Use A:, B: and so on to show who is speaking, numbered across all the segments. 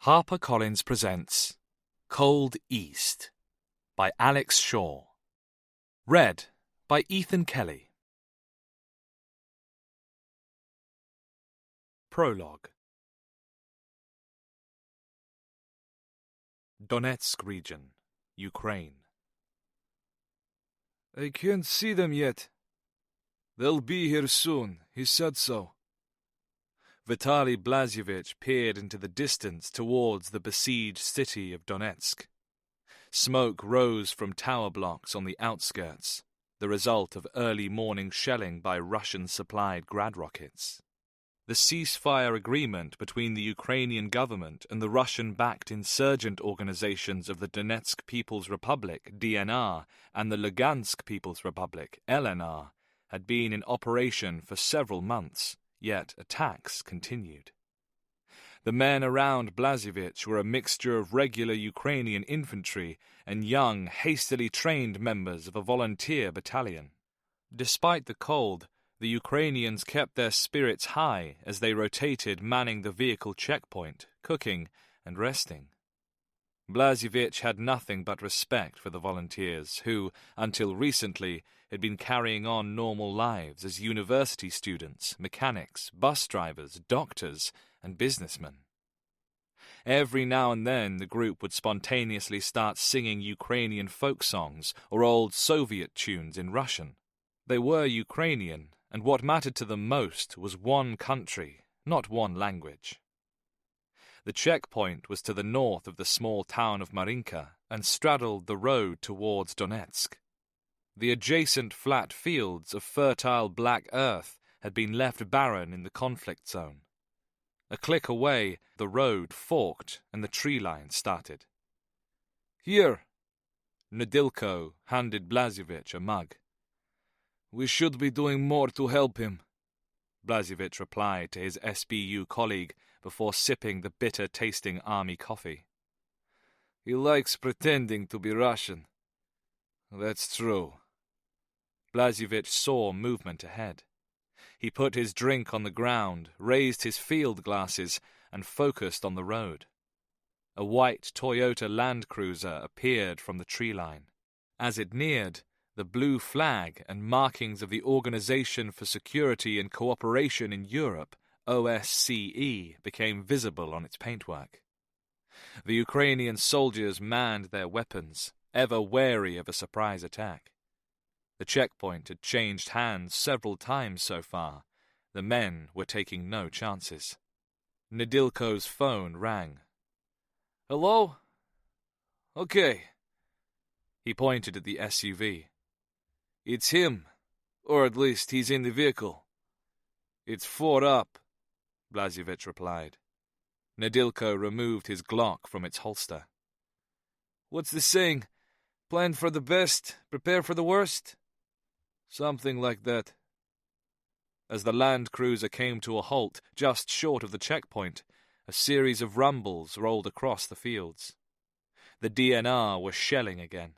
A: HarperCollins presents Cold East by Alex Shaw. Read by Ethan Kelly. Prologue. Donetsk region, Ukraine.
B: I can't see them yet. They'll be here soon, he said so.
A: Vitaly Blazevich peered into the distance towards the besieged city of Donetsk. Smoke rose from tower blocks on the outskirts, the result of early morning shelling by Russian-supplied Grad rockets. The ceasefire agreement between the Ukrainian government and the Russian-backed insurgent organizations of the Donetsk People's Republic, DNR, and the Lugansk People's Republic, LNR, had been in operation for several months. Yet attacks continued. The men around Blazevich were a mixture of regular Ukrainian infantry and young, hastily trained members of a volunteer battalion. Despite the cold, the Ukrainians kept their spirits high as they rotated manning the vehicle checkpoint, cooking and resting. Blazevich had nothing but respect for the volunteers who, until recently, had been carrying on normal lives as university students, mechanics, bus drivers, doctors, and businessmen. Every now and then the group would spontaneously start singing Ukrainian folk songs or old Soviet tunes in Russian. They were Ukrainian, and what mattered to them most was one country, not one language. The checkpoint was to the north of the small town of Marinka and straddled the road towards Donetsk. The adjacent flat fields of fertile black earth had been left barren in the conflict zone. A click away, the road forked and the tree line started.
B: "Here,"
A: Nedilko handed Blazevich a mug.
B: "We should be doing more to help him,"
A: Blazevich replied to his SBU colleague before sipping the bitter-tasting army coffee.
B: "He likes pretending to be Russian."
A: "That's true." Blazevich saw movement ahead. He put his drink on the ground, raised his field glasses, and focused on the road. A white Toyota Land Cruiser appeared from the tree line. As it neared, the blue flag and markings of the Organization for Security and Cooperation in Europe, OSCE, became visible on its paintwork. The Ukrainian soldiers manned their weapons, ever wary of a surprise attack. The checkpoint had changed hands several times so far. The men were taking no chances. Nedilko's phone rang.
B: "Hello? Okay."
A: He pointed at the SUV.
B: "It's him, or at least he's in the vehicle." "It's 4 up,"
A: Blazevich replied. Nedilko removed his Glock from its holster.
B: "What's the saying? Plan for the best, prepare for the worst?"
A: "Something like that." As the Land Cruiser came to a halt just short of the checkpoint, a series of rumbles rolled across the fields. The DNR were shelling again.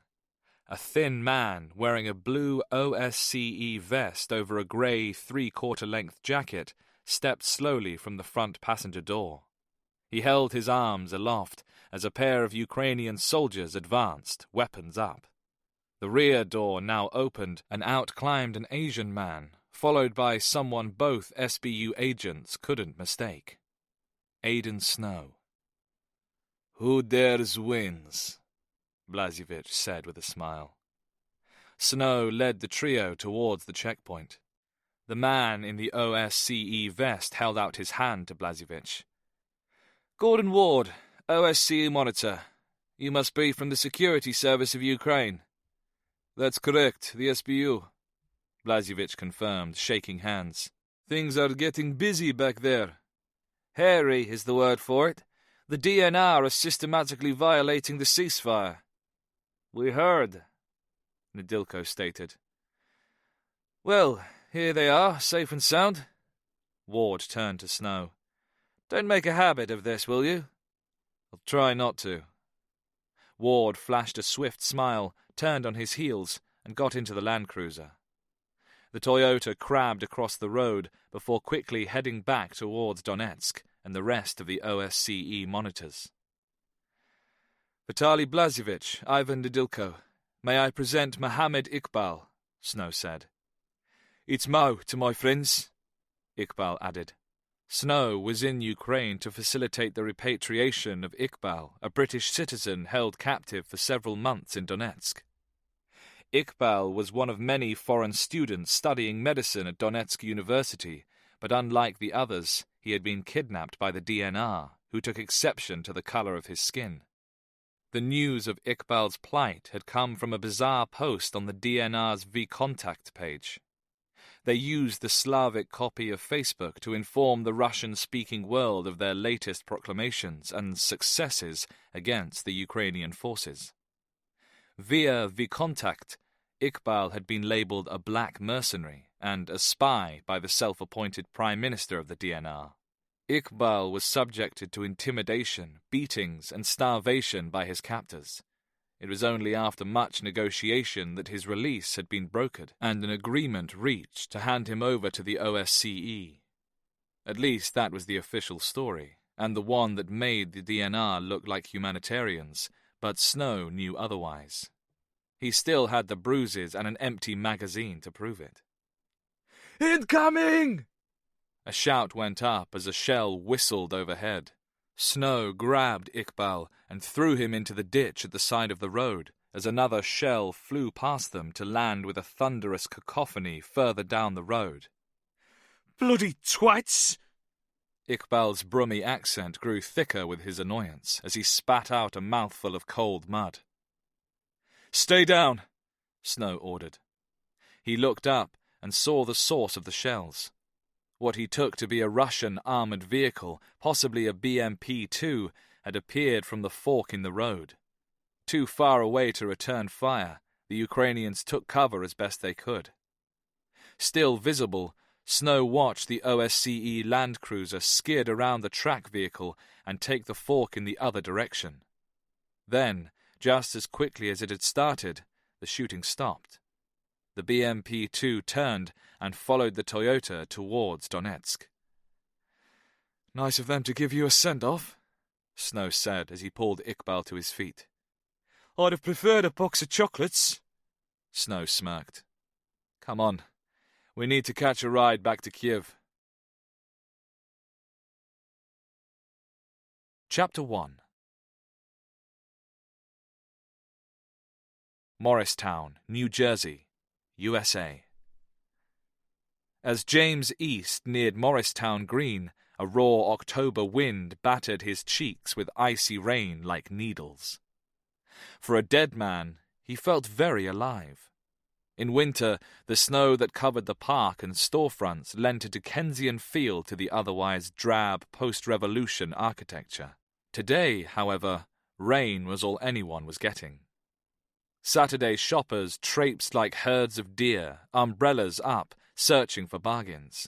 A: A thin man wearing a blue OSCE vest over a grey 3/4-length jacket stepped slowly from the front passenger door. He held his arms aloft as a pair of Ukrainian soldiers advanced, weapons up. The rear door now opened, and out climbed an Asian man, followed by someone both SBU agents couldn't mistake. Aidan Snow.
B: "Who dares wins,"
A: Blazevich said with a smile. Snow led the trio towards the checkpoint. The man in the OSCE vest held out his hand to Blazevich.
B: "Gordon Ward, OSCE monitor. You must be from the Security Service of Ukraine." "That's correct, the SBU,"
A: Blazevich confirmed, shaking hands.
B: "Things are getting busy back there. Hairy is the word for it. The DNR are systematically violating the ceasefire."
A: "We heard," Nedilko stated.
B: "Well, here they are, safe and sound."
A: Ward turned to Snow.
B: "Don't make a habit of this, will you?"
A: "I'll try not to." Ward flashed a swift smile, turned on his heels, and got into the Land Cruiser. The Toyota crabbed across the road before quickly heading back towards Donetsk and the rest of the OSCE monitors.
B: Vitaly Blazevich, Ivan Nedilko, may I present Mohammed Iqbal, Snow said.
A: It's Mao to my friends,
B: Iqbal added. Snow was in Ukraine to facilitate the repatriation of Iqbal, a British citizen held captive for several months in Donetsk. Iqbal was one of many foreign students studying medicine at Donetsk University, but unlike the others, he had been kidnapped by the DNR, who took exception to the color of his skin. The news of Iqbal's plight had come from a bizarre post on the DNR's VKontakte page. They used the Slavic copy of Facebook to inform the Russian-speaking world of their latest proclamations and successes against the Ukrainian forces. Via VKontakte, Iqbal had been labelled a black mercenary and a spy by the self-appointed Prime Minister of the DNR. Iqbal was subjected to intimidation, beatings, and starvation by his captors. It was only after much negotiation that his release had been brokered, and an agreement reached to hand him over to the OSCE. At least that was the official story, and the one that made the DNR look like humanitarians, but Snow knew otherwise. He still had the bruises and an empty magazine to prove it.
A: "Incoming!"
B: A shout went up as a shell whistled overhead. Snow grabbed Iqbal and threw him into the ditch at the side of the road, as another shell flew past them to land with a thunderous cacophony further down the road.
A: "Bloody twats!"
B: Iqbal's brummy accent grew thicker with his annoyance as he spat out a mouthful of cold mud.
A: "Stay down,"
B: Snow ordered. He looked up and saw the source of the shells. What he took to be a Russian armoured vehicle, possibly a BMP-2, had appeared from the fork in the road. Too far away to return fire, the Ukrainians took cover as best they could. Still visible, Snow watched the OSCE land cruiser skid around the track vehicle and take the fork in the other direction. Then, just as quickly as it had started, the shooting stopped. The BMP-2 turned and followed the Toyota towards Donetsk.
A: "Nice of them to give you a send-off,"
B: Snow said as he pulled Iqbal to his feet.
A: "I'd have preferred a box of chocolates."
B: Snow smirked. "Come on. We need to catch a ride back to Kiev." Chapter 1. Morristown, New Jersey, USA. As James East neared Morristown Green, a raw October wind battered his cheeks with icy rain like needles. For a dead man, he felt very alive. In winter, the snow that covered the park and storefronts lent a Dickensian feel to the otherwise drab post-revolution architecture. Today, however, rain was all anyone was getting. Saturday shoppers traipsed like herds of deer, umbrellas up, searching for bargains.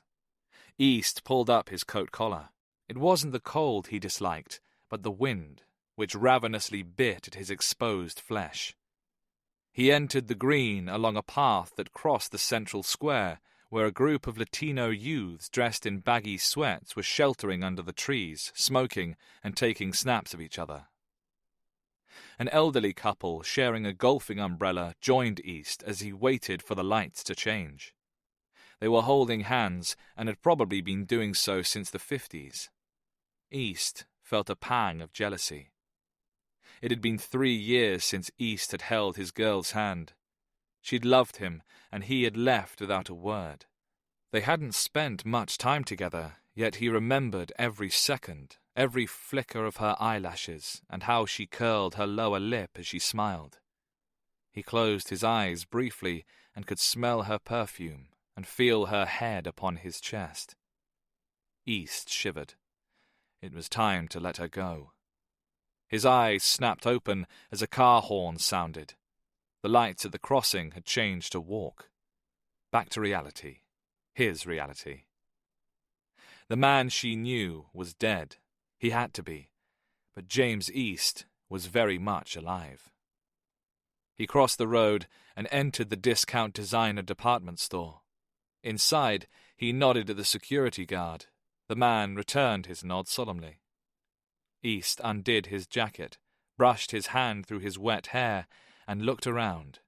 B: East pulled up his coat collar. It wasn't the cold he disliked, but the wind, which ravenously bit at his exposed flesh. He entered the green along a path that crossed the central square, where a group of Latino youths dressed in baggy sweats were sheltering under the trees, smoking and taking snaps of each other. An elderly couple sharing a golfing umbrella joined East as he waited for the lights to change. They were holding hands and had probably been doing so since the 50s. East felt a pang of jealousy. It had been 3 years since East had held his girl's hand. She'd loved him, and he had left without a word. They hadn't spent much time together, yet he remembered every second, every flicker of her eyelashes, and how she curled her lower lip as she smiled. He closed his eyes briefly and could smell her perfume and feel her head upon his chest. East shivered. It was time to let her go. His eyes snapped open as a car horn sounded. The lights at the crossing had changed to walk. Back to reality. His reality. The man she knew was dead. He had to be. But James East was very much alive. He crossed the road and entered the discount designer department store. Inside, he nodded at the security guard. The man returned his nod solemnly. East undid his jacket, brushed his hand through his wet hair, and looked around.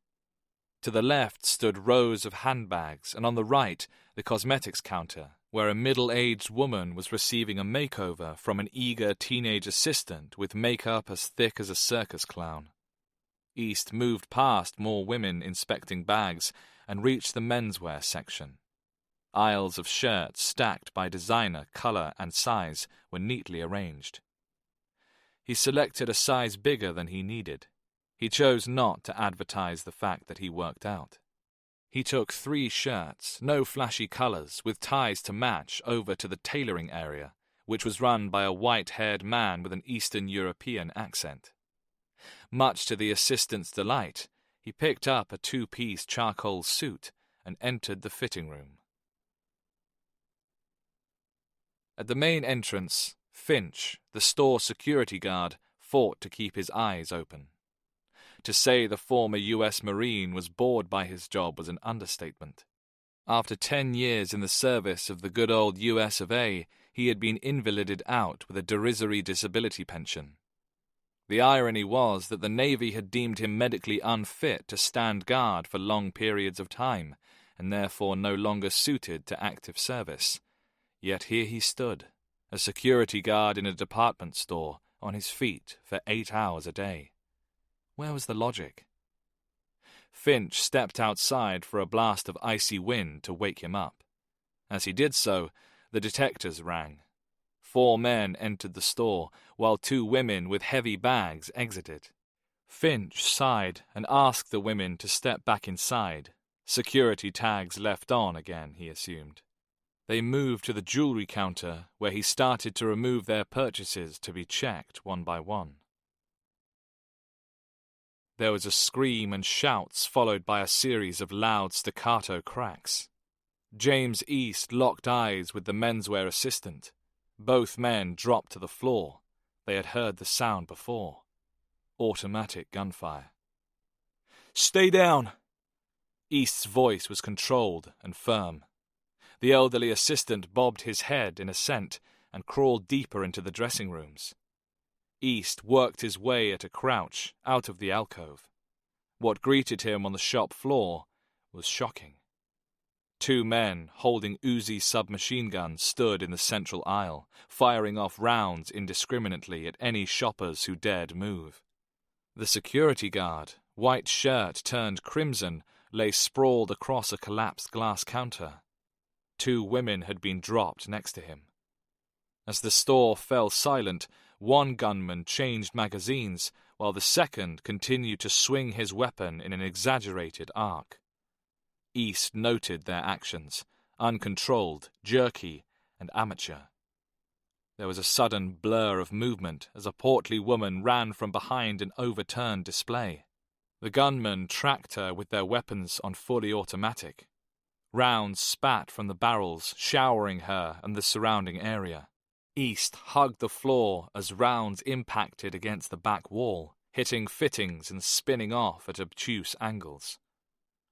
B: To the left stood rows of handbags, and on the right, the cosmetics counter, where a middle-aged woman was receiving a makeover from an eager teenage assistant with makeup as thick as a circus clown. East moved past more women inspecting bags and reached the menswear section. Aisles of shirts stacked by designer, color, and size were neatly arranged. He selected a size bigger than he needed. He chose not to advertise the fact that he worked out. He took 3 shirts, no flashy colors, with ties to match, over to the tailoring area, which was run by a white-haired man with an Eastern European accent. Much to the assistant's delight, he picked up a 2-piece charcoal suit and entered the fitting room. At the main entrance, Finch, the store security guard, fought to keep his eyes open. To say the former U.S. Marine was bored by his job was an understatement. After 10 years in the service of the good old U.S. of A., he had been invalided out with a derisory disability pension. The irony was that the Navy had deemed him medically unfit to stand guard for long periods of time, and therefore no longer suited to active service. Yet here he stood, a security guard in a department store, on his feet for 8 hours a day. Where was the logic? Finch stepped outside for a blast of icy wind to wake him up. As he did so, the detectors rang. 4 men entered the store, while 2 women with heavy bags exited. Finch sighed and asked the women to step back inside. Security tags left on again, he assumed. They moved to the jewelry counter, where he started to remove their purchases to be checked one by one. There was a scream and shouts, followed by a series of loud staccato cracks. James East locked eyes with the menswear assistant. Both men dropped to the floor. They had heard the sound before. Automatic gunfire. "Stay down!" East's voice was controlled and firm. The elderly assistant bobbed his head in assent and crawled deeper into the dressing rooms. East worked his way at a crouch out of the alcove. What greeted him on the shop floor was shocking. 2 men holding Uzi submachine guns stood in the central aisle, firing off rounds indiscriminately at any shoppers who dared move. The security guard, white shirt turned crimson, lay sprawled across a collapsed glass counter. 2 women had been dropped next to him. As the store fell silent, 1 gunman changed magazines, while the second continued to swing his weapon in an exaggerated arc. East noted their actions, uncontrolled, jerky, and amateur. There was a sudden blur of movement as a portly woman ran from behind an overturned display. The gunmen tracked her with their weapons on fully automatic. Rounds spat from the barrels, showering her and the surrounding area. East hugged the floor as rounds impacted against the back wall, hitting fittings and spinning off at obtuse angles.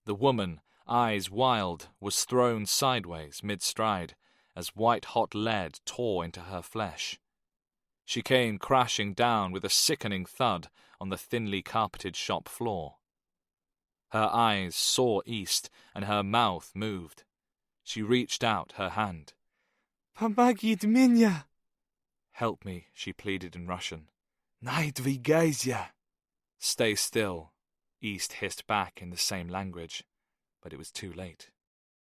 B: The woman, eyes wild, was thrown sideways mid-stride as white-hot lead tore into her flesh. She came crashing down with a sickening thud on the thinly carpeted shop floor. Her eyes saw East, and her mouth moved. She reached out her hand.
C: "Pomogit меня!"
B: "Help me," she pleaded in Russian.
C: "Не двигайся!"
B: "Stay still," East hissed back in the same language, but it was too late.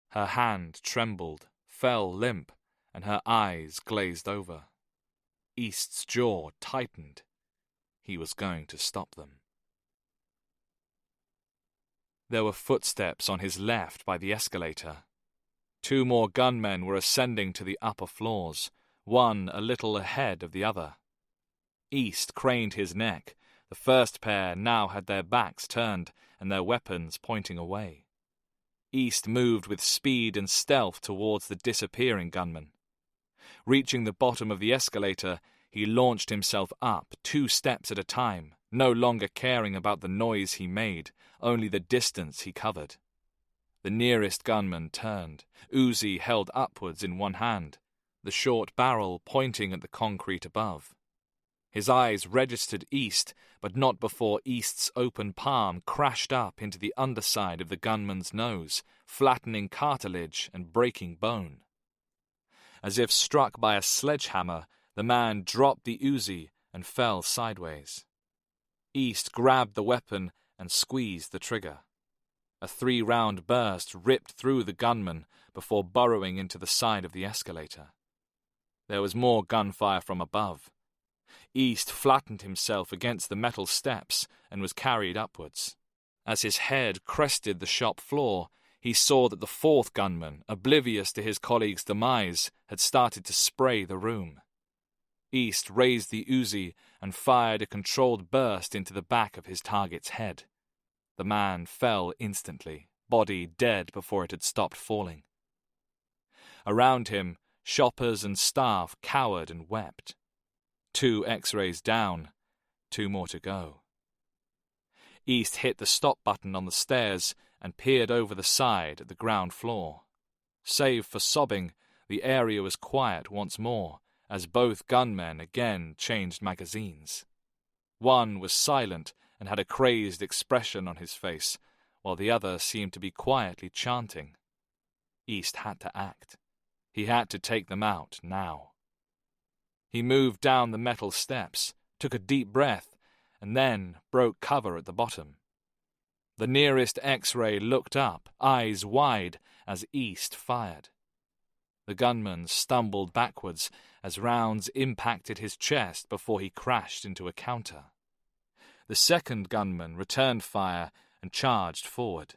B: Her hand trembled, fell limp, and her eyes glazed over. East's jaw tightened. He was going to stop them. There were footsteps on his left by the escalator. 2 more gunmen were ascending to the upper floors, one a little ahead of the other. East craned his neck. The first pair now had their backs turned and their weapons pointing away. East moved with speed and stealth towards the disappearing gunman. Reaching the bottom of the escalator, he launched himself up 2 steps at a time, no longer caring about the noise he made, only the distance he covered. The nearest gunman turned, Uzi held upwards in one hand, the short barrel pointing at the concrete above. His eyes registered East, but not before East's open palm crashed up into the underside of the gunman's nose, flattening cartilage and breaking bone. As if struck by a sledgehammer, the man dropped the Uzi and fell sideways. East grabbed the weapon and squeezed the trigger. A 3-round burst ripped through the gunman before burrowing into the side of the escalator. There was more gunfire from above. East flattened himself against the metal steps and was carried upwards. As his head crested the shop floor, he saw that the 4th gunman, oblivious to his colleague's demise, had started to spray the room. East raised the Uzi and fired a controlled burst into the back of his target's head. The man fell instantly, body dead before it had stopped falling. Around him, shoppers and staff cowered and wept. 2 X-rays down, 2 more to go. East hit the stop button on the stairs and peered over the side at the ground floor. Save for sobbing, the area was quiet once more, as both gunmen again changed magazines. One was silent and had a crazed expression on his face, while the other seemed to be quietly chanting. East had to act. He had to take them out now. He moved down the metal steps, took a deep breath, and then broke cover at the bottom. The nearest X-ray looked up, eyes wide, as East fired. The gunman stumbled backwards as rounds impacted his chest before he crashed into a counter. The 2nd gunman returned fire and charged forward.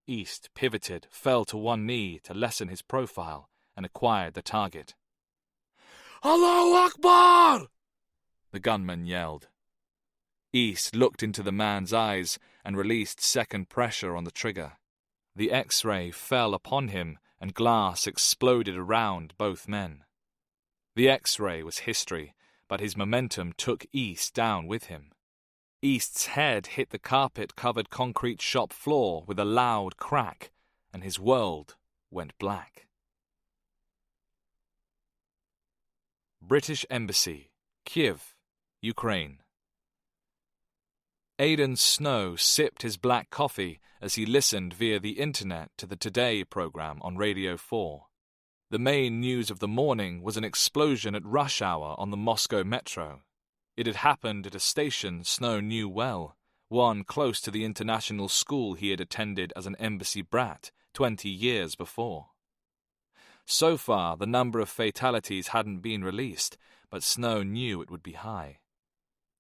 B: East pivoted, fell to one knee to lessen his profile, and acquired the target.
C: Allahu Akbar!
B: The gunman yelled. East looked into the man's eyes and released second pressure on the trigger. The X-ray fell upon him and glass exploded around both men. The X-ray was history, but his momentum took East down with him. East's head hit the carpet-covered concrete shop floor with a loud crack, and his world went black. British Embassy, Kiev, Ukraine. Aidan Snow sipped his black coffee as he listened via the internet to the Today program on Radio 4. The main news of the morning was an explosion at rush hour on the Moscow metro. It had happened at a station Snow knew well, one close to the international school he had attended as an embassy brat 20 years before. So far, the number of fatalities hadn't been released, but Snow knew it would be high.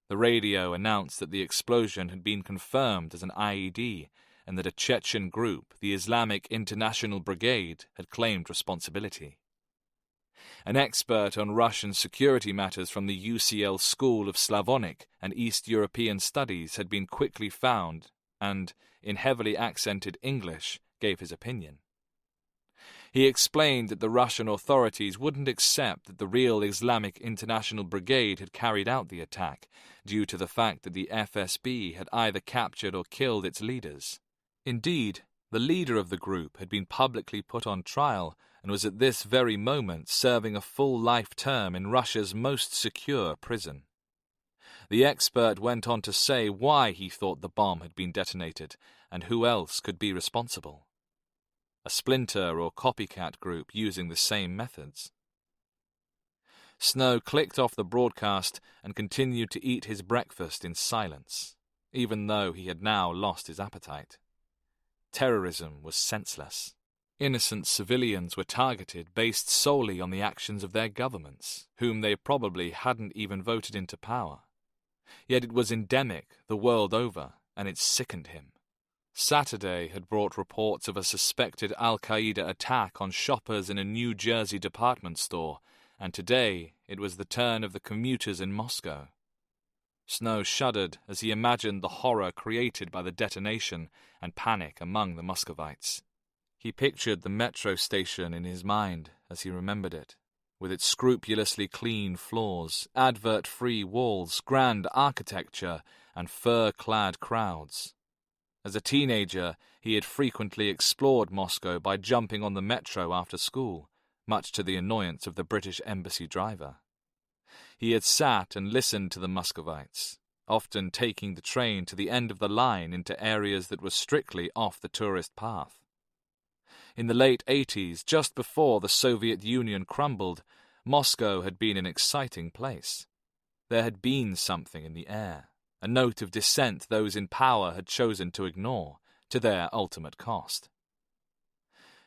B: The radio announced that the explosion had been confirmed as an IED and that a Chechen group, the Islamic International Brigade, had claimed responsibility. An expert on Russian security matters from the UCL School of Slavonic and East European Studies had been quickly found and, in heavily accented English, gave his opinion. He explained that the Russian authorities wouldn't accept that the real Islamic International Brigade had carried out the attack, due to the fact that the FSB had either captured or killed its leaders. Indeed, the leader of the group had been publicly put on trial and was at this very moment serving a full life term in Russia's most secure prison. The expert went on to say why he thought the bomb had been detonated and who else could be responsible. A splinter or copycat group using the same methods. Snow clicked off the broadcast and continued to eat his breakfast in silence, even though he had now lost his appetite. Terrorism was senseless. Innocent civilians were targeted based solely on the actions of their governments, whom they probably hadn't even voted into power. Yet it was endemic the world over, and it sickened him. Saturday had brought reports of a suspected Al-Qaeda attack on shoppers in a New Jersey department store, and today it was the turn of the commuters in Moscow. Snow shuddered as he imagined the horror created by the detonation and panic among the Muscovites. He pictured the metro station in his mind as he remembered it, with its scrupulously clean floors, advert-free walls, grand architecture, and fur-clad crowds. As a teenager, he had frequently explored Moscow by jumping on the metro after school, much to the annoyance of the British embassy driver. He had sat and listened to the Muscovites, often taking the train to the end of the line into areas that were strictly off the tourist path. In the late 80s, just before the Soviet Union crumbled, Moscow had been an exciting place. There had been something in the air, a note of dissent those in power had chosen to ignore, to their ultimate cost.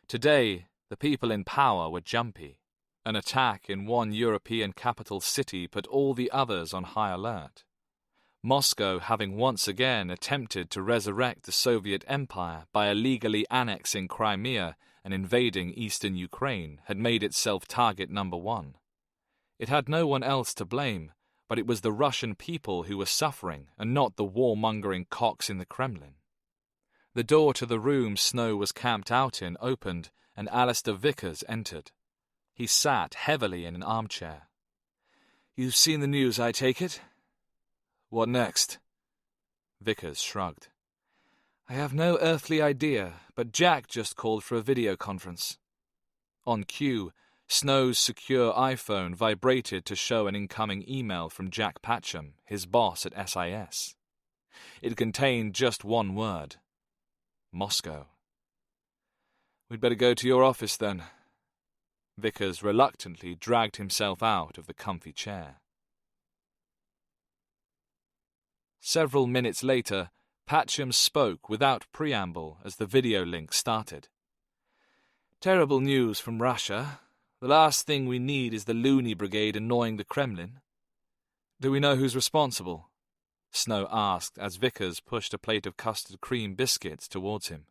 B: Today, the people in power were jumpy. An attack in one European capital city put all the others on high alert. Moscow, having once again attempted to resurrect the Soviet Empire by illegally annexing Crimea and invading eastern Ukraine, had made itself target number one. It had no one else to blame, but it was the Russian people who were suffering and not the warmongering cocks in the Kremlin. The door to the room Snow was camped out in opened, and Alistair Vickers entered. He sat heavily in an armchair. "You've seen the news, I take it?" "What next?" Vickers shrugged. "I have no earthly idea, but Jack just called for a video conference." On cue, Snow's secure iPhone vibrated to show an incoming email from Jack Patcham, his boss at SIS. It contained just one word: Moscow. "We'd better go to your office, then." Vickers reluctantly dragged himself out of the comfy chair. Several minutes later, Patcham spoke without preamble as the video link started. "Terrible news from Russia. The last thing we need is the loony brigade annoying the Kremlin." "Do we know who's responsible?" Snow asked as Vickers pushed a plate of custard cream biscuits towards him.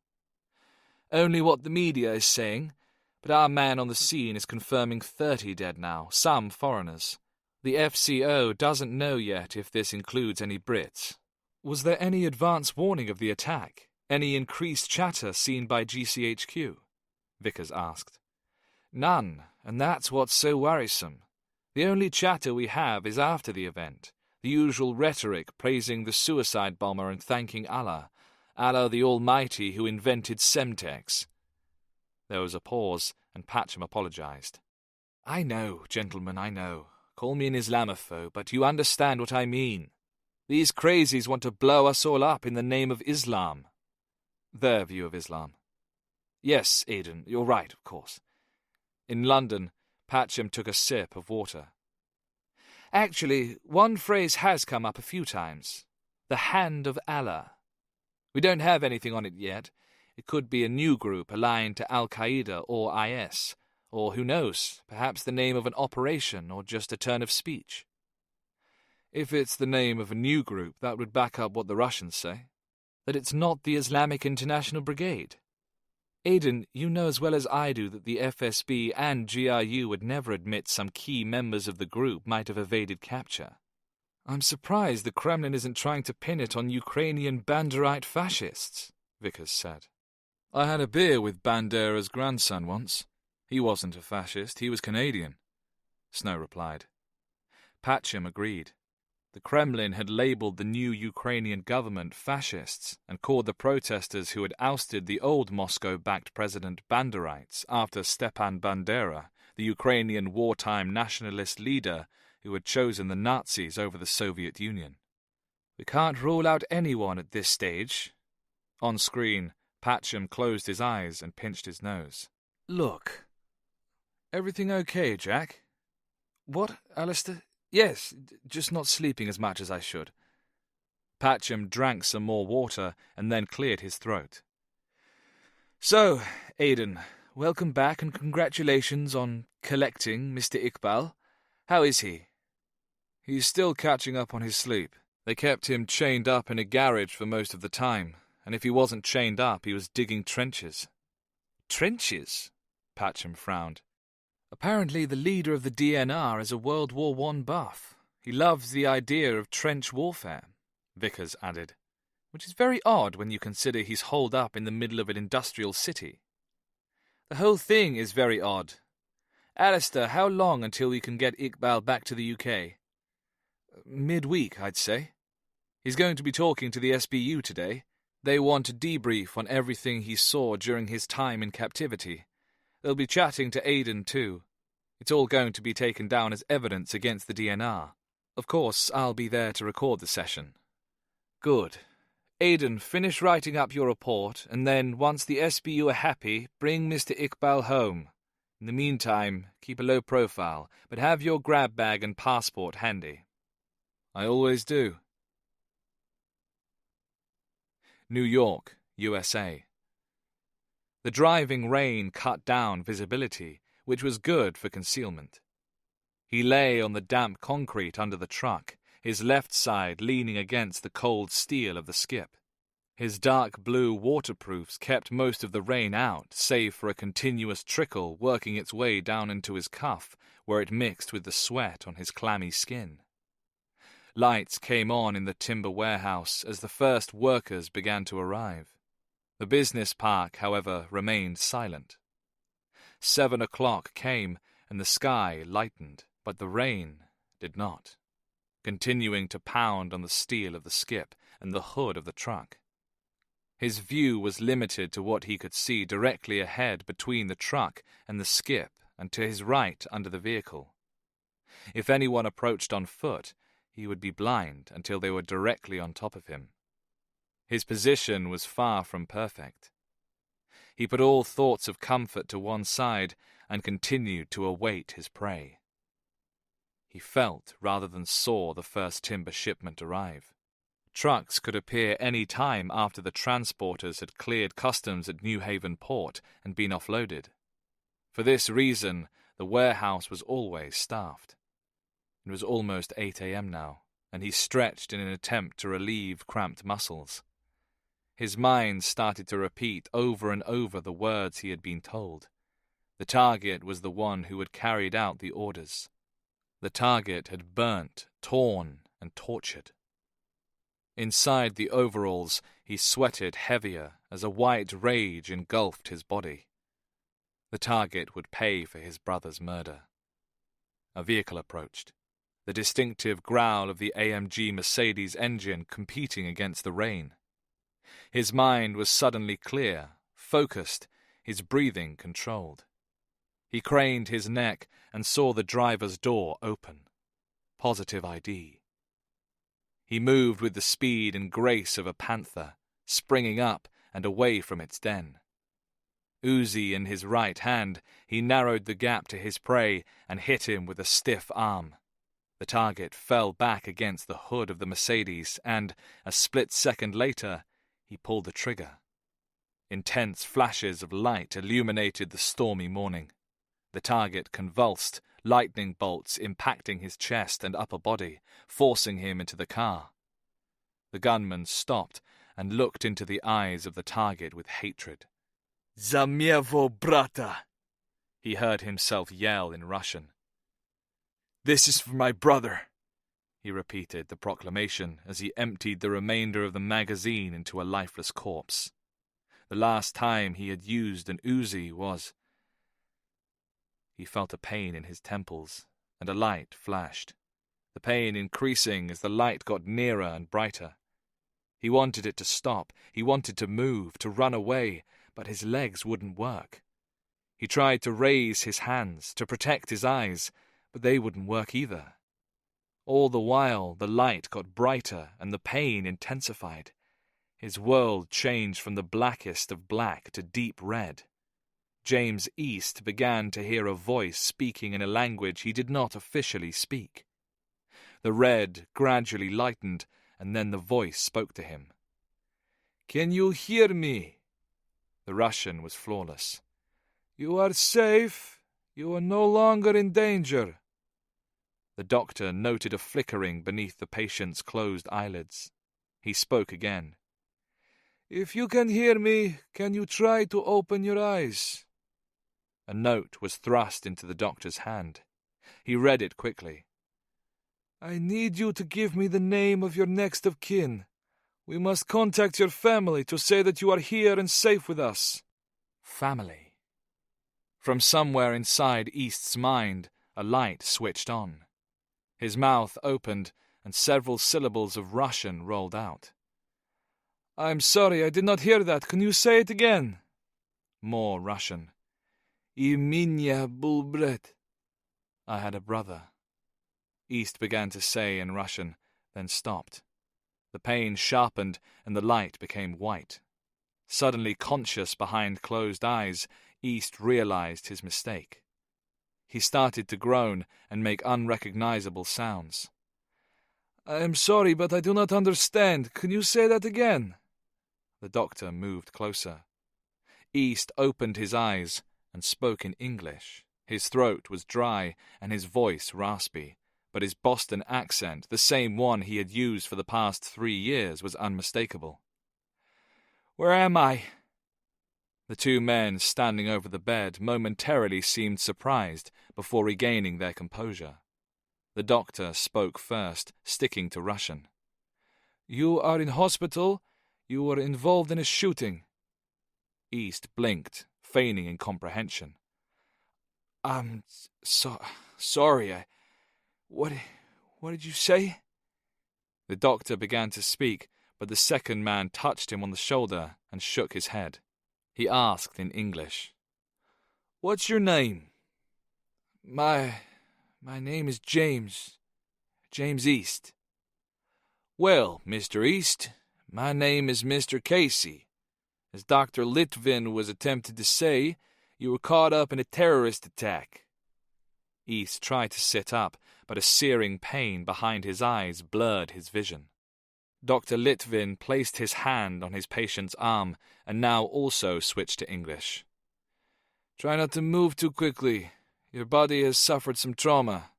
B: "Only what the media is saying, but our man on the scene is confirming 30 dead now, some foreigners. The FCO doesn't know yet if this includes any Brits." "Was there any advance warning of the attack? Any increased chatter seen by GCHQ?" Vickers asked. "None, and that's what's so worrisome. The only chatter we have is after the event, the usual rhetoric praising the suicide bomber and thanking Allah the Almighty who invented Semtex." There was a pause, and Patcham apologized. "I know, gentlemen, I know. Call me an Islamophobe, but you understand what I mean. These crazies want to blow us all up in the name of Islam." "Their view of Islam." "Yes, Aidan, you're right, of course." In London, Patcham took a sip of water. "Actually, one phrase has come up a few times. The hand of Allah. We don't have anything on it yet. It could be a new group aligned to Al-Qaeda or IS, or who knows, perhaps the name of an operation or just a turn of speech." "If it's the name of a new group, that would back up what the Russians say. That it's not the Islamic International Brigade. Aidan, you know as well as I do that the FSB and GRU would never admit some key members of the group might have evaded capture. I'm surprised the Kremlin isn't trying to pin it on Ukrainian Banderite fascists," Vickers said. "I had a beer with Bandera's grandson once. He wasn't a fascist, he was Canadian," Snow replied. Patcham agreed. The Kremlin had labelled the new Ukrainian government fascists and called the protesters who had ousted the old Moscow-backed president Banderites after Stepan Bandera, the Ukrainian wartime nationalist leader who had chosen the Nazis over the Soviet Union. "We can't rule out anyone at this stage." On screen, Patcham closed his eyes and pinched his nose. "Look. Everything okay, Jack?" "What, Alistair?" "Yes, just not sleeping as much as I should." Patcham drank some more water and then cleared his throat. "So, Aidan, welcome back and congratulations on collecting Mr. Iqbal. How is he?" "He's still catching up on his sleep. They kept him chained up in a garage for most of the time, and if he wasn't chained up, he was digging trenches." "Trenches?" Patcham frowned. "Apparently the leader of the DNR is a World War I buff. He loves the idea of trench warfare," Vickers added, "which is very odd when you consider he's holed up in the middle of an industrial city." "The whole thing is very odd. Alistair, how long until we can get Iqbal back to the UK?" "Midweek, I'd say. He's going to be talking to the SBU today. They want to debrief on everything he saw during his time in captivity. They'll be chatting to Aidan too. It's all going to be taken down as evidence against the DNR. Of course, I'll be there to record the session. Good. Aidan, finish writing up your report, and then, once the SBU are happy, bring Mr. Iqbal home. In the meantime, keep a low profile, but have your grab bag and passport handy. I always do. New York, USA. The driving rain cut down visibility, which was good for concealment. He lay on the damp concrete under the truck, his left side leaning against the cold steel of the skip. His dark blue waterproofs kept most of the rain out, save for a continuous trickle working its way down into his cuff, where it mixed with the sweat on his clammy skin. Lights came on in the timber warehouse as the first workers began to arrive. The business park, however, remained silent. 7 o'clock came, and the sky lightened, but the rain did not, continuing to pound on the steel of the skip and the hood of the truck. His view was limited to what he could see directly ahead between the truck and the skip and to his right under the vehicle. If anyone approached on foot, he would be blind until they were directly on top of him. His position was far from perfect. He put all thoughts of comfort to one side and continued to await his prey. He felt rather than saw the first timber shipment arrive. Trucks could appear any time after the transporters had cleared customs at New Haven port and been offloaded. For this reason, the warehouse was always staffed. It was almost 8 a.m. now, and he stretched in an attempt to relieve cramped muscles. His mind started to repeat over and over the words he had been told. The target was the one who had carried out the orders. The target had burnt, torn, and tortured. Inside the overalls, he sweated heavier as a white rage engulfed his body. The target would pay for his brother's murder. A vehicle approached, the distinctive growl of the AMG Mercedes engine competing against the rain. His mind was suddenly clear, focused, his breathing controlled. He craned his neck and saw the driver's door open. Positive ID. He moved with the speed and grace of a panther, springing up and away from its den. Uzi in his right hand, he narrowed the gap to his prey and hit him with a stiff arm. The target fell back against the hood of the Mercedes and, a split second later, he pulled the trigger. Intense flashes of light illuminated the stormy morning. The target convulsed, lightning bolts impacting his chest and upper body, forcing him into the car. The gunman stopped and looked into the eyes of the target with hatred.
C: Zamievo brata,
B: he heard himself yell in Russian.
C: This is for my brother.
B: He repeated the proclamation as he emptied the remainder of the magazine into a lifeless corpse. The last time he had used an Uzi was... He felt a pain in his temples, and a light flashed, the pain increasing as the light got nearer and brighter. He wanted it to stop, he wanted to move, to run away, but his legs wouldn't work. He tried to raise his hands, to protect his eyes, but they wouldn't work either. All the while, the light got brighter and the pain intensified. His world changed from the blackest of black to deep red. James East began to hear a voice speaking in a language he did not officially speak. The red gradually lightened, and then the voice spoke to him.
C: Can you hear me?
B: The Russian was flawless.
C: You are safe. You are no longer in danger.
B: The doctor noted a flickering beneath the patient's closed eyelids. He spoke again.
C: If you can hear me, can you try to open your eyes?
B: A note was thrust into the doctor's hand. He read it quickly.
C: I need you to give me the name of your next of kin. We must contact your family to say that you are here and safe with us.
B: Family. From somewhere inside East's mind, a light switched on. His mouth opened, and several syllables of Russian rolled out.
C: I'm sorry, I did not hear that. Can you say it again?
B: More Russian.
C: И меня был брат.
B: I had a brother. East began to say in Russian, then stopped. The pain sharpened and the light became white. Suddenly conscious behind closed eyes, East realized his mistake. He started to groan and make unrecognizable sounds.
C: I am sorry, but I do not understand. Can you say that again?
B: The doctor moved closer. East opened his eyes and spoke in English. His throat was dry and his voice raspy, but his Boston accent, the same one he had used for the past 3 years, was unmistakable.
C: Where am I?
B: The two men standing over the bed momentarily seemed surprised before regaining their composure. The doctor spoke first, sticking to Russian.
C: You are in hospital. You were involved in a shooting.
B: East blinked, feigning incomprehension.
C: I'm sorry. What did you say?
B: The doctor began to speak, but the second man touched him on the shoulder and shook his head. He asked in English,
C: What's your name? My name is James. James East. Well, Mr. East, my name is Mr. Casey. As Dr. Litvin was attempted to say, you were caught up in a terrorist attack.
B: East tried to sit up, but a searing pain behind his eyes blurred his vision. Dr. Litvin placed his hand on his patient's arm and now also switched to English.
C: Try not to move too quickly. Your body has suffered some trauma.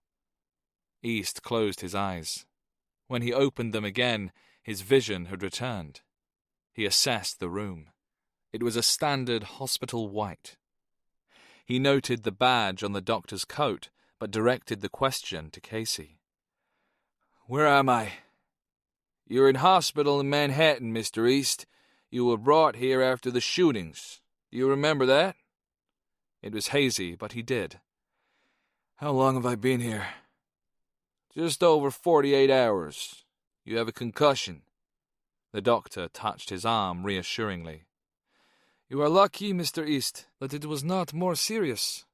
B: East closed his eyes. When he opened them again, his vision had returned. He assessed the room. It was a standard hospital white. He noted the badge on the doctor's coat, but directed the question to Casey.
C: Where am I? You're in hospital in Manhattan, Mr. East. You were brought here after the shootings. Do you remember that?
B: It was hazy, but he did.
C: How long have I been here? Just over 48 hours. You have a concussion.
B: The doctor touched his arm reassuringly.
C: You are lucky, Mr. East, that it was not more serious.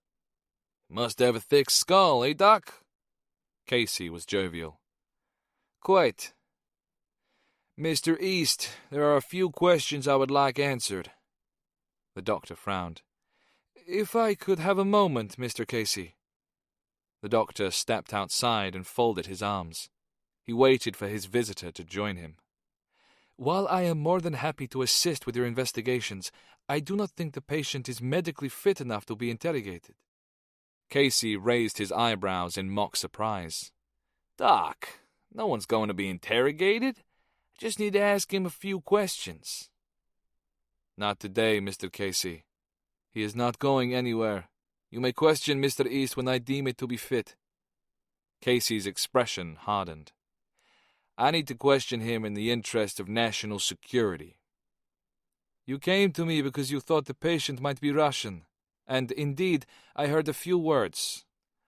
C: Must have a thick skull, eh, Doc?
B: Casey was jovial.
C: Quite. Mr. East, there are a few questions I would like answered.
B: The doctor frowned.
C: If I could have a moment, Mr. Casey.
B: The doctor stepped outside and folded his arms. He waited for his visitor to join him.
C: While I am more than happy to assist with your investigations, I do not think the patient is medically fit enough to be interrogated.
B: Casey raised his eyebrows in mock surprise.
C: Doc, no one's going to be interrogated. I just need to ask him a few questions. Not today, Mr. Casey. He is not going anywhere. You may question Mr. East when I deem it to be fit.
B: Casey's expression hardened.
C: I need to question him in the interest of national security. You came to me because you thought the patient might be Russian, and indeed I heard a few words.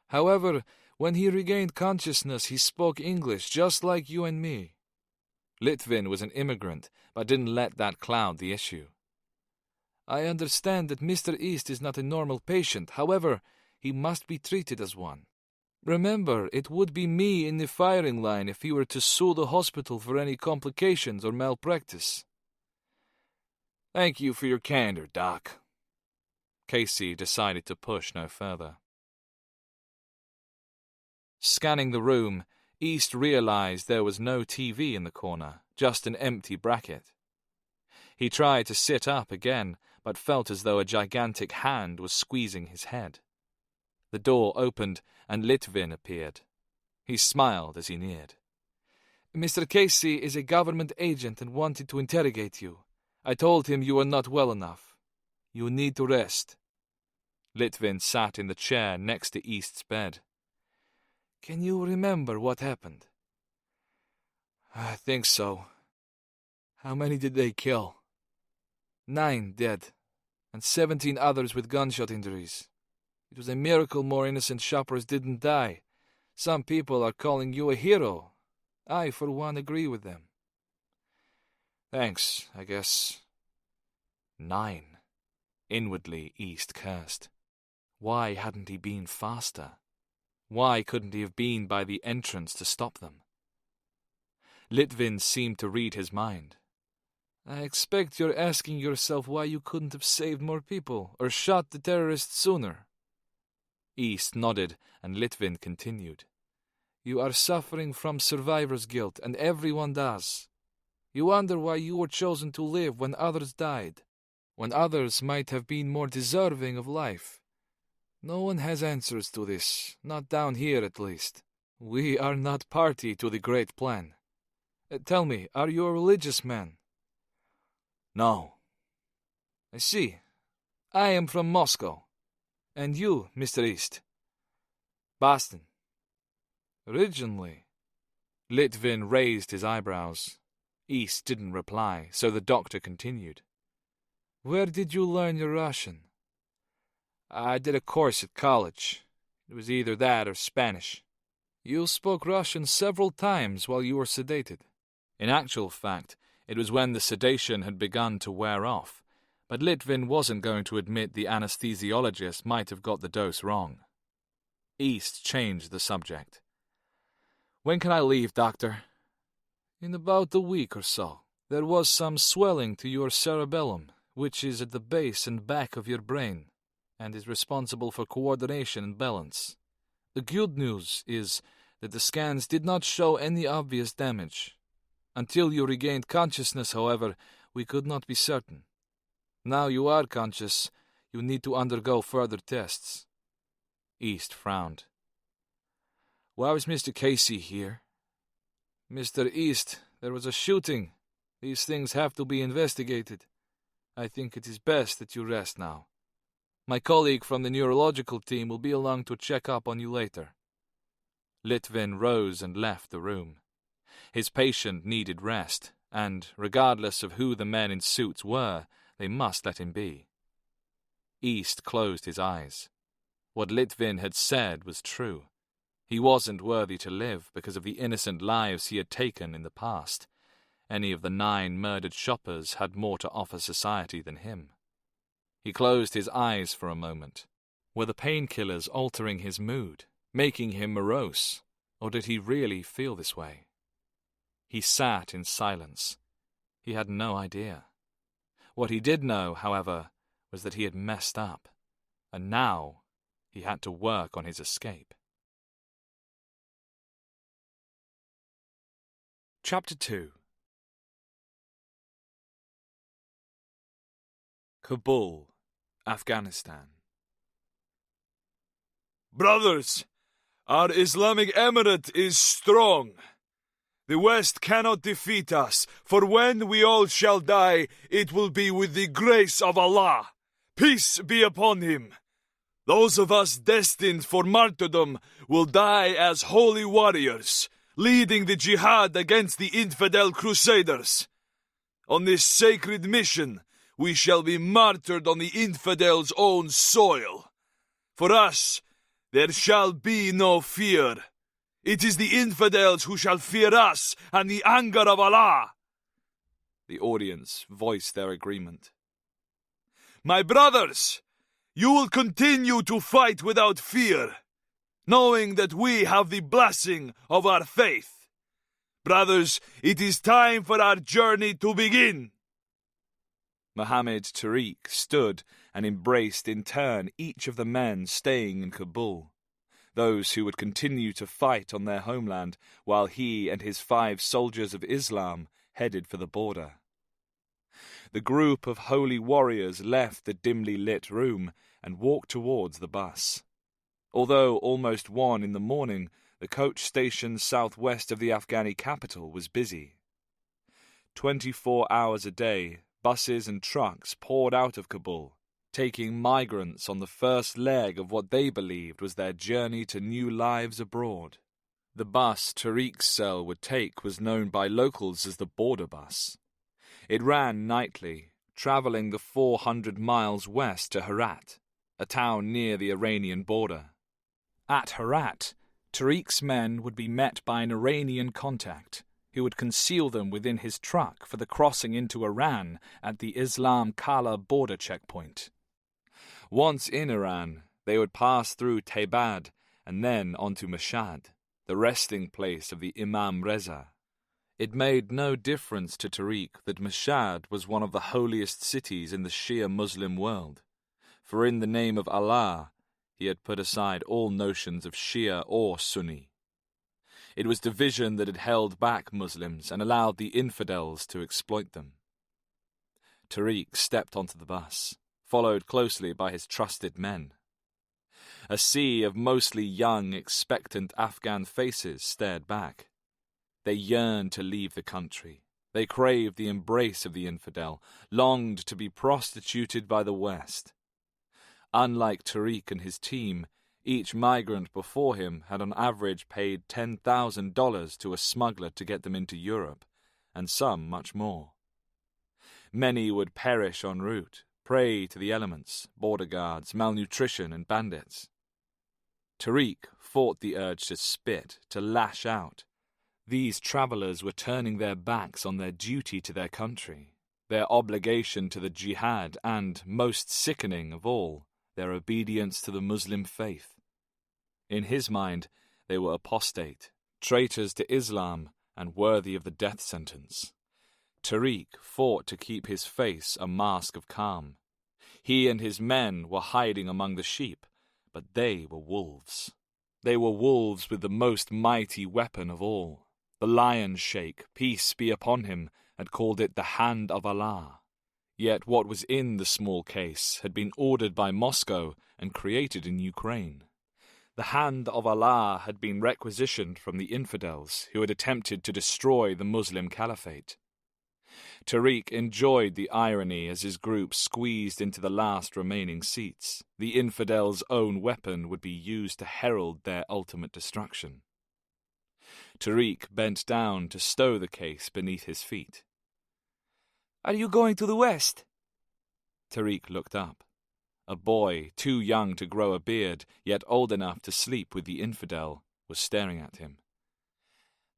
C: However, when he regained consciousness, he spoke English just like you and me.
B: Litvin was an immigrant, but didn't let that cloud the issue.
C: I understand that Mr. East is not a normal patient. However, he must be treated as one. Remember, it would be me in the firing line if he were to sue the hospital for any complications or malpractice. Thank you for your candor, Doc.
B: Casey decided to push no further. Scanning the room, East realized there was no TV in the corner, just an empty bracket. He tried to sit up again, but felt as though a gigantic hand was squeezing his head. The door opened, and Litvin appeared. He smiled as he neared.
C: Mr. Casey is a government agent and wanted to interrogate you. I told him you were not well enough. You need to rest.
B: Litvin sat in the chair next to East's bed.
C: Can you remember what happened? I think so. How many did they kill? 9 dead, and 17 others with gunshot injuries. It was a miracle more innocent shoppers didn't die. Some people are calling you a hero. I, for one, agree with them. Thanks, I guess.
B: 9. Inwardly, East cursed. Why hadn't he been faster?
C: Why couldn't he have been by the entrance to stop them? Litvin seemed to read his mind. I expect you're asking yourself why you couldn't have saved more people or shot the terrorists sooner. East nodded, and Litvin continued. You are suffering from survivor's guilt, and everyone does. You wonder why you were chosen to live when others died, when others might have been more deserving of life. No one has answers to this, not down here at least. We are not party to the great plan. Tell me, are you a religious man? No. I see. I am from Moscow. And you, Mr. East? Boston. Originally. Litvin raised his eyebrows. East didn't reply, so the doctor continued. Where did you learn your Russian? I did a course at college. It was either that or Spanish. You spoke Russian several times while you were sedated. In actual fact, it was when the sedation had begun to wear off, but Litvin wasn't going to admit the anesthesiologist might have got the dose wrong. East changed the subject. When can I leave, doctor? In about a week or so. There was some swelling to your cerebellum, which is at the base and back of your brain, and is responsible for coordination and balance. The good news is that the scans did not show any obvious damage. Until you regained consciousness, however, we could not be certain. Now you are conscious, you need to undergo further tests. East frowned. Why was Mr. Casey here? Mr. East, there was a shooting. These things have to be investigated. I think it is best that you rest now. My colleague from the neurological team will be along to check up on you later. Litvin rose and left the room. His patient needed rest, and, regardless of who the men in suits were, they must let him be. East closed his eyes. What Litvin had said was true. He wasn't worthy to live because of the innocent lives he had taken in the past. Any of the 9 murdered shoppers had more to offer society than him. He closed his eyes for a moment. Were the painkillers altering his mood, making him morose, or did he really feel this way? He sat in silence. He had no idea. What he did know, however, was that he had messed up, and now he had to work on his escape. Chapter 2. Kabul, Afghanistan.
D: Brothers, our Islamic Emirate is strong. The West cannot defeat us, for when we all shall die, it will be with the grace of Allah. Peace be upon him. Those of us destined for martyrdom will die as holy warriors, leading the jihad against the infidel crusaders. On this sacred mission, we shall be martyred on the infidel's own soil. For us, there shall be no fear. It is the infidels who shall fear us and the anger of Allah.
B: The audience voiced their agreement.
D: My brothers, you will continue to fight without fear, knowing that we have the blessing of our faith. Brothers, it is time for our journey to begin.
B: Mohammed Tariq stood and embraced in turn each of the men staying in Kabul, those who would continue to fight on their homeland while he and his 5 soldiers of Islam headed for the border. The group of holy warriors left the dimly lit room and walked towards the bus. Although almost 1 in the morning, the coach station southwest of the Afghani capital was busy. 24 hours a day, buses and trucks poured out of Kabul, taking migrants on the first leg of what they believed was their journey to new lives abroad. The bus Tariq's cell would take was known by locals as the border bus. It ran nightly, travelling the 400 miles west to Herat, a town near the Iranian border. At Herat, Tariq's men would be met by an Iranian contact, who would conceal them within his truck for the crossing into Iran at the Islam Kala border checkpoint. Once in Iran, they would pass through Taybad and then on to Mashhad, the resting place of the Imam Reza. It made no difference to Tariq that Mashhad was one of the holiest cities in the Shia Muslim world, for in the name of Allah, he had put aside all notions of Shia or Sunni. It was division that had held back Muslims and allowed the infidels to exploit them. Tariq stepped onto the bus, followed closely by his trusted men. A sea of mostly young, expectant Afghan faces stared back. They yearned to leave the country. They craved the embrace of the infidel, longed to be prostituted by the West. Unlike Tariq and his team, each migrant before him had on average paid $10,000 to a smuggler to get them into Europe, and some much more. Many would perish en route, prey to the elements, border guards, malnutrition, and bandits. Tariq fought the urge to spit, to lash out. These travellers were turning their backs on their duty to their country, their obligation to the jihad, and, most sickening of all, their obedience to the Muslim faith. In his mind, they were apostate, traitors to Islam, and worthy of the death sentence. Tariq fought to keep his face a mask of calm. He and his men were hiding among the sheep, but they were wolves. They were wolves with the most mighty weapon of all. The lion sheikh, peace be upon him, had called it the hand of Allah. Yet what was in the small case had been ordered by Moscow and created in Ukraine. The hand of Allah had been requisitioned from the infidels who had attempted to destroy the Muslim caliphate. Tariq enjoyed the irony as his group squeezed into the last remaining seats. The infidels' own weapon would be used to herald their ultimate destruction. Tariq bent down to stow the case beneath his feet.
C: "Are you going to the West?"
B: Tariq looked up. A boy, too young to grow a beard, yet old enough to sleep with the infidel, was staring at him.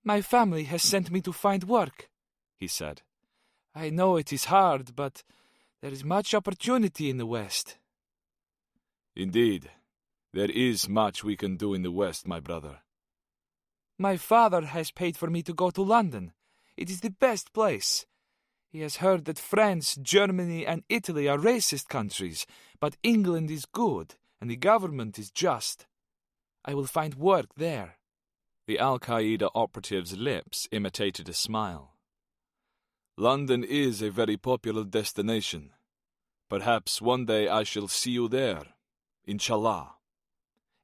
C: "My family has sent me to find work," he said. "I know it is hard, but there is much opportunity in the West."
D: Indeed, there is much we can do in the West, my brother.
C: "My father has paid for me to go to London. It is the best place. He has heard that France, Germany, and Italy are racist countries, but England is good, and the government is just. I will find work there."
B: The Al-Qaeda operative's lips imitated a smile.
D: London is a very popular destination. Perhaps one day I shall see you there. Inshallah.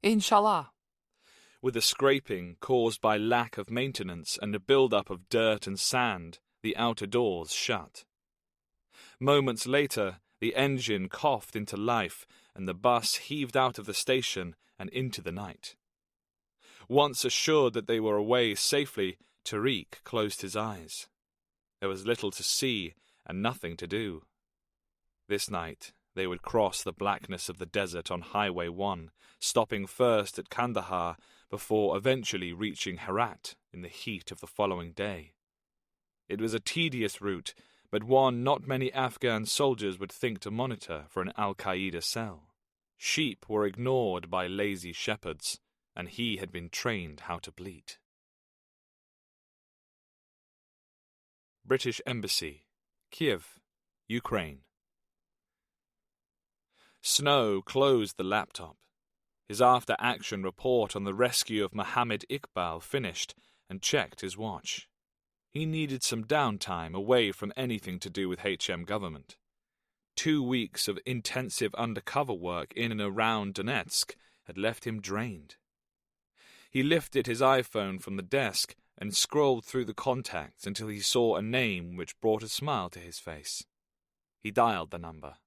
C: Inshallah.
B: With a scraping caused by lack of maintenance and a build-up of dirt and sand, the outer doors shut. Moments later, the engine coughed into life, and the bus heaved out of the station and into the night. Once assured that they were away safely, Tariq closed his eyes. There was little to see and nothing to do. This night, they would cross the blackness of the desert on Highway 1, stopping first at Kandahar before eventually reaching Herat in the heat of the following day. It was a tedious route, but one not many Afghan soldiers would think to monitor for an Al-Qaeda cell. Sheep were ignored by lazy shepherds, and he had been trained how to bleat. British Embassy, Kiev, Ukraine. Snow closed the laptop. His after-action report on the rescue of Mohammed Iqbal finished and checked his watch. He needed some downtime away from anything to do with HM government. 2 weeks of intensive undercover work in and around Donetsk had left him drained. He lifted his iPhone from the desk and scrolled through the contacts until he saw a name which brought a smile to his face. He dialed the number.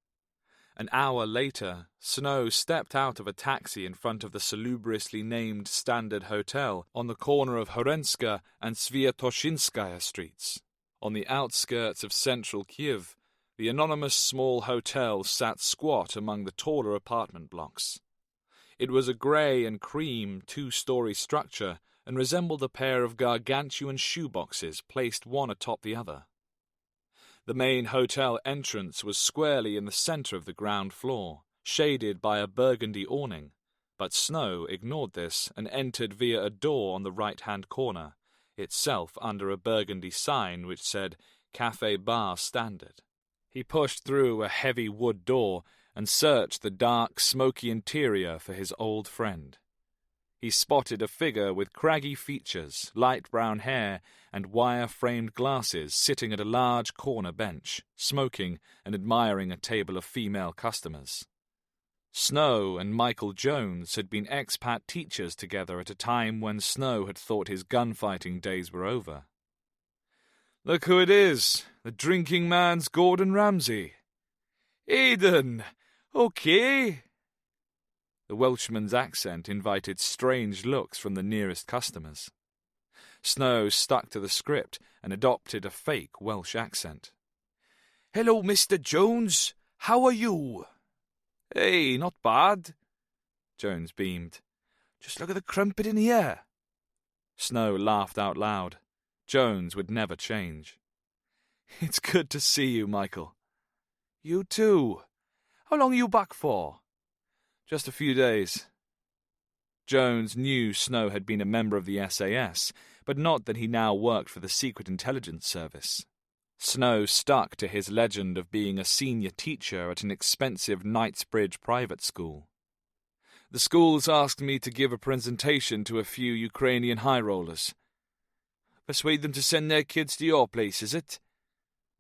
B: An hour later, Snow stepped out of a taxi in front of the salubriously named Standard Hotel on the corner of Horenska and Sviatoshinskaya streets. On the outskirts of central Kiev, the anonymous small hotel sat squat among the taller apartment blocks. It was a grey and cream 2-story structure and resembled a pair of gargantuan shoeboxes placed one atop the other. The main hotel entrance was squarely in the centre of the ground floor, shaded by a burgundy awning, But Snow ignored this and entered via a door on the right-hand corner, itself under a burgundy sign which said Cafe Bar Standard. He pushed through a heavy wood door and searched the dark, smoky interior for his old friend. He spotted a figure with craggy features, light brown hair, and wire-framed glasses sitting at a large corner bench, smoking and admiring a table of female customers. Snow and Michael Jones had been expat teachers together at a time when Snow had thought his gunfighting days were over.
D: "Look who it is, the drinking man's Gordon Ramsay." "Aidan, okay."
B: The Welshman's accent invited strange looks from the nearest customers. Snow stuck to the script and adopted a fake Welsh accent.
C: "Hello, Mr. Jones. How are you?"
B: "Hey, not bad." Jones beamed.
C: "Just look at the crumpet in here."
B: Snow laughed out loud. Jones would never change.
C: "It's good to see you, Michael."
B: "You too.
C: How long are you back for?"
B: "Just a few days." Jones knew Snow had been a member of the SAS, but not that he now worked for the Secret Intelligence Service. Snow stuck to his legend of being a senior teacher at an expensive Knightsbridge private school.
C: "The school's asked me to give a presentation to a few Ukrainian high rollers. Persuade them to send their kids to your place, is it?"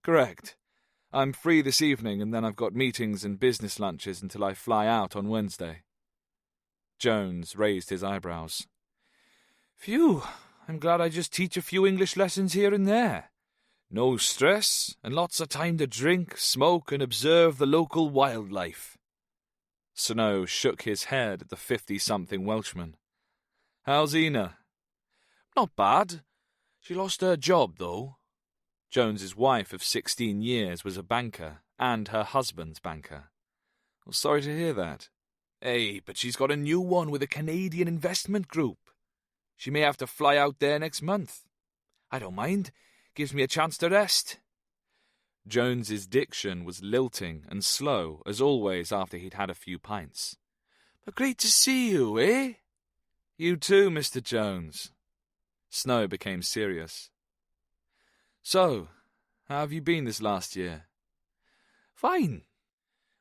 C: "Correct. I'm free this evening, and then I've got meetings and business lunches until I fly out on Wednesday."
B: Jones raised his eyebrows.
C: "Phew, I'm glad I just teach a few English lessons here and there. No stress, and lots of time to drink, smoke, and observe the local wildlife."
B: Snow shook his head at the 50-something Welshman. "How's Ina?"
C: "Not bad. She lost her job, though."
B: Jones's wife of 16 years was a banker, and her husband's banker.
C: "Well, sorry to hear that." "Hey, but she's got a new one with a Canadian investment group. She may have to fly out there next month. I don't mind. Gives me a chance to rest."
B: Jones's diction was lilting and slow, as always after he'd had a few pints.
C: "But great to see you, eh?"
B: "You too, Mr. Jones." Snow became serious.
C: "So, how have you been this last year?" "Fine.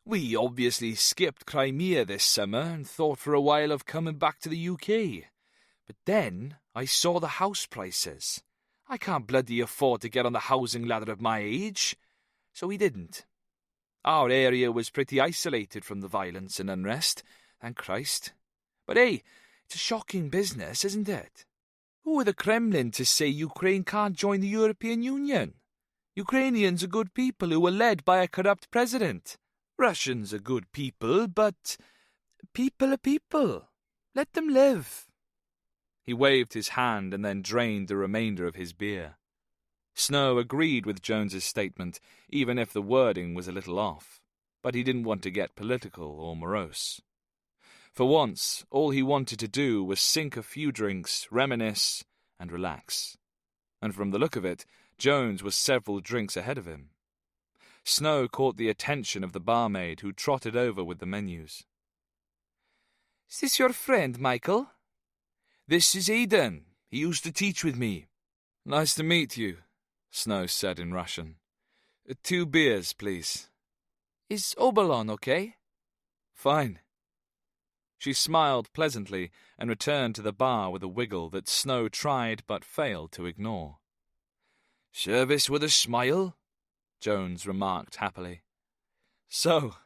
C: We obviously skipped Crimea this summer and thought for a while of coming back to the UK. But then I saw the house prices. I can't bloody afford to get on the housing ladder at my age. So we didn't. Our area was pretty isolated from the violence and unrest, thank Christ. But hey, it's a shocking business, isn't it? Who are the Kremlin to say Ukraine can't join the European Union? Ukrainians are good people who were led by a corrupt president. Russians are good people, but people are people. Let them live."
B: He waved his hand and then drained the remainder of his beer. Snow agreed with Jones's statement, even if the wording was a little off, but he didn't want to get political or morose. For once, all he wanted to do was sink a few drinks, reminisce, and relax. And from the look of it, Jones was several drinks ahead of him. Snow caught the attention of the barmaid, who trotted over with the menus.
C: "Is this your friend, Michael?" "This is Aidan. He used to teach with me."
B: "Nice to meet you," Snow said in Russian. 2 beers, please."
C: "Is Obalon okay?"
B: "Fine." She smiled pleasantly and returned to the bar with a wiggle that Snow tried but failed to ignore.
C: "Service with a smile,"
B: Jones remarked happily. "So,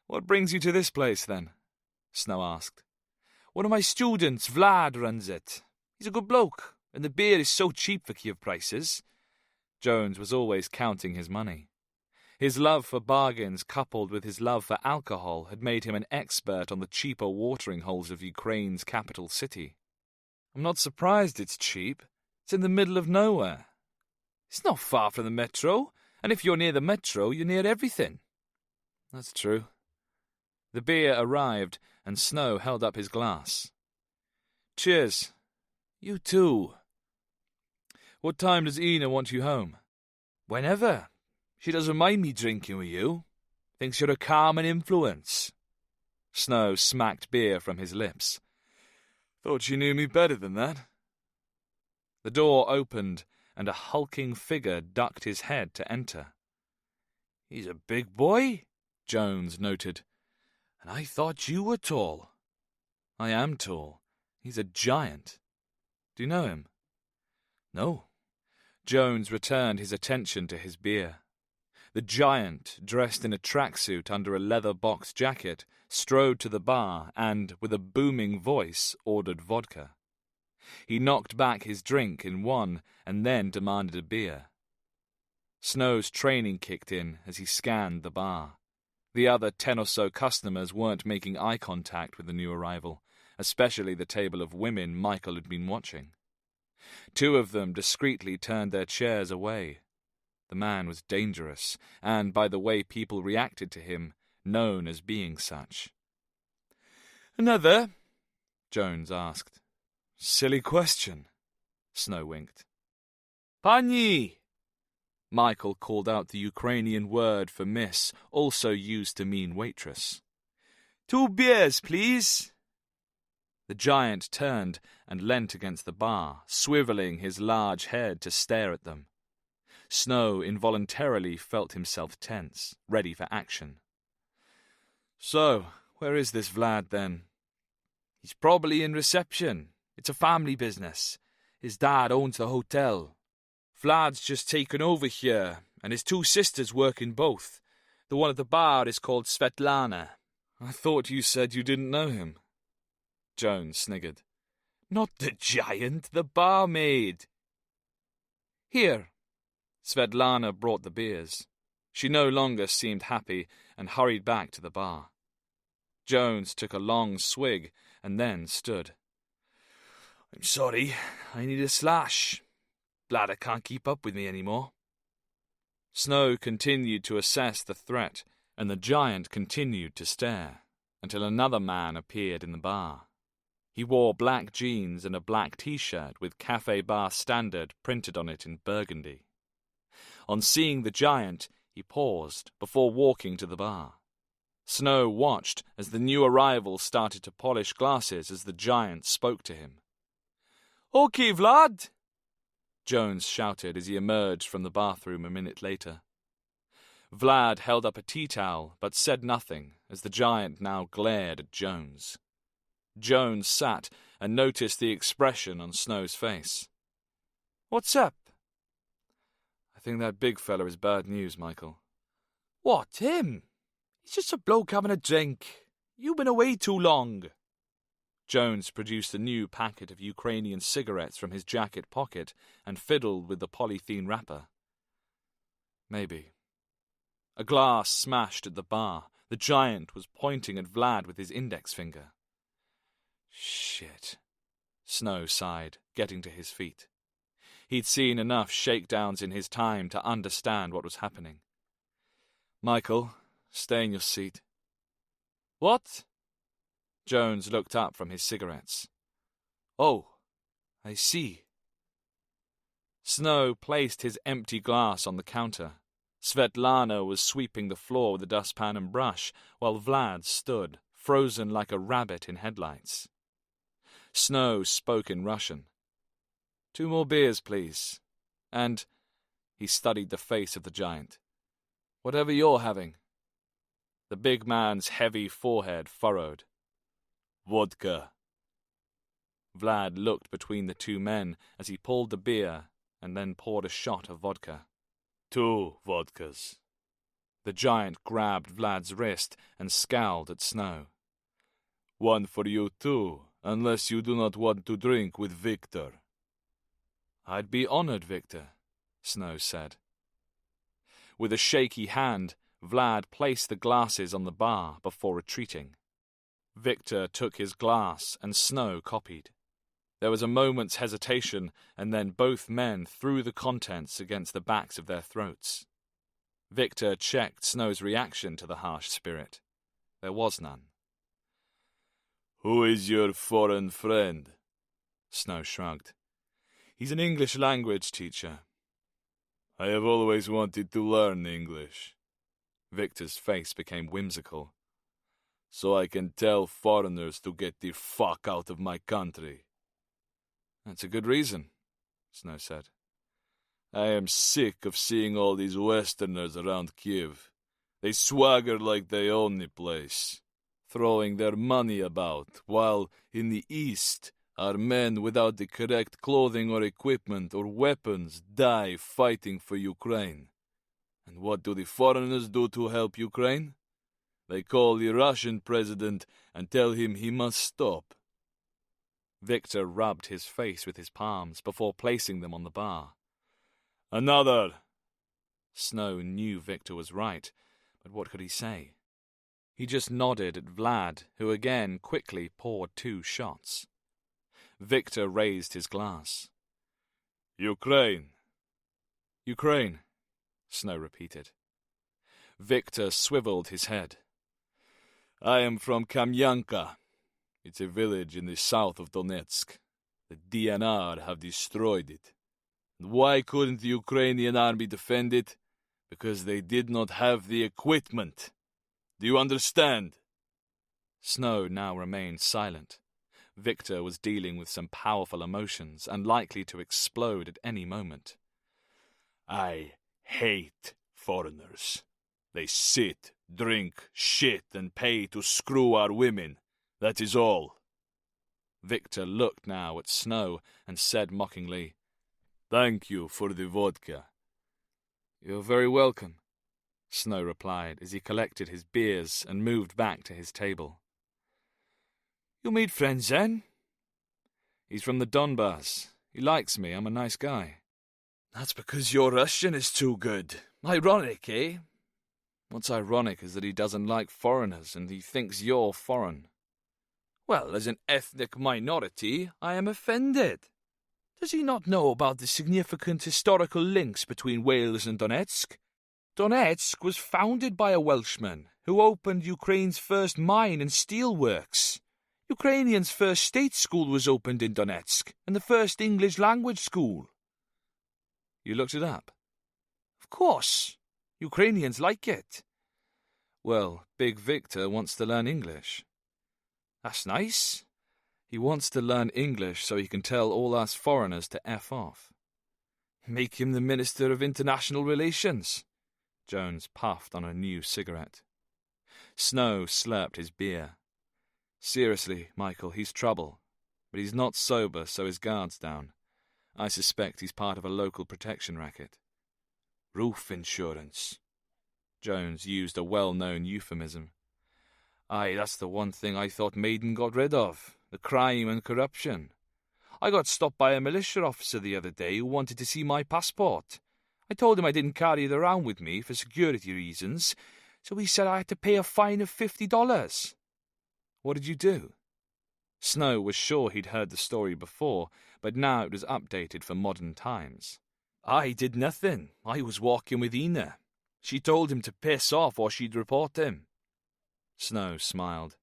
B: what brings you to this place, then?" Snow asked.
C: "One of my students, Vlad, runs it. He's a good bloke, and the beer is so cheap for Kiev prices."
B: Jones was always counting his money. His love for bargains coupled with his love for alcohol had made him an expert on the cheaper watering holes of Ukraine's capital city.
C: "I'm not surprised it's cheap. It's in the middle of nowhere." "It's not far from the metro, and if you're near the metro, you're near everything."
B: "That's true." The beer arrived, and Snow held up his glass. "Cheers."
C: "You too."
B: "What time does Ina want you home?"
C: "Whenever. She doesn't mind me drinking with you. Thinks you're a calming influence."
B: Snow smacked beer from his lips.
C: Thought you knew me better than that.
B: The door opened, and a hulking figure ducked his head to enter.
C: He's a big boy, Jones noted. And I thought you were tall.
B: I am tall. He's a giant. Do you know him?
C: No.
B: Jones returned his attention to his beer. The giant, dressed in a tracksuit under a leather box jacket, strode to the bar and, with a booming voice, ordered vodka. He knocked back his drink in one and then demanded a beer. Snow's training kicked in as he scanned the bar. The other 10 or so customers weren't making eye contact with the new arrival, especially the table of women Michael had been watching. 2 of them discreetly turned their chairs away. The man was dangerous, and by the way people reacted to him, known as being such.
C: Another?
B: Jones asked.
C: Silly question,
B: Snow winked.
C: Pani!
B: Michael called out the Ukrainian word for miss, also used to mean waitress.
C: 2 beers, please.
B: The giant turned and leant against the bar, swiveling his large head to stare at them. Snow involuntarily felt himself tense, ready for action.
C: So, where is this Vlad, then? He's probably in reception. It's a family business. His dad owns the hotel. Vlad's just taken over here, and his 2 sisters work in both. The one at the bar is called Svetlana.
B: I thought you said you didn't know him. Jones sniggered.
C: Not the giant, the barmaid. Here.
B: Svetlana brought the beers. She no longer seemed happy and hurried back to the bar. Jones took a long swig and then stood.
C: I'm sorry, I need a slash. Bladder can't keep up with me anymore.
B: Snow continued to assess the threat, and the giant continued to stare, until another man appeared in the bar. He wore black jeans and a black T-shirt with Cafe Bar Standard printed on it in burgundy. On seeing the giant, he paused before walking to the bar. Snow watched as the new arrival started to polish glasses as the giant spoke to him.
C: Okay, Vlad,
B: Jones shouted as he emerged from the bathroom a minute later. Vlad held up a tea towel but said nothing as the giant now glared at Jones. Jones sat and noticed the expression on Snow's face.
C: What's up?
B: I think that big fella is bad news, Michael.
C: What, him? He's just a bloke having a drink. You've been away too long.
B: Jones produced a new packet of Ukrainian cigarettes from his jacket pocket and fiddled with the polythene wrapper. Maybe. A glass smashed at the bar. The giant was pointing at Vlad with his index finger. Shit. Snow sighed, getting to his feet. He'd seen enough shakedowns in his time to understand what was happening. Michael, stay in your seat.
C: What?
B: Jones looked up from his cigarettes.
C: Oh, I see.
B: Snow placed his empty glass on the counter. Svetlana was sweeping the floor with a dustpan and brush, while Vlad stood, frozen like a rabbit in headlights. Snow spoke in Russian. 2 more beers, please. And, he studied the face of the giant. Whatever you're having. The big man's heavy forehead furrowed. Vodka. Vlad looked between the 2 men as he pulled the beer and then poured a shot of vodka.
D: 2 vodkas.
B: The giant grabbed Vlad's wrist and scowled at Snow.
D: 1 for you too, unless you do not want to drink with Victor.
B: I'd be honored, Victor, Snow said. With a shaky hand, Vlad placed the glasses on the bar before retreating. Victor took his glass and Snow copied. There was a moment's hesitation, and then both men threw the contents against the backs of their throats. Victor checked Snow's reaction to the harsh spirit. There was none.
D: Who is your foreign friend?
B: Snow shrugged. He's an English language teacher.
D: I have always wanted to learn English.
B: Victor's face became whimsical.
D: so I can tell foreigners to get the fuck out of my country.
B: That's a good reason, Snow said.
D: I am sick of seeing all these Westerners around Kiev. They swagger like they own the place, throwing their money about, while in the East, our men without the correct clothing or equipment or weapons die fighting for Ukraine. And what do the foreigners do to help Ukraine? They call the Russian president and tell him he must stop.
B: Victor rubbed his face with his palms before placing them on the bar.
D: Another!
B: Snow knew Victor was right, but what could he say? He just nodded at Vlad, who again quickly poured 2 shots. Victor raised his glass.
D: Ukraine.
B: Ukraine, Snow repeated. Victor swiveled his head.
D: I am from Kamyanka. It's a village in the south of Donetsk. The DNR have destroyed it. And why couldn't the Ukrainian army defend it? Because they did not have the equipment. Do you understand?
B: Snow now remained silent. Victor was dealing with some powerful emotions and likely to explode at any moment.
D: I hate foreigners. They sit, drink, shit, and pay to screw our women. That is all.
B: Victor looked now at Snow and said mockingly,
D: Thank you for the vodka.
B: You're very welcome, Snow replied as he collected his beers and moved back to his table.
C: You made friends then?
B: He's from the Donbass. He likes me. I'm a nice guy.
C: That's because your Russian is too good. Ironic, eh?
B: What's ironic is that he doesn't like foreigners and he thinks you're foreign.
C: Well, as an ethnic minority, I am offended. Does he not know about the significant historical links between Wales and Donetsk? Donetsk was founded by a Welshman who opened Ukraine's first mine and steelworks. Ukrainians' first state school was opened in Donetsk, and the first English language school.
B: You looked it up?
C: Of course. Ukrainians like it.
B: Well, Big Victor wants to learn English.
C: That's nice.
B: He wants to learn English so he can tell all us foreigners to F off.
C: Make him the Minister of International Relations.
B: Jones puffed on a new cigarette. Snow slurped his beer. Seriously, Michael, he's trouble. But he's not sober, so his guard's down. I suspect he's part of a local protection racket.
C: Roof insurance.
B: Jones used a well-known euphemism.
C: Aye, that's the one thing I thought Maiden got rid of, the crime and corruption. I got stopped by a militia officer the other day who wanted to see my passport. I told him I didn't carry it around with me for security reasons, so he said I had to pay a fine of $50.
B: What did you do? Snow was sure he'd heard the story before, but now it was updated for modern times.
C: I did nothing. I was walking with Ina. She told him to piss off or she'd report him.
B: Snow smiled.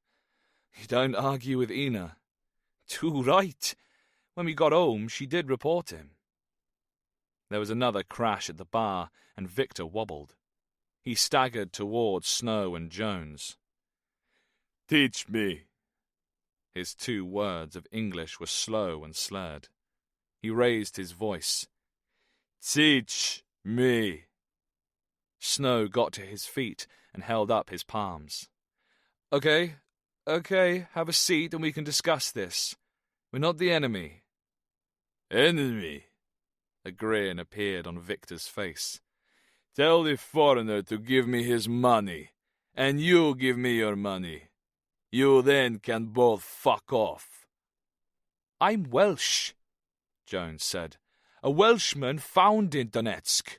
B: You don't argue with Ina.
C: Too right. When we got home, she did report him.
B: There was another crash at the bar, and Victor wobbled. He staggered towards Snow and Jones.
D: Teach me.
B: His 2 words of English were slow and slurred. He raised his voice.
D: Teach me.
B: Snow got to his feet and held up his palms. Okay, have a seat and we can discuss this. We're not the enemy.
D: Enemy?
B: A grin appeared on Victor's face.
D: Tell the foreigner to give me his money, and you give me your money. You then can both fuck off.
C: I'm Welsh, Jones said. A Welshman found in Donetsk.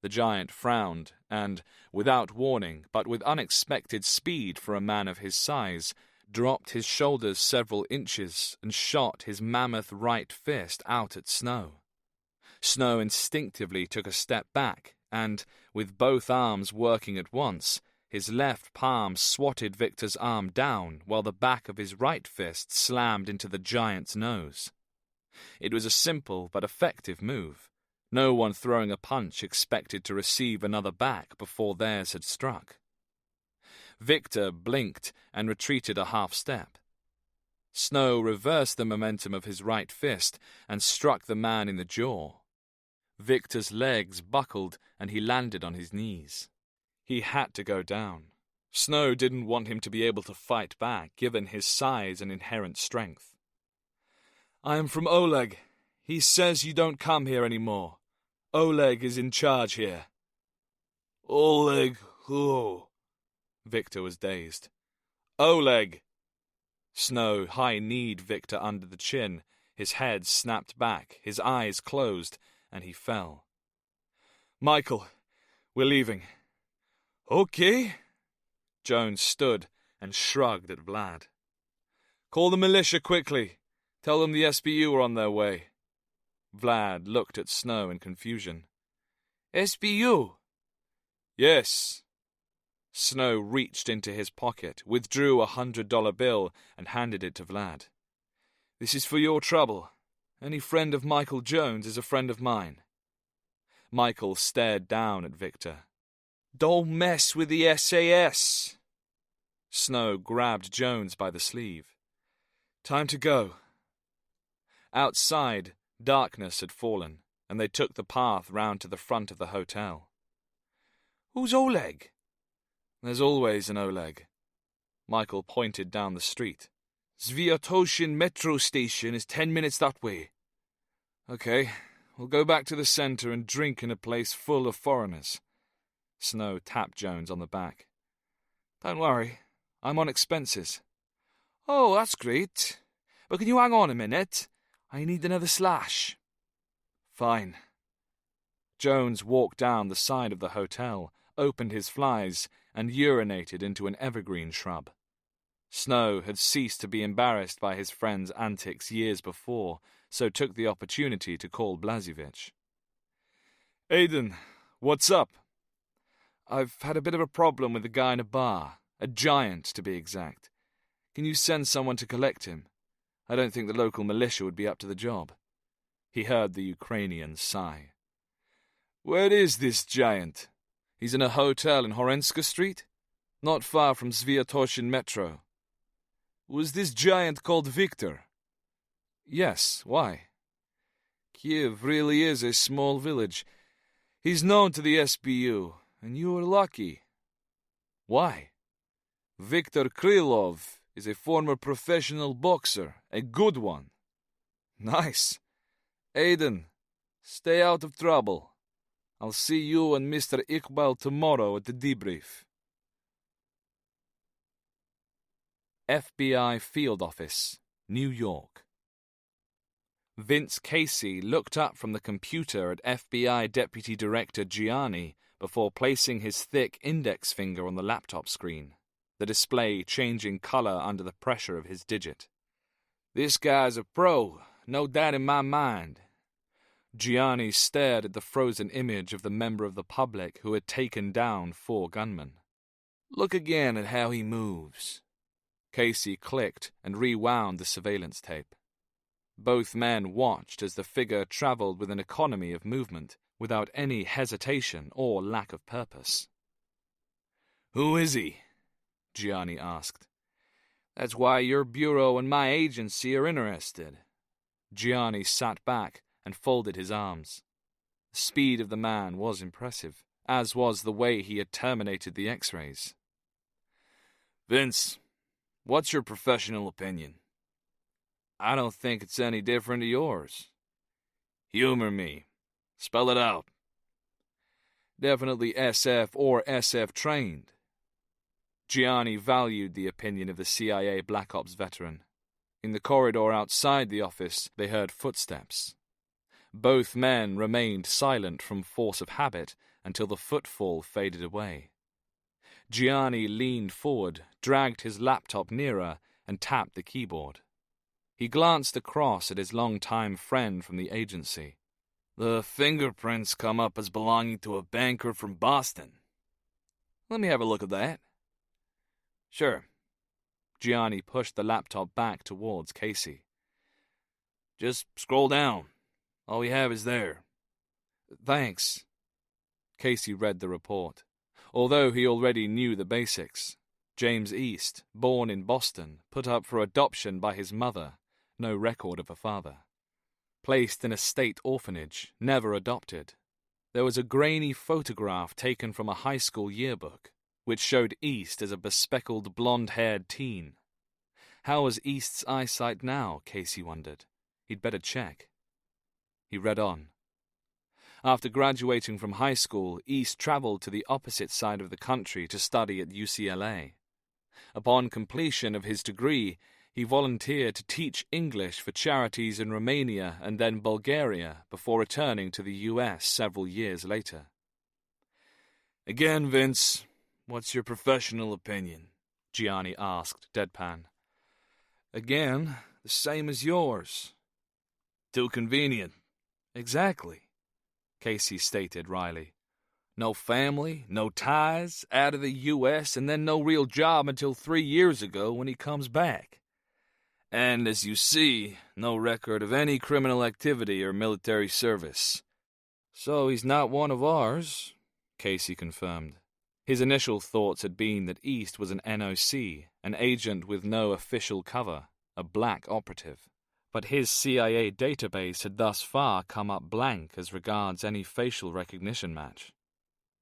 B: The giant frowned and, without warning, but with unexpected speed for a man of his size, dropped his shoulders several inches and shot his mammoth right fist out at Snow. Snow instinctively took a step back and, with both arms working at once, his left palm swatted Victor's arm down while the back of his right fist slammed into the giant's nose. It was a simple but effective move. No one throwing a punch expected to receive another back before theirs had struck. Victor blinked and retreated a half step. Snow reversed the momentum of his right fist and struck the man in the jaw. Victor's legs buckled and he landed on his knees. He had to go down. Snow didn't want him to be able to fight back, given his size and inherent strength.
C: "I am from Oleg. He says you don't come here anymore. Oleg is in charge here."
D: Oleg who?
B: Victor was dazed. "Oleg!" Snow high-kneed Victor under the chin. His head snapped back, his eyes closed, and he fell.
C: "Michael, we're leaving."
D: Okay.
B: Jones stood and shrugged at Vlad.
C: "Call the militia quickly. Tell them the SBU are on their way."
B: Vlad looked at Snow in confusion.
C: "SBU?"
B: "Yes." Snow reached into his pocket, withdrew $100 bill, and handed it to Vlad.
C: "This is for your trouble. Any friend of Michael Jones is a friend of mine."
B: Michael stared down at Victor.
C: "Don't mess with the SAS."
B: Snow grabbed Jones by the sleeve.
C: "Time to go."
B: Outside, darkness had fallen, and they took the path round to the front of the hotel.
C: "Who's Oleg?"
B: "There's always an Oleg." Michael pointed down the street.
C: "Sviatoshin metro station is 10 minutes that way." "Okay, we'll go back to the center and drink in a place full of foreigners."
B: Snow tapped Jones on the back.
C: "Don't worry, I'm on expenses." "Oh, that's great. But can you hang on a minute? I need another slash."
B: "Fine." Jones walked down the side of the hotel, opened his flies, and urinated into an evergreen shrub. Snow had ceased to be embarrassed by his friend's antics years before, so took the opportunity to call Blazevich.
C: "Aiden, what's up?" "I've had a bit of a problem with a guy in a bar, a giant to be exact. Can you send someone to collect him? I don't think the local militia would be up to the job."
B: He heard the Ukrainian sigh.
C: "Where is this giant?" "He's in a hotel in Horenska Street, not far from Sviatoshin Metro." "Was this giant called Victor?"
B: "Yes, why?"
C: "Kiev really is a small village. He's known to the SBU, and you were lucky."
B: "Why?"
C: "Viktor Krylov is a former professional boxer, a good one." "Nice. Aiden, stay out of trouble. I'll see you and Mr. Iqbal tomorrow at the debrief."
B: FBI Field Office, New York. Vince Casey looked up from the computer at FBI Deputy Director Gianni before placing his thick index finger on the laptop screen, the display changing color under the pressure of his digit.
C: "This guy's a pro, no doubt in my mind."
B: Gianni stared at the frozen image of the member of the public who had taken down 4 gunmen.
C: "Look again at how he moves."
B: Casey clicked and rewound the surveillance tape. Both men watched as the figure traveled with an economy of movement, without any hesitation or lack of purpose.
C: "Who is he?"
B: Gianni asked.
C: "That's why your bureau and my agency are interested."
B: Gianni sat back and folded his arms. The speed of the man was impressive, as was the way he had terminated the X-rays.
C: "Vince, what's your professional opinion?"
B: "I don't think it's any different to yours."
C: "Humor me. Spell it out."
B: "Definitely SF or SF trained." Gianni valued the opinion of the CIA Black Ops veteran. In the corridor outside the office, they heard footsteps. Both men remained silent from force of habit until the footfall faded away. Gianni leaned forward, dragged his laptop nearer, and tapped the keyboard. He glanced across at his longtime friend from the agency.
C: "The fingerprints come up as belonging to a banker from Boston." "Let me have a look at that."
B: "Sure." Gianni pushed the laptop back towards Casey.
C: "Just scroll down. All we have is there."
B: "Thanks." Casey read the report. Although he already knew the basics, James East, born in Boston, put up for adoption by his mother, no record of a father. Placed in a state orphanage, never adopted. There was a grainy photograph taken from a high school yearbook, which showed East as a bespectacled blonde-haired teen. How was East's eyesight now, Casey wondered. He'd better check. He read on. After graduating from high school, East traveled to the opposite side of the country to study at UCLA. Upon completion of his degree, he volunteered to teach English for charities in Romania and then Bulgaria before returning to the US several years later.
D: Again, Vince, what's your professional opinion?
B: Gianni asked, deadpan.
C: Again, the same as yours.
D: Too convenient.
C: Exactly, Casey stated wryly. No family, no ties, out of the U.S., and then no real job until 3 years ago when he comes back.
D: And, as you see, no record of any criminal activity or military service.
C: So he's not one of ours, Casey confirmed.
B: His initial thoughts had been that East was an NOC, an agent with no official cover, a black operative. But his CIA database had thus far come up blank as regards any facial recognition match.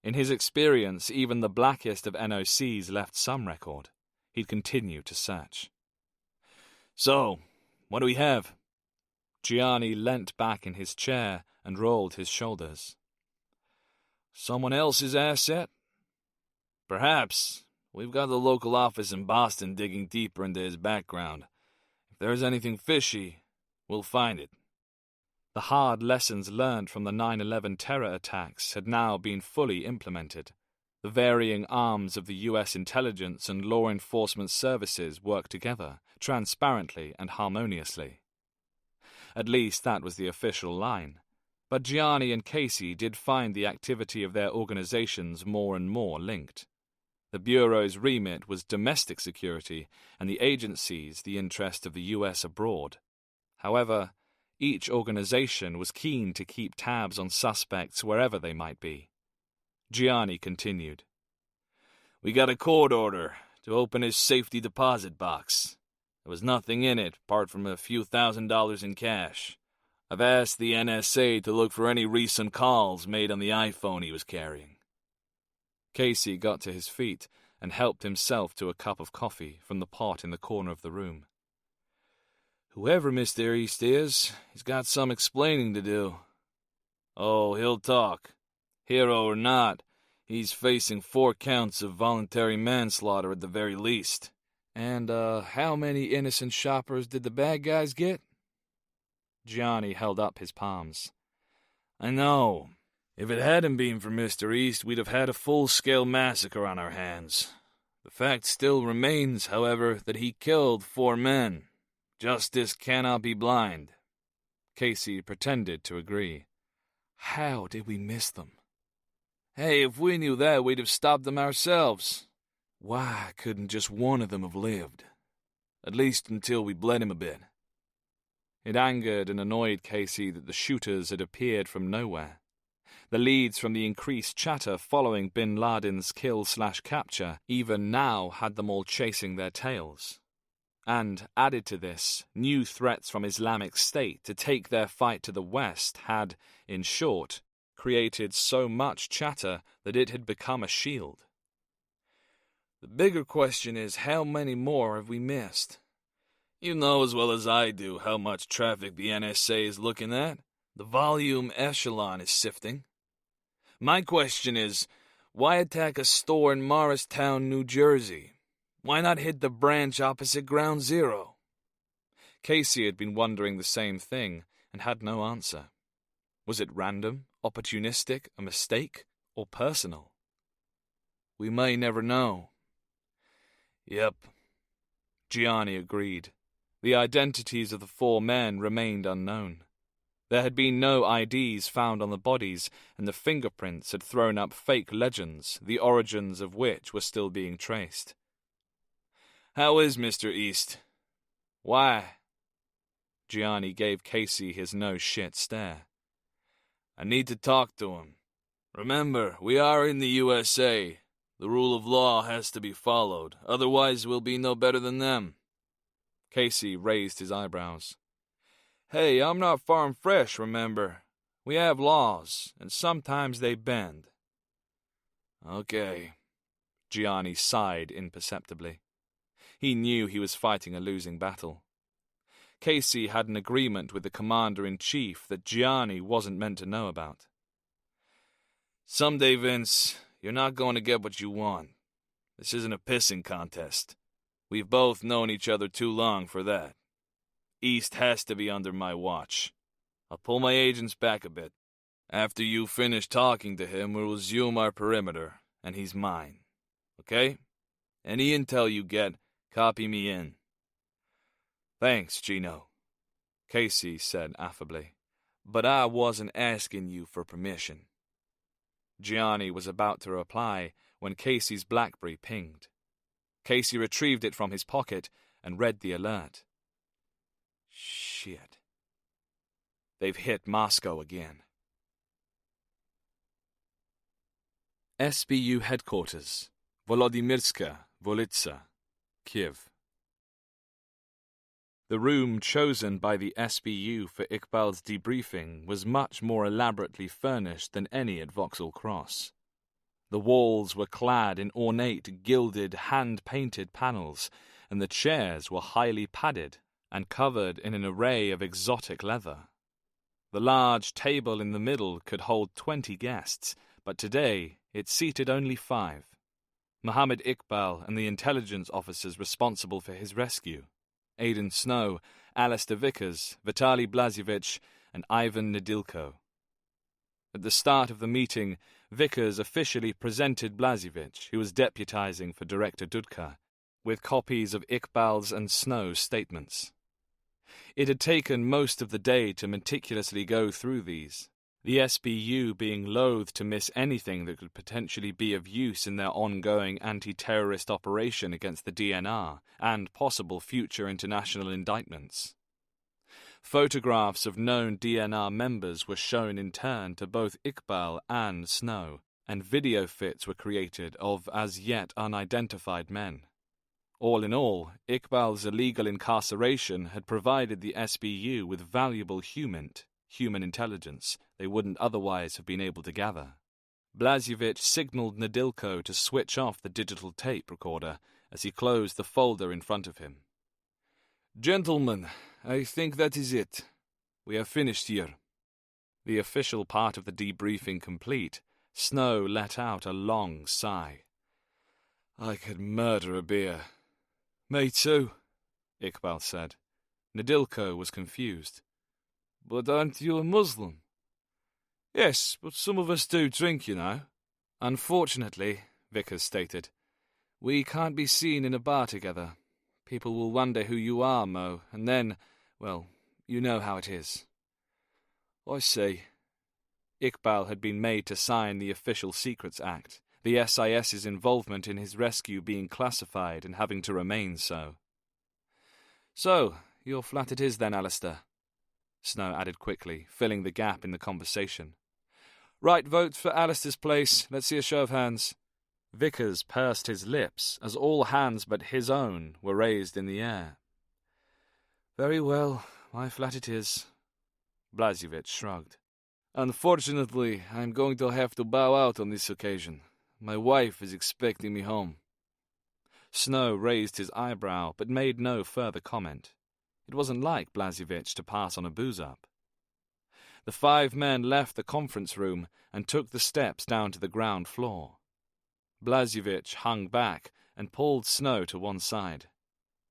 B: In his experience, even the blackest of NOCs left some record. He'd continue to search.
D: So, what do we have?
B: Gianni leant back in his chair and rolled his shoulders.
C: Someone else's asset?
D: Perhaps. We've got the local office in Boston digging deeper into his background. If there's anything fishy, we'll find it.
B: The hard lessons learned from the 9/11 terror attacks had now been fully implemented. The varying arms of the U.S. intelligence and law enforcement services worked together, transparently and harmoniously. At least that was the official line. But Gianni and Casey did find the activity of their organizations more and more linked. The Bureau's remit was domestic security, and the agency's the interest of the U.S. abroad. However, each organization was keen to keep tabs on suspects wherever they might be. Gianni continued.
D: We got a court order to open his safety deposit box. There was nothing in it apart from a few $1,000s in cash. I've asked the NSA to look for any recent calls made on the iPhone he was carrying.
B: Casey got to his feet and helped himself to a cup of coffee from the pot in the corner of the room.
D: Whoever Mr. East is, he's got some explaining to do. Oh, he'll talk. Hero or not, he's facing 4 counts of voluntary manslaughter at the very least.
C: And, how many innocent shoppers did the bad guys get?
B: Gianni held up his palms.
D: I know. If it hadn't been for Mr. East, we'd have had a full-scale massacre on our hands. The fact still remains, however, that he killed 4 men. Justice cannot be blind.
B: Casey pretended to agree.
C: How did we miss them?
D: Hey, if we knew that, we'd have stopped them ourselves.
C: Why couldn't just one of them have lived?
D: At least until we bled him a bit.
B: It angered and annoyed Casey that the shooters had appeared from nowhere. The leads from the increased chatter following bin Laden's kill/capture even now had them all chasing their tails. And, added to this, new threats from Islamic State to take their fight to the west had, in short, created so much chatter that it had become a shield.
D: The bigger question is, how many more have we missed? You know as well as I do how much traffic the NSA is looking at. The volume echelon is sifting. My question is, why attack a store in Morristown, New Jersey? Why not hit the branch opposite Ground Zero?
B: Casey had been wondering the same thing and had no answer. Was it random, opportunistic, a mistake, or personal?
D: We may never know.
B: Yep. Gianni agreed. The identities of the 4 men remained unknown. There had been no IDs found on the bodies, and the fingerprints had thrown up fake legends, the origins of which were still being traced.
D: How is Mr. East?
B: Why? Gianni gave Casey his no-shit stare.
D: I need to talk to him. Remember, we are in the USA.
C: The rule of law has to be followed, otherwise we'll be no better than them.
B: Casey raised his eyebrows.
C: Hey, I'm not farm fresh, remember? We have laws, and sometimes they bend.
B: Okay. Gianni sighed imperceptibly. He knew he was fighting a losing battle. Casey had an agreement with the commander-in-chief that Gianni wasn't meant to know about.
C: Someday, Vince, you're not going to get what you want. This isn't a pissing contest. We've both known each other too long for that. East has to be under my watch. I'll pull my agents back a bit. After you finish talking to him, we'll resume our perimeter, and he's mine. Okay? Any intel you get, copy me in.
B: Thanks, Gino, Casey said affably. But I wasn't asking you for permission. Gianni was about to reply when Casey's BlackBerry pinged. Casey retrieved it from his pocket and read the alert. Shit. They've hit Moscow again. SBU Headquarters, Volodymyrska, Volitsa, Kiev. The room chosen by the SBU for Iqbal's debriefing was much more elaborately furnished than any at Vauxhall Cross. The walls were clad in ornate, gilded, hand-painted panels, and the chairs were highly padded and covered in an array of exotic leather. The large table in the middle could hold 20 guests, but today it seated only 5. Mohammed Iqbal and the intelligence officers responsible for his rescue, Aidan Snow, Alistair Vickers, Vitaly Blazevich, and Ivan Nedilko. At the start of the meeting, Vickers officially presented Blazevich, who was deputizing for Director Dudka, with copies of Iqbal's and Snow's statements. It had taken most of the day to meticulously go through these, the SBU being loath to miss anything that could potentially be of use in their ongoing anti-terrorist operation against the DNR and possible future international indictments. Photographs of known DNR members were shown in turn to both Iqbal and Snow, and video fits were created of as yet unidentified men. All in all, Iqbal's illegal incarceration had provided the SBU with valuable human intelligence they wouldn't otherwise have been able to gather. Blazevich signaled Nedilko to switch off the digital tape recorder as he closed the folder in front of him.
C: Gentlemen, I think that is it. We have finished here.
B: The official part of the debriefing complete, Snow let out a long sigh.
C: I could murder a beer.
B: Me too, Iqbal said. Nedilko was confused.
C: But aren't you a Muslim? Yes, but some of us do drink, you know.
B: Unfortunately, Vickers stated, we can't be seen in a bar together. People will wonder who you are, Mo, and then, well, you know how it is.
C: I see.
B: Iqbal had been made to sign the Official Secrets Act, the SIS's involvement in his rescue being classified and having to remain so. So, you're flat it is then, Alistair, Snow added quickly, filling the gap in the conversation.
C: Right, vote for Alistair's place. Let's see a show of hands.
B: Vickers pursed his lips as all hands but his own were raised in the air.
C: Very well, my flat it is.
B: Blazevich shrugged.
C: Unfortunately, I'm going to have to bow out on this occasion. My wife is expecting me home.
B: Snow raised his eyebrow but made no further comment. It wasn't like Blazevich to pass on a booze-up. The 5 men left the conference room and took the steps down to the ground floor. Blazevich hung back and pulled Snow to one side.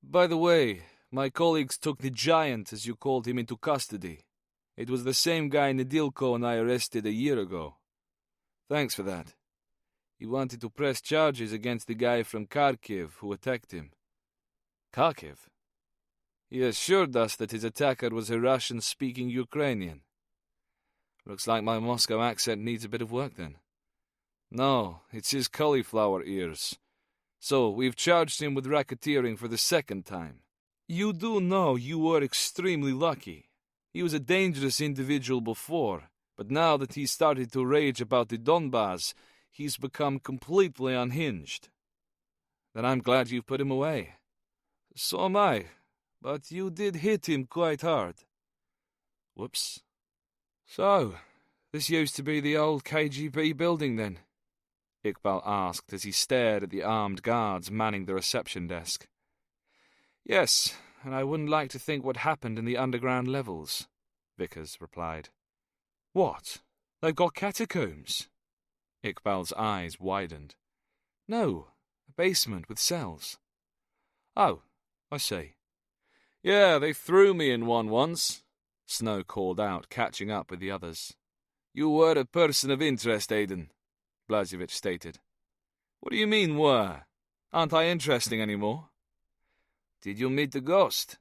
C: By the way, my colleagues took the giant, as you called him, into custody. It was the same guy Nedilko and I arrested a year ago. Thanks for that. He wanted to press charges against the guy from Kharkiv who attacked him.
B: Kharkiv?
C: He assured us that his attacker was a Russian-speaking Ukrainian.
B: Looks like my Moscow accent needs a bit of work then.
C: No, it's his cauliflower ears. So, we've charged him with racketeering for the 2nd time. You do know you were extremely lucky. He was a dangerous individual before, but now that he started to rage about the Donbass, he's become completely unhinged. Then I'm glad you've put him away. So am I, but you did hit him quite hard. Whoops. So, this used to be the old KGB building then? Iqbal asked as he stared at the armed guards manning the reception desk. Yes, and I wouldn't like to think what happened in the underground levels, Vickers replied. What? They've got catacombs? Iqbal's eyes widened. No, a basement with cells. Oh, I see. Yeah, they threw me in one once, Snow called out, catching up with the others. You were a person of interest, Aiden, Blazevich stated. What do you mean, were? Aren't I interesting anymore? Did you meet the ghost?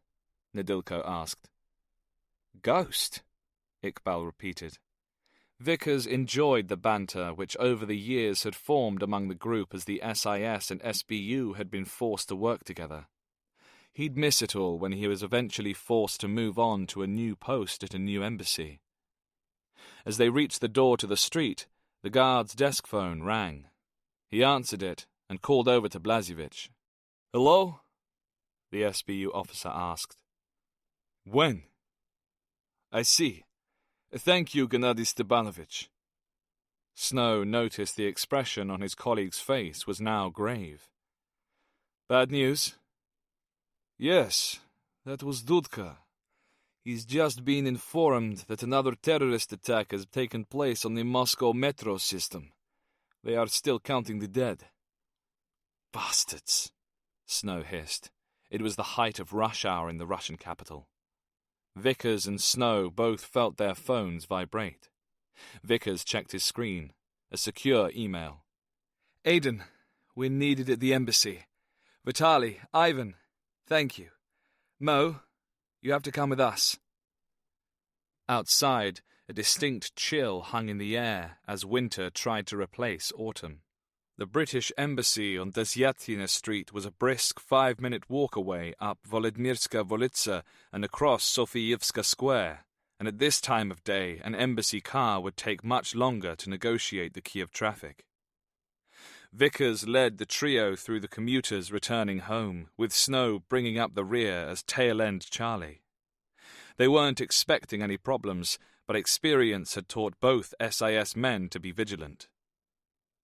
C: Nadilko asked. Ghost? Iqbal repeated. Vickers enjoyed the banter which over the years had formed among the group as the SIS and SBU had been forced to work together. He'd miss it all when he was eventually forced to move on to a new post at a new embassy. As they reached the door to the street, the guard's desk phone rang. He answered it and called over to Blazevich. Hello? The SBU officer asked. When? I see. Thank you, Gennady Stepanovich. Snow noticed the expression on his colleague's face was now grave. Bad news? Yes, that was Dudka. He's just been informed that another terrorist attack has taken place on the Moscow metro system. They are still counting the dead. Bastards, Snow hissed. It was the height of rush hour in the Russian capital. Vickers and Snow both felt their phones vibrate. Vickers checked his screen. A secure email. Aiden, we're needed at the embassy. Vitaly, Ivan, thank you. Mo, you have to come with us. Outside, a distinct chill hung in the air as winter tried to replace autumn. The British embassy on Desyatina Street was a brisk 5-minute walk away up Volodymyrska Volitsa and across Sofievska Square, and at this time of day an embassy car would take much longer to negotiate the Kiev traffic. Vickers led the trio through the commuters returning home, with Snow bringing up the rear as tail-end Charlie. They weren't expecting any problems, but experience had taught both SIS men to be vigilant.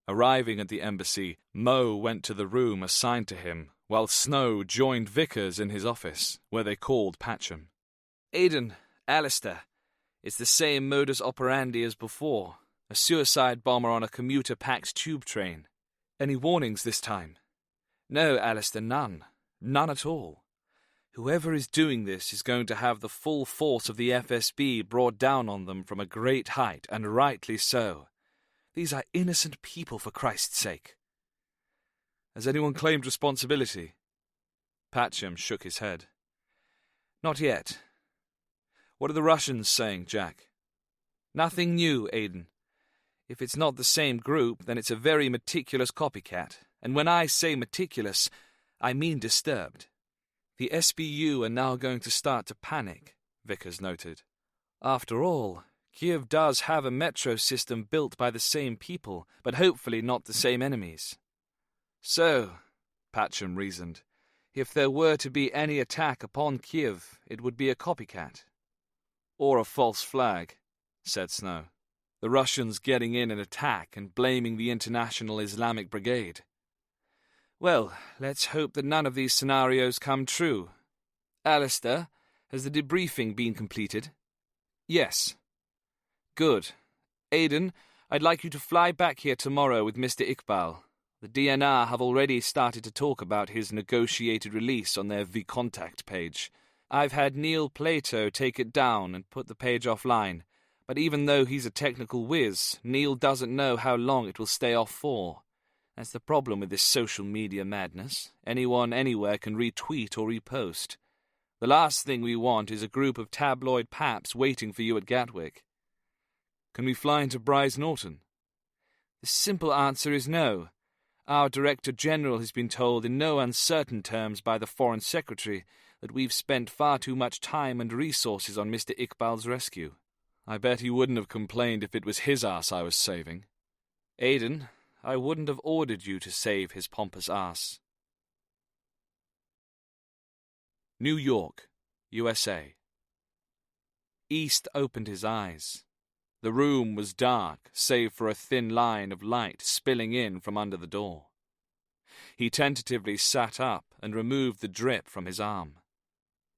C: Arriving at the embassy, Mo went to the room assigned to him, while Snow joined Vickers in his office, where they called Patcham. Aiden, Alistair, it's the same modus operandi as before. A suicide bomber on a commuter-packed tube train. Any warnings this time? No, Alistair, none. None at all. Whoever is doing this is going to have the full force of the FSB brought down on them from a great height, and rightly so. These are innocent people, for Christ's sake. Has anyone claimed responsibility? Patcham shook his head. Not yet. What are the Russians saying, Jack? Nothing new, Aiden. If it's not the same group, then it's a very meticulous copycat. And when I say meticulous, I mean disturbed. The SBU are now going to start to panic, Vickers noted. After all, Kiev does have a metro system built by the same people, but hopefully not the same enemies. So, Patcham reasoned, if there were to be any attack upon Kiev, it would be a copycat. Or a false flag, said Snow. The Russians getting in an attack and blaming the International Islamic Brigade. Well, let's hope that none of these scenarios come true. Alistair, has the debriefing been completed? Yes. Good. Aiden, I'd like you to fly back here tomorrow with Mr. Iqbal. The DNR have already started to talk about his negotiated release on their VContact page. I've had Neil Plato take it down and put the page offline, but even though he's a technical whiz, Neil doesn't know how long it will stay off for. That's the problem with this social media madness. Anyone anywhere can retweet or repost. The last thing we want is a group of tabloid paps waiting for you at Gatwick. Can we fly into Bryce Norton? The simple answer is no. Our Director General has been told in no uncertain terms by the Foreign Secretary that we've spent far too much time and resources on Mr. Iqbal's rescue. I bet he wouldn't have complained if it was his ass I was saving. Aiden,
B: I wouldn't have ordered you to save his pompous ass. New York, USA. East opened his eyes. The room was dark, save for a thin line of light spilling in from under the door. He tentatively sat up and removed the drip from his arm.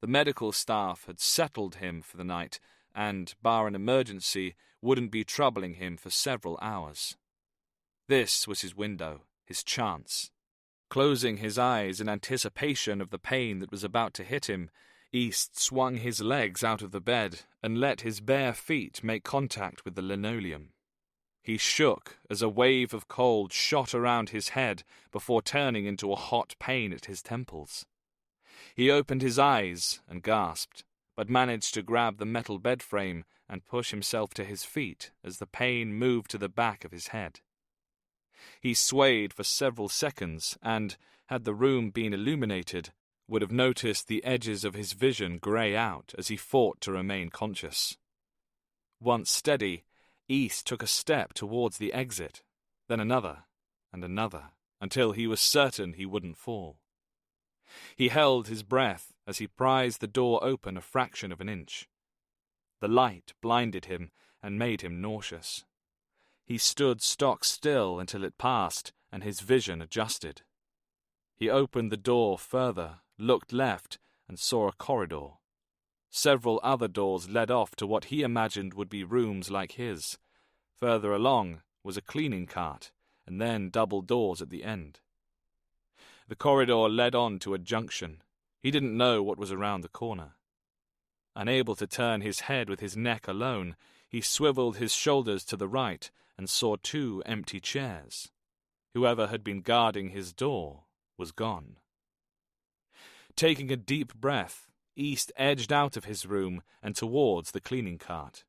B: The medical staff had settled him for the night and, bar an emergency, wouldn't be troubling him for several hours. This was his window, his chance. Closing his eyes in anticipation of the pain that was about to hit him, East swung his legs out of the bed and let his bare feet make contact with the linoleum. He shook as a wave of cold shot around his head before turning into a hot pain at his temples. He opened his eyes and gasped, but managed to grab the metal bed frame and push himself to his feet as the pain moved to the back of his head. He swayed for several seconds and, had the room been illuminated, would have noticed the edges of his vision grey out as he fought to remain conscious. Once steady, East took a step towards the exit, then another, and another, until he was certain he wouldn't fall. He held his breath as he prized the door open a fraction of an inch. The light blinded him and made him nauseous. He stood stock still until it passed and his vision adjusted. He opened the door further, looked left, and saw a corridor. Several other doors led off to what he imagined would be rooms like his. Further along was a cleaning cart, and then double doors at the end. The corridor led on to a junction. He didn't know what was around the corner. Unable to turn his head with his neck alone, he swiveled his shoulders to the right and saw 2 empty chairs. Whoever had been guarding his door was gone. Taking a deep breath, East edged out of his room and towards the cleaning cart.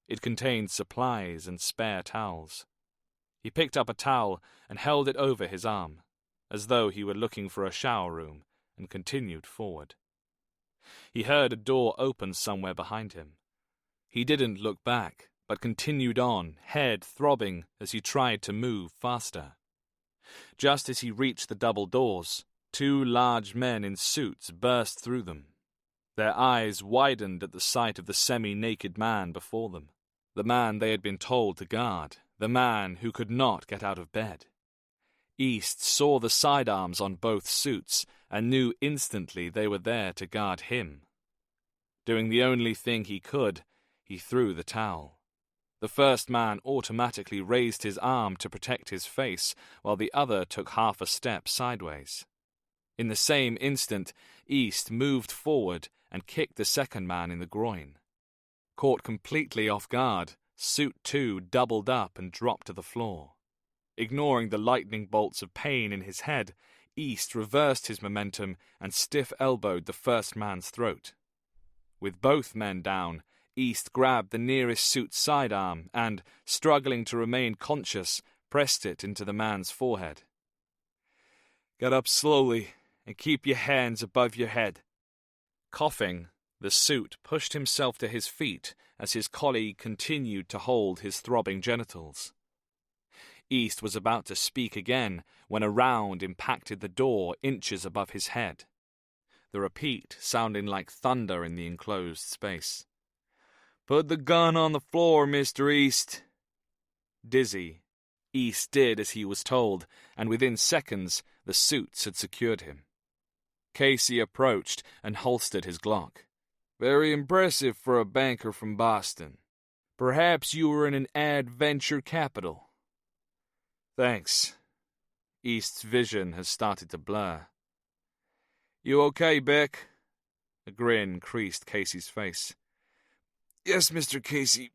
B: It contained supplies and spare towels. He picked up a towel and held it over his arm, as though he were looking for a shower room, and continued forward. He heard a door open somewhere behind him. He didn't look back, but continued on, head throbbing as he tried to move faster. Just as he reached the double doors, 2 large men in suits burst through them. Their eyes widened at the sight of the semi-naked man before them, the man they had been told to guard, the man who could not get out of bed. East saw the sidearms on both suits and knew instantly they were there to guard him. Doing the only thing he could, he threw the towel. The first man automatically raised his arm to protect his face, while the other took half a step sideways. In the same instant, East moved forward and kicked the second man in the groin. Caught completely off guard, Suit 2 doubled up and dropped to the floor. Ignoring the lightning bolts of pain in his head, East reversed his momentum and stiff-elbowed the first man's throat. With both men down, East grabbed the nearest suit's sidearm and, struggling to remain conscious, pressed it into the man's forehead. "Get up slowly and keep your hands above your head." Coughing, the suit pushed himself to his feet as his colleague continued to hold his throbbing genitals. East was about to speak again when a round impacted the door inches above his head, the repeat sounding like thunder in the enclosed space. "Put the gun on the floor, Mr. East." Dizzy, East did as he was told, and within seconds the suits had secured him. Casey approached and holstered his Glock. "Very impressive for a banker from Boston. Perhaps you were in an ad venture capital." "Thanks." East's vision has started to blur. "You okay, Beck?" A grin creased Casey's face. "Yes, Mr. Casey.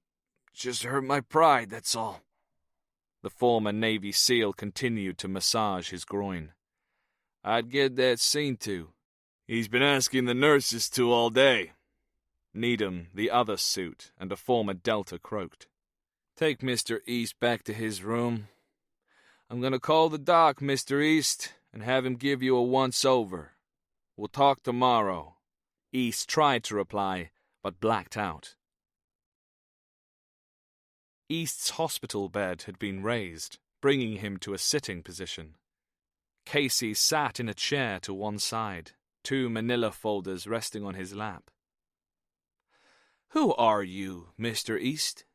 B: Just hurt my pride, that's all." The former Navy SEAL continued to massage his groin. "I'd get that seen to." "He's been asking the nurses to all day." Needham, the other suit, and a former Delta croaked. "Take Mr. East back to his room. I'm going to call the doc, Mr. East, and have him give you a once-over. We'll talk tomorrow." East tried to reply, but blacked out. East's hospital bed had been raised, bringing him to a sitting position. Casey sat in a chair to one side, 2 manila folders resting on his lap. "Who are you, Mr. East?"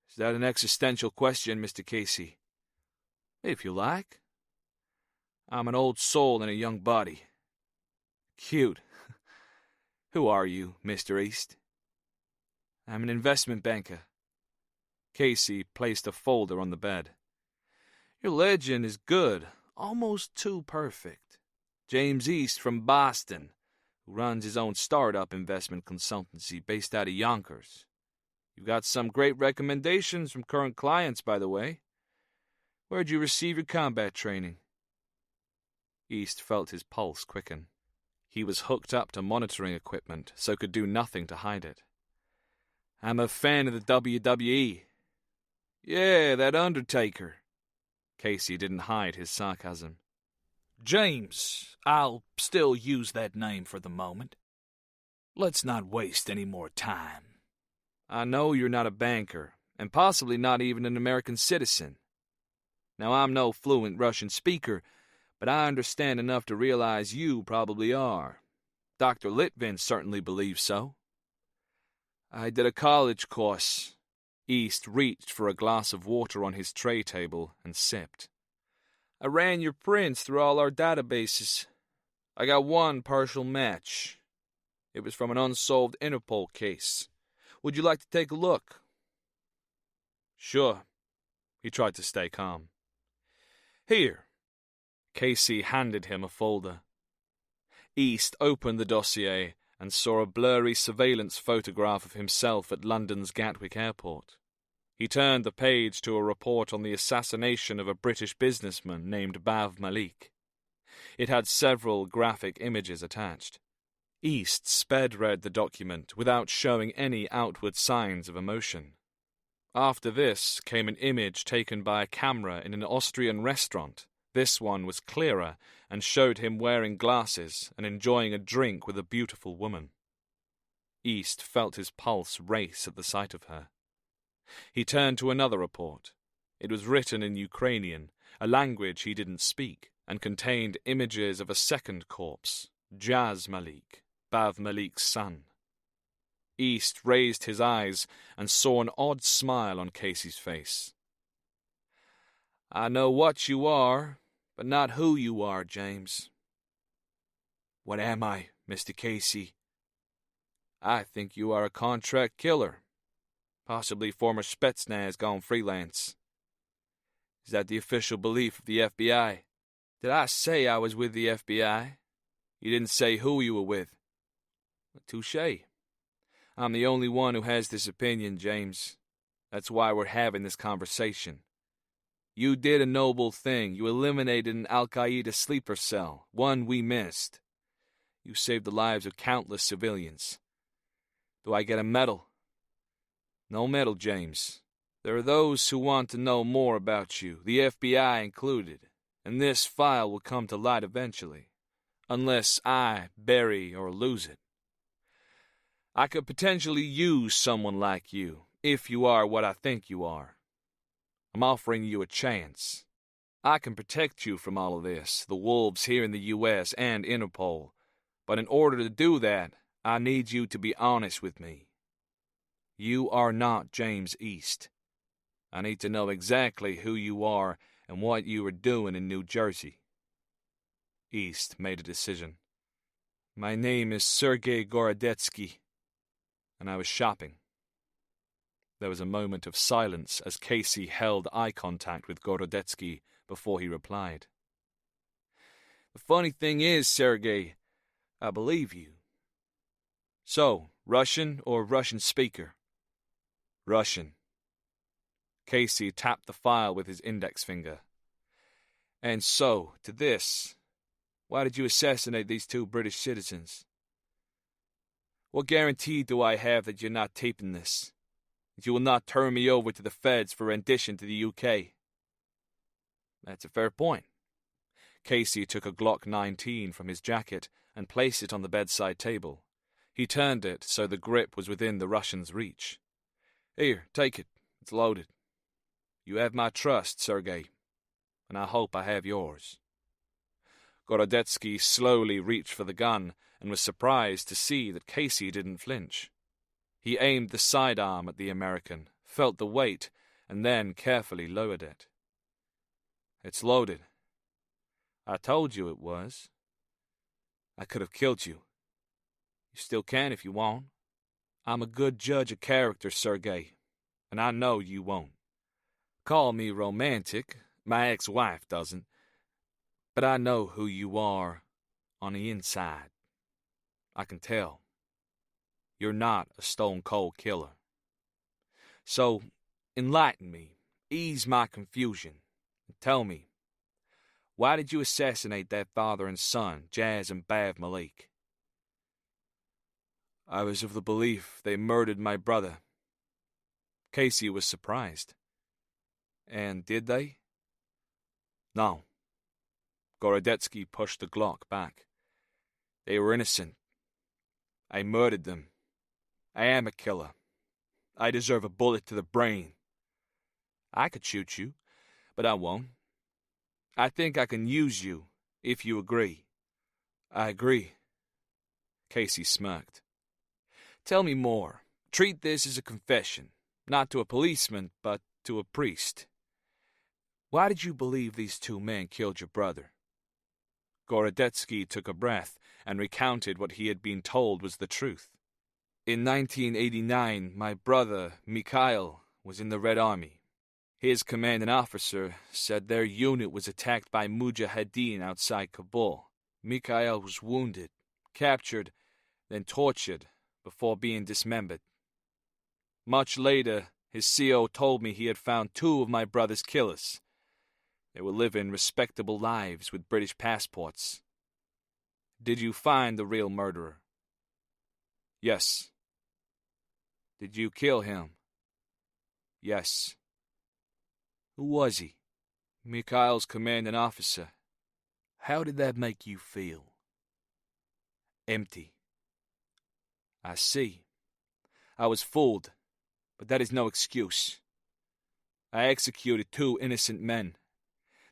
B: "Is that an existential question, Mr. Casey?" "If you like." "I'm an old soul in a young body." "Cute. Who are you, Mr. East?" "I'm an investment banker." Casey placed a folder on the bed. "Your legend is good, almost too perfect. James East from Boston, who runs his own startup investment consultancy based out of Yonkers. You've got some great recommendations from current clients, by the way. Where'd you receive your combat training?" East felt his pulse quicken. He was hooked up to monitoring equipment, so could do nothing to hide it. "I'm a fan of the WWE." "Yeah, that Undertaker." Casey didn't hide his sarcasm. "James, I'll still use that name for the moment. Let's not waste any more time. I know you're not a banker, and possibly not even an American citizen. Now, I'm no fluent Russian speaker, but I understand enough to realize you probably are. Dr. Litvin certainly believes so." "I did a college course." East reached for a glass of water on his tray table and sipped. "I ran your prints through all our databases. I got one partial match. It was from an unsolved Interpol case. Would you like to take a look?" "Sure." He tried to stay calm. "Here." Casey handed him a folder. East opened the dossier and saw a blurry surveillance photograph of himself at London's Gatwick Airport. He turned the page to a report on the assassination of a British businessman named Bav Malik. It had several graphic images attached. East sped-read the document without showing any outward signs of emotion. After this came an image taken by a camera in an Austrian restaurant. This one was clearer and showed him wearing glasses and enjoying a drink with a beautiful woman. East felt his pulse race at the sight of her. He turned to another report. It was written in Ukrainian, a language he didn't speak, and contained images of a second corpse, Jaz Malik, Bav Malik's son. East raised his eyes and saw an odd smile on Casey's face. "I know what you are, but not who you are, James." "What am I, Mr. Casey?" "I think you are a contract killer. Possibly former Spetsnaz gone freelance." "Is that the official belief of the FBI?" "Did I say I was with the FBI? You didn't say who you were with." "Touché. I'm the only one who has this opinion, James. That's why we're having this conversation. You did a noble thing. You eliminated an Al-Qaeda sleeper cell, one we missed. You saved the lives of countless civilians. Do I get a medal?" "No medal, James. There are those who want to know more about you, the FBI included, and this file will come to light eventually, unless I bury or lose it. I could potentially use someone like you, if you are what I think you are. I'm offering you a chance. I can protect you from all of this, the wolves here in the U.S. and Interpol, but in order to do that, I need you to be honest with me. You are not James East. I need to know exactly who you are and what you are doing in New Jersey." East made a decision. "My name is Sergei Gorodetsky, and I was shopping." There was a moment of silence as Casey held eye contact with Gorodetsky before he replied. "The funny thing is, Sergei, I believe you." "So, Russian or Russian speaker?" "Russian." Casey tapped the file with his index finger. "And so, to this, why did you assassinate these 2 British citizens?" "What guarantee do I have that you're not taping this? That you will not turn me over to the feds for rendition to the UK?" "That's a fair point." Casey took a Glock 19 from his jacket and placed it on the bedside table. He turned it so the grip was within the Russian's reach. "Here, take it. It's loaded."
C: You have my trust, Sergei, and I hope I have yours. Gorodetsky slowly reached for the gun and was surprised to see that Casey didn't flinch. He aimed the sidearm at the American, felt the weight, and then carefully lowered it. It's loaded. I told you it was. I could have killed you. You still can if you want. I'm a good judge of character, Sergei, and I know you won't. Call me romantic, my ex-wife doesn't, but I know who you are on the inside. I can tell. You're not a stone-cold killer. So, enlighten me, ease my confusion, and tell me, why did you assassinate that father and son, Jazz and Bav Malik? I was of the belief they murdered my brother. Casey was surprised. And did they? No. Gorodetsky pushed the Glock back. They were innocent. I murdered them. I am a killer. I deserve a bullet to the brain. I could shoot you, but I won't. I think I can use you, if you agree. I agree. Casey smirked. Tell me more. Treat this as a confession, not to a policeman, but to a priest. Why did you believe these two men killed your brother? Gorodetsky took a breath and recounted what he had been told was the truth. In 1989, my brother, Mikhail, was in the Red Army. His commanding officer said their unit was attacked by Mujahideen outside Kabul. Mikhail was wounded, captured, then tortured before being dismembered. Much later, his CO told me he had found two of my brother's killers. They were living respectable lives with British passports. Did you find the real murderer? Yes. Did you kill him? Yes. Who was he? Mikhail's commanding officer. How did that make you feel? Empty. I see. I was fooled, but that is no excuse. I executed two innocent men.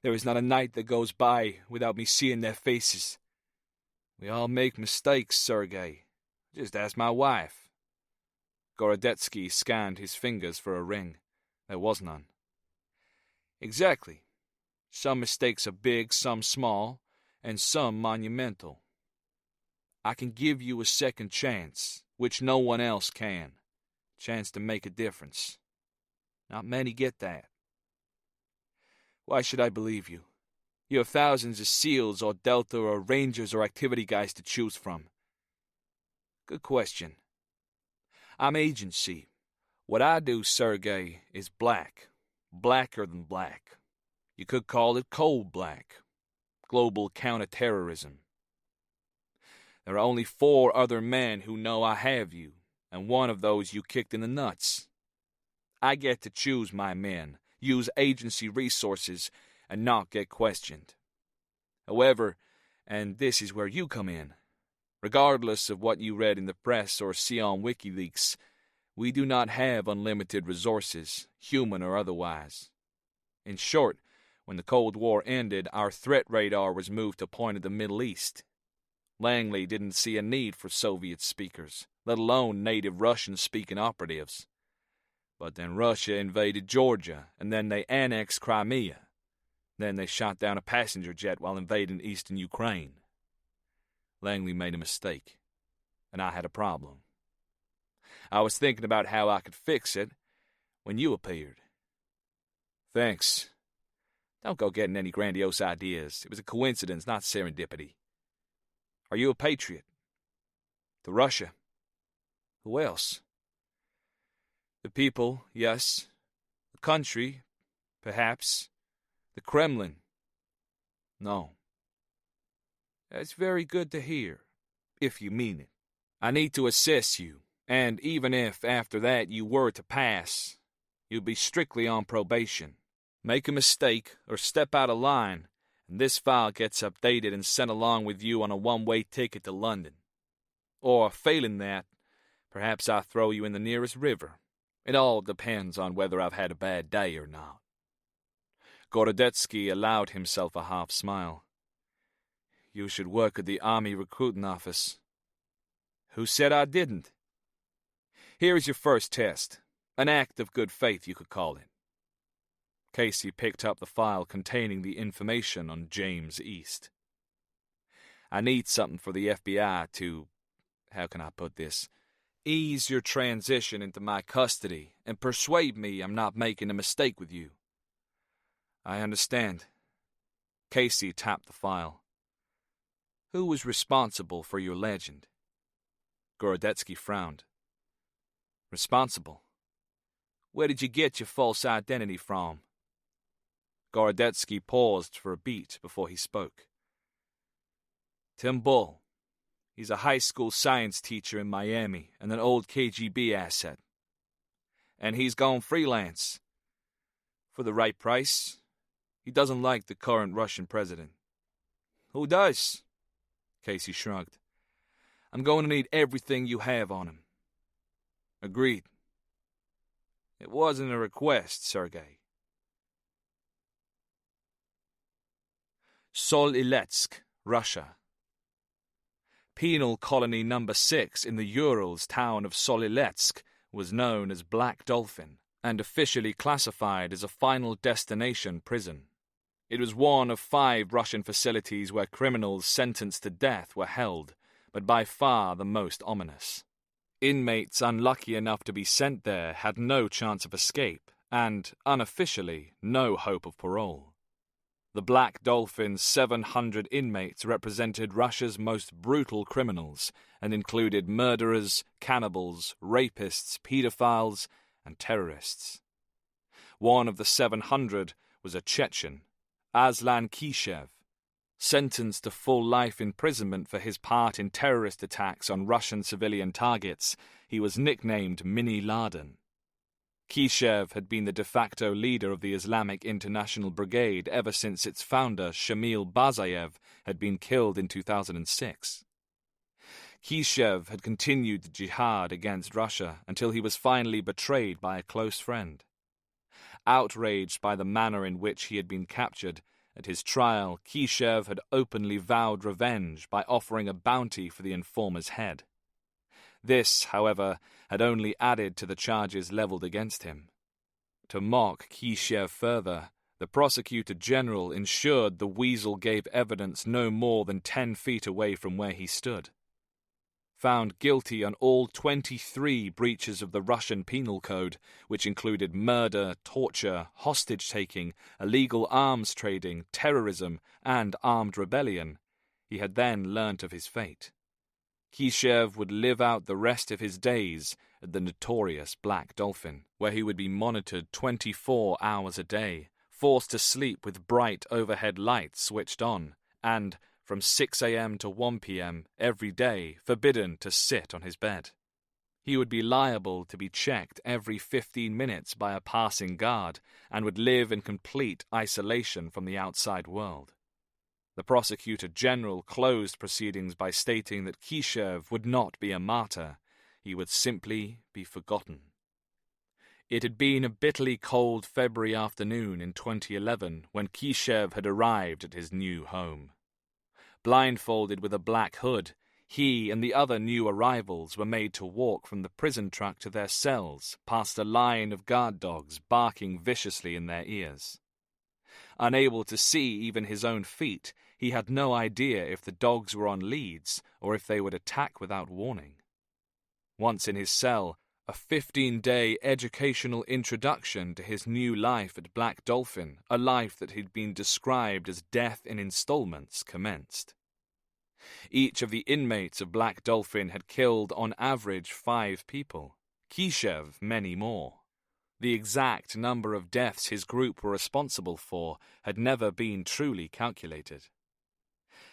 C: There is not a night that goes by without me seeing their faces. We all make mistakes, Sergei. Just ask my wife. Gorodetsky scanned his fingers for a ring. There was none. Exactly. Some mistakes are big, some small, and some monumental. I can give you a second chance, which no one else can. Chance to make a difference. Not many get that. Why should I believe you? You have thousands of SEALs or Delta or Rangers or activity guys to choose from. Good question. I'm agency. What I do, Sergei, is black. Blacker than black. You could call it cold black. Global counterterrorism. There are only 4 other men who know I have you, and one of those you kicked in the nuts. I get to choose my men, use agency resources, and not get questioned. However, and this is where you come in, regardless of what you read in the press or see on WikiLeaks, we do not have unlimited resources, human or otherwise. In short, when the Cold War ended, our threat radar was moved to point at the Middle East. Langley didn't see a need for Soviet speakers, let alone native Russian-speaking operatives. But then Russia invaded Georgia, and then they annexed Crimea. Then they shot down a passenger jet while invading eastern Ukraine. Langley made a mistake, and I had a problem. I was thinking about how I could fix it when you appeared. Thanks. Don't go getting any grandiose ideas. It was a coincidence, not serendipity. Are you a patriot? To Russia. Who else? The people, yes. The country, perhaps. The Kremlin. No. That's very good to hear, if you mean it. I need to assess you, and even if after that you were to pass, you'd be strictly on probation. Make a mistake or step out of line, and this file gets updated and sent along with you on a one-way ticket to London. Or, failing that, perhaps I throw you in the nearest river. It all depends on whether I've had a bad day or not.
B: Gorodetsky allowed himself a half-smile.
C: You should work at the Army recruiting office.
B: Who said I didn't? Here is your first test. An act of good faith, you could call it.
A: Casey picked up the file containing the information on James East.
B: I need something for the FBI to, how can I put this, ease your transition into my custody and persuade me I'm not making a mistake with you.
A: I understand. Casey tapped the file.
B: Who was responsible for your legend?
A: Gorodetsky frowned.
B: Responsible? Where did you get your false identity from?
A: Gorodetsky paused for a beat before he spoke.
B: Tim Bull. He's a high school science teacher in Miami and an old KGB asset. And he's gone freelance. For the right price. He doesn't like the current Russian president. Who does?
A: Casey shrugged.
B: I'm going to need everything you have on him.
A: Agreed.
B: It wasn't a request, Sergei.
A: Sol-Iletsk, Russia. Penal Colony No. 6 in the Urals town of Sol-Iletsk was known as Black Dolphin and officially classified as a final destination prison. It was one of 5 Russian facilities where criminals sentenced to death were held, but by far the most ominous. Inmates unlucky enough to be sent there had no chance of escape and, unofficially, no hope of parole. The Black Dolphin's 700 inmates represented Russia's most brutal criminals and included murderers, cannibals, rapists, pedophiles, and terrorists. One of the 700 was a Chechen, Aslan Kishev. Sentenced to full life imprisonment for his part in terrorist attacks on Russian civilian targets, he was nicknamed Mini Laden. Kishev had been the de facto leader of the Islamic International Brigade ever since its founder, Shamil Bazayev, had been killed in 2006. Kishev had continued the jihad against Russia until he was finally betrayed by a close friend. Outraged by the manner in which he had been captured, at his trial, Kishev had openly vowed revenge by offering a bounty for the informer's head. This, however, had only added to the charges levelled against him. To mock Kishev further, the prosecutor general ensured the weasel gave evidence no more than 10 feet away from where he stood. Found guilty on all 23 breaches of the Russian Penal Code, which included murder, torture, hostage-taking, illegal arms trading, terrorism, and armed rebellion, he had then learnt of his fate. Kishev would live out the rest of his days at the notorious Black Dolphin, where he would be monitored 24 hours a day, forced to sleep with bright overhead lights switched on, and, from 6 a.m. to 1 p.m. every day, forbidden to sit on his bed. He would be liable to be checked every 15 minutes by a passing guard and would live in complete isolation from the outside world. The prosecutor general closed proceedings by stating that Kishev would not be a martyr. He would simply be forgotten. It had been a bitterly cold February afternoon in 2011 when Kishev had arrived at his new home. Blindfolded with a black hood, he and the other new arrivals were made to walk from the prison truck to their cells, past a line of guard dogs barking viciously in their ears. Unable to see even his own feet, he had no idea if the dogs were on leads or if they would attack without warning. Once in his cell, a 15-day educational introduction to his new life at Black Dolphin, a life that had been described as death in installments, commenced. Each of the inmates of Black Dolphin had killed on average 5 people, Kishev many more. The exact number of deaths his group were responsible for had never been truly calculated.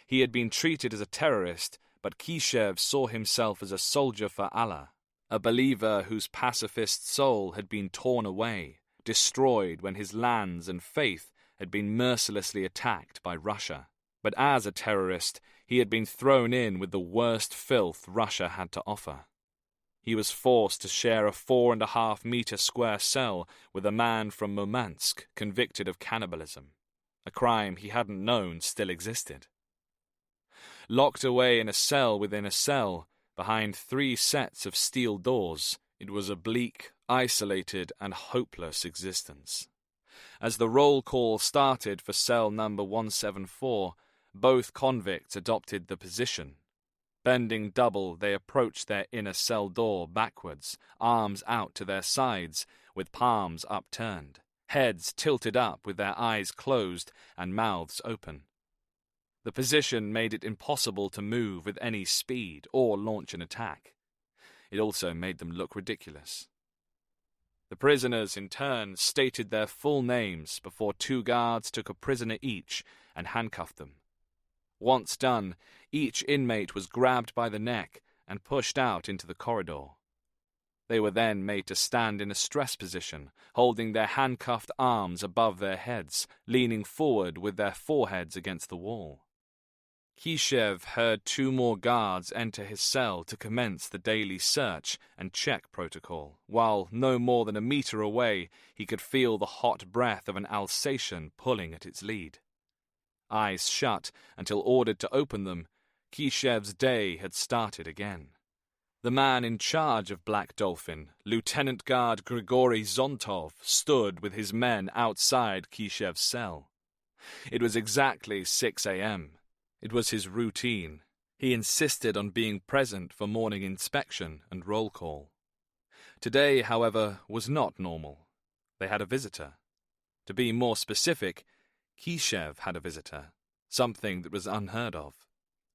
A: He had been treated as a terrorist, but Kishev saw himself as a soldier for Allah, a believer whose pacifist soul had been torn away, destroyed when his lands and faith had been mercilessly attacked by Russia. But as a terrorist, he had been thrown in with the worst filth Russia had to offer.
B: He was forced to share a 4.5-meter square cell with a man from Murmansk convicted of cannibalism, a crime he hadn't known still existed. Locked away in a cell within a cell, behind 3 sets of steel doors, it was a bleak, isolated, and hopeless existence. As the roll call started for cell number 174, both convicts adopted the position. Bending double, they approached their inner cell door backwards, arms out to their sides, with palms upturned, heads tilted up with their eyes closed and mouths open. The position made it impossible to move with any speed or launch an attack. It also made them look ridiculous. The prisoners, in turn, stated their full names before 2 guards took a prisoner each and handcuffed them. Once done, each inmate was grabbed by the neck and pushed out into the corridor. They were then made to stand in a stress position, holding their handcuffed arms above their heads, leaning forward with their foreheads against the wall. Kishev heard 2 more guards enter his cell to commence the daily search and check protocol, while no more than a meter away he could feel the hot breath of an Alsatian pulling at its lead. Eyes shut until ordered to open them, Kishev's day had started again. The man in charge of Black Dolphin, Lieutenant Guard Grigory Zontov, stood with his men outside Kishev's cell. It was exactly 6 a.m. It was his routine. He insisted on being present for morning inspection and roll call. Today, however, was not normal. They had a visitor. To be more specific, Kishev had a visitor, something that was unheard of.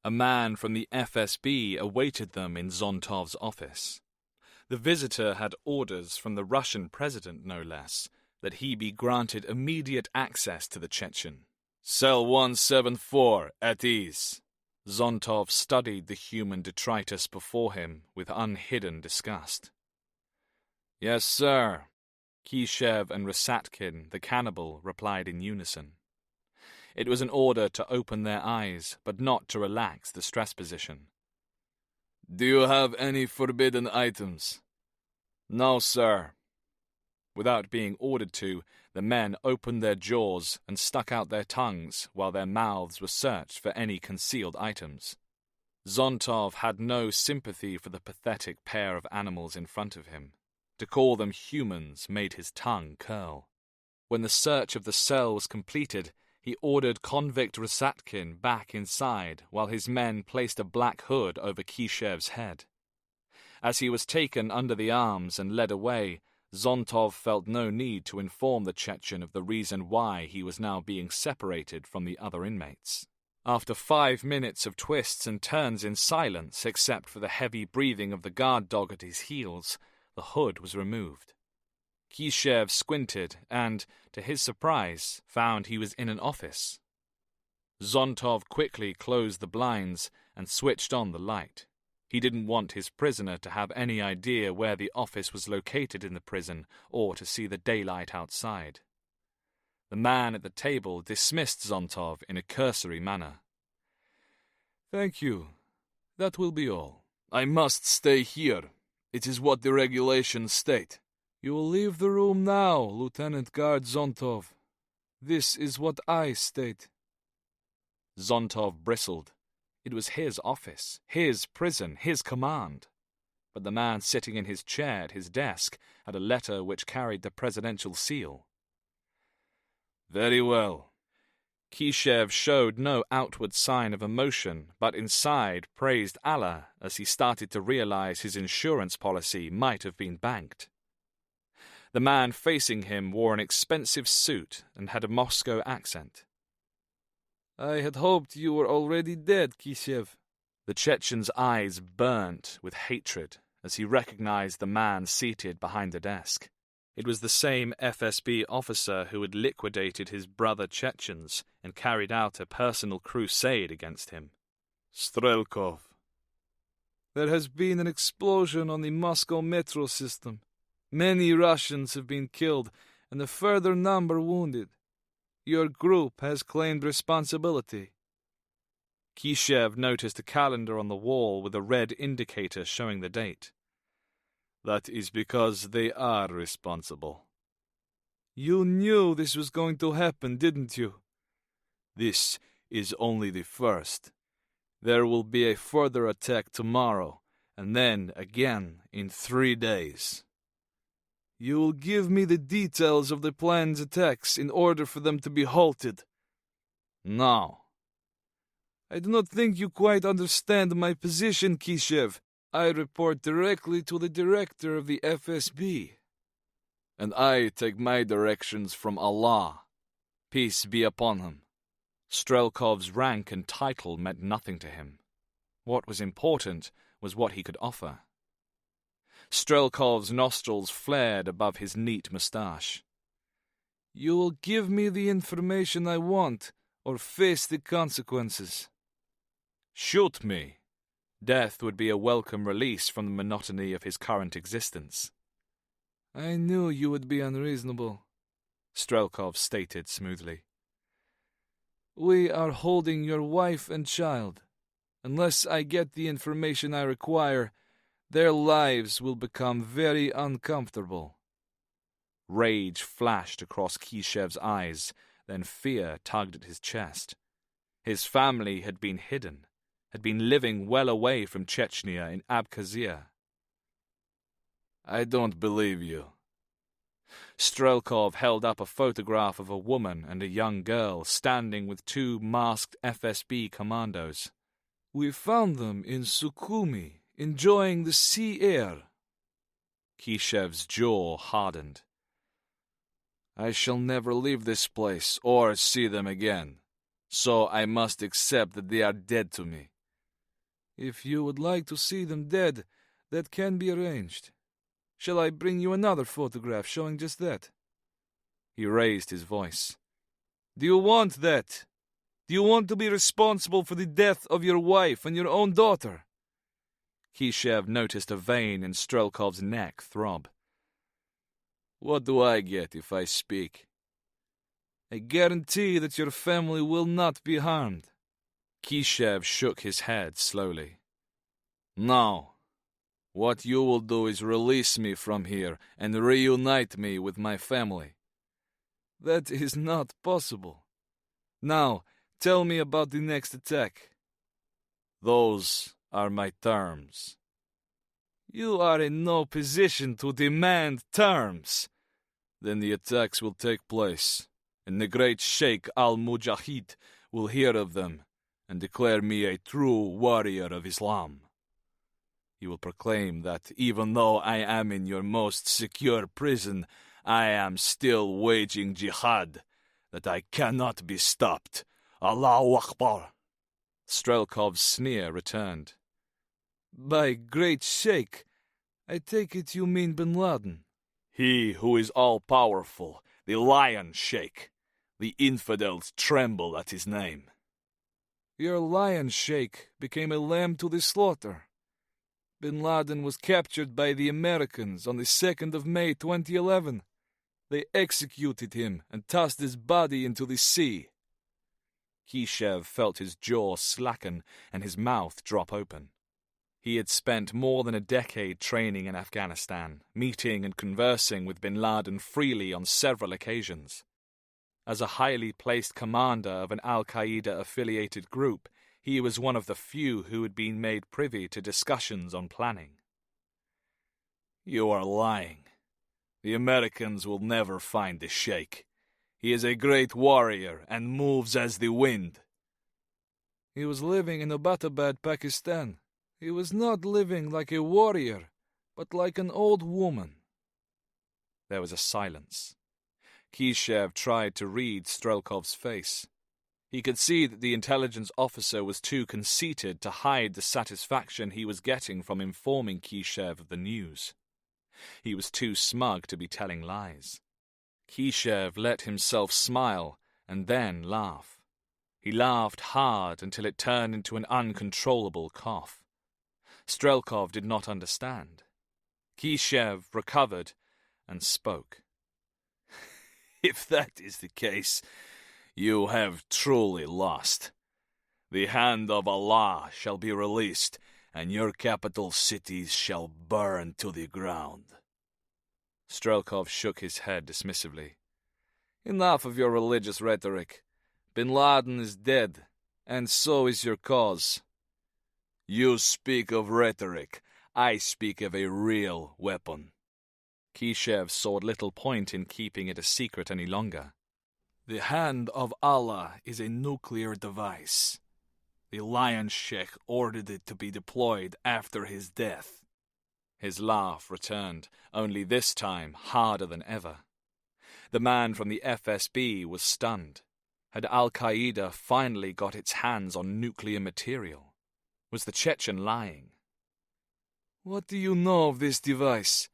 B: A man from the FSB awaited them in Zontov's office. The visitor had orders from the Russian president, no less, that he be granted immediate access to the Chechen. Cell 174, at ease. Zontov studied the human detritus before him with unhidden disgust. Yes, sir. Kishev and Rasatkin, the cannibal, replied in unison. It was an order to open their eyes, but not to relax the stress position. Do you have any forbidden items? No, sir. Without being ordered to, the men opened their jaws and stuck out their tongues while their mouths were searched for any concealed items. Zontov had no sympathy for the pathetic pair of animals in front of him. To call them humans made his tongue curl. When the search of the cell was completed, he ordered convict Rasatkin back inside while his men placed a black hood over Kishev's head. As he was taken under the arms and led away, Zontov felt no need to inform the Chechen of the reason why he was now being separated from the other inmates. After 5 minutes of twists and turns in silence, except for the heavy breathing of the guard dog at his heels, the hood was removed. Kishev squinted and, to his surprise, found he was in an office. Zontov quickly closed the blinds and switched on the light. He didn't want his prisoner to have any idea where the office was located in the prison or to see the daylight outside. The man at the table dismissed Zontov in a cursory manner. Thank you. That will be all. I must stay here. It is what the regulations state. You will leave the room now, Lieutenant Guard Zontov. This is what I state. Zontov bristled. It was his office, his prison, his command. But the man sitting in his chair at his desk had a letter which carried the presidential seal. Very well. Kishev showed no outward sign of emotion, but inside praised Allah as he started to realize his insurance policy might have been banked. The man facing him wore an expensive suit and had a Moscow accent. I had hoped you were already dead, Kishev. The Chechen's eyes burnt with hatred as he recognized the man seated behind the desk. It was the same FSB officer who had liquidated his brother Chechens and carried out a personal crusade against him. Strelkov. There has been an explosion on the Moscow metro system. Many Russians have been killed and a further number wounded. Your group has claimed responsibility. Kishev noticed a calendar on the wall with a red indicator showing the date.
A: That is because they are responsible.
C: You knew this was going to happen, didn't you?
A: This is only the first. There will be a further attack tomorrow, and then again in 3 days.
C: You will give me the details of the planned attacks in order for them to be halted.
A: No.
C: I do not think you quite understand my position, Kishev. I report directly to the director of the FSB.
A: And I take my directions from Allah. Peace be upon him.
B: Strelkov's rank and title meant nothing to him. What was important was what he could offer. Strelkov's nostrils flared above his neat moustache.
C: You will give me the information I want, or face the consequences.
B: Shoot me. Death would be a welcome release from the monotony of his current existence.
C: I knew you would be unreasonable,
B: Strelkov stated smoothly.
C: We are holding your wife and child. Unless I get the information I require, their lives will become very uncomfortable.
B: Rage flashed across Kishev's eyes, then fear tugged at his chest. His family had been hidden, had been living well away from Chechnya in Abkhazia.
A: I don't believe you.
B: Strelkov held up a photograph of a woman and a young girl standing with 2 masked FSB commandos.
C: We found them in Sukhumi, enjoying the sea air.
B: Kishev's jaw hardened.
A: I shall never leave this place or see them again, so I must accept that they are dead to me.
C: If you would like to see them dead, that can be arranged. Shall I bring you another photograph showing just that?
B: He raised his voice.
C: Do you want that? Do you want to be responsible for the death of your wife and your own daughter?
B: Kishev noticed a vein in Strelkov's neck throb.
A: What do I get if I speak?
C: I guarantee that your family will not be harmed.
B: Kishev shook his head slowly.
A: No. What you will do is release me from here and reunite me with my family.
C: That is not possible. Now, tell me about the next attack.
A: Those are my terms.
C: You are in no position to demand terms.
A: Then the attacks will take place, and the great Sheikh al-Mujahid will hear of them and declare me a true warrior of Islam. He will proclaim that even though I am in your most secure prison, I am still waging jihad, that I cannot be stopped. Allahu Akbar.
B: Strelkov's sneer returned.
C: By great Sheikh, I take it you mean Bin Laden.
A: He who is all-powerful, the Lion Sheikh. The infidels tremble at his name.
C: Your Lion Sheikh became a lamb to the slaughter. Bin Laden was captured by the Americans on the 2nd of May 2011. They executed him and tossed his body into the sea.
B: Kishev felt his jaw slacken and his mouth drop open. He had spent more than a decade training in Afghanistan, meeting and conversing with Bin Laden freely on several occasions. As a highly placed commander of an al-Qaeda-affiliated group, he was one of the few who had been made privy to discussions on planning.
A: You are lying. The Americans will never find the Sheikh. He is a great warrior and moves as the wind.
C: He was living in Abbottabad, Pakistan. He was not living like a warrior, but like an old woman.
B: There was a silence. Kishev tried to read Strelkov's face. He could see that the intelligence officer was too conceited to hide the satisfaction he was getting from informing Kishev of the news. He was too smug to be telling lies. Kishev let himself smile and then laugh. He laughed hard until it turned into an uncontrollable cough. Strelkov did not understand. Kishev recovered and spoke.
A: If that is the case, you have truly lost. The hand of Allah shall be released,
D: and your capital cities shall burn to the ground.
B: Strelkov shook his head dismissively. Enough of your religious rhetoric. Bin Laden is dead, and so is your cause.
D: You speak of rhetoric. I speak of a real weapon.
B: Kishev saw little point in keeping it a secret any longer.
C: The hand of Allah is a nuclear device. The Lion Sheikh ordered it to be deployed after his death.
B: His laugh returned, only this time harder than ever. The man from the FSB was stunned. Had Al-Qaeda finally got its hands on nuclear material? Was the Chechen lying?
C: What do you know of this device?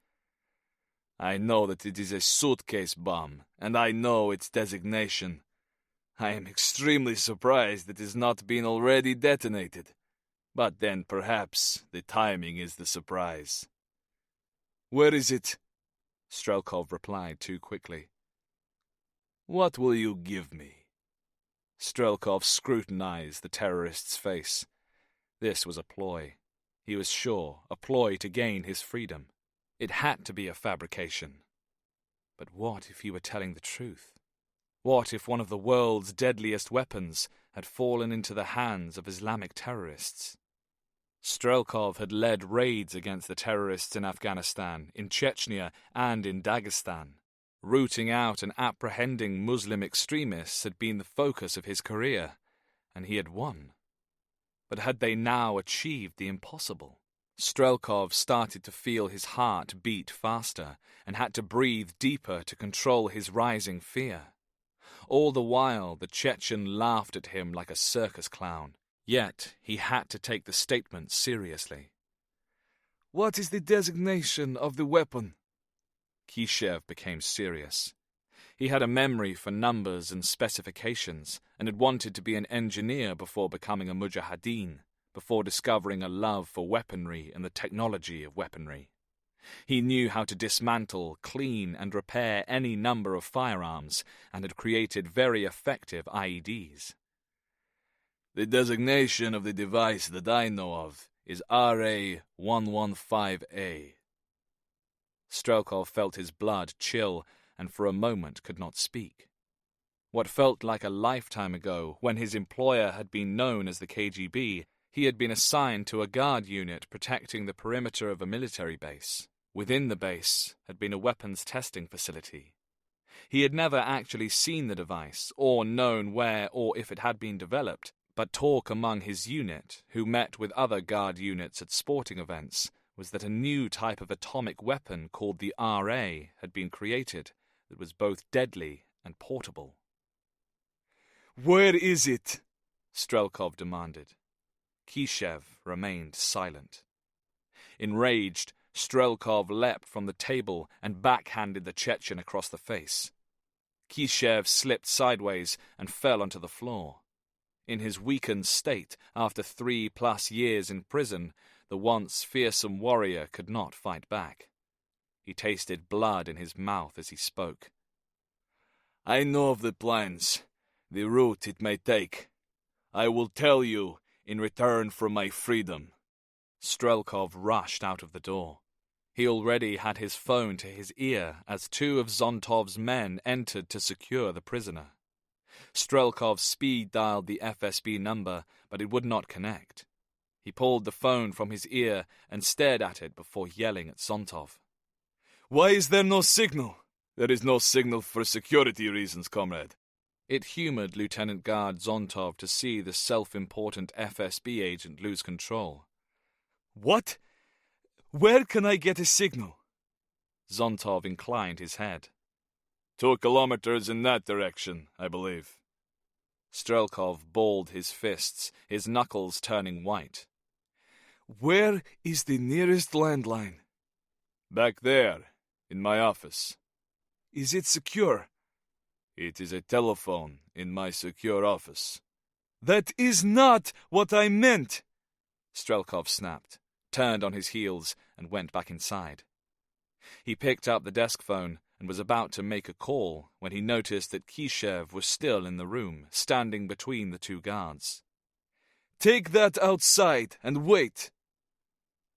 D: I know that it is a suitcase bomb, and I know its designation. I am extremely surprised it has not been already detonated. But then perhaps the timing is the surprise.
C: Where is it?
B: Strelkov replied too quickly.
D: What will you give me?
B: Strelkov scrutinized the terrorist's face. This was a ploy. He was sure, a ploy to gain his freedom. It had to be a fabrication. But what if he were telling the truth? What if one of the world's deadliest weapons had fallen into the hands of Islamic terrorists? Strelkov had led raids against the terrorists in Afghanistan, in Chechnya, and in Dagestan. Rooting out and apprehending Muslim extremists had been the focus of his career, and he had won. But had they now achieved the impossible? Strelkov started to feel his heart beat faster, and had to breathe deeper to control his rising fear. All the while, the Chechen laughed at him like a circus clown. Yet he had to take the statement seriously.
C: What is the designation of the weapon?
B: Kishev became serious. He had a memory for numbers and specifications, and had wanted to be an engineer before becoming a mujahideen, before discovering a love for weaponry and the technology of weaponry. He knew how to dismantle, clean, and repair any number of firearms, and had created very effective IEDs.
D: The designation of the device that I know of is RA-115A.
B: Strelkov felt his blood chill, and for a moment could not speak. What felt like a lifetime ago, when his employer had been known as the KGB, he had been assigned to a guard unit protecting the perimeter of a military base. Within the base had been a weapons testing facility. He had never actually seen the device, or known where or if it had been developed, but talk among his unit, who met with other guard units at sporting events, was that a new type of atomic weapon called the RA had been created that was both deadly and portable.
C: Where is it?
B: Strelkov demanded. Kishev remained silent. Enraged, Strelkov leapt from the table and backhanded the Chechen across the face. Kishev slipped sideways and fell onto the floor. In his weakened state, after 3+ years in prison, the once fearsome warrior could not fight back. He tasted blood in his mouth as he spoke.
D: I know of the plans, the route it may take. I will tell you in return for my freedom.
B: Strelkov rushed out of the door. He already had his phone to his ear as 2 of Zontov's men entered to secure the prisoner. Strelkov speed-dialed the FSB number, but it would not connect. He pulled the phone from his ear and stared at it before yelling at Zontov.
C: Why is there no signal?
D: There is no signal for security reasons, comrade.
B: It humored Lieutenant Guard Zontov to see the self-important FSB agent lose control.
C: What? Where can I get a signal?
B: Zontov inclined his head.
D: 2 kilometers in that direction, I believe.
B: Strelkov balled his fists, his knuckles turning white.
C: Where is the nearest landline?
D: Back there, in my office.
C: Is it secure?
D: It is a telephone in my secure office.
C: That is not what I meant!
B: Strelkov snapped, turned on his heels, and went back inside. He picked up the desk phone and was about to make a call when he noticed that Kishev was still in the room, standing between the 2 guards.
C: Take that outside and wait.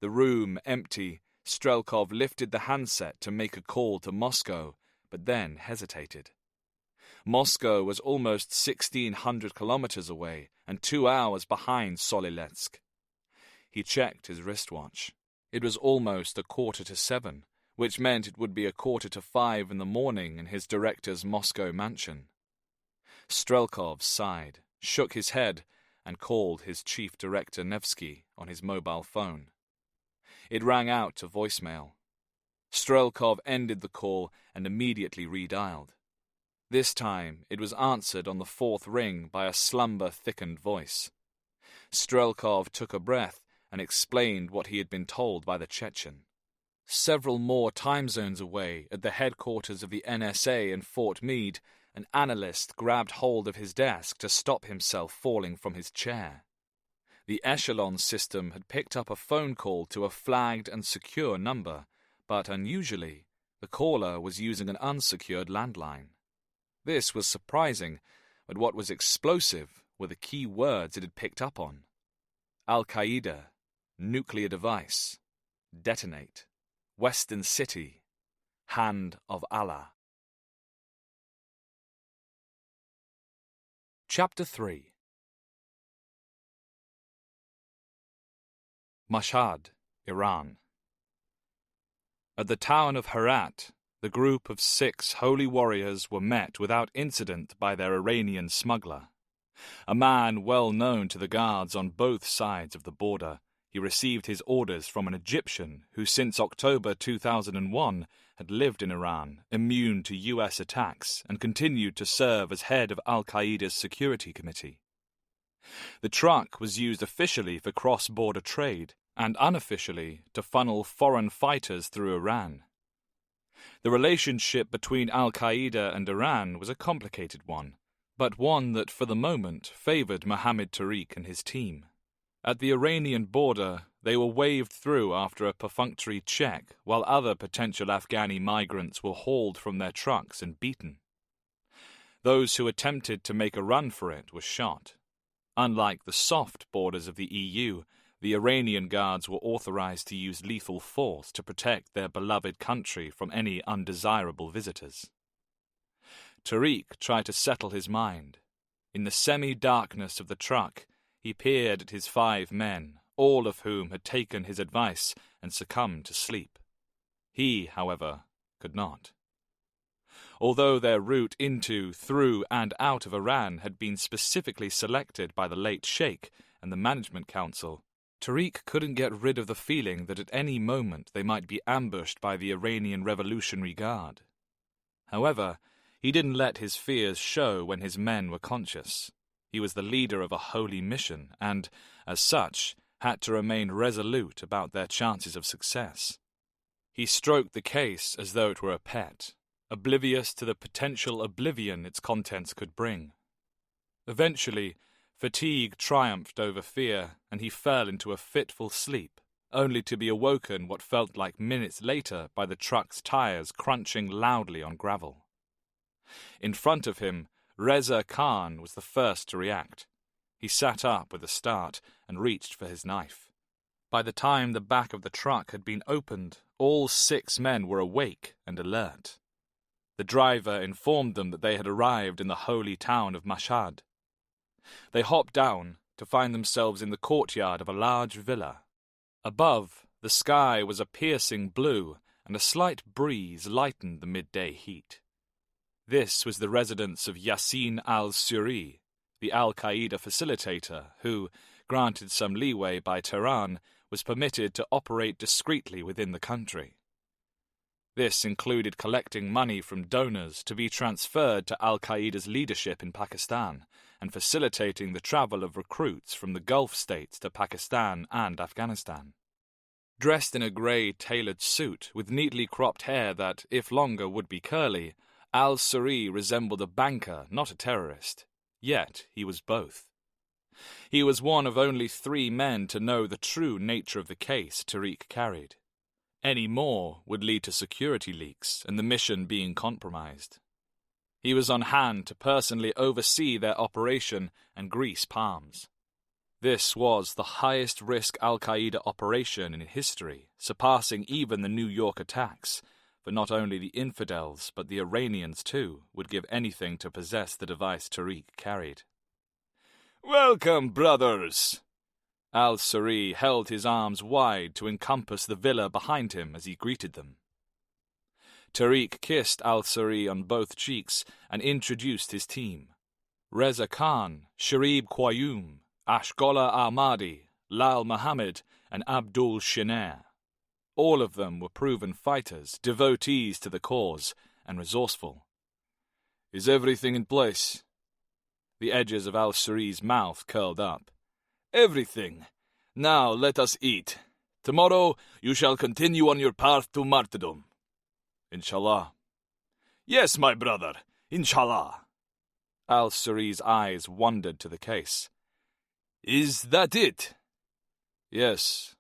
B: The room empty, Strelkov lifted the handset to make a call to Moscow, but then hesitated. Moscow was almost 1,600 kilometers away and 2 hours behind Soliletsk. He checked his wristwatch. It was almost 6:45, which meant it would be 4:45 in the morning in his director's Moscow mansion. Strelkov sighed, shook his head, and called his chief director Nevsky on his mobile phone. It rang out to voicemail. Strelkov ended the call and immediately redialed. This time it was answered on the 4th ring by a slumber-thickened voice. Strelkov took a breath and explained what he had been told by the Chechen. Several more time zones away, at the headquarters of the NSA in Fort Meade, an analyst grabbed hold of his desk to stop himself falling from his chair. The Echelon system had picked up a phone call to a flagged and secure number, but unusually, the caller was using an unsecured landline. This was surprising, but what was explosive were the key words it had picked up on. Al-Qaeda, nuclear device, detonate, Western City, hand of Allah. Chapter 3. Mashhad, Iran. At the town of Herat, the group of 6 holy warriors were met without incident by their Iranian smuggler. A man well known to the guards on both sides of the border, he received his orders from an Egyptian who since October 2001 had lived in Iran, immune to U.S. attacks, and continued to serve as head of Al-Qaeda's security committee. The truck was used officially for cross-border trade and unofficially to funnel foreign fighters through Iran. The relationship between Al-Qaeda and Iran was a complicated one, but one that for the moment favored Mohammad Tariq and his team. At the Iranian border, they were waved through after a perfunctory check, while other potential Afghani migrants were hauled from their trucks and beaten. Those who attempted to make a run for it were shot. Unlike the soft borders of the EU, the Iranian guards were authorized to use lethal force to protect their beloved country from any undesirable visitors. Tariq tried to settle his mind. In the semi-darkness of the truck, he peered at his 5 men, all of whom had taken his advice and succumbed to sleep. He, however, could not. Although their route into, through, and out of Iran had been specifically selected by the late Sheikh and the Management Council, Tariq couldn't get rid of the feeling that at any moment they might be ambushed by the Iranian Revolutionary Guard. However, he didn't let his fears show when his men were conscious. He was the leader of a holy mission and, as such, had to remain resolute about their chances of success. He stroked the case as though it were a pet, oblivious to the potential oblivion its contents could bring. Eventually, fatigue triumphed over fear, and he fell into a fitful sleep, only to be awoken what felt like minutes later by the truck's tires crunching loudly on gravel. In front of him, Reza Khan was the first to react. He sat up with a start and reached for his knife. By the time the back of the truck had been opened, all 6 men were awake and alert. The driver informed them that they had arrived in the holy town of Mashhad. They hopped down to find themselves in the courtyard of a large villa. Above, the sky was a piercing blue, and a slight breeze lightened the midday heat. This was the residence of Yassin al-Suri, the Al-Qaeda facilitator who, granted some leeway by Tehran, was permitted to operate discreetly within the country. This included collecting money from donors to be transferred to Al-Qaeda's leadership in Pakistan and facilitating the travel of recruits from the Gulf states to Pakistan and Afghanistan. Dressed in a grey tailored suit with neatly cropped hair that, if longer, would be curly, al-Suri resembled a banker, not a terrorist. Yet he was both. He was one of only 3 men to know the true nature of the case Tariq carried. Any more would lead to security leaks and the mission being compromised. He was on hand to personally oversee their operation and grease palms. This was the highest-risk al-Qaeda operation in history, surpassing even the New York attacks, for not only the infidels but the Iranians too would give anything to possess the device Tariq carried.
D: Welcome, brothers!
B: Al-Suri held his arms wide to encompass the villa behind him as he greeted them. Tariq kissed Al-Suri on both cheeks and introduced his team. Reza Khan, Sharib Qayyum, Ashghola Ahmadi, Lal Muhammad, and Abdul Shinair. All of them were proven fighters, devotees to the cause, and resourceful.
D: Is everything in place?
B: The edges of Al-Suri's mouth curled up.
D: Everything. Now let us eat. Tomorrow you shall continue on your path to martyrdom.
B: Inshallah.
D: Yes, my brother. Inshallah.
B: Al-Suri's eyes wandered to the case.
D: Is that it?
B: Yes.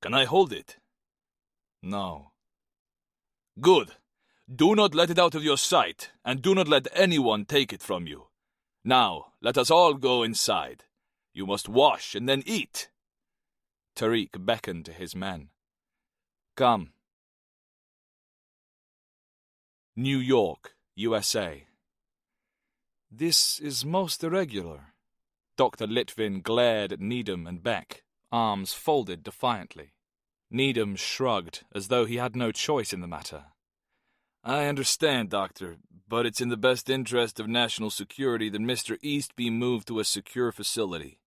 D: Can I hold it?
B: No.
D: Good. Do not let it out of your sight, and do not let anyone take it from you. Now, let us all go inside. You must wash and then eat.
B: Tariq beckoned to his men. Come. New York, USA.
C: This is most irregular.
B: Dr. Litvin glared at Needham and Beck, arms folded defiantly. Needham shrugged, as though he had no choice in the matter.
D: I understand, Doctor, but it's in the best interest of national security that Mr. East be moved to a secure facility.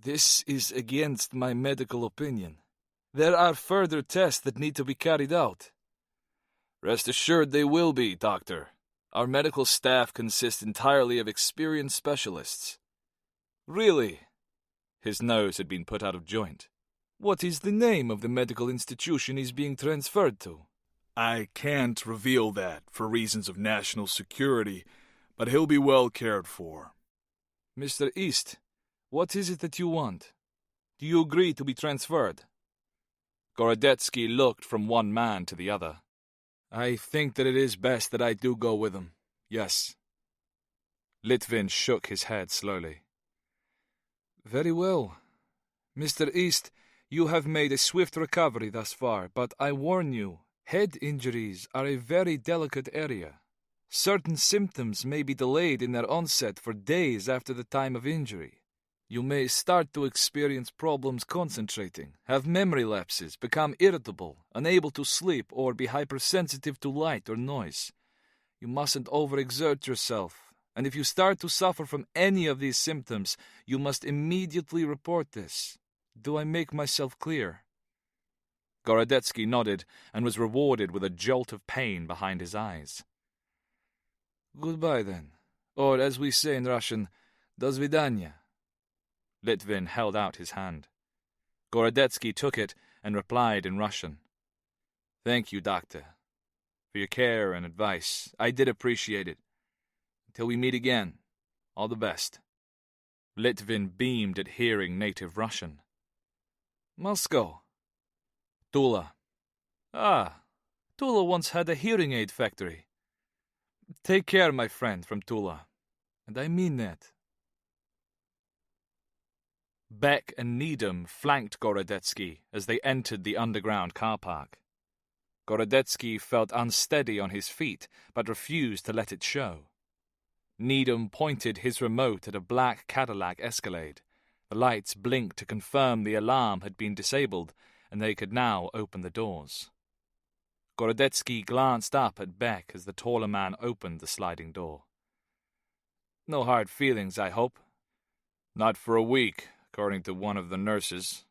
C: This is against my medical opinion. There are further tests that need to be carried out.
D: Rest assured they will be, Doctor. Our medical staff consists entirely of experienced specialists.
C: Really?
B: His nose had been put out of joint.
C: What is the name of the medical institution he's being transferred to?
D: I can't reveal that for reasons of national security, but he'll be well cared for.
C: Mr. East, what is it that you want? Do you agree to be transferred?
B: Gorodetsky looked from one man to the other.
C: I think that it is best that I do go with him. Yes.
B: Litvin shook his head slowly.
C: Very well. Mr. East, you have made a swift recovery thus far, but I warn you, head injuries are a very delicate area. Certain symptoms may be delayed in their onset for days after the time of injury. You may start to experience problems concentrating, have memory lapses, become irritable, unable to sleep, or be hypersensitive to light or noise. You mustn't overexert yourself, and if you start to suffer from any of these symptoms, you must immediately report this. Do I make myself clear?
B: Gorodetsky nodded and was rewarded with a jolt of pain behind his eyes.
C: Goodbye, then. Or, as we say in Russian, do svidaniya.
B: Litvin held out his hand. Gorodetsky took it and replied in Russian.
C: Thank you, Doctor, for your care and advice. I did appreciate it. Until we meet again, all the best.
B: Litvin beamed at hearing native Russian.
C: Moscow.
B: Tula.
C: Ah, Tula once had a hearing aid factory. Take care, my friend from Tula. And I mean that.
B: Beck and Needham flanked Gorodetsky as they entered the underground car park. Gorodetsky felt unsteady on his feet, but refused to let it show. Needham pointed his remote at a black Cadillac Escalade. The lights blinked to confirm the alarm had been disabled, and they could now open the doors. Gorodetsky glanced up at Beck as the taller man opened the sliding door.
C: No hard feelings, I hope.
D: Not for a week, according to one of the nurses.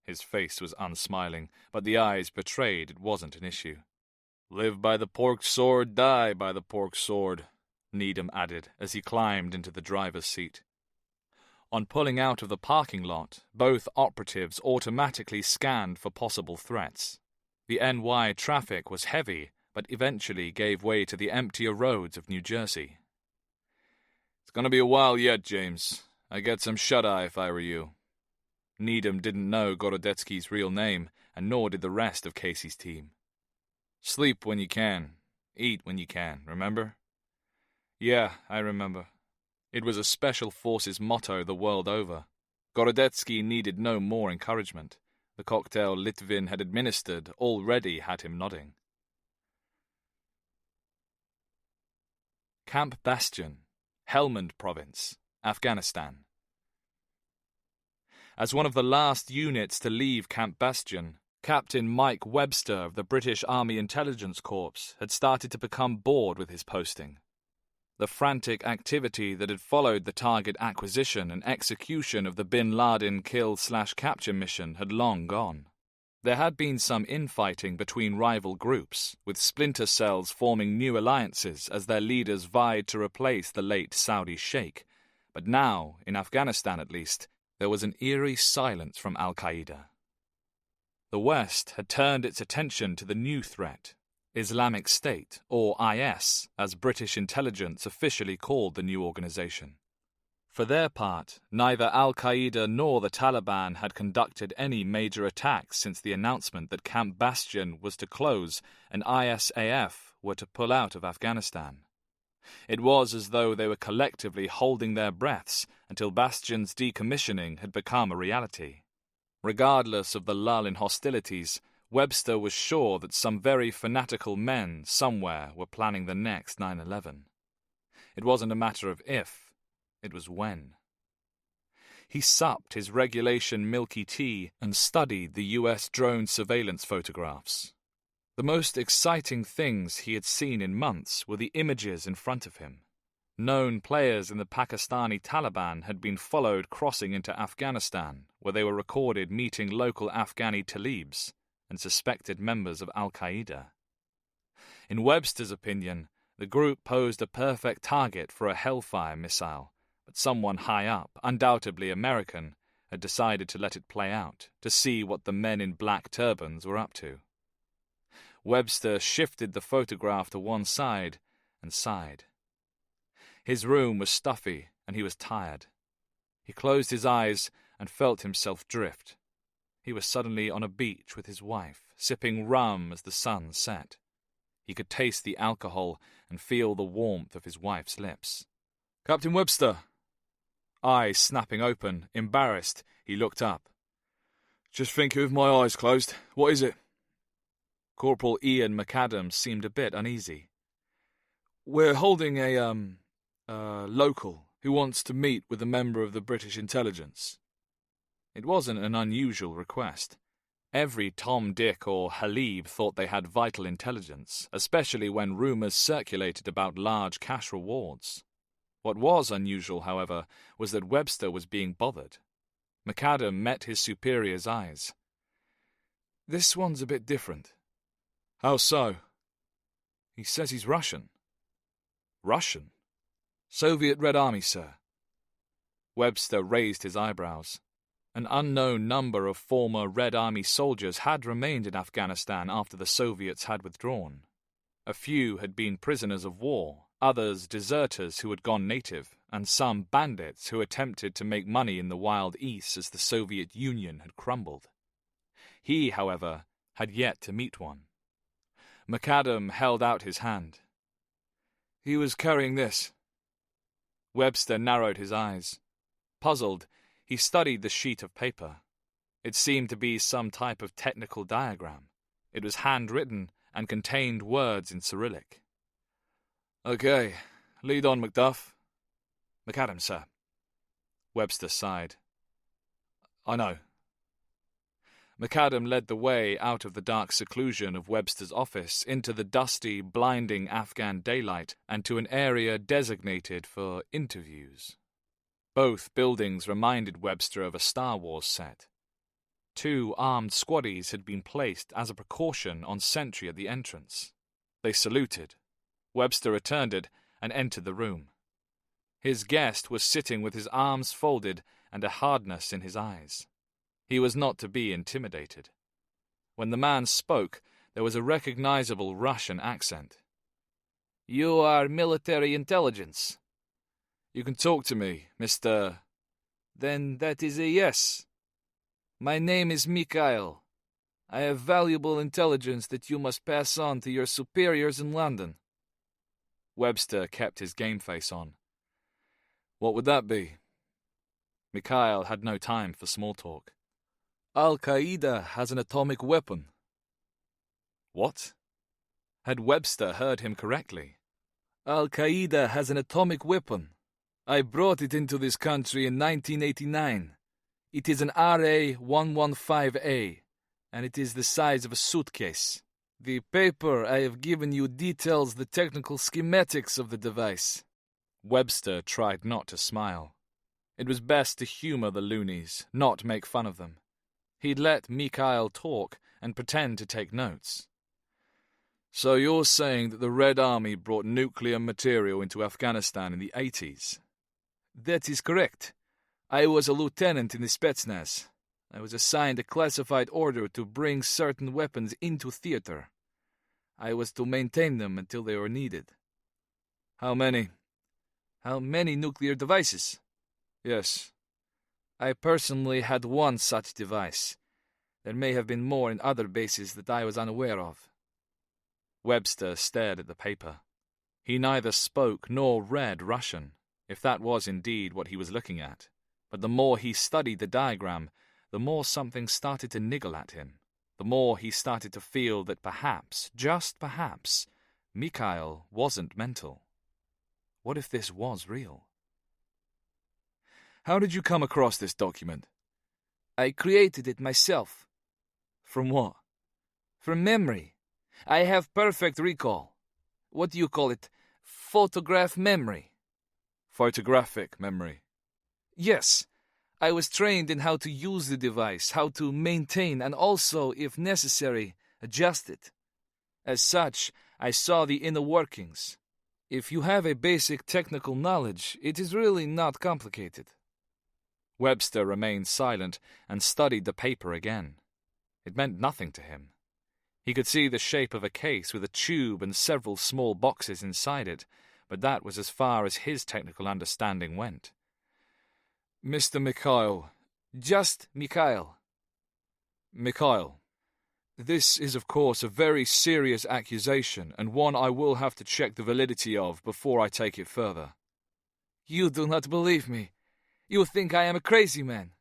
B: His face was unsmiling, but the eyes betrayed it wasn't an issue.
D: Live by the pork sword, die by the pork sword,
B: Needham added as he climbed into the driver's seat. On pulling out of the parking lot, both operatives automatically scanned for possible threats. The NY traffic was heavy, but eventually gave way to the emptier roads of New Jersey.
D: It's going to be a while yet, James. I'd get some shut-eye if I were you.
B: Needham didn't know Gorodetsky's real name, and nor did the rest of Casey's team.
D: Sleep when you can. Eat when you can, remember?
B: Yeah, I remember. It was a Special Forces motto the world over. Gorodetsky needed no more encouragement. The cocktail Litvin had administered already had him nodding. Camp Bastion, Helmand Province, Afghanistan. As one of the last units to leave Camp Bastion, Captain Mike Webster of the British Army Intelligence Corps had started to become bored with his posting. The frantic activity that had followed the target acquisition and execution of the Bin Laden kill/capture mission had long gone. There had been some infighting between rival groups, with splinter cells forming new alliances as their leaders vied to replace the late Saudi sheikh. But now, in Afghanistan at least, there was an eerie silence from Al-Qaeda. The West had turned its attention to the new threat, Islamic State, or IS, as British intelligence officially called the new organization. For their part, neither Al-Qaeda nor the Taliban had conducted any major attacks since the announcement that Camp Bastion was to close and ISAF were to pull out of Afghanistan. It was as though they were collectively holding their breaths until Bastion's decommissioning had become a reality. Regardless of the lull in hostilities, Webster was sure that some very fanatical men somewhere were planning the next 9/11. It wasn't a matter of if, it was when. He supped his regulation milky tea and studied the US drone surveillance photographs. The most exciting things he had seen in months were the images in front of him. Known players in the Pakistani Taliban had been followed crossing into Afghanistan, where they were recorded meeting local Afghani talibs and suspected members of Al-Qaeda. In Webster's opinion, the group posed a perfect target for a Hellfire missile, but someone high up, undoubtedly American, had decided to let it play out, to see what the men in black turbans were up to. Webster shifted the photograph to one side and sighed. His room was stuffy and he was tired. He closed his eyes and felt himself drift. He was suddenly on a beach with his wife, sipping rum as the sun set. He could taste the alcohol and feel the warmth of his wife's lips. "Captain Webster!" Eyes snapping open, embarrassed, he looked up. "Just thinking with my eyes closed. What is it?" Corporal Ian McAdams seemed a bit uneasy. "We're holding a local who wants to meet with a member of the British intelligence." It wasn't an unusual request. Every Tom, Dick, or Halib thought they had vital intelligence, especially when rumours circulated about large cash rewards. What was unusual, however, was that Webster was being bothered. McAdam met his superior's eyes. "This one's a bit different." "How so?" "He says he's Russian." "Russian?" "Soviet Red Army, sir." Webster raised his eyebrows. An unknown number of former Red Army soldiers had remained in Afghanistan after the Soviets had withdrawn. A few had been prisoners of war, others deserters who had gone native, and some bandits who attempted to make money in the Wild East as the Soviet Union had crumbled. He, however, had yet to meet one. McAdam held out his hand. "He was carrying this." Webster narrowed his eyes. Puzzled, he studied the sheet of paper. It seemed to be some type of technical diagram. It was handwritten and contained words in Cyrillic. "Okay, lead on, Macduff." "McAdam, sir." Webster sighed. "I know." McAdam led the way out of the dark seclusion of Webster's office into the dusty, blinding Afghan daylight and to an area designated for interviews. Both buildings reminded Webster of a Star Wars set. 2 armed squaddies had been placed as a precaution on sentry at the entrance. They saluted. Webster returned it and entered the room. His guest was sitting with his arms folded and a hardness in his eyes. He was not to be intimidated. When the man spoke, there was a recognizable Russian accent. "You are military intelligence." "You can talk to me, Mr. "Then that is a yes. My name is Mikhail. I have valuable intelligence that you must pass on to your superiors in London." Webster kept his game face on. "What would that be?" Mikhail had no time for small talk.
C: Al-Qaeda has an atomic weapon.
B: What? Had Webster heard him correctly?
C: Al-Qaeda has an atomic weapon. I brought it into this country in 1989. It is an RA-115A, and it is the size of a suitcase. The paper I have given you details the technical schematics of the device.
B: Webster tried not to smile. It was best to humor the loonies, not make fun of them. He'd let Mikhail talk and pretend to take notes.
C: So you're saying that the Red Army brought nuclear material into Afghanistan in the 80s? That is correct. I was a lieutenant in the Spetsnaz. I was assigned a classified order to bring certain weapons into theater. I was to maintain them until they were needed.
B: How many?
C: How many nuclear devices?
B: Yes.
C: I personally had one such device. There may have been more in other bases that I was unaware of.
B: Webster stared at the paper. He neither spoke nor read Russian, if that was indeed what he was looking at. But the more he studied the diagram, the more something started to niggle at him. The more he started to feel that perhaps, just perhaps, Mikhail wasn't mental. What if this was real?
C: How did you come across this document? I created it myself.
B: From what?
C: From memory. I have perfect recall. What do you call it? Photograph memory.
B: Photographic memory.
C: Yes. I was trained in how to use the device, how to maintain, and also, if necessary, adjust it. As such, I saw the inner workings. If you have a basic technical knowledge, it is really not complicated.
B: Webster remained silent and studied the paper again. It meant nothing to him. He could see the shape of a case with a tube and several small boxes inside it, but that was as far as his technical understanding went.
C: Mr. Mikhail. Just Mikhail.
B: Mikhail.
C: This is, of course, a very serious accusation, and one I will have to check the validity of before I take it further. You do not believe me. You think I am a crazy man.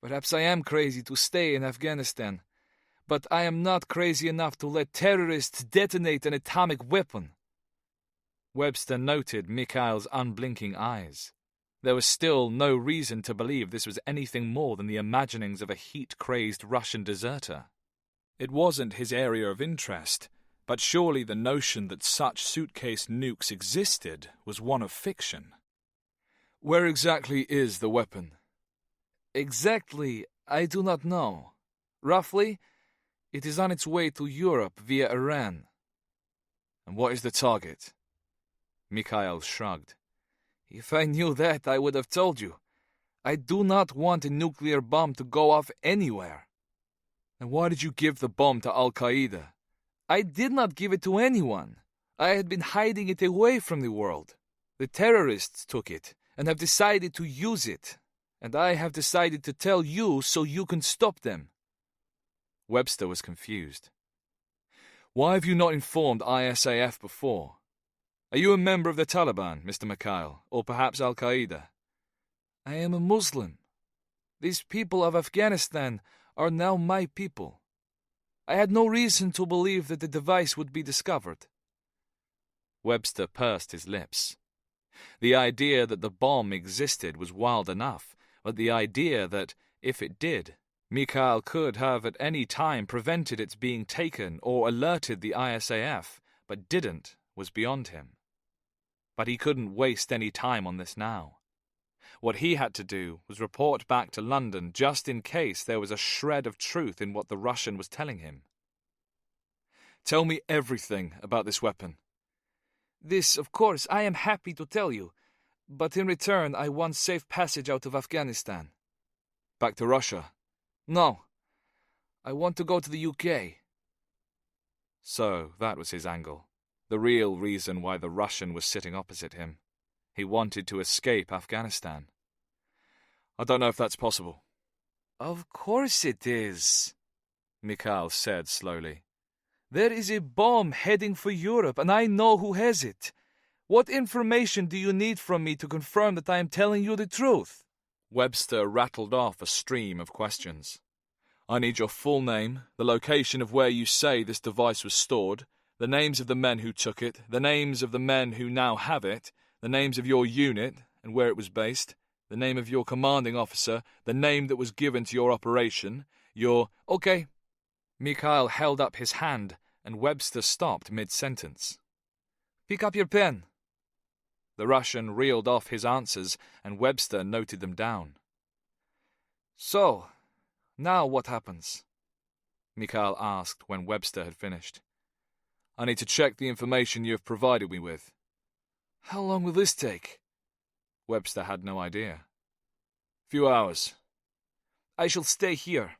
C: Perhaps I am crazy to stay in Afghanistan, but I am not crazy enough to let terrorists detonate an atomic weapon.
B: Webster noted Mikhail's unblinking eyes. There was still no reason to believe this was anything more than the imaginings of a heat-crazed Russian deserter. It wasn't his area of interest, but surely the notion that such suitcase nukes existed was one of fiction.
C: Where exactly is the weapon? Exactly, I do not know. Roughly, it is on its way to Europe via Iran.
B: And what is the target? Mikhail shrugged.
C: If I knew that, I would have told you. I do not want a nuclear bomb to go off anywhere.
B: Then why did you give the bomb to Al-Qaeda?
C: I did not give it to anyone. I had been hiding it away from the world. The terrorists took it and have decided to use it. And I have decided to tell you so you can stop them.
B: Webster was confused. Why have you not informed ISAF before? Are you a member of the Taliban, Mr. Mikhail, or perhaps Al-Qaeda?
C: I am a Muslim. These people of Afghanistan are now my people. I had no reason to believe that the device would be discovered.
B: Webster pursed his lips. The idea that the bomb existed was wild enough, but the idea that, if it did, Mikhail could have at any time prevented its being taken or alerted the ISAF, but didn't, was beyond him. But he couldn't waste any time on this now. What he had to do was report back to London just in case there was a shred of truth in what the Russian was telling him.
C: Tell me everything about this weapon. This, of course, I am happy to tell you, but in return I want safe passage out of Afghanistan.
B: Back to Russia?
C: No. I want to go to the UK.
B: So that was his angle. The real reason why the Russian was sitting opposite him. He wanted to escape Afghanistan. I don't know if that's possible.
C: Of course it is, Mikhail said slowly. There is a bomb heading for Europe, and I know who has it. What information do you need from me to confirm that I am telling you the truth? Webster rattled off a stream of questions. I need your full name, the location of where you say this device was stored, the names of the men who took it, the names of the men who now have it, the names of your unit and where it was based, the name of your commanding officer, the name that was given to your operation, your... Okay. Mikhail held up his hand, and Webster stopped mid-sentence. Pick up your pen. The Russian reeled off his answers, and Webster noted them down. So, now what happens? Mikhail asked when Webster had finished. I need to check the information you have provided me with. How long will this take? Webster had no idea. Few hours. I shall stay here.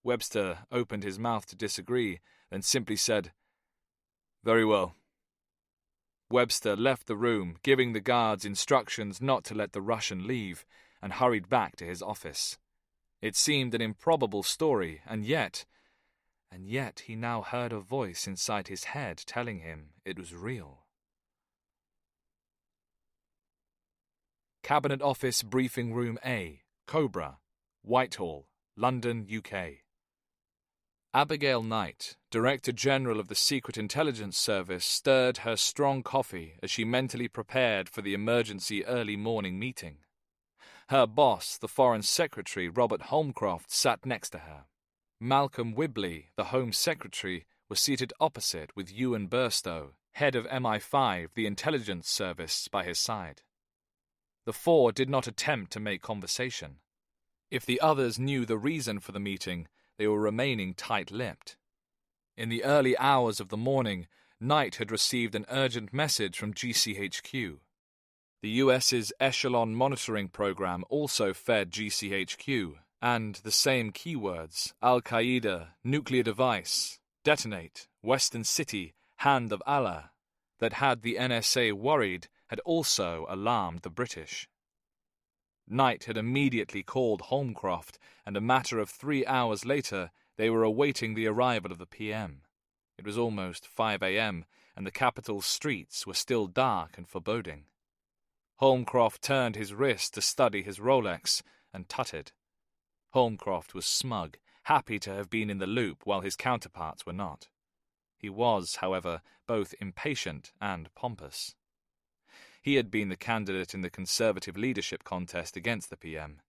C: Webster opened his mouth to disagree, then simply said, Very well. Webster left the room, giving the guards instructions not to let the Russian leave, and hurried back to his office. It seemed an improbable story, and yet he now heard a voice inside his head telling him it was real. Cabinet Office Briefing Room A, Cobra, Whitehall, London, UK. Abigail Knight, Director General of the Secret Intelligence Service, stirred her strong coffee as she mentally prepared for the emergency early morning meeting. Her boss, the Foreign Secretary Robert Holmcroft, sat next to her. Malcolm Whibley, the Home Secretary, was seated opposite with Ewan Burstow, head of MI5, the intelligence service, by his side. The four did not attempt to make conversation. If the others knew the reason for the meeting, they were remaining tight-lipped. In the early hours of the morning, Knight had received an urgent message from GCHQ. The US's Echelon monitoring program also fed GCHQ, and the same keywords, Al-Qaeda, nuclear device, detonate, Western City, Hand of Allah, that had the NSA worried had also alarmed the British. Knight had immediately called Holmcroft, and a matter of 3 hours later they were awaiting the arrival of the PM. It was almost 5 a.m., and the capital's streets were still dark and foreboding. Holmcroft turned his wrist to study his Rolex, and tutted. Holmcroft was smug, happy to have been in the loop while his counterparts were not. He was, however, both impatient and pompous. He had been the candidate in the Conservative leadership contest against the PM.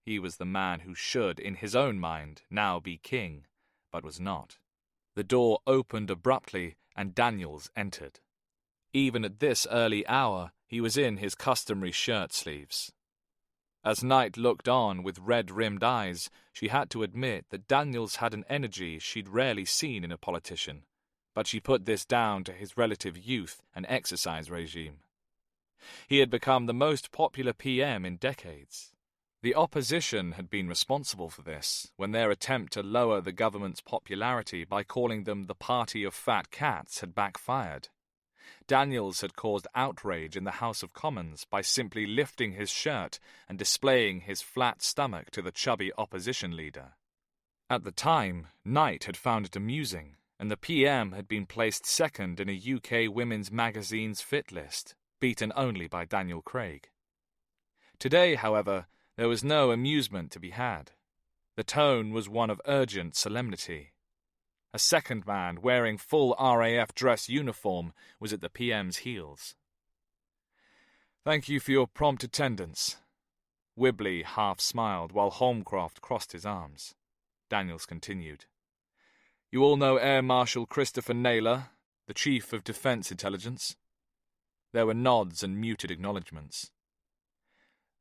C: He was the man who should, in his own mind, now be king, but was not. The door opened abruptly, and Daniels entered. Even at this early hour, he was in his customary shirt sleeves. As Knight looked on with red-rimmed eyes, she had to admit that Daniels had an energy she'd rarely seen in a politician, but she put this down to his relative youth and exercise regime. He had become the most popular PM in decades. The opposition had been responsible for this, when their attempt to lower the government's popularity by calling them the party of fat cats had backfired. Daniels had caused outrage in the House of Commons by simply lifting his shirt and displaying his flat stomach to the chubby opposition leader. At the time, Knight had found it amusing, and the PM had been placed second in a UK women's magazine's fit list, beaten only by Daniel Craig. Today, however, there was no amusement to be had. The tone was one of urgent solemnity. A second man, wearing full RAF dress uniform, was at the PM's heels. "Thank you for your prompt attendance." Whibley half smiled while Holmcroft crossed his arms. Daniels continued. "You all know Air Marshal Christopher Naylor, the Chief of Defence Intelligence?" There were nods and muted acknowledgements.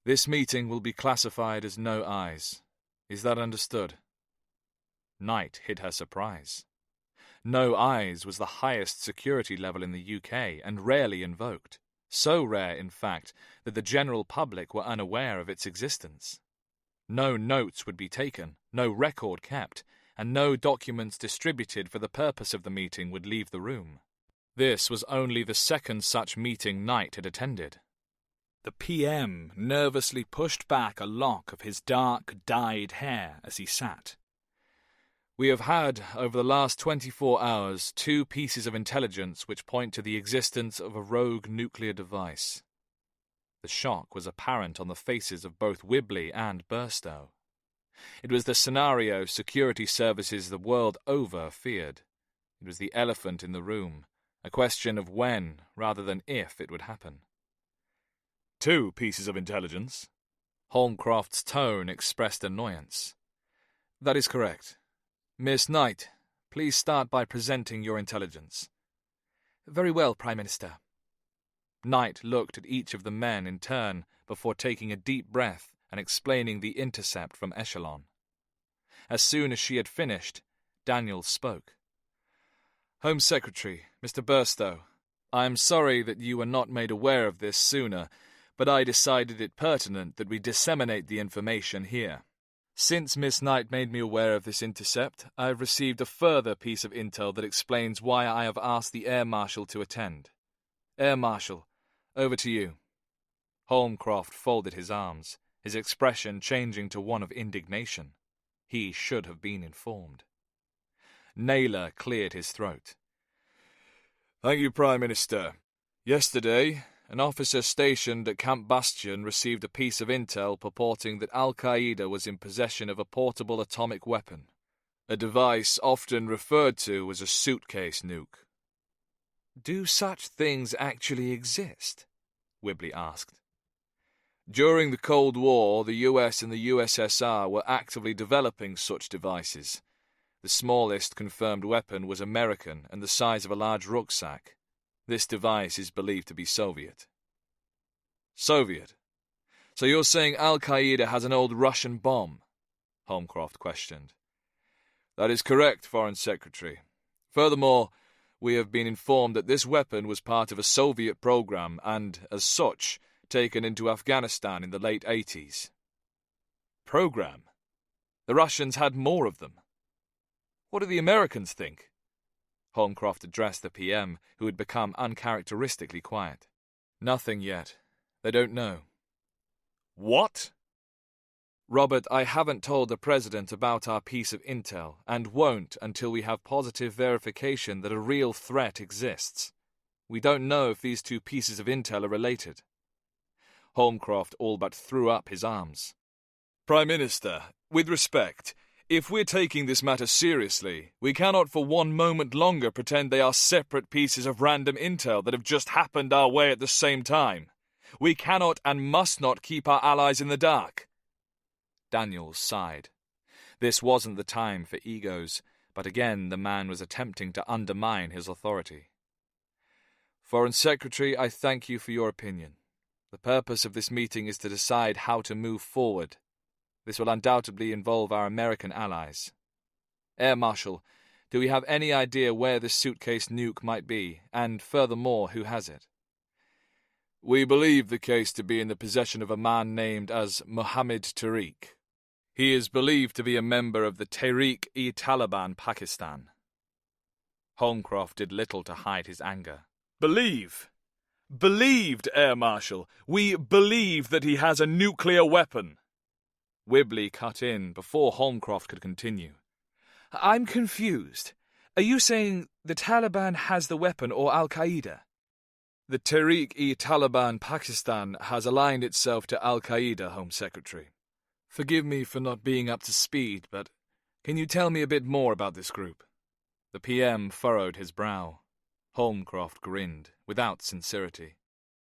C: "This meeting will be classified as no eyes. Is that understood?" Knight hid her surprise. No eyes was the highest security level in the UK and rarely invoked. So rare, in fact, that the general public were unaware of its existence. No notes would be taken, no record kept, and no documents distributed for the purpose of the meeting would leave the room. This was only the second such meeting Knight had attended. The PM nervously pushed back a lock of his dark, dyed hair as he sat. "We have had, over the last 24 hours, 2 pieces of intelligence which point to the existence of a rogue nuclear device."
B: The shock was apparent on the faces of both Whibley and Burstow. It was the scenario security services the world over feared. It was the elephant in the room, a question of when rather than if it would happen.
A: 2 pieces of intelligence.
B: Holmcroft's tone expressed annoyance.
C: That is correct. Miss Knight, please start by presenting your intelligence. Very well, Prime Minister.
B: Knight looked at each of the men in turn before taking a deep breath and explaining the intercept from Echelon. As soon as she had finished, Daniels spoke.
C: Home Secretary, Mr. Burstow, I am sorry that you were not made aware of this sooner, but I decided it pertinent that we disseminate the information here. Since Miss Knight made me aware of this intercept, I have received a further piece of intel that explains why I have asked the Air Marshal to attend. Air Marshal, over to you.
B: Holmcroft folded his arms, his expression changing to one of indignation. He should have been informed. Naylor cleared his throat.
C: Thank you, Prime Minister. Yesterday, an officer stationed at Camp Bastion received a piece of intel purporting that Al-Qaeda was in possession of a portable atomic weapon, a device often referred to as a suitcase nuke.
B: Do such things actually exist? Whibley asked.
C: During the Cold War, the US and the USSR were actively developing such devices. The smallest confirmed weapon was American and the size of a large rucksack. This device is believed to be Soviet. Soviet? So you're saying Al-Qaeda has an old Russian bomb? Holmcroft questioned. That is correct, Foreign Secretary. Furthermore, we have been informed that this weapon was part of a Soviet program and, as such, taken into Afghanistan in the late 80s. Program? The Russians had more of them. What do the Americans think? Holmcroft addressed the PM, who had become uncharacteristically quiet. Nothing yet. They don't know. What? Robert, I haven't told the President about our piece of intel, and won't until we have positive verification that a real threat exists. We don't know if these 2 pieces of intel are related. Holmcroft all but threw up his arms. Prime Minister, with respect, if we're taking this matter seriously, we cannot for one moment longer pretend they are separate pieces of random intel that have just happened our way at the same time. We cannot and must not keep our allies in the dark. Daniels sighed. This wasn't the time for egos, but again the man was attempting to undermine his authority. Foreign Secretary, I thank you for your opinion. The purpose of this meeting is to decide how to move forward. This will undoubtedly involve our American allies. Air Marshal, do we have any idea where this suitcase nuke might be, and furthermore, who has it? We believe the case to be in the possession of a man named as Mohammed Tariq. He is believed to be a member of the Tehreek-e-Taliban Pakistan. Holmcroft did little to hide his anger. Believed, Air Marshal. We believe that he has a nuclear weapon. Whibley cut in before Holmcroft could continue. I'm confused. Are you saying the Taliban has the weapon or Al-Qaeda? The Tehreek-e-Taliban Pakistan has aligned itself to Al-Qaeda, Home Secretary. Forgive me for not being up to speed, but can you tell me a bit more about this group? The PM furrowed his brow. Holmcroft grinned, without sincerity.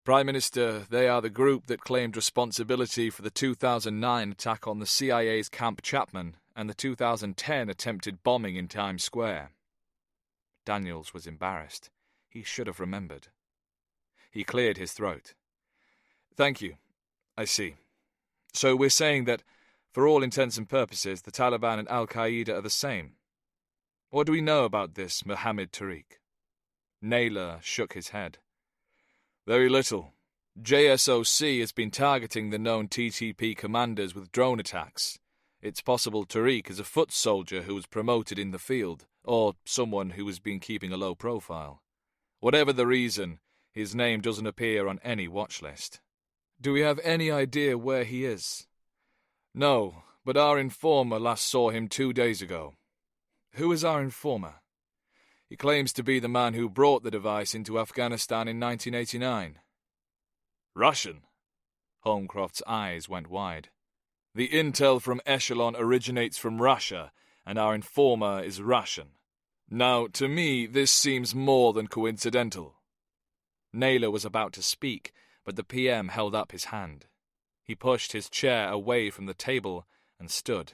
C: Prime Minister, they are the group that claimed responsibility for the 2009 attack on the CIA's Camp Chapman and the 2010 attempted bombing in Times Square. Daniels was embarrassed. He should have remembered. He cleared his throat. Thank you. I see. So we're saying that, for all intents and purposes, the Taliban and Al-Qaeda are the same. What do we know about this Mohammed Tariq? Naylor shook his head. Very little. JSOC has been targeting the known TTP commanders with drone attacks. It's possible Tariq is a foot soldier who was promoted in the field, or someone who has been keeping a low profile. Whatever the reason, his name doesn't appear on any watch list. Do we have any idea where he is? No, but our informer last saw him 2 days ago. Who is our informer? He claims to be the man who brought the device into Afghanistan in 1989. Russian?
B: Holmcroft's eyes went wide. "The intel from Echelon originates from Russia, and our informer is Russian. Now, to me, this seems more than coincidental." Naylor was about to speak, but the PM held up his hand. He pushed his chair away from the table and stood.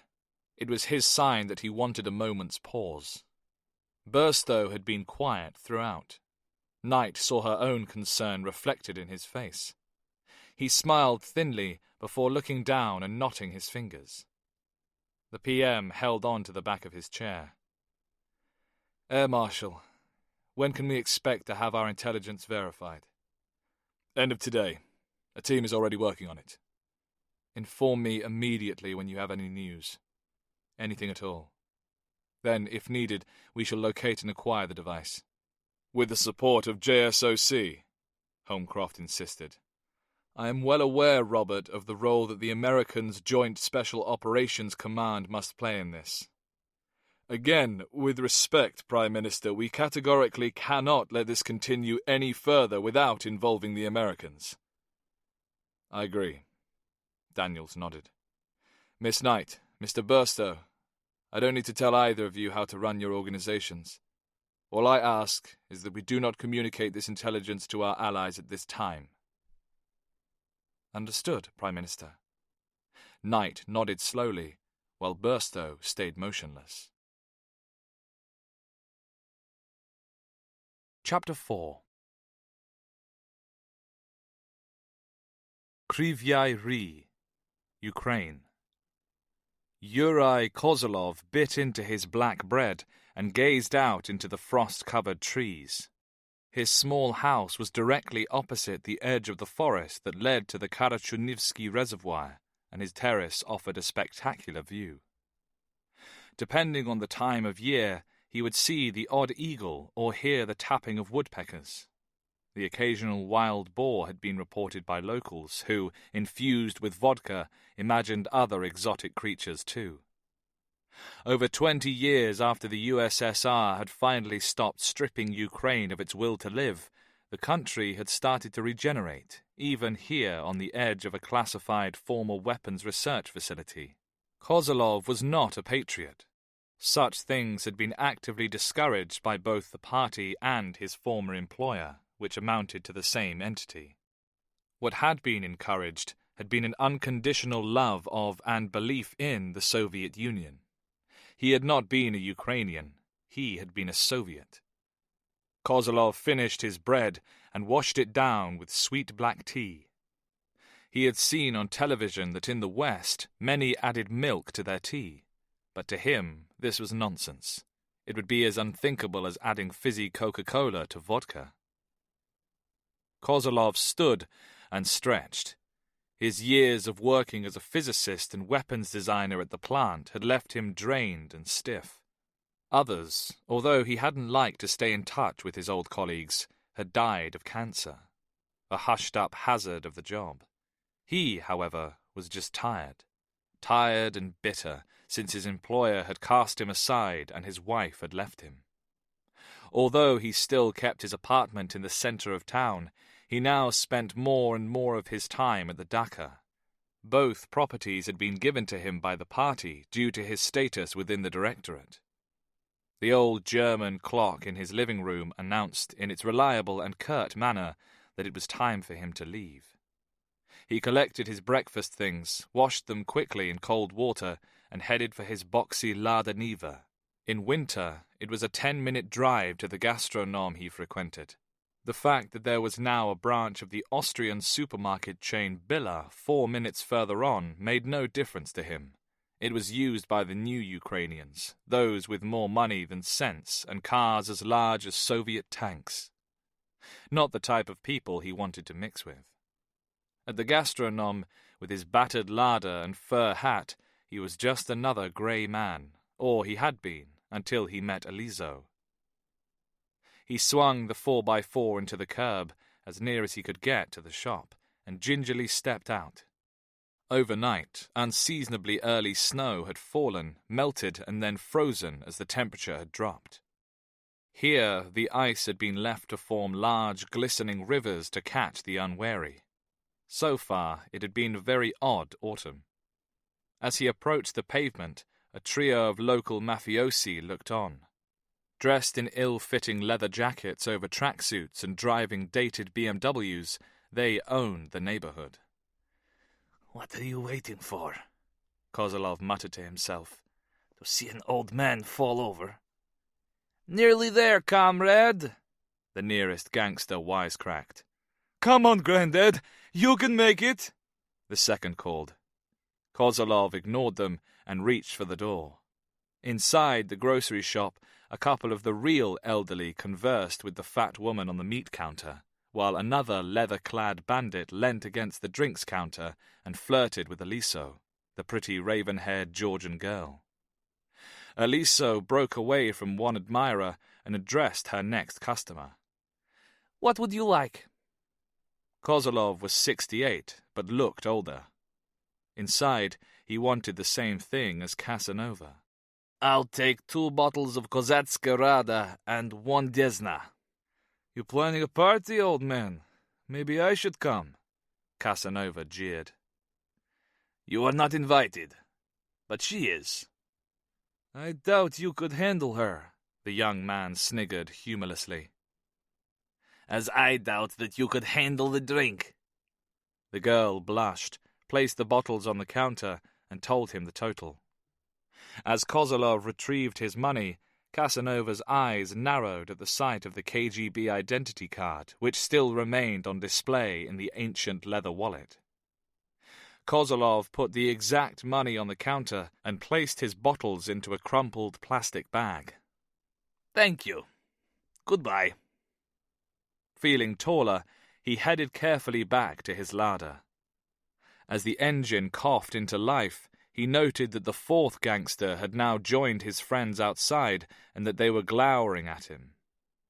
B: It was his sign that he wanted a moment's pause. Burstow had been quiet throughout. Knight saw her own concern reflected in his face. He smiled thinly before looking down and knotting his fingers. The PM held on to the back of his chair. "Air Marshal, when can we expect to have our intelligence verified?" "End of today. A team is already working on it." "Inform me immediately when you have any news. Anything at all. Then, if needed, we shall locate and acquire the device." "With the support of JSOC," Holmcroft insisted. "I am well aware, Robert, of the role that the Americans' Joint Special Operations Command must play in this. Again, with respect, Prime Minister, we categorically cannot let this continue any further without involving the Americans." "I agree." Daniels nodded. "Miss Knight, Mr. Burstow, I don't need to tell either of you how to run your organizations. All I ask is that we do not communicate this intelligence to our allies at this time." "Understood, Prime Minister." Knight nodded slowly, while Burstow stayed motionless. Chapter 4. Kryvyai Rih, Ukraine. Yuri Kozlov bit into his black bread and gazed out into the frost-covered trees. His small house was directly opposite the edge of the forest that led to the Karachunivsky Reservoir, and his terrace offered a spectacular view. Depending on the time of year, he would see the odd eagle or hear the tapping of woodpeckers. The occasional wild boar had been reported by locals who, infused with vodka, imagined other exotic creatures too. Over 20 years after the USSR had finally stopped stripping Ukraine of its will to live, the country had started to regenerate, even here on the edge of a classified formal weapons research facility. Kozlov was not a patriot. Such things had been actively discouraged by both the party and his former employer, which amounted to the same entity. What had been encouraged had been an unconditional love of and belief in the Soviet Union. He had not been a Ukrainian, he had been a Soviet. Kozlov finished his bread and washed it down with sweet black tea. He had seen on television that in the West many added milk to their tea, but to him this was nonsense. It would be as unthinkable as adding fizzy Coca-Cola to vodka. Kozlov stood and stretched. His years of working as a physicist and weapons designer at the plant had left him drained and stiff. Others, although he hadn't liked to stay in touch with his old colleagues, had died of cancer, a hushed-up hazard of the job. He, however, was just tired and bitter, since his employer had cast him aside and his wife had left him. Although he still kept his apartment in the center of town, he now spent more and more of his time at the Dacha. Both properties had been given to him by the party due to his status within the directorate. The old German clock in his living room announced in its reliable and curt manner that it was time for him to leave. He collected his breakfast things, washed them quickly in cold water, and headed for his boxy Lada Niva. In winter, it was a 10-minute drive to the gastronome he frequented. The fact that there was now a branch of the Austrian supermarket chain Billa 4 minutes further on made no difference to him. It was used by the new Ukrainians, those with more money than sense and cars as large as Soviet tanks. Not the type of people he wanted to mix with. At the gastronome, with his battered Lada and fur hat, he was just another grey man, or he had been, until he met Elizo. He swung the 4x4 into the curb, as near as he could get to the shop, and gingerly stepped out. Overnight, unseasonably early snow had fallen, melted, and then frozen as the temperature had dropped. Here, the ice had been left to form large, glistening rivers to catch the unwary. So far, it had been a very odd autumn. As he approached the pavement, a trio of local mafiosi looked on. Dressed in ill-fitting leather jackets over tracksuits and driving dated BMWs, they owned the neighborhood.
C: "What are you waiting for?" Kozlov muttered to himself. "To see an old man fall over?" "Nearly there, comrade," the nearest gangster wisecracked.
D: "Come on, Granddad, you can make it,"
B: the second called. Kozlov ignored them and reached for the door. Inside the grocery shop, a couple of the real elderly conversed with the fat woman on the meat counter, while another leather-clad bandit leant against the drinks counter and flirted with Aliso, the pretty raven-haired Georgian girl. Aliso broke away from one admirer and addressed her next customer.
C: "What would you like?"
B: Kozlov was 68, but looked older. Inside, he wanted the same thing as Casanova.
C: "I'll take 2 bottles of Kozatska Rada and 1 Desna."
D: "You planning a party, old man? Maybe I should come,"
B: Casanova jeered.
C: "You are not invited, but she is."
D: "I doubt you could handle her,"
B: the young man sniggered humorlessly.
C: "As I doubt that you could handle the drink."
B: The girl blushed, placed the bottles on the counter, and told him the total. As Kozlov retrieved his money, Casanova's eyes narrowed at the sight of the KGB identity card, which still remained on display in the ancient leather wallet. Kozlov put the exact money on the counter and placed his bottles into a crumpled plastic bag.
C: "Thank you. Goodbye."
B: Feeling taller, he headed carefully back to his larder. As the engine coughed into life, he noted that the 4th gangster had now joined his friends outside and that they were glowering at him.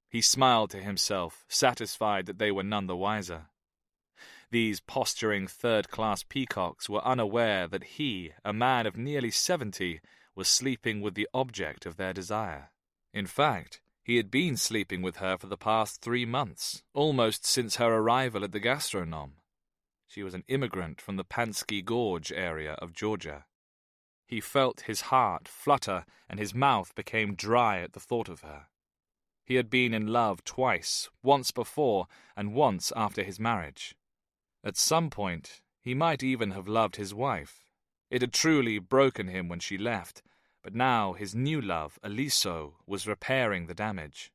B: He smiled to himself, satisfied that they were none the wiser. These posturing third-class peacocks were unaware that he, a man of nearly 70, was sleeping with the object of their desire. In fact, he had been sleeping with her for the past 3 months, almost since her arrival at the gastronome. She was an immigrant from the Pansky Gorge area of Georgia. He felt his heart flutter and his mouth became dry at the thought of her. He had been in love twice, once before and once after his marriage. At some point, he might even have loved his wife. It had truly broken him when she left, but now his new love, Aliso, was repairing the damage.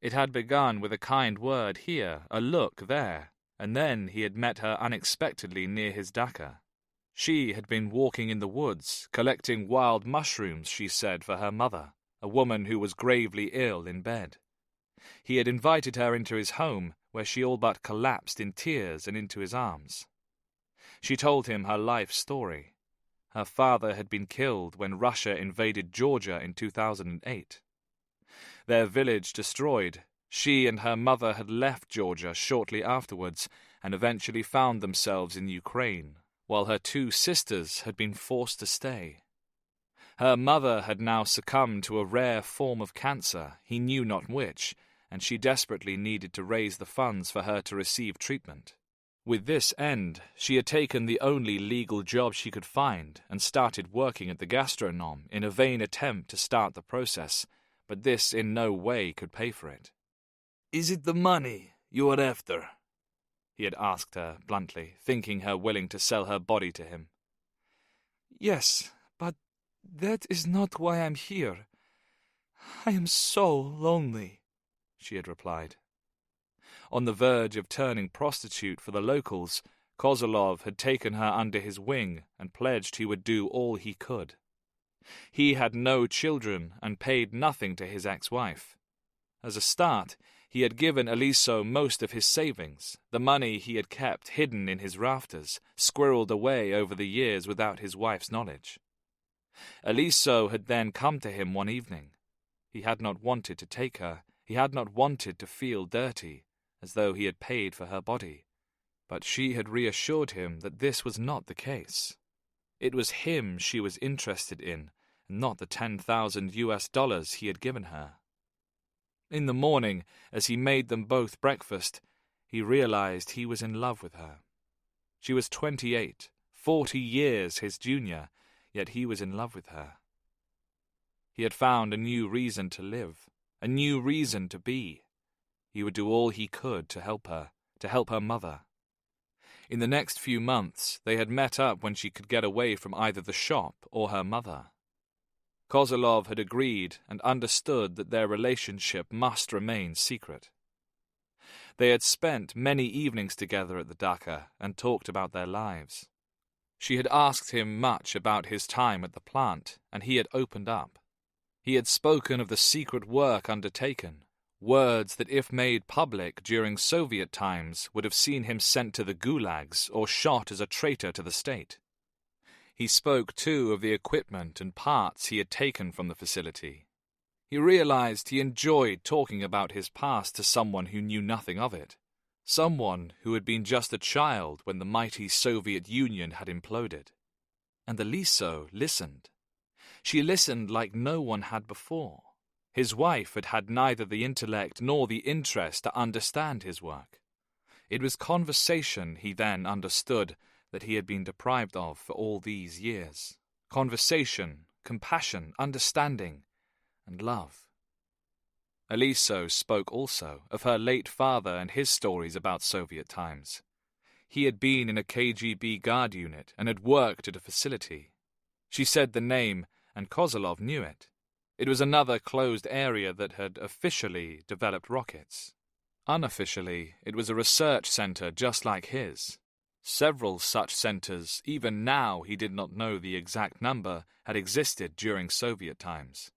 B: It had begun with a kind word here, a look there, and then he had met her unexpectedly near his dacha. She had been walking in the woods, collecting wild mushrooms, she said, for her mother, a woman who was gravely ill in bed. He had invited her into his home, where she all but collapsed in tears and into his arms. She told him her life story. Her father had been killed when Russia invaded Georgia in 2008. Their village destroyed, she and her mother had left Georgia shortly afterwards and eventually found themselves in Ukraine, while her 2 sisters had been forced to stay. Her mother had now succumbed to a rare form of cancer, he knew not which, and she desperately needed to raise the funds for her to receive treatment. With this end, she had taken the only legal job she could find and started working at the gastronome in a vain attempt to start the process, but this in no way could pay for it.
C: "Is it the money you are after?"
B: he had asked her bluntly, thinking her willing to sell her body to him.
C: "Yes, but that is not why I'm here. I am so lonely," she had replied.
B: On the verge of turning prostitute for the locals, Kozlov had taken her under his wing and pledged he would do all he could. He had no children and paid nothing to his ex-wife. As a start, he had given Aliso most of his savings, the money he had kept hidden in his rafters, squirreled away over the years without his wife's knowledge. Aliso had then come to him one evening. He had not wanted to take her, he had not wanted to feel dirty, as though he had paid for her body. But she had reassured him that this was not the case. It was him she was interested in, and not the $10,000 he had given her. In the morning, as he made them both breakfast, he realized he was in love with her. She was 28, 40 years his junior, yet he was in love with her. He had found a new reason to live, a new reason to be. He would do all he could to help her mother. In the next few months, they had met up when she could get away from either the shop or her mother. Kozlov had agreed and understood that their relationship must remain secret. They had spent many evenings together at the Dacha and talked about their lives. She had asked him much about his time at the plant, and he had opened up. He had spoken of the secret work undertaken, words that if made public during Soviet times would have seen him sent to the gulags or shot as a traitor to the state. He spoke, too, of the equipment and parts he had taken from the facility. He realized he enjoyed talking about his past to someone who knew nothing of it, someone who had been just a child when the mighty Soviet Union had imploded. And Aliso listened. She listened like no one had before. His wife had had neither the intellect nor the interest to understand his work. It was conversation, he then understood, that he had been deprived of for all these years. Conversation, compassion, understanding, and love. Aliso spoke also of her late father and his stories about Soviet times. He had been in a KGB guard unit and had worked at a facility. She said the name, and Kozlov knew it. It was another closed area that had officially developed rockets. Unofficially, it was a research center just like his. Several such centers, even now he did not know the exact number, had existed during Soviet times.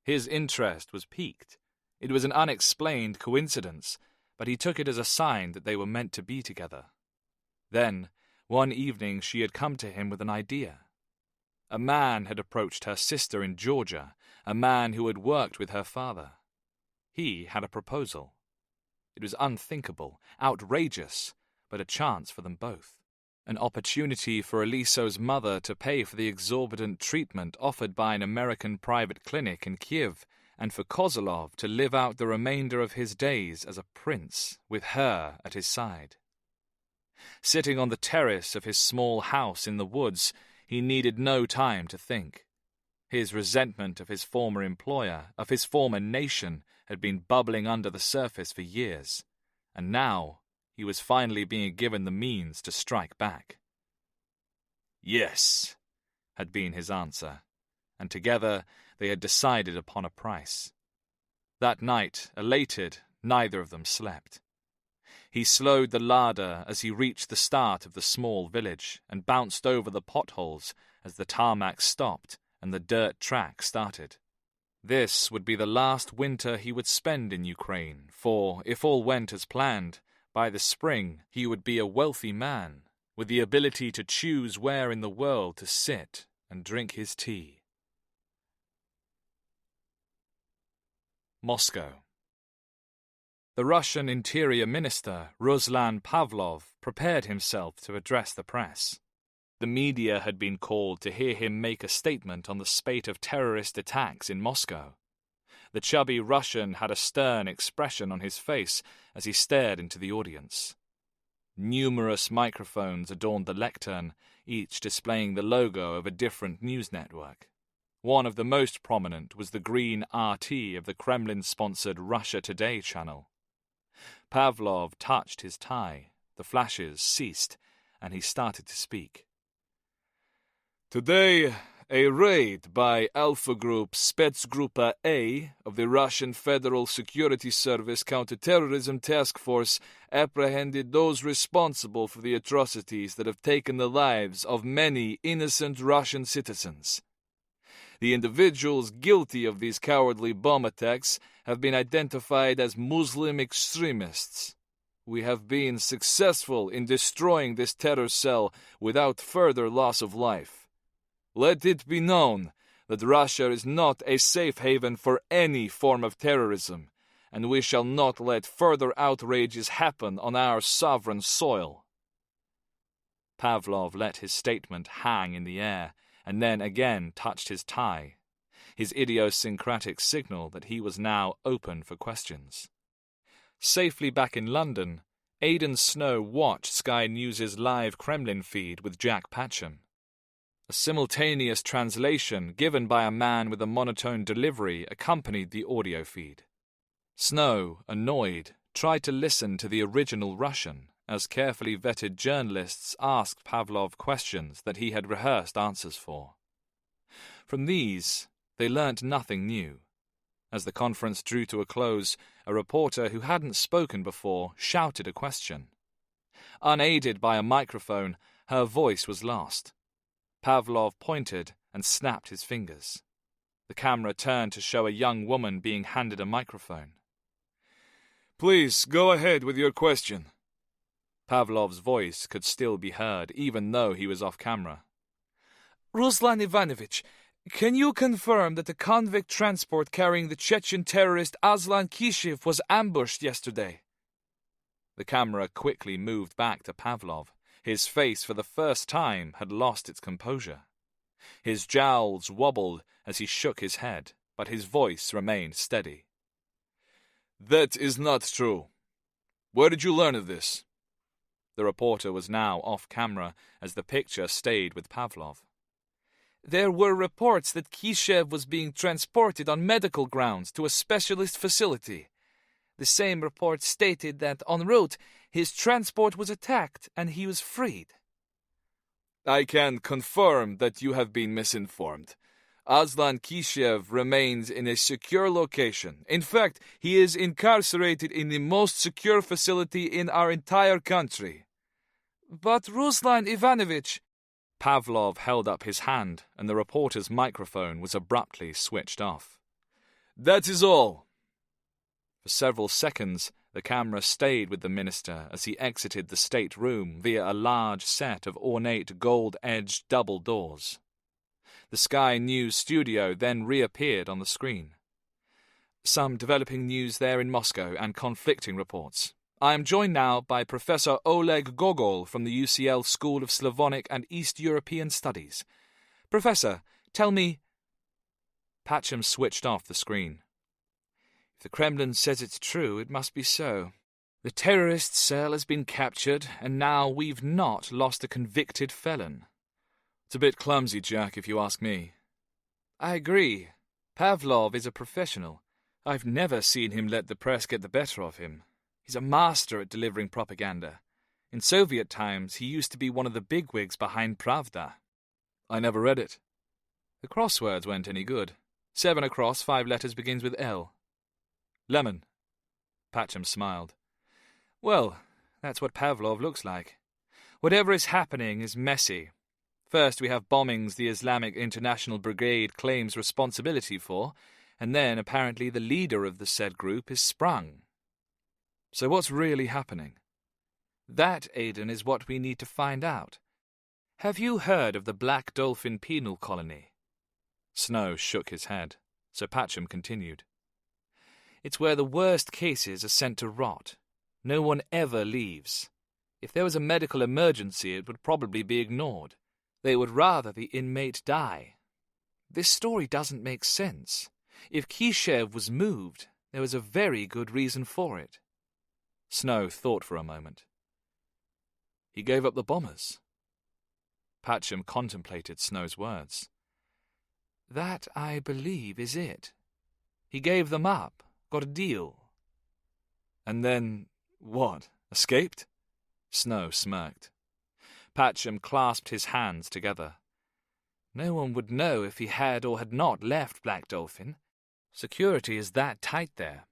B: His interest was piqued. It was an unexplained coincidence, but he took it as a sign that they were meant to be together. Then, one evening she had come to him with an idea. A man had approached her sister in Georgia, a man who had worked with her father. He had a proposal. It was unthinkable, outrageous, but a chance for them both. An opportunity for Aliso's mother to pay for the exorbitant treatment offered by an American private clinic in Kiev, and for Kozlov to live out the remainder of his days as a prince, with her at his side. Sitting on the terrace of his small house in the woods, he needed no time to think. His resentment of his former employer, of his former nation, had been bubbling under the surface for years, and now he was finally being given the means to strike back. "Yes," had been his answer, and together they had decided upon a price. That night, elated, neither of them slept. He slowed the larder as he reached the start of the small village and bounced over the potholes as the tarmac stopped and the dirt track started. This would be the last winter he would spend in Ukraine, for, if all went as planned, by the spring he would be a wealthy man, with the ability to choose where in the world to sit and drink his tea. Moscow. The Russian Interior Minister, Ruslan Pavlov, prepared himself to address the press. The media had been called to hear him make a statement on the spate of terrorist attacks in Moscow. The chubby Russian had a stern expression on his face as he stared into the audience. Numerous microphones adorned the lectern, each displaying the logo of a different news network. One of the most prominent was the green RT of the Kremlin-sponsored Russia Today channel. Pavlov touched his tie, the flashes ceased, and he started to speak.
D: Today, a raid by Alpha Group Spetsgrupa A of the Russian Federal Security Service Counterterrorism Task Force apprehended those responsible for the atrocities that have taken the lives of many innocent Russian citizens. The individuals guilty of these cowardly bomb attacks have been identified as Muslim extremists. We have been successful in destroying this terror cell without further loss of life. Let it be known that Russia is not a safe haven for any form of terrorism, and we shall not let further outrages happen on our sovereign soil.
B: Pavlov let his statement hang in the air, and then again touched his tie, his idiosyncratic signal that he was now open for questions. Safely back in London, Aidan Snow watched Sky News' live Kremlin feed with Jack Patcham. A simultaneous translation given by a man with a monotone delivery accompanied the audio feed. Snow, annoyed, tried to listen to the original Russian as carefully vetted journalists asked Pavlov questions that he had rehearsed answers for. From these, they learnt nothing new. As the conference drew to a close, a reporter who hadn't spoken before shouted a question. Unaided by a microphone, her voice was lost. Pavlov pointed and snapped his fingers. The camera turned to show a young woman being handed a microphone.
D: Please, go ahead with your question.
B: Pavlov's voice could still be heard, even though he was off camera.
C: Ruslan Ivanovich, can you confirm that the convict transport carrying the Chechen terrorist Aslan Kishev was ambushed yesterday?
B: The camera quickly moved back to Pavlov. His face, for the first time, had lost its composure. His jowls wobbled as he shook his head, but his voice remained steady.
D: That is not true. Where did you learn of this?
B: The reporter was now off camera as the picture stayed with Pavlov.
C: There were reports that Kishev was being transported on medical grounds to a specialist facility. The same report stated that en route his transport was attacked and he was freed.
D: I can confirm that you have been misinformed. Aslan Kishev remains in a secure location. In fact, he is incarcerated in the most secure facility in our entire country.
C: But Ruslan Ivanovich...
B: Pavlov held up his hand, and the reporter's microphone was abruptly switched off.
D: That is all.
B: For several seconds, the camera stayed with the minister as he exited the state room via a large set of ornate gold-edged double doors. The Sky News studio then reappeared on the screen. Some developing news there in Moscow and conflicting reports. I am joined now by Professor Oleg Gogol from the UCL School of Slavonic and East European Studies. Professor, tell me... Patcham switched off the screen.
C: If the Kremlin says it's true, it must be so. The terrorist cell has been captured, and now we've not lost a convicted felon.
D: It's a bit clumsy, Jack, if you ask me.
C: I agree. Pavlov is a professional. I've never seen him let the press get the better of him. He's a master at delivering propaganda. In Soviet times, he used to be one of the bigwigs behind Pravda.
D: I never read it.
C: The crosswords weren't any good. 7 across, 5 letters, begins with L.
B: Lemon. Patcham smiled.
C: Well, that's what Pavlov looks like. Whatever is happening is messy. First, we have bombings the Islamic International Brigade claims responsibility for, and then apparently the leader of the said group is sprung.
B: So what's really happening?
C: That, Aidan, is what we need to find out. Have you heard of the Black Dolphin Penal Colony?
B: Snow shook his head, so Patcham continued.
C: It's where the worst cases are sent to rot. No one ever leaves. If there was a medical emergency, it would probably be ignored. They would rather the inmate die. This story doesn't make sense. If Kishev was moved, there was a very good reason for it.
B: Snow thought for a moment. He gave up the bombers.
C: Patcham contemplated Snow's words. That, I believe, is it. He gave them up, got a deal.
B: And then, what, escaped? Snow smirked.
C: Patcham clasped his hands together. No one would know if he had or had not left Black Dolphin. Security is that tight there.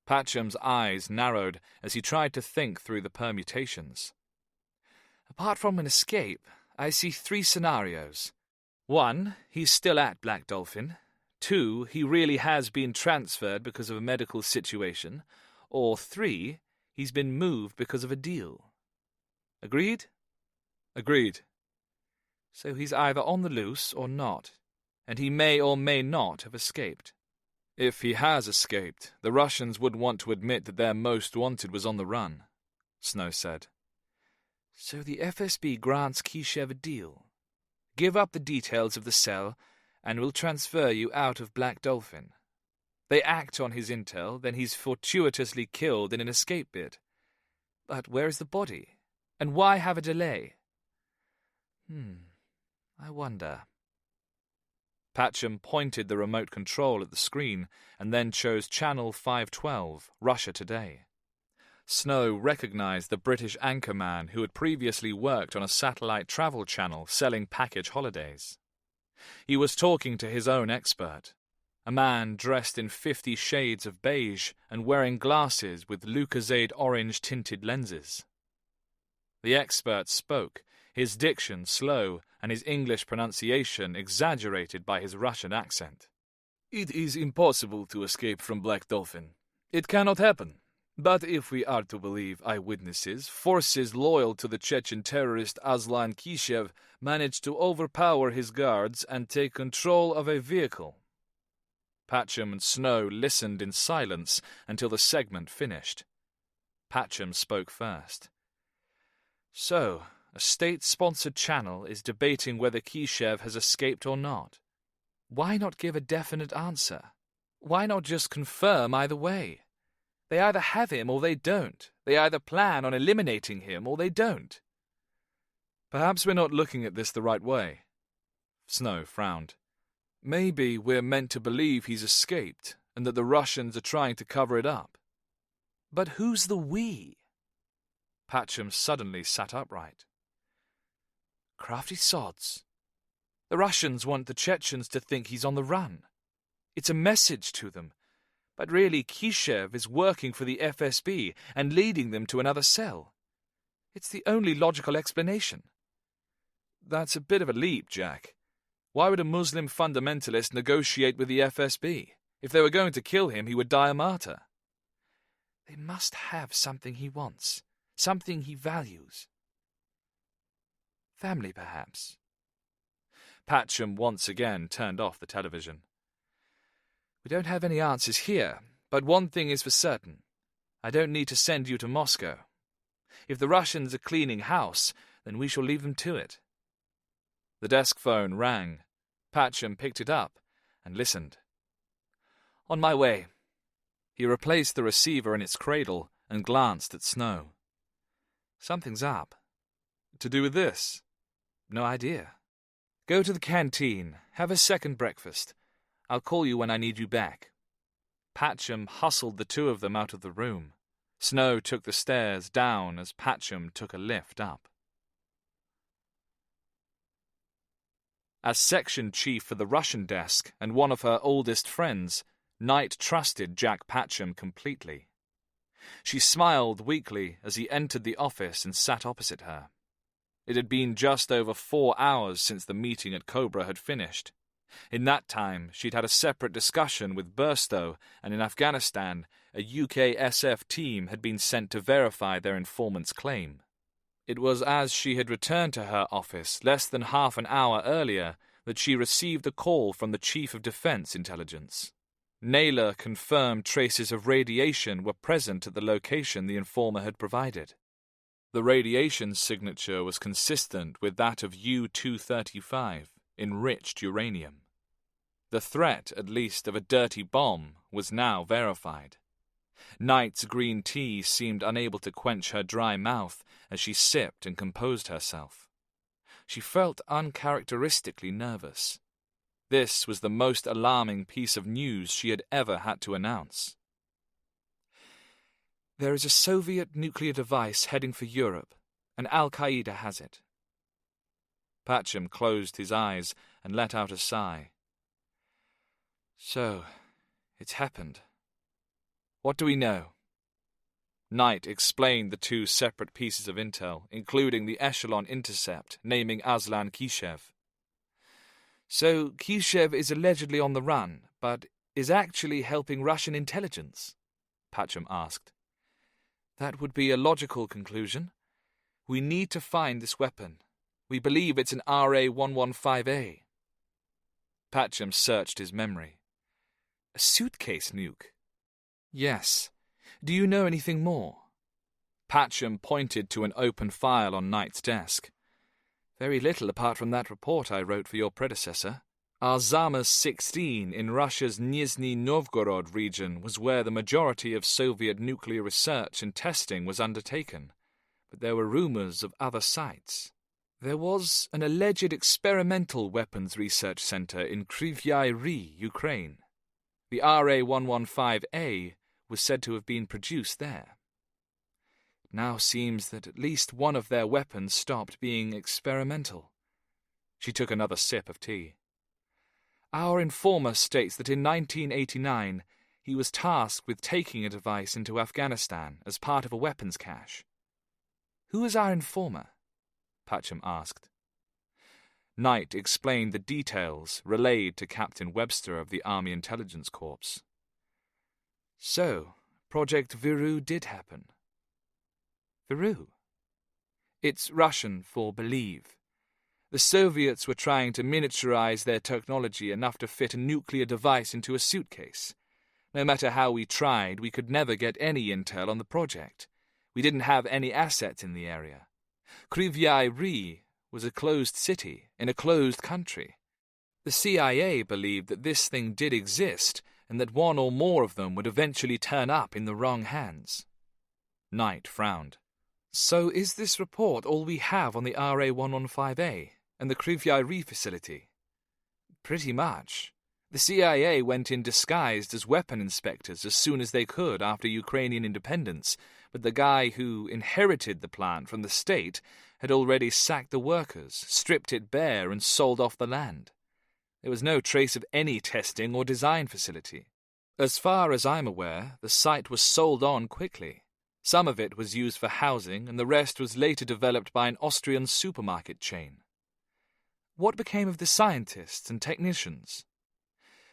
B: Patcham's eyes narrowed as he tried to think through the permutations.
C: Apart from an escape, I see 3 scenarios. 1, he's still at Black Dolphin. 2, he really has been transferred because of a medical situation. Or 3, he's been moved because of a deal. Agreed?
B: Agreed.
C: So he's either on the loose or not, and he may or may not have escaped.
B: If he has escaped, the Russians would want to admit that their most wanted was on the run, Snow said.
C: So the FSB grants Kishev a deal. Give up the details of the cell, and we'll transfer you out of Black Dolphin. They act on his intel, then he's fortuitously killed in an escape bid. But where is the body? And why have a delay? I wonder.
B: Patcham pointed the remote control at the screen and then chose Channel 512, Russia Today. Snow recognized the British anchorman who had previously worked on a satellite travel channel selling package holidays. He was talking to his own expert, a man dressed in 50 shades of beige and wearing glasses with Lucozade orange-tinted lenses. The expert spoke, his diction slow and his English pronunciation exaggerated by his Russian accent.
C: It is impossible to escape from Black Dolphin. It cannot happen. But if we are to believe eyewitnesses, forces loyal to the Chechen terrorist Aslan Kishev managed to overpower his guards and take control of a vehicle.
B: Patcham and Snow listened in silence until the segment finished. Patcham spoke first. So, a state-sponsored channel is debating whether Kishev has escaped or not. Why not give a definite answer? Why not just confirm either way? They either have him or they don't. They either plan on eliminating him or they don't.
A: Perhaps we're not looking at this the right way.
B: Snow frowned.
A: Maybe we're meant to believe he's escaped and that the Russians are trying to cover it up.
C: But who's the we?
B: Patcham suddenly sat upright.
C: Crafty sods. The Russians want the Chechens to think he's on the run. It's a message to them. But really, Kishev is working for the FSB and leading them to another cell. It's the only logical explanation.
A: That's a bit of a leap, Jack. Why would a Muslim fundamentalist negotiate with the FSB? If they were going to kill him, he would die a martyr.
C: They must have something he wants, something he values. Family, perhaps.
B: Patcham once again turned off the television.
C: We don't have any answers here, but one thing is for certain. I don't need to send you to Moscow. If the Russians are cleaning house, then we shall leave them to it.
B: The desk phone rang. Patcham picked it up and listened.
C: On my way.
B: He replaced the receiver in its cradle and glanced at Snow.
C: Something's up.
A: To do with this?
C: No idea. Go to the canteen. Have a second breakfast. I'll call you when I need you back.
B: Patcham hustled the two of them out of the room. Snow took the stairs down as Patcham took a lift up. As section chief for the Russian desk and one of her oldest friends, Knight trusted Jack Patcham completely. She smiled weakly as he entered the office and sat opposite her. It had been just over 4 hours since the meeting at Cobra had finished. In that time, she'd had a separate discussion with Burstow, and in Afghanistan, a UK SF team had been sent to verify their informant's claim. It was as she had returned to her office less than half an hour earlier that she received a call from the Chief of Defence Intelligence. Naylor confirmed traces of radiation were present at the location the informer had provided. The radiation signature was consistent with that of U-235, enriched uranium. The threat, at least, of a dirty bomb was now verified. Knight's green tea seemed unable to quench her dry mouth as she sipped and composed herself. She felt uncharacteristically nervous. This was the most alarming piece of news she had ever had to announce.
C: There is a Soviet nuclear device heading for Europe, and Al-Qaeda has it.
B: Patcham closed his eyes and let out a sigh.
C: So, it's happened. What do we know?
B: Knight explained the two separate pieces of intel, including the Echelon intercept naming Aslan Kishev.
C: So, Kishev is allegedly on the run, but is actually helping Russian intelligence? Patcham asked. That would be a logical conclusion. We need to find this weapon. We believe it's an RA-115A.
B: Patcham searched his memory.
C: A suitcase nuke? Yes. Do you know anything more?
B: Patcham pointed to an open file on Knight's desk.
C: Very little apart from that report I wrote for your predecessor.
B: Arzamas-16 in Russia's Nizhny Novgorod region was where the majority of Soviet nuclear research and testing was undertaken, but there were rumors of other sites. There was an alleged experimental weapons research center in Kryvyi Rih, Ukraine. The RA-115A was said to have been produced there. It now seems that at least one of their weapons stopped being experimental. She took another sip of tea. Our informer states that in 1989 he was tasked with taking a device into Afghanistan as part of a weapons cache. Who is our informer? Patcham asked. Knight explained the details relayed to Captain Webster of the Army Intelligence Corps. So, Project Viru did happen. Viru? It's Russian for believe. The Soviets were trying to miniaturize their technology enough to fit a nuclear device into a suitcase. No matter how we tried, we could never get any intel on the project. We didn't have any assets in the area. Kryvyi Rih was a closed city in a closed country. The CIA believed that this thing did exist and that one or more of them would eventually turn up in the wrong hands. Knight frowned. So is this report all we have on the RA-115A and the Kryvyi Rih facility? Pretty much. The CIA went in disguised as weapon inspectors as soon as they could after Ukrainian independence, but the guy who inherited the plant from the state had already sacked the workers, stripped it bare, and sold off the land. There was no trace of any testing or design facility. As far as I'm aware, the site was sold on quickly. Some of it was used for housing, and the rest was later developed by an Austrian supermarket chain. What became of the scientists and technicians?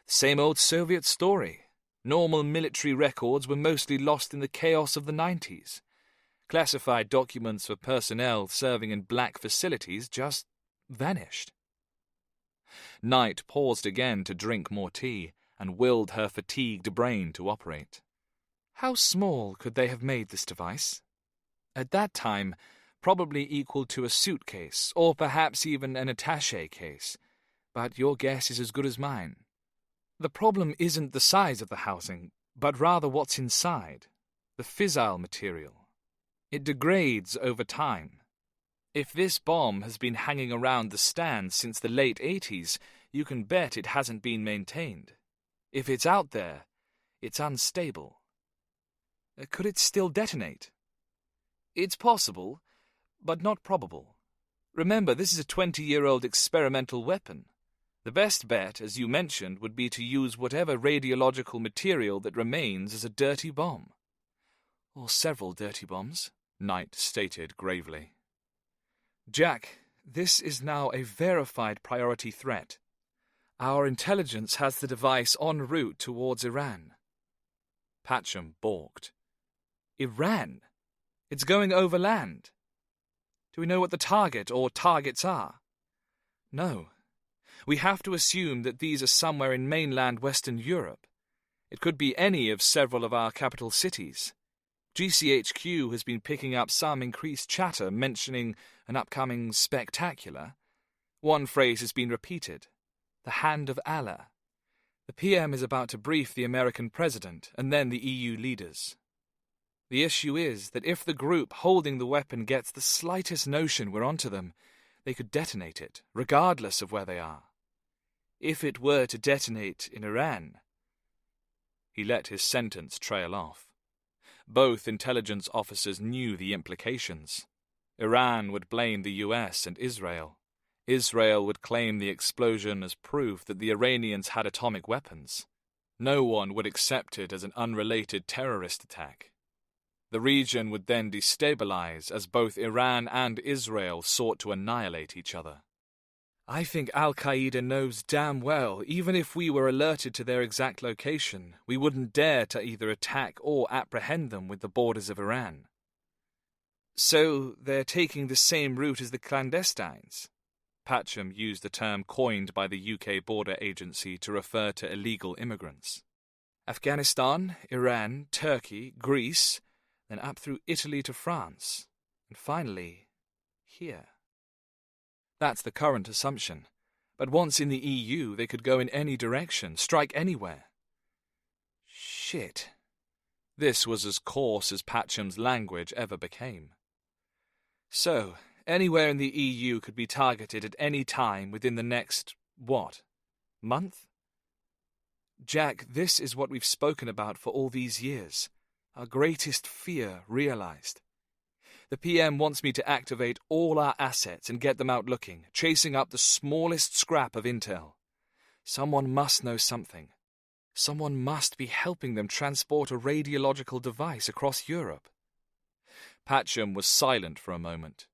B: The same old Soviet story. Normal military records were mostly lost in the chaos of the 90s. Classified documents for personnel serving in black facilities just vanished. Knight paused again to drink more tea and willed her fatigued brain to operate. How small could they have made this device? At that time, probably equal to a suitcase, or perhaps even an attaché case, but your guess is as good as mine. The problem isn't the size of the housing, but rather what's inside, the fissile material. It degrades over time. If this bomb has been hanging around the stand since the late 80s, you can bet it hasn't been maintained. If it's out there, it's unstable. Could it still detonate? It's possible, but not probable. Remember, this is a 20-year-old experimental weapon. The best bet, as you mentioned, would be to use whatever radiological material that remains as a dirty bomb. Or several dirty bombs, Knight stated gravely. Jack, this is now a verified priority threat. Our intelligence has the device en route towards Iran. Patcham balked. Iran? It's going over land. Do we know what the target or targets are? No. We have to assume that these are somewhere in mainland Western Europe. It could be any of several of our capital cities. GCHQ has been picking up some increased chatter mentioning an upcoming spectacular. One phrase has been repeated. The hand of Allah. The PM is about to brief the American president and then the EU leaders. The issue is that if the group holding the weapon gets the slightest notion we're onto them, they could detonate it, regardless of where they are. If it were to detonate in Iran... He let his sentence trail off. Both intelligence officers knew the implications. Iran would blame the US and Israel. Israel would claim the explosion as proof that the Iranians had atomic weapons. No one would accept it as an unrelated terrorist attack. The region would then destabilize as both Iran and Israel sought to annihilate each other. I think Al-Qaeda knows damn well, even if we were alerted to their exact location, we wouldn't dare to either attack or apprehend them with the borders of Iran. So they're taking the same route as the clandestines. Patcham used the term coined by the UK border agency to refer to illegal immigrants. Afghanistan, Iran, Turkey, Greece, then up through Italy to France, and finally, here. That's the current assumption,
C: But once in the EU, they could go in any direction, strike anywhere. Shit. This was as coarse as Patcham's language ever became. So, anywhere in the EU could be targeted at any time within the next, month? Jack, this is what we've spoken about for all these years. Our greatest fear realized. The PM wants me to activate all our assets and get them out looking, chasing up the smallest scrap of intel. Someone must know something. Someone must be helping them transport a radiological device across Europe. Patcham was silent for a moment.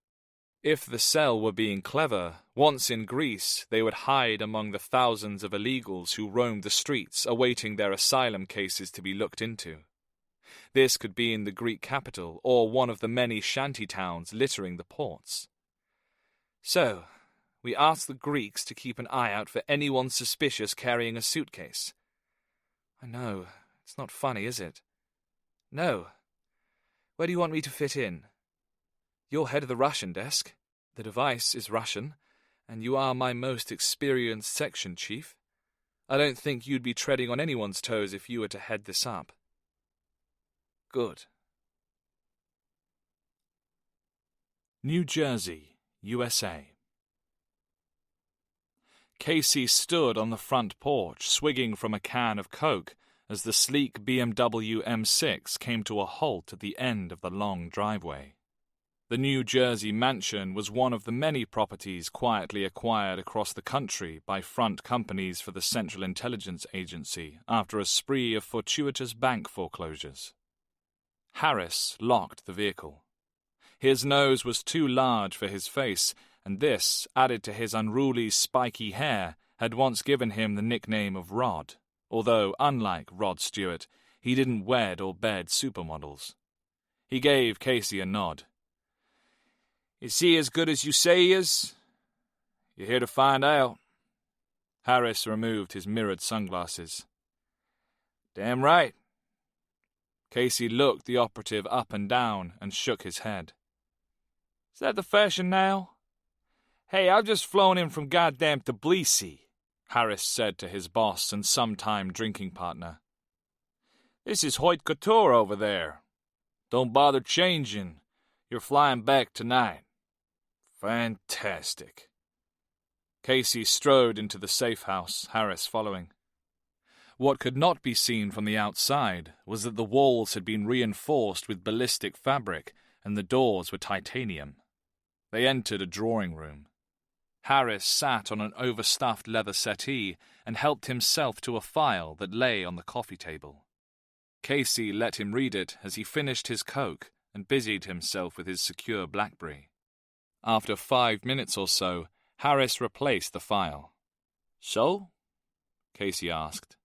C: If the cell were being clever, once in Greece, they would hide among the thousands of illegals who roamed the streets, awaiting their asylum cases to be looked into. This could be in the Greek capital, or one of the many shanty towns littering the ports. So, we asked the Greeks to keep an eye out for anyone suspicious carrying a suitcase. I know, it's not funny, is it? No. Where do you want me to fit in? You're head of the Russian desk. The device is Russian, and you are my most experienced section chief. I don't think you'd be treading on anyone's toes if you were to head this up. Good.
B: New Jersey, USA. Casey stood on the front porch, swigging from a can of Coke, as the sleek BMW M6 came to a halt at the end of the long driveway. The New Jersey mansion was one of the many properties quietly acquired across the country by front companies for the Central Intelligence Agency after a spree of fortuitous bank foreclosures. Harris locked the vehicle. His nose was too large for his face, and this, added to his unruly, spiky hair, had once given him the nickname of Rod, although, unlike Rod Stewart, he didn't wed or bed supermodels. He gave Casey a nod. "Is he as good as you say he is?" "You're here to find out." Harris removed his mirrored sunglasses. "Damn right." Casey looked the operative up and down and shook his head. "Is that the fashion now?" "Hey, I've just flown in from goddamn Tbilisi," Harris said to his boss and sometime drinking partner. "This is haute couture over there. Don't bother changing. You're flying back tonight." "Fantastic." Casey strode into the safe house, Harris following. What could not be seen from the outside was that the walls had been reinforced with ballistic fabric and the doors were titanium. They entered a drawing room. Harris sat on an overstuffed leather settee and helped himself to a file that lay on the coffee table. Casey let him read it as he finished his Coke and busied himself with his secure BlackBerry. After 5 minutes or so, Harris replaced the file. "So?" Casey asked.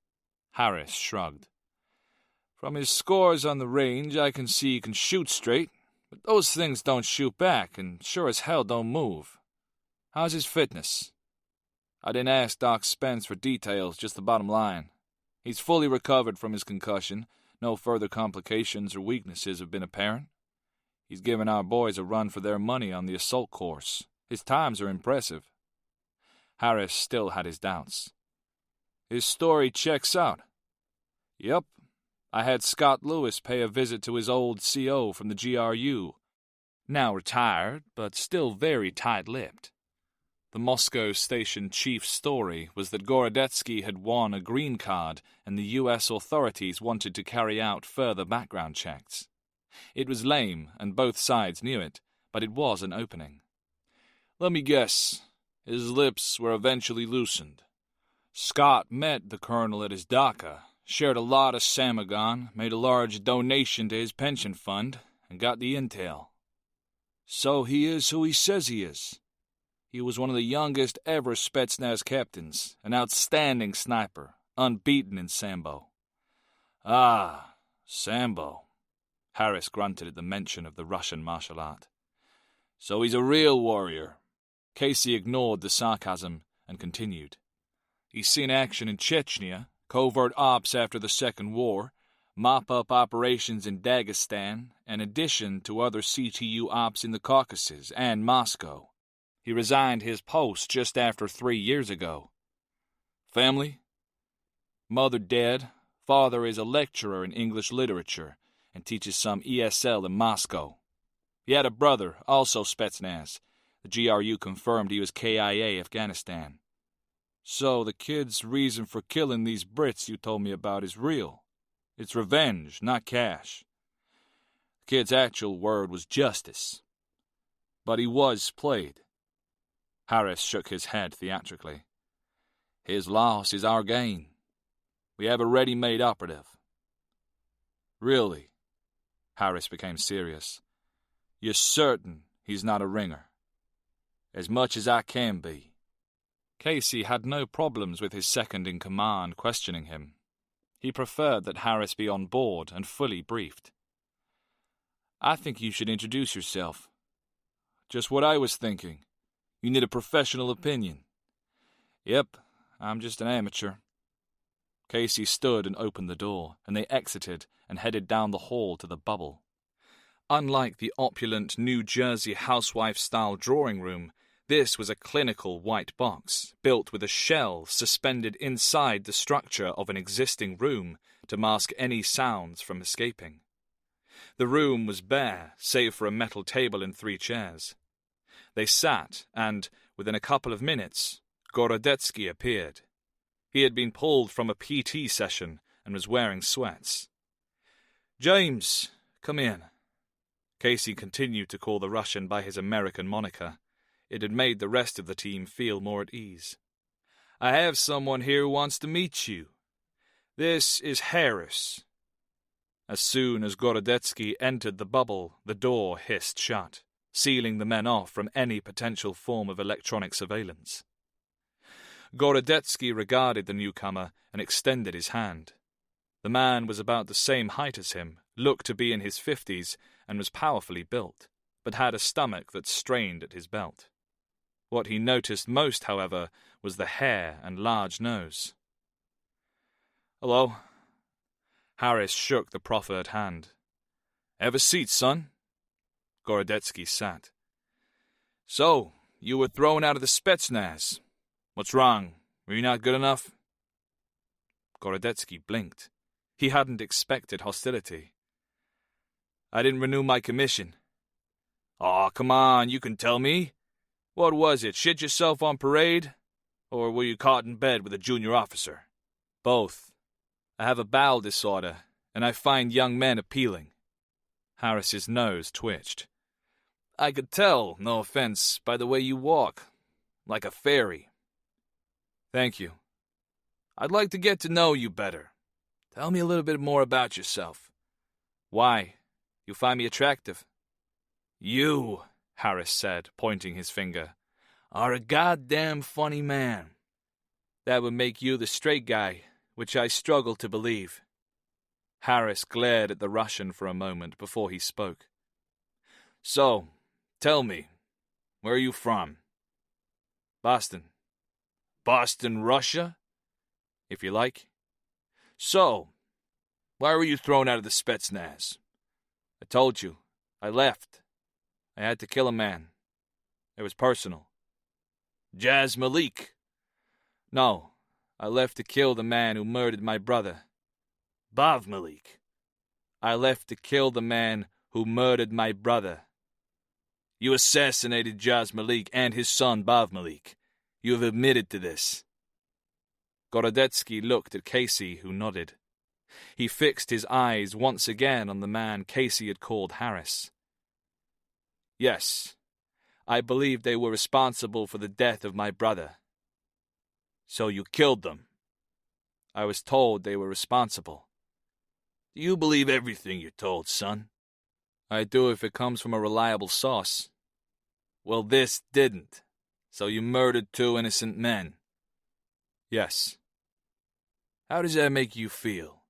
B: Harris shrugged. "From his scores on the range, I can see he can shoot straight, but those things don't shoot back and sure as hell don't move. How's his fitness?" "I didn't ask Doc Spence for details, just the bottom line. He's fully recovered from his concussion. No further complications or weaknesses have been apparent. He's given our boys a run for their money on the assault course. His times are impressive." Harris still had his doubts. "His story checks out." "Yep. I had Scott Lewis pay a visit to his old CO from the GRU. Now retired, but still very tight-lipped. The Moscow station chief's story was that Gorodetsky had won a green card and the U.S. authorities wanted to carry out further background checks. It was lame, and both sides knew it, but it was an opening. "Let me guess. His lips were eventually loosened. Scott met the colonel at his dacha, shared a lot of Samagon, made a large donation to his pension fund, and got the intel. So he is who he says he is. He was one of the youngest ever Spetsnaz captains, an outstanding sniper, unbeaten in Sambo." "Ah, Sambo." Harris grunted at the mention of the Russian martial art. "So he's a real warrior." Casey ignored the sarcasm and continued. "He's seen action in Chechnya, covert ops after the Second War, mop-up operations in Dagestan, in addition to other CTU ops in the Caucasus and Moscow. He resigned his post just after 3 years ago. Family? Mother dead. Father is a lecturer in English literature and teaches some ESL in Moscow. He had a brother, also Spetsnaz. The GRU confirmed he was KIA Afghanistan. So the kid's reason for killing these Brits you told me about is real. It's revenge, not cash. The kid's actual word was justice. But he was played. Harris shook his head theatrically. His loss is our gain. We have a ready-made operative. Really? Harris became serious. You're certain he's not a ringer? As much as I can be. Casey had no problems with his second-in-command questioning him. He preferred that Harris be on board and fully briefed. I think you should introduce yourself. Just what I was thinking. You need a professional opinion. Yep, I'm just an amateur. Casey stood and opened the door, and they exited and headed down the hall to the bubble. Unlike the opulent New Jersey housewife-style drawing room, this was a clinical white box, built with a shell suspended inside the structure of an existing room to mask any sounds from escaping. The room was bare, save for a metal table and 3 chairs. They sat, and, within a couple of minutes, Gorodetsky appeared. He had been pulled from a PT session and was wearing sweats. James, come in. Casey continued to call the Russian by his American moniker. It had made the rest of the team feel more at ease. I have someone here who wants to meet you. This is Harris. As soon as Gorodetsky entered the bubble, the door hissed shut, sealing the men off from any potential form of electronic surveillance. Gorodetsky regarded the newcomer and extended his hand. The man was about the same height as him, looked to be in his 50s, and was powerfully built, but had a stomach that strained at his belt. What he noticed most, however, was the hair and large nose. Hello. Harris shook the proffered hand. Have a seat, son. Gorodetsky sat. So, you were thrown out of the Spetsnaz. What's wrong? Were you not good enough? Gorodetsky blinked. He hadn't expected hostility. I didn't renew my commission. Aw, come on, you can tell me. What was it, shit yourself on parade? Or were you caught in bed with a junior officer? Both. I have a bowel disorder, and I find young men appealing. Harris's nose twitched. I could tell, no offense, by the way you walk. Like a fairy. Thank you. I'd like to get to know you better. Tell me a little bit more about yourself. Why? You find me attractive? You, Harris said, pointing his finger, are a goddamn funny man. That would make you the straight guy, which I struggle to believe. Harris glared at the Russian for a moment before he spoke. So, tell me, where are you from? Boston. Boston, Russia? If you like. So, why were you thrown out of the Spetsnaz? I told you. I left. I had to kill a man. It was personal. Jaz Malik? No, I left to kill the man who murdered my brother. Bav Malik? I left to kill the man who murdered my brother. You assassinated Jaz Malik and his son Bav Malik. You have admitted to this. Gorodetsky looked at Casey, who nodded. He fixed his eyes once again on the man Casey had called Harris. Yes, I believe they were responsible for the death of my brother. So you killed them? I was told they were responsible. Do you believe everything you're told, son? I do if it comes from a reliable source. Well, this didn't. So you murdered 2 innocent men? Yes. How does that make you feel?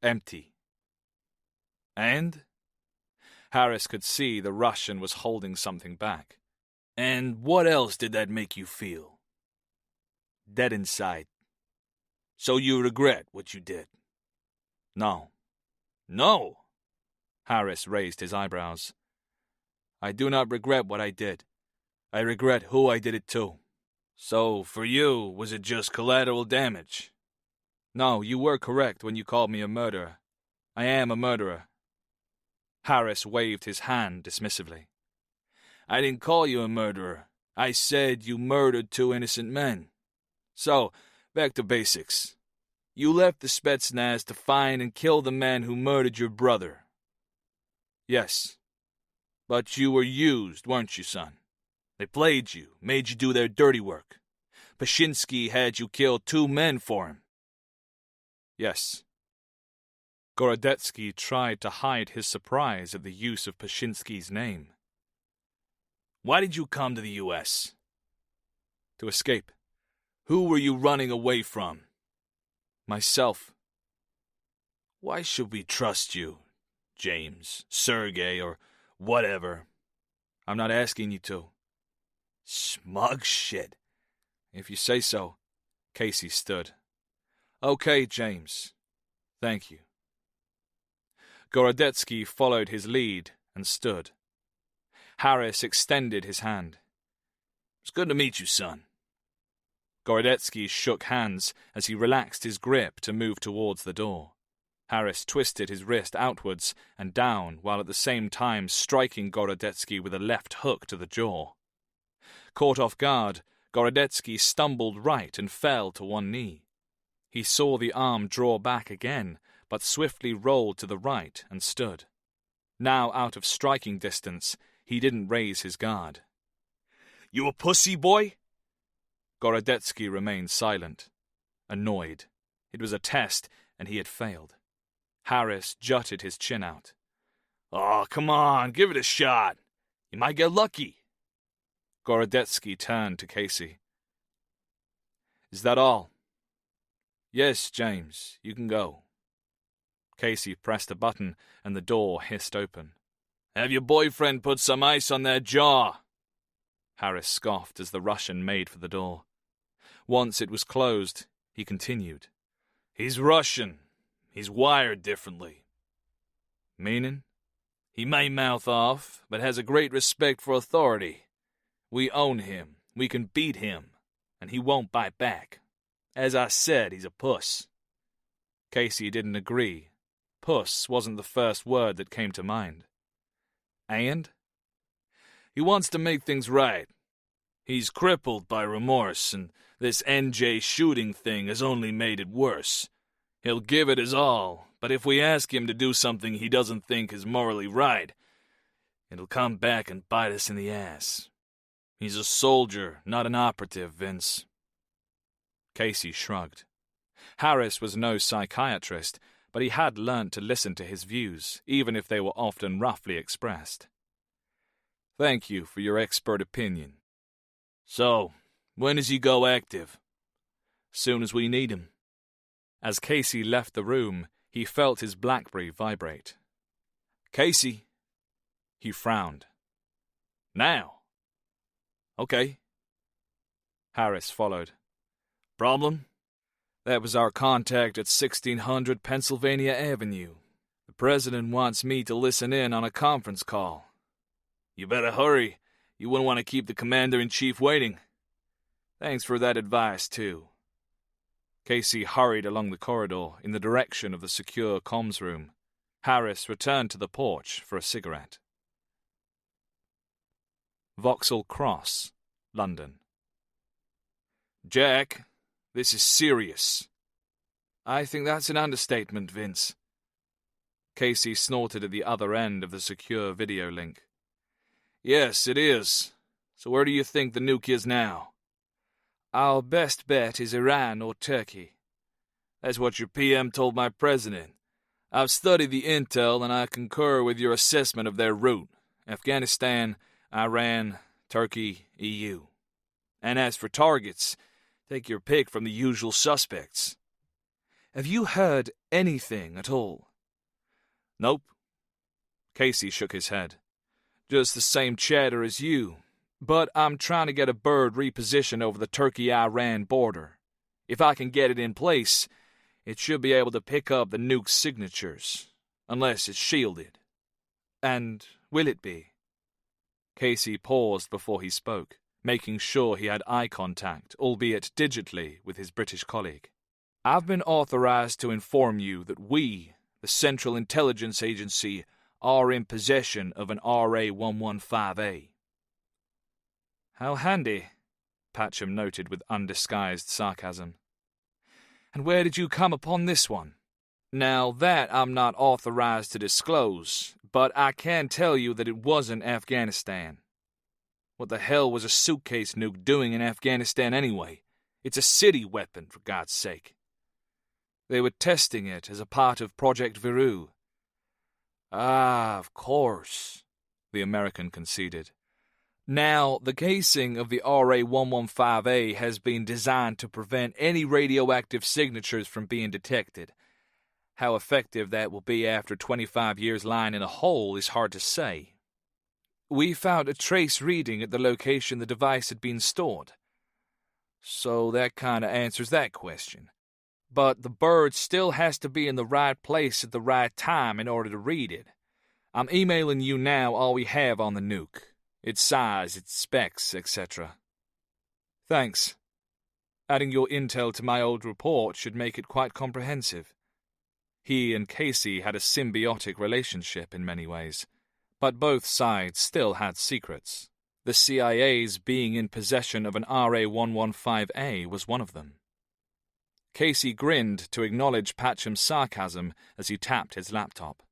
B: Empty. And? Harris could see the Russian was holding something back. And what else did that make you feel? Dead inside. So you regret what you did? No. No! Harris raised his eyebrows. I do not regret what I did. I regret who I did it to. So, for you, was it just collateral damage?
C: No, you were correct when you called me a murderer. I am a murderer.
B: Harris waved his hand dismissively.
D: I didn't call you a murderer. I said you murdered 2 innocent men. So, back to basics. You left the Spetsnaz to find and kill the man who murdered your brother.
B: Yes.
D: But you were used, weren't you, son? They played you, made you do their dirty work. Pashinsky had you kill 2 men for him.
B: Yes. Gorodetsky tried to hide his surprise at the use of Pashinsky's name.
D: Why did you come to the U.S.?
B: To escape.
D: Who were you running away from?
B: Myself.
D: Why should we trust you, James, Sergey, or whatever?
B: I'm not asking you to.
D: Smug shit.
B: If you say so. Casey stood. Okay, James. Thank you. Gorodetsky followed his lead and stood. Harris extended his hand.
D: It's good to meet you, son.
B: Gorodetsky shook hands as he relaxed his grip to move towards the door. Harris twisted his wrist outwards and down while at the same time striking Gorodetsky with a left hook to the jaw. Caught off guard, Gorodetsky stumbled right and fell to one knee. He saw the arm draw back again, but swiftly rolled to the right and stood. Now out of striking distance, he didn't raise his guard.
D: You a pussy, boy?
B: Gorodetsky remained silent, annoyed. It was a test, and he had failed. Harris jutted his chin out.
D: Oh, come on, give it a shot. You might get lucky.
B: Gorodetsky turned to Casey. Is that all? Yes, James, you can go. Casey pressed a button, and the door hissed open.
D: Have your boyfriend put some ice on that jaw?
B: Harris scoffed as the Russian made for the door. Once it was closed, he continued.
D: He's Russian. He's wired differently.
B: Meaning?
D: He may mouth off, but has a great respect for authority. We own him. We can beat him. And he won't bite back. As I said, he's a puss.
B: Casey didn't agree. Puss wasn't the first word that came to mind. And?
D: He wants to make things right. He's crippled by remorse, and this NJ shooting thing has only made it worse. He'll give it his all, but if we ask him to do something he doesn't think is morally right, it'll come back and bite us in the ass. He's a soldier, not an operative, Vince.
B: Casey shrugged. Harris was no psychiatrist, but he had learnt to listen to his views, even if they were often roughly expressed. Thank you for your expert opinion.
D: So, when does he go active?
B: Soon as we need him. As Casey left the room, he felt his BlackBerry vibrate. Casey. He frowned.
D: Now.
B: Okay. Harris followed.
D: Problem?
B: That was our contact at 1600 Pennsylvania Avenue. The president wants me to listen in on a conference call.
D: You better hurry. You wouldn't want to keep the commander-in-chief waiting.
B: Thanks for that advice, too. Casey hurried along the corridor in the direction of the secure comms room. Harris returned to the porch for a cigarette. Vauxhall Cross, London.
D: Jack, this is serious.
C: I think that's an understatement, Vince.
B: Casey snorted at the other end of the secure video link.
D: Yes, it is. So where do you think the nuke is now?
C: Our best bet is Iran or Turkey.
D: That's what your PM told my president. I've studied the intel and I concur with your assessment of their route. Afghanistan, Iran, Turkey, EU. And as for targets, take your pick from the usual suspects.
C: Have you heard anything at all?
D: Nope.
B: Casey shook his head.
C: Just the same chatter as you. But I'm trying to get a bird repositioned over the Turkey-Iran border. If I can get it in place, it should be able to pick up the nuke's signatures. Unless it's shielded. And will it be?
B: Casey paused before he spoke, making sure he had eye contact, albeit digitally, with his British colleague. "I've been authorized to inform you that we, the Central Intelligence Agency, are in possession of an RA-115A. "How handy," Patcham noted with undisguised sarcasm. "And where did you come upon this one?" "Now that I'm not authorized to disclose, but I can tell you that it wasn't Afghanistan. What the hell was a suitcase nuke doing in Afghanistan anyway? It's a city weapon, for God's sake." "They were testing it as a part of Project Viru." "Ah, of course," the American conceded. "Now, the casing of the RA-115A has been designed to prevent any radioactive signatures from being detected. How effective that will be after 25 years lying in a hole is hard to say. We found a trace reading at the location the device had been stored. So that kind of answers that question. But the bird still has to be in the right place at the right time in order to read it. I'm emailing you now all we have on the nuke. Its size, its specs, etc. "Thanks. Adding your intel to my old report should make it quite comprehensive." He and Casey had a symbiotic relationship in many ways, but both sides still had secrets. The CIA's being in possession of an RA-115A was one of them. Casey grinned to acknowledge Patcham's sarcasm as he tapped his laptop.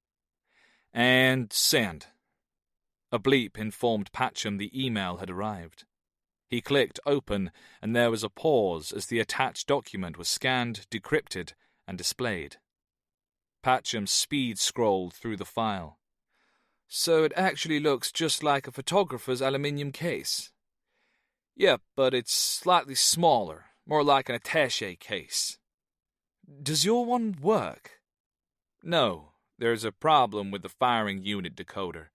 B: And send. A bleep informed Patcham the email had arrived. He clicked open, and there was a pause as the attached document was scanned, decrypted, and displayed. Patcham speed-scrolled through the file. "So it actually looks just like a photographer's aluminium case." "Yep, but it's slightly smaller, more like an attaché case." "Does your one work?" "No, there's a problem with the firing unit decoder.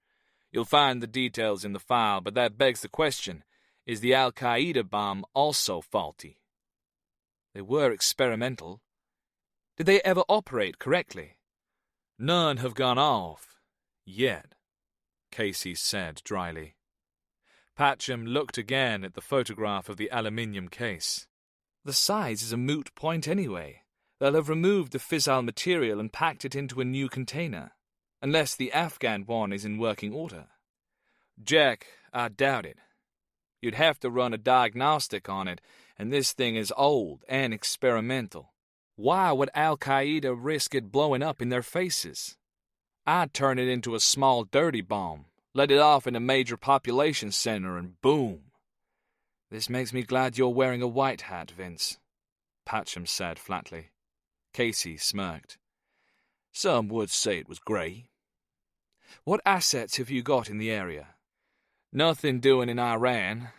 B: You'll find the details in the file, but that begs the question, is the Al-Qaeda bomb also faulty?" "They were experimental. Did they ever operate correctly?" "None have gone off. Yet," Casey said dryly. Patcham looked again at the photograph of the aluminium case. "The size is a moot point anyway. They'll have removed the fissile material and packed it into a new container, unless the Afghan one is in working order." "Jack, I doubt it. You'd have to run a diagnostic on it, and this thing is old and experimental. Why would Al-Qaeda risk it blowing up in their faces? I'd turn it into a small dirty bomb, let it off in a major population center, and boom." "This makes me glad you're wearing a white hat, Vince," Patcham said flatly. Casey smirked. "Some would say it was grey." "What assets have you got in the area?" "Nothing doing in Iran.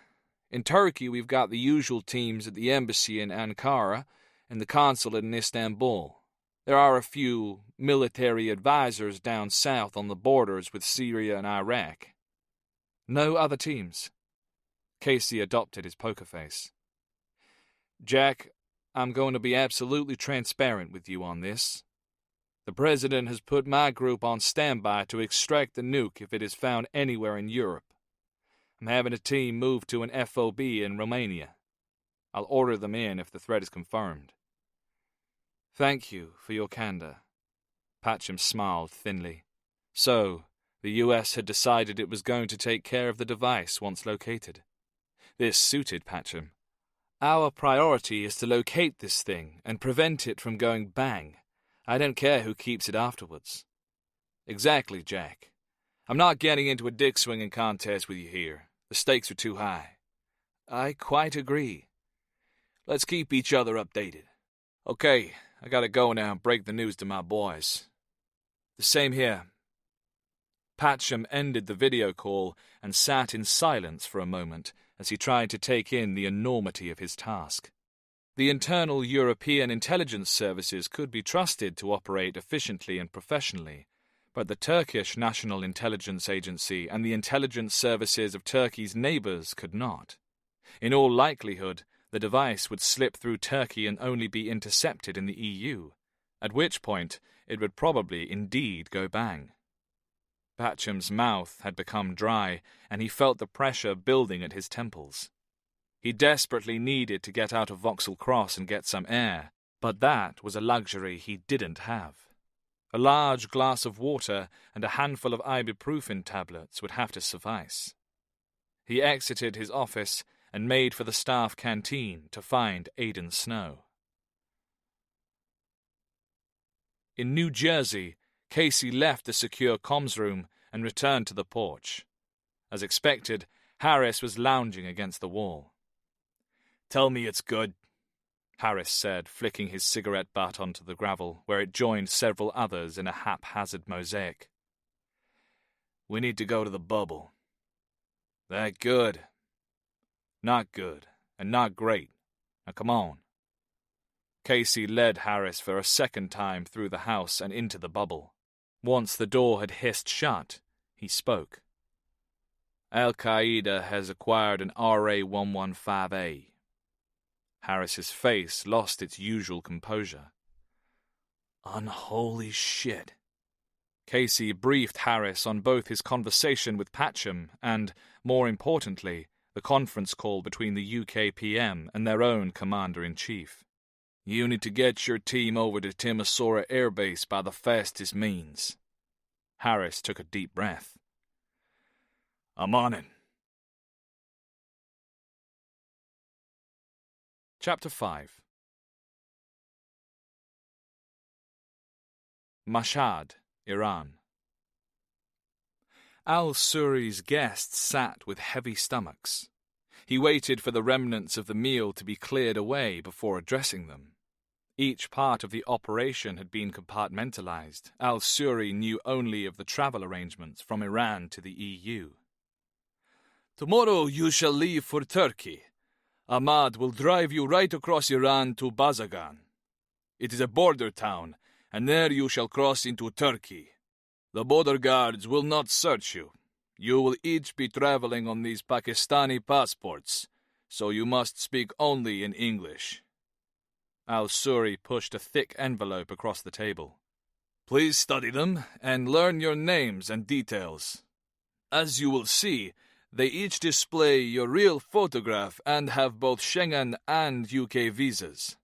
B: In Turkey we've got the usual teams at the embassy in Ankara and the consulate in Istanbul. There are a few military advisors down south on the borders with Syria and Iraq." "No other teams?" Casey adopted his poker face. "Jack, I'm going to be absolutely transparent with you on this. The President has put my group on standby to extract the nuke if it is found anywhere in Europe. I'm having a team move to an FOB in Romania. I'll order them in if the threat is confirmed." "Thank you for your candor." Patcham smiled thinly. So, the US had decided it was going to take care of the device once located. This suited Patcham. "Our priority is to locate this thing and prevent it from going bang. I don't care who keeps it afterwards." "Exactly, Jack. I'm not getting into a dick-swinging contest with you here. The stakes are too high." "I quite agree." "Let's keep each other updated." "Okay, I gotta go now and break the news to my boys." "The same here." Patcham ended the video call and sat in silence for a moment as he tried to take in the enormity of his task. The internal European intelligence services could be trusted to operate efficiently and professionally, but the Turkish National Intelligence Agency and the intelligence services of Turkey's neighbours could not. In all likelihood, the device would slip through Turkey and only be intercepted in the EU, at which point it would probably indeed go bang. Patcham's mouth had become dry, and he felt the pressure building at his temples. He desperately needed to get out of Vauxhall Cross and get some air, but that was a luxury he didn't have. A large glass of water and a handful of ibuprofen tablets would have to suffice. He exited his office and made for the staff canteen to find Aidan Snow. In New Jersey, Casey left the secure comms room and returned to the porch. As expected, Harris was lounging against the wall.
D: "Tell me it's good,"
B: Harris said, flicking his cigarette butt onto the gravel, where it joined several others in a haphazard mosaic.
D: "We need to go to the bubble."
B: "That good?" "Not good, and not great. Now come on." Casey led Harris for a second time through the house and into the bubble. Once the door had hissed shut, he spoke. "Al-Qaeda has acquired an RA-115A. Harris's face lost its usual composure.
D: "Unholy shit."
B: Casey briefed Harris on both his conversation with Patcham and, more importantly, the conference call between the UK PM and their own Commander-in-Chief.
D: "You need to get your team over to Timisoara Air Base by the fastest means."
B: Harris took a deep breath.
D: "I'm on it."
B: Chapter 5. Mashhad, Iran. Al-Suri's guests sat with heavy stomachs. He waited for the remnants of the meal to be cleared away before addressing them. Each part of the operation had been compartmentalized. Al-Suri knew only of the travel arrangements from Iran to the EU.
D: "Tomorrow you shall leave for Turkey. Ahmad will drive you right across Iran to Bazagan. It is a border town, and there you shall cross into Turkey. The border guards will not search you. You will each be traveling on these Pakistani passports, so you must speak only in English."
B: Al-Suri pushed a thick envelope across the table.
D: "Please study them and learn your names and details. As you will see, they each display your real photograph and have both Schengen and UK visas."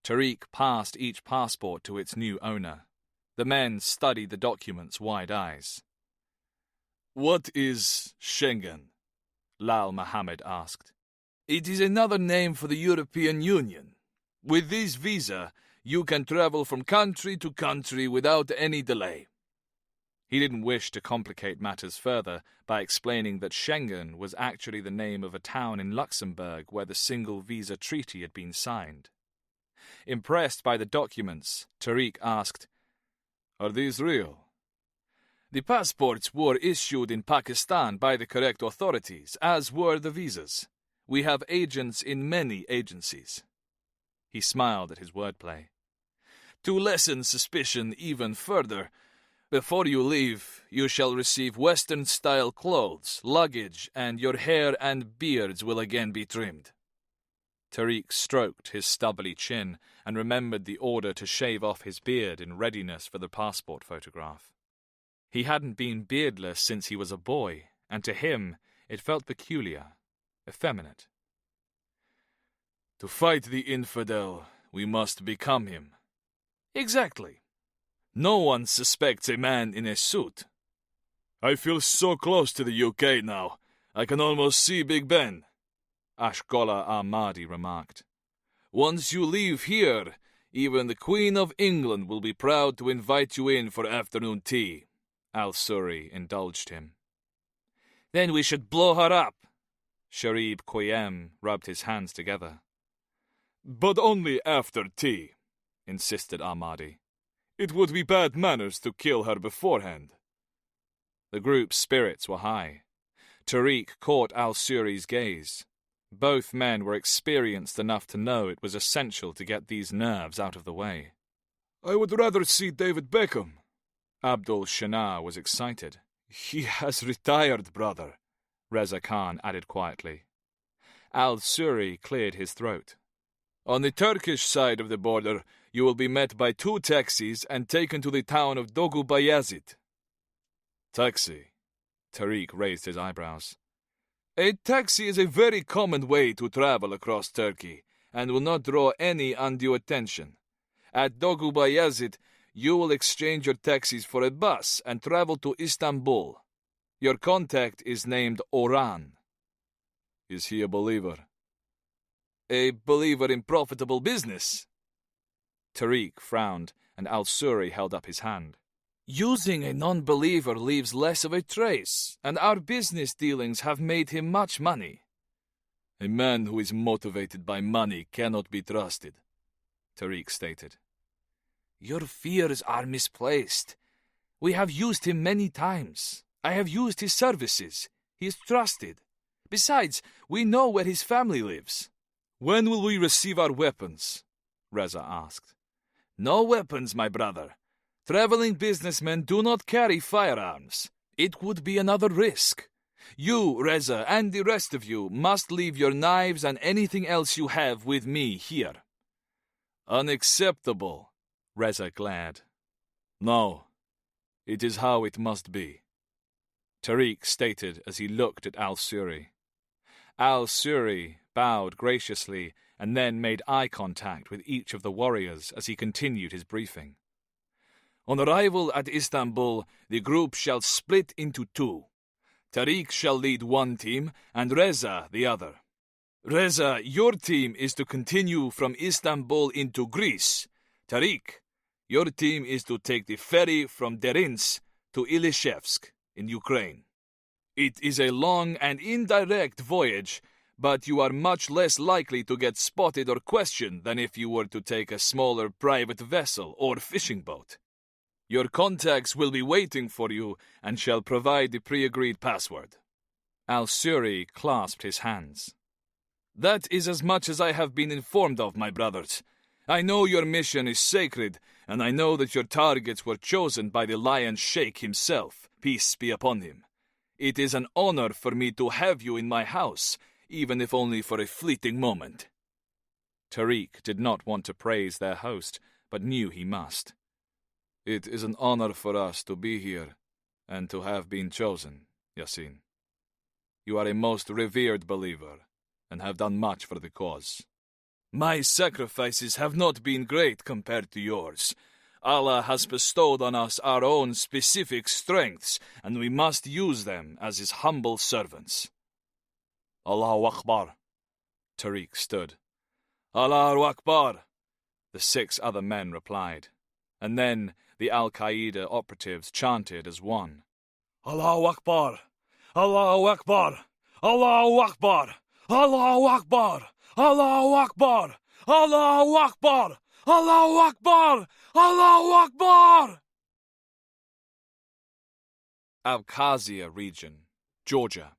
B: Tariq passed each passport to its new owner. The men studied the documents wide eyes.
D: "What is Schengen?"
B: Lal Mohammed asked.
D: "It is another name for the European Union. With this visa, you can travel from country to country without any delay."
B: He didn't wish to complicate matters further by explaining that Schengen was actually the name of a town in Luxembourg where the single visa treaty had been signed. Impressed by the documents, Tariq asked,
D: "Are these real?" "The passports were issued in Pakistan by the correct authorities, as were the visas. We have agents in many agencies."
B: He smiled at his wordplay.
D: "To lessen suspicion even further, before you leave, you shall receive Western-style clothes, luggage, and your hair and beards will again be trimmed."
B: Tariq stroked his stubbly chin and remembered the order to shave off his beard in readiness for the passport photograph. He hadn't been beardless since he was a boy, and to him it felt peculiar, effeminate.
D: "To fight the infidel, we must become him." "Exactly. No one suspects a man in a suit." "I feel so close to the UK now. I can almost see Big Ben," Ashgollah Ahmadi remarked. "Once you leave here, even the Queen of England will be proud to invite you in for afternoon tea," Al-Suri indulged him. "Then we should blow her up."
B: Sharib Koyem rubbed his hands together.
D: "But only after tea," insisted Ahmadi. "It would be bad manners to kill her beforehand."
B: The group's spirits were high. Tariq caught Al-Suri's gaze. Both men were experienced enough to know it was essential to get these nerves out of the way.
D: "I would rather see David Beckham."
B: Abdul Shana was excited.
D: "He has retired, brother,"
B: Reza Khan added quietly. Al-Suri cleared his throat.
D: "On the Turkish side of the border, you will be met by 2 taxis and taken to the town of Dogu Bayazid."
A: Taxi. Tariq raised his eyebrows.
C: A taxi is a very common way to travel across Turkey, and will not draw any undue attention. At Dogu Bayazid, you will exchange your taxis for a bus and travel to Istanbul. Your contact is named Orhan.
A: Is he a believer?
C: A believer in profitable business.
B: Tariq frowned, and Al-Suri held up his hand.
C: Using a non-believer leaves less of a trace, and our business dealings have made him much money.
A: A man who is motivated by money cannot be trusted, Tariq stated.
C: Your fears are misplaced. We have used him many times. I have used his services. He is trusted. Besides, we know where his family lives.
A: When will we receive our weapons? Reza asked.
C: No weapons, my brother. Traveling businessmen do not carry firearms. It would be another risk. You, Reza, and the rest of you must leave your knives and anything else you have with me here.
A: Unacceptable, Reza glared. No, it is how it must be,
B: Tariq stated as he looked at Al-Suri. Al-Suri bowed graciously and then made eye contact with each of the warriors as he continued his briefing.
C: On arrival at Istanbul, the group shall split into two. Tariq shall lead one team and Reza the other. Reza, your team is to continue from Istanbul into Greece. Tariq, your team is to take the ferry from Derinsk to Ilishevsk in Ukraine. It is a long and indirect voyage, but you are much less likely to get spotted or questioned than if you were to take a smaller private vessel or fishing boat. Your contacts will be waiting for you and shall provide the pre-agreed password.
B: Al-Suri clasped his hands.
C: That is as much as I have been informed of, my brothers. I know your mission is sacred, and I know that your targets were chosen by the Lion Sheikh himself, peace be upon him. It is an honor for me to have you in my house, even if only for a fleeting moment.
B: Tariq did not want to praise their host, but knew he must.
A: It is an honor for us to be here, and to have been chosen, Yasin. You are a most revered believer, and have done much for the cause.
C: My sacrifices have not been great compared to yours. Allah has bestowed on us our own specific strengths, and we must use them as His humble servants.
A: Allahu Akbar.
B: Tariq stood.
C: Allahu Akbar,
B: the 6 other men replied. And then the Al-Qaeda operatives chanted as one.
D: Allahu Akbar! Allahu Akbar! Allahu Akbar! Allahu Akbar! Allahu Akbar! Allahu Akbar! Allahu Akbar! Allahu Akbar!
B: Abkhazia region, Georgia.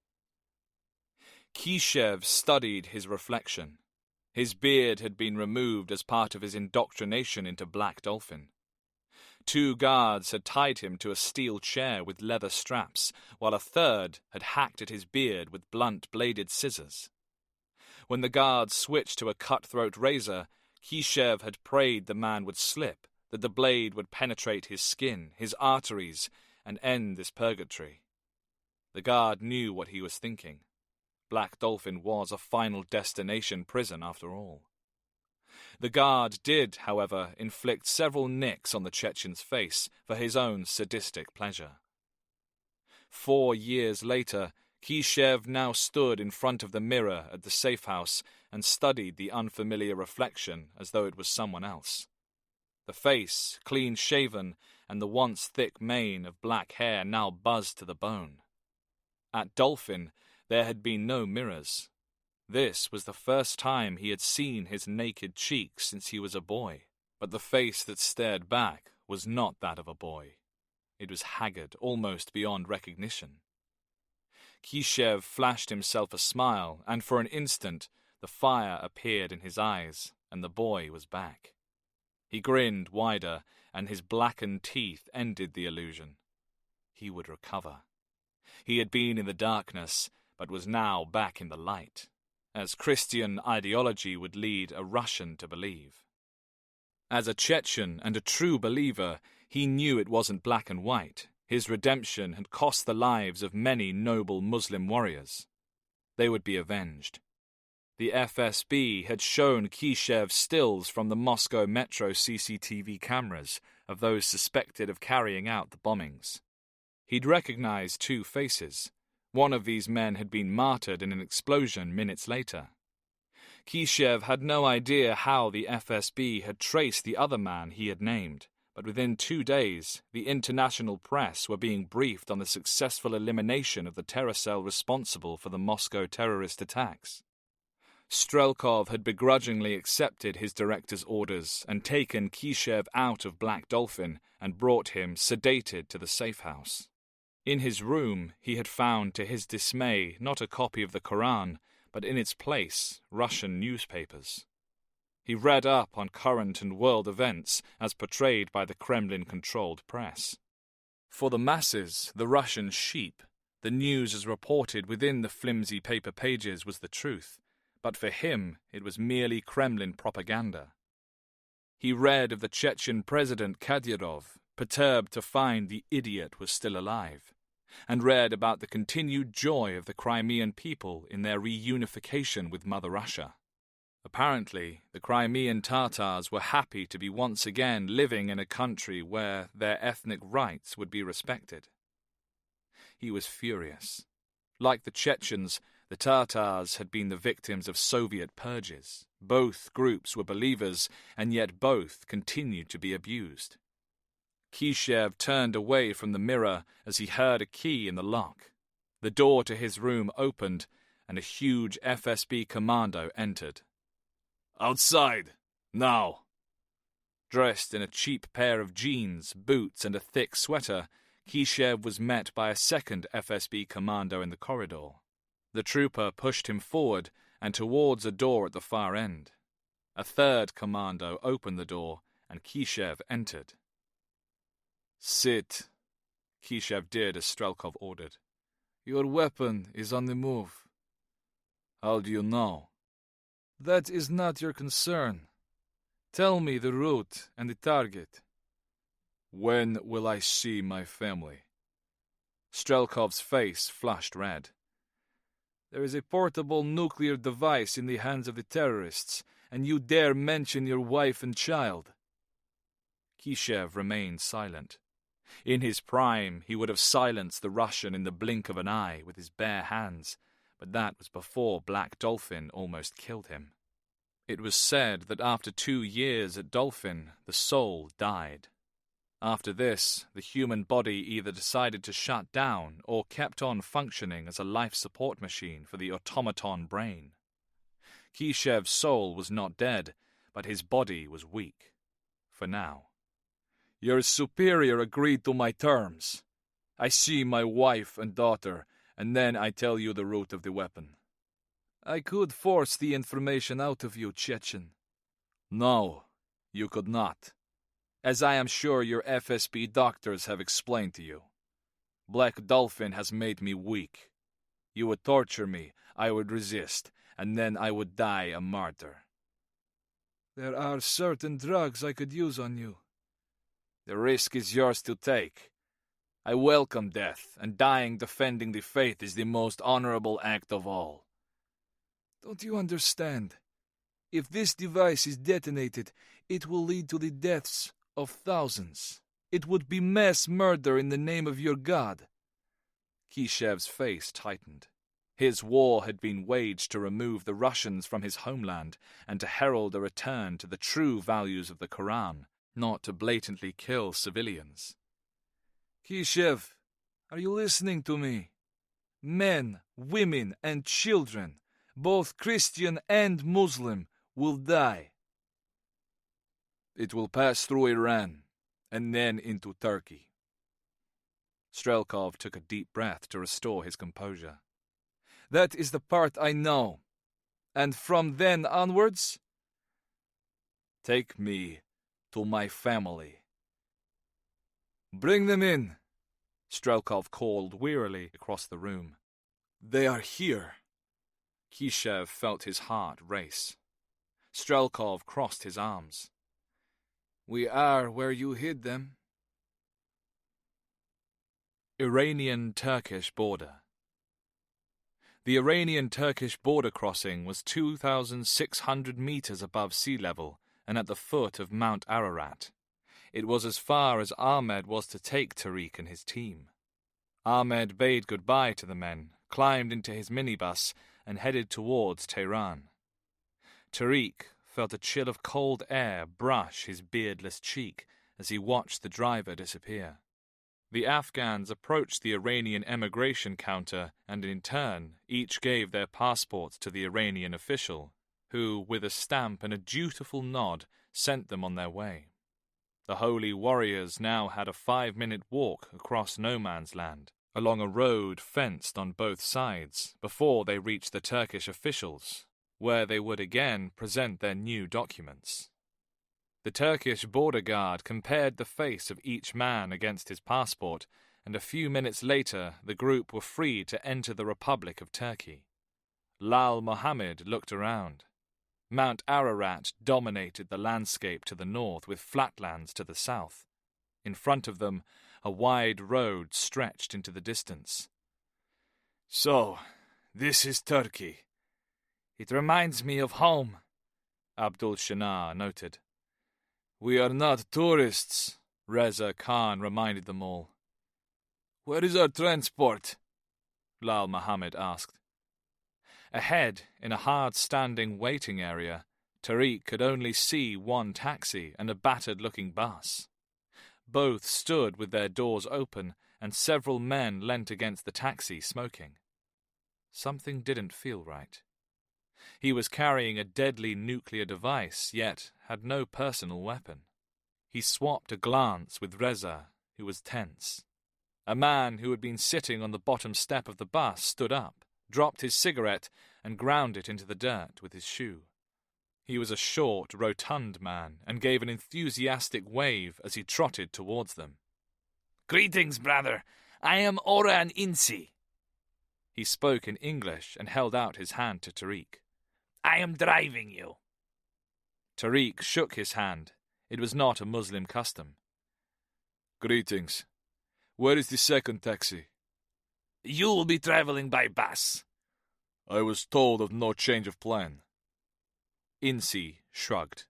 B: Kishev studied his reflection. His beard had been removed as part of his indoctrination into Black Dolphin. 2 guards had tied him to a steel chair with leather straps, while a third had hacked at his beard with blunt-bladed scissors. When the guards switched to a cutthroat razor, Kishev had prayed the man would slip, that the blade would penetrate his skin, his arteries, and end this purgatory. The guard knew what he was thinking. Black Dolphin was a final destination prison after all. The guard did, however, inflict several nicks on the Chechen's face for his own sadistic pleasure. 4 years later, Kishev now stood in front of the mirror at the safe house and studied the unfamiliar reflection as though it was someone else. The face, clean-shaven, and the once thick mane of black hair now buzzed to the bone. At Dolphin, there had been no mirrors. This was the first time he had seen his naked cheeks since he was a boy, but the face that stared back was not that of a boy. It was haggard, almost beyond recognition. Kishev flashed himself a smile, and for an instant the fire appeared in his eyes, and the boy was back. He grinned wider, and his blackened teeth ended the illusion. He would recover. He had been in the darkness, but was now back in the light, as Christian ideology would lead a Russian to believe. As a Chechen and a true believer, he knew it wasn't black and white. His redemption had cost the lives of many noble Muslim warriors. They would be avenged. The FSB had shown Kishev stills from the Moscow metro CCTV cameras of those suspected of carrying out the bombings. He'd recognized two faces. One of these men had been martyred in an explosion minutes later. Kishev had no idea how the FSB had traced the other man he had named, but within 2 days, the international press were being briefed on the successful elimination of the terror cell responsible for the Moscow terrorist attacks. Strelkov had begrudgingly accepted his director's orders and taken Kishev out of Black Dolphin and brought him sedated to the safe house. In his room, he had found, to his dismay, not a copy of the Koran, but in its place, Russian newspapers. He read up on current and world events as portrayed by the Kremlin-controlled press. For the masses, the Russian sheep, the news as reported within the flimsy paper pages was the truth, but for him it was merely Kremlin propaganda. He read of the Chechen president Kadyrov, perturbed to find the idiot was still alive, and read about the continued joy of the Crimean people in their reunification with Mother Russia. Apparently, the Crimean Tatars were happy to be once again living in a country where their ethnic rights would be respected. He was furious. Like the Chechens, the Tatars had been the victims of Soviet purges. Both groups were believers, and yet both continued to be abused. Kishev turned away from the mirror as he heard a key in the lock. The door to his room opened, and a huge FSB commando entered.
D: "Outside, now!"
B: Dressed in a cheap pair of jeans, boots, and a thick sweater, Kishev was met by a second FSB commando in the corridor. The trooper pushed him forward and towards a door at the far end. A third commando opened the door, and Kishev entered.
C: "Sit,"
B: Kishev did as Strelkov ordered.
C: "Your weapon is on the move."
B: "How do you know?"
C: "That is not your concern. Tell me the route and the target."
B: "When will I see my family?" Strelkov's face flushed red.
C: "There is a portable nuclear device in the hands of the terrorists, and you dare mention your wife and child."
B: Kishev remained silent. In his prime, he would have silenced the Russian in the blink of an eye with his bare hands, but that was before Black Dolphin almost killed him. It was said that after 2 years at Dolphin, the soul died. After this, the human body either decided to shut down or kept on functioning as a life support machine for the automaton brain. Kishev's soul was not dead, but his body was weak. For now.
C: "Your superior agreed to my terms. I see my wife and daughter, and then I tell you the route of the weapon." "I could force the information out of you, Chechen." "No, you could not. As I am sure your FSB doctors have explained to you. Black Dolphin has made me weak. You would torture me, I would resist, and then I would die a martyr." "There are certain drugs I could use on you." "The risk is yours to take. I welcome death, and dying defending the faith is the most honorable act of all." "Don't you understand? If this device is detonated, it will lead to the deaths of thousands. It would be mass murder in the name of your God." Kishev's face tightened. His war had been waged to remove the Russians from his homeland and to herald a return to the true values of the Koran, not to blatantly kill civilians. "Kishev, are you listening to me? Men, women, and children, both Christian and Muslim, will die. It will pass through Iran, and then into Turkey." Strelkov took a deep breath to restore his composure. "That is the part I know. And from then onwards, take me to my family." "Bring them in," Strelkov called wearily across the room. "They are here." Kishev felt his heart race. Strelkov crossed his arms. "We are where you hid them."
A: Iranian-Turkish border. The Iranian-Turkish border crossing was 2,600 meters above sea level and at the foot of Mount Ararat. It was as far as Ahmed was to take Tariq and his team. Ahmed bade goodbye to the men, climbed into his minibus, and headed towards Tehran. Tariq felt a chill of cold air brush his beardless cheek as he watched the driver disappear. The Afghans approached the Iranian emigration counter and in turn each gave their passports to the Iranian official, who, with a stamp and a dutiful nod, sent them on their way. The holy warriors now had a 5-minute walk across no man's land, along a road fenced on both sides, before they reached the Turkish officials, where they would again present their new documents. The Turkish border guard compared the face of each man against his passport, and a few minutes later the group were free to enter the Republic of Turkey. Lal Mohammed looked around. Mount Ararat dominated the landscape to the north with flatlands to the south. In front of them, a wide road stretched into the distance.
C: So, this is Turkey. It reminds me of home, Abdul Shanar noted. We are not tourists, Reza Khan reminded them all. Where is our transport? Lal Mohammed asked. Ahead, in a hard-standing waiting area, Tariq could only see one taxi and a battered-looking bus. Both stood with their doors open, and several men leant against the taxi smoking. Something didn't feel right. He was carrying a deadly nuclear device, yet had no personal weapon. He swapped a glance with Reza, who was tense. A man who had been sitting on the bottom step of the bus stood up, dropped his cigarette, and ground it into the dirt with his shoe. He was a short, rotund man, and gave an enthusiastic wave as he trotted towards them.
E: Greetings, brother. I am Orhan Insi.
A: He spoke in English and held out his hand to Tariq.
E: I am driving you.
A: Tariq shook his hand. It was not a Muslim custom.
C: Greetings. Where is the second taxi?
E: You will be traveling by bus.
C: I was told of no change of plan.
A: Insi shrugged.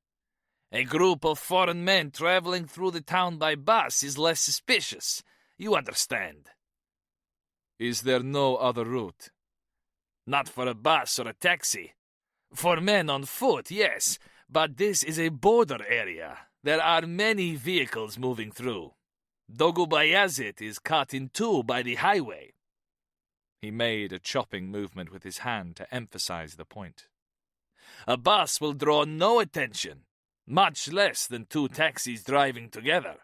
E: A group of foreign men traveling through the town by bus is less suspicious. You understand.
C: Is there no other route?
E: Not for a bus or a taxi. For men on foot, yes, but this is a border area. There are many vehicles moving through. Dogubayazit is cut in two by the highway.
A: He made a chopping movement with his hand to emphasize the point.
E: A bus will draw no attention, much less than two taxis driving together.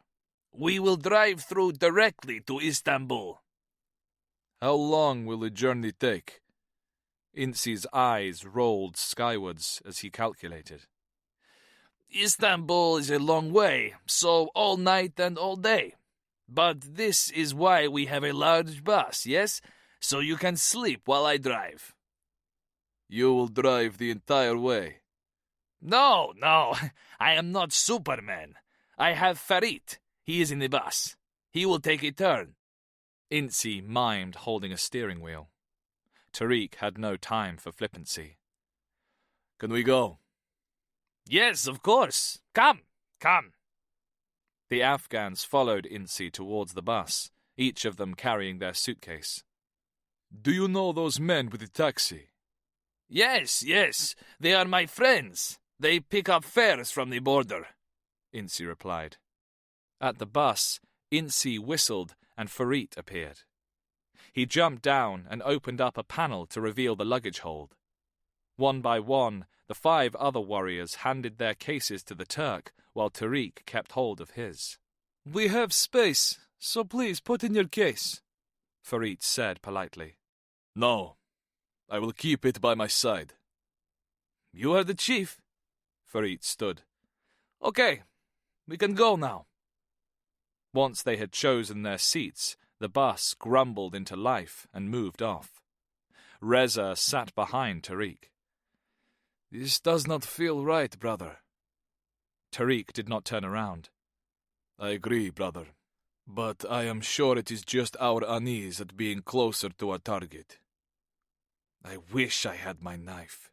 E: We will drive through directly to Istanbul.
C: How long will the journey take?
A: Insi's eyes rolled skywards as he calculated.
E: Istanbul is a long way, so all night and all day. But this is why we have a large bus, yes? So you can sleep while I drive.
C: You will drive the entire way.
E: No, I am not Superman. I have Farid. He is in the bus. He will take a turn.
A: Insi mimed holding a steering wheel. Tariq had no time for flippancy.
C: Can we go?
E: Yes, of course. Come.
A: The Afghans followed Insi towards the bus, each of them carrying their suitcase.
C: Do you know those men with the taxi?
E: Yes, they are my friends. They pick up fares from the border,
A: Insi replied. At the bus, Insi whistled and Farid appeared. He jumped down and opened up a panel to reveal the luggage hold. One by one, the 5 other warriors handed their cases to the Turk, while Tariq kept hold of his.
C: We have space, so please put in your case,
A: Farid said politely.
C: No, I will keep it by my side.
E: You are the chief.
A: Farid stood.
E: Okay, we can go now.
A: Once they had chosen their seats, the bus grumbled into life and moved off. Reza sat behind Tariq.
C: This does not feel right, brother.
A: Tariq did not turn around.
C: I agree, brother. But I am sure it is just our unease at being closer to our target. I wish I had my knife.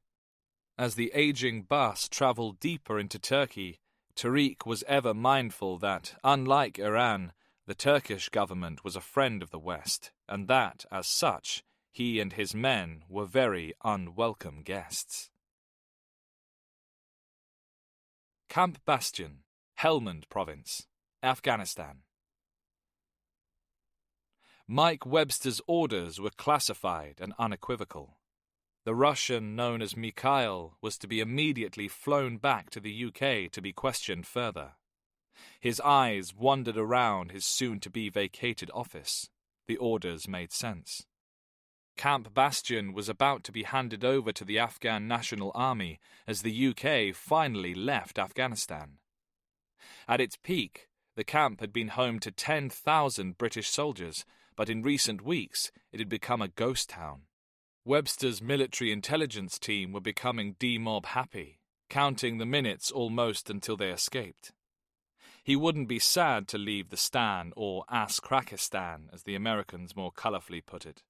B: As the aging bus travelled deeper into Turkey, Tariq was ever mindful that, unlike Iran, the Turkish government was a friend of the West, and that, as such, he and his men were very unwelcome guests. Camp Bastion, Helmand Province, Afghanistan. Mike Webster's orders were classified and unequivocal. The Russian known as Mikhail was to be immediately flown back to the UK to be questioned further. His eyes wandered around his soon-to-be vacated office. The orders made sense. Camp Bastion was about to be handed over to the Afghan National Army as the UK finally left Afghanistan. At its peak, the camp had been home to 10,000 British soldiers, but in recent weeks it had become a ghost town. Webster's military intelligence team were becoming D-mob happy, counting the minutes almost until they escaped. He wouldn't be sad to leave the Stan, or Ass-Krakistan, as the Americans more colourfully put it.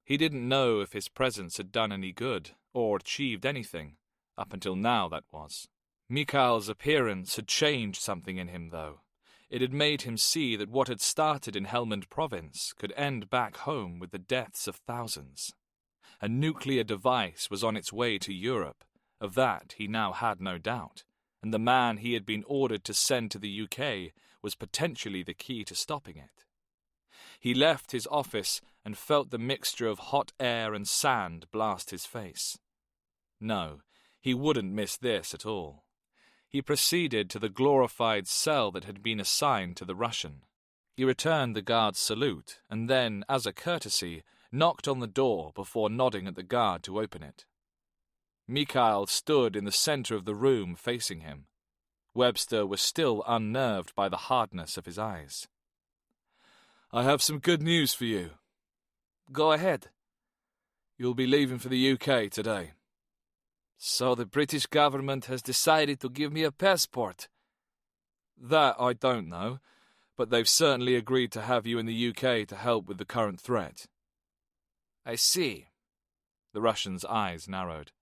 B: He didn't know if his presence had done any good, or achieved anything. Up until now, that was. Mikhail's appearance had changed something in him, though. It had made him see that what had started in Helmand Province could end back home with the deaths of thousands. A nuclear device was on its way to Europe. Of that he now had no doubt, and the man he had been ordered to send to the UK was potentially the key to stopping it. He left his office and felt the mixture of hot air and sand blast his face. No, he wouldn't miss this at all. He proceeded to the glorified cell that had been assigned to the Russian. He returned the guard's salute, and then, as a courtesy, knocked on the door before nodding at the guard to open it. Mikhail stood in the centre of the room facing him. Webster was still unnerved by the hardness of his eyes.
C: I have some good news for you.
B: Go ahead.
C: You'll be leaving for the UK today.
B: So the British government has decided to give me a passport?
C: That I don't know, but they've certainly agreed to have you in the UK to help with the current threat.
B: I see. The Russian's eyes narrowed.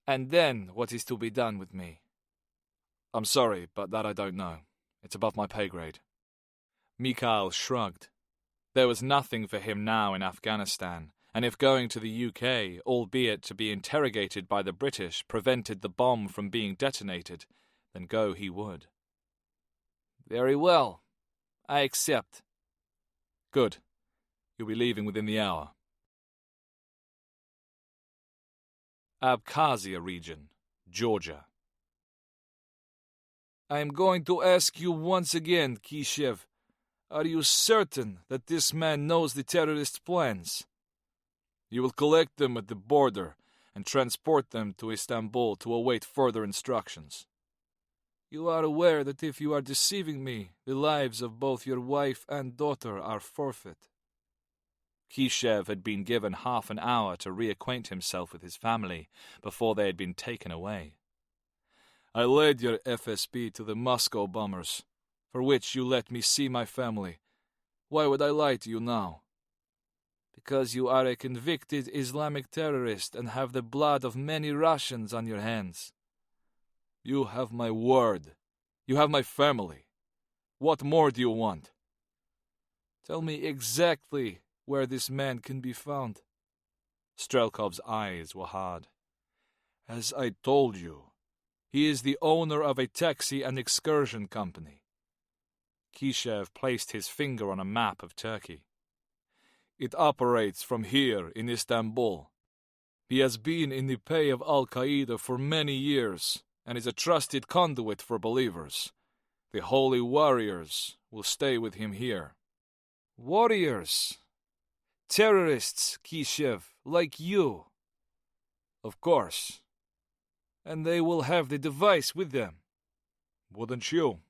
B: And then what is to be done with me?
C: I'm sorry, but that I don't know. It's above my pay grade.
B: Mikhail shrugged. There was nothing for him now in Afghanistan, and if going to the UK, albeit to be interrogated by the British, prevented the bomb from being detonated, then go he would. Very well. I accept.
C: Good. You'll be leaving within the hour.
B: Abkhazia region, Georgia.
C: I am going to ask you once again, Kishev. Are you certain that this man knows the terrorist plans? You will collect them at the border and transport them to Istanbul to await further instructions. You are aware that if you are deceiving me, the lives of both your wife and daughter are forfeit.
B: Kishev had been given half an hour to reacquaint himself with his family before they had been taken away.
C: I led your FSB to the Moscow bombers, for which you let me see my family. Why would I lie to you now? Because you are a convicted Islamic terrorist and have the blood of many Russians on your hands. You have my word. You have my family. What more do you want? Tell me exactly where this man can be found.
B: Strelkov's eyes were hard.
C: As I told you, he is the owner of a taxi and excursion company.
B: Kishev placed his finger on a map of Turkey.
C: It operates from here in Istanbul. He has been in the pay of Al-Qaeda for many years and is a trusted conduit for believers. The holy warriors will stay with him here.
B: Warriors? Terrorists, Kishev, like you?
C: Of course.
B: And they will have the device with them.
C: Wouldn't you?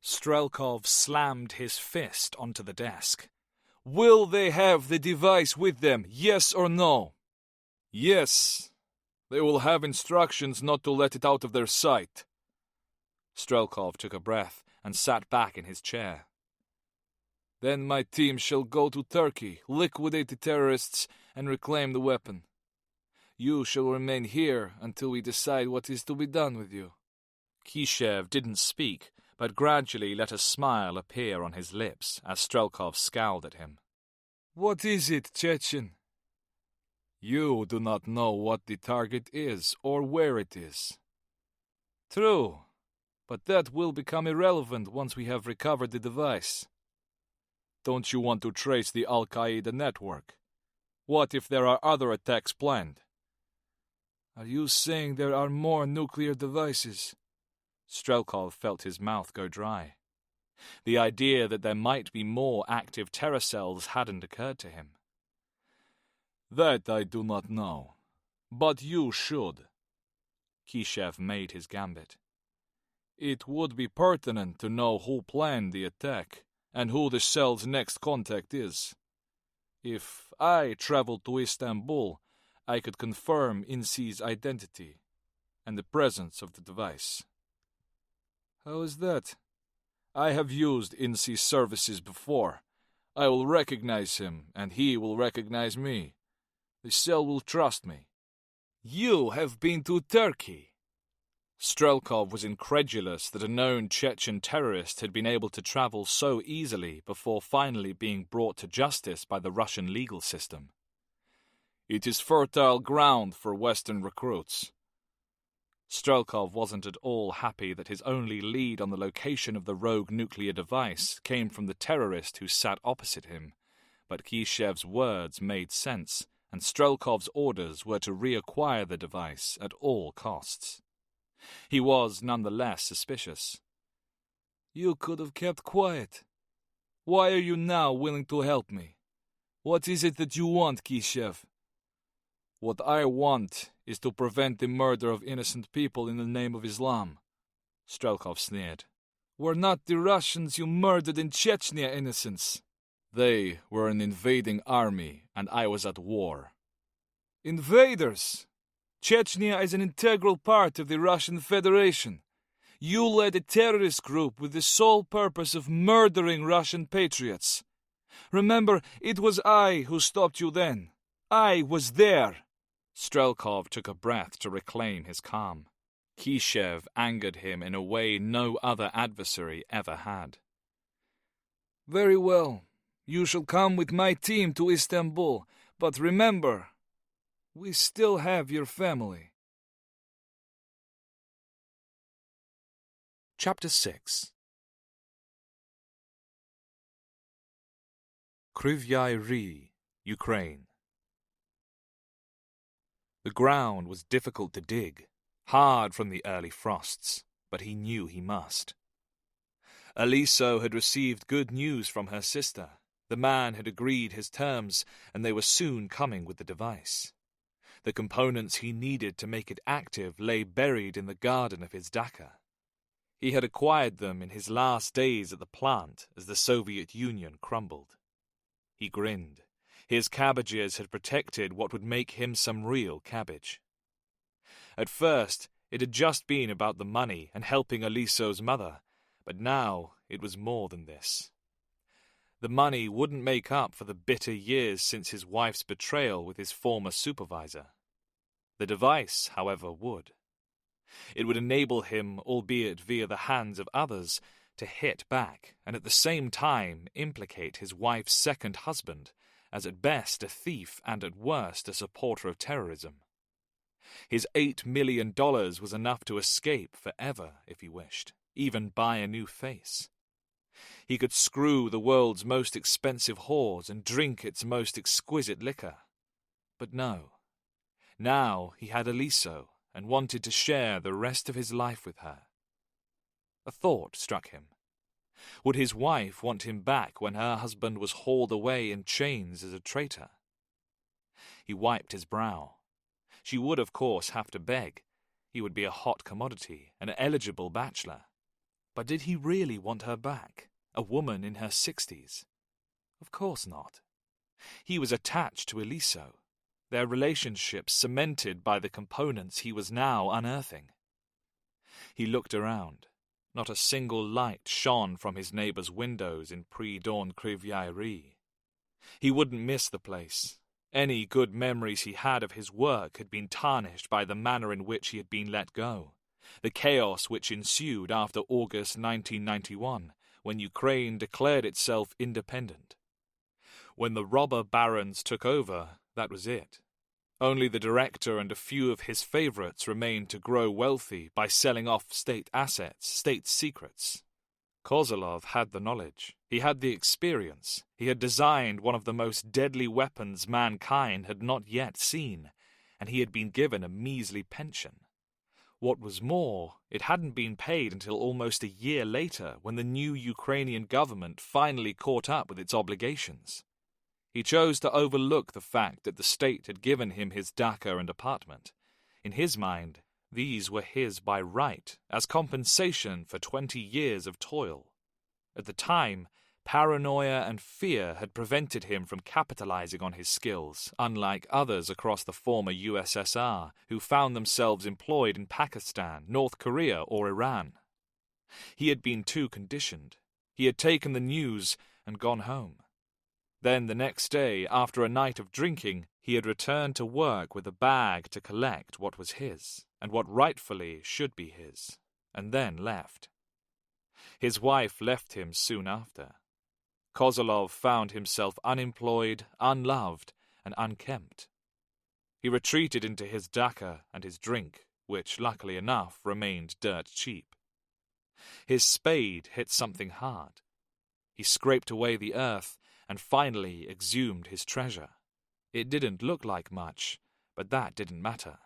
B: Strelkov slammed his fist onto the desk.
C: Will they have the device with them, yes or no? Yes. They will have instructions not to let it out of their sight.
B: Strelkov took a breath and sat back in his chair.
C: Then my team shall go to Turkey, liquidate the terrorists, and reclaim the weapon. You shall remain here until we decide what is to be done with you."
B: Kishev didn't speak, but gradually let a smile appear on his lips as Strelkov scowled at him.
C: "What is it, Chechen?" "You do not know what the target is or where it is." "True, but that will become irrelevant once we have recovered the device." "Don't you want to trace the Al-Qaeda network? What if there are other attacks planned?" "Are you saying there are more nuclear devices?"
B: Strelkov felt his mouth go dry. The idea that there might be more active terror cells hadn't occurred to him.
C: "That I do not know. But you should."
B: Kishev made his gambit.
C: "It would be pertinent to know who planned the attack and who the cell's next contact is. If I traveled to Istanbul, I could confirm INSI's identity and the presence of the device." "How is that?" "I have used INSI's services before. I will recognize him, and he will recognize me. The cell will trust me." "You have been to Turkey?"
B: Strelkov was incredulous that a known Chechen terrorist had been able to travel so easily before finally being brought to justice by the Russian legal system.
C: "It is fertile ground for Western recruits."
B: Strelkov wasn't at all happy that his only lead on the location of the rogue nuclear device came from the terrorist who sat opposite him, but Kishev's words made sense, and Strelkov's orders were to reacquire the device at all costs. He was nonetheless suspicious. "You could have kept quiet. Why are you now willing to help me? What is it that you want, Kishev?" "What I want is to prevent the murder of innocent people in the name of Islam," Strelkov sneered. "Were not the Russians you murdered in Chechnya innocents?" "They were an invading army, and I was at war." "Invaders? Chechnya is an integral part of the Russian Federation. You led a terrorist group with the sole purpose of murdering Russian patriots. Remember, it was I who stopped you then. I was there." Strelkov took a breath to reclaim his calm. Kishev angered him in a way no other adversary ever had. "Very well. You shall come with my team to Istanbul, but remember, we still have your family."
A: Chapter 6. Kryvyi Rih, Ukraine. The ground was difficult to dig, hard from the early frosts, but he knew he must. Aliso had received good news from her sister. The man had agreed his terms, and they were soon coming with the device. The components he needed to make it active lay buried in the garden of his dacha. He had acquired them in his last days at the plant as the Soviet Union crumbled. He grinned. His cabbages had protected what would make him some real cabbage. At first, it had just been about the money and helping Aliso's mother, but now it was more than this. The money wouldn't make up for the bitter years since his wife's betrayal with his former supervisor. The device, however, would. It would enable him, albeit via the hands of others, to hit back and at the same time implicate his wife's second husband as at best a thief and at worst a supporter of terrorism. His $8 million was enough to escape forever if he wished, even buy a new face. He could screw the world's most expensive whores and drink its most exquisite liquor. But no. Now he had Aliso and wanted to share the rest of his life with her. A thought struck him. Would his wife want him back when her husband was hauled away in chains as a traitor? He wiped his brow. She would, of course, have to beg. He would be a hot commodity, an eligible bachelor. But did he really want her back, a woman in her 60s? Of course not. He was attached to Aliso, their relationship cemented by the components he was now unearthing. He looked around.
B: Not a single light shone from his neighbour's windows in pre-dawn Crivière. He wouldn't miss the place. Any good memories he had of his work had been tarnished by the manner in which he had been let go, the chaos which ensued after August 1991, when Ukraine declared itself independent. When the robber barons took over, that was it. Only the director and a few of his favourites remained to grow wealthy by selling off state assets, state secrets. Kozlov had the knowledge, he had the experience, he had designed one of the most deadly weapons mankind had not yet seen, and he had been given a measly pension. What was more, it hadn't been paid until almost a year later, when the new Ukrainian government finally caught up with its obligations. He chose to overlook the fact that the state had given him his dacha and apartment. In his mind, these were his by right, as compensation for 20 years of toil. At the time, paranoia and fear had prevented him from capitalizing on his skills, unlike others across the former USSR who found themselves employed in Pakistan, North Korea, or Iran. He had been too conditioned. He had taken the news and gone home. Then the next day, after a night of drinking, he had returned to work with a bag to collect what was his, and what rightfully should be his, and then left. His wife left him soon after. Kozlov found himself unemployed, unloved, and unkempt. He retreated into his dacha and his drink, which, luckily enough, remained dirt cheap. His spade hit something hard. He scraped away the earth and finally exhumed his treasure. It didn't look like much, but that didn't matter.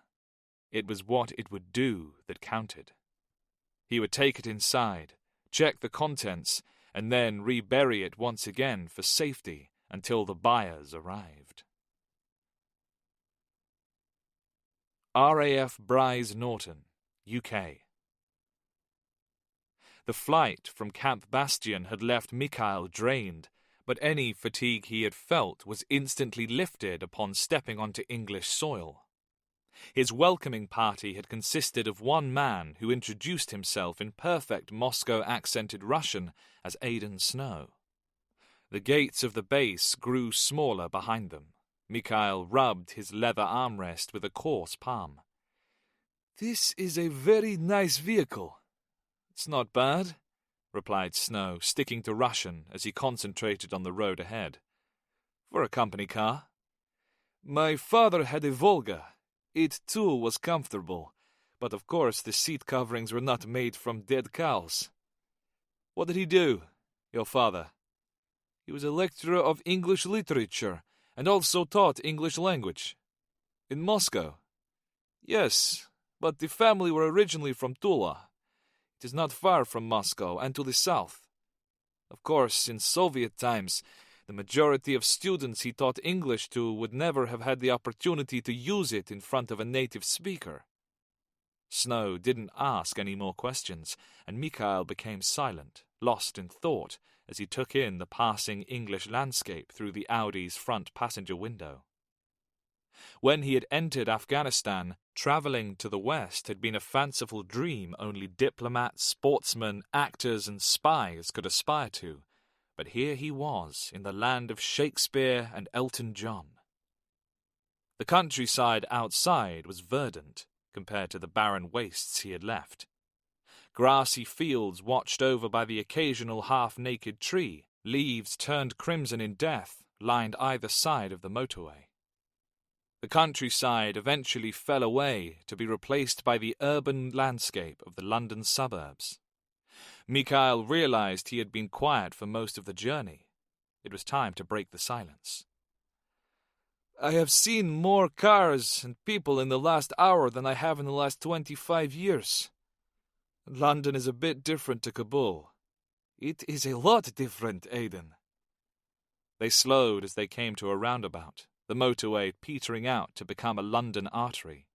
B: It was what it would do that counted. He would take it inside, check the contents, and then rebury it once again for safety until the buyers arrived. RAF Bryce Norton, UK. The flight from Camp Bastion had left Mikhail drained, but any fatigue he had felt was instantly lifted upon stepping onto English soil. His welcoming party had consisted of one man who introduced himself in perfect Moscow-accented Russian as Aidan Snow. The gates of the base grew smaller behind them. Mikhail rubbed his leather armrest with a coarse palm.
C: "This is a very nice vehicle."
B: "It's not bad," replied Snow, sticking to Russian as he concentrated on the road ahead. "For a company car."
C: "My father had a Volga. It, too, was comfortable, but of course the seat coverings were not made from dead cows."
B: "What did he do, your father?"
C: "He was a lecturer of English literature, and also taught English language."
B: "In Moscow?"
C: "Yes, but the family were originally from Tula. It is not far from Moscow and to the south. Of course, in Soviet times, the majority of students he taught English to would never have had the opportunity to use it in front of a native speaker."
B: Snow didn't ask any more questions, and Mikhail became silent, lost in thought, as he took in the passing English landscape through the Audi's front passenger window. When he had entered Afghanistan, travelling to the West had been a fanciful dream only diplomats, sportsmen, actors, and spies could aspire to. But here he was, in the land of Shakespeare and Elton John. The countryside outside was verdant, compared to the barren wastes he had left. Grassy fields watched over by the occasional half-naked tree, leaves turned crimson in death, lined either side of the motorway. The countryside eventually fell away to be replaced by the urban landscape of the London suburbs. Mikhail realized he had been quiet for most of the journey. It was time to break the silence.
C: "I have seen more cars and people in the last hour than I have in the last 25 years. London is a bit different to Kabul." "It is a lot different, Aidan."
B: They slowed as they came to a roundabout, the motorway petering out to become a London artery.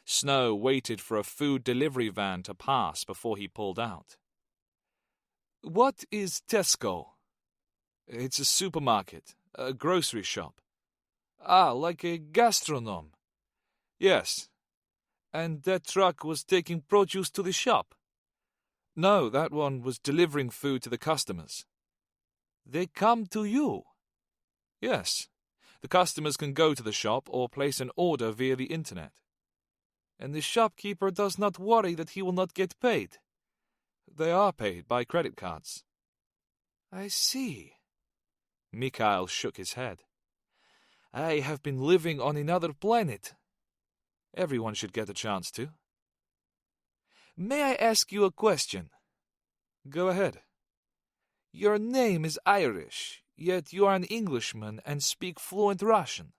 B: Snow waited for a food delivery van to pass before he pulled out.
C: "What is Tesco?"
B: "It's a supermarket, a grocery shop."
C: "Ah, like a gastronome."
B: "Yes."
C: "And that truck was taking produce to the shop?" No, that one was delivering food to the customers.
E: They come to you?
C: Yes. The customers can go to the shop or place an order via the internet.
E: And the shopkeeper does not worry that he will not get paid?
C: They are paid by credit cards.
E: I see.
C: Mikhail shook his head.
E: I have been living on another planet.
C: Everyone should get a chance to.
E: May I ask you a question?
C: Go ahead.
E: Your name is Irish, yet you are an Englishman and speak fluent Russian.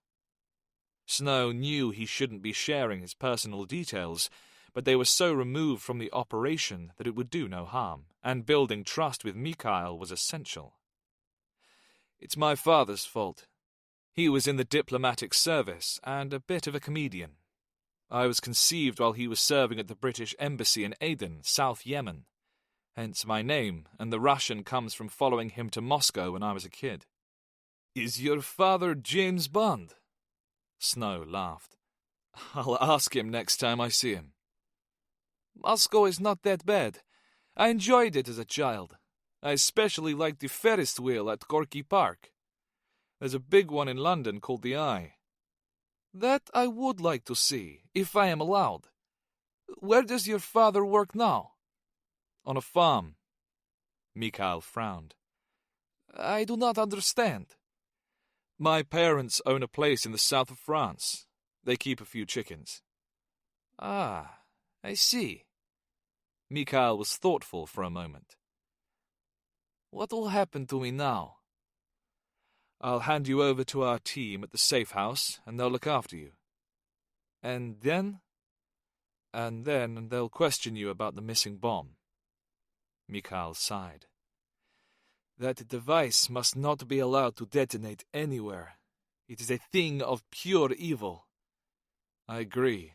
C: Snow knew he shouldn't be sharing his personal details, but they were so removed from the operation that it would do no harm, and building trust with Mikhail was essential. It's my father's fault. He was in the diplomatic service and a bit of a comedian. I was conceived while he was serving at the British Embassy in Aden, South Yemen. Hence my name, and the Russian comes from following him to Moscow when I was a kid.
E: Is your father James Bond?
C: Snow laughed. I'll ask him next time I see him.
E: Moscow is not that bad. I enjoyed it as a child. I especially liked the Ferris wheel at Gorky Park.
C: There's a big one in London called the Eye.
E: That I would like to see, if I am allowed. Where does your father work now?
C: On a farm. Mikhail frowned.
E: I do not understand.
C: My parents own a place in the south of France. They keep a few chickens.
E: Ah, I see.
C: Mikhail was thoughtful for a moment.
E: What will happen to me now?
C: I'll hand you over to our team at the safe house, and they'll look after you.
E: And then?
C: And then they'll question you about the missing bomb. Mikhail sighed.
E: That device must not be allowed to detonate anywhere. It is a thing of pure evil.
C: I agree.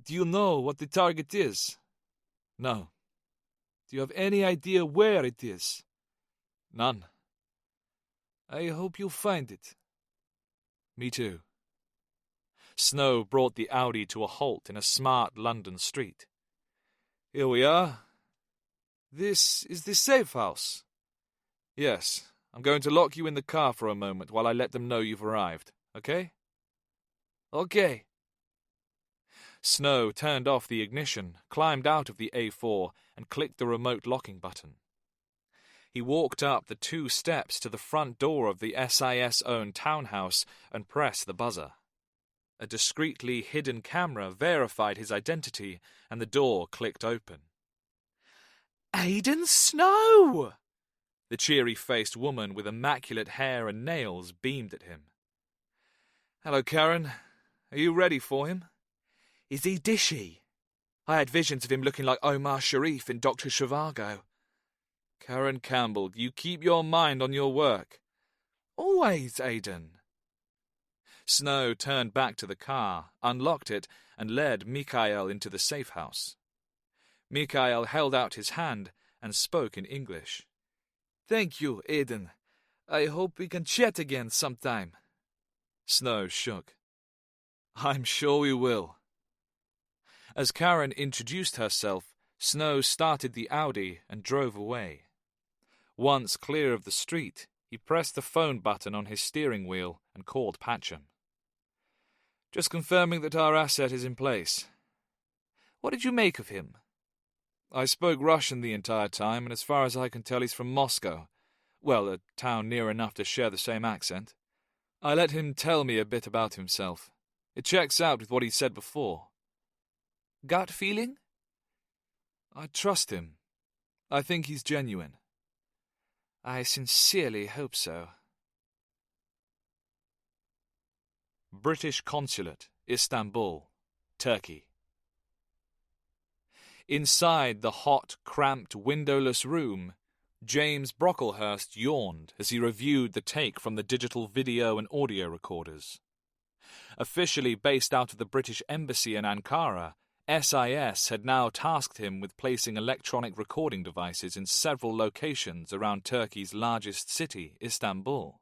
E: Do you know what the target is?
C: No.
E: Do you have any idea where it is?
C: None.
E: I hope you find it.
C: Me too. Snow brought the Audi to a halt in a smart London street.
E: Here we are. This is the safe house.
C: Yes, I'm going to lock you in the car for a moment while I let them know you've arrived, okay?
E: Okay.
C: Snow turned off the ignition, climbed out of the A4, and clicked the remote locking button. He walked up the 2 steps to the front door of the SIS-owned townhouse and pressed the buzzer. A discreetly hidden camera verified his identity, and the door clicked open.
E: Aiden Snow!
C: The cheery-faced woman with immaculate hair and nails beamed at him.
E: Hello, Karen. Are you ready for him?
C: Is he dishy? I had visions of him looking like Omar Sharif in Dr. Zhivago.
E: Karen Campbell, you keep your mind on your work.
C: Always, Aiden. Snow turned back to the car, unlocked it, and led Mikhail into the safe house. Mikhail held out his hand and spoke in English.
E: Thank you, Aiden. I hope we can chat again sometime.
C: Snow shook. I'm sure we will. As Karen introduced herself, Snow started the Audi and drove away. Once clear of the street, he pressed the phone button on his steering wheel and called Patcham.
E: Just confirming that our asset is in place. What did you make of him?
C: I spoke Russian the entire time, and as far as I can tell, he's from Moscow. Well, a town near enough to share the same accent. I let him tell me a bit about himself. It checks out with what he said before.
E: Gut feeling?
C: I trust him. I think he's genuine.
E: I sincerely hope so.
C: British Consulate, Istanbul, Turkey. Inside the hot, cramped, windowless room, James Brocklehurst yawned as he reviewed the take from the digital video and audio recorders. Officially based out of the British Embassy in Ankara, SIS had now tasked him with placing electronic recording devices in several locations around Turkey's largest city, Istanbul.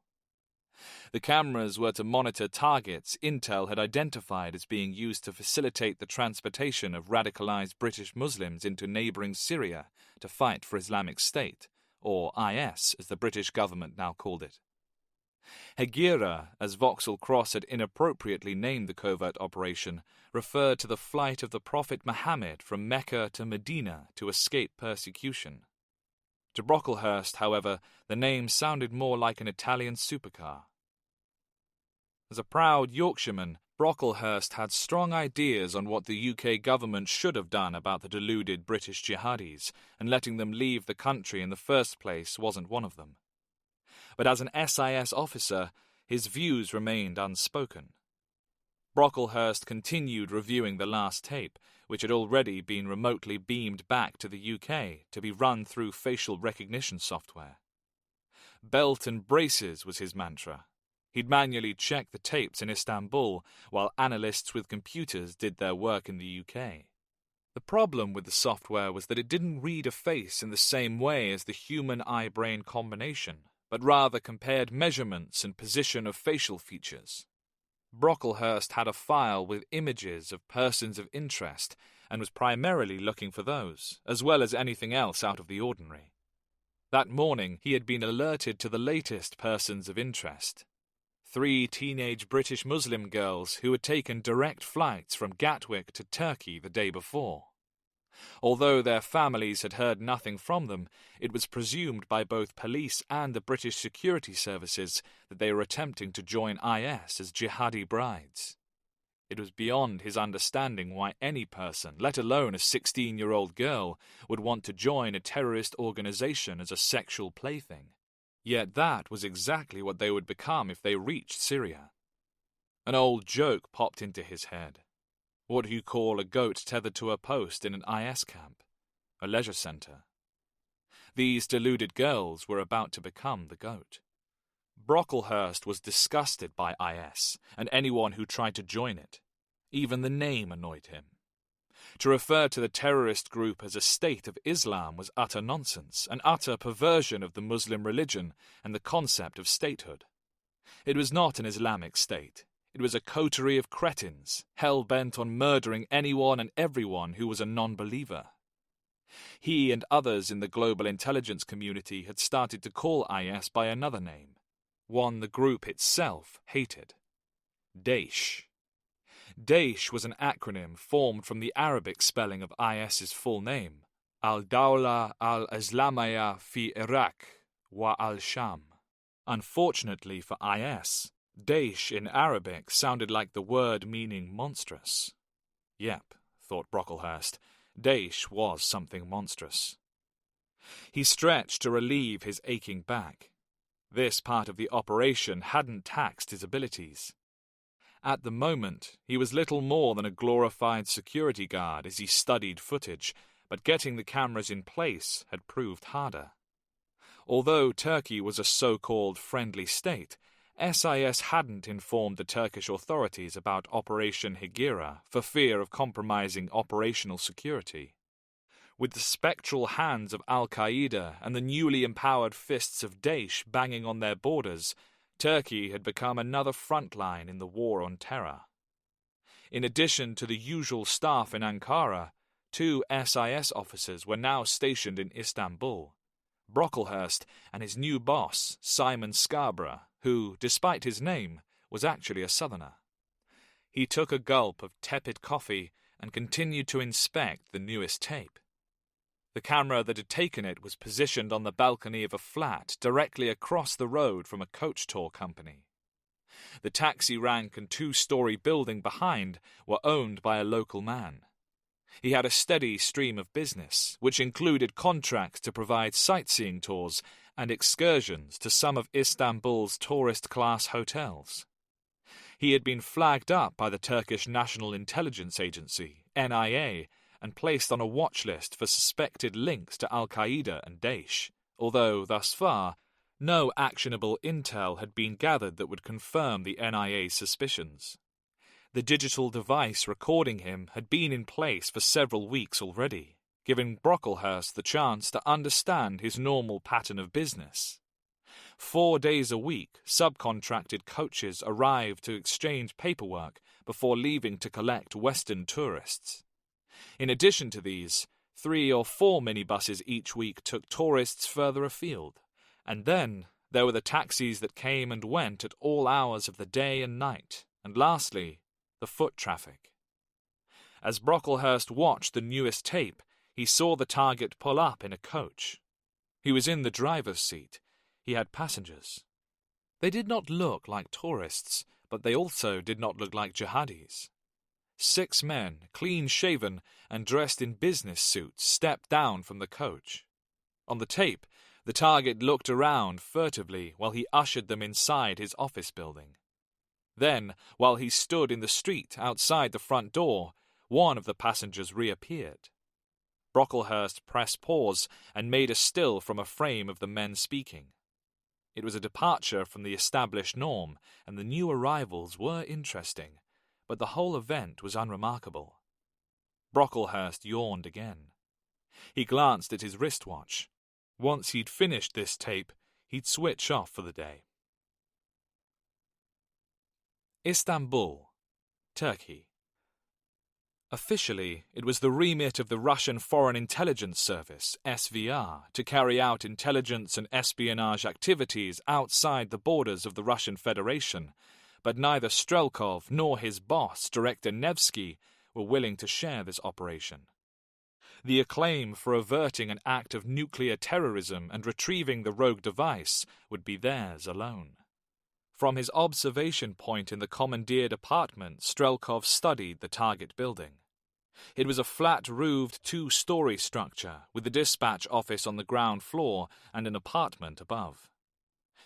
B: The cameras were to monitor targets Intel had identified as being used to facilitate the transportation of radicalized British Muslims into neighboring Syria to fight for Islamic State, or IS as the British government now called it. Hegira, as Vauxhall Cross had inappropriately named the covert operation, referred to the flight of the Prophet Muhammad from Mecca to Medina to escape persecution. To Brocklehurst, however, the name sounded more like an Italian supercar. As a proud Yorkshireman, Brocklehurst had strong ideas on what the UK government should have done about the deluded British jihadis, and letting them leave the country in the first place wasn't one of them. But as an SIS officer, his views remained unspoken. Brocklehurst continued reviewing the last tape, which had already been remotely beamed back to the UK to be run through facial recognition software. Belt and braces was his mantra. He'd manually check the tapes in Istanbul, while analysts with computers did their work in the UK. The problem with the software was that it didn't read a face in the same way as the human eye-brain combination, but rather compared measurements and position of facial features. Brocklehurst had a file with images of persons of interest and was primarily looking for those, as well as anything else out of the ordinary. That morning he had been alerted to the latest persons of interest. 3 teenage British Muslim girls who had taken direct flights from Gatwick to Turkey the day before. Although their families had heard nothing from them, it was presumed by both police and the British security services that they were attempting to join IS as jihadi brides. It was beyond his understanding why any person, let alone a 16-year-old girl, would want to join a terrorist organization as a sexual plaything. Yet that was exactly what they would become if they reached Syria. An old joke popped into his head. What do you call a goat tethered to a post in an IS camp? A leisure centre. These deluded girls were about to become the goat. Brocklehurst was disgusted by IS and anyone who tried to join it. Even the name annoyed him. To refer to the terrorist group as a state of Islam was utter nonsense, an utter perversion of the Muslim religion and the concept of statehood. It was not an Islamic state. It was a coterie of cretins, hell-bent on murdering anyone and everyone who was a non-believer. He and others in the global intelligence community had started to call IS by another name, one the group itself hated: Daesh. Daesh was an acronym formed from the Arabic spelling of IS's full name, Al-Dawla al-Islamiyya fi Iraq wa al-Sham. Unfortunately for IS, Daesh in Arabic sounded like the word meaning monstrous. Yep, thought Brocklehurst, Daesh was something monstrous. He stretched to relieve his aching back. This part of the operation hadn't taxed his abilities. At the moment, he was little more than a glorified security guard as he studied footage, but getting the cameras in place had proved harder. Although Turkey was a so-called friendly state, SIS hadn't informed the Turkish authorities about Operation Hegira for fear of compromising operational security. With the spectral hands of Al-Qaeda and the newly empowered fists of Daesh banging on their borders, Turkey had become another front line in the war on terror. In addition to the usual staff in Ankara, 2 SIS officers were now stationed in Istanbul: Brocklehurst and his new boss, Simon Scarborough, who, despite his name, was actually a southerner. He took a gulp of tepid coffee and continued to inspect the newest tape. The camera that had taken it was positioned on the balcony of a flat directly across the road from a coach tour company. The taxi rank and 2-story building behind were owned by a local man. He had a steady stream of business, which included contracts to provide sightseeing tours and excursions to some of Istanbul's tourist-class hotels. He had been flagged up by the Turkish National Intelligence Agency, NIA, and placed on a watch list for suspected links to Al-Qaeda and Daesh, although, thus far, no actionable intel had been gathered that would confirm the NIA's suspicions. The digital device recording him had been in place for several weeks already, giving Brocklehurst the chance to understand his normal pattern of business. 4 days a week, subcontracted coaches arrived to exchange paperwork before leaving to collect Western tourists. In addition to these, 3 or 4 minibuses each week took tourists further afield. And then there were the taxis that came and went at all hours of the day and night. And lastly, the foot traffic. As Brocklehurst watched the newest tape, he saw the target pull up in a coach. He was in the driver's seat. He had passengers. They did not look like tourists, but they also did not look like jihadis. 6 men, clean-shaven and dressed in business suits, stepped down from the coach. On the tape, the target looked around furtively while he ushered them inside his office building. Then, while he stood in the street outside the front door, one of the passengers reappeared. Brocklehurst pressed pause and made a still from a frame of the men speaking. It was a departure from the established norm, and the new arrivals were interesting, but the whole event was unremarkable. Brocklehurst yawned again. He glanced at his wristwatch. Once he'd finished this tape, he'd switch off for the day. Istanbul, Turkey. Officially, it was the remit of the Russian Foreign Intelligence Service, SVR, to carry out intelligence and espionage activities outside the borders of the Russian Federation, but neither Strelkov nor his boss, Director Nevsky, were willing to share this operation. The acclaim for averting an act of nuclear terrorism and retrieving the rogue device would be theirs alone. From his observation point in the commandeered apartment, Strelkov studied the target building. It was a flat-roofed 2-story structure with the dispatch office on the ground floor and an apartment above.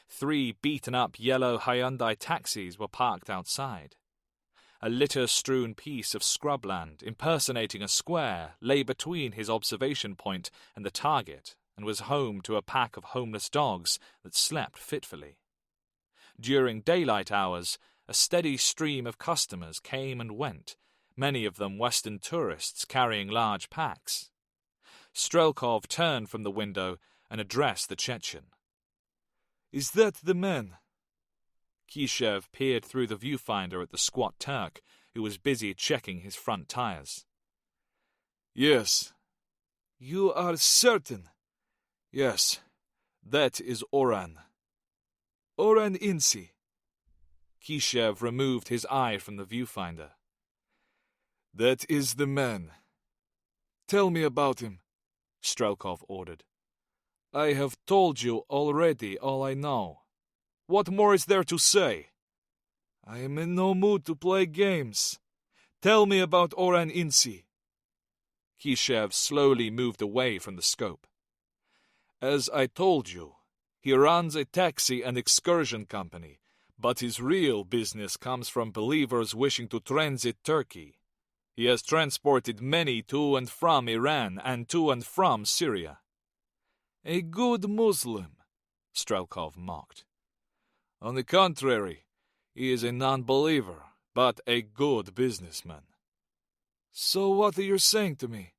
B: 3 beaten-up yellow Hyundai taxis were parked outside. A litter-strewn piece of scrubland, impersonating a square, lay between his observation point and the target and was home to a pack of homeless dogs that slept fitfully. During daylight hours, a steady stream of customers came and went, many of them Western tourists carrying large packs. Strelkov turned from the window and addressed the Chechen.
D: "Is that the man?"
B: Kishev peered through the viewfinder at the squat Turk, who was busy checking his front tires.
D: "Yes." "You are certain?" "Yes, that is Orhan." "Orhan Insi."
B: Kishev removed his eye from the viewfinder.
D: "That is the man. Tell me about him,"
B: Strelkov ordered.
D: "I have told you already all I know. What more is there to say? I am in no mood to play games. Tell me about Orhan Insi."
B: Kishev slowly moved away from the scope.
D: "As I told you, he runs a taxi and excursion company, but his real business comes from believers wishing to transit Turkey. He has transported many to and from Iran and to and from Syria." "A good Muslim," Strelkov mocked. "On the contrary, he is a non-believer, but a good businessman." "So what are you saying to me?"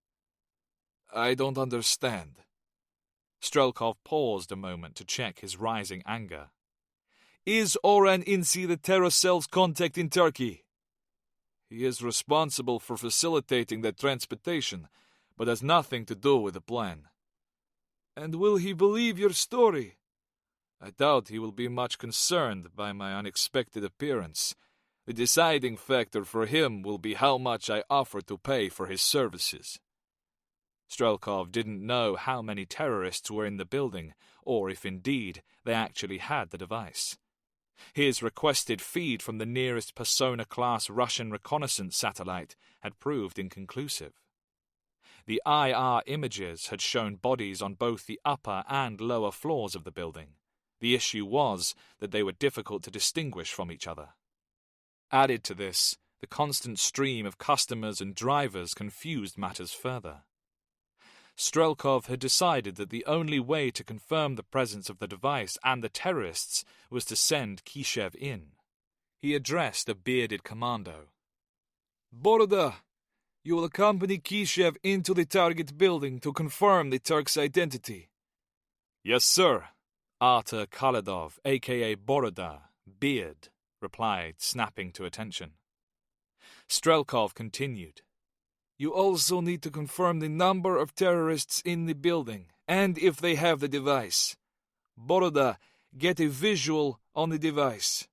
D: "I don't understand."
B: Strelkov paused a moment to check his rising anger.
D: "Is Orhan Insi the terror cell's contact in Turkey?" "He is responsible for facilitating that transportation, but has nothing to do with the plan." "And will he believe your story?" "I doubt he will be much concerned by my unexpected appearance. The deciding factor for him will be how much I offer to pay for his services."
B: Strelkov didn't know how many terrorists were in the building, or if indeed they actually had the device. His requested feed from the nearest Persona-class Russian reconnaissance satellite had proved inconclusive. The IR images had shown bodies on both the upper and lower floors of the building. The issue was that they were difficult to distinguish from each other. Added to this, the constant stream of customers and drivers confused matters further. Strelkov had decided that the only way to confirm the presence of the device and the terrorists was to send Kishev in. He addressed a bearded commando.
D: "Boroda, you will accompany Kishev into the target building to confirm the Turk's identity."
B: "Yes, sir. Artur Khaledov, a.k.a. Boroda, Beard, replied, snapping to attention. Strelkov continued.
C: You also need to confirm the number of terrorists in the building, and if they have the device. Boroda, get a visual on the device.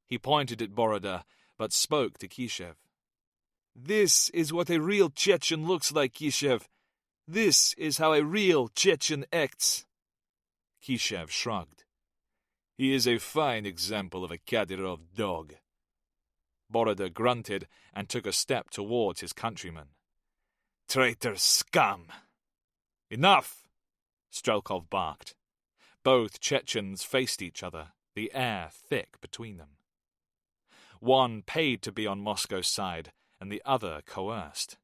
B: He pointed at Boroda, but spoke to Kishev.
C: This is what a real Chechen looks like, Kishev. This is how a real Chechen acts.
B: Kishev shrugged.
C: He is a fine example of a Kadyrov dog.
B: Boroda grunted and took a step towards his countryman.
C: Traitor scum!
B: Enough! Strelkov barked. Both Chechens faced each other, the air thick between them. One paid to be on Moscow's side, and the other coerced.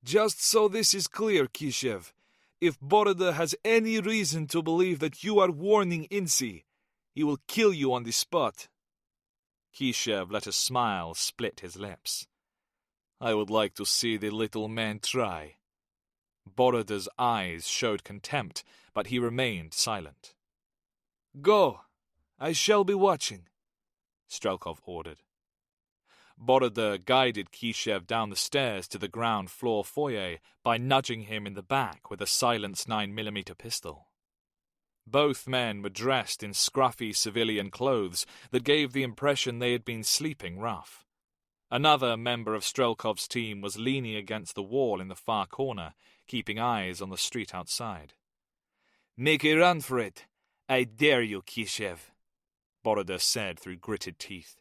C: Just so this is clear, Kishev, if Boroda has any reason to believe that you are warning Insi, he will kill you on the spot.
B: Kishev let a smile split his lips.
C: I would like to see the little man try.
B: Boroda's eyes showed contempt, but he remained silent.
C: Go! I shall be watching,
B: Strelkov ordered. Boroda guided Kishev down the stairs to the ground floor foyer by nudging him in the back with a silenced 9mm pistol. Both men were dressed in scruffy civilian clothes that gave the impression they had been sleeping rough. Another member of Strelkov's team was leaning against the wall in the far corner, keeping eyes on the street outside.
C: Make a run for it. I dare you, Kishev,
B: Boroda said through gritted teeth.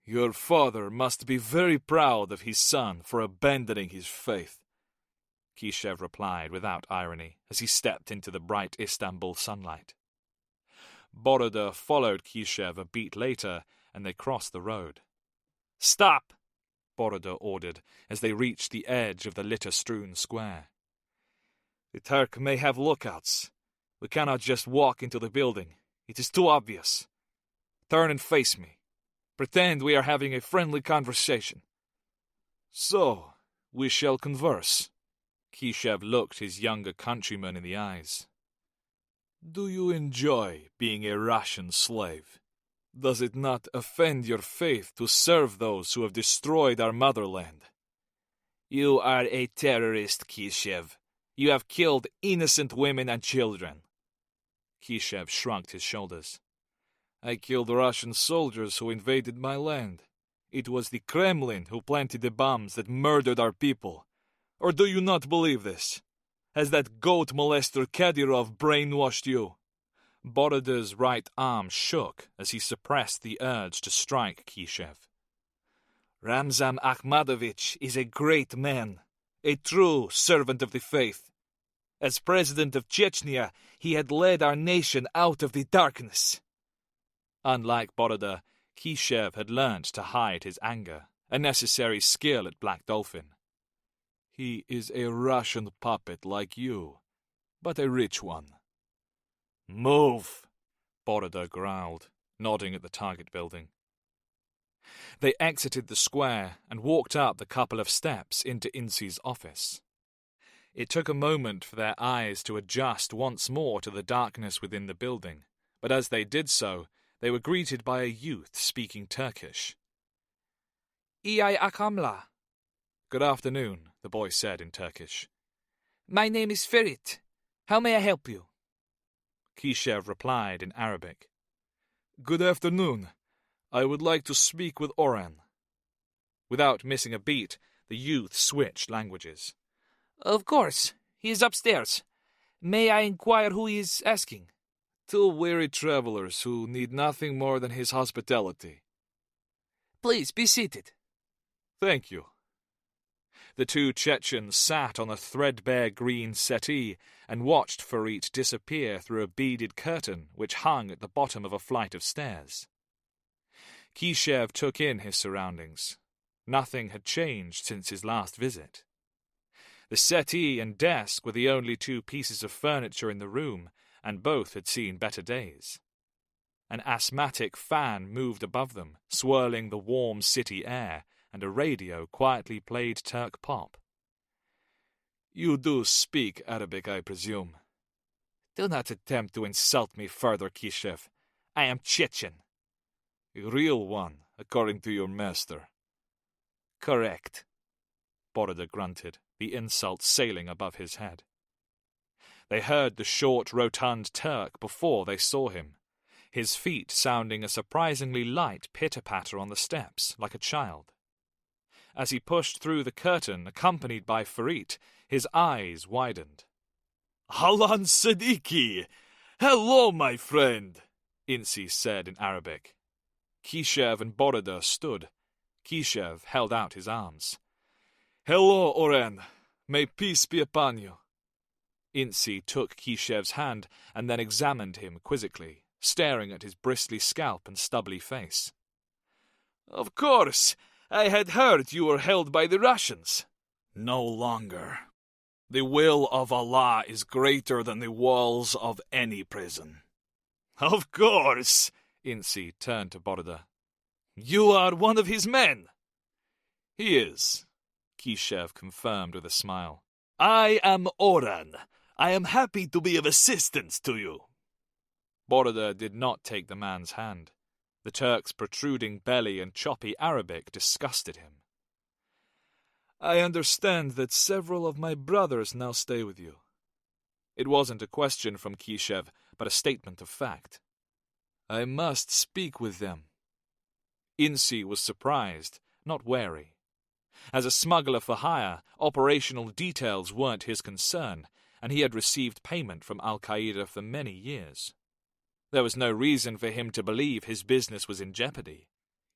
C: Your father must be very proud of his son for abandoning his faith,
B: Kishev replied without irony as he stepped into the bright Istanbul sunlight. Boroda followed Kishev a beat later, and they crossed the road.
C: Stop!
B: Boroda ordered as they reached the edge of the litter-strewn square.
C: The Turk may have lookouts. We cannot just walk into the building. It is too obvious. Turn and face me. Pretend we are having a friendly conversation. So, we shall converse.
B: Kishev looked his younger countryman in the eyes.
C: Do you enjoy being a Russian slave? Does it not offend your faith to serve those who have destroyed our motherland? You are a terrorist, Kishev. You have killed innocent women and children.
B: Kishev shrugged his shoulders.
C: I killed Russian soldiers who invaded my land. It was the Kremlin who planted the bombs that murdered our people. Or do you not believe this? Has that goat molester Kadyrov brainwashed you?
B: Boroda's right arm shook as he suppressed the urge to strike Kishev.
C: Ramzan Akhmadovich is a great man, a true servant of the faith. As president of Chechnya, he had led our nation out of the darkness.
B: Unlike Boroda, Kishev had learnt to hide his anger, a necessary skill at Black Dolphin.
C: He is a Russian puppet like you, but a rich one.
B: Move, Boroda growled, nodding at the target building. They exited the square and walked up the couple of steps into Insi's office. It took a moment for their eyes to adjust once more to the darkness within the building, but as they did so, they were greeted by a youth speaking Turkish.
F: İyi akşamlar.
B: Good afternoon, the boy said in Turkish.
F: My name is Ferit. How may I help you?
B: Kishev replied in Arabic.
C: Good afternoon. I would like to speak with Oran.
B: Without missing a beat, the youth switched languages.
F: Of course. He is upstairs. May I inquire who he is asking?
C: 2 weary travelers who need nothing more than his hospitality.
F: Please, be seated.
C: Thank you.
B: The 2 Chechens sat on a threadbare green settee and watched Ferit disappear through a beaded curtain which hung at the bottom of a flight of stairs. Kishev took in his surroundings. Nothing had changed since his last visit. The settee and desk were the only 2 pieces of furniture in the room, and both had seen better days. An asthmatic fan moved above them, swirling the warm city air, and a radio quietly played Turk pop.
C: You do speak Arabic, I presume. Do not attempt to insult me further, Kishev. I am Chechen.
B: A real one, according to your master.
C: Correct.
B: Boroda grunted, the insult sailing above his head. They heard the short, rotund Turk before they saw him, his feet sounding a surprisingly light pitter-patter on the steps, like a child. As he pushed through the curtain, accompanied by Farit, his eyes widened.
D: Halan Siddiqui! Hello, my friend!
B: Insi said in Arabic. Kishev and Boroda stood. Kishev held out his arms.
D: Hello, Oren. May peace be upon you.
B: Insi took Kishev's hand and then examined him quizzically, staring at his bristly scalp and stubbly face.
D: Of course, I had heard you were held by the Russians.
E: No longer. The will of Allah is greater than the walls of any prison.
D: Of course,
B: Insi turned to Boroda.
D: You are one of his men.
B: He is, Kishev confirmed with a smile.
D: I am Oran. I am happy to be of assistance to you.
B: Boroda did not take the man's hand. The Turk's protruding belly and choppy Arabic disgusted him.
C: I understand that several of my brothers now stay with you.
B: It wasn't a question from Kishev, but a statement of fact.
C: I must speak with them.
B: Insi was surprised, not wary. As a smuggler for hire, operational details weren't his concern, and he had received payment from Al-Qaeda for many years. There was no reason for him to believe his business was in jeopardy.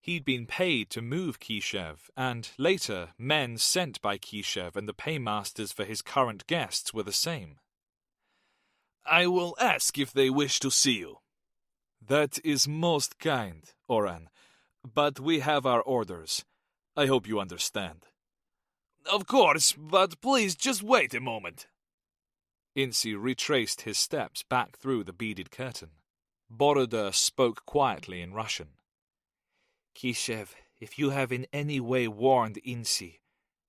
B: He'd been paid to move Kishev, and later, men sent by Kishev and the paymasters for his current guests were the same.
D: I will ask if they wish to see you.
C: That is most kind, Oran, but we have our orders. I hope you understand.
D: Of course, but please just wait a moment.
B: Insi retraced his steps back through the beaded curtain. Boroda spoke quietly in Russian.
F: Kishev, if you have in any way warned Insi,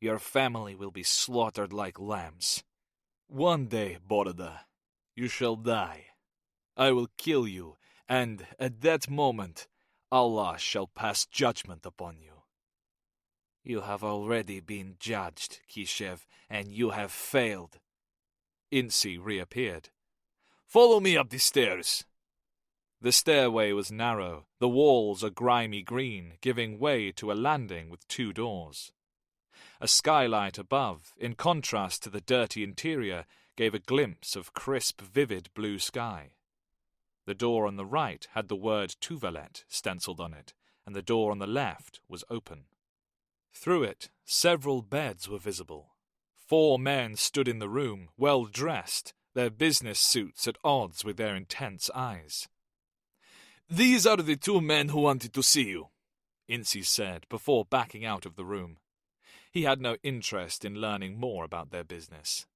F: your family will be slaughtered like lambs.
C: One day, Boroda, you shall die. I will kill you, and at that moment, Allah shall pass judgment upon you.
F: You have already been judged, Kishev, and you have failed.
B: Insi reappeared.
D: Follow me up the stairs.
B: The stairway was narrow, the walls a grimy green, giving way to a landing with 2 doors. A skylight above, in contrast to the dirty interior, gave a glimpse of crisp, vivid blue sky. The door on the right had the word Tuvalet stenciled on it, and the door on the left was open. Through it, several beds were visible. 4 men stood in the room, well dressed, their business suits at odds with their intense eyes.
D: These are the 2 men who wanted to see you,
B: Insi said before backing out of the room. He had no interest in learning more about their business.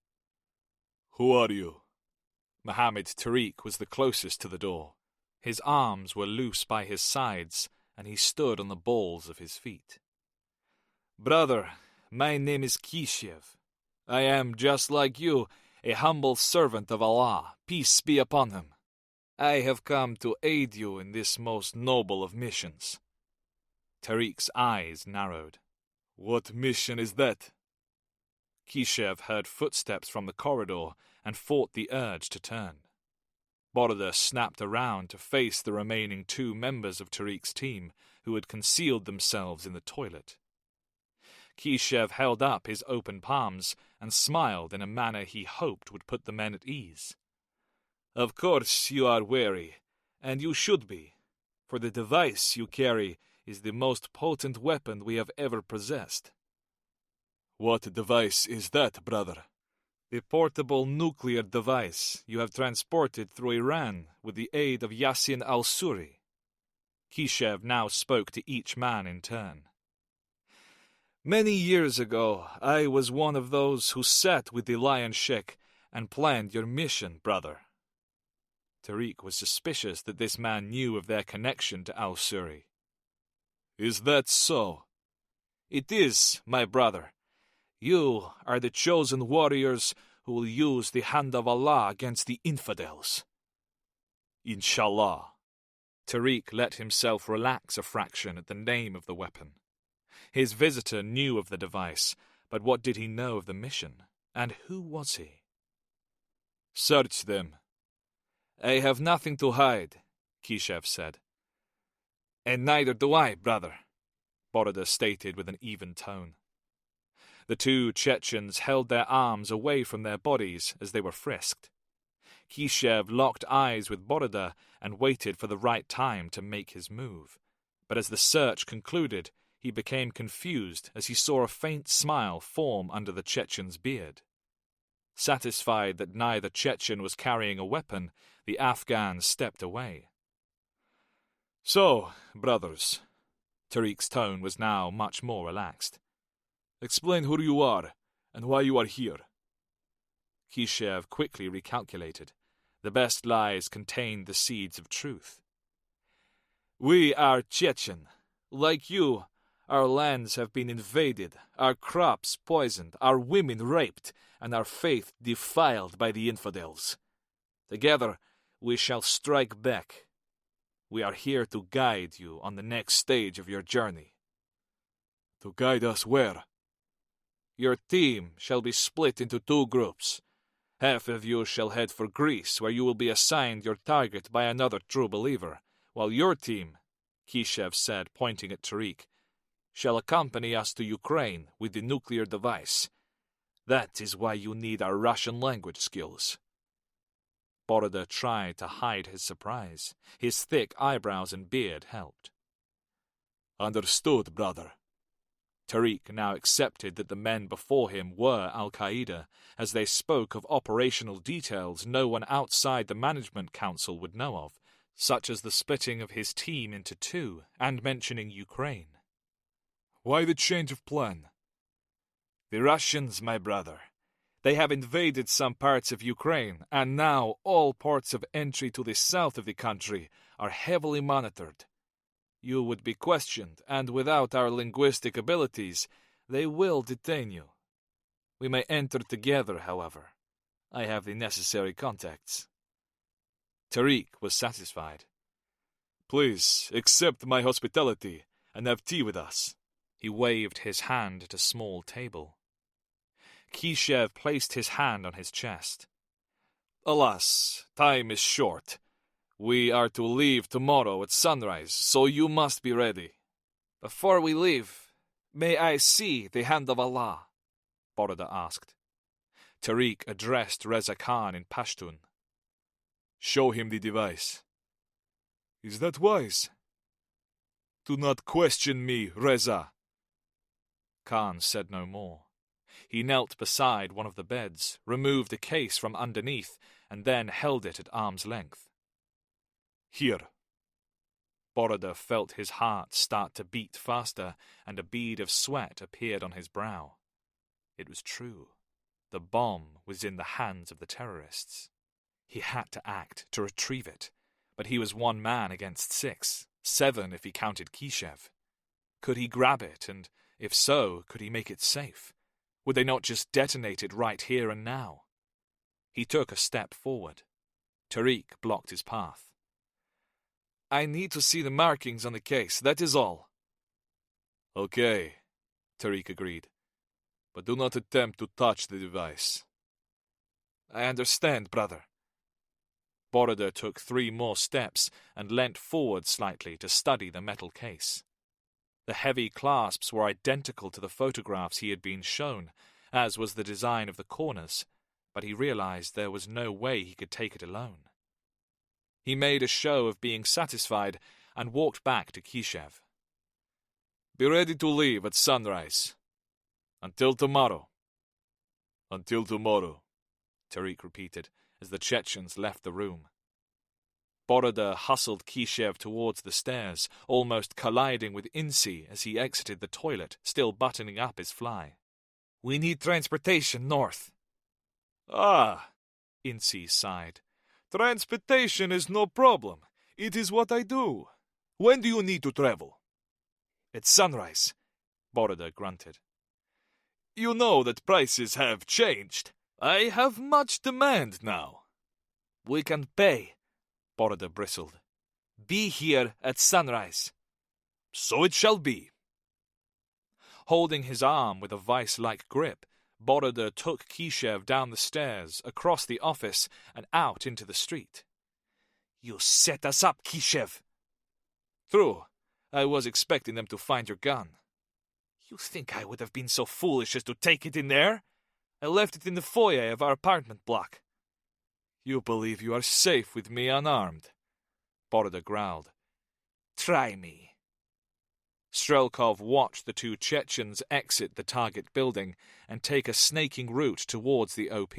D: Who are you?
B: Mohammed Tariq was the closest to the door. His arms were loose by his sides, and he stood on the balls of his feet.
C: Brother, my name is Kishev. I am, just like you, a humble servant of Allah, peace be upon him. I have come to aid you in this most noble of missions.
B: Tariq's eyes narrowed.
D: What mission is that?
B: Kishev heard footsteps from the corridor and fought the urge to turn. Boroda snapped around to face the remaining 2 members of Tariq's team, who had concealed themselves in the toilet. Kishev held up his open palms and smiled in a manner he hoped would put the men at ease.
C: Of course you are wary, and you should be, for the device you carry is the most potent weapon we have ever possessed.
D: What device is that, brother?
C: The portable nuclear device you have transported through Iran with the aid of Yassin al-Suri.
B: Kishev now spoke to each man in turn.
C: Many years ago, I was one of those who sat with the Lion Sheikh and planned your mission, brother.
B: Tariq was suspicious that this man knew of their connection to al-Suri.
D: Is that so?
C: It is, my brother. You are the chosen warriors who will use the hand of Allah against the infidels.
D: Inshallah.
B: Tariq let himself relax a fraction at the name of the weapon. His visitor knew of the device, but what did he know of the mission? And who was he?
C: Search them. I have nothing to hide, Kishev said. And neither do I, brother, Boroda stated with an even tone.
B: The two Chechens held their arms away from their bodies as they were frisked. Kishev locked eyes with Boroda and waited for the right time to make his move. But as the search concluded, he became confused as he saw a faint smile form under the Chechen's beard. Satisfied that neither Chechen was carrying a weapon, the Afghan stepped away.
C: So, brothers,
B: Tariq's tone was now much more relaxed.
C: Explain who you are and why you are here.
B: Kishev quickly recalculated. The best lies contained the seeds of truth.
C: We are Chechen. Like you, our lands have been invaded, our crops poisoned, our women raped, and our faith defiled by the infidels. Together, we shall strike back. We are here to guide you on the next stage of your journey.
D: To guide us where?
C: Your team shall be split into two groups. Half of you shall head for Greece, where you will be assigned your target by another true believer, while your team, Kishev said, pointing at Tariq, shall accompany us to Ukraine with the nuclear device. That is why you need our Russian language skills.
B: Boroda tried to hide his surprise. His thick eyebrows and beard helped.
D: Understood, brother.
B: Tariq now accepted that the men before him were Al-Qaeda, as they spoke of operational details no one outside the Management Council would know of, such as the splitting of his team into two and mentioning Ukraine.
D: Why the change of plan?
C: The Russians, my brother. They have invaded some parts of Ukraine, and now all ports of entry to the south of the country are heavily monitored. You would be questioned, and without our linguistic abilities, they will detain you. We may enter together, however. I have the necessary contacts.
B: Tariq was satisfied.
D: Please, accept my hospitality and have tea with us.
B: He waved his hand at a small table. Kishev placed his hand on his chest.
C: Alas, time is short. We are to leave tomorrow at sunrise, so you must be ready. Before we leave, may I see the hand of Allah?
B: Boroda asked. Tariq addressed Reza Khan in Pashtun.
D: Show him the device. Is that wise? Do not question me, Reza.
B: Khan said no more. He knelt beside one of the beds, removed a case from underneath, and then held it at arm's length.
D: Here.
B: Boroda felt his heart start to beat faster, and a bead of sweat appeared on his brow. It was true. The bomb was in the hands of the terrorists. He had to act to retrieve it, but he was one man against 6, 7 if he counted Kishev. Could he grab it, and if so, could he make it safe? Would they not just detonate it right here and now? He took a step forward. Tariq blocked his path.
C: I need to see the markings on the case, that is all.
D: Okay, Tariq agreed. But do not attempt to touch the device.
C: I understand, brother.
B: Boroda took 3 more steps and leant forward slightly to study the metal case. The heavy clasps were identical to the photographs he had been shown, as was the design of the corners, but he realized there was no way he could take it alone. He made a show of being satisfied and walked back to Kishev.
C: Be ready to leave at sunrise. Until tomorrow.
D: Until tomorrow,
B: Tariq repeated as the Chechens left the room. Boroda hustled Kishev towards the stairs, almost colliding with Insi as he exited the toilet, still buttoning up his fly.
C: We need transportation north.
D: Ah,
B: Insi sighed.
D: Transportation is no problem. It is what I do. When do you need to travel?
C: At sunrise,
B: Boroda grunted.
D: You know that prices have changed.
C: I have much demand now.
F: We can pay, Boroda bristled. Be here at sunrise.
C: So it shall be.
B: Holding his arm with a vice-like grip, Boroda took Kishev down the stairs, across the office, and out into the street.
F: You set us up, Kishev.
C: True. I was expecting them to find your gun.
F: You think I would have been so foolish as to take it in there? I left it in the foyer of our apartment block.
C: You believe you are safe with me unarmed? Boroda growled.
F: Try me.
B: Strelkov watched the two Chechens exit the target building and take a snaking route towards the OP.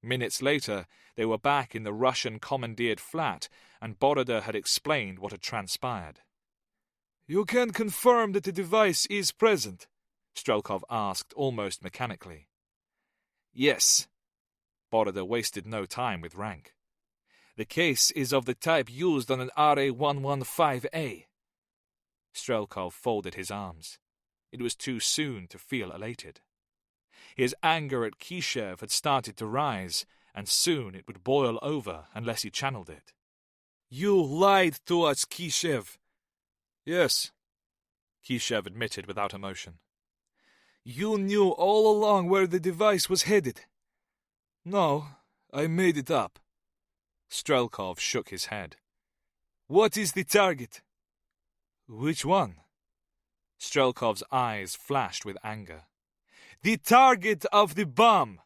B: Minutes later, they were back in the Russian-commandeered flat, and Boroda had explained what had transpired.
C: You can confirm that the device is present? Strelkov asked almost mechanically.
F: Yes.
B: Boroda wasted no time with rank.
F: The case is of the type used on an RA-115A.
B: Strelkov folded his arms. It was too soon to feel elated. His anger at Kishev had started to rise, and soon it would boil over unless he channeled it.
C: You lied to us, Kishev.
B: Yes, Kishev admitted without emotion.
C: You knew all along where the device was headed. No, I made it up.
B: Strelkov shook his head.
C: What is the target? Which one?
B: Strelkov's eyes flashed with anger.
C: The target of the bomb!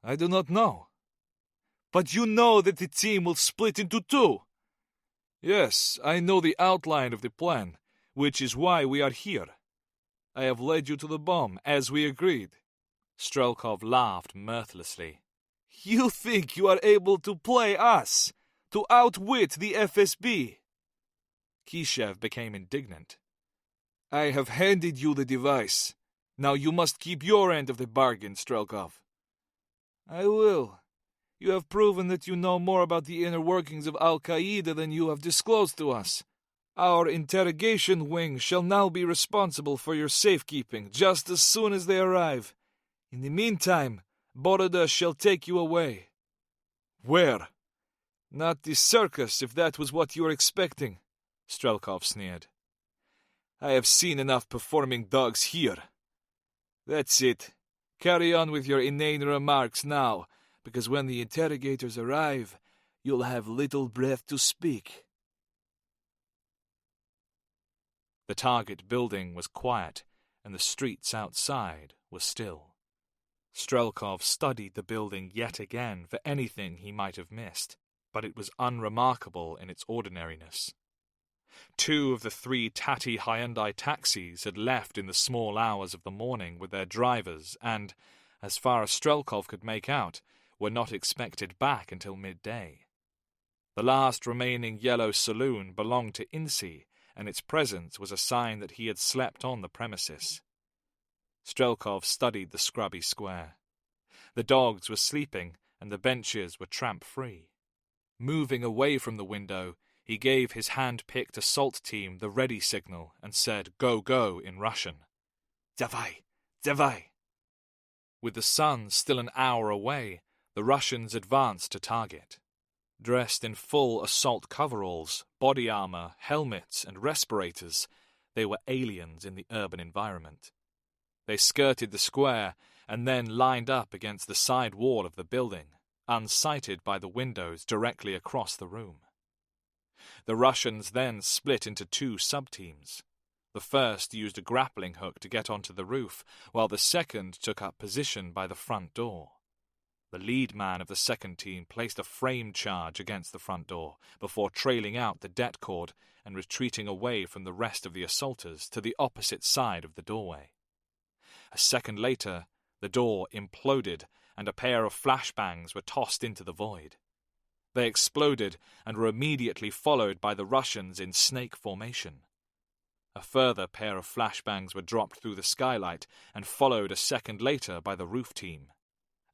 C: I do not know. But you know that the team will split into two. Yes, I know the outline of the plan, which is why we are here. I have led you to the bomb, as we agreed.
B: Strelkov laughed mirthlessly.
C: You think you are able to play us, to outwit the FSB?
B: Kishev became indignant.
C: I have handed you the device. Now you must keep your end of the bargain, Strelkov. I will. You have proven that you know more about the inner workings of Al-Qaeda than you have disclosed to us. Our interrogation wing shall now be responsible for your safekeeping just as soon as they arrive. In the meantime, Boroda shall take you away. Where? Not the circus, if that was what you were expecting, Strelkov sneered. I have seen enough performing dogs here. That's it. Carry on with your inane remarks now, because when the interrogators arrive, you'll have little breath to speak.
B: The target building was quiet, and the streets outside were still. Strelkov studied the building yet again for anything he might have missed, but it was unremarkable in its ordinariness. 2 of the 3 tatty Hyundai taxis had left in the small hours of the morning with their drivers and, as far as Strelkov could make out, were not expected back until midday. The last remaining yellow saloon belonged to Insi, and its presence was a sign that he had slept on the premises. Strelkov studied the scrubby square. The dogs were sleeping, and the benches were tramp-free. Moving away from the window, he gave his hand-picked assault team the ready signal and said "Go, go" in Russian.
F: Davai, davai.
B: With the sun still an hour away, the Russians advanced to target. Dressed in full assault coveralls, body armor, helmets, and respirators, they were aliens in the urban environment. They skirted the square and then lined up against the side wall of the building, unsighted by the windows directly across the room. The Russians then split into 2 sub-teams. The first used a grappling hook to get onto the roof, while the second took up position by the front door. The lead man of the second team placed a frame charge against the front door before trailing out the det cord and retreating away from the rest of the assaulters to the opposite side of the doorway. A second later, the door imploded and a pair of flashbangs were tossed into the void. They exploded and were immediately followed by the Russians in snake formation. A further pair of flashbangs were dropped through the skylight and followed a second later by the roof team.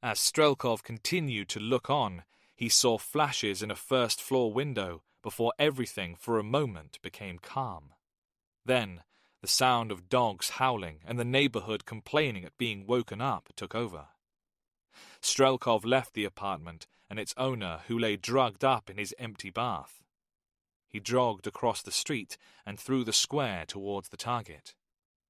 B: As Strelkov continued to look on, he saw flashes in a first-floor window before everything for a moment became calm. Then, the sound of dogs howling and the neighborhood complaining at being woken up took over. Strelkov left the apartment and its owner, who lay drugged up in his empty bath. He jogged across the street and through the square towards the target.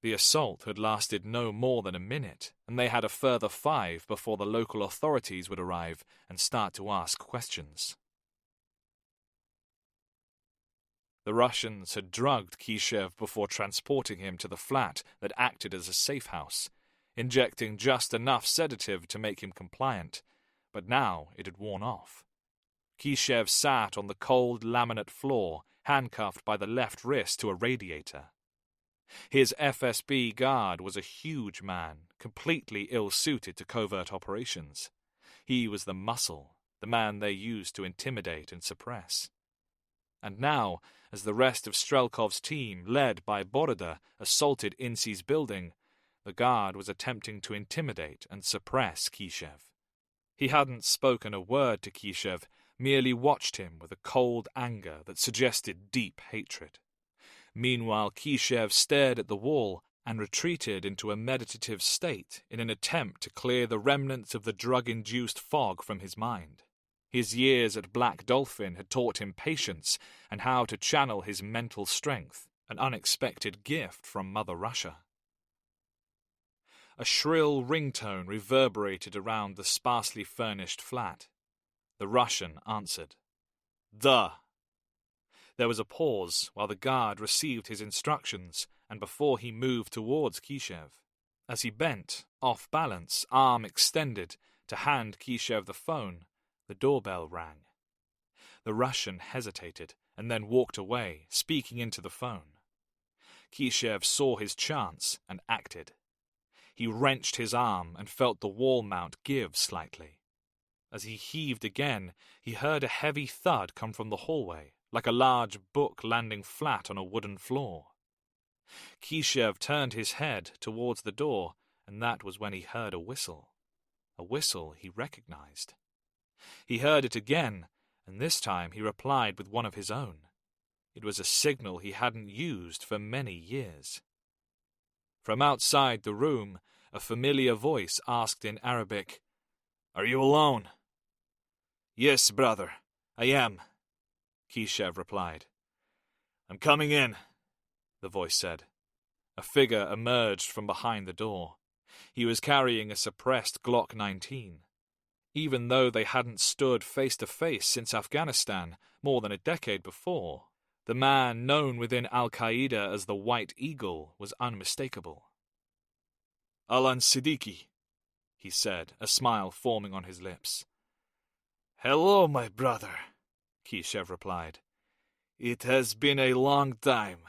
B: The assault had lasted no more than a minute, and they had a further 5 before the local authorities would arrive and start to ask questions. The Russians had drugged Kishev before transporting him to the flat that acted as a safe house, injecting just enough sedative to make him compliant, but now it had worn off. Kishev sat on the cold laminate floor, handcuffed by the left wrist to a radiator. His FSB guard was a huge man, completely ill-suited to covert operations. He was the muscle, the man they used to intimidate and suppress. And now, as the rest of Strelkov's team, led by Boroda, assaulted Insi's building, the guard was attempting to intimidate and suppress Kishev. He hadn't spoken a word to Kishev, merely watched him with a cold anger that suggested deep hatred. Meanwhile, Kishev stared at the wall and retreated into a meditative state in an attempt to clear the remnants of the drug-induced fog from his mind. His years at Black Dolphin had taught him patience and how to channel his mental strength, an unexpected gift from Mother Russia. A shrill ringtone reverberated around the sparsely furnished flat. The Russian answered. "Duh." There was a pause while the guard received his instructions and before he moved towards Kishev. As he bent, off balance, arm extended, to hand Kishev the phone, the doorbell rang. The Russian hesitated and then walked away, speaking into the phone. Kishev saw his chance and acted. He wrenched his arm and felt the wall mount give slightly. As he heaved again, he heard a heavy thud come from the hallway, like a large book landing flat on a wooden floor. Kishev turned his head towards the door, and that was when he heard a whistle he recognized. He heard it again, and this time he replied with one of his own. It was a signal he hadn't used for many years. From outside the room, a familiar voice asked in Arabic, "Are you alone?" "Yes, brother, I am," Kishev replied. "I'm coming in," the voice said. A figure emerged from behind the door. He was carrying a suppressed Glock 19. Even though they hadn't stood face to face since Afghanistan more than a decade before, the man known within Al-Qaeda as the White Eagle was unmistakable. "Alan Siddiqui," he said, a smile forming on his lips. "Hello, my brother," Kishev replied. "It has been a long time.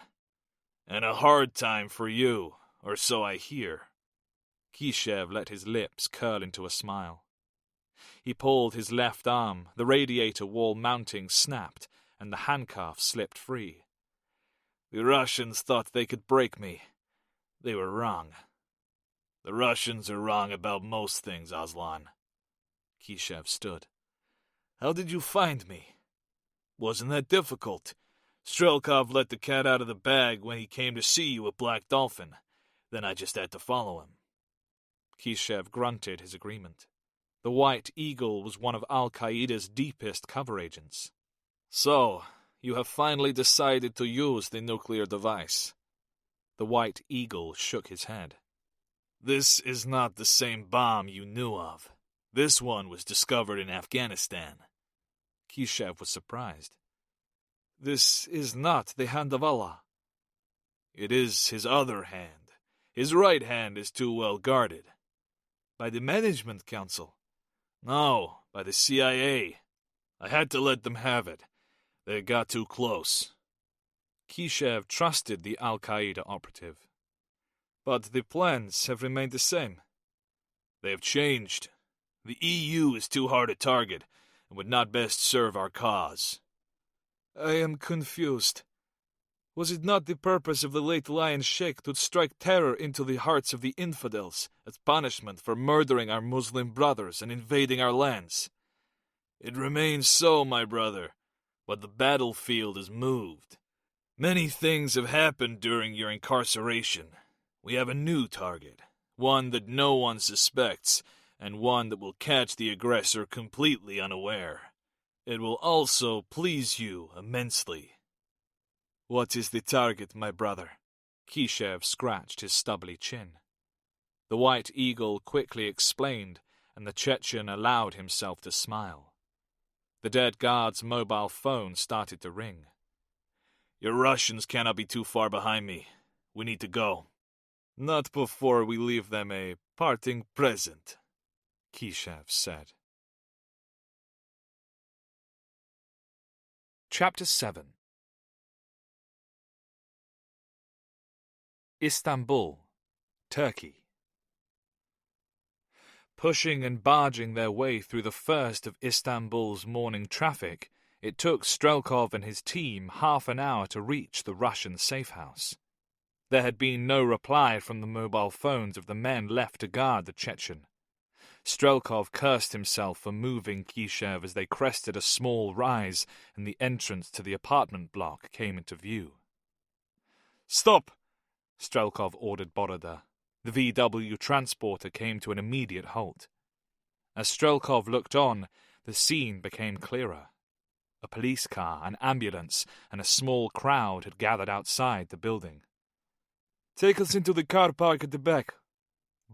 B: And a hard time for you, or so I hear." Kishev let his lips curl into a smile. He pulled his left arm, the radiator wall mounting snapped, and the handcuff slipped free. "The Russians thought they could break me. They were wrong. The Russians are wrong about most things, Aslan." Kishev stood. "How did you find me?" "Wasn't that difficult. Strelkov let the cat out of the bag when he came to see you at Black Dolphin. Then I just had to follow him." Kishev grunted his agreement. The White Eagle was one of Al-Qaeda's deepest cover agents. "So, you have finally decided to use the nuclear device." The White Eagle shook his head. "This is not the same bomb you knew of. This one was discovered in Afghanistan." Kishev was surprised. "This is not the hand of Allah." "It is his other hand. His right hand is too well guarded." "By the Management Council?" "No, by the CIA. I had to let them have it. They got too close." Kishev trusted the Al-Qaeda operative. "But the plans have remained the same." "They have changed. The EU is too hard a target and would not best serve our cause." "I am confused. Was it not the purpose of the late Lion Sheikh to strike terror into the hearts of the infidels as punishment for murdering our Muslim brothers and invading our lands?" "It remains so, my brother, but the battlefield has moved. Many things have happened during your incarceration. We have a new target, one that no one suspects,
D: and one that will catch the aggressor completely unaware. It will also please you immensely. What is the target, my brother?
B: Kishev scratched his stubbly chin. The White Eagle quickly explained, and the Chechen allowed himself to smile. The dead guard's mobile phone started to ring.
D: Your Russians cannot be too far behind me. We need to go. Not before we leave them a parting present, Kishev said.
B: Chapter 7. Istanbul, Turkey. Pushing and barging their way through the first of Istanbul's morning traffic, it took Strelkov and his team half an hour to reach the Russian safe house. There had been no reply from the mobile phones of the men left to guard the Chechen. Strelkov cursed himself for moving Kishev as they crested a small rise and the entrance to the apartment block came into view.
D: Stop!
B: Strelkov ordered Boroda. The VW transporter came to an immediate halt. As Strelkov looked on, the scene became clearer. A police car, an ambulance, and a small crowd had gathered outside the building.
C: Take us into the car park at the back.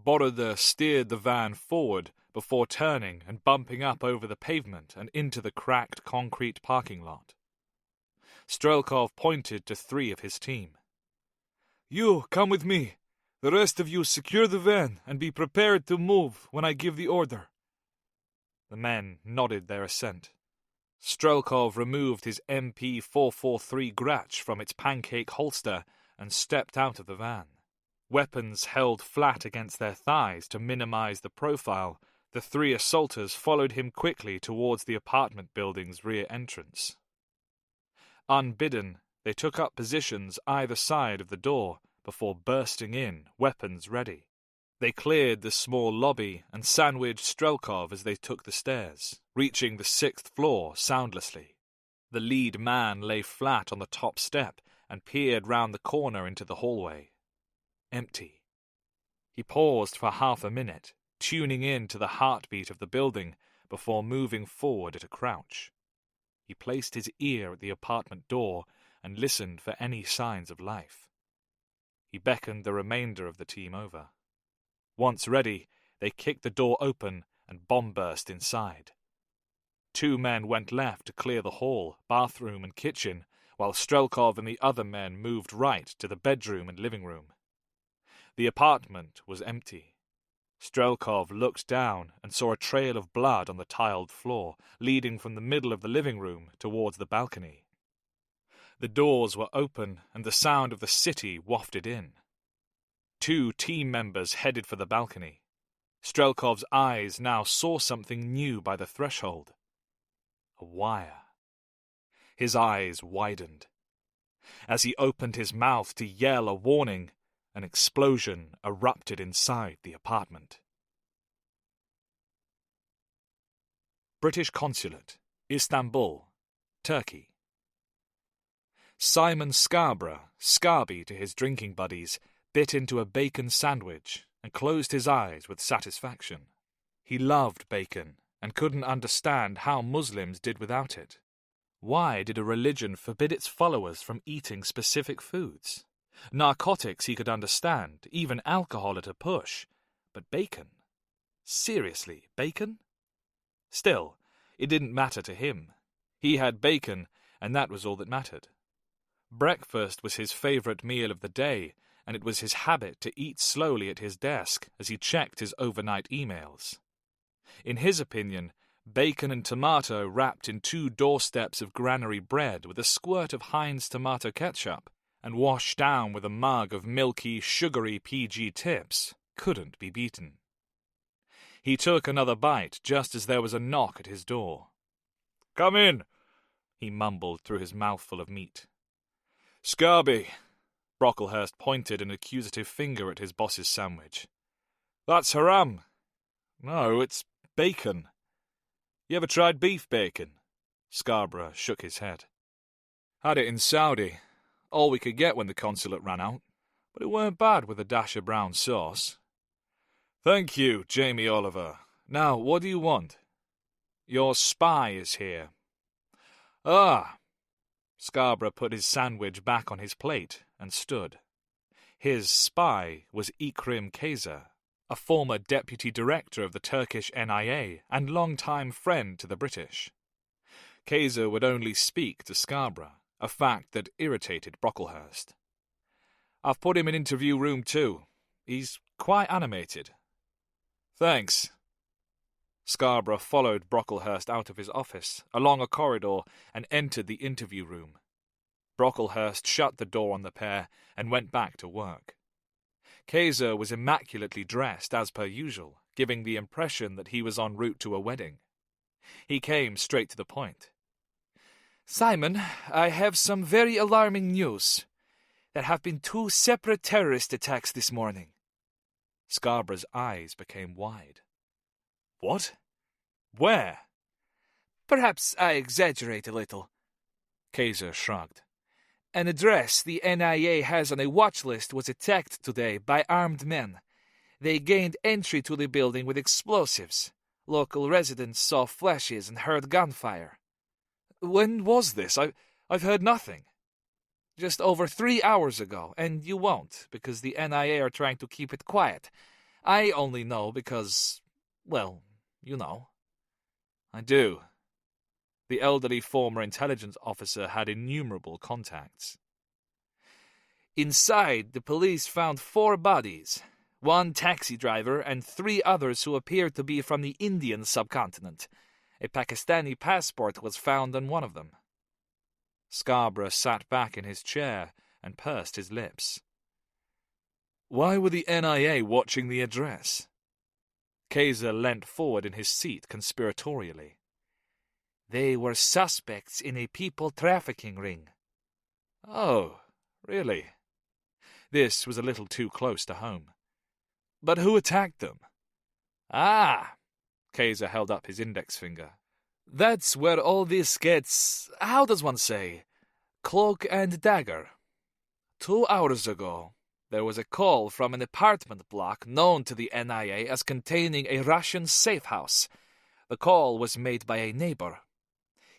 B: Boroda steered the van forward before turning and bumping up over the pavement and into the cracked concrete parking lot. Strelkov pointed to 3 of his team.
C: You, come with me. The rest of you secure the van and be prepared to move when I give the order.
B: The men nodded their assent. Strelkov removed his MP-443 Grach from its pancake holster and stepped out of the van. Weapons held flat against their thighs to minimize the profile, the 3 assaulters followed him quickly towards the apartment building's rear entrance. Unbidden, they took up positions either side of the door before bursting in, weapons ready. They cleared the small lobby and sandwiched Strelkov as they took the stairs, reaching the 6th floor soundlessly. The lead man lay flat on the top step and peered round the corner into the hallway. Empty. He paused for half a minute, tuning in to the heartbeat of the building before moving forward at a crouch. He placed his ear at the apartment door and listened for any signs of life. He beckoned the remainder of the team over. Once ready, they kicked the door open and bomb-burst inside. 2 men went left to clear the hall, bathroom and kitchen, while Strelkov and the other men moved right to the bedroom and living room. The apartment was empty. Strelkov looked down and saw a trail of blood on the tiled floor, leading from the middle of the living room towards the balcony. The doors were open and the sound of the city wafted in. 2 team members headed for the balcony. Strelkov's eyes now saw something new by the threshold. A wire. His eyes widened. As he opened his mouth to yell a warning, an explosion erupted inside the apartment. British Consulate, Istanbul, Turkey. Simon Scarborough, Scarby to his drinking buddies, bit into a bacon sandwich and closed his eyes with satisfaction. He loved bacon and couldn't understand how Muslims did without it. Why did a religion forbid its followers from eating specific foods? Narcotics he could understand, even alcohol at a push. But bacon? Seriously, bacon? Still, it didn't matter to him. He had bacon, and that was all that mattered. Breakfast was his favorite meal of the day, and it was his habit to eat slowly at his desk as he checked his overnight emails. In his opinion, bacon and tomato wrapped in 2 doorsteps of granary bread with a squirt of Heinz tomato ketchup and washed down with a mug of milky, sugary PG Tips couldn't be beaten. He took another bite just as there was a knock at his door.
D: "Come in,"
B: he mumbled through his mouthful of meat.
D: "Scarby."
B: Brocklehurst pointed an accusative finger at his boss's sandwich.
D: "That's haram."
B: "No, it's bacon."
D: "You ever tried beef bacon?"
B: Scarborough shook his head.
C: "Had it in Saudi. All we could get when the consulate ran out. But it weren't bad with a dash of brown sauce."
D: "Thank you, Jamie Oliver.
B: Now, what do you want? Your spy is here. Ah! Scarborough put his sandwich back on his plate and stood. His spy was Ikrim Kayser, a former deputy director of the Turkish NIA and long-time friend to the British. Kayser would only speak to Scarborough, a fact that irritated Brocklehurst. I've put him in interview room 2. He's quite animated. Thanks. Scarborough followed Brocklehurst out of his office, along a corridor, and entered the interview room. Brocklehurst shut the door on the pair and went back to work. Kayser was immaculately dressed as per usual, giving the impression that he was en route to a wedding. He came straight to the point.
F: Simon, I have some very alarming news. There have been 2 separate terrorist attacks this morning.
B: Scarborough's eyes became wide. What? Where?
F: Perhaps I exaggerate a little.
B: Kayser shrugged.
F: An address the NIA has on a watch list was attacked today by armed men. They gained entry to the building with explosives. Local residents saw flashes and heard gunfire.
B: When was this? I've heard nothing.
F: Just over 3 hours ago, and you won't, because the NIA are trying to keep it quiet. I only know because, well, you know.
B: I do. The elderly former intelligence officer had innumerable contacts.
F: Inside, the police found 4 bodies. 1 taxi driver and 3 others who appeared to be from the Indian subcontinent. A Pakistani passport was found on one of them.
B: Scarborough sat back in his chair and pursed his lips. Why were the NIA watching the address? Kayser leant forward in his seat conspiratorially.
F: They were suspects in a people trafficking ring.
B: Oh, really? This was a little too close to home. But who attacked them?
F: Ah!
B: Kayser held up his index finger.
F: That's where all this gets, how does one say, cloak and dagger. 2 hours ago, there was a call from an apartment block known to the NIA as containing a Russian safe house. The call was made by a neighbor.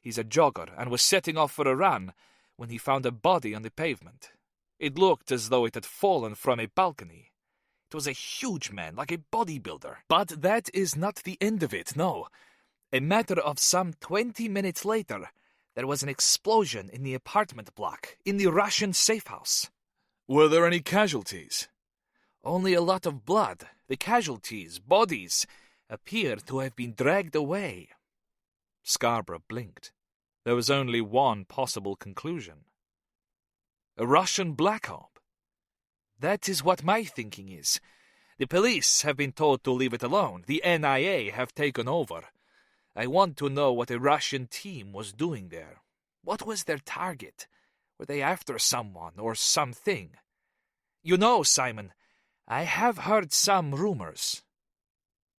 F: He's a jogger and was setting off for a run when he found a body on the pavement. It looked as though it had fallen from a balcony. It was a huge man, like a bodybuilder. But that is not the end of it, no. A matter of some 20 minutes later, there was an explosion in the apartment block, in the Russian safe house.
B: Were there any casualties?
F: Only a lot of blood. The casualties, bodies, appear to have been dragged away.
B: Scarborough blinked. There was only one possible conclusion. A Russian black op.
F: That is what my thinking is. The police have been told to leave it alone. The NIA have taken over. I want to know what a Russian team was doing there. What was their target? Were they after someone or something? You know, Simon, I have heard some rumors.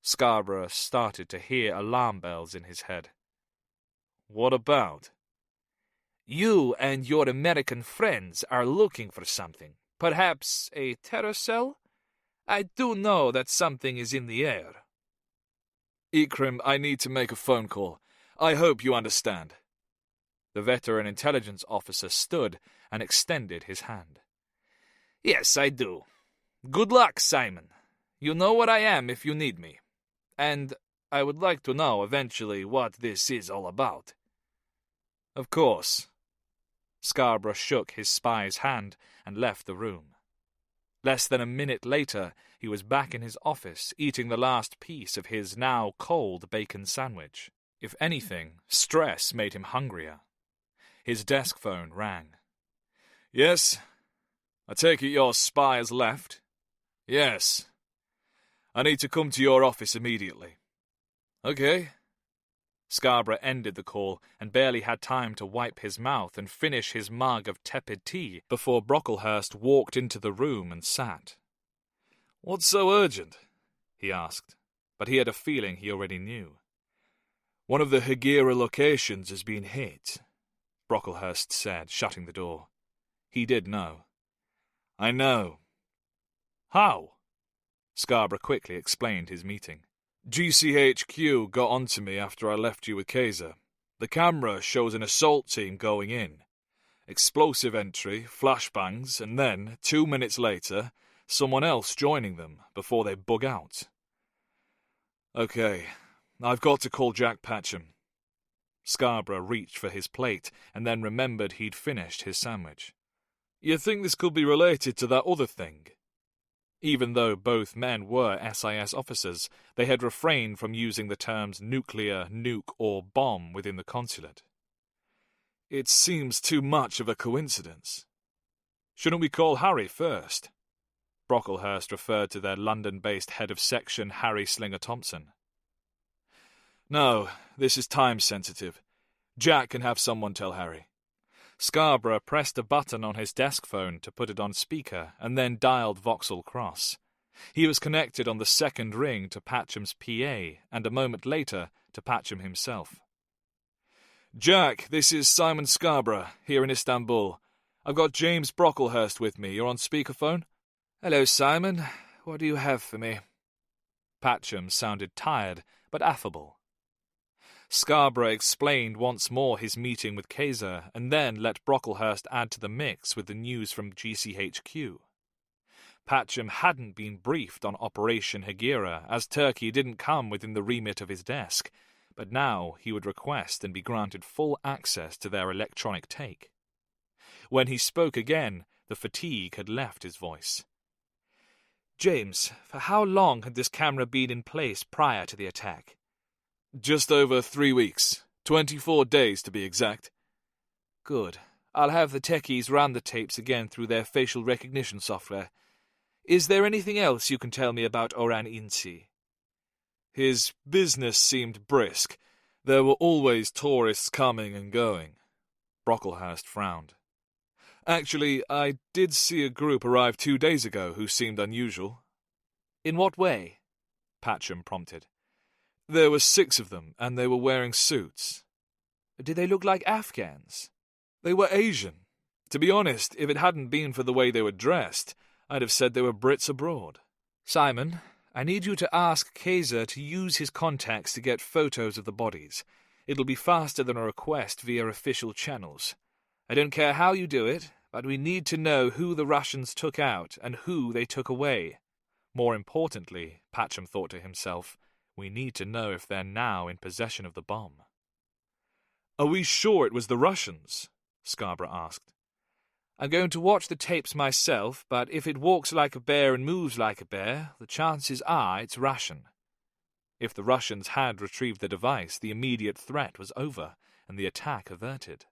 B: Scarborough started to hear alarm bells in his head. What about?
F: You and your American friends are looking for something. Perhaps a terror cell? I do know that something is in the air.
B: Ikrim, I need to make a phone call. I hope you understand. The veteran intelligence officer stood and extended his hand.
F: Yes, I do. Good luck, Simon. You know where I am if you need me. And I would like to know eventually what this is all about.
B: Of course. Scarborough shook his spy's hand and left the room. Less than a minute later, he was back in his office, eating the last piece of his now cold bacon sandwich. If anything, stress made him hungrier. His desk phone rang. Yes? I take it your spy has left? Yes. I need to come to your office immediately. Okay. Scarborough ended the call and barely had time to wipe his mouth and finish his mug of tepid tea before Brocklehurst walked into the room and sat. What's so urgent? He asked, but he had a feeling he already knew. One of the Hegira locations has been hit, Brocklehurst said, shutting the door. He did know. I know. How? Scarborough quickly explained his meeting.
C: GCHQ got onto me after I left you with Kaiser. The camera shows an assault team going in. Explosive entry, flashbangs, and then, 2 minutes later, someone else joining them before they bug out. Okay, I've got to call Jack Patcham. Scarborough reached for his plate and then remembered he'd finished his sandwich. You think this could be related to that other thing? Even though both men were SIS officers, they had refrained from using the terms nuclear, nuke, or bomb within the consulate. It seems too much of a coincidence. Shouldn't we call Harry first? Brocklehurst referred to their London-based head of section, Harry Slinger-Thompson. No, this is time-sensitive. Jack can have someone tell Harry. Scarborough pressed a button on his desk phone to put it on speaker and then dialed Vauxhall Cross. He was connected on the second ring to Patcham's PA and a moment later to Patcham himself. Jack, this is Simon Scarborough, here in Istanbul. I've got James Brocklehurst with me. You're on speakerphone? Hello, Simon. What do you have for me? Patcham sounded tired, but affable. Scarborough explained once more his meeting with Kaiser and then let Brocklehurst add to the mix with the news from GCHQ. Patcham hadn't been briefed on Operation Hegira, as Turkey didn't come within the remit of his desk, but now he would request and be granted full access to their electronic take. When he spoke again, the fatigue had left his voice. James, for how long had this camera been in place prior to the attack? Just over 3 weeks. 24 days to be exact. Good. I'll have the techies run the tapes again through their facial recognition software. Is there anything else you can tell me about Orhan Inci? His business seemed brisk. There were always tourists coming and going. Brocklehurst frowned. Actually, I did see a group arrive 2 days ago who seemed unusual. In what way? Patcham prompted. There were 6 of them, and they were wearing suits. Did they look like Afghans? They were Asian. To be honest, if it hadn't been for the way they were dressed, I'd have said they were Brits abroad. Simon, I need you to ask Kaiser to use his contacts to get photos of the bodies. It'll be faster than a request via official channels. I don't care how you do it, but we need to know who the Russians took out and who they took away. More importantly, Patcham thought to himself, we need to know if they're now in possession of the bomb. Are we sure it was the Russians? Scarborough asked. I'm going to watch the tapes myself, but if it walks like a bear and moves like a bear, the chances are it's Russian. If the Russians had retrieved the device, the immediate threat was over, and the attack averted.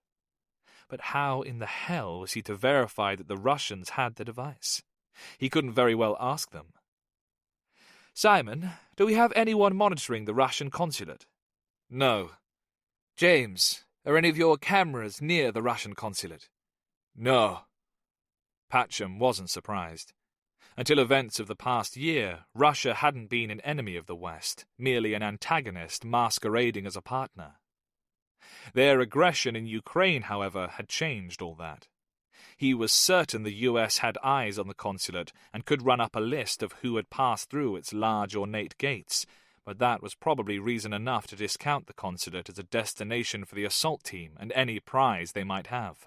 C: But how in the hell was he to verify that the Russians had the device? He couldn't very well ask them. Simon, do we have anyone monitoring the Russian consulate? No. James, are any of your cameras near the Russian consulate? No. Patcham wasn't surprised. Until events of the past year, Russia hadn't been an enemy of the West, merely an antagonist masquerading as a partner. Their aggression in Ukraine, however, had changed all that. He was certain the US had eyes on the consulate and could run up a list of who had passed through its large ornate gates, but that was probably reason enough to discount the consulate as a destination for the assault team and any prize they might have.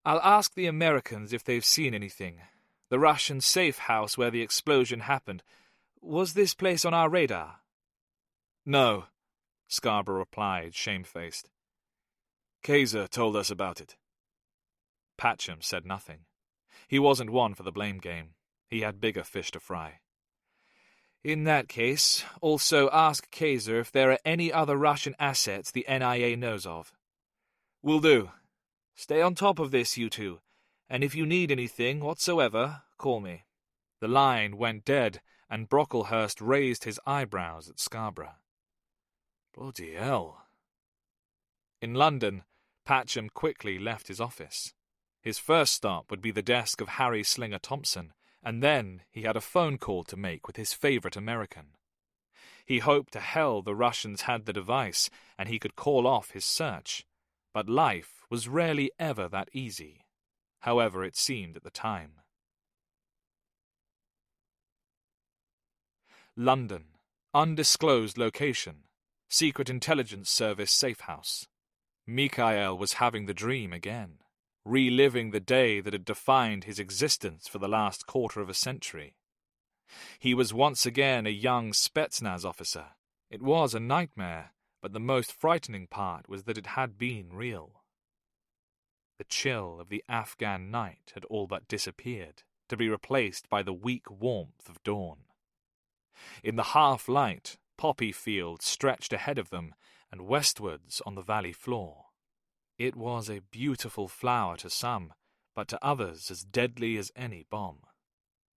C: I'll ask the Americans if they've seen anything. The Russian safe house where the explosion happened. Was this place on our radar? No, Scarborough replied, shamefaced. Kaiser told us about it. Patcham said nothing. He wasn't one for the blame game. He had bigger fish to fry. In that case, also ask Kaiser if there are any other Russian assets the NIA knows of. Will do. Stay on top of this, you two, and if you need anything whatsoever, call me. The line went dead, and Brocklehurst raised his eyebrows at Scarborough. Bloody hell. In London, Patcham quickly left his office. His first stop would be the desk of Harry Slinger-Thompson, and then he had a phone call to make with his favourite American. He hoped to hell the Russians had the device, and he could call off his search. But life was rarely ever that easy, however it seemed at the time. London,
B: Undisclosed location. Secret Intelligence Service safe house. Mikhail was having the dream again, reliving the day that had defined his existence for the last quarter of a century. He was once again a young Spetsnaz officer. It was a nightmare, but the most frightening part was that it had been real. The chill of the Afghan night had all but disappeared, to be replaced by the weak warmth of dawn. In the half-light, poppy fields stretched ahead of them and westwards on the valley floor. It was a beautiful flower to some, but to others as deadly as any bomb.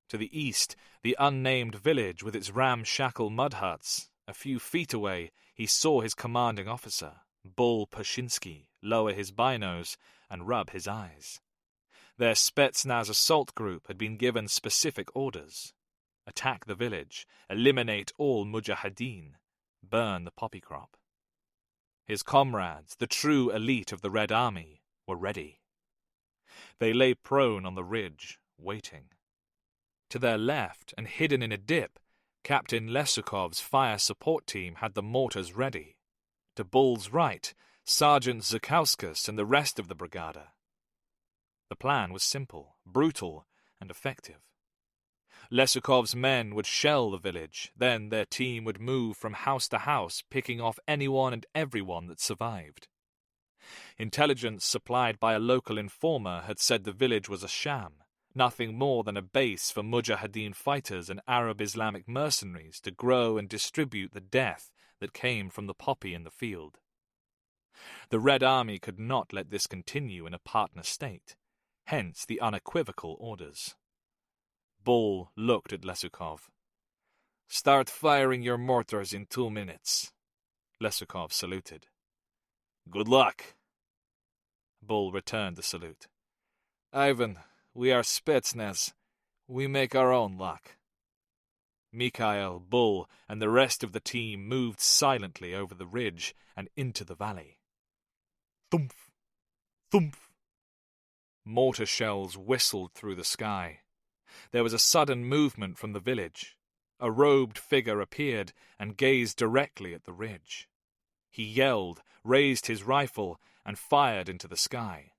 B: To the east, the unnamed village with its ramshackle mud huts. A few feet away, he saw his commanding officer, Bull Pashinsky, lower his binos and rub his eyes. Their Spetsnaz assault group had been given specific orders. Attack the village, eliminate all mujahideen, burn the poppy crop. His comrades, the true elite of the Red Army, were ready. They lay prone on the ridge, waiting. To their left, and hidden in a dip, Captain Lesukov's fire support team had the mortars ready. To Bull's right, Sergeant Zakauskas and the rest of the brigada. The plan was simple, brutal, and effective. Lesukov's men would shell the village, then their team would move from house to house, picking off anyone and everyone that survived. Intelligence supplied by a local informer had said the village was a sham, nothing more than a base for Mujahideen fighters and Arab Islamic mercenaries to grow and distribute the death that came from the poppy in the field. The Red Army could not let this continue in a partner state, hence the unequivocal orders. Bull looked at Lesukov. "Start firing your mortars in 2 minutes." Lesukov saluted. "Good luck." Bull returned the salute. "Ivan, we are Spetsnaz. We make our own luck." Mikhail, Bull, and the rest of the team moved silently over the ridge and into the valley. Thumph! Thumph! Mortar shells whistled through the sky. There was a sudden movement from the village. A robed figure appeared and gazed directly at the ridge. He yelled, raised his rifle, and fired into the sky.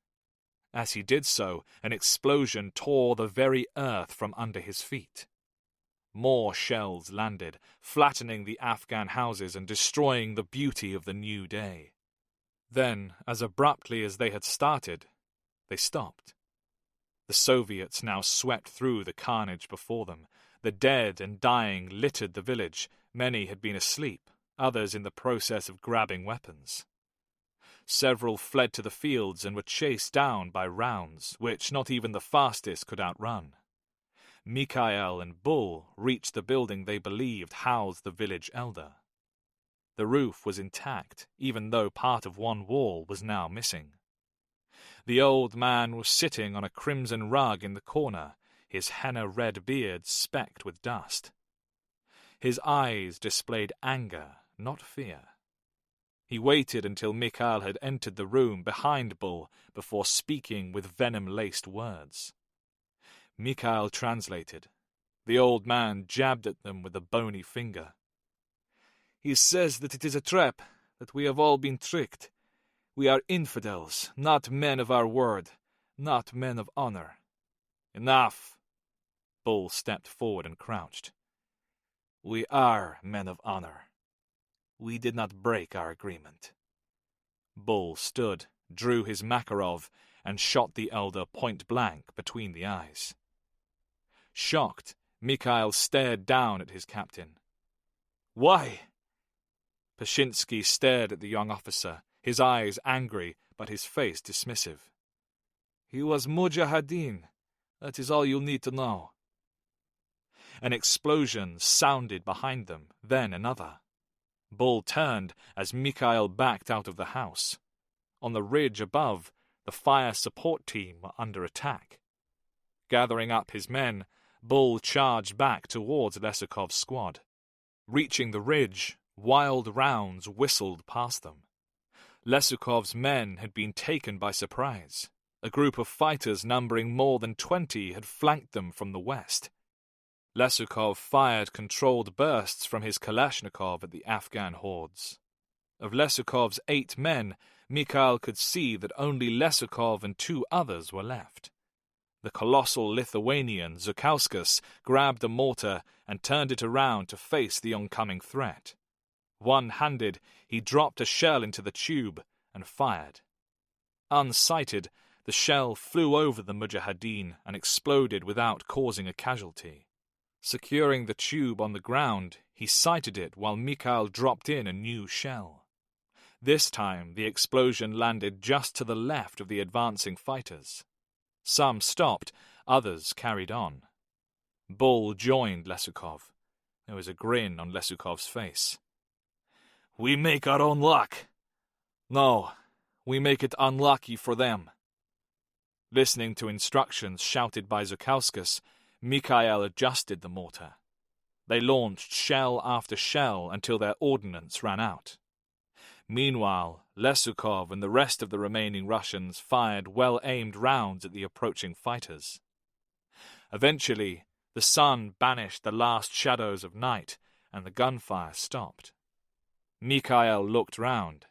B: As he did so, an explosion tore the very earth from under his feet. More shells landed, flattening the Afghan houses and destroying the beauty of the new day. Then, as abruptly as they had started, they stopped. The Soviets now swept through the carnage before them. The dead and dying littered the village. Many had been asleep, others in the process of grabbing weapons. Several fled to the fields and were chased down by rounds, which not even the fastest could outrun. Mikhail and Bull reached the building they believed housed the village elder. The roof was intact, even though part of one wall was now missing. The old man was sitting on a crimson rug in the corner, his henna-red beard specked with dust. His eyes displayed anger, not fear. He waited until Mikhail had entered the room behind Bull before speaking with venom-laced words. Mikhail translated. The old man jabbed at them with a bony finger. "He says that it is a trap, that we have all been tricked. We are infidels, not men of our word, not men of honor." "Enough!" Bull stepped forward and crouched. "We are men of honor. We did not break our agreement." Bull stood, drew his Makarov, and shot the elder point-blank between the eyes. Shocked, Mikhail stared down at his captain. "Why?" Pashinsky stared at the young officer, his eyes angry, but his face dismissive. "He was Mujahideen. That is all you'll need to know." An explosion sounded behind them, then another. Bull turned as Mikhail backed out of the house. On the ridge above, the fire support team were under attack. Gathering up his men, Bull charged back towards Lesukov's squad. Reaching the ridge, wild rounds whistled past them. Lesukov's men had been taken by surprise. A group of fighters numbering more than 20 had flanked them from the west. Lesukov fired controlled bursts from his Kalashnikov at the Afghan hordes. Of Lesukov's 8 men, Mikhail could see that only Lesukov and 2 others were left. The colossal Lithuanian Zhukauskas grabbed a mortar and turned it around to face the oncoming threat. One-handed, he dropped a shell into the tube and fired. Unsighted, the shell flew over the Mujahideen and exploded without causing a casualty. Securing the tube on the ground, he sighted it while Mikhail dropped in a new shell. This time, the explosion landed just to the left of the advancing fighters. Some stopped, others carried on. Bull joined Lesukov. There was a grin on Lesukov's face.
C: We make our own luck. No, we make it unlucky for them.
B: Listening to instructions shouted by Zhukauskas, Mikhail adjusted the mortar. They launched shell after shell until their ordnance ran out. Meanwhile, Lesukov and the rest of the remaining Russians fired well-aimed rounds at the approaching fighters. Eventually, the sun banished the last shadows of night, and the gunfire stopped. Mikhail looked round.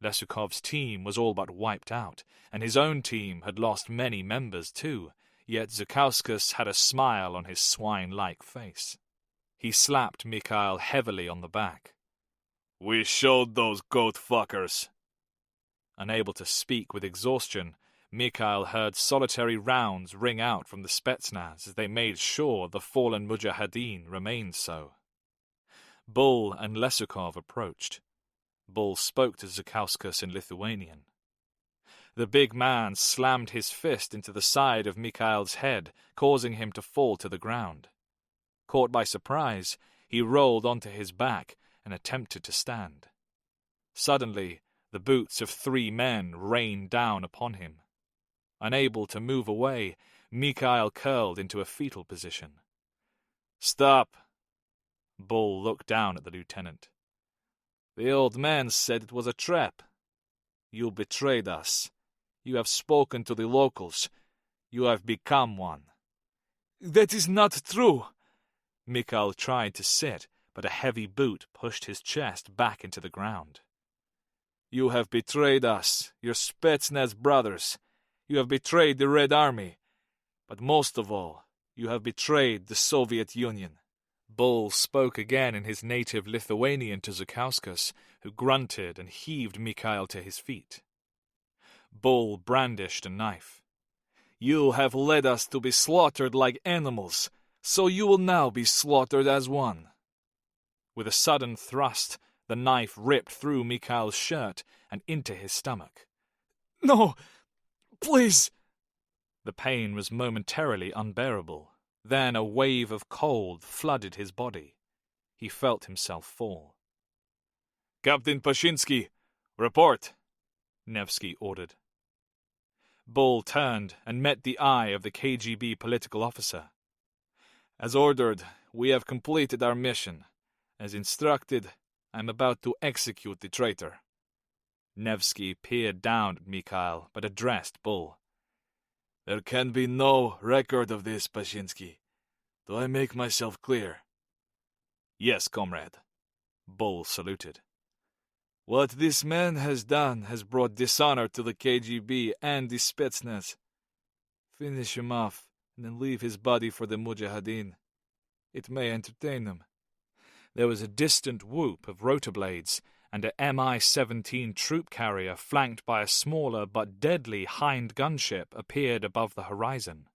B: Lesukov's team was all but wiped out, and his own team had lost many members too, yet Zhukauskas had a smile on his swine-like face. He slapped Mikhail heavily on the back.
D: We showed those goat fuckers.
B: Unable to speak with exhaustion, Mikhail heard solitary rounds ring out from the Spetsnaz as they made sure the fallen Mujahideen remained so. Bull and Lesukov approached. Bull spoke to Zhukauskas in Lithuanian. The big man slammed his fist into the side of Mikhail's head, causing him to fall to the ground. Caught by surprise, he rolled onto his back and attempted to stand. Suddenly, the boots of 3 men rained down upon him. Unable to move away, Mikhail curled into a fetal position.
D: Stop!
B: Bull looked down at the lieutenant.
C: The old man said it was a trap. You betrayed us. You have spoken to the locals. You have become one.
D: That is not true.
B: Mikhail tried to sit, but a heavy boot pushed his chest back into the ground.
C: You have betrayed us, your Spetsnaz brothers. You have betrayed the Red Army. But most of all, you have betrayed the Soviet Union.
B: Bull spoke again in his native Lithuanian to Zhukauskas, who grunted and heaved Mikhail to his feet. Bull brandished a knife.
C: You have led us to be slaughtered like animals, so you will now be slaughtered as one.
B: With a sudden thrust, the knife ripped through Mikhail's shirt and into his stomach.
D: No! Please!
B: The pain was momentarily unbearable. Then a wave of cold flooded his body. He felt himself fall.
D: Captain Pashinsky, report!
B: Nevsky ordered. Bull turned and met the eye of the KGB political officer.
C: As ordered, we have completed our mission. As instructed, I am about to execute the traitor.
B: Nevsky peered down at Mikhail, but addressed Bull.
D: There can be no record of this, Pashinsky. Do I make myself clear?
B: Yes, comrade. Bull saluted.
C: What this man has done has brought dishonor to the KGB and the Spetsnaz. Finish him off, and then leave his body for the Mujahideen. It may entertain them.
B: There was a distant whoop of rotor blades, and a Mi-17 troop carrier flanked by a smaller but deadly Hind gunship appeared above the horizon.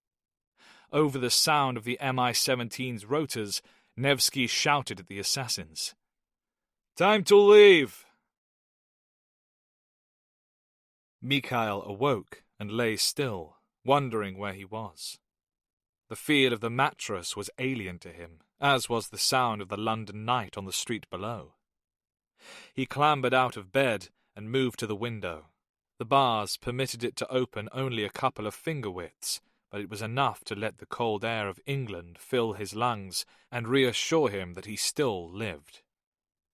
B: Over the sound of the Mi-17's rotors, Nevsky shouted at the assassins.
D: Time to leave!
B: Mikhail awoke and lay still, wondering where he was. The feel of the mattress was alien to him, as was the sound of the London night on the street below. He clambered out of bed and moved to the window. The bars permitted it to open only a couple of finger widths, but it was enough to let the cold air of England fill his lungs and reassure him that he still lived.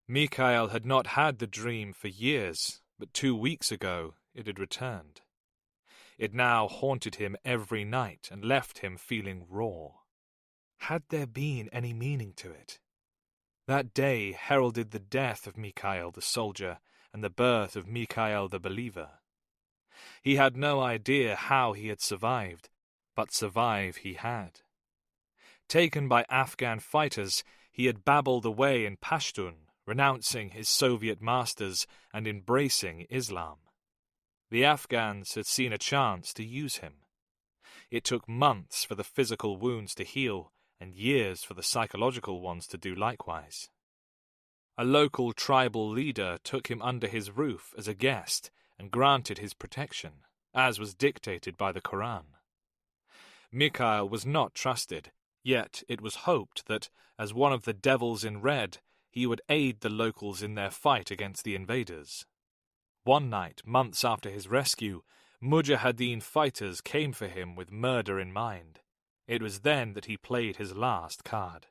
B: Mikhail had not had the dream for years, but 2 weeks ago it had returned. It now haunted him every night and left him feeling raw. Had there been any meaning to it? That day heralded the death of Mikhail the soldier and the birth of Mikhail the believer. He had no idea how he had survived, but survive he had. Taken by Afghan fighters, he had babbled away in Pashtun, renouncing his Soviet masters and embracing Islam. The Afghans had seen a chance to use him. It took months for the physical wounds to heal, and years for the psychological ones to do likewise. A local tribal leader took him under his roof as a guest and granted his protection, as was dictated by the Quran. Mikhail was not trusted, yet it was hoped that, as one of the devils in red, he would aid the locals in their fight against the invaders. One night, months after his rescue, Mujahideen fighters came for him with murder in mind. It was then that he played his last card.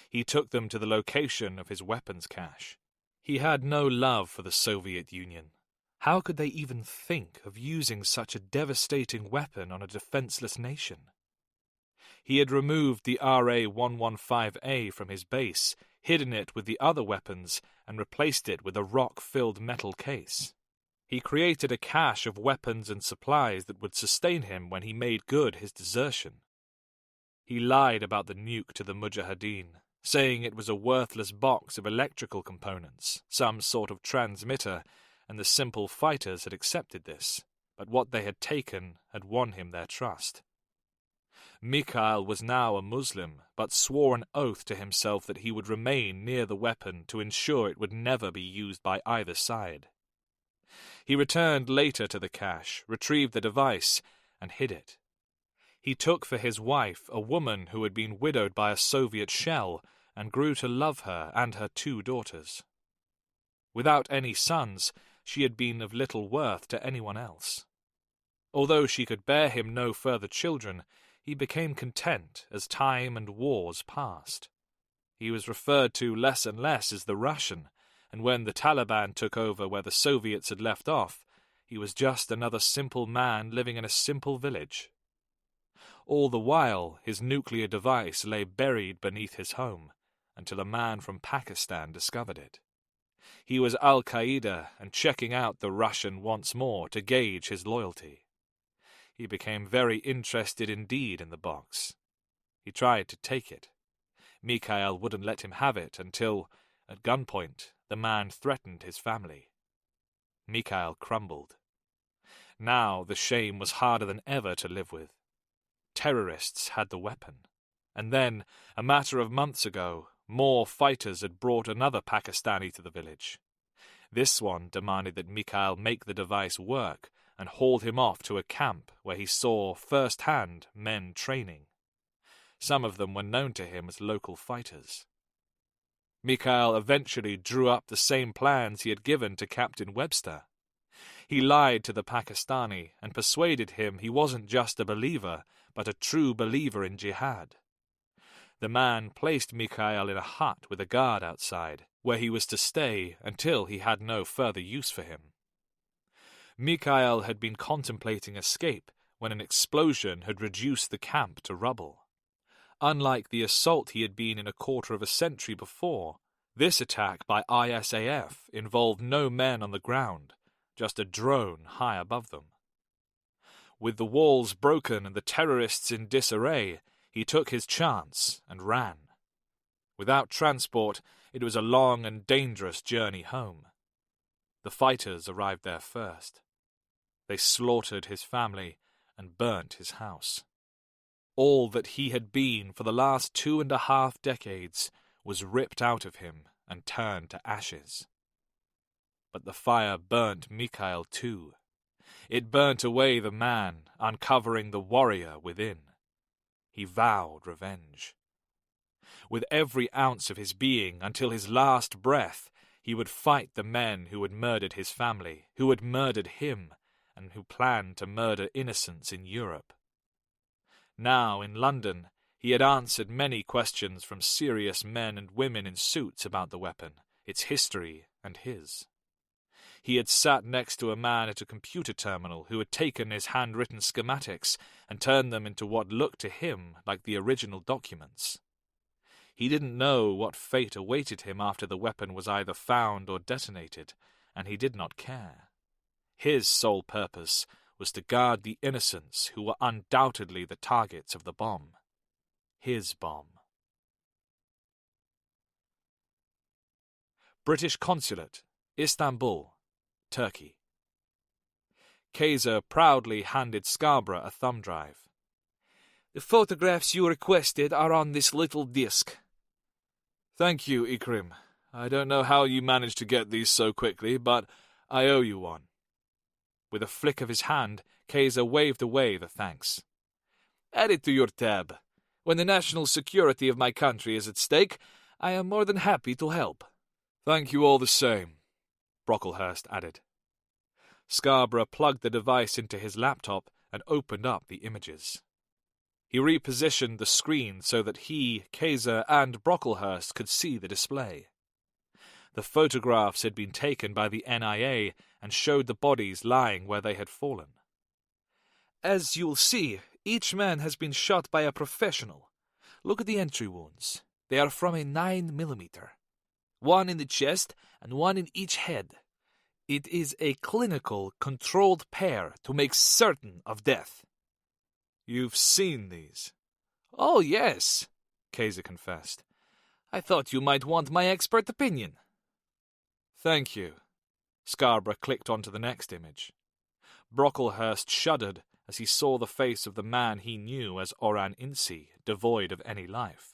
B: He took them to the location of his weapons cache. He had no love for the Soviet Union. How could they even think of using such a devastating weapon on a defenseless nation? He had removed the RA-115A from his base, hidden it with the other weapons, and replaced it with a rock-filled metal case. He created a cache of weapons and supplies that would sustain him when he made good his desertion. He lied about the nuke to the Mujahideen, saying it was a worthless box of electrical components, some sort of transmitter, and the simple fighters had accepted this, but what they had taken had won him their trust. Mikhail was now a Muslim, but swore an oath to himself that he would remain near the weapon to ensure it would never be used by either side. He returned later to the cache, retrieved the device, and hid it. He took for his wife a woman who had been widowed by a Soviet shell and grew to love her and her 2 daughters. Without any sons, she had been of little worth to anyone else. Although she could bear him no further children, he became content as time and wars passed. He was referred to less and less as the Russian, and when the Taliban took over where the Soviets had left off, he was just another simple man living in a simple village. All the while, his nuclear device lay buried beneath his home, until a man from Pakistan discovered it. He was Al-Qaeda and checking out the Russian once more to gauge his loyalty. He became very interested indeed in the box. He tried to take it. Mikhail wouldn't let him have it until, at gunpoint, the man threatened his family. Mikhail crumbled. Now the shame was harder than ever to live with. Terrorists had the weapon. And then, a matter of months ago, more fighters had brought another Pakistani to the village. This one demanded that Mikhail make the device work and hauled him off to a camp where he saw firsthand men training. Some of them were known to him as local fighters. Mikhail eventually drew up the same plans he had given to Captain Webster. He lied to the Pakistani and persuaded him he wasn't just a believer, but a true believer in jihad. The man placed Mikhail in a hut with a guard outside, where he was to stay until he had no further use for him. Mikhail had been contemplating escape when an explosion had reduced the camp to rubble. Unlike the assault he had been in a quarter of a century before, this attack by ISAF involved no men on the ground, just a drone high above them. With the walls broken and the terrorists in disarray, he took his chance and ran. Without transport, it was a long and dangerous journey home. The fighters arrived there first. They slaughtered his family and burnt his house. All that he had been for the last 2.5 decades was ripped out of him and turned to ashes. But the fire burnt Mikhail too. It burnt away the man, uncovering the warrior within. He vowed revenge. With every ounce of his being, until his last breath, he would fight the men who had murdered his family, who had murdered him, and who planned to murder innocents in Europe. Now, in London, he had answered many questions from serious men and women in suits about the weapon, its history, and his. He had sat next to a man at a computer terminal who had taken his handwritten schematics and turned them into what looked to him like the original documents. He didn't know what fate awaited him after the weapon was either found or detonated, and he did not care. His sole purpose was to guard the innocents who were undoubtedly the targets of the bomb. His bomb. British Consulate, Istanbul, Turkey. Kaiser proudly handed Scarborough a thumb drive.
F: The photographs you requested are on this little disc.
B: Thank you, Ikrim. I don't know how you managed to get these so quickly, but I owe you one. With a flick of his hand, Kaiser waved away the thanks.
F: Add it to your tab. When the national security of my country is at stake, I am more than happy to help.
B: Thank you all the same, Brocklehurst added. Scarborough plugged the device into his laptop and opened up the images. He repositioned the screen so that he, Kaiser, and Brocklehurst could see the display. The photographs had been taken by the NIA and showed the bodies lying where they had fallen.
F: As you'll see, each man has been shot by a professional. Look at the entry wounds. They are from a 9mm. One in the chest and one in each head. It is a clinical, controlled pair to make certain of death.
B: You've seen these?
F: Oh, yes, Kaiser confessed. I thought you might want my expert opinion.
B: Thank you. Scarborough clicked onto the next image. Brocklehurst shuddered as he saw the face of the man he knew as Orhan Insi, devoid of any life.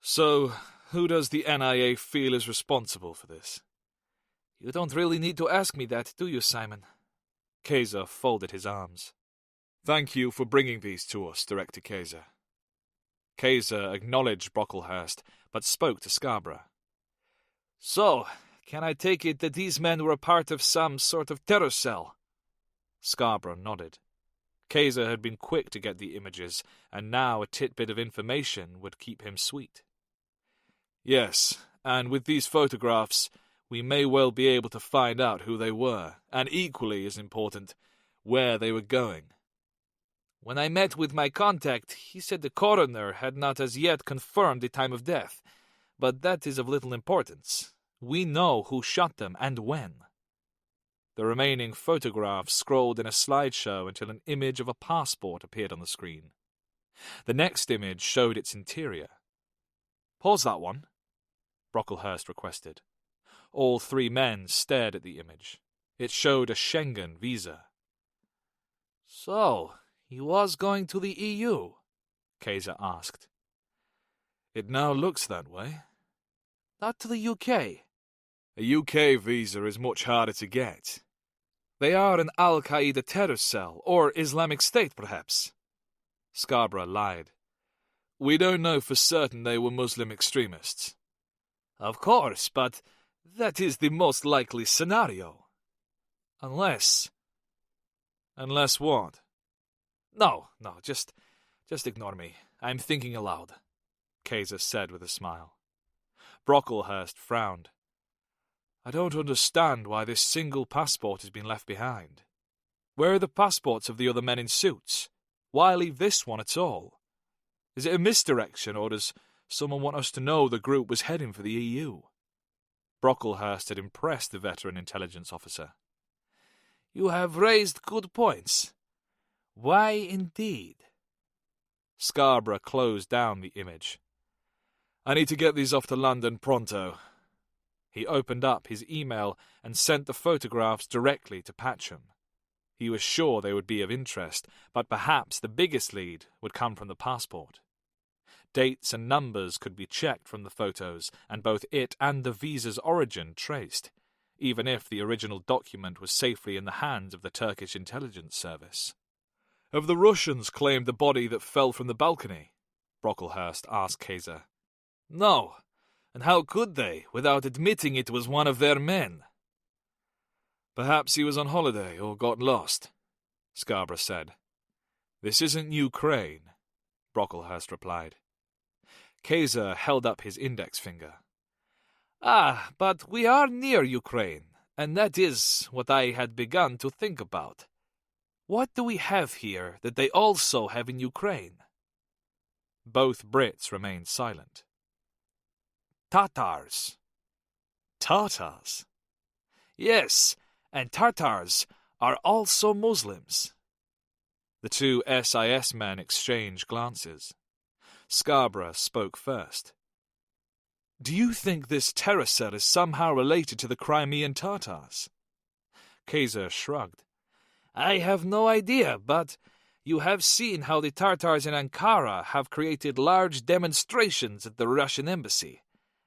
B: So, who does the NIA feel is responsible for this?
F: You don't really need to ask me that, do you, Simon?
B: Kaiser folded his arms. Thank you for bringing these to us, Director Kaiser. Kaiser acknowledged Brocklehurst, but spoke to Scarborough.
F: So, can I take it that these men were a part of some sort of terror cell?
B: Scarborough nodded. Kaiser had been quick to get the images, and now a tidbit of information would keep him sweet. Yes, and with these photographs, we may well be able to find out who they were, and equally as important, where they were going.
F: When I met with my contact, he said the coroner had not as yet confirmed the time of death, but that is of little importance. We know who shot them and when.
B: The remaining photographs scrolled in a slideshow until an image of a passport appeared on the screen. The next image showed its interior. Pause that one, Brocklehurst requested. All three men stared at the image. It showed a Schengen visa.
F: So, he was going to the EU?
B: Kaiser asked. It now looks that way.
F: Not to the UK.
B: A UK visa is much harder to get.
F: They are an Al-Qaeda terror cell, or Islamic State, perhaps.
B: Scarborough lied. We don't know for certain they were Muslim extremists.
F: Of course, but that is the most likely scenario.
B: Unless what?
F: No, just ignore me. I'm thinking aloud,
B: Kaiser said with a smile. Brocklehurst frowned. I don't understand why this single passport has been left behind. Where are the passports of the other men in suits? Why leave this one at all? Is it a misdirection, or does someone want us to know the group was heading for the EU? Brocklehurst had impressed the veteran intelligence officer.
F: You have raised good points. Why indeed?
B: Scarborough closed down the image. I need to get these off to London pronto. He opened up his email and sent the photographs directly to Patcham. He was sure they would be of interest, but perhaps the biggest lead would come from the passport. Dates and numbers could be checked from the photos, and both it and the visa's origin traced, even if the original document was safely in the hands of the Turkish intelligence service. Have the Russians claimed the body that fell from the balcony? Brocklehurst asked Kaiser.
F: No. And how could they, without admitting it was one of their men?
B: Perhaps he was on holiday or got lost, Scarborough said. This isn't Ukraine, Brocklehurst replied. Kaiser held up his index finger.
F: Ah, but we are near Ukraine, And that is what I had begun to think about. What do we have here that they also have in Ukraine?
B: Both Brits remained silent.
F: Tatars.
B: Tartars?
F: Yes, and Tartars are also Muslims.
B: The two SIS men exchanged glances. Scarborough spoke first. Do you think this terror cell is somehow related to the Crimean Tatars?
F: Kaiser shrugged. I have no idea, but you have seen how the Tartars in Ankara have created large demonstrations at the Russian embassy.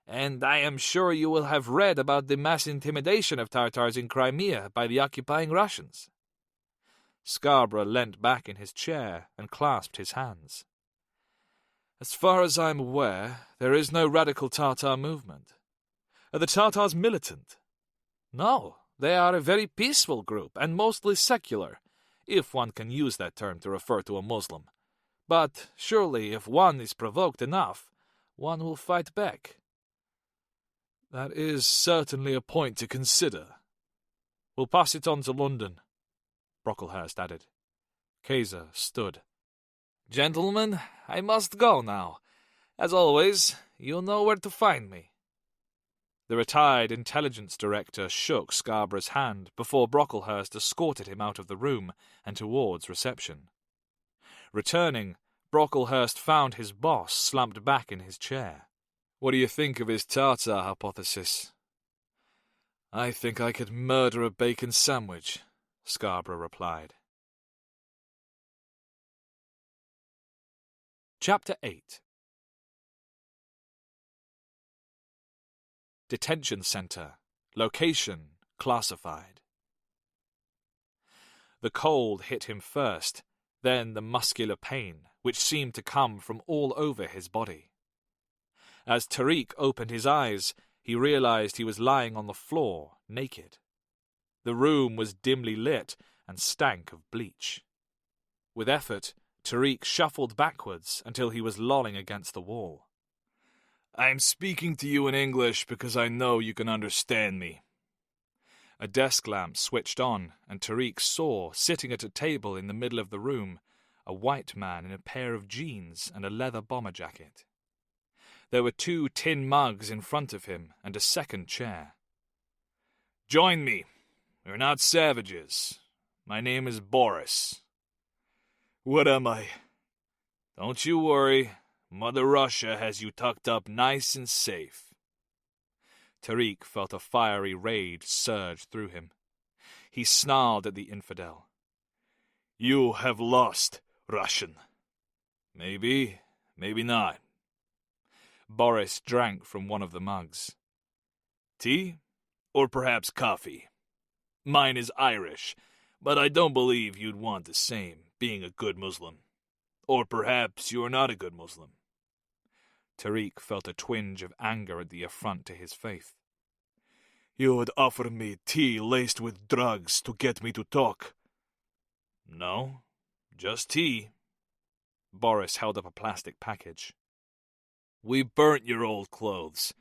F: And I am sure you will have read about the mass intimidation of Tartars in Crimea by the occupying Russians.
B: Scarborough leant back in his chair and clasped his hands.
F: As far as I am aware, there is no radical Tartar movement.
B: Are the Tartars militant?
F: No, they are a very peaceful group and mostly secular, if one can use that term to refer to a Muslim. But surely if one is provoked enough, one will fight back.
B: That is certainly a point to consider. We'll pass it on to London, Brocklehurst added. Kaiser stood.
F: Gentlemen, I must go now. As always, you know where to find me.
B: The retired intelligence director shook Scarborough's hand before Brocklehurst escorted him out of the room and towards reception. Returning, Brocklehurst found his boss slumped back in his chair.
C: What do you think of his Tartar hypothesis?
B: I think I could murder a bacon sandwich, Scarborough replied. Chapter 8. Detention Center. Location classified. The cold hit him first, then the muscular pain, which seemed to come from all over his body. As Tariq opened his eyes, he realized he was lying on the floor, naked. The room was dimly lit and stank of bleach. With effort, Tariq shuffled backwards until he was lolling against the wall.
D: I'm speaking to you in English because I know you can understand me.
B: A desk lamp switched on, and Tariq saw, sitting at a table in the middle of the room, a white man in a pair of jeans and a leather bomber jacket. There were 2 tin mugs in front of him and a second chair.
D: Join me. We're not savages. My name is Boris. What am I? Don't you worry. Mother Russia has you tucked up nice and safe.
B: Tariq felt a fiery rage surge through him. He snarled at the infidel.
D: You have lost, Russian. Maybe, maybe not.
B: Boris drank from one of the mugs.
D: Tea? Or perhaps coffee? Mine is Irish, but I don't believe you'd want the same, being a good Muslim. Or perhaps you are not a good Muslim.
B: Tariq felt a twinge of anger at the affront to his faith.
D: You would offer me tea laced with drugs to get me to talk. No, just tea.
B: Boris held up a plastic package.
D: We burnt your old clothes.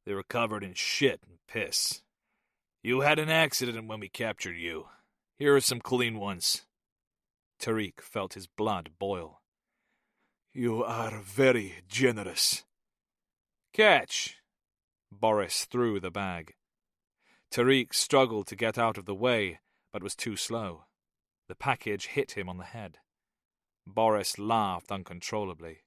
D: They were covered in shit and piss. You had an accident when we captured you. Here are some clean ones.
B: Tariq felt his blood boil.
D: You are very generous.
B: Catch! Boris threw the bag. Tariq struggled to get out of the way, but was too slow. The package hit him on the head. Boris laughed uncontrollably.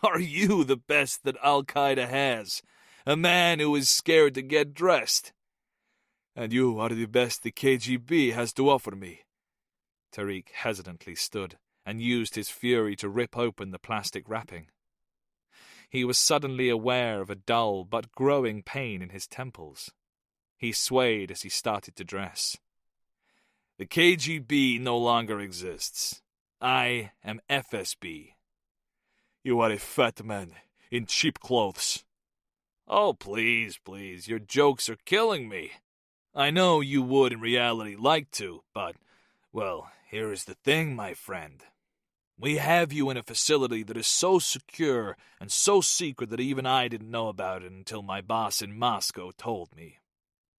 D: Are you the best that Al-Qaeda has? A man who is scared to get dressed? And you are the best the KGB has to offer me.
B: Tariq hesitantly stood and used his fury to rip open the plastic wrapping. He was suddenly aware of a dull but growing pain in his temples. He swayed as he started to dress.
D: The KGB no longer exists. I am FSB. You are a fat man in cheap clothes. Oh, please, please, your jokes are killing me. I know you would in reality like to, but, well, here is the thing, my friend. We have you in a facility that is so secure and so secret that even I didn't know about it until my boss in Moscow told me.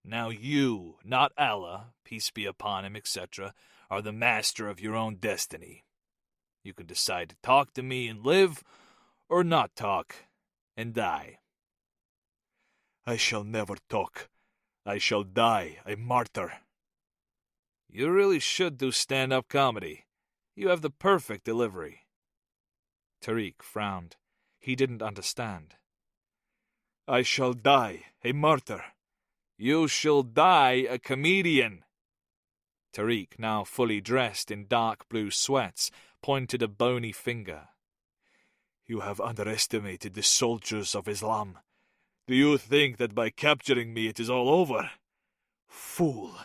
E: Now you, not Allah, peace be upon him, etc., are the master of your own destiny. You can decide to talk to me and live, or not talk and die.
D: I shall never talk. I shall die a martyr.
E: You really should do stand-up comedy. You have the perfect delivery.
B: Tariq frowned. He didn't understand.
D: I shall die a martyr.
E: You shall die a comedian.
B: Tariq, now fully dressed in dark blue sweats, pointed a bony finger.
D: You have underestimated the soldiers of Islam. Do you think that by capturing me it is all over? Fool!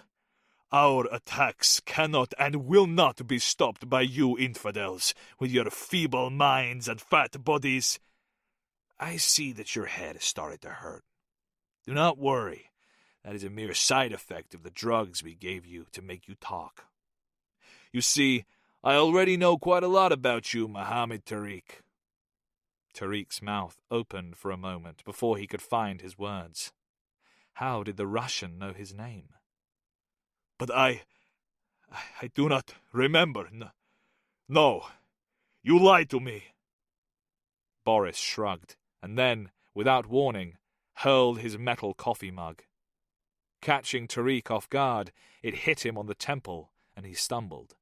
D: Our attacks cannot and will not be stopped by you infidels, with your feeble minds and fat bodies. I see that your head has started to hurt. Do not worry. That is a mere side effect of the drugs we gave you to make you talk. You see, I already know quite a lot about you, Muhammad Tariq.
B: Tariq's mouth opened for a moment before he could find his words. How did the Russian know his name?
D: But I do not remember. No, you lied to me.
B: Boris shrugged, and then, without warning, hurled his metal coffee mug. Catching Tariq off guard, it hit him on the temple, and he stumbled.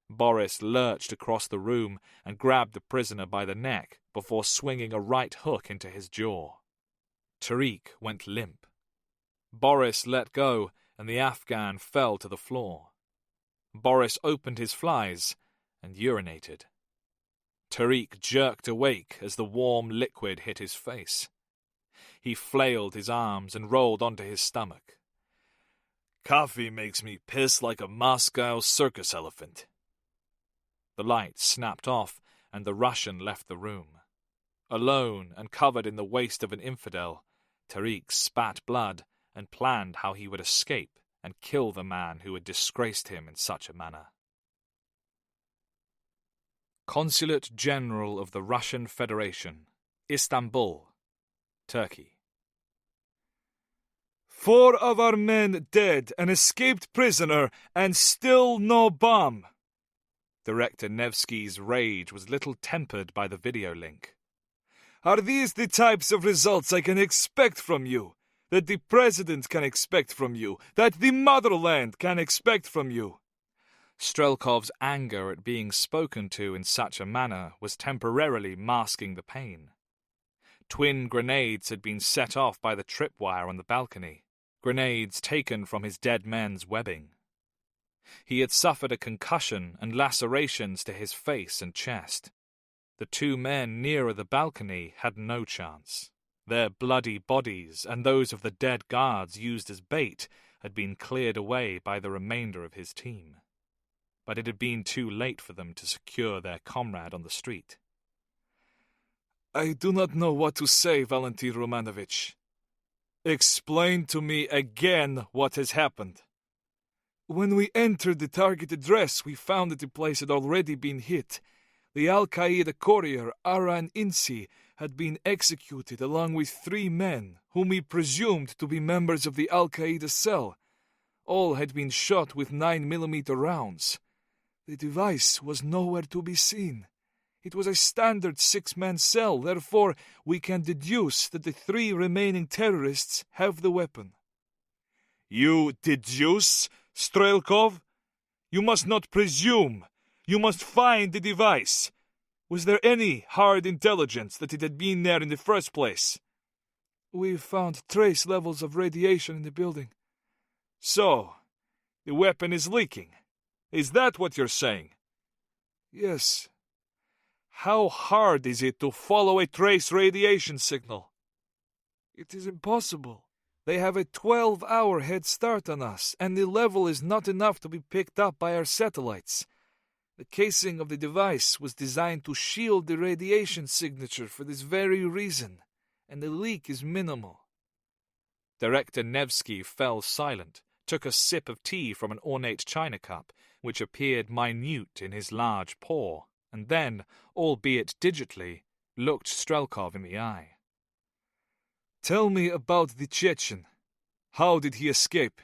B: Boris lurched across the room and grabbed the prisoner by the neck before swinging a right hook into his jaw. Tariq went limp. Boris let go, and the Afghan fell to the floor. Boris opened his flies and urinated. Tariq jerked awake as the warm liquid hit his face. He flailed his arms and rolled onto his stomach.
D: Coffee makes me piss like a Moscow circus elephant.
B: The light snapped off, and the Russian left the room. Alone and covered in the waste of an infidel, Tariq spat blood and planned how he would escape and kill the man who had disgraced him in such a manner. Consulate General of the Russian Federation, Istanbul, Turkey.
D: 4 of our men dead, an escaped prisoner, and still no bomb.
B: Director Nevsky's rage was little tempered by the video link.
D: Are these the types of results I can expect from you? That the president can expect from you? That the motherland can expect from you?
B: Strelkov's anger at being spoken to in such a manner was temporarily masking the pain. Twin grenades had been set off by the tripwire on the balcony, grenades taken from his dead men's webbing. He had suffered a concussion and lacerations to his face and chest. The 2 men nearer the balcony had no chance. Their bloody bodies and those of the dead guards used as bait had been cleared away by the remainder of his team. But it had been too late for them to secure their comrade on the street.
D: I do not know what to say, Valentin Romanovich. Explain to me again what has happened. When we entered the target address, we found that the place had already been hit. The Al-Qaeda courier, Aran Insi, had been executed along with 3 men, whom we presumed to be members of the Al-Qaeda cell. All had been shot with 9mm rounds. The device was nowhere to be seen. It was a standard 6-man cell, therefore we can deduce that the 3 remaining terrorists have the weapon. You deduce, Strelkov? You must not presume. You must find the device. Was there any hard intelligence that it had been there in the first place? We found trace levels of radiation in the building. So, the weapon is leaking. Is that what you're saying? Yes. How hard is it to follow a trace radiation signal? It is impossible. They have a 12-hour head start on us, and the level is not enough to be picked up by our satellites. The casing of the device was designed to shield the radiation signature for this very reason, and the leak is minimal.
B: Director Nevsky fell silent, took a sip of tea from an ornate china cup, which appeared minute in his large paw, and then, albeit digitally, looked Strelkov in the eye.
D: Tell me about the Chechen.
C: How did he escape?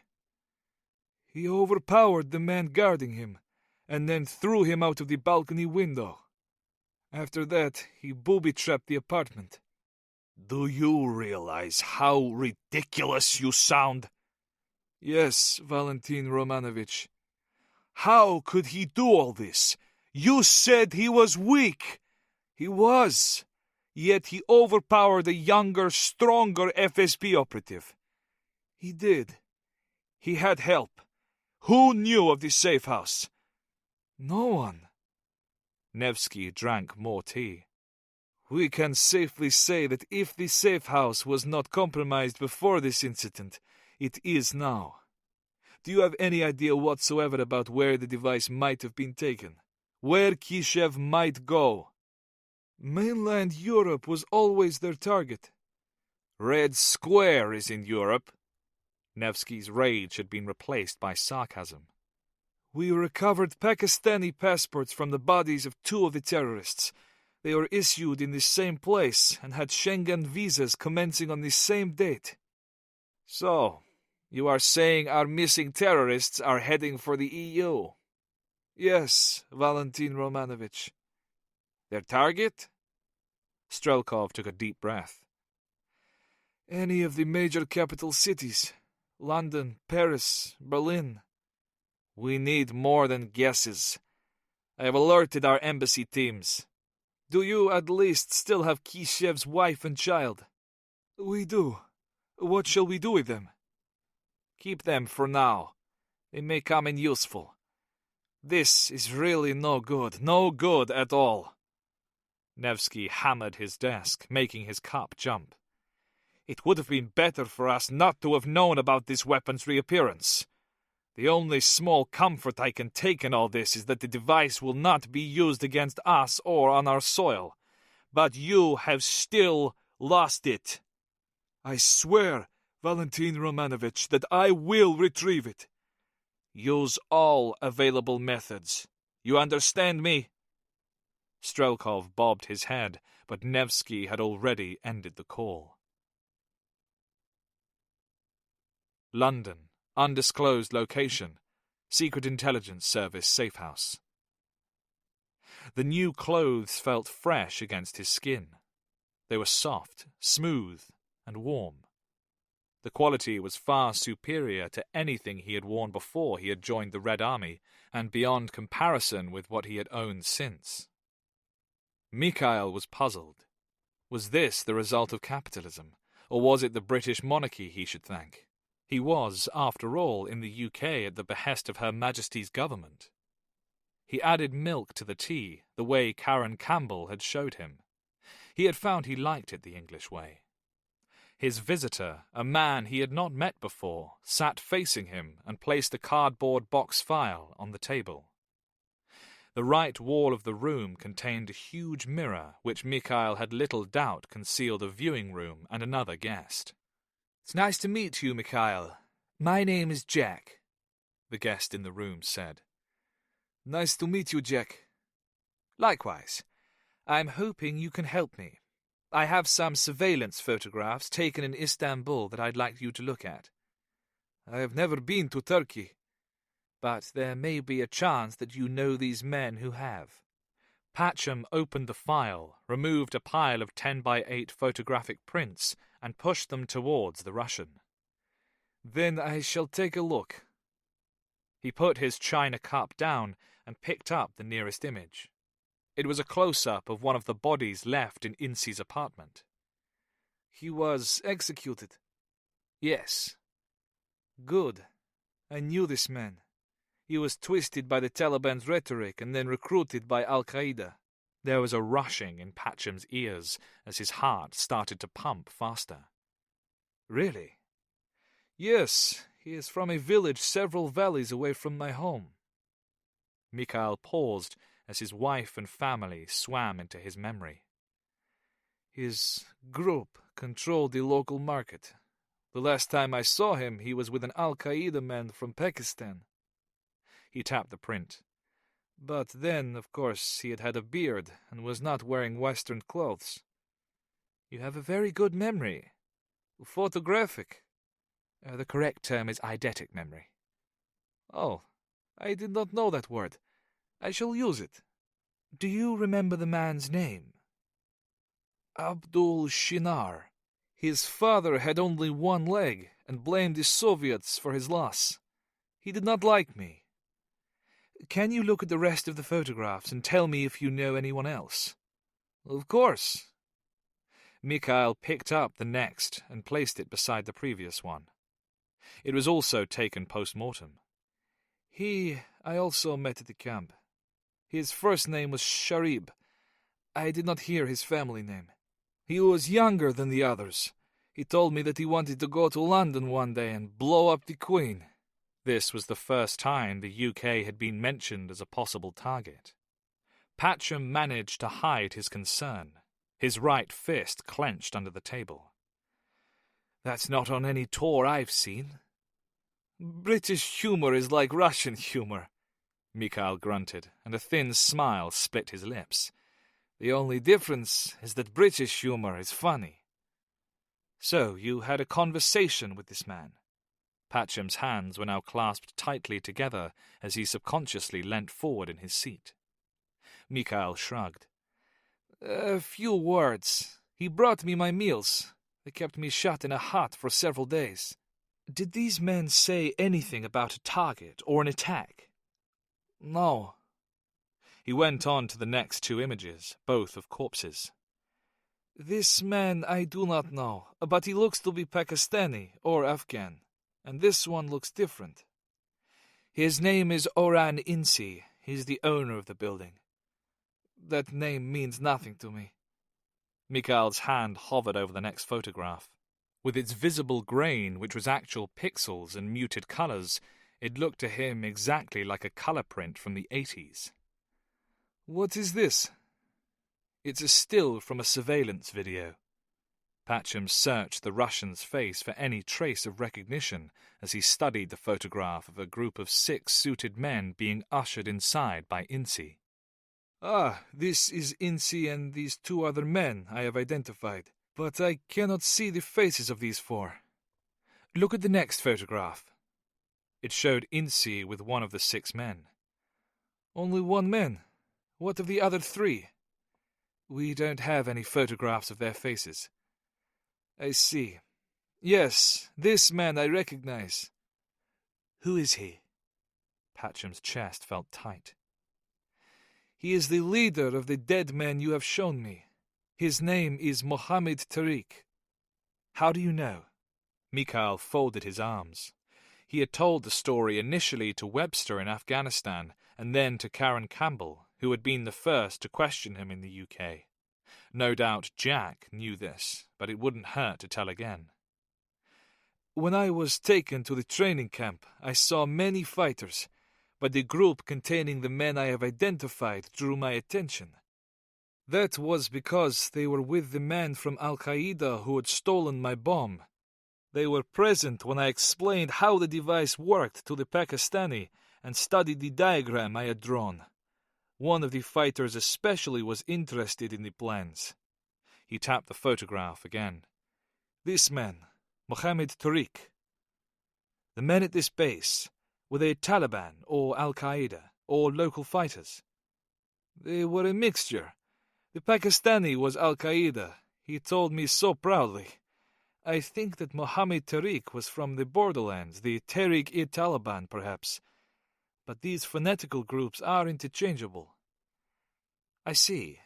C: He overpowered the man guarding him, and then threw him out of the balcony window. After that, he booby-trapped the apartment.
F: Do you realize how ridiculous you sound?
C: Yes, Valentin Romanovich. How could he do all this? You said he was weak. He was. Yet he overpowered a younger, stronger FSB operative. He did. He had help. Who knew of the safe house? No one.
B: Nevsky drank more tea.
C: We can safely say that if the safe house was not compromised before this incident, it is now. Do you have any idea whatsoever about where the device might have been taken? Where Kishev might go? Mainland Europe was always their target.
B: Red Square is in Europe. Nevsky's rage had been replaced by sarcasm.
C: We recovered Pakistani passports from the bodies of 2 of the terrorists. They were issued in the same place and had Schengen visas commencing on the same date.
F: So, you are saying our missing terrorists are heading for the EU?
C: Yes, Valentin Romanovich.
F: Their target?
B: Strelkov took a deep breath.
C: Any of the major capital cities. London, Paris, Berlin.
F: We need more than guesses. I have alerted our embassy teams.
C: Do you at least still have Kishev's wife and child? We do. What shall we do with them?
F: Keep them for now. They may come in useful. This is really no good at all.
B: Nevsky hammered his desk, making his cup jump.
F: It would have been better for us not to have known about this weapon's reappearance. The only small comfort I can take in all this is that the device will not be used against us or on our soil. But you have still lost it.
C: I swear, Valentin Romanovich, that I will retrieve it.
F: Use all available methods. You understand me?
B: Strelkov bobbed his head, but Nevsky had already ended the call. London. Undisclosed location. Secret Intelligence Service safe house. The new clothes felt fresh against his skin. They were soft, smooth, and warm. The quality was far superior to anything he had worn before he had joined the Red Army, and beyond comparison with what he had owned since. Mikhail was puzzled. Was this the result of capitalism, or was it the British monarchy he should thank? He was, after all, in the UK at the behest of Her Majesty's government. He added milk to the tea, the way Karen Campbell had showed him. He had found he liked it the English way. His visitor, a man he had not met before, sat facing him and placed a cardboard box file on the table. The right wall of the room contained a huge mirror which Mikhail had little doubt concealed a viewing room and another guest.
F: "It's nice to meet you, Mikhail. My name is Jack," the guest in the room said.
C: "Nice to meet you, Jack."
F: "Likewise. I'm hoping you can help me. I have some surveillance photographs taken in Istanbul that I'd like you to look at."
C: "I have never been to Turkey."
F: "But there may be a chance that you know these men who have."
B: Patcham opened the file, removed a pile of 10x8 photographic prints, and pushed them towards the Russian.
C: "Then I shall take a look."
B: He put his china cup down and picked up the nearest image. It was a close-up of one of the bodies left in Insi's apartment.
C: "He was executed?"
F: "Yes."
C: "Good. I knew this man. He was twisted by the Taliban's rhetoric and then recruited by Al-Qaeda."
B: There was a rushing in Patcham's ears as his heart started to pump faster.
C: "Really?" "Yes, he is from a village several valleys away from my home."
B: Mikhail paused as his wife and family swam into his memory.
C: "His group controlled the local market. The last time I saw him, he was with an Al-Qaeda man from Pakistan."
B: He tapped the print.
C: "But then, of course, he had had a beard and was not wearing Western clothes."
F: "You have a very good memory."
C: "Photographic."
F: The correct term is eidetic memory. Oh, I did not know that word. I shall use it. Do you remember the man's name? Abdul Shinar. His father had only one leg and blamed the Soviets for his loss. He did not like me. Can you look at the rest of the photographs and tell me if you know anyone else? Of course. Mikhail picked up the next and placed it beside the previous one. It was also taken post-mortem. I also met at the camp. His first name was Sharib. I did not hear his family name. He was younger than the others. He told me that he wanted to go to London one day and blow up the Queen. This was the first time the UK had been mentioned as a possible target. Patcham managed to hide his concern, his right fist clenched under the table. That's not on any tour I've seen. British humour is like Russian humour, Mikhail grunted, and a thin smile split his lips. The only difference is that British humour is funny. So, you had a conversation with this man? Patcham's hands were now clasped tightly together as he subconsciously leant forward in his seat. Mikhail shrugged. A few words. He brought me my meals. They kept me shut in a hut for several days. Did these men say anything about a target or an attack? No. He went on to the next two images, both of corpses. This man I do not know, but he looks to be Pakistani or Afghan, and this one looks different. His name is Oran Insi. He's the owner of the building. That name means nothing to me. Mikhail's hand hovered over the next photograph. With its visible grain, which was actual pixels and muted colours, it looked to him exactly like a colour print from the 80s. What is this? It's a still from a surveillance video. Patcham searched the Russian's face for any trace of recognition as he studied the photograph of a group of 6 suited men being ushered inside by Insi. Ah, this is Insi and these 2 other men I have identified, but I cannot see the faces of these 4. Look at the next photograph. It showed Insi with one of the 6 men. Only 1 man. What of the other 3? We don't have any photographs of their faces. I see. Yes, this man I recognize. Who is he? Patcham's chest felt tight. He is the leader of the dead men you have shown me. His name is Mohammed Tariq. How do you know? Mikhail folded his arms. He had told the story initially to Webster in Afghanistan and then to Karen Campbell, who had been the first to question him in the UK. No doubt Jack knew this, but it wouldn't hurt to tell again. When I was taken to the training camp, I saw many fighters, but the group containing the men I have identified drew my attention. That was because they were with the man from Al-Qaeda who had stolen my bomb. They were present when I explained how the device worked to the Pakistani and studied the diagram I had drawn. One of the fighters especially was interested in the plans. He tapped the photograph again. This man, Mohammed Tariq. The men at this base, were they Taliban or Al-Qaeda or local fighters? They were a mixture. The Pakistani was Al-Qaeda. He told me so proudly. I think that Mohammed Tariq was from the borderlands, the Tehrik-i-Taliban perhaps. But these fanatical groups are interchangeable. I see.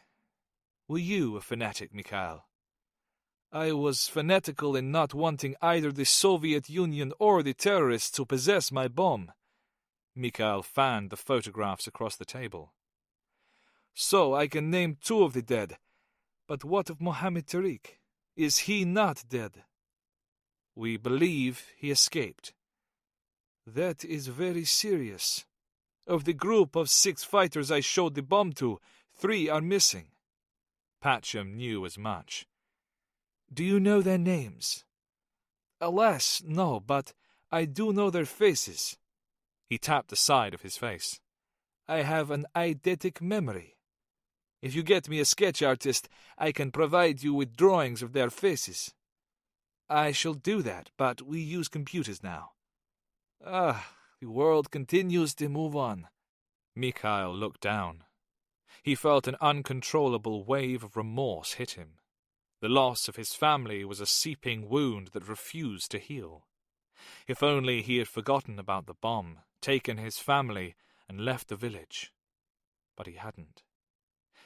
F: Were you a fanatic, Mikhail? I was fanatical in not wanting either the Soviet Union or the terrorists to possess my bomb. Mikhail fanned the photographs across the table. So I can name 2 of the dead. But what of Mohammed Tariq? Is he not dead? We believe he escaped. That is very serious. Of the group of 6 fighters I showed the bomb to, 3 are missing. Patcham knew as much. Do you know their names? Alas, no, but I do know their faces. He tapped the side of his face. I have an eidetic memory. If you get me a sketch artist, I can provide you with drawings of their faces.
C: I shall do that, but we use computers now. The world continues to move on.
B: Mikhail looked down. He felt an uncontrollable wave of remorse hit him. The loss of his family was a seeping wound that refused to heal. If only he had forgotten about the bomb, taken his family, and left the village. But he hadn't.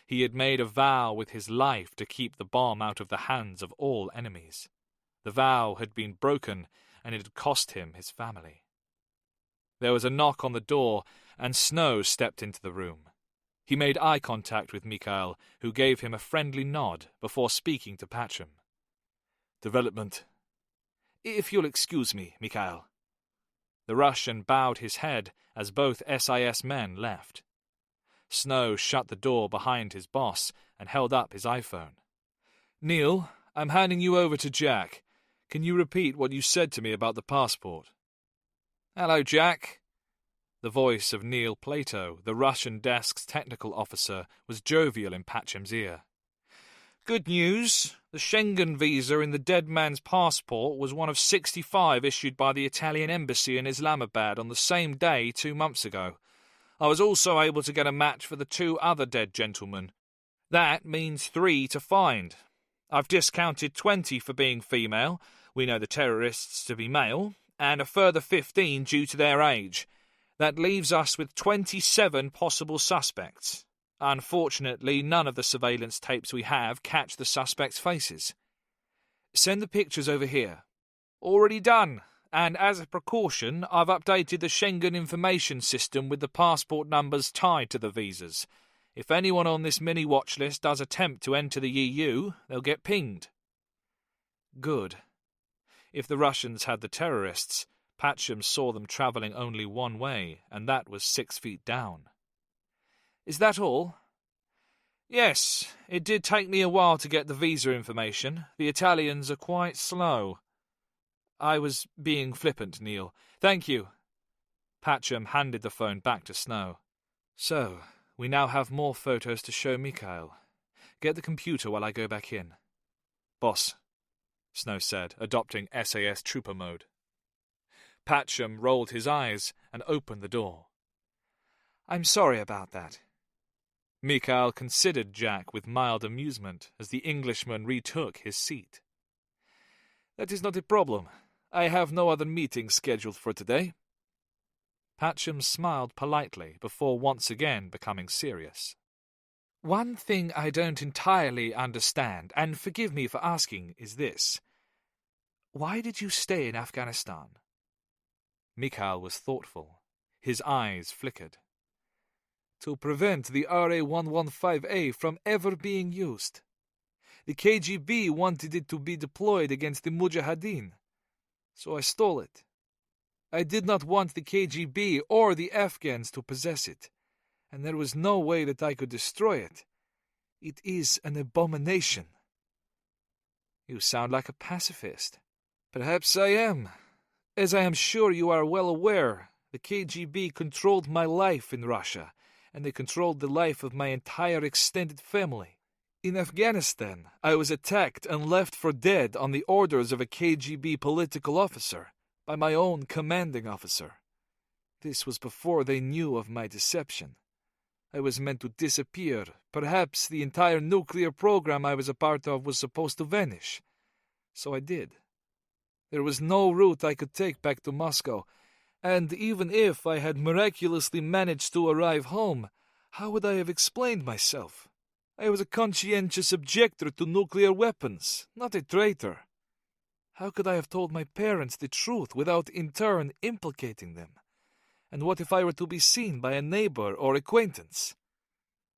B: He had made a vow with his life to keep the bomb out of the hands of all enemies. The vow had been broken, and it had cost him his family. There was a knock on the door, and Snow stepped into the room. He made eye contact with Mikhail, who gave him a friendly nod before speaking to Patcham.
C: Development. If you'll excuse me, Mikhail.
B: The Russian bowed his head as both SIS men left. Snow shut the door behind his boss and held up his iPhone.
C: Neil, I'm handing you over to Jack. Can you repeat what you said to me about the passport?
B: Hello, Jack. The voice of Neil Plato, the Russian desk's technical officer, was jovial in Patcham's ear.
C: Good news. The Schengen visa in the dead man's passport was one of 65 issued by the Italian embassy in Islamabad on the same day 2 months ago. I was also able to get a match for the 2 other dead gentlemen. That means 3 to find. I've discounted 20 for being female, we know the terrorists to be male, and a further 15 due to their age. That leaves us with 27 possible suspects. Unfortunately, none of the surveillance tapes we have catch the suspects' faces. Send the pictures over here. Already done, and as a precaution, I've updated the Schengen information system with the passport numbers tied to the visas. If anyone on this mini-watch list does attempt to enter the EU, they'll get pinged. Good. If the Russians had the terrorists, Patcham saw them travelling only one way, and that was 6 feet down. Is that all? Yes, it did take me a while to get the visa information. The Italians are quite slow. I was being flippant, Neil. Thank you. Patcham handed the phone back to Snow. So, we now have more photos to show Mikhail. Get the computer while I go back in.
B: Boss, Snow said, adopting SAS trooper mode. Patcham rolled his eyes and opened the door.
C: I'm sorry about that.
B: Mikhail considered Jack with mild amusement as the Englishman retook his seat.
C: That is not a problem. I have no other meetings scheduled for today.
B: Patcham smiled politely before once again becoming serious.
C: One thing I don't entirely understand, and forgive me for asking, is this. Why did you stay in Afghanistan?
B: Mikhail was thoughtful. His eyes flickered.
C: To prevent the RA-115A from ever being used. The KGB wanted it to be deployed against the Mujahideen, so I stole it. I did not want the KGB or the Afghans to possess it, and there was no way that I could destroy it. It is an abomination. You sound like a pacifist. Perhaps I am. As I am sure you are well aware, the KGB controlled my life in Russia, and they controlled the life of my entire extended family. In Afghanistan, I was attacked and left for dead on the orders of a KGB political officer, by my own commanding officer. This was before they knew of my deception. I was meant to disappear. Perhaps the entire nuclear program I was a part of was supposed to vanish. So I did. There was no route I could take back to Moscow, and even if I had miraculously managed to arrive home, how would I have explained myself? I was a conscientious objector to nuclear weapons, not a traitor. How could I have told my parents the truth without in turn implicating them? And what if I were to be seen by a neighbor or acquaintance?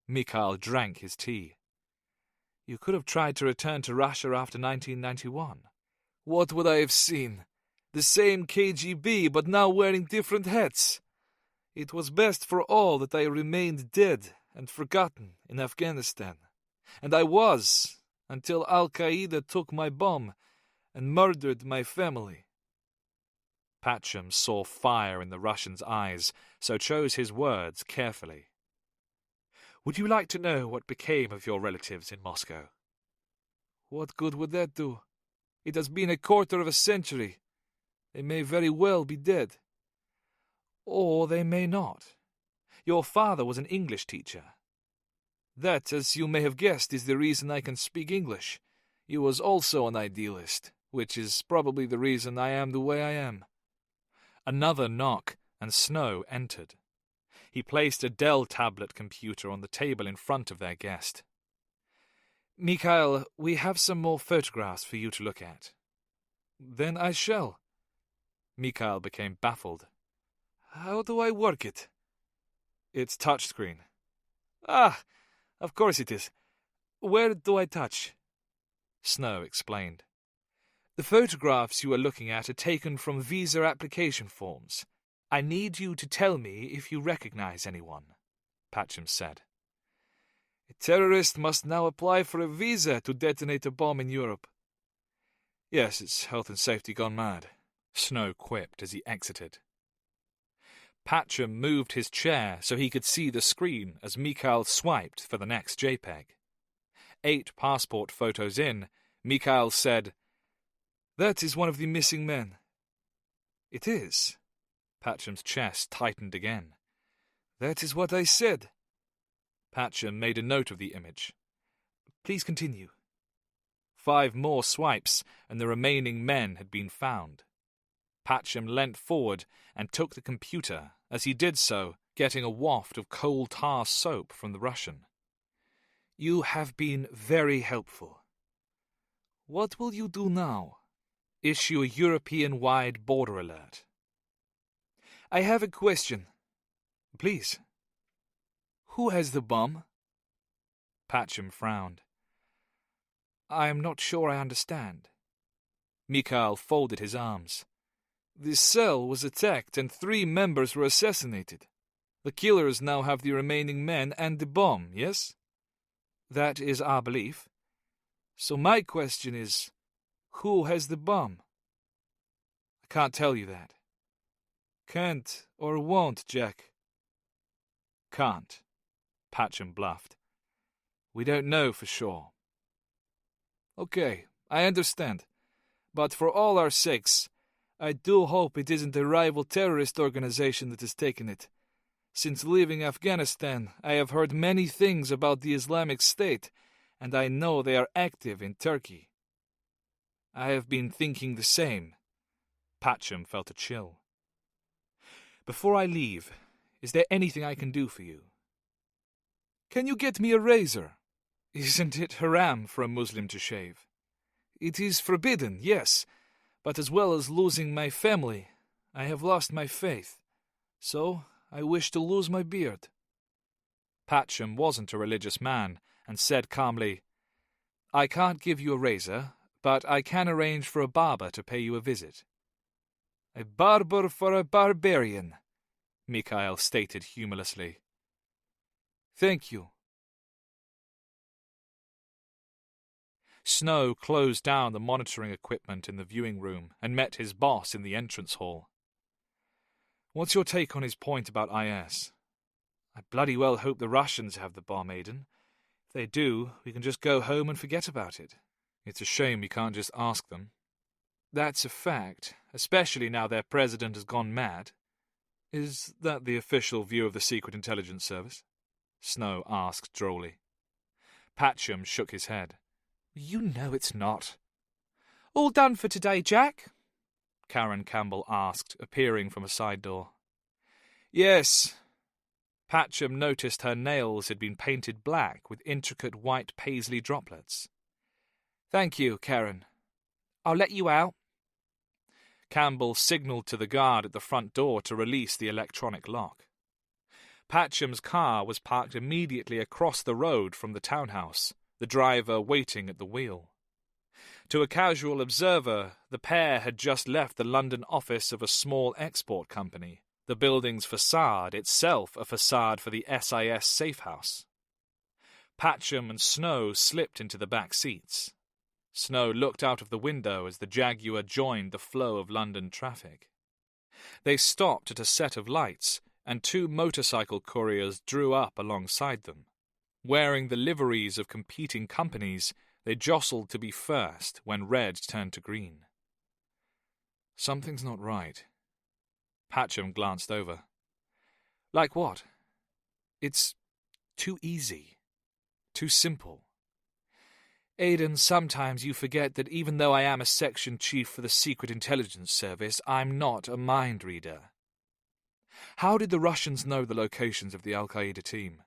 B: Mikhail drank his tea.
C: You could have tried to return to Russia after 1991. What would I have seen? The same KGB, but now wearing different hats. It was best for all that I remained dead and forgotten in Afghanistan. And I was, until Al-Qaeda took my bomb and murdered my family.
B: Patcham saw fire in the Russian's eyes, so chose his words carefully.
C: Would you like to know what became of your relatives in Moscow? What good would that do? It has been a quarter of a century. They may very well be dead. Or they may not. Your father was an English teacher. That, as you may have guessed, is the reason I can speak English. He was also an idealist, which is probably the reason I am the way I am."
B: Another knock, and Snow entered. He placed a Dell tablet computer on the table in front of their guest.
C: "Mikhail, we have some more photographs for you to look at." "Then I shall."
B: Mikhail became baffled.
C: "How do I work it?"
B: "It's touchscreen."
C: "Ah, of course it is. Where do I touch?"
B: Snow explained.
C: "The photographs you are looking at are taken from visa application forms. I need you to tell me if you recognize anyone,"
B: Patcham said.
C: "A terrorist must now apply for a visa to detonate a bomb in Europe." "Yes, it's health and safety gone mad,"
B: Snow quipped as he exited. Patcham moved his chair so he could see the screen as Mikhail swiped for the next JPEG. 8 passport photos in, Mikhail said,
C: "That is one of the missing men." "It is?"
B: Patcham's chest tightened again.
C: "That is what I said."
B: Patcham made a note of the image.
C: "Please continue."
B: 5 more swipes, and the remaining men had been found. Patcham leant forward and took the computer, as he did so, getting a waft of coal tar soap from the Russian.
C: "You have been very helpful. What will you do now?"
B: "Issue a European-wide border alert."
C: "I have a question."
B: "Please."
C: "Who has the bomb?"
B: Patcham frowned.
C: "I am not sure I understand."
B: Mikhail folded his arms.
C: "The cell was attacked and 3 members were assassinated. The killers now have the remaining men and the bomb, yes?"
B: "That is our belief."
C: "So my question is, who has the bomb?"
B: "I can't tell you that."
C: "Can't or won't, Jack?"
B: "Can't," Patcham bluffed. "We don't know for sure."
C: "Okay, I understand. But for all our sakes, I do hope it isn't a rival terrorist organization that has taken it. Since leaving Afghanistan, I have heard many things about the Islamic State, and I know they are active in Turkey."
B: "I have been thinking the same." Patcham felt a chill. "Before I leave, is there anything I can do for you?"
C: "Can you get me a razor?"
B: "Isn't it haram for a Muslim to shave?"
C: "It is forbidden, yes. But as well as losing my family, I have lost my faith. So I wish to lose my beard."
B: Patcham wasn't a religious man, and said calmly, "I can't give you a razor, but I can arrange for a barber to pay you a visit."
C: "A barber for a barbarian,"
B: Mikhail stated humorlessly.
C: "Thank you."
B: Snow closed down the monitoring equipment in the viewing room and met his boss in the entrance hall. "What's your take on his point about IS? I bloody well hope the Russians have the bomb, Aiden. If they do, we can just go home and forget about it. It's a shame we can't just ask them." "That's a fact, especially now their president has gone mad." "Is that the official view of the Secret Intelligence Service?" Snow asked drolly. Patcham shook his head. "You know it's not." "All done for today, Jack?" Karen Campbell asked, appearing from a side door.
C: "Yes."
B: Patcham noticed her nails had been painted black with intricate white paisley droplets.
C: "Thank you, Karen."
B: "I'll let you out." Campbell signalled to the guard at the front door to release the electronic lock. Patcham's car was parked immediately across the road from the townhouse, the driver waiting at the wheel. To a casual observer, the pair had just left the London office of a small export company, the building's facade itself a facade for the SIS safehouse. Patcham and Snow slipped into the back seats. Snow looked out of the window as the Jaguar joined the flow of London traffic. They stopped at a set of lights, and 2 motorcycle couriers drew up alongside them. Wearing the liveries of competing companies, They jostled to be first when red turned to green.
C: Something's not right.
B: Patcham glanced over.
C: Like what? It's too easy. Too simple. Aiden, sometimes you forget that even though I am a section chief for the Secret Intelligence Service, I'm not a mind reader. How did the Russians know the locations of the Al-Qaeda team?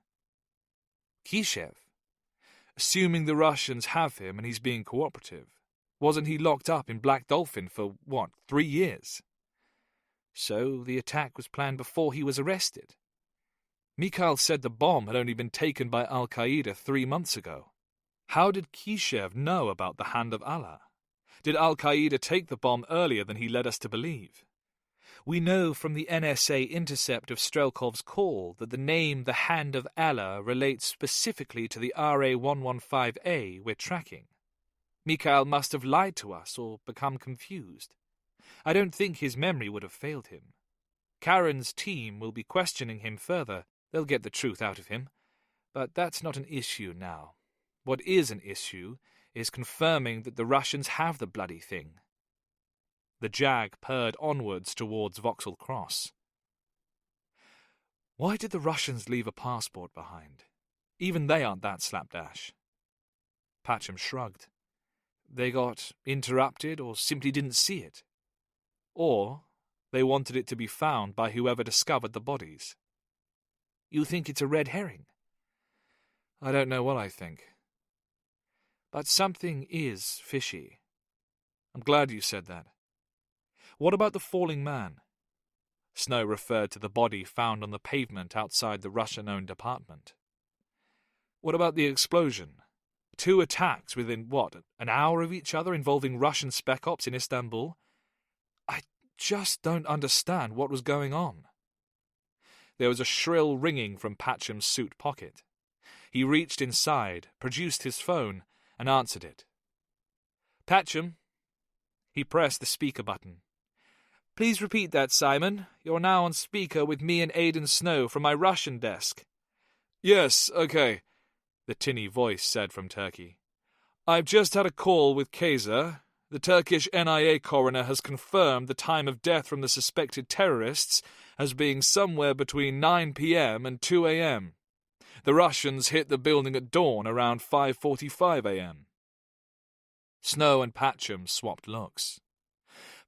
C: Kishev. Assuming the Russians have him and he's being cooperative, wasn't he locked up in Black Dolphin for, 3 years? So the attack was planned before he was arrested. Mikhail said the bomb had only been taken by Al-Qaeda 3 months ago. How did Kishev know about the Hand of Allah? Did Al-Qaeda take the bomb earlier than he led us to believe? We know from the NSA intercept of Strelkov's call that the name the Hand of Allah relates specifically to the RA-115A we're tracking. Mikhail must have lied to us or become confused. I don't think his memory would have failed him. Karen's team will be questioning him further. They'll get the truth out of him. But that's not an issue now. What is an issue is confirming that the Russians have the bloody thing. The Jag purred onwards towards Vauxhall Cross. Why did the Russians leave a passport behind? Even they aren't that slapdash. Patcham shrugged. They got interrupted or simply didn't see it. Or they wanted it to be found by whoever discovered the bodies. You think it's a red herring? I don't know what I think. But something is fishy. I'm glad you said that. What about the falling man? Snow referred to the body found on the pavement outside the Russian-owned apartment. What about the explosion? 2 attacks within, an hour of each other involving Russian spec ops in Istanbul? I just don't understand what was going on. There was a shrill ringing from Patcham's suit pocket. He reached inside, produced his phone, and answered it. Patcham. He pressed the speaker button. Please repeat that, Simon. You're now on speaker with me and Aiden Snow from my Russian desk.
D: Yes, okay, the tinny voice said from Turkey. I've just had a call with Kaiser. The Turkish NIA coroner has confirmed the time of death from the suspected terrorists as being somewhere between 9 p.m. and 2 a.m. The Russians hit the building at dawn around 5:45 a.m. Snow and Patcham swapped looks.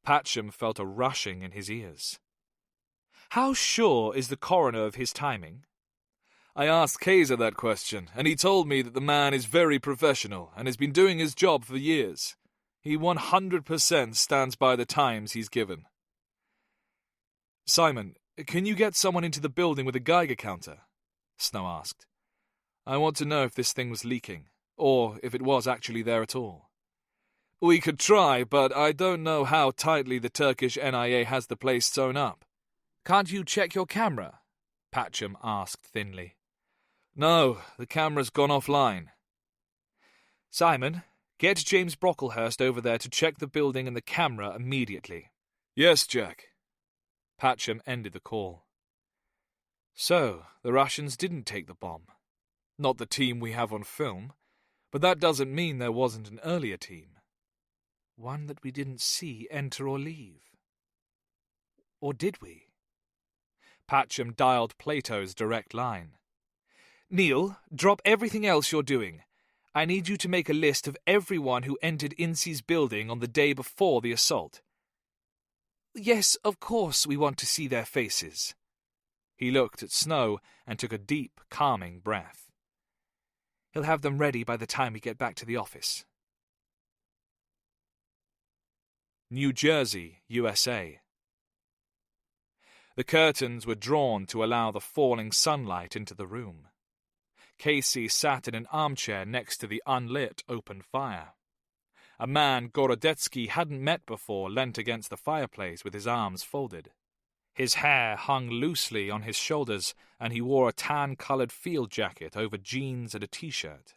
D: Patcham felt a rushing in his ears. How sure is the coroner of his timing? I asked Kaiser that question, and he told me that the man is very professional and has been doing his job for years. He 100% stands by the times he's given. Simon, can you get someone into the building with a Geiger counter? Snow asked. I want to know if this thing was leaking, or if it was actually there at all. We could try, but I don't know how tightly the Turkish NIA has the place sewn up.
C: Can't you check your camera? Patcham asked thinly.
D: No, the camera's gone offline.
C: Simon, get James Brocklehurst over there to check the building and the camera immediately.
D: Yes, Jack.
C: Patcham ended the call. So, the Russians didn't take the bomb. Not the team we have on film, but that doesn't mean there wasn't an earlier team. One that we didn't see enter or leave. Or did we? Patcham dialed Plato's direct line. Neil, drop everything else you're doing. I need you to make a list of everyone who entered Incy's building on the day before the assault. Yes, of course we want to see their faces. He looked at Snow and took a deep, calming breath. He'll have them ready by the time we get back to the office. New Jersey, USA. The curtains were drawn to allow the falling sunlight into the room. Casey sat in an armchair next to the unlit open fire. A man Gorodetsky hadn't met before leant against the fireplace with his arms folded. His hair hung loosely on his shoulders, and he wore a tan-colored field jacket over jeans and a t-shirt.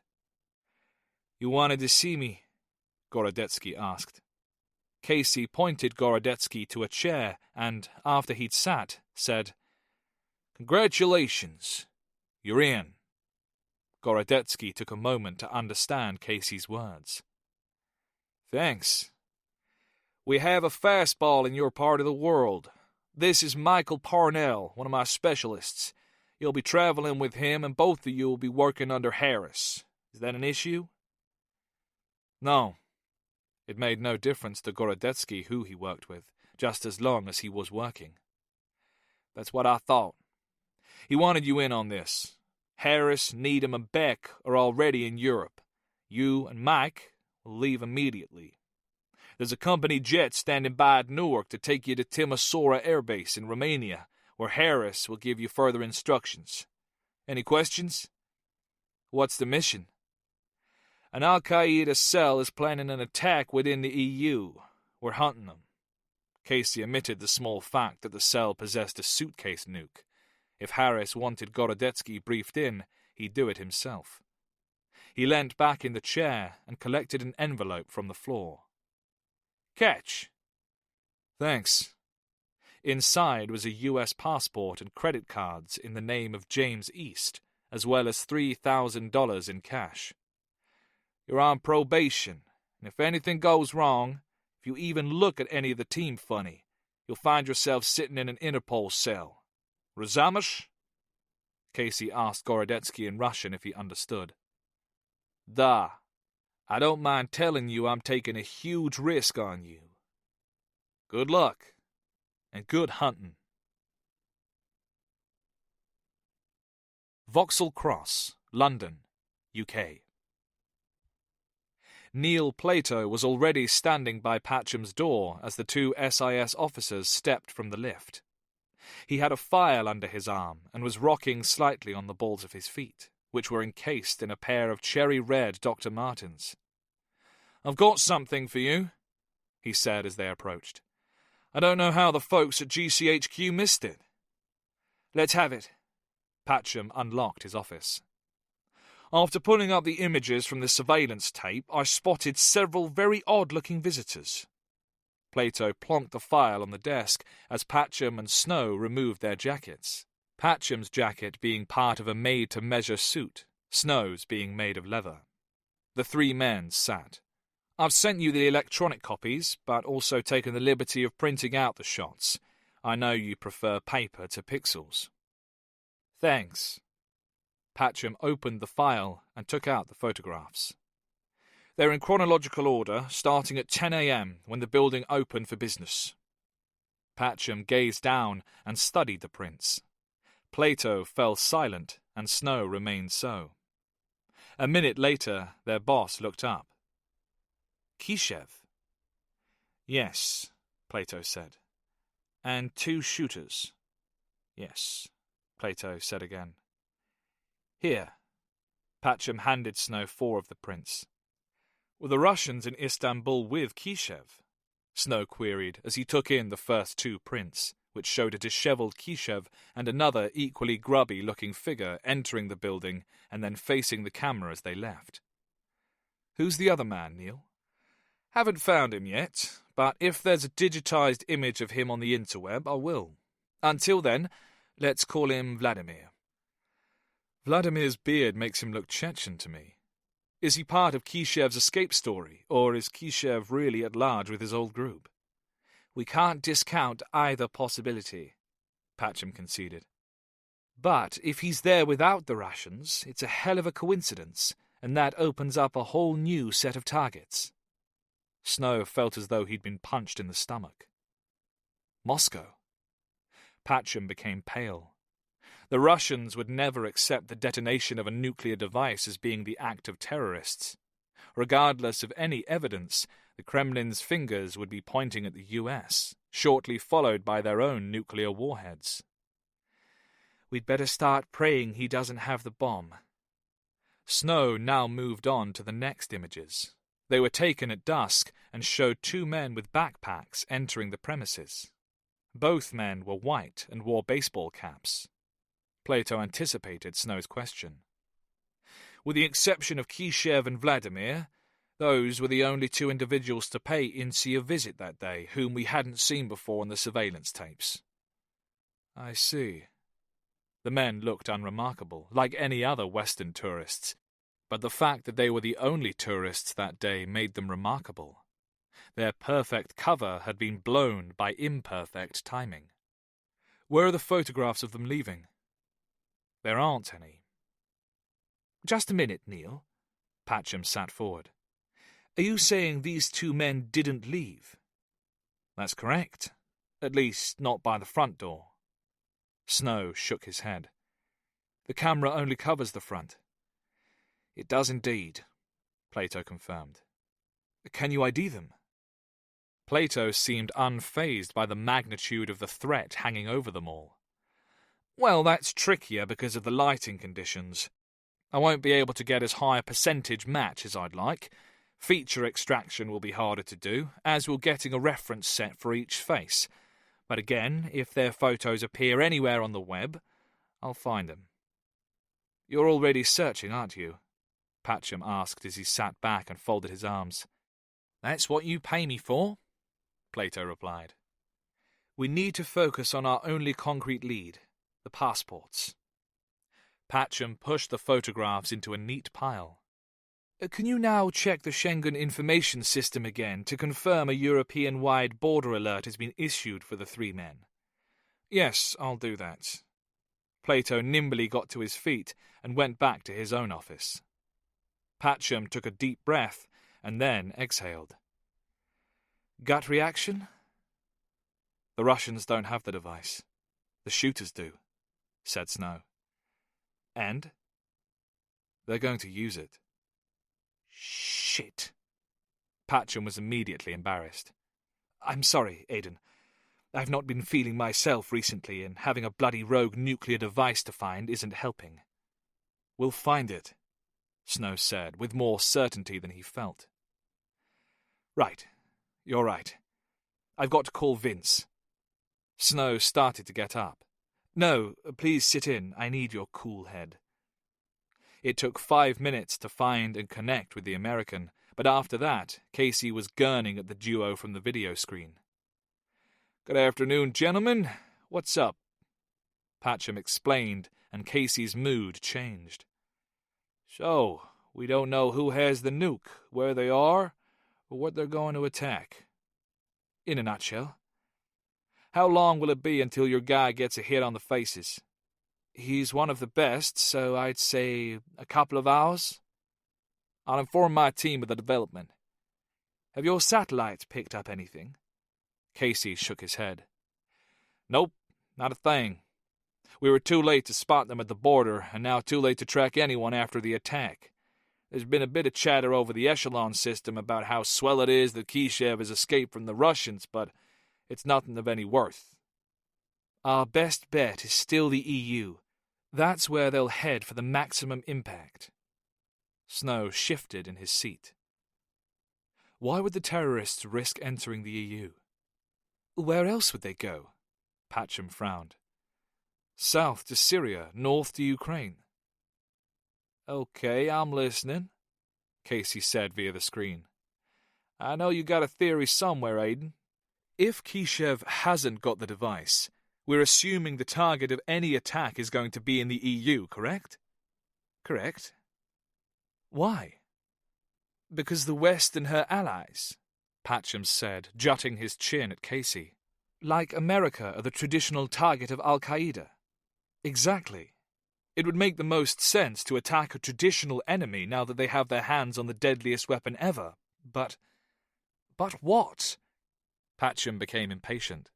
C: You wanted to see me? Gorodetsky asked. Casey pointed Gorodetsky to a chair and, after he'd sat, said, Congratulations. You're in.
B: Gorodetsky took a moment to understand Casey's words.
C: Thanks. We have a fastball in your part of the world. This is Michael Parnell, one of my specialists. You'll be traveling with him, and both of you will be working under Harris. Is that an issue?
B: No. It made no difference to Gorodetsky who he worked with, just as long as he was working.
C: That's what I thought. He wanted you in on this. Harris, Needham, and Beck are already in Europe. You and Mike will leave immediately. There's a company jet standing by at Newark to take you to Timisoara Air Base in Romania, where Harris will give you further instructions. Any questions?
B: What's the mission?
C: An Al-Qaeda cell is planning an attack within the EU. We're hunting them.
B: Casey omitted the small fact that the cell possessed a suitcase nuke. If Harris wanted Gorodetsky briefed in, he'd do it himself. He leant back in the chair and collected an envelope from the floor.
C: Catch.
B: Thanks. Inside was a U.S. passport and credit cards in the name of James East, as well as $3,000 in cash.
C: You're on probation, and if anything goes wrong, if you even look at any of the team funny, you'll find yourself sitting in an Interpol cell. Razamish?
B: Casey asked Gorodetsky in Russian if he understood.
C: Da. I don't mind telling you I'm taking a huge risk on you. Good luck, and good hunting.
B: Vauxhall Cross, London, UK. Neil Plato was already standing by Patcham's door as the two SIS officers stepped from the lift. He had a file under his arm and was rocking slightly on the balls of his feet, which were encased in a pair of cherry-red Dr. Martens.
C: "I've got something for you," he said as they approached. "I don't know how the folks at GCHQ missed it." "Let's have it."
B: Patcham unlocked his office.
C: "After pulling up the images from the surveillance tape, I spotted several very odd-looking visitors."
B: Plato plonked the file on the desk as Patcham and Snow removed their jackets. Patcham's jacket being part of a made-to-measure suit, Snow's being made of leather. The three men sat.
C: "I've sent you the electronic copies, but also taken the liberty of printing out the shots. I know you prefer paper to pixels."
B: "Thanks." Patcham opened the file and took out the photographs.
C: "They're in chronological order, starting at 10 a.m. when the building opened for business."
B: Patcham gazed down and studied the prints. Plato fell silent and Snow remained so. A minute later, their boss looked up. "Kishev?"
C: "Yes," Plato said. "And 2 shooters."
B: "Yes," Plato said again.
C: "Here."
B: Patcham handed Snow 4 of the prints.
C: "Were the Russians in Istanbul with Kishev?"
B: Snow queried as he took in the first 2 prints, which showed a dishevelled Kishev and another equally grubby-looking figure entering the building and then facing the camera as they left.
C: "Who's the other man, Neil?" "Haven't found him yet, but if there's a digitized image of him on the interweb, I will. Until then, let's call him Vladimir."
B: "Vladimir's beard makes him look Chechen to me."
C: "Is he part of Kishev's escape story, or is Kishev really at large with his old group?" "We can't discount either possibility," Patcham conceded. "But if he's there without the rations, it's a hell of a coincidence, and that opens up a whole new set of targets."
B: Snow felt as though he'd been punched in the stomach.
C: "Moscow."
B: Patcham became pale. The Russians would never accept the detonation of a nuclear device as being the act of terrorists. Regardless of any evidence, the Kremlin's fingers would be pointing at the US, shortly followed by their own nuclear warheads.
C: "We'd better start praying he doesn't have the bomb."
B: Snow now moved on to the next images. They were taken at dusk and showed 2 men with backpacks entering the premises. Both men were white and wore baseball caps. Plato anticipated Snow's question.
C: "With the exception of Kishev and Vladimir, those were the only 2 individuals to pay Incy a visit that day whom we hadn't seen before on the surveillance tapes."
B: "I see." The men looked unremarkable, like any other Western tourists, but the fact that they were the only tourists that day made them remarkable. Their perfect cover had been blown by imperfect timing. Where are the photographs of them leaving? There aren't any.
F: Just a minute, Neil. Patcham sat forward. Are you saying these two men didn't leave?
B: That's correct. At least, not by the front door. Snow shook his head.
F: The camera only covers the front.
B: It does indeed, Plato confirmed.
F: Can you ID them?
B: Plato seemed unfazed by the magnitude of the threat hanging over them all.
F: Well, that's trickier because of the lighting conditions. I won't be able to get as high a percentage match as I'd like. Feature extraction will be harder to do, as will getting a reference set for each face. But again, if their photos appear anywhere on the web, I'll find them.
B: You're already searching, aren't you? Patcham asked as he sat back and folded his arms.
F: That's what you pay me for, Plato replied. We need to focus on our only concrete lead, the passports.
B: Patcham pushed the photographs into a neat pile.
F: Can you now check the Schengen information system again to confirm a European-wide border alert has been issued for the three men?
B: Yes, I'll do that. Plato nimbly got to his feet and went back to his own office. Patcham took a deep breath and then exhaled.
F: Gut reaction?
B: The Russians don't have the device. The shooters do, said Snow.
F: And?
B: They're going to use it.
F: Shit.
B: Patcham was immediately embarrassed.
F: I'm sorry, Aiden. I've not been feeling myself recently, and having a bloody rogue nuclear device to find isn't helping.
B: We'll find it, Snow said, with more certainty than he felt.
F: Right. You're right. I've got to call Vince.
B: Snow started to get up.
F: No, please sit in. I need your cool head.
B: It took 5 minutes to find and connect with the American, but after that, Casey was gurning at the duo from the video screen.
D: Good afternoon, gentlemen. What's up?
B: Patcham explained, and Casey's mood changed.
D: So, we don't know who has the nuke, where they are, or what they're going to attack.
F: In a nutshell.
D: How long will it be until your guy gets a hit on the faces?
F: He's one of the best, so I'd say a couple of hours.
D: I'll inform my team of the development.
F: Have your satellites picked up anything?
B: Casey shook his head.
D: Nope, not a thing. We were too late to spot them at the border, and now too late to track anyone after the attack. There's been a bit of chatter over the echelon system about how swell it is that Kishev has escaped from the Russians, but it's nothing of any worth.
F: Our best bet is still the EU. That's where they'll head for the maximum impact.
B: Snow shifted in his seat.
F: Why would the terrorists risk entering the EU? Where else would they go?
B: Patcham frowned.
F: South to Syria, north to Ukraine.
D: Okay, I'm listening,
B: Casey said via the screen.
D: I know you got a theory somewhere, Aiden.
B: If Kishev hasn't got the device, we're assuming the target of any attack is going to be in the EU, correct?
F: Correct.
B: Why?
F: Because the West and her allies,
B: Patcham said, jutting his chin at Casey.
F: Like America are the traditional target of Al-Qaeda.
B: Exactly. It would make the most sense to attack a traditional enemy now that they have their hands on the deadliest weapon ever. But what? Patcham became impatient.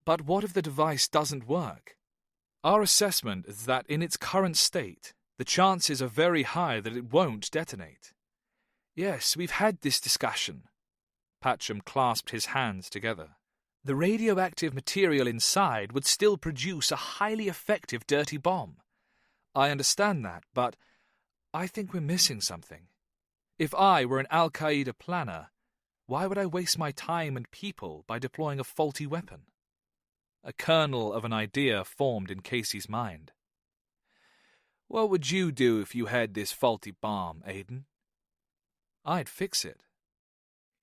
F: But what if the device doesn't work?
B: Our assessment is that in its current state, the chances are very high that it won't detonate.
F: Yes, we've had this discussion.
B: Patcham clasped his hands together.
F: The radioactive material inside would still produce a highly effective dirty bomb. I understand that, but I think we're missing something. If I were an Al-Qaeda planner, why would I waste my time and people by deploying a faulty weapon?
B: A kernel of an idea formed in Casey's mind.
D: What would you do if you had this faulty bomb, Aiden?
F: I'd fix it.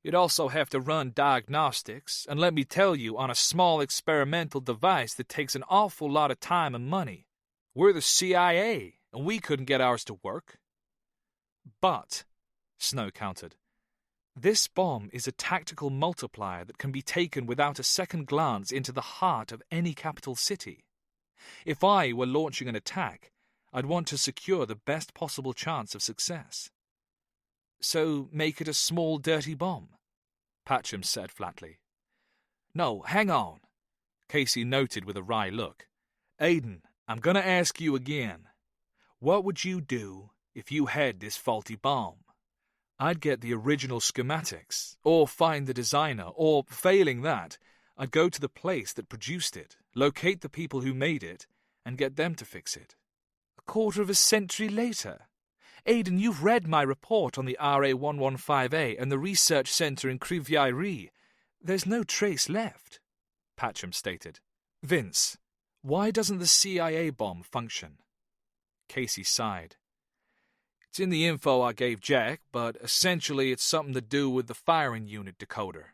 D: You'd also have to run diagnostics, and let me tell you, on a small experimental device that takes an awful lot of time and money.
F: We're the CIA, and we couldn't get ours to work. But, Snow countered, this bomb is a tactical multiplier that can be taken without a second glance into the heart of any capital city. If I were launching an attack, I'd want to secure the best possible chance of success. So make it a small, dirty bomb, Patcham said flatly. No, hang on, Casey noted with a wry look. Aiden, I'm going to ask you again. What would you do if you had this faulty bomb? I'd get the original schematics, or find the designer, or, failing that, I'd go to the place that produced it, locate the people who made it, and get them to fix it. A quarter of a century later. Aiden, you've read my report on the RA-115A and the research centre in Kriviai. There's no trace left, Patcham stated. Vince, why doesn't the CIA bomb function? Casey sighed. It's in the info I gave Jack, but essentially it's something to do with the firing unit decoder.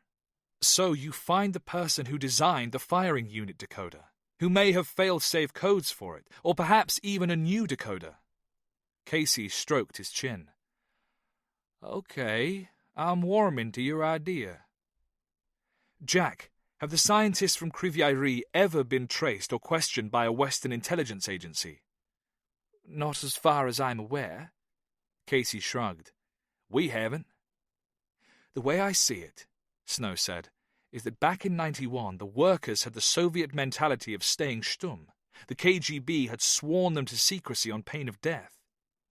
F: So you find the person who designed the firing unit decoder, who may have fail-safe codes for it, or perhaps even a new decoder. Casey stroked his chin. Okay, I'm warming to your idea. Jack, have the scientists from Kriviai ever been traced or questioned by a Western intelligence agency? Not as far as I'm aware. Casey shrugged. We haven't. The way I see it, Snow said, is that back in 91 the workers had the Soviet mentality of staying stumm. The KGB had sworn them to secrecy on pain of death.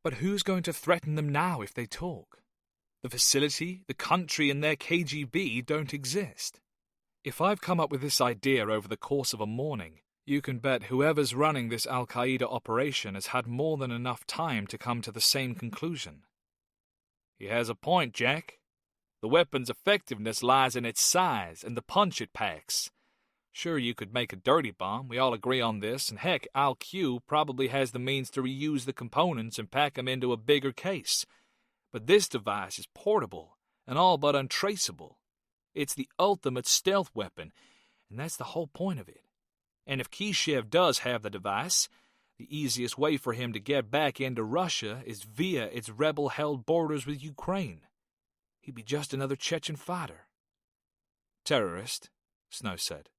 F: But who's going to threaten them now if they talk? The facility, the country, and their KGB don't exist. If I've come up with this idea over the course of a morning, you can bet whoever's running this Al-Qaeda operation has had more than enough time to come to the same conclusion. He has a point, Jack. The weapon's effectiveness lies in its size and the punch it packs. Sure, you could make a dirty bomb, we all agree on this, and heck, Al-Q probably has the means to reuse the components and pack them into a bigger case. But this device is portable and all but untraceable. It's the ultimate stealth weapon, and that's the whole point of it. And if Khrushchev does have the device, the easiest way for him to get back into Russia is via its rebel-held borders with Ukraine. He'd be just another Chechen fighter. Terrorist, Snow said.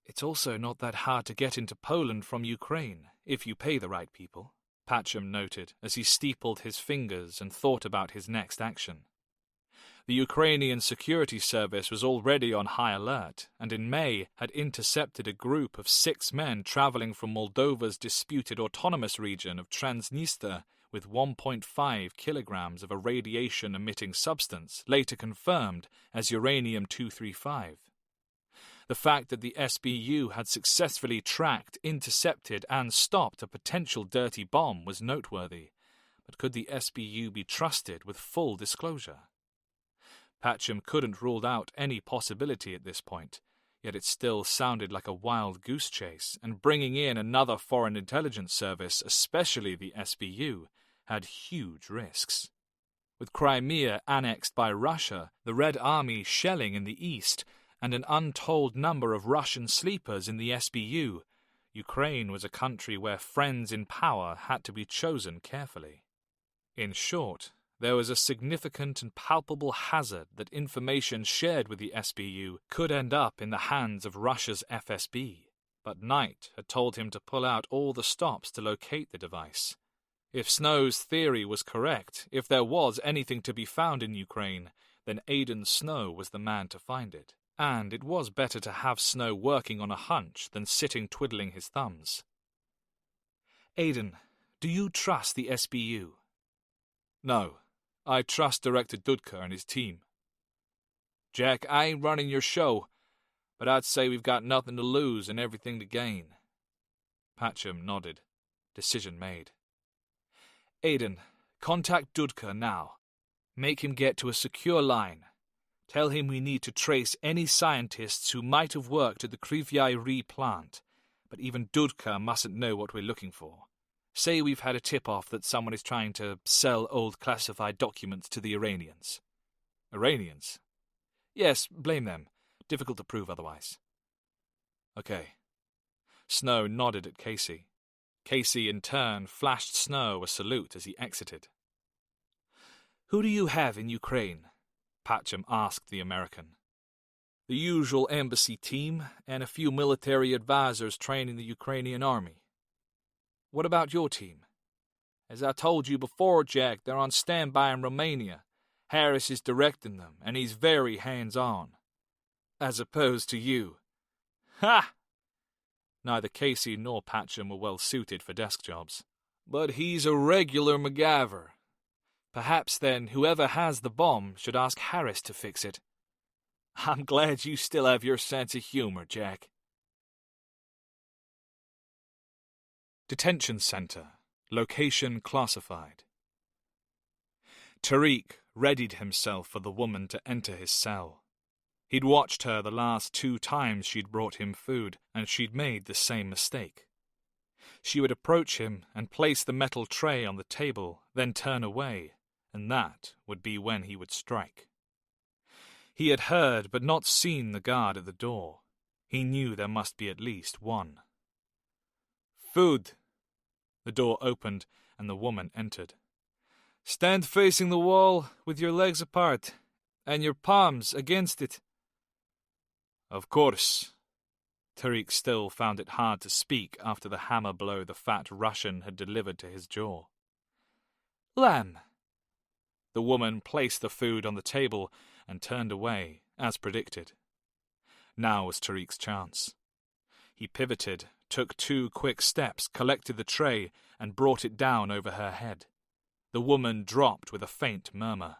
F: It's also not that hard to get into Poland from Ukraine, if you pay the right people, Patcham noted as he steepled his fingers and thought about his next action. The Ukrainian security service was already on high alert, and in May had intercepted a group of 6 men travelling from Moldova's disputed autonomous region of Transnistria with 1.5 kilograms of a radiation-emitting substance, later confirmed as uranium-235. The fact that the SBU had successfully tracked, intercepted, and stopped a potential dirty bomb was noteworthy, but could the SBU be trusted with full disclosure? Patcham couldn't rule out any possibility at this point, yet it still sounded like a wild goose chase, and bringing in another foreign intelligence service, especially the SBU, had huge risks. With Crimea annexed by Russia, the Red Army shelling in the east, and an untold number of Russian sleepers in the SBU, Ukraine was a country where friends in power had to be chosen carefully. In short, there was a significant and palpable hazard that information shared with the SBU could end up in the hands of Russia's FSB, but Knight had told him to pull out all the stops to locate the device. If Snow's theory was correct, if there was anything to be found in Ukraine, then Aiden Snow was the man to find it, and it was better to have Snow working on a hunch than sitting twiddling his thumbs. Aiden, do you trust the SBU? No. I trust Director Dudka and his team. Jack, I ain't running your show, but I'd say we've got nothing to lose and everything to gain. Patcham nodded. Decision made. Aiden, contact Dudka now. Make him get to a secure line. Tell him we need to trace any scientists who might have worked at the Kriviai plant, but even Dudka mustn't know what we're looking for. Say we've had a tip-off that someone is trying to sell old classified documents to the Iranians. Iranians? Yes, blame them. Difficult to prove otherwise. Okay. Snow nodded at Casey.
B: Casey, in turn, flashed Snow a salute as he exited. "Who do you have in Ukraine?" Patcham asked the American. "The usual embassy team and a few military advisors training the Ukrainian army. What about your team?" "As I told you before, Jack, they're on standby in Romania. Harris is directing them, and he's very hands-on." "As opposed to you." "Ha!" Neither Casey nor Patcham were well suited for desk jobs. "But he's a regular MacGyver. Perhaps, then, whoever has the bomb should ask Harris to fix it." "I'm glad you still have your sense of humor, Jack." Detention Center. Location classified. Tariq readied himself for the woman to enter his cell. He'd watched her the last 2 times she'd brought him food, and she'd made the same mistake. She would approach him and place the metal tray on the table, then turn away, and that would be when he would strike. He had heard but not seen the guard at the door. He knew there must be at least one. "Food." The door opened and the woman entered. "Stand facing the wall with your legs apart and your palms against it." "Of course." Tariq still found it hard to speak after the hammer blow the fat Russian had delivered to his jaw. "Lamb." The woman placed the food on the table and turned away, as predicted. Now was Tariq's chance. He pivoted, took 2 quick steps, collected the tray, and brought it down over her head. The woman dropped with a faint murmur.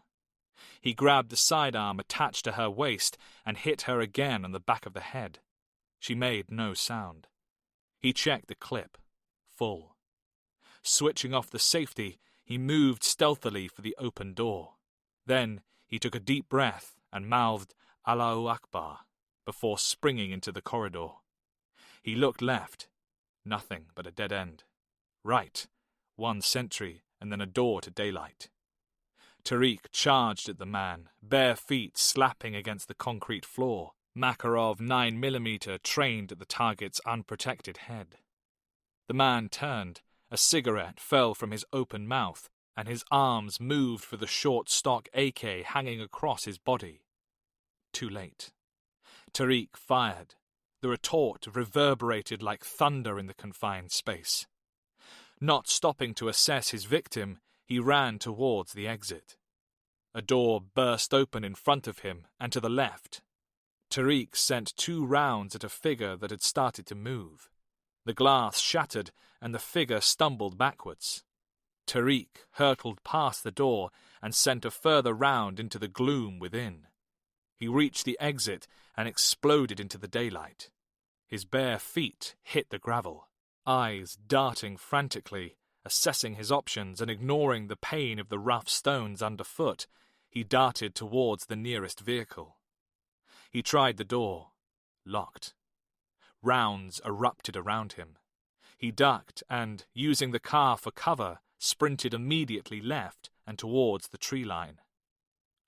B: He grabbed the sidearm attached to her waist and hit her again on the back of the head. She made no sound. He checked the clip. Full. Switching off the safety, he moved stealthily for the open door. Then he took a deep breath and mouthed Allahu Akbar before springing into the corridor. He looked left. Nothing but a dead end. Right. 1 sentry and then a door to daylight. Tariq charged at the man, bare feet slapping against the concrete floor, Makarov 9mm trained at the target's unprotected head. The man turned, a cigarette fell from his open mouth, and his arms moved for the short stock AK hanging across his body. Too late. Tariq fired. The retort reverberated like thunder in the confined space. Not stopping to assess his victim, he ran towards the exit. A door burst open in front of him and to the left. Tariq sent 2 rounds at a figure that had started to move. The glass shattered and the figure stumbled backwards. Tariq hurtled past the door and sent a further round into the gloom within. He reached the exit and exploded into the daylight. His bare feet hit the gravel, eyes darting frantically, assessing his options and ignoring the pain of the rough stones underfoot. He darted towards the nearest vehicle. He tried the door. Locked. Rounds erupted around him. He ducked and, using the car for cover, sprinted immediately left and towards the tree line.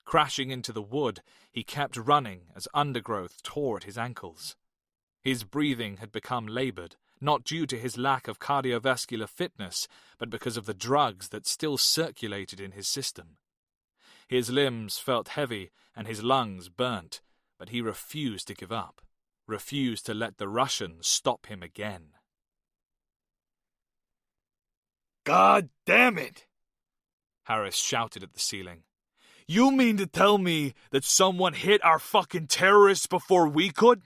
B: Crashing into the wood, he kept running as undergrowth tore at his ankles. His breathing had become laboured, not due to his lack of cardiovascular fitness, but because of the drugs that still circulated in his system. His limbs felt heavy and his lungs burnt, but he refused to give up, refused to let the Russians stop him again.
D: God damn it!
B: Harris shouted at the ceiling.
D: You mean to tell me that someone hit our fucking terrorists before we could?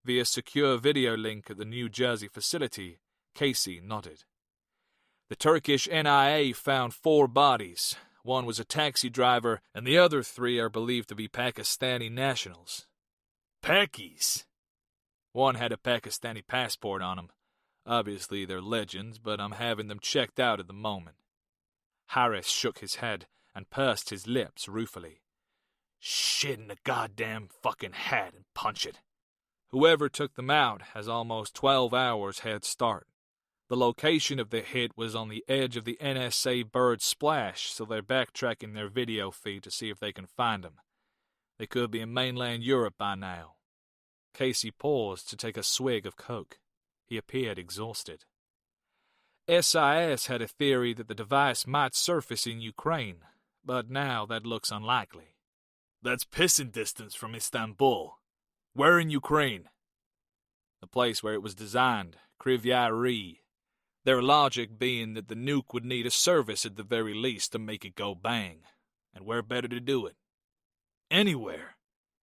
B: Via secure video link at the New Jersey facility, Casey nodded. The Turkish NIA found 4 bodies. 1 was a taxi driver, and the other 3 are believed to be Pakistani nationals.
D: Pakis?
B: 1 had a Pakistani passport on him. Obviously, they're legends, but I'm having them checked out at the moment. Harris shook his head and pursed his lips ruefully.
D: Shit in the goddamn fucking hat and punch it.
B: Whoever took them out has almost 12 hours head start. The location of the hit was on the edge of the NSA bird splash, so they're backtracking their video feed to see if they can find them. They could be in mainland Europe by now. Casey paused to take a swig of Coke. He appeared exhausted.
F: SIS had a theory that the device might surface in Ukraine, but now that looks unlikely.
D: That's pissing distance from Istanbul. Where in Ukraine?
F: The place where it was designed, Kryvyi Rih. Their logic being that the nuke would need a service at the very least to make it go bang. And where better to do it?
D: Anywhere.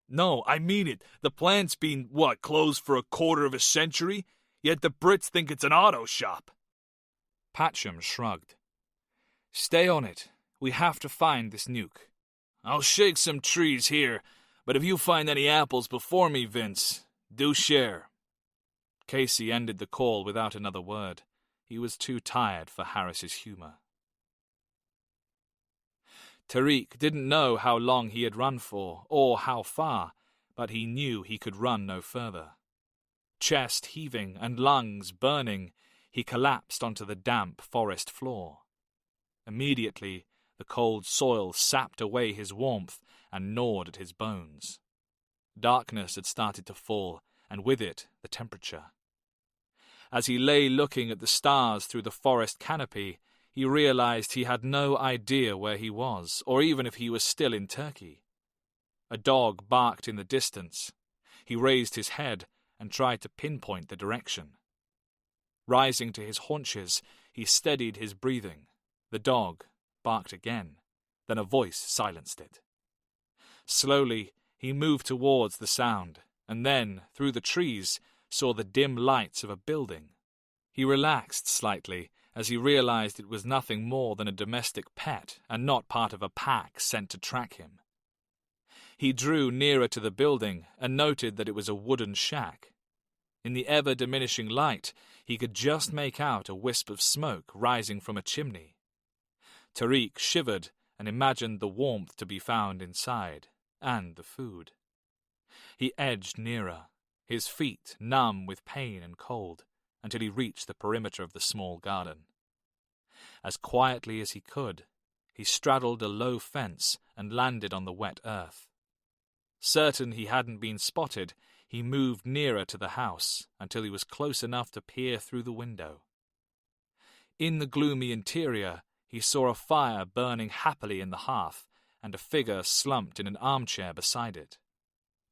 D: No, I mean it. The plant's been, closed for a quarter of a century? Yet the Brits think it's an auto shop.
F: Patcham shrugged. Stay on it. We have to find this nuke.
D: I'll shake some trees here, but if you find any apples before me, Vince, do share.
F: Casey ended the call without another word. He was too tired for Harris's humour. Tariq didn't know how long he had run for, or how far, but he knew he could run no further. Chest heaving and lungs burning, he collapsed onto the damp forest floor. Immediately, the cold soil sapped away his warmth and gnawed at his bones. Darkness had started to fall, and with it, the temperature. As he lay looking at the stars through the forest canopy, he realized he had no idea where he was, or even if he was still in Turkey. A dog barked in the distance. He raised his head and tried to pinpoint the direction. Rising to his haunches, he steadied his breathing. The dog barked again, then a voice silenced it. Slowly, he moved towards the sound, and then, through the trees, saw the dim lights of a building. He relaxed slightly as he realized it was nothing more than a domestic pet and not part of a pack sent to track him. He drew nearer to the building and noted that it was a wooden shack. In the ever-diminishing light, he could just make out a wisp of smoke rising from a chimney. Tariq shivered and imagined the warmth to be found inside, and the food. He edged nearer, his feet numb with pain and cold, until he reached the perimeter of the small garden. As quietly as he could, he straddled a low fence and landed on the wet earth. Certain he hadn't been spotted, he moved nearer to the house until he was close enough to peer through the window. In the gloomy interior, he saw a fire burning happily in the hearth and a figure slumped in an armchair beside it.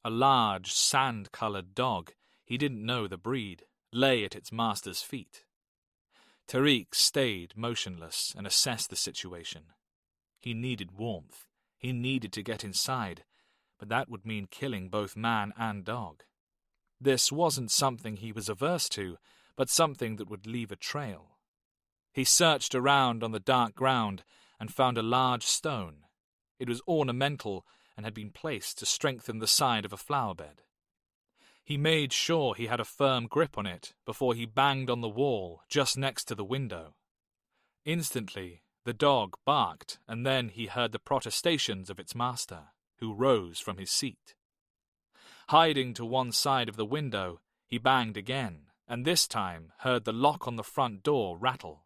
F: A large, sand-coloured dog, he didn't know the breed, lay at its master's feet. Tariq stayed motionless and assessed the situation. He needed warmth. He needed to get inside, but that would mean killing both man and dog. This wasn't something he was averse to, but something that would leave a trail. He searched around on the dark ground and found a large stone. It was ornamental and had been placed to strengthen the side of a flower bed. He made sure he had a firm grip on it before he banged on the wall just next to the window. Instantly, the dog barked, and then he heard the protestations of its master, who rose from his seat. Hiding to one side of the window, he banged again, and this time heard the lock on the front door rattle.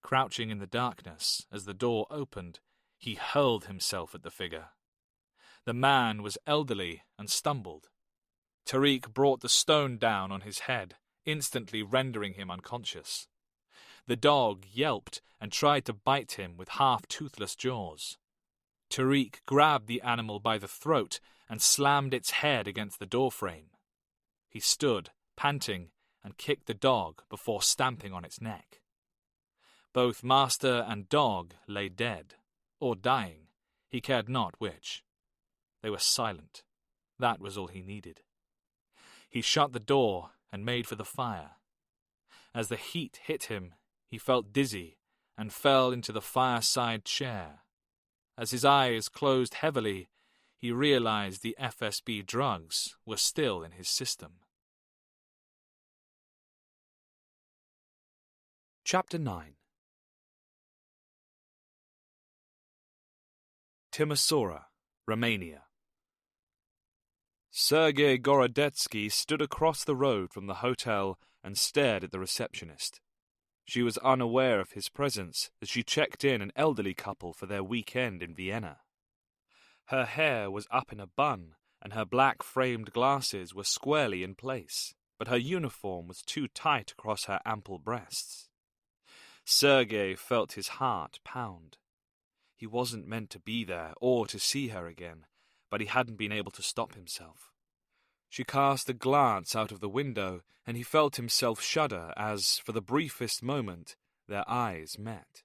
F: Crouching in the darkness as the door opened, he hurled himself at the figure. The man was elderly and stumbled. Tariq brought the stone down on his head, instantly rendering him unconscious. The dog yelped and tried to bite him with half-toothless jaws. Tariq grabbed the animal by the throat and slammed its head against the doorframe. He stood, panting, and kicked the dog before stamping on its neck. Both master and dog lay dead, or dying. He cared not which. They were silent. That was all he needed. He shut the door and made for the fire. As the heat hit him, he felt dizzy and fell into the fireside chair. As his eyes closed heavily, he realized the FSB drugs were still in his system. Chapter 9. Timisoara, Romania. Sergei Gorodetsky stood across the road from the hotel and stared at the receptionist. She was unaware of his presence as she checked in an elderly couple for their weekend in Vienna. Her hair was up in a bun, and her black-framed glasses were squarely in place, but her uniform was too tight across her ample breasts.
B: Sergei felt his heart pound. He wasn't meant to be there or to see her again, but he hadn't been able to stop himself. She cast a glance out of the window, and he felt himself shudder as, for the briefest moment, their eyes met.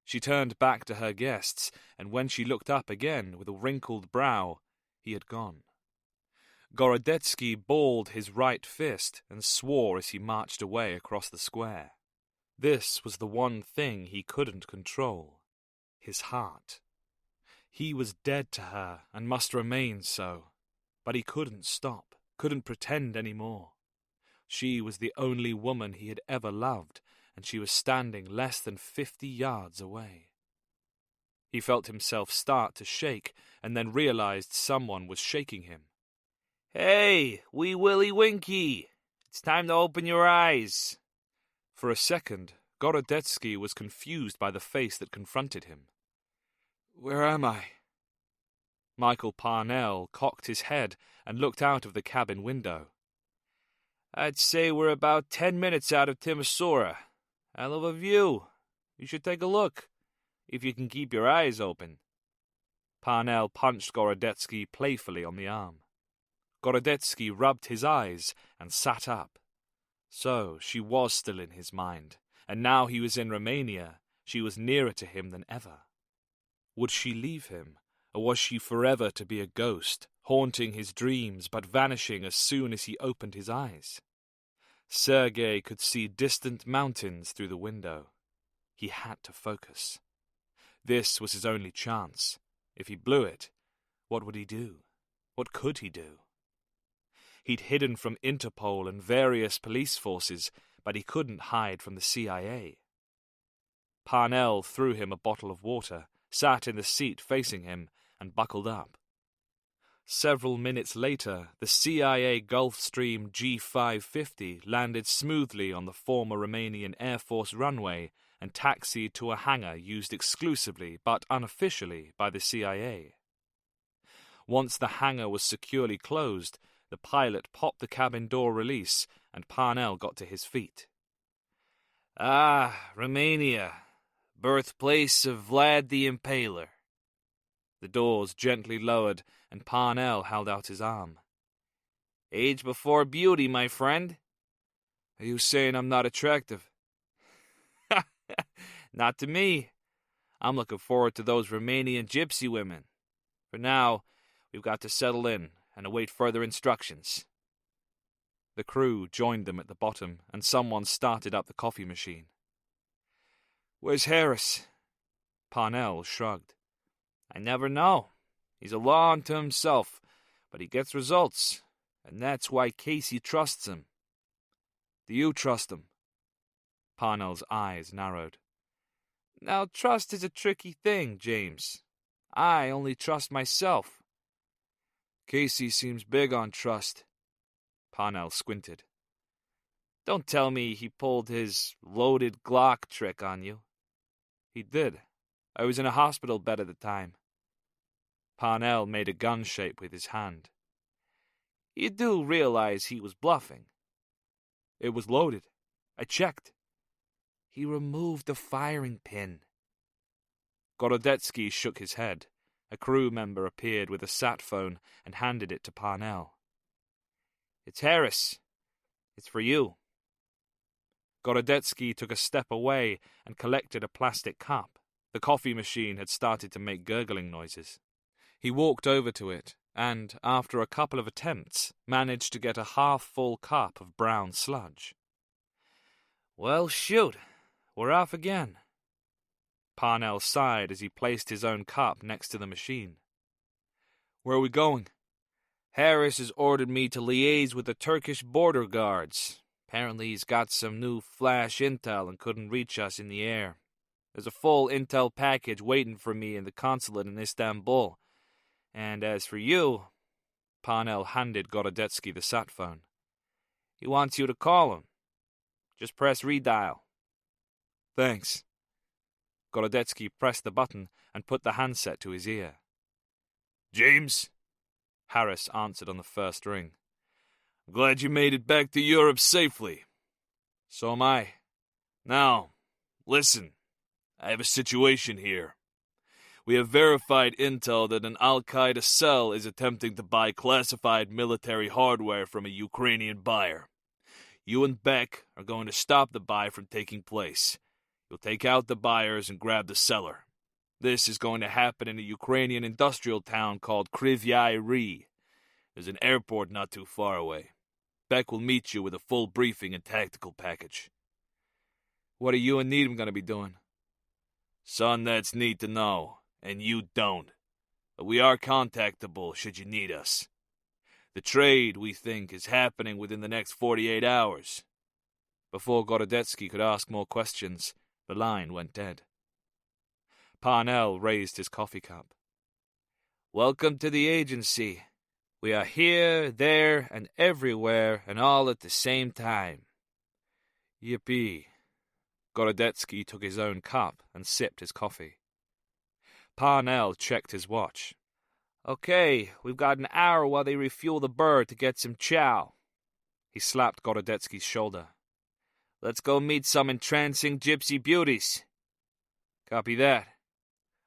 B: She turned back to her guests, and when she looked up again with a wrinkled brow, he had gone. Gorodetsky balled his right fist and swore as he marched away across the square. This was the one thing he couldn't control. His heart. He was dead to her and must remain so, but he couldn't stop, couldn't pretend any more. She was the only woman he had ever loved, and she was standing less than 50 yards away. He felt himself start to shake and then realized someone was shaking him.
E: Hey, wee willy winky, it's time to open your eyes.
B: For a second, Gorodetsky was confused by the face that confronted him.
C: Where am I?
B: Michael Parnell cocked his head and looked out of the cabin window.
E: I'd say we're about 10 minutes out of Timisoara. Hell of a view. You should take a look, if you can keep your eyes open.
B: Parnell punched Gorodetsky playfully on the arm. Gorodetsky rubbed his eyes and sat up. So she was still in his mind, and now he was in Romania, she was nearer to him than ever. Would she leave him, or was she forever to be a ghost, haunting his dreams but vanishing as soon as he opened his eyes? Sergei could see distant mountains through the window. He had to focus. This was his only chance. If he blew it, what would he do? What could he do? He'd hidden from Interpol and various police forces, but he couldn't hide from the CIA. Parnell threw him a bottle of water, sat in the seat facing him, and buckled up. Several minutes later, the CIA Gulfstream G550 landed smoothly on the former Romanian Air Force runway and taxied to a hangar used exclusively but unofficially by the CIA. Once the hangar was securely closed, the pilot popped the cabin door release and Parnell got to his feet.
E: Ah, Romania, birthplace of Vlad the Impaler.
B: The doors gently lowered and Parnell held out his arm.
E: Age before beauty, my friend.
C: Are you saying I'm not attractive?
E: Not to me. I'm looking forward to those Romanian gypsy women. For now, we've got to settle in and await further instructions.
B: The crew joined them at the bottom, and someone started up the coffee machine.
C: Where's Harris?
B: Parnell shrugged.
E: I never know. He's a law unto himself, but he gets results, and that's why Casey trusts him.
C: Do you trust him?
B: Parnell's eyes narrowed.
E: Now, trust is a tricky thing, James. I only trust myself.
C: Casey seems big on trust.
B: Parnell squinted.
E: Don't tell me he pulled his loaded Glock trick on you.
C: He did. I was in a hospital bed at the time.
B: Parnell made a gun shape with his hand.
E: You do realize he was bluffing.
C: It was loaded. I checked.
E: He removed the firing pin.
B: Gorodetsky shook his head. A crew member appeared with a sat phone and handed it to Parnell.
E: It's Harris. It's for you.
B: Gorodetsky took a step away and collected a plastic cup. The coffee machine had started to make gurgling noises. He walked over to it and, after a couple of attempts, managed to get a half-full cup of brown sludge.
E: Well, shoot. We're off again.
B: Parnell sighed as he placed his own cup next to the machine.
C: Where are we going?
E: Harris has ordered me to liaise with the Turkish border guards. Apparently he's got some new flash intel and couldn't reach us in the air. There's a full intel package waiting for me in the consulate in Istanbul. And as for you,
B: Parnell handed Gorodetsky the sat phone.
E: He wants you to call him. Just press redial.
C: Thanks.
B: Gorodetsky pressed the button and put the handset to his ear.
D: James?
B: Harris answered on the first ring.
D: I'm glad you made it back to Europe safely.
C: So am I.
D: Now, Listen, I have a situation here. We have verified intel that an Al-Qaeda cell is attempting to buy classified military hardware from a Ukrainian buyer. You and Beck are going to stop the buy from taking place. You'll take out the buyers and grab the seller. This is going to happen in a Ukrainian industrial town called Kryvyi Rih. There's an airport not too far away. Beck will meet you with a full briefing and tactical package.
C: What are you and Needham going to be doing?
D: Son, that's neat to know, and you don't. But we are contactable should you need us. The trade, we think, is happening within the next 48 hours.
C: Before Gorodetsky could ask more questions, the line went dead. Parnell raised his coffee cup.
F: Welcome to the agency. We are here, there, and everywhere, and all at the same time.
C: Yippee. Gorodetsky took his own cup and sipped his coffee. Parnell checked his watch.
F: Okay, we've got an hour while they refuel the bird to get some chow.
C: He slapped Gorodetsky's shoulder.
F: Let's go meet some entrancing gypsy beauties.
C: Copy that.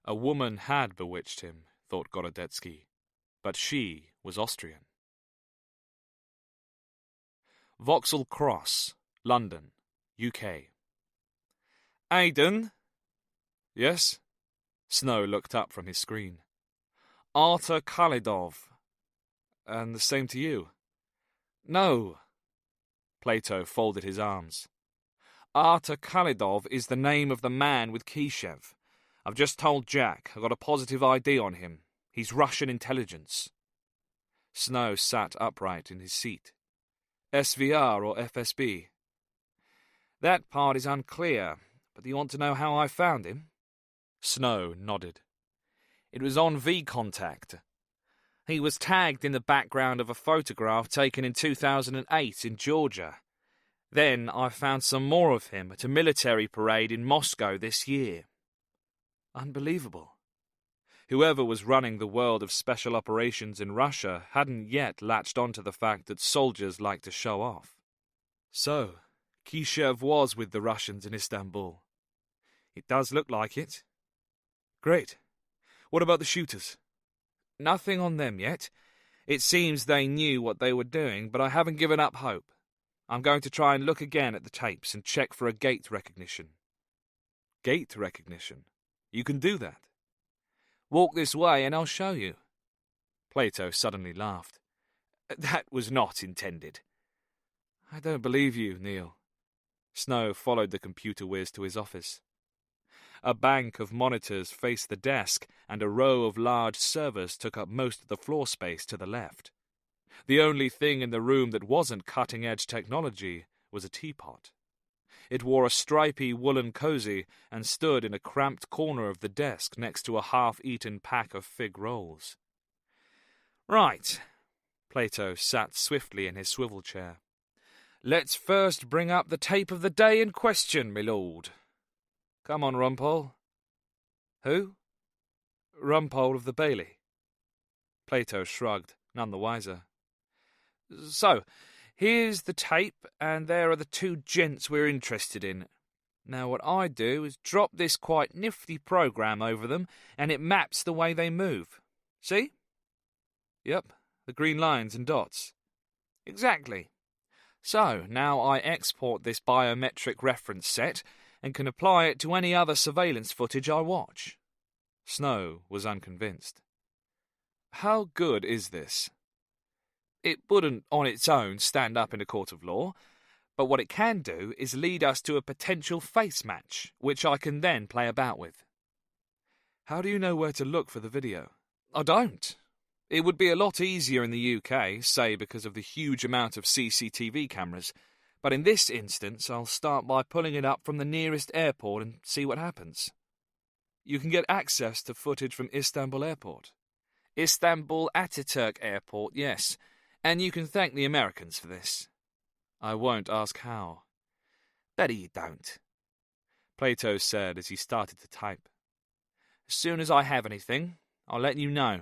C: A woman had bewitched him, thought Gorodetsky, but she was Austrian. Vauxhall Cross, London, UK.
F: Aiden?
C: Yes? Snow looked up from his screen.
F: Artur Khalidov.
C: And the same to you?
F: No.
C: Plato folded his arms.
F: Artur Khalidov is the name of the man with Kishev. I've just told Jack. I've got a positive ID on him. He's Russian intelligence.
C: Snow sat upright in his seat. SVR or FSB?
F: That part is unclear, but do you want to know how I found him?
C: Snow nodded.
F: It was on V-Contact. He was tagged in the background of a photograph taken in 2008 in Georgia. Then I found some more of him at a military parade in Moscow this year.
C: Unbelievable. Whoever was running the world of special operations in Russia hadn't yet latched onto the fact that soldiers like to show off. So, Kishev was with the Russians in Istanbul. It does look like it. Great. What about the shooters?
F: Nothing on them yet. It seems they knew what they were doing, but I haven't given up hope. I'm going to try and look again at the tapes and check for a gate recognition.
C: Gate recognition? You can do that.
F: Walk this way and I'll show you.
C: Plato suddenly laughed.
F: That was not intended.
C: I don't believe you, Neil. Snow followed the computer whiz to his office. A bank of monitors faced the desk, and a row of large servers took up most of the floor space to the left. The only thing in the room that wasn't cutting-edge technology was a teapot. It wore a stripy woolen cozy and stood in a cramped corner of the desk next to a half-eaten pack of fig rolls.
F: Right.
C: Plato sat swiftly in his swivel chair.
F: Let's first bring up the tape of the day in question, my lord.
C: Come on, Rumpole.
F: Who?
C: Rumpole of the Bailey. Plato shrugged, none the wiser.
F: So, here's the tape, and there are the two gents we're interested in. Now what I do is drop this quite nifty program over them, and it maps the way they move. See?
C: Yep, the green lines and dots.
F: Exactly. So, now I export this biometric reference set, and can apply it to any other surveillance footage I watch.
C: Snow was unconvinced. How good is this?
F: It wouldn't, on its own, stand up in a court of law, but what it can do is lead us to a potential face match, which I can then play about with.
C: How do you know where to look for the video?
F: I don't. It would be a lot easier in the UK, say because of the huge amount of CCTV cameras, but in this instance I'll start by pulling it up from the nearest airport and see what happens.
C: You can get access to footage from Istanbul Airport.
F: Istanbul Ataturk Airport, yes. And you can thank the Americans for this.
C: I won't ask how.
F: Better you don't.
C: Plato said as he started to type.
F: As soon as I have anything, I'll let you know.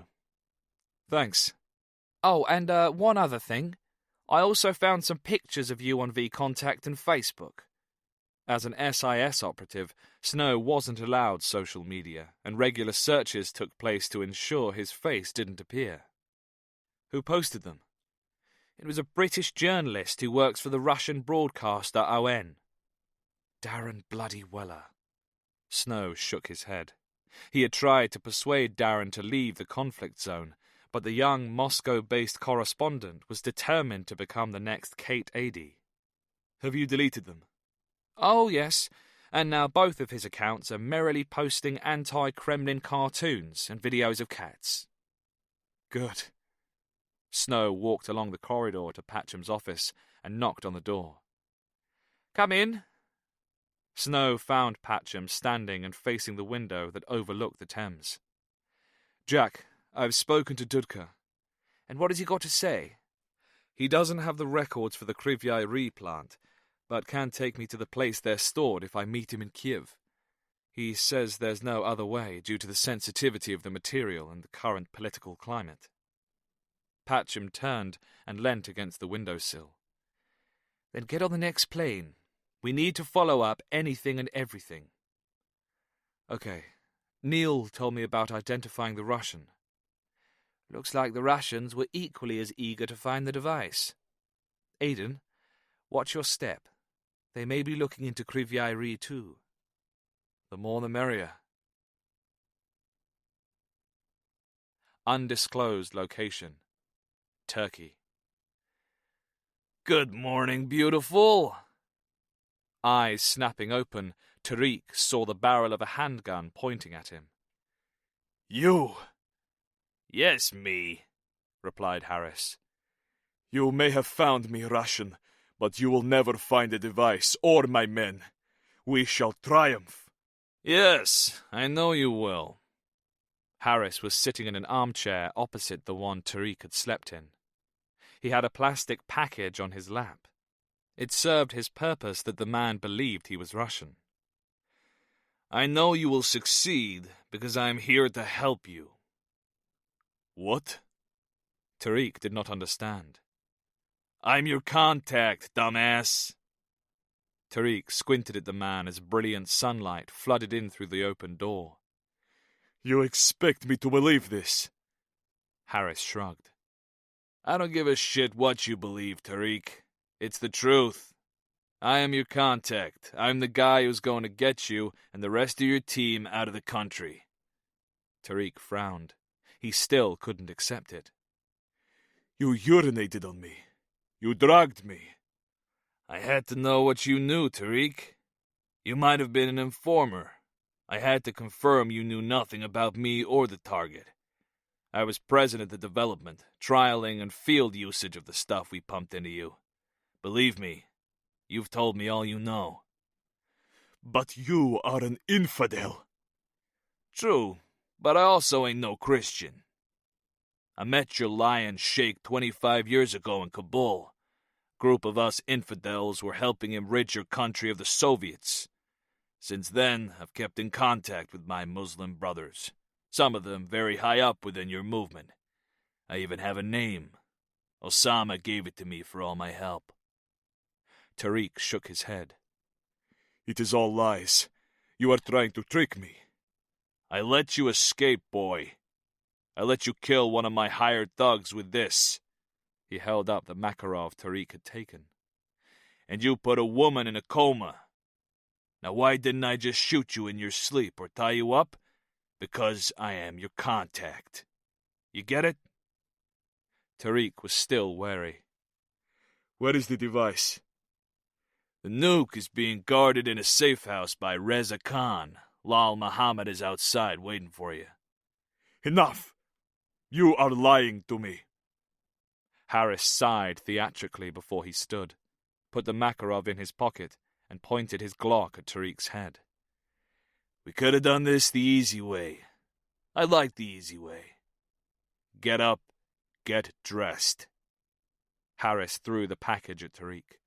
C: Thanks.
F: Oh, and one other thing. I also found some pictures of you on V-Contact and Facebook.
B: As an SIS operative, Snow wasn't allowed social media, and regular searches took place to ensure his face didn't appear. Who posted them? It was a British journalist who works for the Russian broadcaster ON. Darren bloody Weller. Snow shook his head. He had tried to persuade Darren to leave the conflict zone, but the young Moscow-based correspondent was determined to become the next Kate Adie. Have you deleted them? Oh, yes, and now both of his accounts are merrily posting anti-Kremlin cartoons and videos of cats. Good. Snow walked along the corridor to Patcham's office and knocked on the door. Come in. Snow found Patcham standing and facing the window that overlooked the Thames. Jack, I've spoken to Dudka. And what has he got to say? He doesn't have the records for the Kryvyi Rih plant, but can take me to the place they're stored if I meet him in Kiev. He says there's no other way due to the sensitivity of the material and the current political climate. Patcham turned and leant against the windowsill. Then get on the next plane. We need to follow up anything and everything. Okay. Neil told me about identifying the Russian. Looks like the Russians were equally as eager to find the device. Aiden, watch your step. They may be looking into Kryvyi Rih too. The more the merrier. Undisclosed location. Turkey. Good morning, beautiful. Eyes snapping open, Tariq saw the barrel of a handgun pointing at him. You? Yes, me, replied Harris. You may have found me Russian, but you will never find the device or my men. We shall triumph. Yes, I know you will. Harris was sitting in an armchair opposite the one Tariq had slept in. He had a plastic package on his lap. It served his purpose that the man believed he was Russian. I know you will succeed because I am here to help you. What? Tariq did not understand. I'm your contact, dumbass. Tariq squinted at the man as brilliant sunlight flooded in through the open door. You expect me to believe this? Harris shrugged. I don't give a shit what you believe, Tariq. It's the truth. I am your contact. I'm the guy who's going to get you and the rest of your team out of the country. Tariq frowned. He still couldn't accept it. You urinated on me. You drugged me. I had to know what you knew, Tariq. You might have been an informer. I had to confirm you knew nothing about me or the target. I was present at the development, trialing, and field usage of the stuff we pumped into you. Believe me, you've told me all you know. But you are an infidel. True, but I also ain't no Christian. I met your lion sheikh 25 years ago in Kabul. Group of us infidels were helping him rid your country of the Soviets. Since then, I've kept in contact with my Muslim brothers, some of them very high up within your movement. I even have a name. Osama gave it to me for all my help. Tariq shook his head. It is all lies. You are trying to trick me. I let you escape, boy. I let you kill one of my hired thugs with this. He held up the Makarov Tariq had taken. And you put a woman in a coma. Now why didn't I just shoot you in your sleep or tie you up? Because I am your contact. You get it? Tariq was still wary. Where is the device? The nuke is being guarded in a safe house by Reza Khan. Lal Muhammad is outside waiting for you. Enough! You are lying to me. Harris sighed theatrically before he stood, put the Makarov in his pocket, and pointed his Glock at Tariq's head. We could have done this the easy way. I like the easy way. Get up, get dressed. Harris threw the package at Tariq.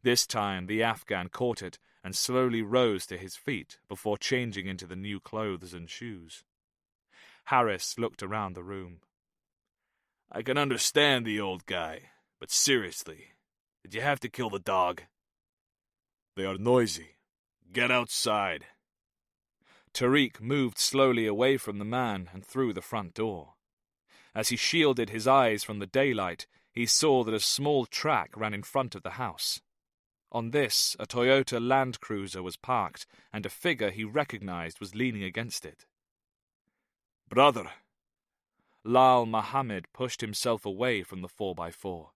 B: This time the Afghan caught it and slowly rose to his feet before changing into the new clothes and shoes. Harris looked around the room. I can understand the old guy, but seriously, did you have to kill the dog? They are noisy,
D: Get outside.
B: Tariq moved slowly away from the man and through the front door. As he shielded his eyes from the daylight, he saw that a small track ran in front of the house. On this, a Toyota Land Cruiser was parked, and a figure he recognized was leaning against it.
D: Brother.
B: Lal Mohammed pushed himself away from the 4x4.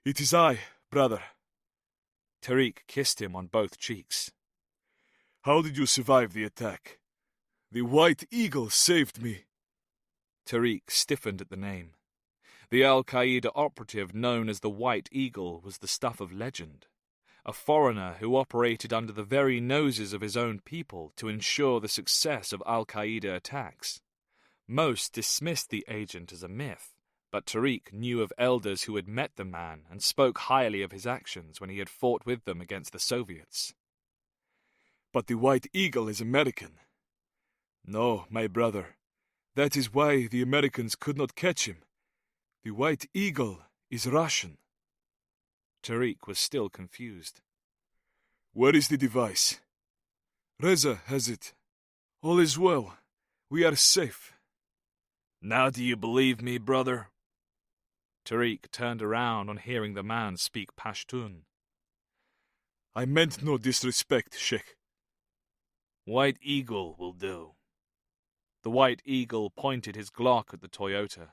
D: It is I, brother.
B: Tariq kissed him on both cheeks.
D: How did you survive the attack? The White Eagle saved me.
B: Tariq stiffened at the name. The Al-Qaeda operative known as the White Eagle was the stuff of legend. A foreigner who operated under the very noses of his own people to ensure the success of Al-Qaeda attacks. Most dismissed the agent as a myth, but Tariq knew of elders who had met the man and spoke highly of his actions when he had fought with them against the Soviets.
D: But the White Eagle is American. No, my brother. That is why the Americans could not catch him. The White Eagle is Russian.
B: Tariq was still confused.
D: Where is the device? Reza has it. All is well. We are safe.
E: Now do you believe me, brother?
B: Tariq turned around on hearing the man speak Pashtun.
D: I meant no disrespect, Sheikh.
E: White Eagle will do.
B: The White Eagle pointed his Glock at the Toyota.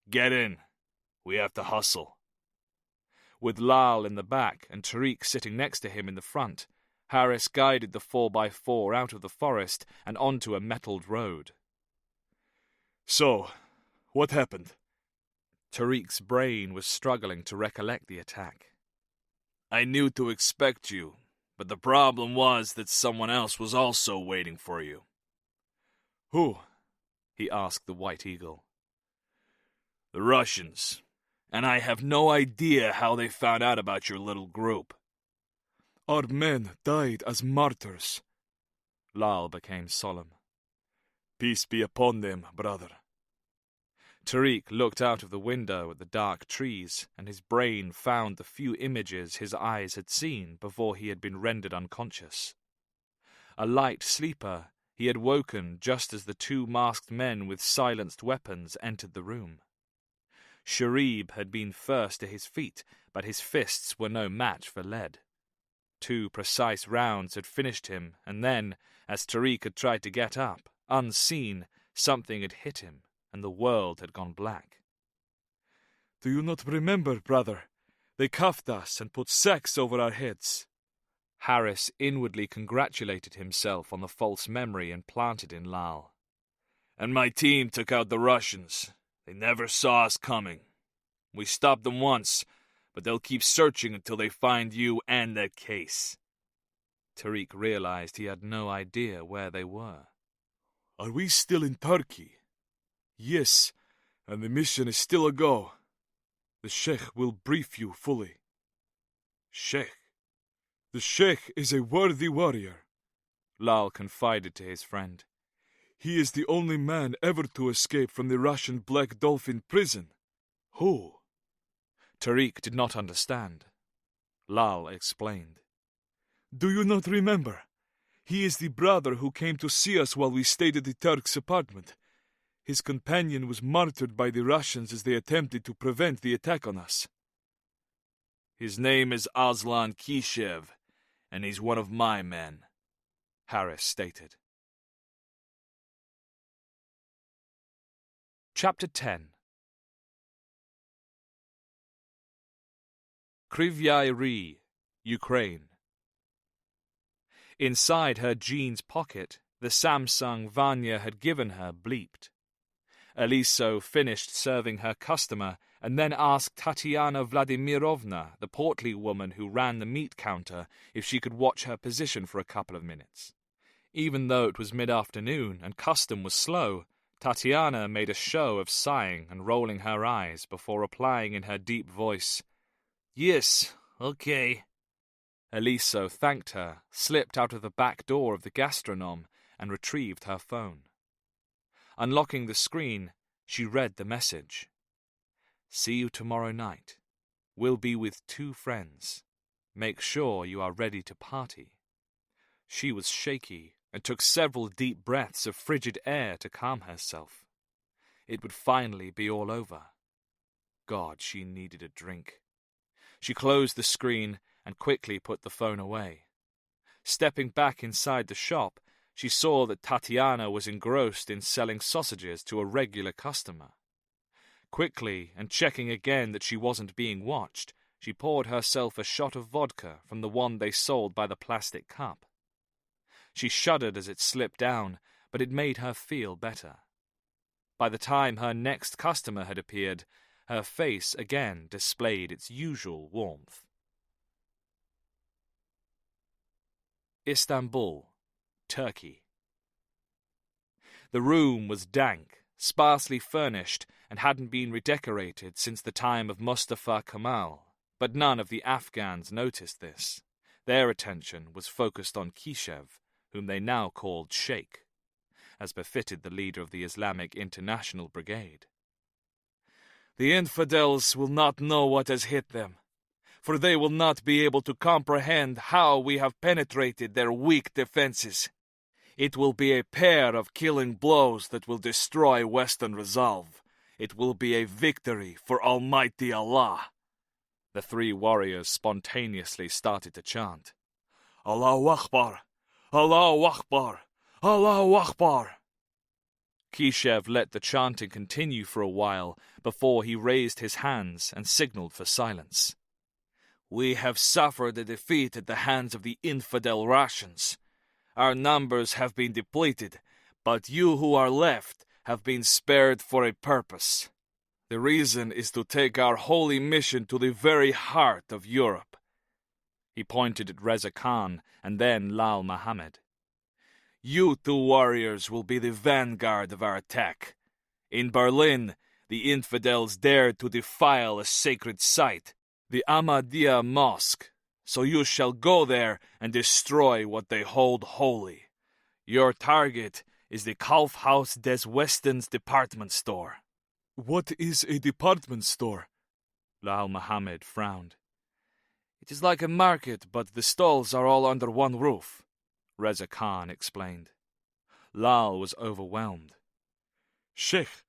E: Get in. We have to hustle.
B: With Lal in the back and Tariq sitting next to him in the front, Harris guided the 4x4 out of the forest and onto a metalled road.
D: So, what happened?
B: Tariq's brain was struggling to recollect the attack.
E: I knew to expect you, but the problem was that someone else was also waiting for you.
D: Who?
B: He asked the White Eagle.
E: The Russians. And I have no idea how they found out about your little group.
D: Our men died as martyrs.
B: Lal became solemn.
D: Peace be upon them, brother.
B: Tariq looked out of the window at the dark trees, and his brain found the few images his eyes had seen before he had been rendered unconscious. A light sleeper, he had woken just as the two masked men with silenced weapons entered the room. Sharib had been first to his feet, but his fists were no match for lead. 2 precise rounds had finished him, and then, as Tariq had tried to get up, unseen, something had hit him, and the world had gone black.
D: Do you not remember, brother? They cuffed us and put sacks over our heads.
B: Harris inwardly congratulated himself on the false memory implanted in Lal.
E: And my team took out the Russians. They never saw us coming. We stopped them once, but they'll keep searching until they find you and that case.
B: Tariq realized he had no idea where they were.
D: Are we still in Turkey? Yes, and the mission is still a go. The Sheikh will brief you fully.
E: Sheikh?
D: The Sheikh is a worthy warrior,
B: Lal confided to his friend.
D: He is the only man ever to escape from the Russian Black Dolphin prison.
B: Who? Tariq did not understand. Lal explained.
D: Do you not remember? He is the brother who came to see us while we stayed at the Turk's apartment. His companion was martyred by the Russians as they attempted to prevent the attack on us.
E: His name is Aslan Kishev, and he's one of my men,
B: Harris stated. Chapter 10. Kryvyai Rih, Ukraine. Inside her jeans pocket, the Samsung Vanya had given her bleeped. Eliso finished serving her customer and then asked Tatiana Vladimirovna, the portly woman who ran the meat counter, if she could watch her position for a couple of minutes. Even though it was mid-afternoon and custom was slow, Tatiana made a show of sighing and rolling her eyes before replying in her deep voice,
E: "Yes, okay."
B: Eliso thanked her, slipped out of the back door of the gastronome, and retrieved her phone. Unlocking the screen, she read the message. "See you tomorrow night. We'll be with 2 friends. Make sure you are ready to party." She was shaky and took several deep breaths of frigid air to calm herself. It would finally be all over. God, she needed a drink. She closed the screen and quickly put the phone away. Stepping back inside the shop, she saw that Tatiana was engrossed in selling sausages to a regular customer. Quickly, and checking again that she wasn't being watched, she poured herself a shot of vodka from the one they sold by the plastic cup. She shuddered as it slipped down, but it made her feel better. By the time her next customer had appeared, her face again displayed its usual warmth. Istanbul, Turkey. The room was dank, sparsely furnished, and hadn't been redecorated since the time of Mustafa Kemal, but none of the Afghans noticed this. Their attention was focused on Kishev, whom they now called Sheikh, as befitted the leader of the Islamic International Brigade.
E: The infidels will not know what has hit them, for they will not be able to comprehend how we have penetrated their weak defenses. It will be a pair of killing blows that will destroy Western resolve. It will be a victory for Almighty Allah.
B: The three warriors spontaneously started to chant.
E: Allahu Akbar! Allahu Akbar! Allahu Akbar!
B: Kishev let the chanting continue for a while before he raised his hands and signaled for silence.
E: We have suffered a defeat at the hands of the infidel Russians. Our numbers have been depleted, but you who are left have been spared for a purpose. The reason is to take our holy mission to the very heart of Europe.
B: He pointed at Reza Khan and then Lal Mohammed.
E: You two warriors will be the vanguard of our attack. In Berlin, the infidels dared to defile a sacred site, the Ahmadiyya Mosque, so you shall go there and destroy what they hold holy. Your target is the Kaufhaus des Westens department store.
D: What is a department store?
B: Lal Mohammed frowned.
E: It is like a market, but the stalls are all under one roof,
B: Reza Khan explained. Lal was overwhelmed.
D: Sheikh,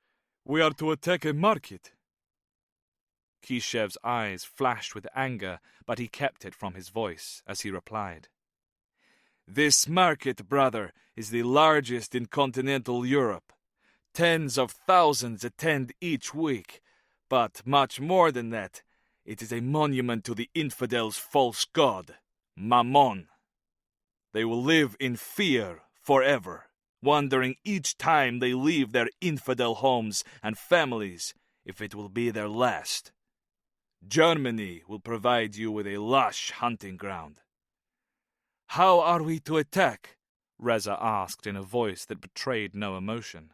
D: we are to attack a market.
B: Kishev's eyes flashed with anger, but he kept it from his voice as he replied.
E: This market, brother, is the largest in continental Europe. Tens of thousands attend each week, but much more than that, it is a monument to the infidels' false god, Mammon. They will live in fear forever, wondering each time they leave their infidel homes and families if it will be their last. Germany will provide you with a lush hunting ground. How are we to attack?
B: Reza asked in a voice that betrayed no emotion.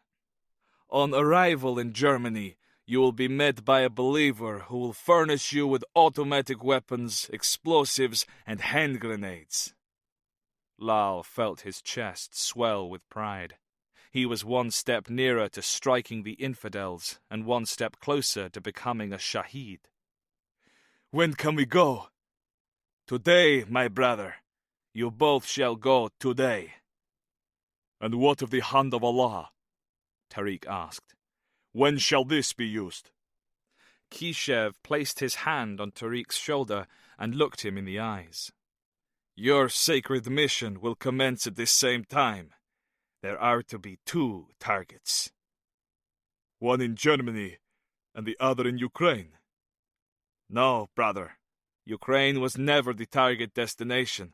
E: On arrival in Germany, you will be met by a believer who will furnish you with automatic weapons, explosives, and hand grenades.
B: Lal felt his chest swell with pride. He was one step nearer to striking the infidels and one step closer to becoming a shaheed.
E: When can we go? Today, my brother. You both shall go today.
D: And what of the hand of Allah?
B: Tariq asked.
D: When shall this be used?
B: Kishev placed his hand on Tariq's shoulder and looked him in the eyes.
E: Your sacred mission will commence at this same time. There are to be 2 targets.
D: One in Germany and the other in Ukraine.
E: No, brother. Ukraine was never the target destination.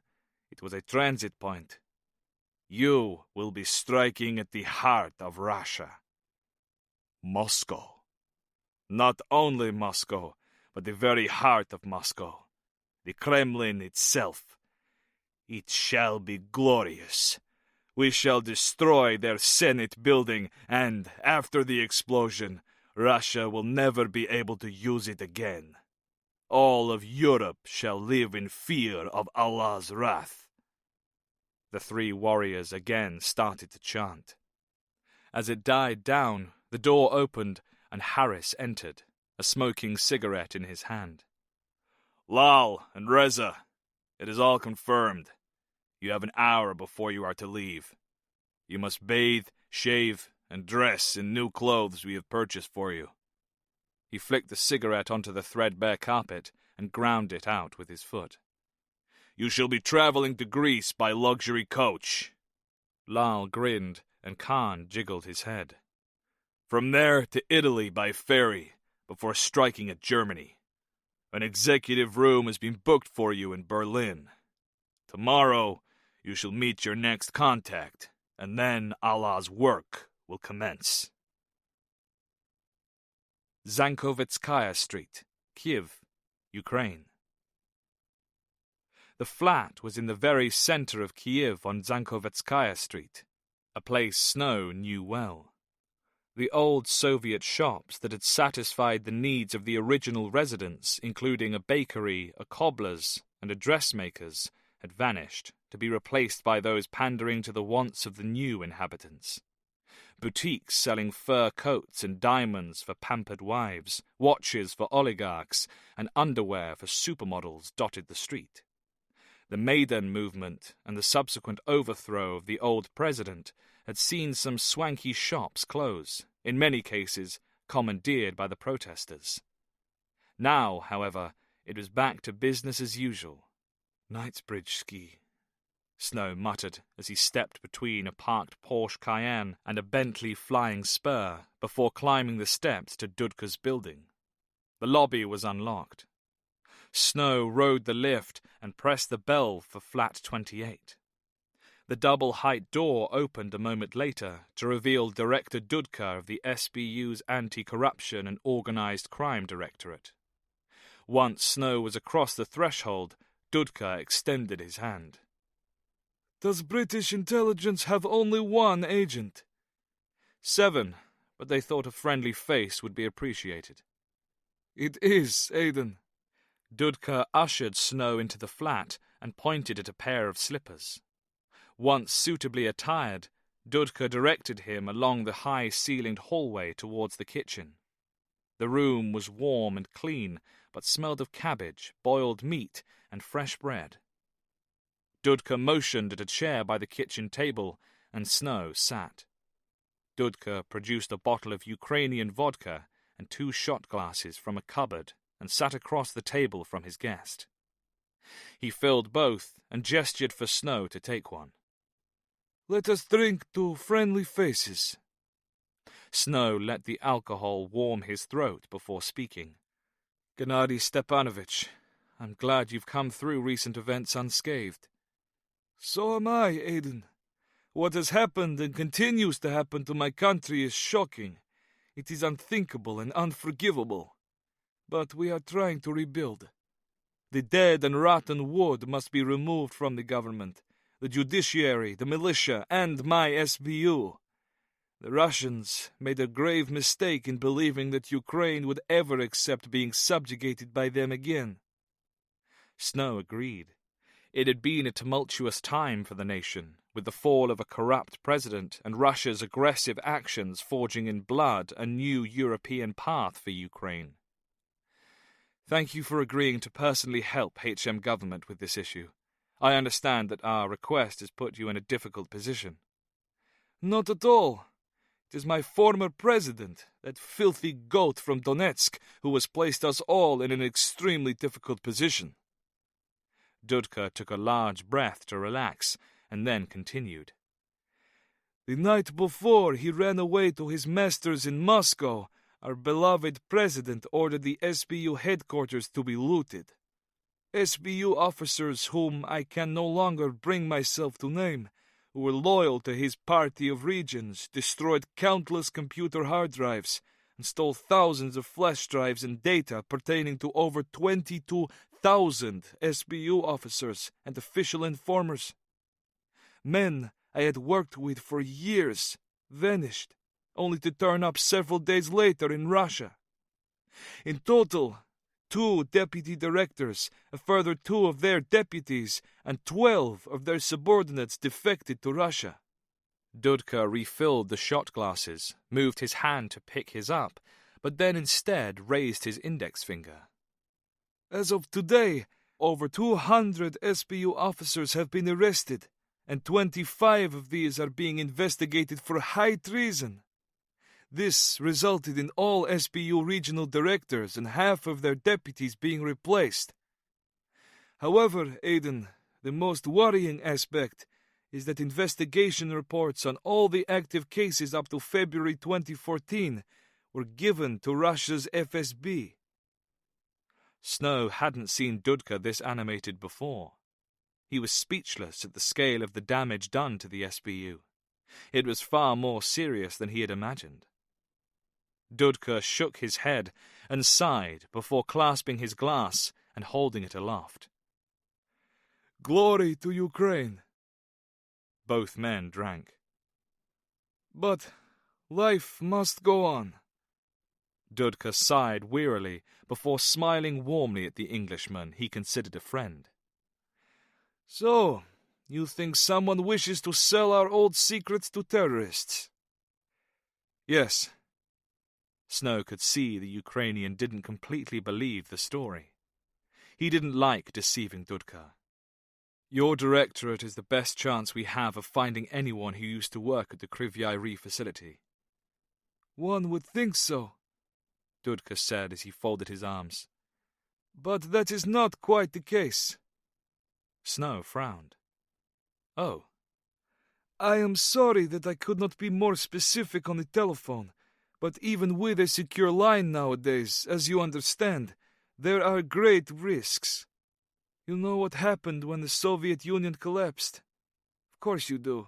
E: It was a transit point. You will be striking at the heart of Russia.
D: Moscow.
E: Not only Moscow, but the very heart of Moscow. The Kremlin itself. It shall be glorious. We shall destroy their Senate building, and after the explosion, Russia will never be able to use it again. All of Europe shall live in fear of Allah's wrath.
B: The 3 warriors again started to chant. As it died down, the door opened and Harris entered, a smoking cigarette in his hand.
E: Lal and Reza, it is all confirmed.
A: You have an hour before you are to leave. You must bathe, shave, and dress in new clothes we have purchased for you."
B: He flicked the cigarette onto the threadbare carpet and ground it out with his foot.
A: "You shall be traveling to Greece by luxury coach."
B: Lal grinned, and Khan jiggled his head.
A: "From there to Italy by ferry, before striking at Germany. An executive room has been booked for you in Berlin. Tomorrow, you shall meet your next contact, and then Allah's work will commence."
B: Zankovitskaya Street, Kiev, Ukraine. The flat was in the very center of Kiev on Zankovitskaya Street, a place Snow knew well. The old Soviet shops that had satisfied the needs of the original residents, including a bakery, a cobbler's, and a dressmaker's, had vanished, to be replaced by those pandering to the wants of the new inhabitants. Boutiques selling fur coats and diamonds for pampered wives, watches for oligarchs, and underwear for supermodels dotted the street. The Maidan movement and the subsequent overthrow of the old president had seen some swanky shops close, in many cases commandeered by the protesters. Now, however, it was back to business as usual. "Knightsbridge ski," Snow muttered as he stepped between a parked Porsche Cayenne and a Bentley Flying Spur before climbing the steps to Dudka's building. The lobby was unlocked. Snow rode the lift and pressed the bell for flat 28. The double-height door opened a moment later to reveal Director Dudka of the SBU's Anti-Corruption and Organized Crime Directorate. Once Snow was across the threshold, Dudka extended his hand.
C: "Does British intelligence have only one agent?"
B: 7, but they thought a friendly face would be appreciated.
C: "It is, Aiden."
B: Dudka ushered Snow into the flat and pointed at a pair of slippers. Once suitably attired, Dudka directed him along the high-ceilinged hallway towards the kitchen. The room was warm and clean, but smelled of cabbage, boiled meat, and fresh bread. Dudka motioned at a chair by the kitchen table, and Snow sat. Dudka produced a bottle of Ukrainian vodka and 2 shot glasses from a cupboard and sat across the table from his guest. He filled both and gestured for Snow to take one.
C: "Let us drink to friendly faces."
B: Snow let the alcohol warm his throat before speaking.
C: "Gennady Stepanovich, I'm glad you've come through recent events unscathed." "So am I, Aiden. What has happened and continues to happen to my country is shocking. It is unthinkable and unforgivable. But we are trying to rebuild. The dead and rotten wood must be removed from the government, the judiciary, the militia, and my SBU. The Russians made a grave mistake in believing that Ukraine would ever accept being subjugated by them again."
B: Snow agreed. It had been a tumultuous time for the nation, with the fall of a corrupt president and Russia's aggressive actions forging in blood a new European path for Ukraine. "Thank you for agreeing to personally help HM government with this issue. I understand that our request has put you in a difficult position."
C: "Not at all. It is my former president, that filthy goat from Donetsk, who has placed us all in an extremely difficult position."
B: Dudka took a large breath to relax, and then continued.
C: "The night before he ran away to his masters in Moscow, our beloved president ordered the SBU headquarters to be looted. SBU officers whom I can no longer bring myself to name, who were loyal to his party of regions, destroyed countless computer hard drives, and stole thousands of flash drives and data pertaining to over 22,000 SBU officers and official informers. Men I had worked with for years vanished, only to turn up several days later in Russia. In total, 2 deputy directors, a further 2 of their deputies, and 12 of their subordinates defected to Russia."
B: Dudka refilled the shot glasses, moved his hand to pick his up, but then instead raised his index finger.
C: "As of today, over 200 SBU officers have been arrested,
D: and 25 of these are being investigated for high treason. This resulted in all SBU regional directors and half of their deputies being replaced. However, Aiden, the most worrying aspect is that investigation reports on all the active cases up to February 2014 were given to Russia's FSB.
B: Snow hadn't seen Dudka this animated before. He was speechless at the scale of the damage done to the SBU. It was far more serious than he had imagined. Dudka shook his head and sighed before clasping his glass and holding it aloft.
D: Glory to Ukraine.
B: Both men drank.
D: But life must go on.
B: Dudka sighed wearily before smiling warmly at the Englishman he considered a friend.
D: So, you think someone wishes to sell our old secrets to terrorists?
B: Yes. Snow could see the Ukrainian didn't completely believe the story. He didn't like deceiving Dudka. Your directorate is the best chance we have of finding anyone who used to work at the Kryvyi facility.
D: One would think so,
B: Dudka said as he folded his arms.
D: But that is not quite the case.
B: Snow frowned. Oh.
D: I am sorry that I could not be more specific on the telephone, but even with a secure line nowadays, as you understand, there are great risks. You know what happened when the Soviet Union collapsed? Of course you do.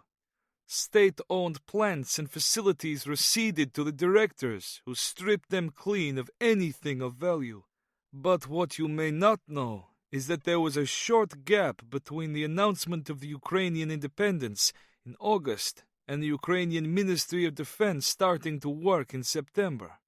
D: State-owned plants and facilities receded to the directors, who stripped them clean of anything of value. But what you may not know is that there was a short gap between the announcement of the Ukrainian independence in August and the Ukrainian Ministry of Defense starting to work in September.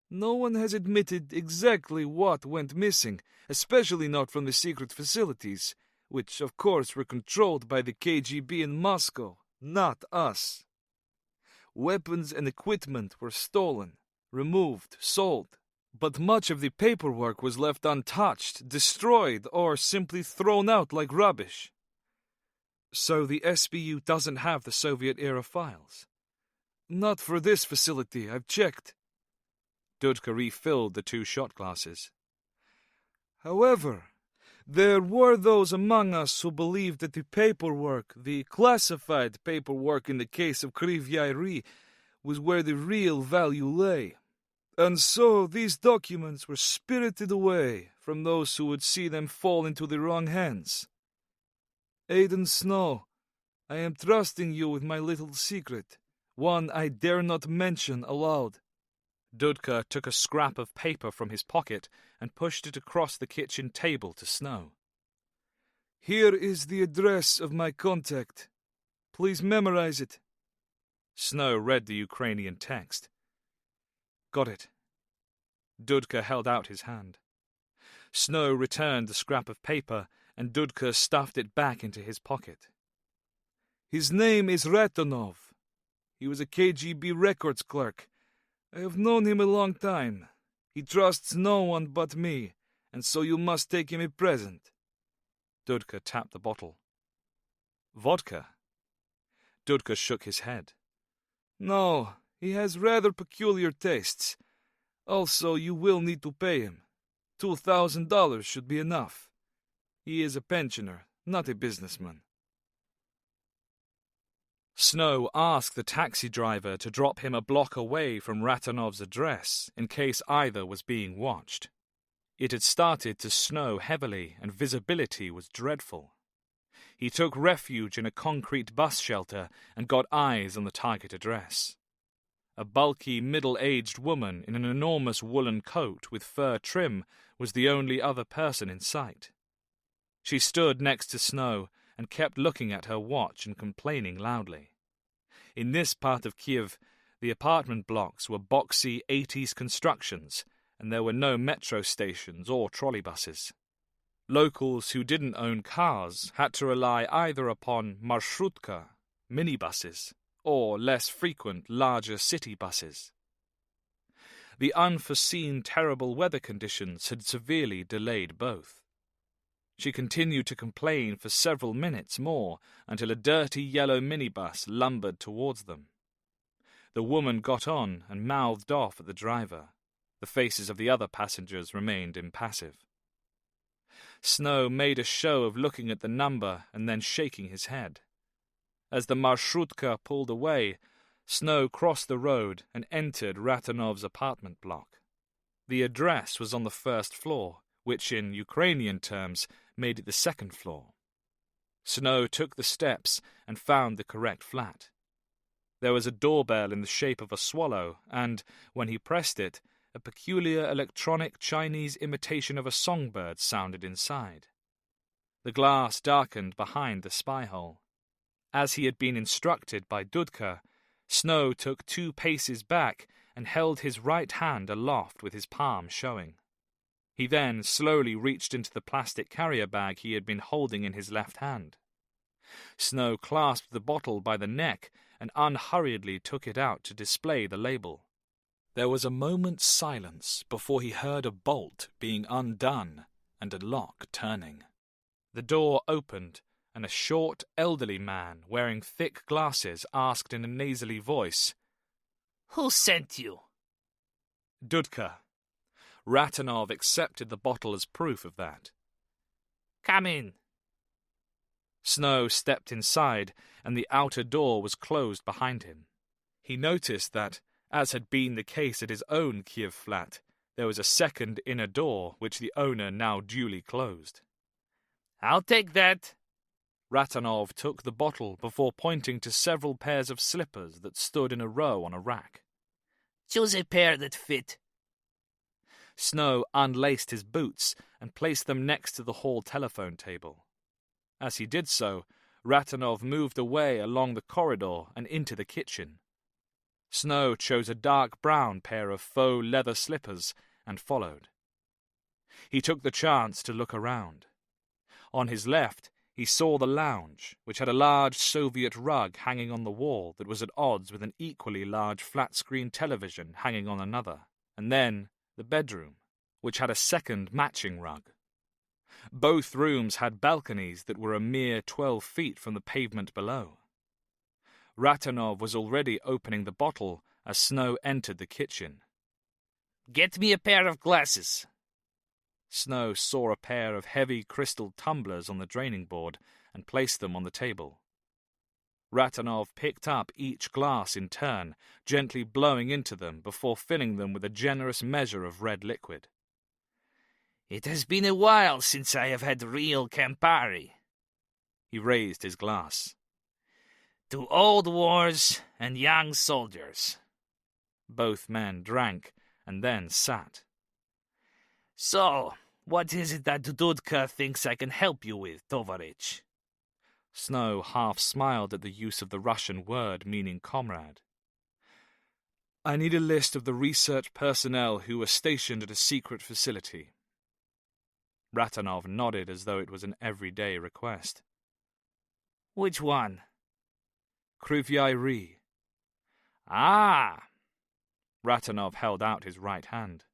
D: No one has admitted exactly what went missing, especially not from the secret facilities, which of course were controlled by the KGB in Moscow, not us. Weapons and equipment were stolen, removed, sold, but much of the paperwork was left untouched, destroyed, or simply thrown out like rubbish.
B: So the SBU doesn't have the Soviet-era files?
D: Not for this facility, I've checked.
B: Dudka refilled the 2 shot glasses.
D: However, there were those among us who believed that the paperwork, the classified paperwork in the case of Kryvyi, was where the real value lay. And so these documents were spirited away from those who would see them fall into the wrong hands. Aiden Snow, I am trusting you with my little secret, one I dare not mention aloud.
B: Dudka took a scrap of paper from his pocket and pushed it across the kitchen table to Snow.
D: Here is the address of my contact. Please memorize it.
B: Snow read the Ukrainian text. Got it. Dudka held out his hand. Snow returned the scrap of paper, and Dudka stuffed it back into his pocket.
D: His name is Ratonov. He was a KGB records clerk. I have known him a long time. He trusts no one but me, and so you must take him a present.
B: Dudka tapped the bottle. Vodka? Dudka shook his head.
D: No, he has rather peculiar tastes. Also, you will need to pay him. $2,000 should be enough. He is a pensioner, not a businessman.
B: Snow asked the taxi driver to drop him a block away from Ratonov's address in case either was being watched. It had started to snow heavily and visibility was dreadful. He took refuge in a concrete bus shelter and got eyes on the target address. A bulky, middle-aged woman in an enormous woolen coat with fur trim was the only other person in sight. She stood next to Snow and kept looking at her watch and complaining loudly. In this part of Kiev, the apartment blocks were boxy 80s constructions, and there were no metro stations or trolleybuses. Locals who didn't own cars had to rely either upon marshrutka, minibuses, or less frequent larger city buses. The unforeseen terrible weather conditions had severely delayed both. She continued to complain for several minutes more until a dirty yellow minibus lumbered towards them. The woman got on and mouthed off at the driver. The faces of the other passengers remained impassive. Snow made a show of looking at the number and then shaking his head. As the marshrutka pulled away, Snow crossed the road and entered Ratanov's apartment block. The address was on the first floor, which in Ukrainian terms made it the second floor. Snow took the steps and found the correct flat. There was a doorbell in the shape of a swallow, and, when he pressed it, a peculiar electronic Chinese imitation of a songbird sounded inside. The glass darkened behind the spy hole. As he had been instructed by Dudka, Snow took 2 paces back and held his right hand aloft with his palm showing. He then slowly reached into the plastic carrier bag he had been holding in his left hand. Snow clasped the bottle by the neck and unhurriedly took it out to display the label. There was a moment's silence before he heard a bolt being undone and a lock turning. The door opened, and a short, elderly man wearing thick glasses asked in a nasally voice,
E: Who sent you?
B: Dudka. Ratanov accepted the bottle as proof of that.
E: Come in.
B: Snow stepped inside, and the outer door was closed behind him. He noticed that, as had been the case at his own Kiev flat, there was a second inner door which the owner now duly closed.
E: I'll take that.
B: Ratanov took the bottle before pointing to several pairs of slippers that stood in a row on a rack.
E: Choose a pair that fit.
B: Snow unlaced his boots and placed them next to the hall telephone table. As he did so, Ratanov moved away along the corridor and into the kitchen. Snow chose a dark brown pair of faux leather slippers and followed. He took the chance to look around. On his left, he saw the lounge, which had a large Soviet rug hanging on the wall that was at odds with an equally large flat-screen television hanging on another, and then the bedroom, which had a second matching rug. Both rooms had balconies that were a mere 12 feet from the pavement below. Ratanov was already opening the bottle as Snow entered the kitchen.
E: Get me a pair of glasses.
B: Snow saw a pair of heavy crystal tumblers on the draining board and placed them on the table. Ratanov picked up each glass in turn, gently blowing into them before filling them with a generous measure of red liquid.
E: It has been a while since I have had real Campari.
B: He raised his glass.
E: To old wars and young soldiers.
B: Both men drank and then sat.
E: So, what is it that Dudka thinks I can help you with, Tovarich?
B: Snow half smiled at the use of the Russian word meaning comrade. I need a list of the research personnel who were stationed at a secret facility. Ratanov nodded as though it was an everyday request.
E: Which one?
B: Kryvyi.
E: Ah!
B: Ratanov held out his right hand.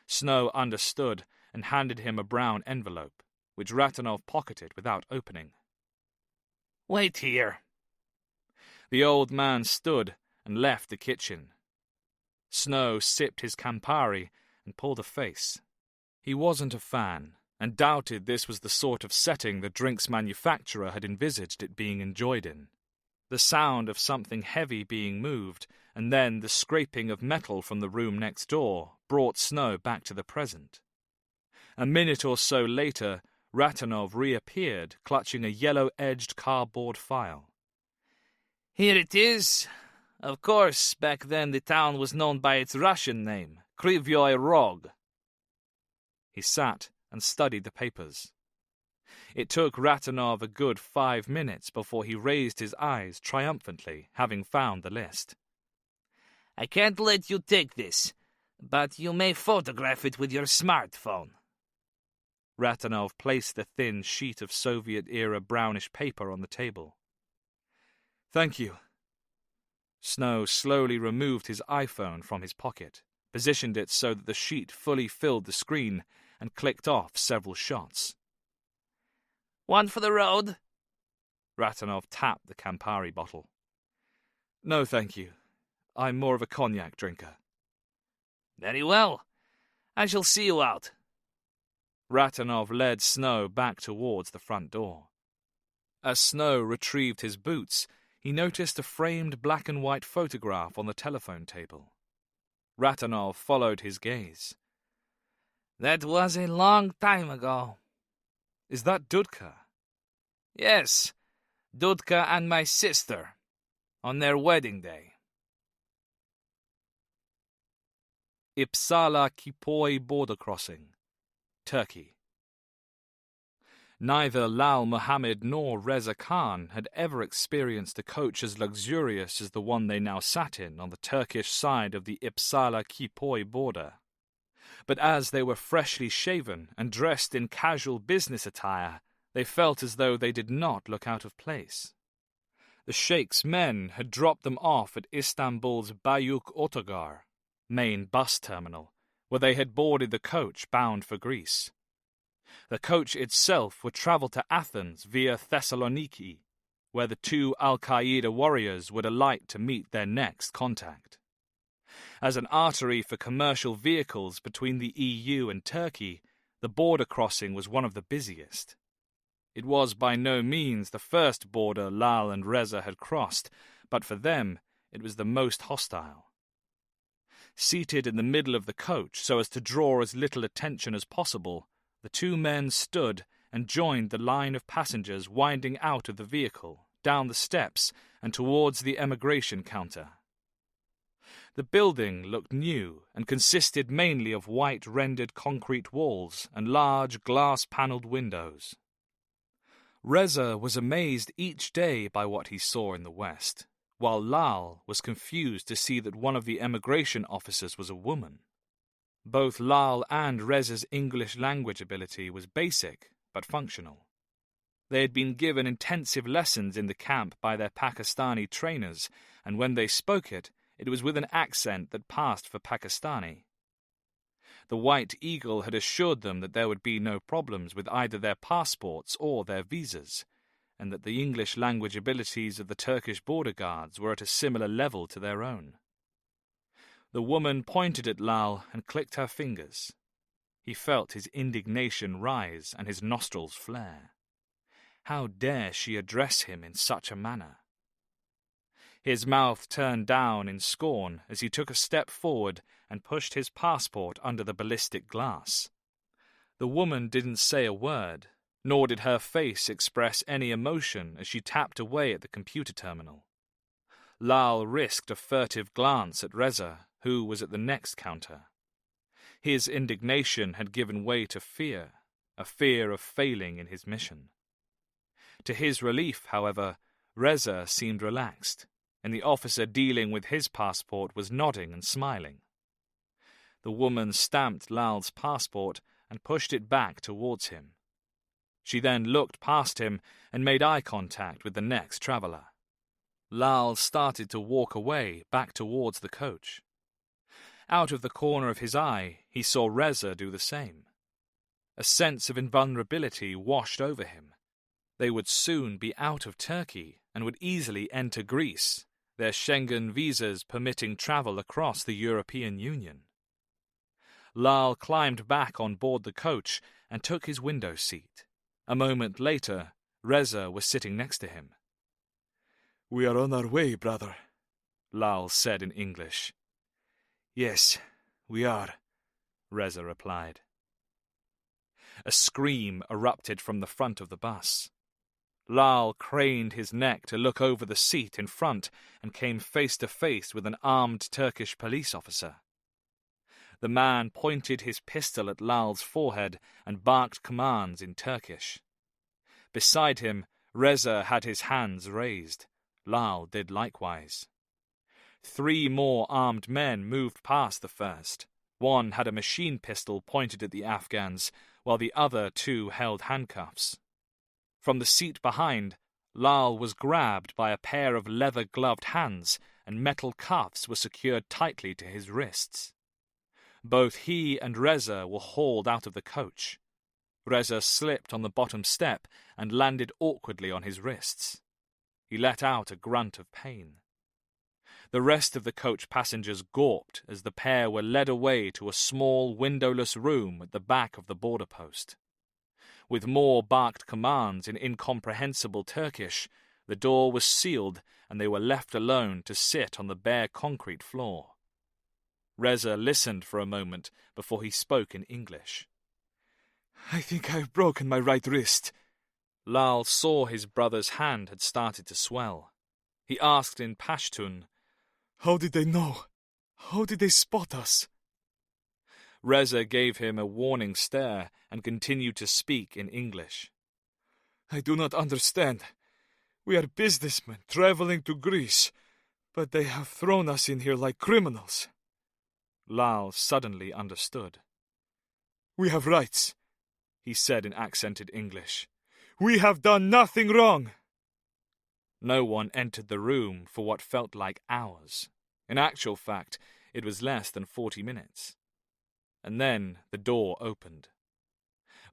B: Snow understood and handed him a brown envelope, which Ratanov pocketed without opening.
E: Wait here.
B: The old man stood and left the kitchen. Snow sipped his Campari and pulled a face. He wasn't a fan, and doubted this was the sort of setting the drinks manufacturer had envisaged it being enjoyed in. The sound of something heavy being moved, and then the scraping of metal from the room next door, brought Snow back to the present. A minute or so later, Ratanov reappeared, clutching a yellow-edged cardboard file.
E: Here it is. Of course, back then the town was known by its Russian name, Kryvyi Rog.
B: He sat and studied the papers. It took Ratanov a good 5 minutes before he raised his eyes triumphantly, having found the list.
E: I can't let you take this, but you may photograph it with your smartphone.
B: Ratanov placed the thin sheet of Soviet-era brownish paper on the table. Thank you. Snow slowly removed his iPhone from his pocket, positioned it so that the sheet fully filled the screen, and clicked off several shots.
E: One for the road?
B: Ratanov tapped the Campari bottle.
C: No, thank you. I'm more of a cognac drinker.
E: Very well. I shall see you out.
B: Ratanov led Snow back towards the front door. As Snow retrieved his boots, he noticed a framed black and white photograph on the telephone table. Ratanov followed his gaze.
E: That was a long time ago.
C: Is that Dudka?
E: Yes, Dudka and my sister, on their wedding day.
B: Ipsala Kipoi border crossing, Turkey. Neither Lal Muhammad nor Reza Khan had ever experienced a coach as luxurious as the one they now sat in on the Turkish side of the Ipsala Kipoi border. But as they were freshly shaven and dressed in casual business attire, they felt as though they did not look out of place. The Sheikh's men had dropped them off at Istanbul's Bayuk Otogar, main bus terminal, where they had boarded the coach bound for Greece. The coach itself would travel to Athens via Thessaloniki, where the two Al-Qaeda warriors would alight to meet their next contact. As an artery for commercial vehicles between the EU and Turkey, the border crossing was one of the busiest. It was by no means the first border Lal and Reza had crossed, but for them it was the most hostile. Seated in the middle of the coach so as to draw as little attention as possible, the two men stood and joined the line of passengers winding out of the vehicle, down the steps, and towards the emigration counter. The building looked new and consisted mainly of white rendered concrete walls and large glass-panelled windows. Reza was amazed each day by what he saw in the West, while Lal was confused to see that one of the emigration officers was a woman. Both Lal and Reza's English language ability was basic but functional. They had been given intensive lessons in the camp by their Pakistani trainers, and when they spoke it was with an accent that passed for Pakistani. The White Eagle had assured them that there would be no problems with either their passports or their visas, and that the English language abilities of the Turkish border guards were at a similar level to their own. The woman pointed at Lal and clicked her fingers. He felt his indignation rise and his nostrils flare. How dare she address him in such a manner? His mouth turned down in scorn as he took a step forward and pushed his passport under the ballistic glass. The woman didn't say a word, nor did her face express any emotion as she tapped away at the computer terminal. Lal risked a furtive glance at Reza, who was at the next counter. His indignation had given way to fear, a fear of failing in his mission. To his relief, however, Reza seemed relaxed, and the officer dealing with his passport was nodding and smiling. The woman stamped Lal's passport and pushed it back towards him. She then looked past him and made eye contact with the next traveller. Lal started to walk away back towards the coach. Out of the corner of his eye, he saw Reza do the same. A sense of invulnerability washed over him. They would soon be out of Turkey and would easily enter Greece, their Schengen visas permitting travel across the European Union. Lal climbed back on board the coach and took his window seat. A moment later, Reza was sitting next to him.
C: "We are on our way, brother,"
B: Lal said in English.
C: "Yes, we are,"
B: Reza replied. A scream erupted from the front of the bus. Lal craned his neck to look over the seat in front and came face to face with an armed Turkish police officer. The man pointed his pistol at Lal's forehead and barked commands in Turkish. Beside him, Reza had his hands raised. Lal did likewise. 3 more armed men moved past the first. One had a machine pistol pointed at the Afghans, while the other 2 held handcuffs. From the seat behind, Lal was grabbed by a pair of leather-gloved hands, and metal cuffs were secured tightly to his wrists. Both he and Reza were hauled out of the coach. Reza slipped on the bottom step and landed awkwardly on his wrists. He let out a grunt of pain. The rest of the coach passengers gawped as the pair were led away to a small windowless room at the back of the border post. With more barked commands in incomprehensible Turkish, the door was sealed and they were left alone to sit on the bare concrete floor. Reza listened for a moment before he spoke in English.
C: I think I've broken my right wrist.
B: Lal saw his brother's hand had started to swell. He asked in Pashtun,
C: How did they know? How did they spot us?
B: Reza gave him a warning stare and continued to speak in English.
C: I do not understand. We are businessmen traveling to Greece, but they have thrown us in here like criminals.
B: Lal suddenly understood.
C: We have rights, he said in accented English. We have done nothing wrong.
B: No one entered the room for what felt like hours. In actual fact, it was less than 40 minutes. And then the door opened.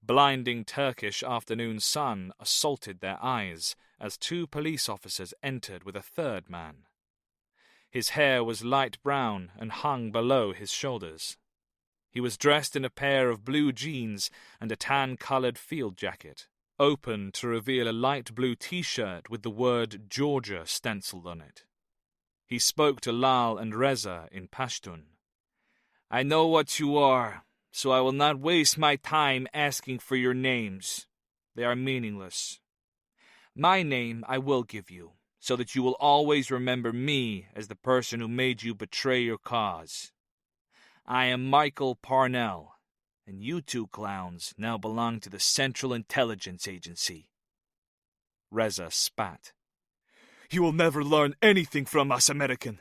B: Blinding Turkish afternoon sun assaulted their eyes as 2 police officers entered with a third man. His hair was light brown and hung below his shoulders. He was dressed in a pair of blue jeans and a tan-coloured field jacket, open to reveal a light blue T-shirt with the word Georgia stenciled on it. He spoke to Lal and Reza in Pashtun. I know what you are, so I will not waste my time asking for your names. They are meaningless. My name I will give you, so that you will always remember me as the person who made you betray your cause. I am Michael Parnell, and you 2 clowns now belong to the Central Intelligence Agency. Reza spat.
C: You will never learn anything from us, American,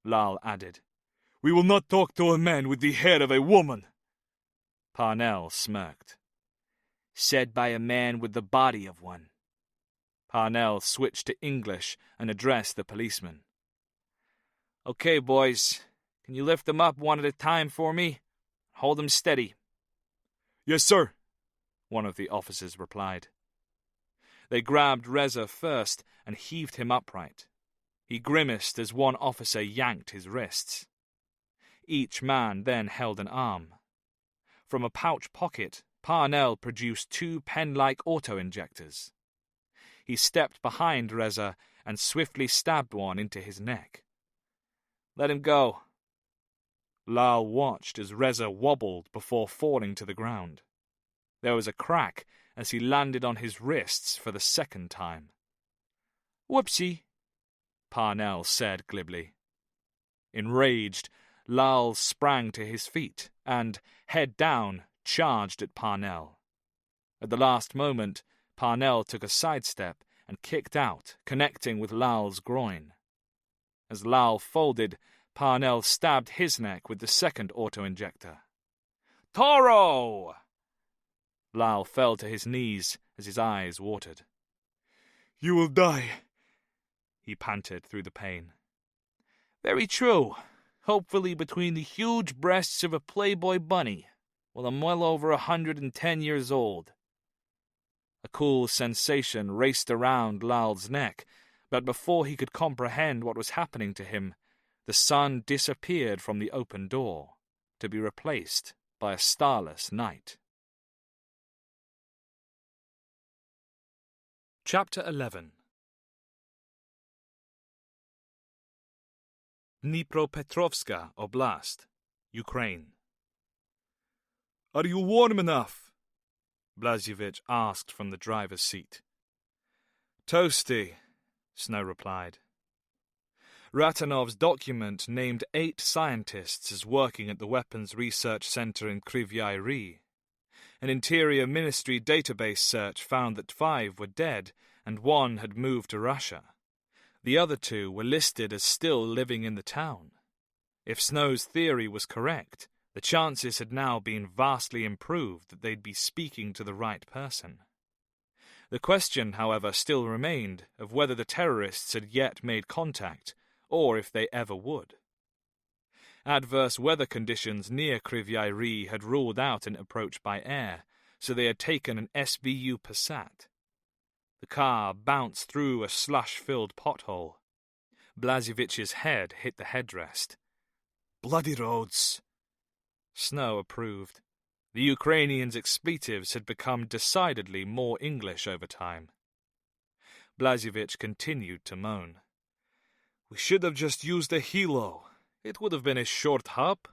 C: Lal added. We will not talk to a man with the hair of a woman.
B: Parnell smirked. Said by a man with the body of one. Parnell switched to English and addressed the policeman. Okay, boys, can you lift them up one at a time for me? Hold them steady.
C: Yes, sir,
B: one of the officers replied. They grabbed Reza first and heaved him upright. He grimaced as one officer yanked his wrists. Each man then held an arm. From a pouch pocket, Parnell produced 2 pen-like auto-injectors. He stepped behind Reza and swiftly stabbed one into his neck. Let him go. Lal watched as Reza wobbled before falling to the ground. There was a crack as he landed on his wrists for the second time. Whoopsie, Parnell said glibly. Enraged, Lal sprang to his feet and, head down, charged at Parnell. At the last moment, Parnell took a sidestep and kicked out, connecting with Lal's groin. As Lal folded, Parnell stabbed his neck with the second auto-injector. Toro! Lal fell to his knees as his eyes watered.
C: You will die,
B: he panted through the pain.
E: Very true. Hopefully between the huge breasts of a Playboy bunny, while I'm well over 110 years old.
B: A cool sensation raced around Lal's neck, but before he could comprehend what was happening to him, the sun disappeared from the open door, to be replaced by a starless night. Chapter 11. Dnipropetrovska Oblast, Ukraine.
C: Are you warm enough?
B: Blazevich asked from the driver's seat. Toasty, Snow replied. Ratanov's document named 8 scientists as working at the Weapons Research Center in Kryvyi Rih. An Interior Ministry database search found that 5 were dead and 1 had moved to Russia. The other 2 were listed as still living in the town. If Snow's theory was correct, the chances had now been vastly improved that they'd be speaking to the right person. The question, however, still remained of whether the terrorists had yet made contact, or if they ever would. Adverse weather conditions near Kryvyi Rih had ruled out an approach by air, so they had taken an SBU Passat. The car bounced through a slush-filled pothole. Blaziewicz's head hit the headrest.
D: Bloody roads.
B: Snow approved. The Ukrainians' expletives had become decidedly more English over time. Blaziewicz continued to moan.
D: We should have just used a helo. It would have been a short hop.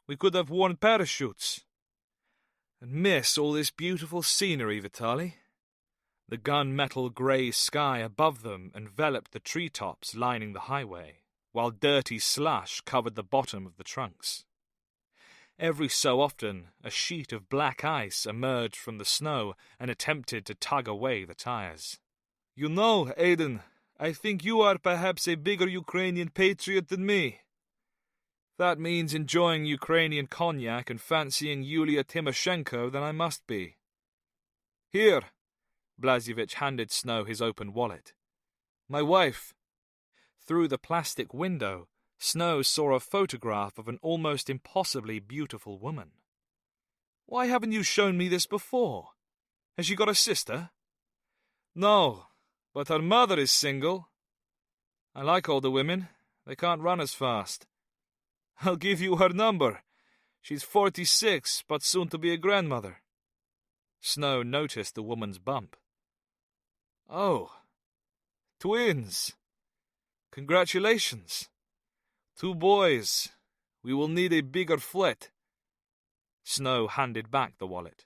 D: We could have worn parachutes.
B: And miss all this beautiful scenery, Vitaly. The gunmetal grey sky above them enveloped the treetops lining the highway, while dirty slush covered the bottom of the trunks. Every so often, a sheet of black ice emerged from the snow and attempted to tug away the tires.
D: You know, Aiden, I think you are perhaps a bigger Ukrainian patriot than me.
B: That means enjoying Ukrainian cognac and fancying Yulia Tymoshenko, then I must be.
D: Here.
B: Blaziewicz handed Snow his open wallet.
D: My wife.
B: Through the plastic window, Snow saw a photograph of an almost impossibly beautiful woman.
D: Why haven't you shown me this before? Has she got a sister?
B: No, but her mother is single. I like older women. They can't run as fast.
D: I'll give you her number. She's 46, but soon to be a grandmother.
B: Snow noticed the woman's bump.
D: Oh, twins. Congratulations. 2 boys. We will need a bigger flat.
B: Snow handed back the wallet.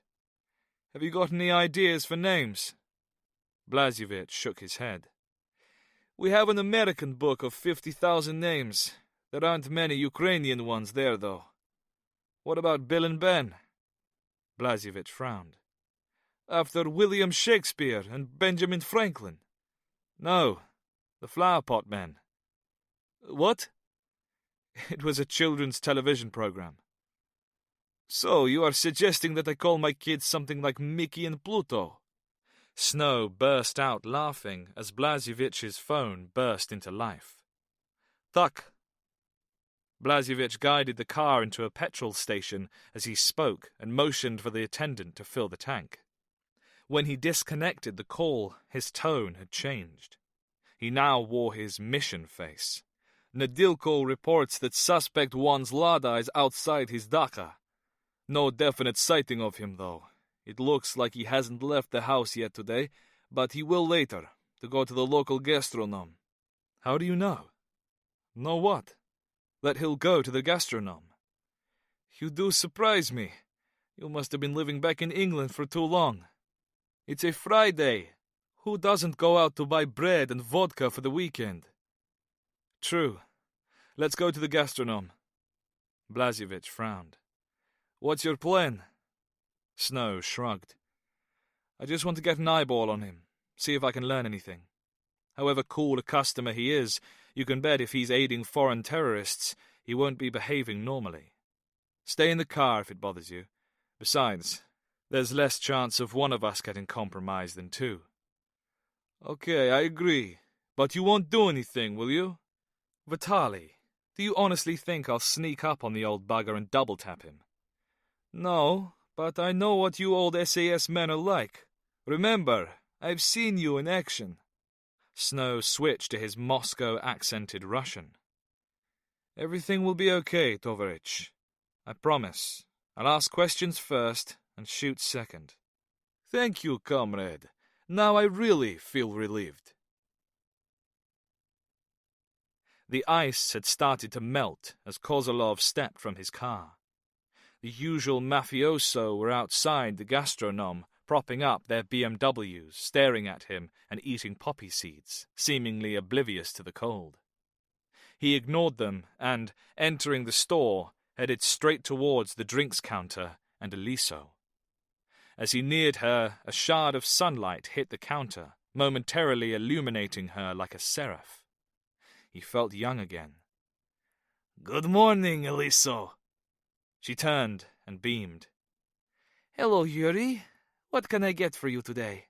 D: Have you got any ideas for names?
B: Blaziewicz shook his head.
D: We have an American book of 50,000 names. There aren't many Ukrainian ones there, though. What about Bill and Ben?
B: Blaziewicz frowned.
D: After William Shakespeare and Benjamin Franklin?
B: No, the Flower Pot Men.
D: What?
B: It was a children's television program.
D: So, you are suggesting that I call my kids something like Mickey and Pluto?
B: Snow burst out laughing as Blaziewicz's phone burst into life.
D: Tak.
B: Blaziewicz guided the car into a petrol station as he spoke and motioned for the attendant to fill the tank. When he disconnected the call, his tone had changed. He now wore his mission face.
D: Nadilko reports that suspect 1's Lada is outside his dacha. No definite sighting of him, though. It looks like he hasn't left the house yet today, but he will later, to go to the local gastronome.
B: How do you know?
D: Know what?
B: That he'll go to the gastronome.
D: You do surprise me. You must have been living back in England for too long. It's a Friday. Who doesn't go out to buy bread and vodka for the weekend?
B: True. Let's go to the gastronome. Blaziewicz frowned.
D: What's your plan?
B: Snow shrugged. I just want to get an eyeball on him, see if I can learn anything. However cool a customer he is, you can bet if he's aiding foreign terrorists, he won't be behaving normally. Stay in the car if it bothers you. Besides, there's less chance of one of us getting compromised than 2.
D: Okay, I agree. But you won't do anything, will you?
B: Vitaly, do you honestly think I'll sneak up on the old bugger and double-tap him?
D: No, but I know what you old SAS men are like. Remember, I've seen you in action.
B: Snow switched to his Moscow-accented Russian.
D: Everything will be okay, Tovarich. I promise. I'll ask questions first and shoot second. Thank you, comrade. Now I really feel relieved.
B: The ice had started to melt as Kozolov stepped from his car. The usual mafioso were outside the gastronome, propping up their BMWs, staring at him and eating poppy seeds, seemingly oblivious to the cold. He ignored them and, entering the store, headed straight towards the drinks counter and Eliso. As he neared her, a shard of sunlight hit the counter, momentarily illuminating her like a seraph. He felt young again.
E: Good morning, Eliso.
B: She turned and beamed.
F: Hello, Yuri. What can I get for you today?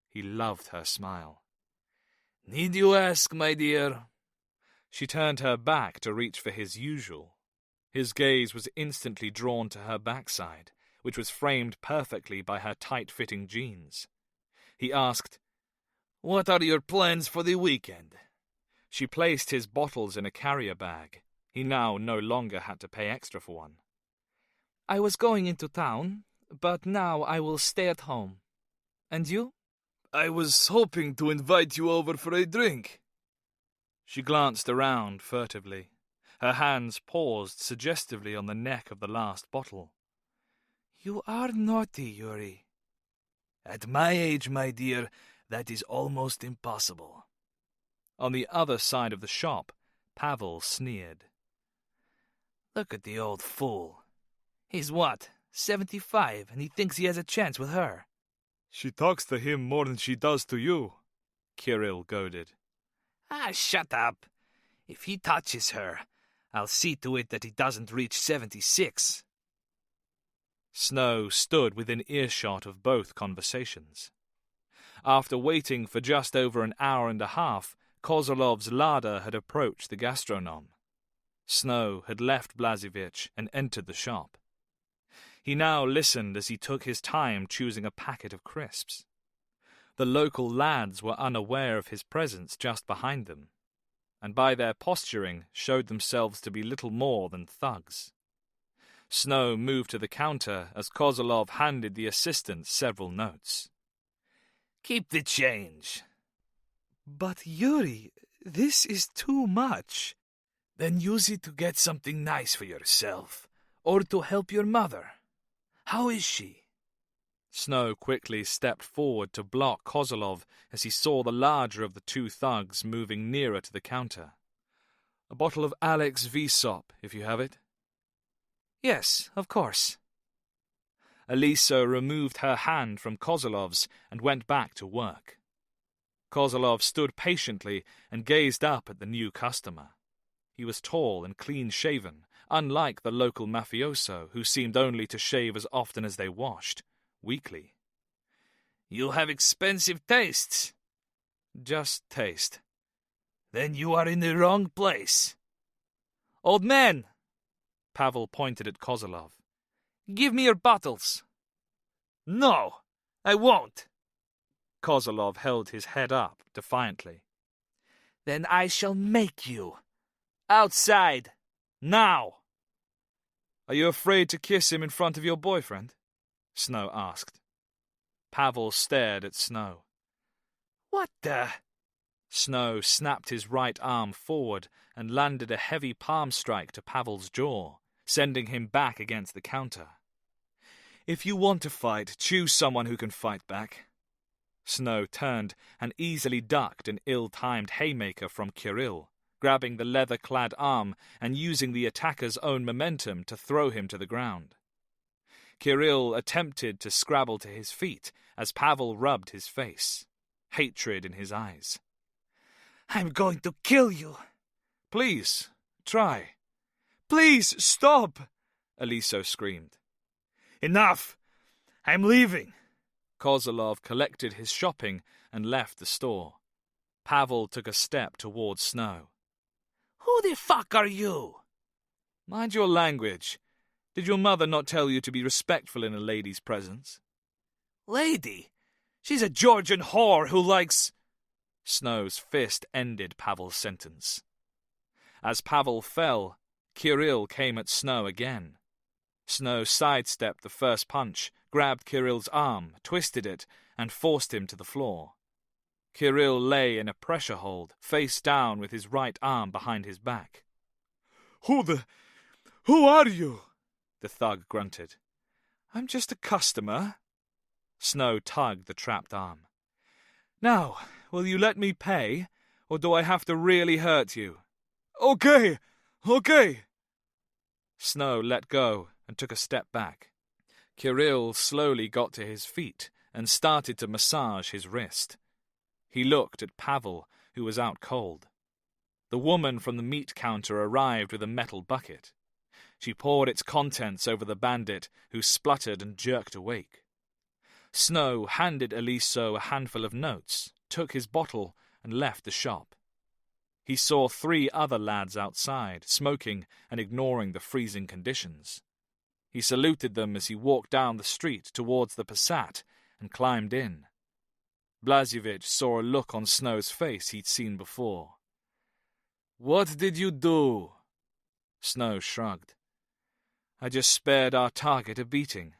B: He loved her smile.
E: Need you ask, my dear?
B: She turned her back to reach for his usual. His gaze was instantly drawn to her backside, which was framed perfectly by her tight-fitting jeans. He asked,
E: "What are your plans for the weekend?"
B: She placed his bottles in a carrier bag. He now no longer had to pay extra for one.
F: "I was going into town, but now I will stay at home. And you?"
C: "I was hoping to invite you over for a drink."
B: She glanced around furtively. Her hands paused suggestively on the neck of the last bottle.
F: "You are naughty, Yuri."
E: "At my age, my dear, that is almost impossible."
B: On the other side of the shop, Pavel sneered.
E: "Look at the old fool. He's what, 75, and he thinks he has a chance with her."
C: "She talks to him more than she does to you,"
B: Kirill goaded.
E: "Ah, shut up. If he touches her, I'll see to it that he doesn't reach 76.
B: Snow stood within earshot of both conversations. After waiting for just over an hour and a half, Kozolov's larder had approached the gastronome. Snow had left Blazevich and entered the shop. He now listened as he took his time choosing a packet of crisps. The local lads were unaware of his presence just behind them, and by their posturing showed themselves to be little more than thugs. Snow moved to the counter as Kozolov handed the assistant several notes.
E: "Keep the change."
F: "But Yuri, this is too much."
E: "Then use it to get something nice for yourself, or to help your mother. How is she?"
B: Snow quickly stepped forward to block Kozolov as he saw the larger of the two thugs moving nearer to the counter.
C: "A bottle of Alex Vsop, if you have it."
F: "Yes, of course."
B: Aliso removed her hand from Kozolov's and went back to work. Kozolov stood patiently and gazed up at the new customer. He was tall and clean-shaven, unlike the local mafioso, who seemed only to shave as often as they washed, weekly.
E: "You have expensive tastes."
B: "Just taste."
E: "Then you are in the wrong place."
F: "Old man!"
B: Pavel pointed at Kozolov.
F: "Give me your bottles."
E: "No, I won't."
B: Kozolov held his head up defiantly.
E: "Then I shall make you. Outside. Now."
C: "Are you afraid to kiss him in front of your boyfriend?"
B: Snow asked. Pavel stared at Snow.
E: "What the—"
B: Snow snapped his right arm forward and landed a heavy palm strike to Pavel's jaw, sending him back against the counter.
C: "If you want to fight, choose someone who can fight back."
B: Snow turned and easily ducked an ill-timed haymaker from Kirill, grabbing the leather-clad arm and using the attacker's own momentum to throw him to the ground. Kirill attempted to scrabble to his feet as Pavel rubbed his face, hatred in his eyes.
E: "I'm going to kill you."
C: "Please, try." "Please, stop!"
B: Aliso screamed.
E: "Enough! I'm leaving."
B: Kozolov collected his shopping and left the store. Pavel took a step towards Snow.
E: "Who the fuck are you?"
C: "Mind your language. Did your mother not tell you to be respectful in a lady's presence?"
E: "Lady? She's a Georgian whore who likes—"
B: Snow's fist ended Pavel's sentence. As Pavel fell, Kirill came at Snow again. Snow sidestepped the first punch, grabbed Kirill's arm, twisted it, and forced him to the floor. Kirill lay in a pressure hold, face down with his right arm behind his back.
C: Who are you?"
B: the thug grunted.
C: "I'm just a customer."
B: Snow tugged the trapped arm.
C: "Now, will you let me pay, or do I have to really hurt you?" Okay.
B: Snow let go and took a step back. Kirill slowly got to his feet and started to massage his wrist. He looked at Pavel, who was out cold. The woman from the meat counter arrived with a metal bucket. She poured its contents over the bandit, who spluttered and jerked awake. Snow handed Aliso a handful of notes, took his bottle, and left the shop. He saw 3 other lads outside, smoking and ignoring the freezing conditions. He saluted them as he walked down the street towards the Passat and climbed in. Blazevich saw a look on Snow's face he'd seen before.
C: "What did you do?"
B: Snow shrugged. "I just spared our target a beating."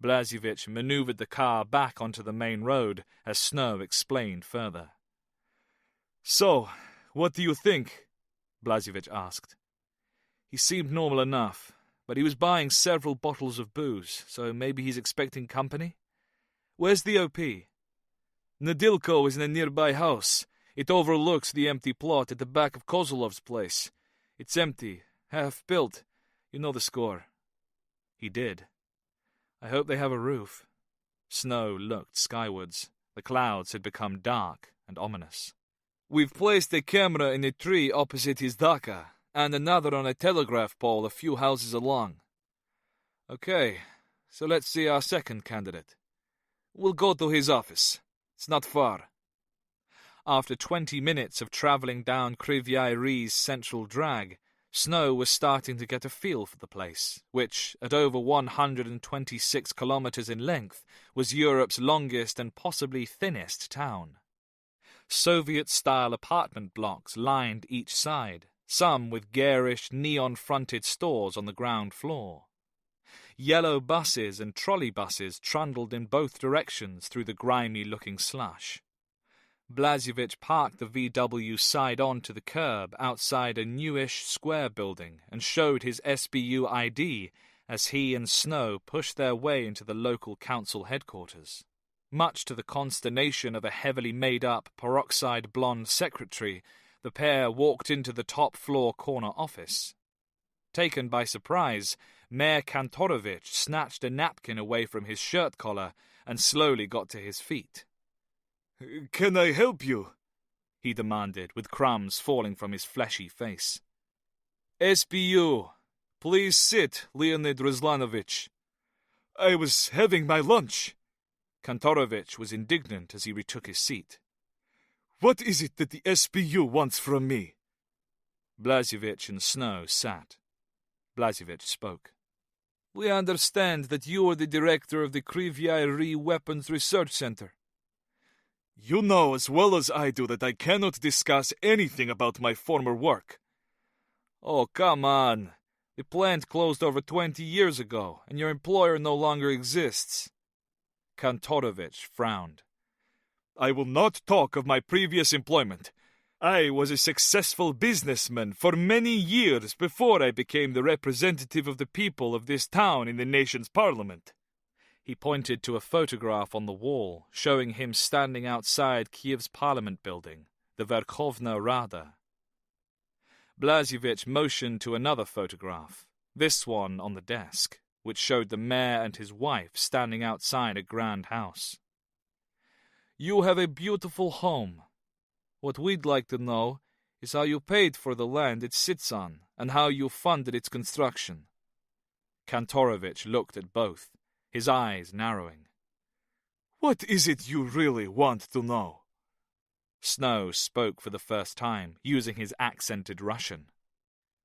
B: Blazevich maneuvered the car back onto the main road as Snow explained further.
C: "So, what do you think?"
B: Blazevich asked. He seemed normal enough, but he was buying several bottles of booze, so maybe he's expecting company? "Where's the OP?"
C: "Nadilko is in a nearby house. It overlooks the empty plot at the back of Kozolov's place. It's empty, half-built. You know the score."
B: He did. "I hope they have a roof." Snow looked skywards. The clouds had become dark and ominous.
C: "We've placed a camera in a tree opposite his dacha, and another on a telegraph pole a few houses along." "Okay, so let's see our second candidate. We'll go to his office. It's not far."
B: After 20 minutes of travelling down Kryvyi Rih's central drag, Snow was starting to get a feel for the place, which, at over 126 kilometres in length, was Europe's longest and possibly thinnest town. Soviet-style apartment blocks lined each side, some with garish, neon-fronted stores on the ground floor. Yellow buses and trolley buses trundled in both directions through the grimy-looking slush. Blazevich parked the VW side-on to the curb outside a newish square building and showed his SBU ID as he and Snow pushed their way into the local council headquarters. Much to the consternation of a heavily made-up, peroxide-blonde secretary, the pair walked into the top-floor corner office. Taken by surprise, Mayor Kantorovich snatched a napkin away from his shirt collar and slowly got to his feet.
C: "Can I help you?"
B: he demanded, with crumbs falling from his fleshy face.
C: "SBU. Please sit, Leonid Ruslanovich." "I was having my lunch."
B: Kantorovich was indignant as he retook his seat.
C: "What is it that the SBU wants from me?"
B: Blazevich and Snow sat. Blazevich spoke.
C: "We understand that you are the director of the Kryvyi Rih Weapons Research Center." "You know as well as I do that I cannot discuss anything about my former work." "Oh, come on. The plant closed over 20 years ago, and your employer no longer exists."
B: Kantorovich frowned.
C: "I will not talk of my previous employment. I was a successful businessman for many years before I became the representative of the people of this town in the nation's parliament."
B: He pointed to a photograph on the wall, showing him standing outside Kiev's parliament building, the Verkhovna Rada. Blazevich motioned to another photograph, this one on the desk, which showed the mayor and his wife standing outside a grand house.
C: "You have a beautiful home. What we'd like to know is how you paid for the land it sits on and how you funded its construction."
B: Kantorovich looked at both, his eyes narrowing.
C: "What is it you really want to know?"
B: Snow spoke for the first time, using his accented Russian.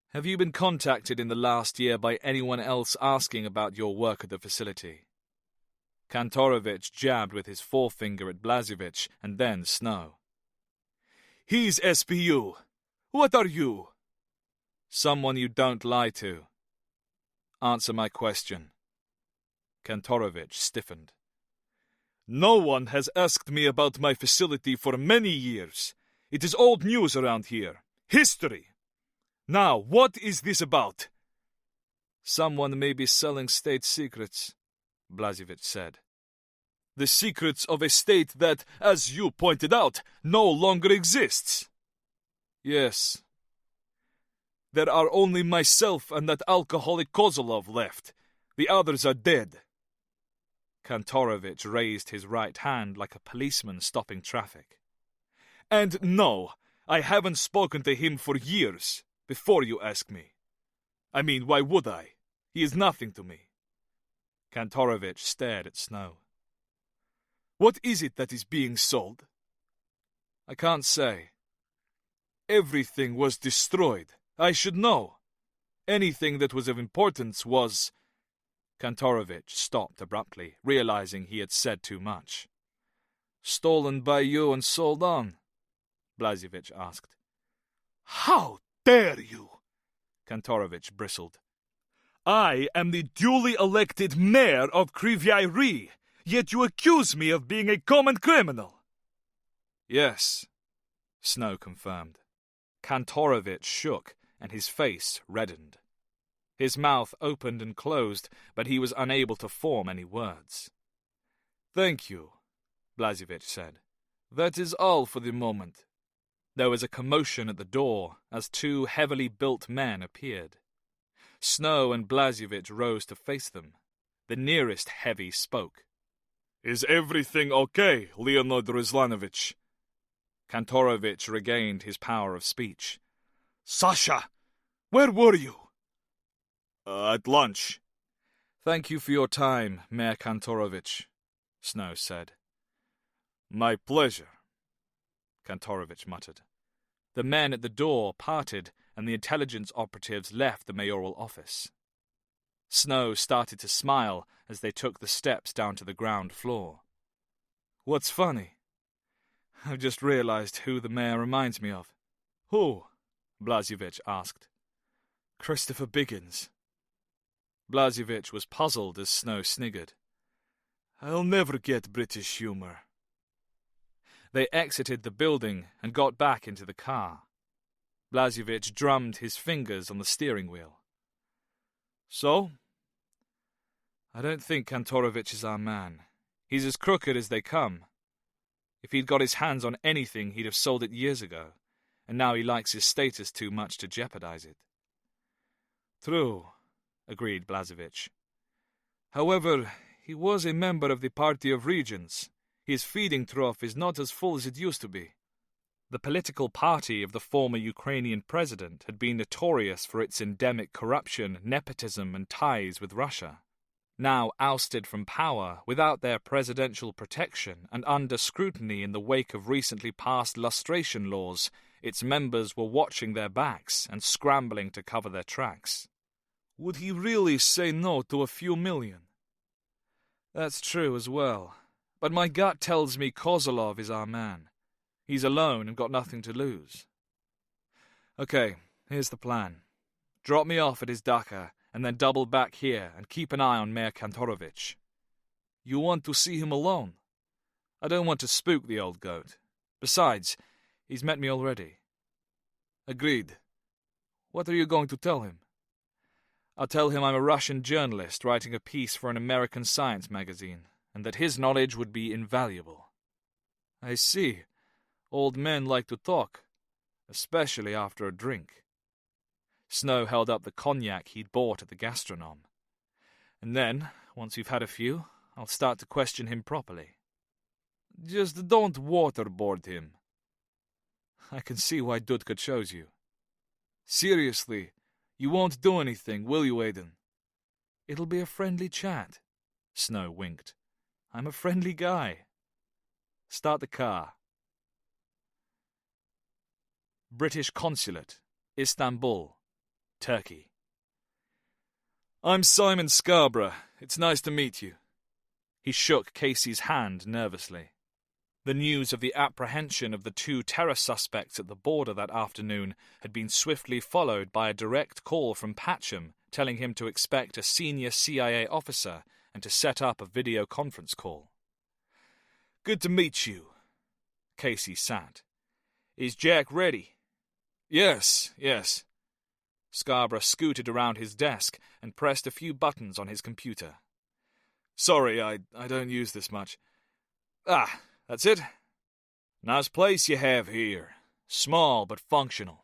B: "Have you been contacted in the last year by anyone else asking about your work at the facility?" Kantorovich jabbed with his forefinger at Blazevich and then Snow.
C: "He's SBU. What are you?"
B: "Someone you don't lie to. Answer my question." Kantorovich stiffened.
C: "No one has asked me about my facility for many years. It is old news around here. History. Now, what is this about?"
B: "Someone may be selling state secrets," Blazevich said.
C: "The secrets of a state that, as you pointed out, no longer exists."
B: "Yes."
C: "There are only myself and that alcoholic Kozolov left. The others are dead."
B: Kantorovich raised his right hand like a policeman stopping traffic.
C: "And no, I haven't spoken to him for years, before you ask me. I mean, why would I? He is nothing to me."
B: Kantorovich stared at Snow.
C: "What is it that is being sold?"
B: "I can't say."
C: "Everything was destroyed. I should know."
A: Anything that was of importance was... Kantorovich stopped abruptly, realizing he had said too much.
C: Stolen by you and sold on? Blazevich asked.
D: How dare you?
A: Kantorovich bristled.
D: I am the duly elected mayor of Kryvyi, yet you accuse me of being a common criminal.
A: Yes, Snow confirmed. Kantorovich shook, and his face reddened. His mouth opened and closed, but he was unable to form any words.
C: Thank you, Blazevich said. That is all for the moment.
A: There was a commotion at the door as two heavily built men appeared. Snow and Blazevich rose to face them. The nearest heavy spoke.
D: Is everything okay, Leonid Ruslanovich?
A: Kantorovich regained his power of speech.
D: Sasha, where were you? At lunch.
A: Thank you for your time, Mayor Kantorovich, Snow said.
D: My pleasure,
A: Kantorovich muttered. The men at the door parted, and the intelligence operatives left the mayoral office. Snow started to smile as they took the steps down to the ground floor.
C: What's funny? I've just realized who the mayor reminds me of.
A: Who? Blazevich asked.
C: Christopher Biggins.
A: Blazevich was puzzled as Snow sniggered.
C: I'll never get British humor.
A: They exited the building and got back into the car. Blazevich drummed his fingers on the steering wheel.
C: So? I don't think Kantorovich is our man.
A: He's as crooked as they come. If he'd got his hands on anything, he'd have sold it years ago, and now he likes his status too much to jeopardize it.
C: True, agreed Blazevich. However, he was a member of the Party of Regions. His feeding trough is not as full as it used to be.
A: The political party of the former Ukrainian president had been notorious for its endemic corruption, nepotism, and ties with Russia. Now ousted from power, without their presidential protection, and under scrutiny in the wake of recently passed lustration laws, its members were watching their backs and scrambling to cover their tracks.
C: Would he really say no to a few million? That's true as well. But my gut tells me Kozolov is our man. He's alone and got nothing to lose. Okay, here's the plan. Drop me off at his dacha, and then double back here and keep an eye on Mayor Kantorovich. You want to see him alone? I don't want to spook the old goat. Besides, he's met me already. Agreed. What are you going to tell him? I'll tell him I'm a Russian journalist writing a piece for an American science magazine, and that his knowledge would be invaluable. I see. Old men like to talk, especially after a drink.
A: Snow held up the cognac he'd bought at the gastronome.
C: And then, once we've had a few, I'll start to question him properly. Just don't waterboard him. I can see why Dudka chose you. Seriously, you won't do anything, will you, Aiden? It'll be a friendly chat. Snow winked. I'm a friendly guy. Start the car.
A: British Consulate, Istanbul, Turkey.
C: I'm Simon Scarborough. It's nice to meet you.
A: He shook Casey's hand nervously. The news of the apprehension of the two terror suspects at the border that afternoon had been swiftly followed by a direct call from Patcham telling him to expect a senior CIA officer and to set up a video conference call.
C: Good to meet you.
A: Casey sat.
C: Is Jack ready?
A: Yes.
C: Scarborough scooted around his desk and pressed a few buttons on his computer. Sorry, I don't use this much. Ah, that's it? Nice place you have here. Small but functional.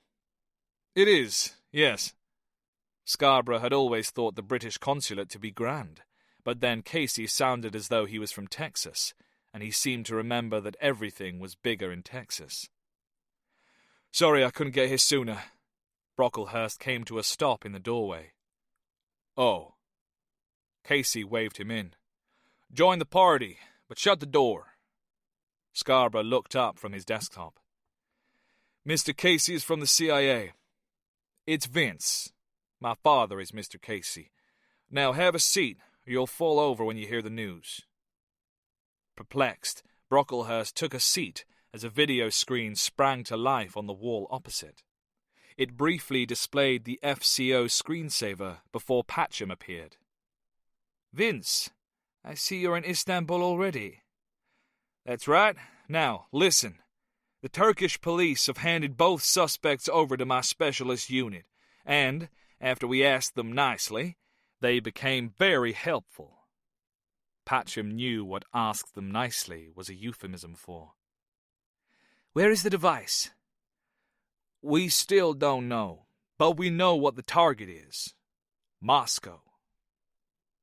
C: It is, yes. Scarborough had always thought the British consulate to be grand, but then Casey sounded as though he was from Texas, and he seemed to remember that everything was bigger in Texas. Sorry I couldn't get here sooner. Brocklehurst came to a stop in the doorway. Oh. Casey waved him in. Join the party, but shut the door. Scarborough looked up from his desktop. Mr. Casey is from the CIA. It's Vince. My father is Mr. Casey. Now have a seat, or you'll fall over when you hear the news." Perplexed, Brocklehurst took a seat as a video screen sprang to life on the wall opposite. It briefly displayed the FCO screensaver before Patcham appeared. "Vince, I see you're in Istanbul already." "That's right. Now, listen. The Turkish police have handed both suspects over to my specialist unit, and, after we asked them nicely, they became very helpful." Patcham knew what "asked them nicely" was a euphemism for. "Where is the device?" "We still don't know, but we know what the target is. Moscow."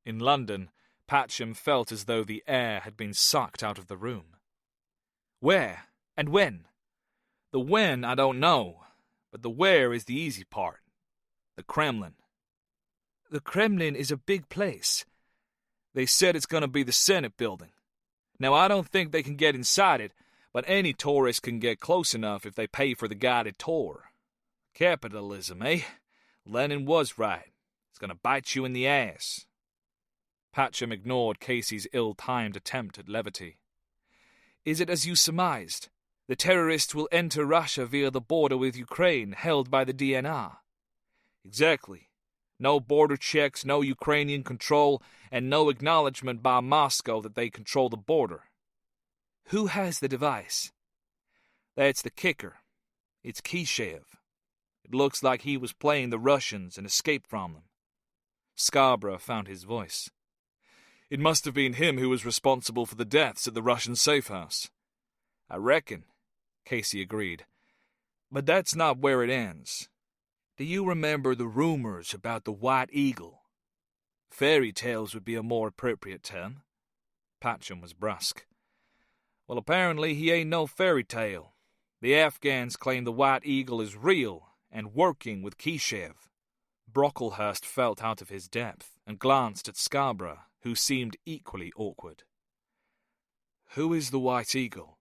C: In London, Patcham felt as though the air had been sucked out of the room. "Where? And when?" "The when I don't know, but the where is the easy part. The Kremlin." "The Kremlin is a big place." "They said it's going to be the Senate building. Now, I don't think they can get inside it, but any tourist can get close enough if they pay for the guided tour. Capitalism, eh? Lenin was right. It's going to bite you in the ass." Patcham ignored Casey's ill-timed attempt at levity. "Is it as you surmised? The terrorists will enter Russia via the border with Ukraine, held by the DNR." "Exactly. No border checks, no Ukrainian control, and no acknowledgement by Moscow that they control the border." "Who has the device?" "That's the kicker. It's Kishev. It looks like he was playing the Russians and escaped from them." Scarborough found his voice. "It must have been him who was responsible for the deaths at the Russian safe house." "I reckon," Casey agreed. "But that's not where it ends. Do you remember the rumors about the White Eagle?" "Fairy tales would be a more appropriate term." Patcham was brusque. "Well, apparently he ain't no fairy tale. The Afghans claim the White Eagle is real and working with Kishev." Brocklehurst felt out of his depth and glanced at Scarborough, who seemed equally awkward. "Who is the White Eagle?"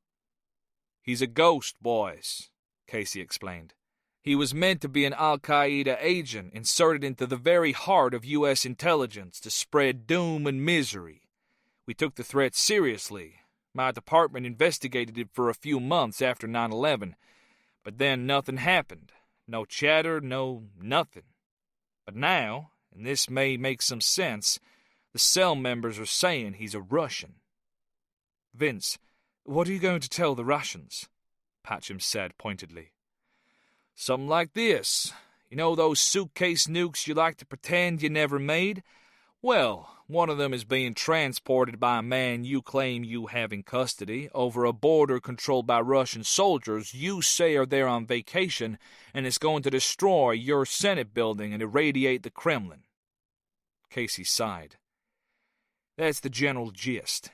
C: "He's a ghost, boys," Casey explained. "He was meant to be an Al-Qaeda agent inserted into the very heart of U.S. intelligence to spread doom and misery. We took the threat seriously. My department investigated it for a few months after 9/11, but then nothing happened. No chatter, no nothing. But now, and this may make some sense, the cell members are saying he's a Russian." "Vince, what are you going to tell the Russians?" Patcham said pointedly. "Something like this. You know those suitcase nukes you like to pretend you never made? Well, one of them is being transported by a man you claim you have in custody over a border controlled by Russian soldiers you say are there on vacation, and is going to destroy your Senate building and irradiate the Kremlin." Casey sighed. "That's the general gist.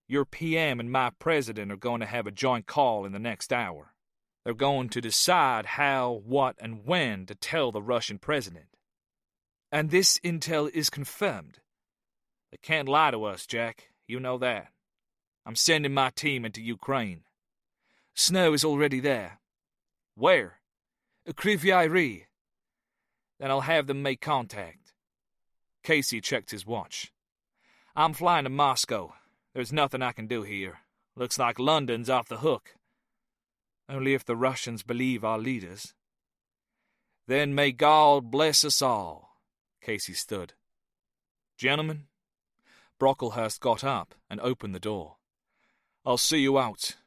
C: Your PM and my president are going to have a joint call in the next hour. They're going to decide how, what, and when to tell the Russian president." "And this intel is confirmed?" "They can't lie to us, Jack. You know that. I'm sending my team into Ukraine." "Snow is already there." "Where?" "Kryvyi Rih." "Then I'll have them make contact." Casey checked his watch. "I'm flying to Moscow. There's nothing I can do here. Looks like London's off the hook." "Only if the Russians believe our leaders." "Then may God bless us all." Casey stood. "Gentlemen." Brocklehurst got up and opened the door. "I'll see you out."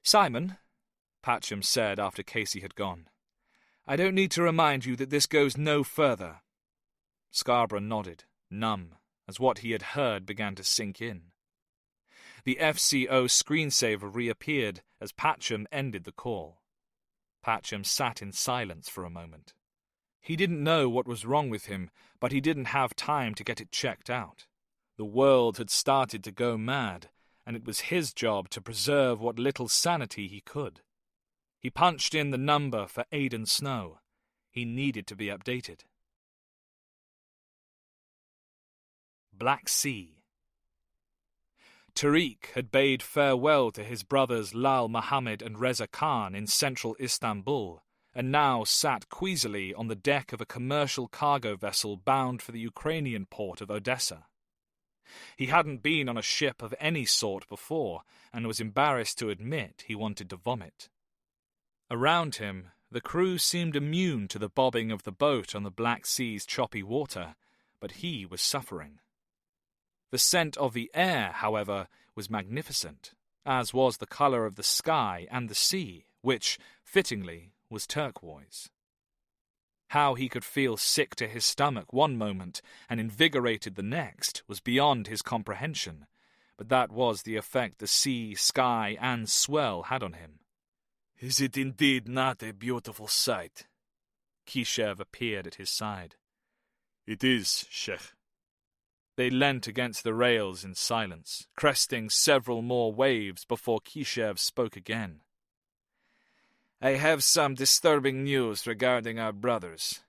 C: "Simon," Patcham said after Casey had gone, "I don't need to remind you that this goes no further." Scarborough nodded, numb, as what he had heard began to sink in. The FCO screensaver reappeared as Patcham ended the call. Patcham sat in silence for a moment. He didn't know what was wrong with him, but he didn't have time to get it checked out. The world had started to go mad, and it was his job to preserve what little sanity he could. He punched in the number for Aidan Snow. He needed to be updated. Black Sea. Tariq had bade farewell to his brothers Lal Muhammad and Reza Khan in central Istanbul
B: and now sat queasily on the deck of a commercial cargo vessel bound for the Ukrainian port of Odessa. He hadn't been on a ship of any sort before, and was embarrassed to admit he wanted to vomit. Around him, the crew seemed immune to the bobbing of the boat on the Black Sea's choppy water, but he was suffering. The scent of the air, however, was magnificent, as was the colour of the sky and the sea, which, fittingly, was turquoise. How he could feel sick to his stomach one moment and invigorated the next was beyond his comprehension, but that was the effect the sea, sky, and swell had on him.
E: Is it indeed not a beautiful sight?
B: Kishev appeared at his side.
D: It is, Sheikh.
B: They leant against the rails in silence, cresting several more waves before Kishev spoke again.
E: I have some disturbing news regarding our brothers.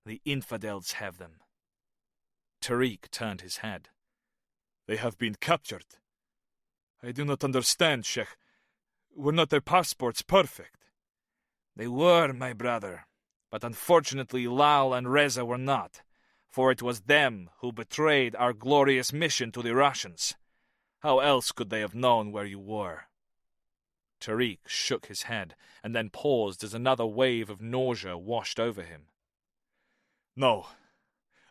E: The infidels have them.
B: Tariq turned his head.
D: They have been captured. I do not understand, Sheikh. Were not their passports perfect?
E: They were, my brother, but unfortunately Lal and Reza were not, for it was them who betrayed our glorious mission to the Russians. How else could they have known where you were?
B: Tariq shook his head, and then paused as another wave of nausea washed over him.
D: No,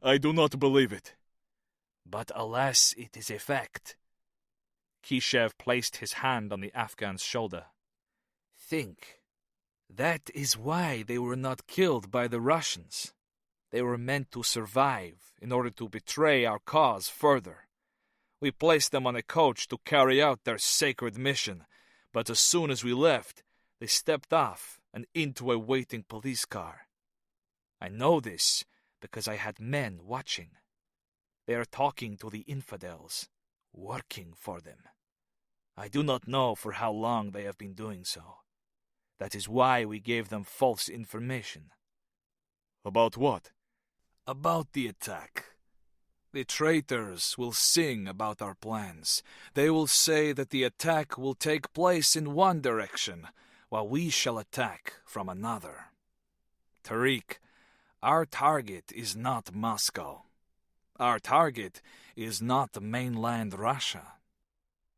D: I do not believe it.
E: But alas, it is a fact.
B: Kishev placed his hand on the Afghan's shoulder.
E: Think. That is why they were not killed by the Russians. They were meant to survive in order to betray our cause further. We placed them on a coach to carry out their sacred mission, but as soon as we left, they stepped off and into a waiting police car. I know this because I had men watching. They are talking to the infidels, working for them. I do not know for how long they have been doing so. That is why we gave them false information.
D: About what?
E: About the attack. The traitors will sing about our plans. They will say that the attack will take place in one direction, while we shall attack from another. Tariq, our target is not Moscow. Our target is not mainland Russia.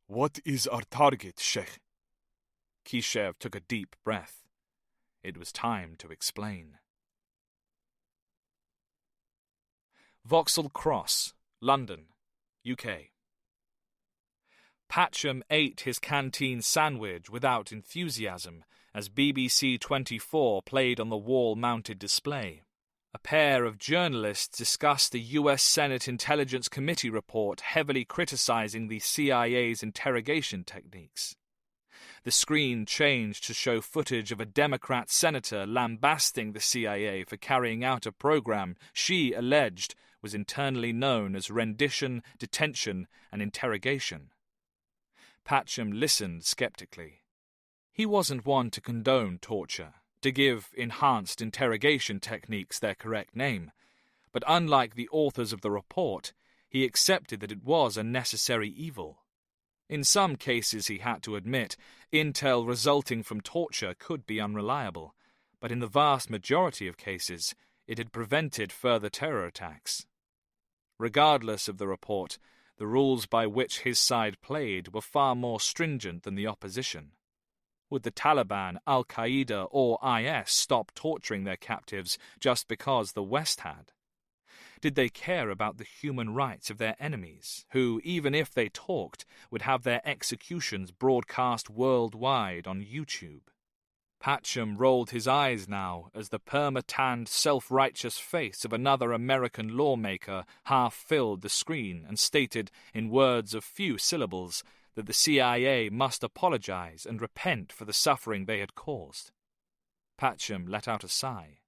D: What is our target, Sheikh?
B: Kishev took a deep breath. It was time to explain. Vauxhall Cross, London, UK. Patcham ate his canteen sandwich without enthusiasm as BBC 24 played on the wall-mounted display. A pair of journalists discussed the U.S. Senate Intelligence Committee report heavily criticizing the CIA's interrogation techniques. The screen changed to show footage of a Democrat senator lambasting the CIA for carrying out a program she alleged was internally known as rendition, detention, and interrogation. Patcham listened skeptically. He wasn't one to condone torture, to give enhanced interrogation techniques their correct name, but unlike the authors of the report, he accepted that it was a necessary evil. In some cases, he had to admit, intel resulting from torture could be unreliable, but in the vast majority of cases, it had prevented further terror attacks. Regardless of the report, the rules by which his side played were far more stringent than the opposition. Would the Taliban, Al-Qaeda, or IS stop torturing their captives just because the West had? Did they care about the human rights of their enemies, who, even if they talked, would have their executions broadcast worldwide on YouTube? Patcham rolled his eyes now as the perma-tanned, self-righteous face of another American lawmaker half filled the screen and stated, in words of few syllables, that the CIA must apologize and repent for the suffering they had caused. Patcham let out a sigh.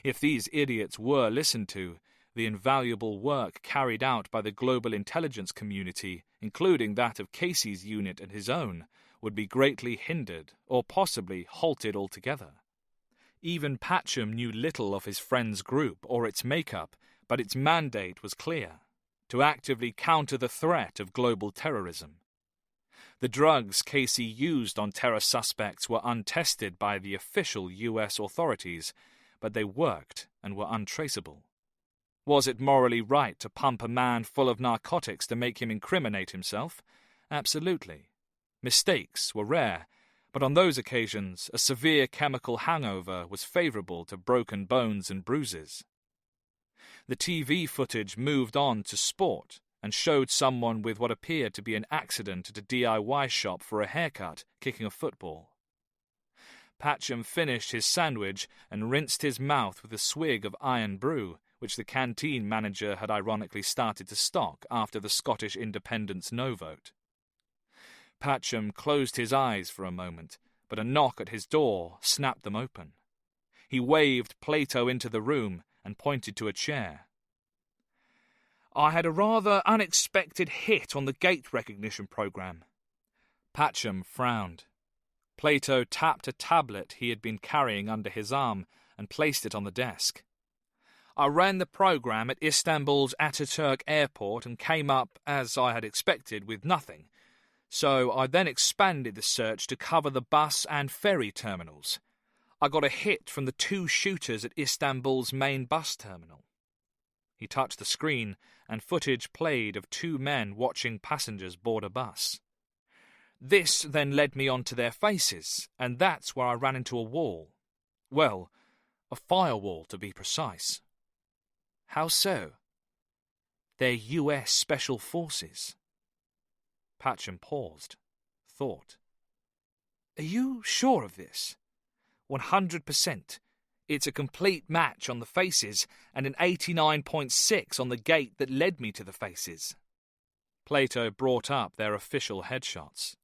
B: If these idiots were listened to, the invaluable work carried out by the global intelligence community, including that of Casey's unit and his own, would be greatly hindered or possibly halted altogether. Even Patcham knew little of his friend's group or its makeup, but its mandate was clear: to actively counter the threat of global terrorism. The drugs Casey used on terror suspects were untested by the official US authorities, but they worked and were untraceable. Was it morally right to pump a man full of narcotics to make him incriminate himself? Absolutely. Mistakes were rare, but on those occasions a severe chemical hangover was favourable to broken bones and bruises. The TV footage moved on to sport and showed someone with what appeared to be an accident at a DIY shop for a haircut kicking a football. Patcham finished his sandwich and rinsed his mouth with a swig of iron brew, which the canteen manager had ironically started to stock after the Scottish independence no vote. Patcham closed his eyes for a moment, but a knock at his door snapped them open. He waved Plato into the room and pointed to a chair. "I had a rather unexpected hit on the gait recognition program." Patcham frowned. Plato tapped a tablet he had been carrying under his arm and placed it on the desk. "I ran the program at Istanbul's Ataturk airport and came up, as I had expected, with nothing. So I then expanded the search to cover the bus and ferry terminals. I got a hit from the 2 shooters at Istanbul's main bus terminal." He touched the screen, and footage played of 2 men watching passengers board a bus. "This then led me onto their faces, and that's where I ran into a wall. Well, a firewall to be precise." "How so?" "They're US Special Forces." Patcham paused, thought. "Are you sure of this?" 100%. It's a complete match on the faces and an 89.6 on the gate that led me to the faces. Plato brought up their official headshots.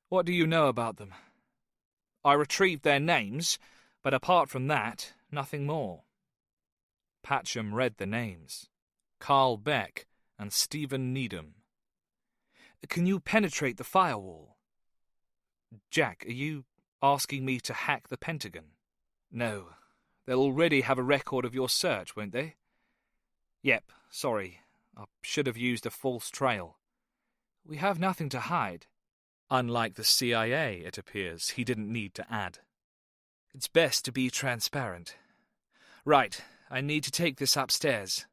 B: "What do you know about them?" "I retrieved their names, but apart from that, nothing more." Patcham read the names. Carl Beck and Stephen Needham. "Can you penetrate the firewall?" "Jack, are you asking me to hack the Pentagon?" "No. They'll already have a record of your search, won't they?" "Yep, sorry. I should have used a false trail." "We have nothing to hide." Unlike the CIA, it appears, he didn't need to add. "It's best to be transparent. Right, I need to take this upstairs."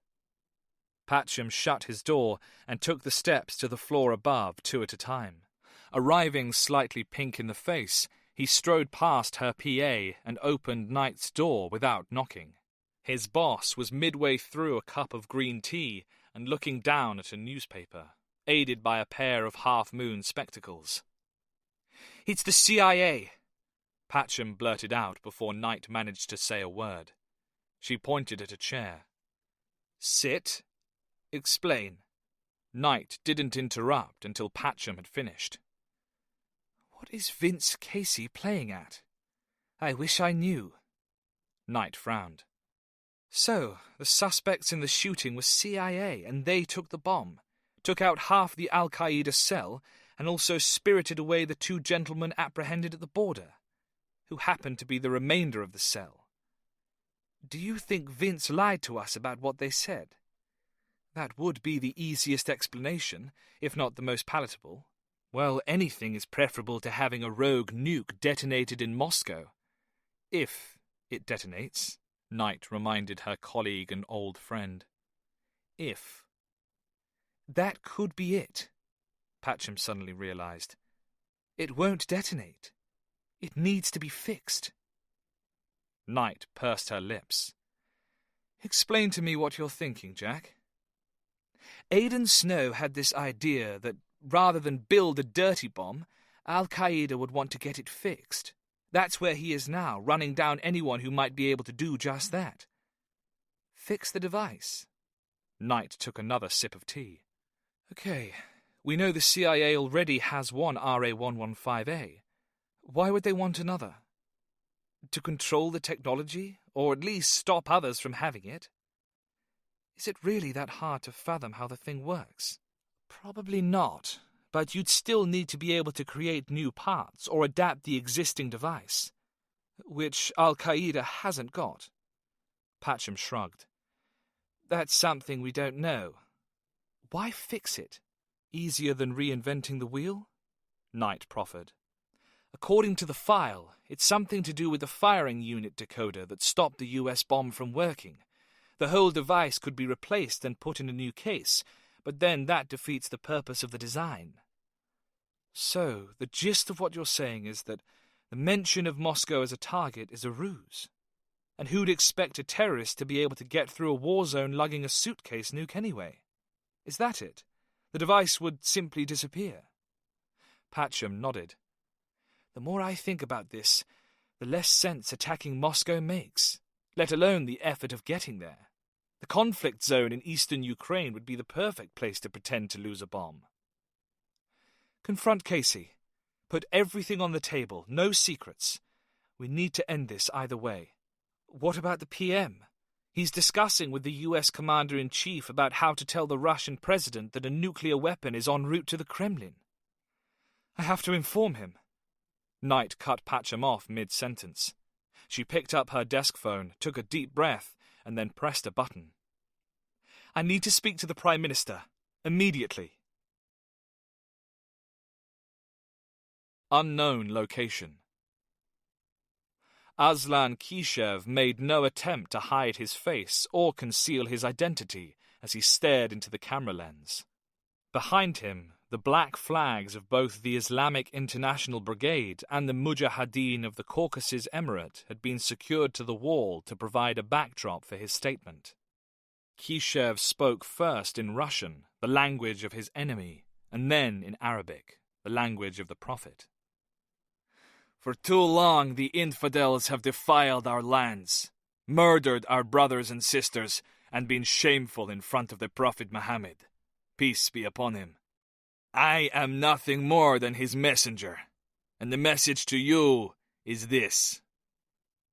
B: Patcham shut his door and took the steps to the floor above, 2 at a time. Arriving slightly pink in the face, he strode past her PA and opened Knight's door without knocking. His boss was midway through a cup of green tea and looking down at a newspaper, aided by a pair of half-moon spectacles. "It's the CIA!" Patcham blurted out before Knight managed to say a word. She pointed at a chair. "Sit. Explain." Knight didn't interrupt until Patcham had finished. "What is Vince Casey playing at? I wish I knew." Knight frowned. "So, the suspects in the shooting were CIA, and they took the bomb, took out half the Al-Qaeda cell, and also spirited away the 2 gentlemen apprehended at the border, who happened to be the remainder of the cell. Do you think Vince lied to us about what they said? That would be the easiest explanation, if not the most palatable. Well, anything is preferable to having a rogue nuke detonated in Moscow. If it detonates," Knight reminded her colleague and old friend. "If." "That could be it," Patcham suddenly realized. "It won't detonate. It needs to be fixed." Knight pursed her lips. "Explain to me what you're thinking, Jack." "Aidan Snow had this idea that rather than build a dirty bomb, Al-Qaeda would want to get it fixed. That's where he is now, running down anyone who might be able to do just that. Fix the device." Knight took another sip of tea. "Okay, we know the CIA already has one RA-115A. Why would they want another? To control the technology, or at least stop others from having it? Is it really that hard to fathom how the thing works? Probably not, but you'd still need to be able to create new parts or adapt the existing device, which Al-Qaeda hasn't got." Patcham shrugged. "That's something we don't know. Why fix it? Easier than reinventing the wheel?"
F: Knight proffered. According to the file, it's something to do with the firing unit decoder that stopped the US bomb from working. The whole device could be replaced and put in a new case, but then that defeats the purpose of the design. So, the gist of what you're saying is that the mention of Moscow as a target is a ruse. And who'd expect a terrorist to be able to get through a war zone lugging a suitcase nuke anyway? Is that it? The device would simply disappear? Patcham nodded. The more I think about this, the less sense attacking Moscow makes, let alone the effort of getting there. The conflict zone in eastern Ukraine would be the perfect place to pretend to lose a bomb. Confront Casey. Put everything on the table, no secrets. We need to end this either way. What about the PM? He's discussing with the US Commander-in-Chief about how to tell the Russian president that a nuclear weapon is en route to the Kremlin. I have to inform him. Knight cut Patcham off mid-sentence. She picked up her desk phone, took a deep breath, and then pressed a button. I need to speak to the Prime Minister. Immediately. Unknown location. Aslan Kishev made no attempt to hide his face or conceal his identity as he stared into the camera lens. Behind him, the black flags of both the Islamic International Brigade and the Mujahideen of the Caucasus Emirate had been secured to the wall to provide a backdrop for his statement. Kishev spoke first in Russian, the language of his enemy, and then in Arabic, the language of the Prophet. For too long the infidels have defiled our lands, murdered our brothers and sisters, and been shameful in front of the Prophet Muhammad. Peace be upon him. I am nothing more than his messenger, and the message to you is this.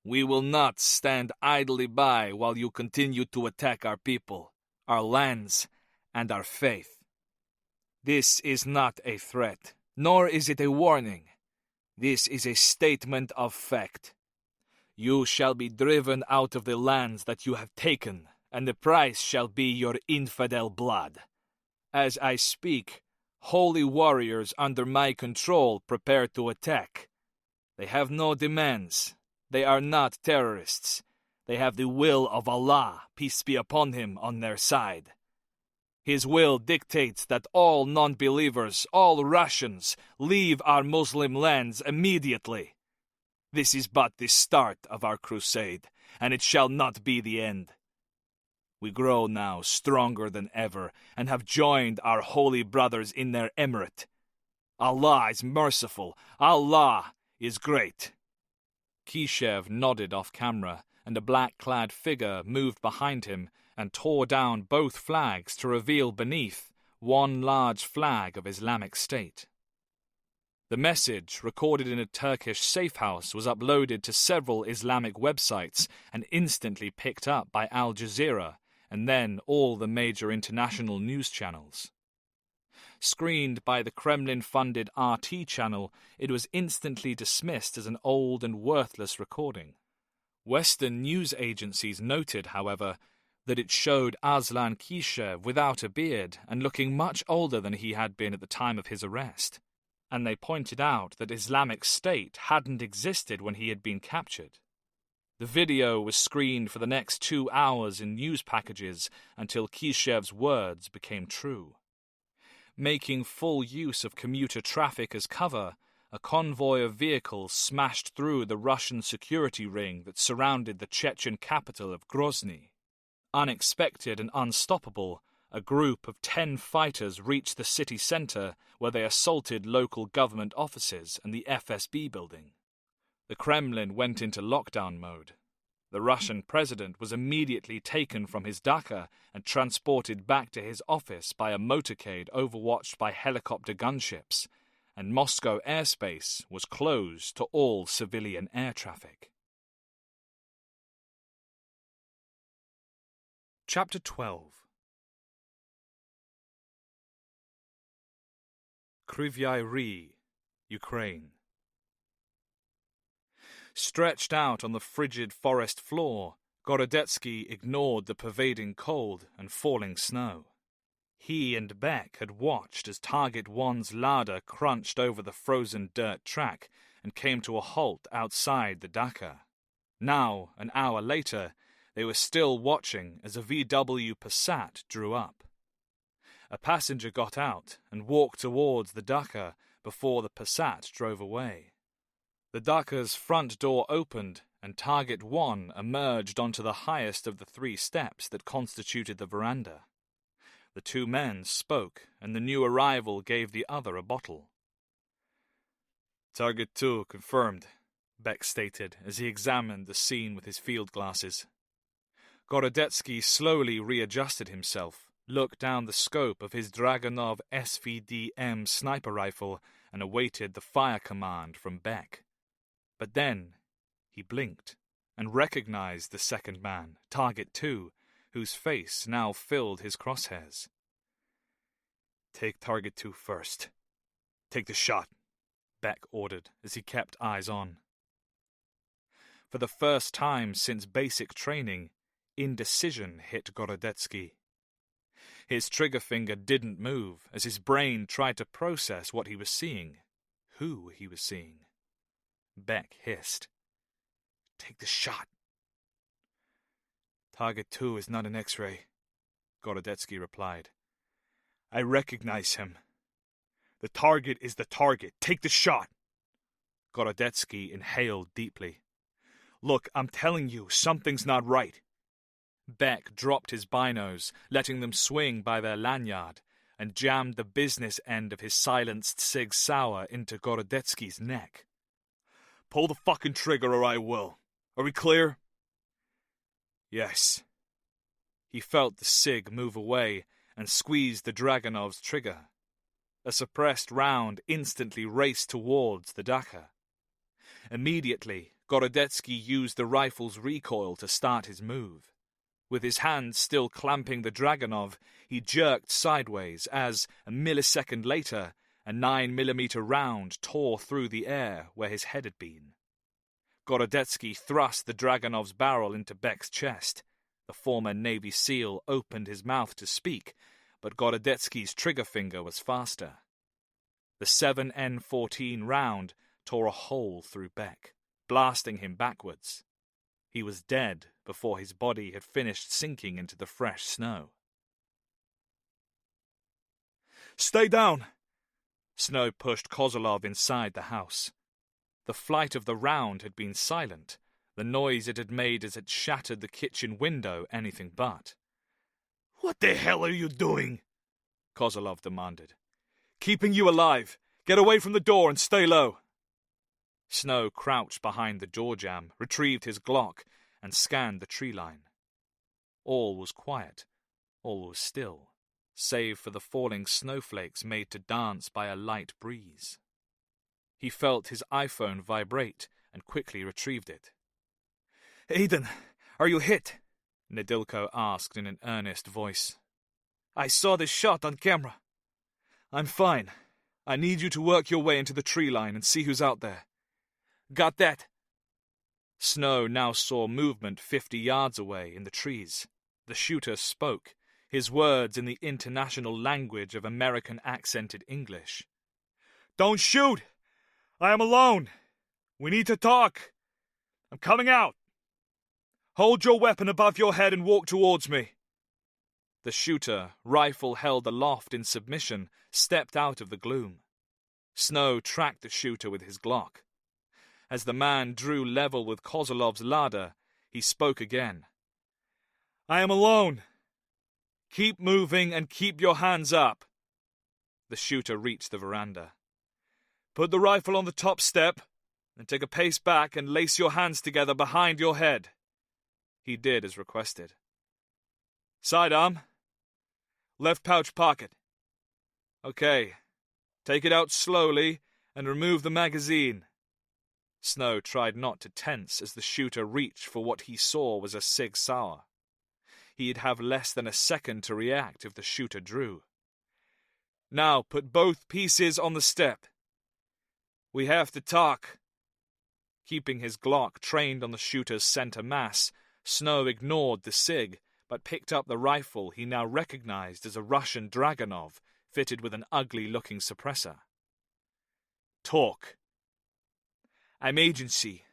F: We will not stand idly by while you continue to attack our people, our lands, and our faith. This is not a threat, nor is it a warning. This is a statement of fact. You shall be driven out of the lands that you have taken, and the price shall be your infidel blood. As I speak, holy warriors under my control prepare to attack. They have no demands. They are not terrorists. They have the will of Allah, peace be upon him, on their side. His will dictates that all non-believers, all Russians, leave our Muslim lands immediately. This is but the start of our crusade, and it shall not be the end. We grow now stronger than ever, and have joined our holy brothers in their emirate. Allah is merciful. Allah is great. Kishev nodded off camera, and a black-clad figure moved behind him and tore down both flags to reveal beneath one large flag of Islamic State. The message, recorded in a Turkish safe house, was uploaded to several Islamic websites and instantly picked up by Al Jazeera and then all the major international news channels. Screened by the Kremlin-funded RT channel, it was instantly dismissed as an old and worthless recording. Western news agencies noted, however, that it showed Aslan Kishev without a beard and looking much older than he had been at the time of his arrest, and they pointed out that Islamic State hadn't existed when he had been captured. The video was screened for the next 2 hours in news packages until Kishev's words became true. Making full use of commuter traffic as cover, a convoy of vehicles smashed through the Russian security ring that surrounded the Chechen capital of Grozny. Unexpected and unstoppable, a group of 10 fighters reached the city center where they assaulted local government offices and the FSB building. The Kremlin went into lockdown mode. The Russian president was immediately taken from his dacha and transported back to his office by a motorcade overwatched by helicopter gunships, and Moscow airspace was closed to all civilian air traffic. Chapter 12. Kryvyi Rih, Ukraine. Stretched out on the frigid forest floor, Gorodetsky ignored the pervading cold and falling snow.
B: He and Beck had watched as Target 1's ladder crunched over the frozen dirt track and came to a halt outside the Dakar. Now, an hour later, they were still watching as a VW Passat drew up. A passenger got out and walked towards the Dakar before the Passat drove away. The Dakar's front door opened and Target 1 emerged onto the highest of the 3 steps that constituted the veranda. The 2 men spoke, and the new arrival gave the other a bottle.
C: Target 2 confirmed, Beck stated as he examined the scene with his field glasses.
B: Gorodetsky slowly readjusted himself, looked down the scope of his Dragunov SVD-M sniper rifle, and awaited the fire command from Beck. But then he blinked and recognized the second man, Target 2, whose face now filled his crosshairs.
C: Take Target 2 first. Take the shot, Beck ordered as he kept eyes on.
B: For the first time since basic training, indecision hit Gorodetsky. His trigger finger didn't move as his brain tried to process what he was seeing, who he was seeing. Beck hissed. Take the shot.
C: Target 2 is not an X-ray, Gorodetsky replied. I recognize him. The target is the target. Take the shot. Gorodetsky inhaled deeply. Look, I'm telling you, something's not right.
B: Beck dropped his binos, letting them swing by their lanyard, and jammed the business end of his silenced Sig Sauer into Gorodetsky's neck.
C: Pull the fucking trigger or I will. Are we clear? Yes.
B: He felt the Sig move away and squeezed the Dragunov's trigger. A suppressed round instantly raced towards the Dakar. Immediately, Gorodetsky used the rifle's recoil to start his move. With his hand still clamping the Dragunov, he jerked sideways as, a millisecond later, a 9mm round tore through the air where his head had been. Gorodetsky thrust the Dragunov's barrel into Beck's chest. The former Navy SEAL opened his mouth to speak, but Gorodetsky's trigger finger was faster. The 7N14 round tore a hole through Beck, blasting him backwards. He was dead before his body had finished sinking into the fresh snow.
C: Stay down!
B: Snow pushed Kozlov inside the house. The flight of the round had been silent, the noise it had made as it shattered the kitchen window anything but.
C: What the hell are you doing?
B: Kozlov demanded.
C: Keeping you alive. Get away from the door and stay low.
B: Snow crouched behind the door jamb, retrieved his Glock, and scanned the tree line. All was quiet. All was still, save for the falling snowflakes made to dance by a light breeze. He felt his iPhone vibrate and quickly retrieved it.
C: Aiden, are you hit?
B: Nedilko asked in an earnest voice.
C: I saw this shot on camera. I'm fine. I need you to work your way into the tree line and see who's out there. Got that?
B: Snow now saw movement 50 yards away in the trees. The shooter spoke, his words in the international language of American-accented English.
C: Don't shoot! I am alone. We need to talk. I'm coming out. Hold your weapon above your head and walk towards me.
B: The shooter, rifle held aloft in submission, stepped out of the gloom. Snow tracked the shooter with his Glock. As the man drew level with Kozlov's ladder, he spoke again.
C: I am alone. Keep moving and keep your hands up.
B: The shooter reached the veranda.
C: Put the rifle on the top step, and take a pace back and lace your hands together behind your head.
B: He did as requested.
C: Sidearm. Left pouch pocket. Okay. Take it out slowly and remove the magazine.
B: Snow tried not to tense as the shooter reached for what he saw was a Sig Sauer. He'd have less than a second to react if the shooter drew.
C: Now put both pieces on the step. We have to talk.
B: Keeping his Glock trained on the shooter's center mass, Snow ignored the Sig, but picked up the rifle he now recognized as a Russian Dragunov fitted with an ugly-looking suppressor. "Talk." "I'm agency.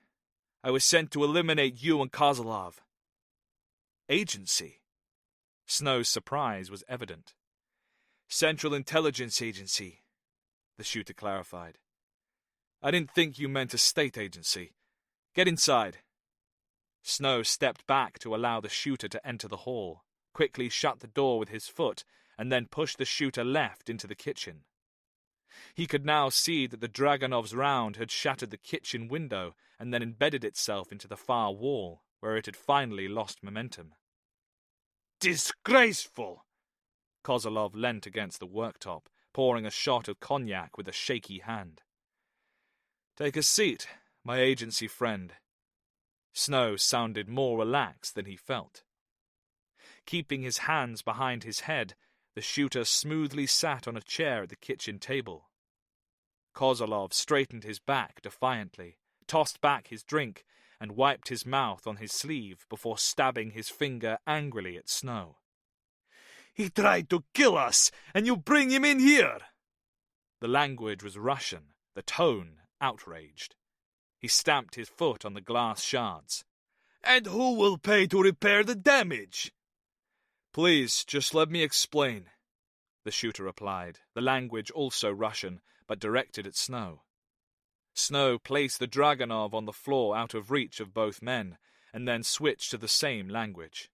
B: I was sent to eliminate you and Kozlov." "Agency?" Snow's surprise was evident. "Central Intelligence Agency," the shooter clarified. "I didn't think you meant a state agency. Get inside." Snow stepped back to allow the shooter to enter the hall, quickly shut the door with his foot, and then pushed the shooter left into the kitchen. He could now see that the Dragunov's round had shattered the kitchen window and then embedded itself into the far wall, where it had finally lost momentum. "Disgraceful!" Kozlov leant against the worktop, pouring a shot of cognac with a shaky hand. "Take a seat, my agency friend." Snow sounded more relaxed than he felt. Keeping his hands behind his head, the shooter smoothly sat on a chair at the kitchen table. Kozlov straightened his back defiantly, tossed back his drink, and wiped his mouth on his sleeve before stabbing his finger angrily at Snow. "He tried to kill us, and you bring him in here!" The language was Russian, the tone outraged. He stamped his foot on the glass shards. "And who will pay to repair the damage?" "Please, just let me explain," the shooter replied, the language also Russian, but directed at Snow. Snow placed the Dragunov on the floor out of reach of both men, and then switched to the same language.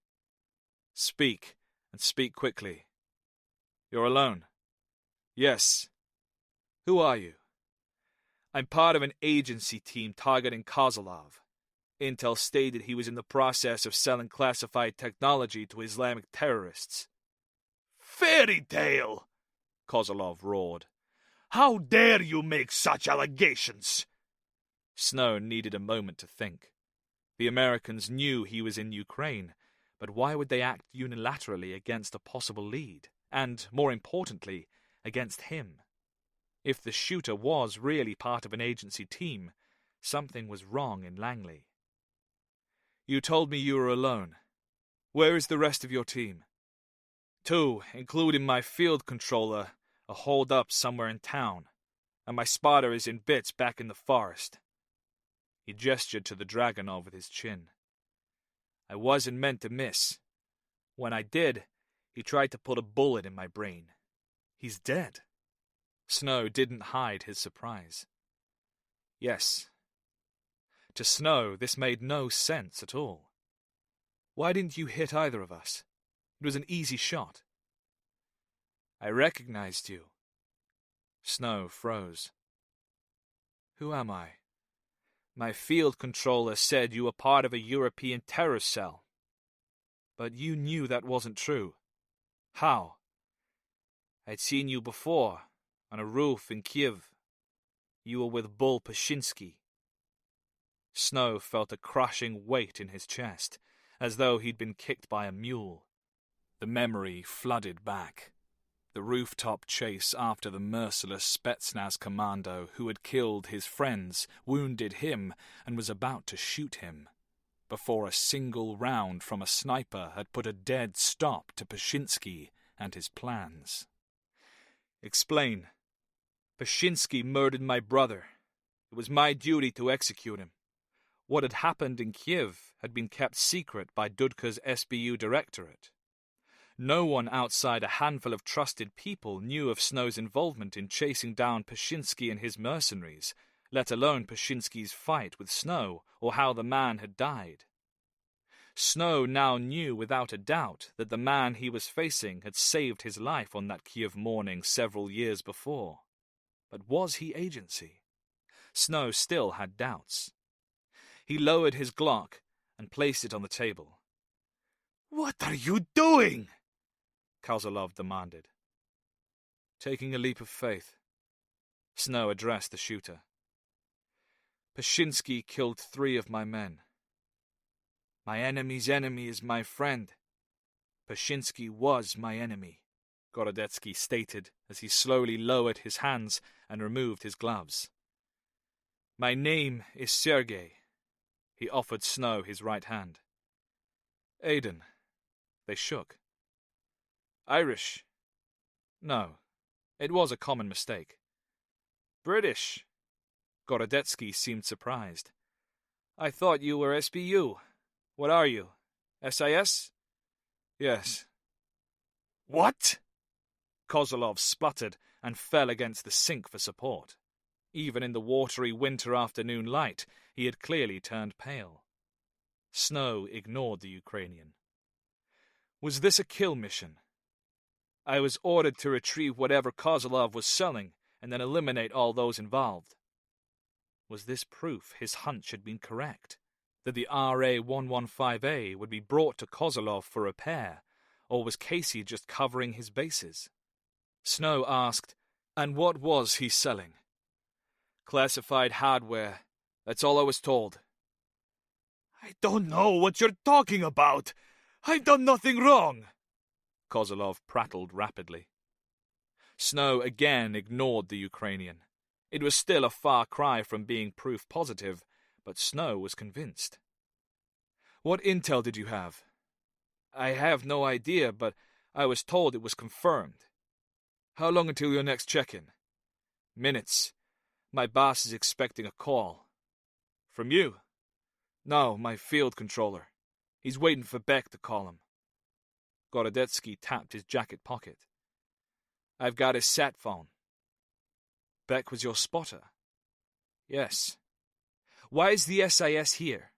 B: "Speak, and speak quickly." "You're alone?" "Yes." "Who are you?" "I'm part of an agency team targeting Kozlov. Intel stated he was in the process of selling classified technology to Islamic terrorists." "Fairy tale!" Kozlov roared. "How dare you make such allegations?" Snow needed a moment to think. The Americans knew he was in Ukraine, but why would they act unilaterally against a possible lead, and, more importantly, against him? If the shooter was really part of an agency team, something was wrong in Langley. "You told me you were alone. Where is the rest of your team?" "Two, including my field controller, are holed up somewhere in town, and my spotter is in bits back in the forest." He gestured to the Dragunov with his chin. "I wasn't meant to miss. When I did, he tried to put a bullet in my brain. He's dead." Snow didn't hide his surprise. "Yes." To Snow, this made no sense at all. "Why didn't you hit either of us? It was an easy shot." "I recognized you." Snow froze. "Who am I?" "My field controller said you were part of a European terror cell." "But you knew that wasn't true. How?" "I'd seen you before, on a roof in Kiev. You were with Bull Pashinsky." Snow felt a crushing weight in his chest, as though he'd been kicked by a mule. The memory flooded back. The rooftop chase after the merciless Spetsnaz commando who had killed his friends, wounded him, and was about to shoot him, before a single round from a sniper had put a dead stop to Pashinsky and his plans. "Explain." "Pashinsky murdered my brother. It was my duty to execute him. What had happened in Kiev had been kept secret by Dudka's SBU directorate. No one outside a handful of trusted people knew of Snow's involvement in chasing down Pashinsky and his mercenaries, let alone Pashinsky's fight with Snow or how the man had died. Snow now knew without a doubt that the man he was facing had saved his life on that Kiev morning several years before. But was he agency? Snow still had doubts. He lowered his Glock and placed it on the table. "What are you doing?" Kozlov demanded. "Taking a leap of faith." Snow addressed the shooter. "Pashinsky killed 3 of my men. My enemy's enemy is my friend. Pashinsky was my enemy," Gorodetsky stated as he slowly lowered his hands and removed his gloves. "My name is Sergei." He offered Snow his right hand. "Aiden." They shook. Irish. No, it was a common mistake. British. Gorodetsky seemed surprised. I thought you were SBU. What are you? SIS? Yes. What? Kozlov spluttered and fell against the sink for support. Even in the watery winter afternoon light, he had clearly turned pale. Snow ignored the Ukrainian. Was this a kill mission? I was ordered to retrieve whatever Kozlov was selling and then eliminate all those involved. Was this proof his hunch had been correct? That the RA-115A would be brought to Kozlov for repair, or was Casey just covering his bases? Snow asked, and what was he selling? Classified hardware. That's all I was told.
D: I don't know what you're talking about. I've done nothing wrong.
B: Kozlov prattled rapidly. Snow again ignored the Ukrainian. It was still a far cry from being proof positive, but Snow was convinced. What intel did you have? I have no idea, but I was told it was confirmed. How long until your next check-in? Minutes. My boss is expecting a call. From you? No, my field controller. He's waiting for Beck to call him. Gorodetsky tapped his jacket pocket. I've got his sat phone. Beck was your spotter? Yes. Why is the SIS here?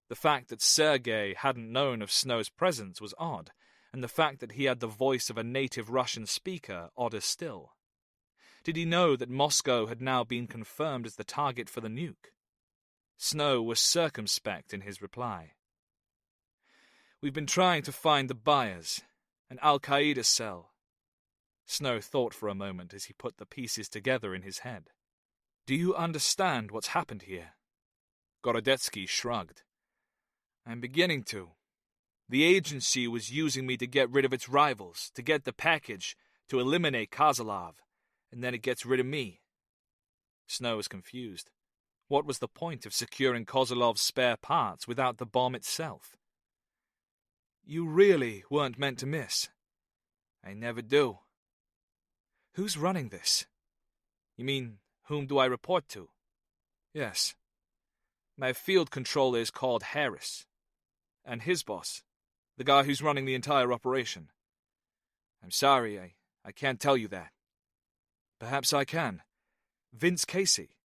B: The fact that Sergei hadn't known of Snow's presence was odd, and the fact that he had the voice of a native Russian speaker odder still. Did he know that Moscow had now been confirmed as the target for the nuke? Snow was circumspect in his reply. We've been trying to find the buyers, an Al-Qaeda cell. Snow thought for a moment as he put the pieces together in his head. Do you understand what's happened here? Gorodetsky shrugged. I'm beginning to. The agency was using me to get rid of its rivals, to get the package, to eliminate Kozlov, and then it gets rid of me. Snow was confused. What was the point of securing Kozlov's spare parts without the bomb itself? You really weren't meant to miss. I never do. Who's running this? You mean, whom do I report to? Yes. My field controller is called Harris. And his boss, the guy who's running the entire operation. I'm sorry, I can't tell you that. Perhaps I can. Vince Casey.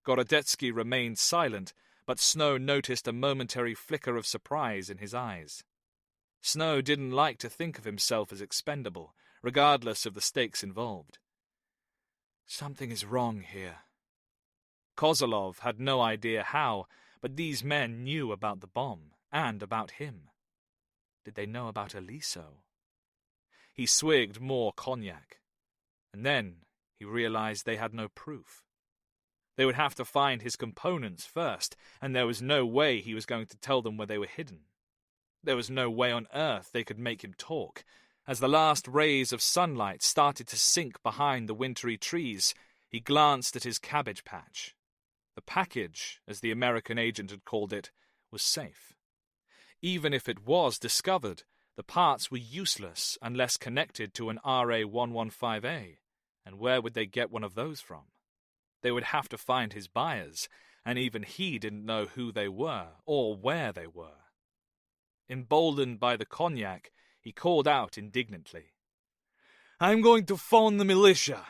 B: Gorodetsky remained silent, but Snow noticed a momentary flicker of surprise in his eyes. Snow didn't like to think of himself as expendable, regardless of the stakes involved. Something is wrong here. Kozlov had no idea how, but these men knew about the bomb, and about him. Did they know about Eliso? He swigged more cognac, and then he realized they had no proof. They would have to find his components first, and there was no way he was going to tell them where they were hidden. There was no way on earth they could make him talk. As the last rays of sunlight started to sink behind the wintry trees, he glanced at his cabbage patch. The package, as the American agent had called it, was safe. Even if it was discovered, the parts were useless unless connected to an RA-115A, and where would they get one of those from? They would have to find his buyers, and even he didn't know who they were or where they were. Emboldened by the cognac, he called out indignantly.
D: I'm going to phone the militia.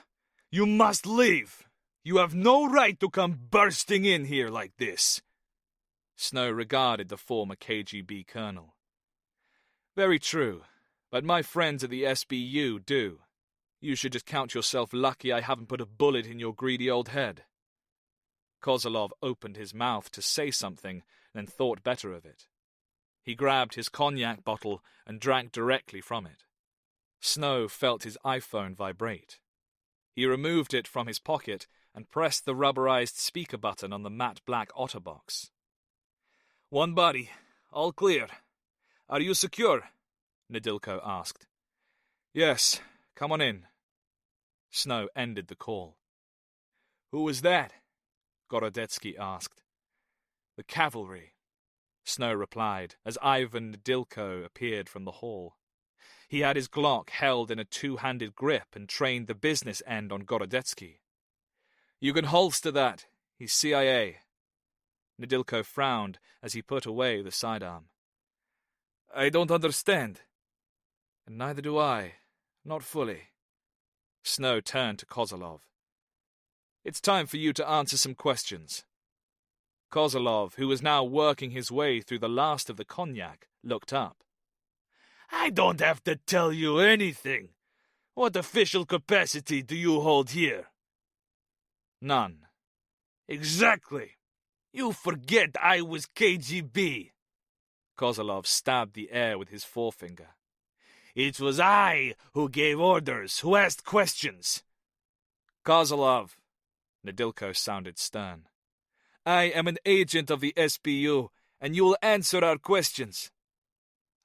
D: You must leave. You have no right to come bursting in here like this.
B: Snow regarded the former KGB colonel. Very true, but my friends at the SBU do. You should just count yourself lucky I haven't put a bullet in your greedy old head. Kozlov opened his mouth to say something, then thought better of it. He grabbed his cognac bottle and drank directly from it. Snow felt his iPhone vibrate. He removed it from his pocket and pressed the rubberized speaker button on the matte black OtterBox. One body, all clear. Are you secure? Nadilko asked. Yes, come on in. Snow ended the call. Who was that? Gorodetsky asked. The cavalry. Snow replied, as Ivan Nedilko appeared from the hall. He had his Glock held in a two-handed grip and trained the business end on Gorodetsky. "You can holster that. He's CIA." Nedilko frowned as he put away the sidearm. "I don't understand." "And neither do I. Not fully." Snow turned to Kozlov. "It's time for you to answer some questions." Kozlov, who was now working his way through the last of the cognac, looked up.
E: I don't have to tell you anything. What official capacity do you hold here?
B: "None."
E: Exactly. You forget I was KGB.
B: Kozlov stabbed the air with his forefinger.
E: It was I who gave orders, who asked questions.
B: "Kozlov," Nedilko sounded stern, "I am an agent of the SBU, and you will answer our questions."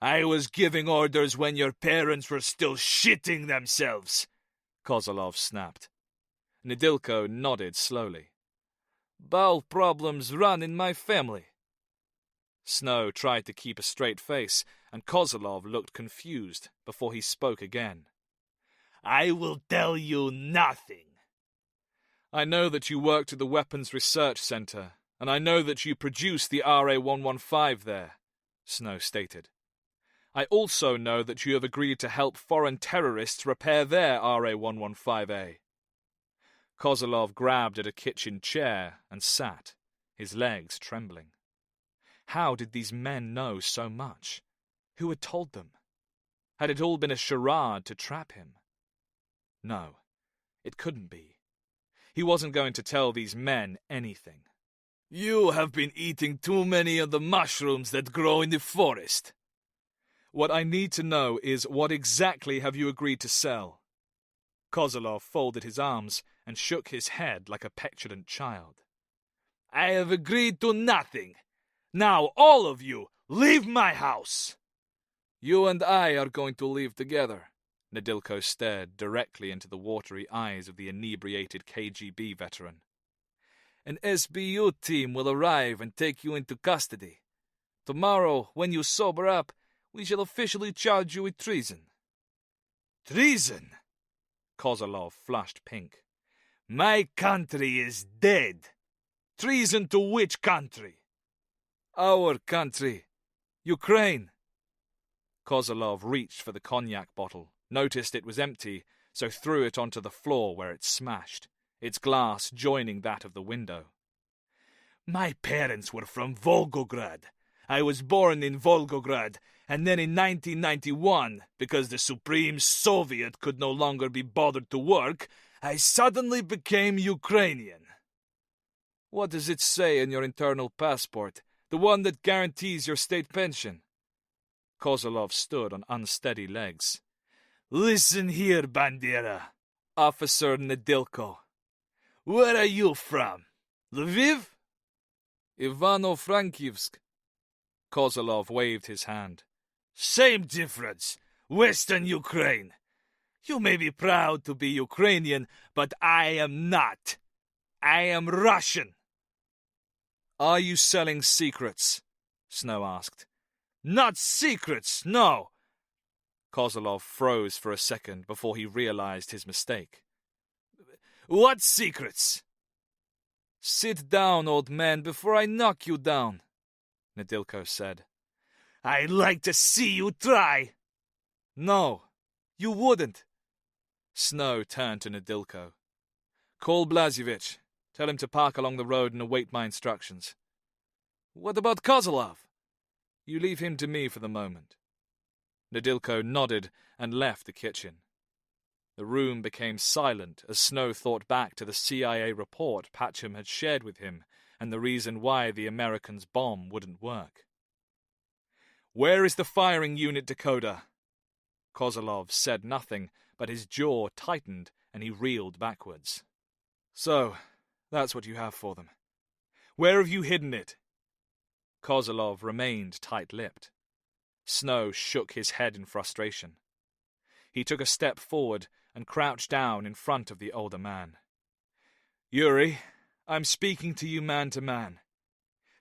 E: I was giving orders when your parents were still shitting themselves,
B: Kozlov snapped. Nedilko nodded slowly. "Bowel problems run in my family." Snow tried to keep a straight face, and Kozlov looked confused before he spoke again.
E: I will tell you nothing.
B: "I know that you worked at the Weapons Research Center, and I know that you produced the RA-115 there," Snow stated. "I also know that you have agreed to help foreign terrorists repair their RA-115A." Kozlov grabbed at a kitchen chair and sat, his legs trembling. How did these men know so much? Who had told them? Had it all been a charade to trap him? No, it couldn't be. He wasn't going to tell these men anything.
E: You have been eating too many of the mushrooms that grow in the forest.
B: What I need to know is, what exactly have you agreed to sell? Kozlov folded his arms and shook his head like a petulant child.
E: I have agreed to nothing. Now all of you, leave my house.
B: You and I are going to leave together. Nedilko stared directly into the watery eyes of the inebriated KGB veteran. An SBU team will arrive and take you into custody. Tomorrow, when you sober up, we shall officially charge you with treason.
E: Treason?
B: Kozlov flushed pink.
E: My country is dead. Treason to which country?
B: Our country. Ukraine. Kozlov reached for the cognac bottle, noticed it was empty, so threw it onto the floor where it smashed, its glass joining that of the window.
E: My parents were from Volgograd. I was born in Volgograd, and then in 1991, because the Supreme Soviet could no longer be bothered to work, I suddenly became Ukrainian.
B: What does it say in your internal passport, the one that guarantees your state pension? Kozlov stood on unsteady legs.
E: Listen here, Bandera.
B: Officer Nedilko.
E: Where are you from? Lviv?
B: Ivano-Frankivsk. Kozlov waved his hand.
E: Same difference. Western Ukraine. You may be proud to be Ukrainian, but I am not. I am Russian.
B: Are you selling secrets? Snow asked.
E: Not secrets, no.
B: Kozlov froze for a second before he realized his mistake.
E: What secrets?
B: Sit down, old man, before I knock you down, Nedilko said.
E: I'd like to see you try.
B: No, you wouldn't. Snow turned to Nedilko. Call Blazevich. Tell him to park along the road and await my instructions. What about Kozlov? You leave him to me for the moment. Nedilko nodded and left the kitchen. The room became silent as Snow thought back to the CIA report Patcham had shared with him and the reason why the Americans' bomb wouldn't work. Where is the firing unit decoder? Kozlov said nothing, but his jaw tightened and he reeled backwards. So, that's what you have for them. Where have you hidden it? Kozlov remained tight-lipped. Snow shook his head in frustration. He took a step forward and crouched down in front of the older man. Yuri, I'm speaking to you man to man.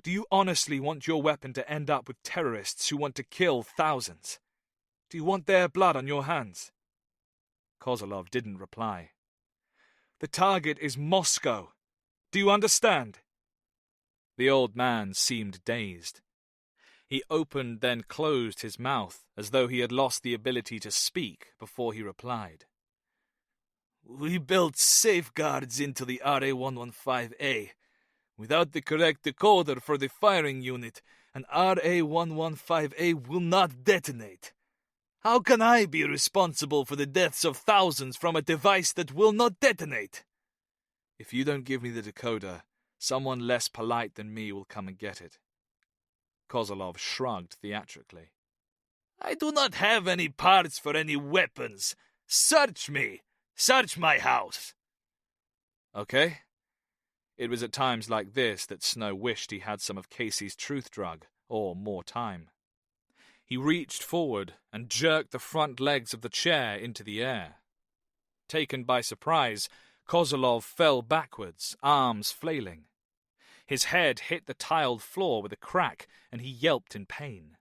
C: Do you honestly want your weapon to end up with terrorists who want to kill thousands? Do you want their blood on your hands? Kozlov didn't reply. The target is Moscow. Do you understand? The old man seemed dazed. He opened then closed his mouth as though he had lost the ability to speak before he replied. We built safeguards into the RA-115A. Without the correct decoder for the firing unit, an RA-115A will not detonate. How can I be responsible for the deaths of thousands from a device that will not detonate? If you don't give me the decoder, someone less polite than me will come and get it. Kozlov shrugged theatrically. I do not have any parts for any weapons. Search me! Search my house! Okay. It was at times like this that Snow wished he had some of Casey's truth drug, or more time. He reached forward and jerked the front legs of the chair into the air. Taken by surprise, Kozlov fell backwards, arms flailing. His head hit the tiled floor with a crack, and he yelped in pain.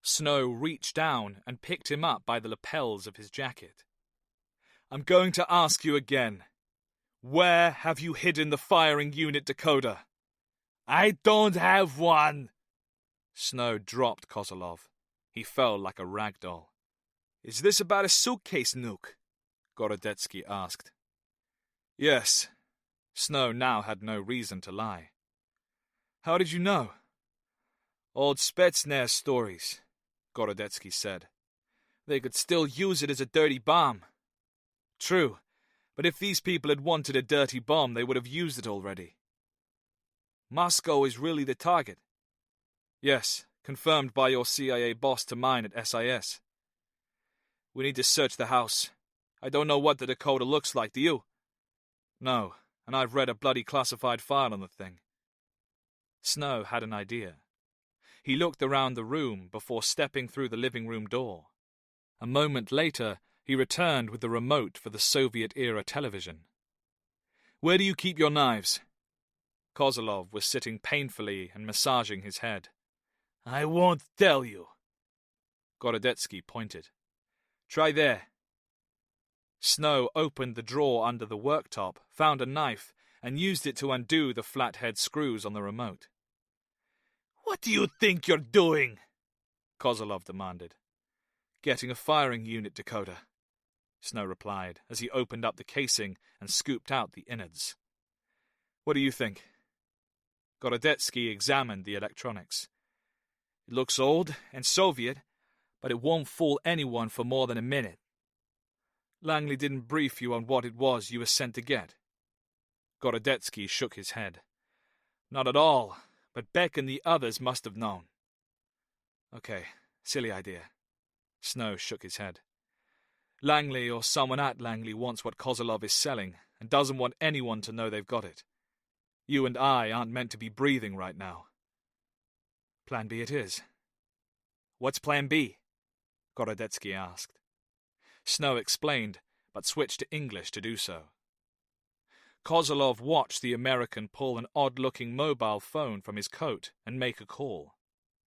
C: Snow reached down and picked him up by the lapels of his jacket. I'm going to ask you again. Where have you hidden the firing unit decoder? I don't have one. Snow dropped Kozlov. He fell like a rag doll. Is this about a suitcase nuke? Gorodetsky asked. Yes. Snow now had no reason to lie. How did you know? Old Spetsnaz stories, Gorodetsky said. They could still use it as a dirty bomb. True, but if these people had wanted a dirty bomb, they would have used it already. Moscow is really the target? Yes, confirmed by your CIA boss to mine at SIS. We need to search the house. I don't know what the decoder looks like, do you? No, and I've read a bloody classified file on the thing. Snow had an idea. He looked around the room before stepping through the living room door. A moment later, he returned with the remote for the Soviet-era television. Where do you keep your knives? Kozlov was sitting painfully and massaging his head. I won't tell you. Gorodetsky pointed. Try there. Snow opened the drawer under the worktop, found a knife, and used it to undo the flathead screws on the remote. What do you think you're doing? Kozlov demanded. Getting a firing unit decoder, Snow replied as he opened up the casing and scooped out the innards. What do you think? Gorodetsky examined the electronics. It looks old and Soviet, but it won't fool anyone for more than a minute. Langley didn't brief you on what it was you were sent to get. Gorodetsky shook his head. Not at all, but Beck and the others must have known. Okay, silly idea. Snow shook his head. Langley or someone at Langley wants what Kozlov is selling and doesn't want anyone to know they've got it. You and I aren't meant to be breathing right now. Plan B it is. What's Plan B? Gorodetsky asked. Snow explained, but switched to English to do so. Kozlov watched the American pull an odd-looking mobile phone from his coat and make a call.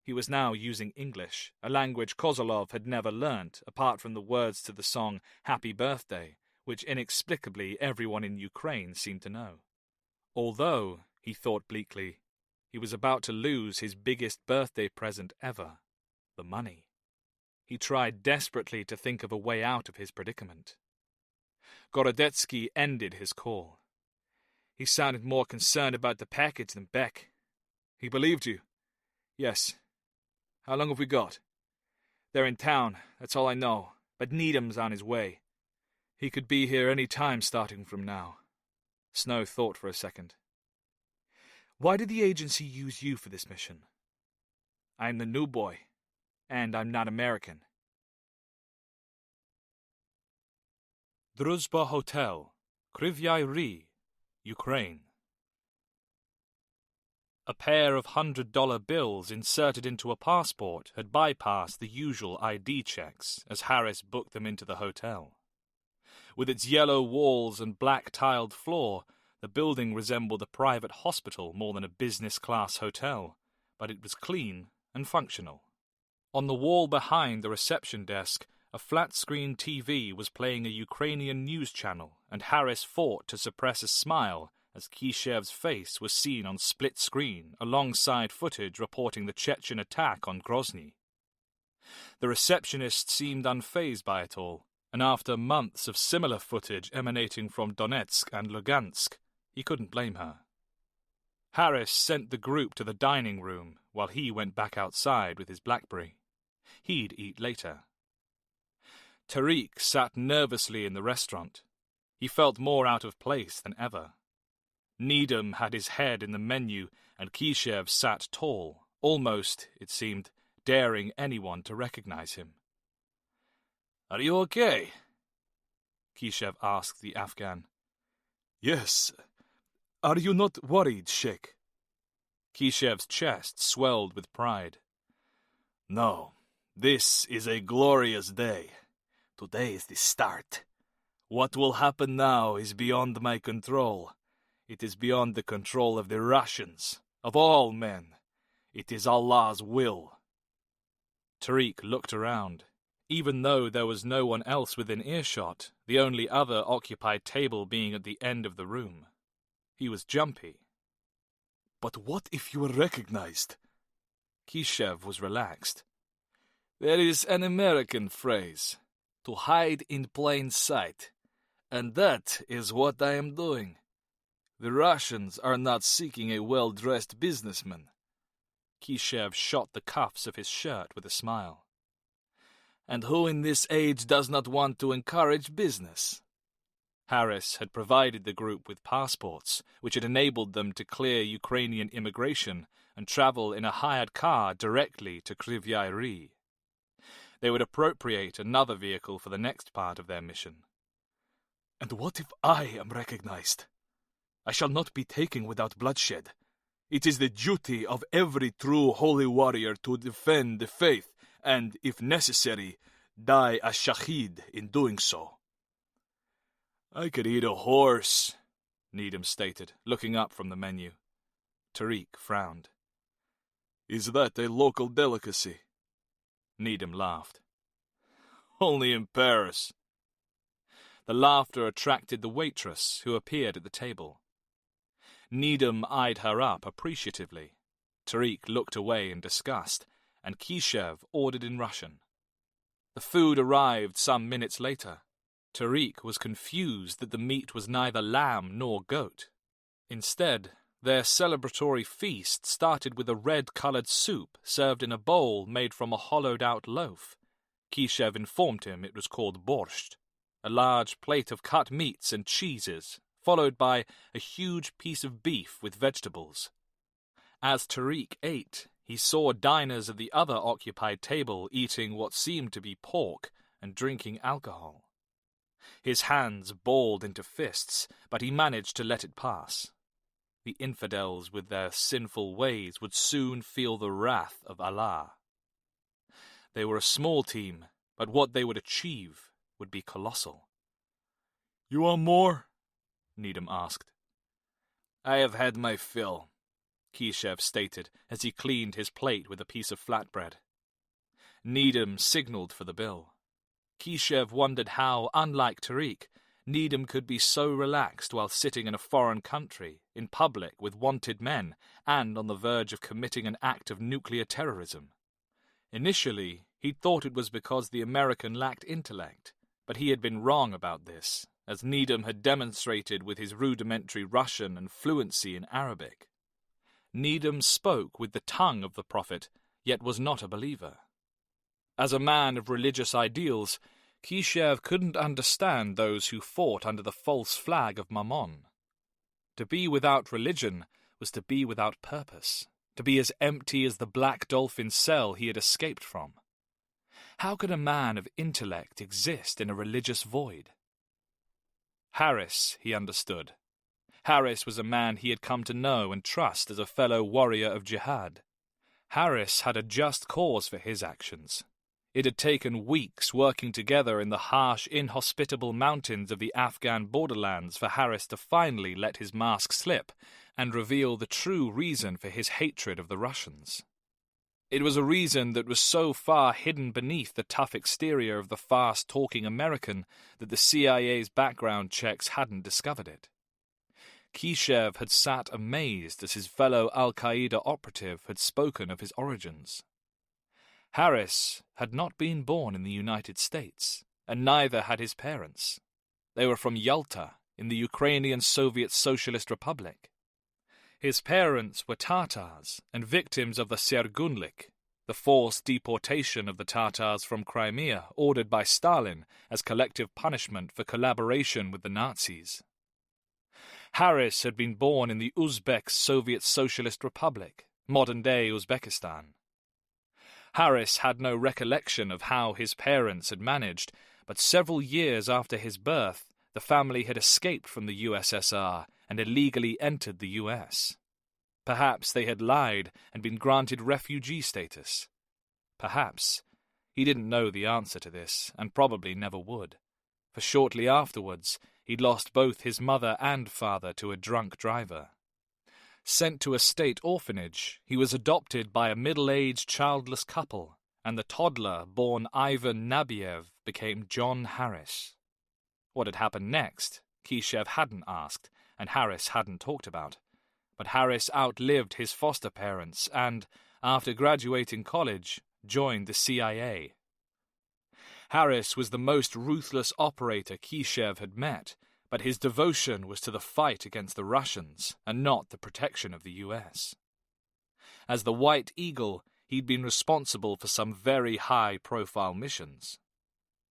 C: He was now using English, a language Kozlov had never learnt, apart from the words to the song Happy Birthday, which inexplicably everyone in Ukraine seemed to know. Although, he thought bleakly, he was about to lose his biggest birthday present ever, the money. He tried desperately to think of a way out of his predicament. Gorodetsky ended his call. He sounded more concerned about the package than Beck. He believed you. Yes. How long have we got? They're in town, that's all I know, but Needham's on his way. He could be here any time starting from now. Snow thought for a second. Why did the agency use you for this mission? I'm the new boy, and I'm not American. Druzhba Hotel, Kryvyai Rih, Ukraine. A pair of $100 bills inserted into a passport had bypassed the usual ID checks as Harris booked them into the hotel. With its yellow walls and black-tiled floor, the building resembled a private hospital more than a business-class hotel,
B: but it was clean and functional. On the wall behind the reception desk, a flat-screen TV was playing a Ukrainian news channel, and Harris fought to suppress a smile as Kishev's face was seen on split screen alongside footage reporting the Chechen attack on Grozny. The receptionist seemed unfazed by it all, and after months of similar footage emanating from Donetsk and Lugansk, he couldn't blame her. Harris sent the group to the dining room while he went back outside with his BlackBerry. He'd eat later. Tariq sat nervously in the restaurant. He felt more out of place than ever. Needham had his head in the menu, and Kishev sat tall, almost, it seemed, daring anyone to recognize him. "Are you okay?" Kishev asked the Afghan.
D: "Yes. Are you not worried, Sheikh?"
B: Kishev's chest swelled with pride.
D: "No. This is a glorious day. Today is the start. What will happen now is beyond my control. It is beyond the control of the Russians, of all men. It is Allah's will."
B: Tariq looked around. Even though there was no one else within earshot, the only other occupied table being at the end of the room. He was jumpy.
D: "But what if you were recognized?"
B: Kishev was relaxed.
C: "There is an American phrase, to hide in plain sight, and that is what I am doing. The Russians are not seeking a well-dressed businessman."
B: Kishev shot the cuffs of his shirt with a smile.
C: "And who in this age does not want to encourage business?"
B: Harris had provided the group with passports, which had enabled them to clear Ukrainian immigration and travel in a hired car directly to Kryvyi Rih. They would appropriate another vehicle for the next part of their mission.
D: "And what if I am recognized? I shall not be taken without bloodshed. It is the duty of every true holy warrior to defend the faith and, if necessary, die a shaheed in doing so." "I could eat a horse,"
B: Needham stated, looking up from the menu. Tariq frowned.
D: "Is that a local delicacy?"
B: Needham laughed.
D: "Only in Paris."
B: The laughter attracted the waitress, who appeared at the table. Needham eyed her up appreciatively. Tariq looked away in disgust, and Kishev ordered in Russian. The food arrived some minutes later. Tariq was confused that the meat was neither lamb nor goat. Instead, their celebratory feast started with a red-colored soup served in a bowl made from a hollowed-out loaf. Kishev informed him it was called borscht, a large plate of cut meats and cheeses, followed by a huge piece of beef with vegetables. As Tariq ate, he saw diners at the other occupied table eating what seemed to be pork and drinking alcohol. His hands balled into fists, but he managed to let it pass. The infidels with their sinful ways would soon feel the wrath of Allah. They were a small team, but what they would achieve would be colossal.
D: "You want more?"
B: Needham asked.
C: "I have had my fill,"
B: Kishev stated as he cleaned his plate with a piece of flatbread. Needham signaled for the bill. Kishev wondered how, unlike Tariq, Needham could be so relaxed while sitting in a foreign country, in public with wanted men, and on the verge of committing an act of nuclear terrorism. Initially, he'd thought it was because the American lacked intellect, but he had been wrong about this, as Needham had demonstrated with his rudimentary Russian and fluency in Arabic. Needham spoke with the tongue of the Prophet, yet was not a believer. As a man of religious ideals, Kishev couldn't understand those who fought under the false flag of Mammon. To be without religion was to be without purpose, to be as empty as the black dolphin cell he had escaped from. How could a man of intellect exist in a religious void? Harris, he understood. Harris was a man he had come to know and trust as a fellow warrior of jihad. Harris had a just cause for his actions. It had taken weeks working together in the harsh, inhospitable mountains of the Afghan borderlands for Harris to finally let his mask slip and reveal the true reason for his hatred of the Russians. It was a reason that was so far hidden beneath the tough exterior of the fast-talking American that the CIA's background checks hadn't discovered it. Khrushchev had sat amazed as his fellow Al-Qaeda operative had spoken of his origins. Harris had not been born in the United States, and neither had his parents. They were from Yalta, in the Ukrainian Soviet Socialist Republic. His parents were Tatars and victims of the Sergunlik, the forced deportation of the Tatars from Crimea ordered by Stalin as collective punishment for collaboration with the Nazis. Harris had been born in the Uzbek Soviet Socialist Republic, modern-day Uzbekistan. Harris had no recollection of how his parents had managed, but several years after his birth, the family had escaped from the USSR and illegally entered the US. Perhaps they had lied and been granted refugee status. Perhaps. He didn't know the answer to this, and probably never would, for shortly afterwards he'd lost both his mother and father to a drunk driver. Sent to a state orphanage, he was adopted by a middle-aged childless couple, and the toddler born Ivan Nabiev became John Harris. What had happened next, Khrushchev hadn't asked, and Harris hadn't talked about. But Harris outlived his foster parents and, after graduating college, joined the CIA. Harris was the most ruthless operator Khrushchev had met, but his devotion was to the fight against the Russians and not the protection of the US. As the White Eagle, he'd been responsible for some very high-profile missions.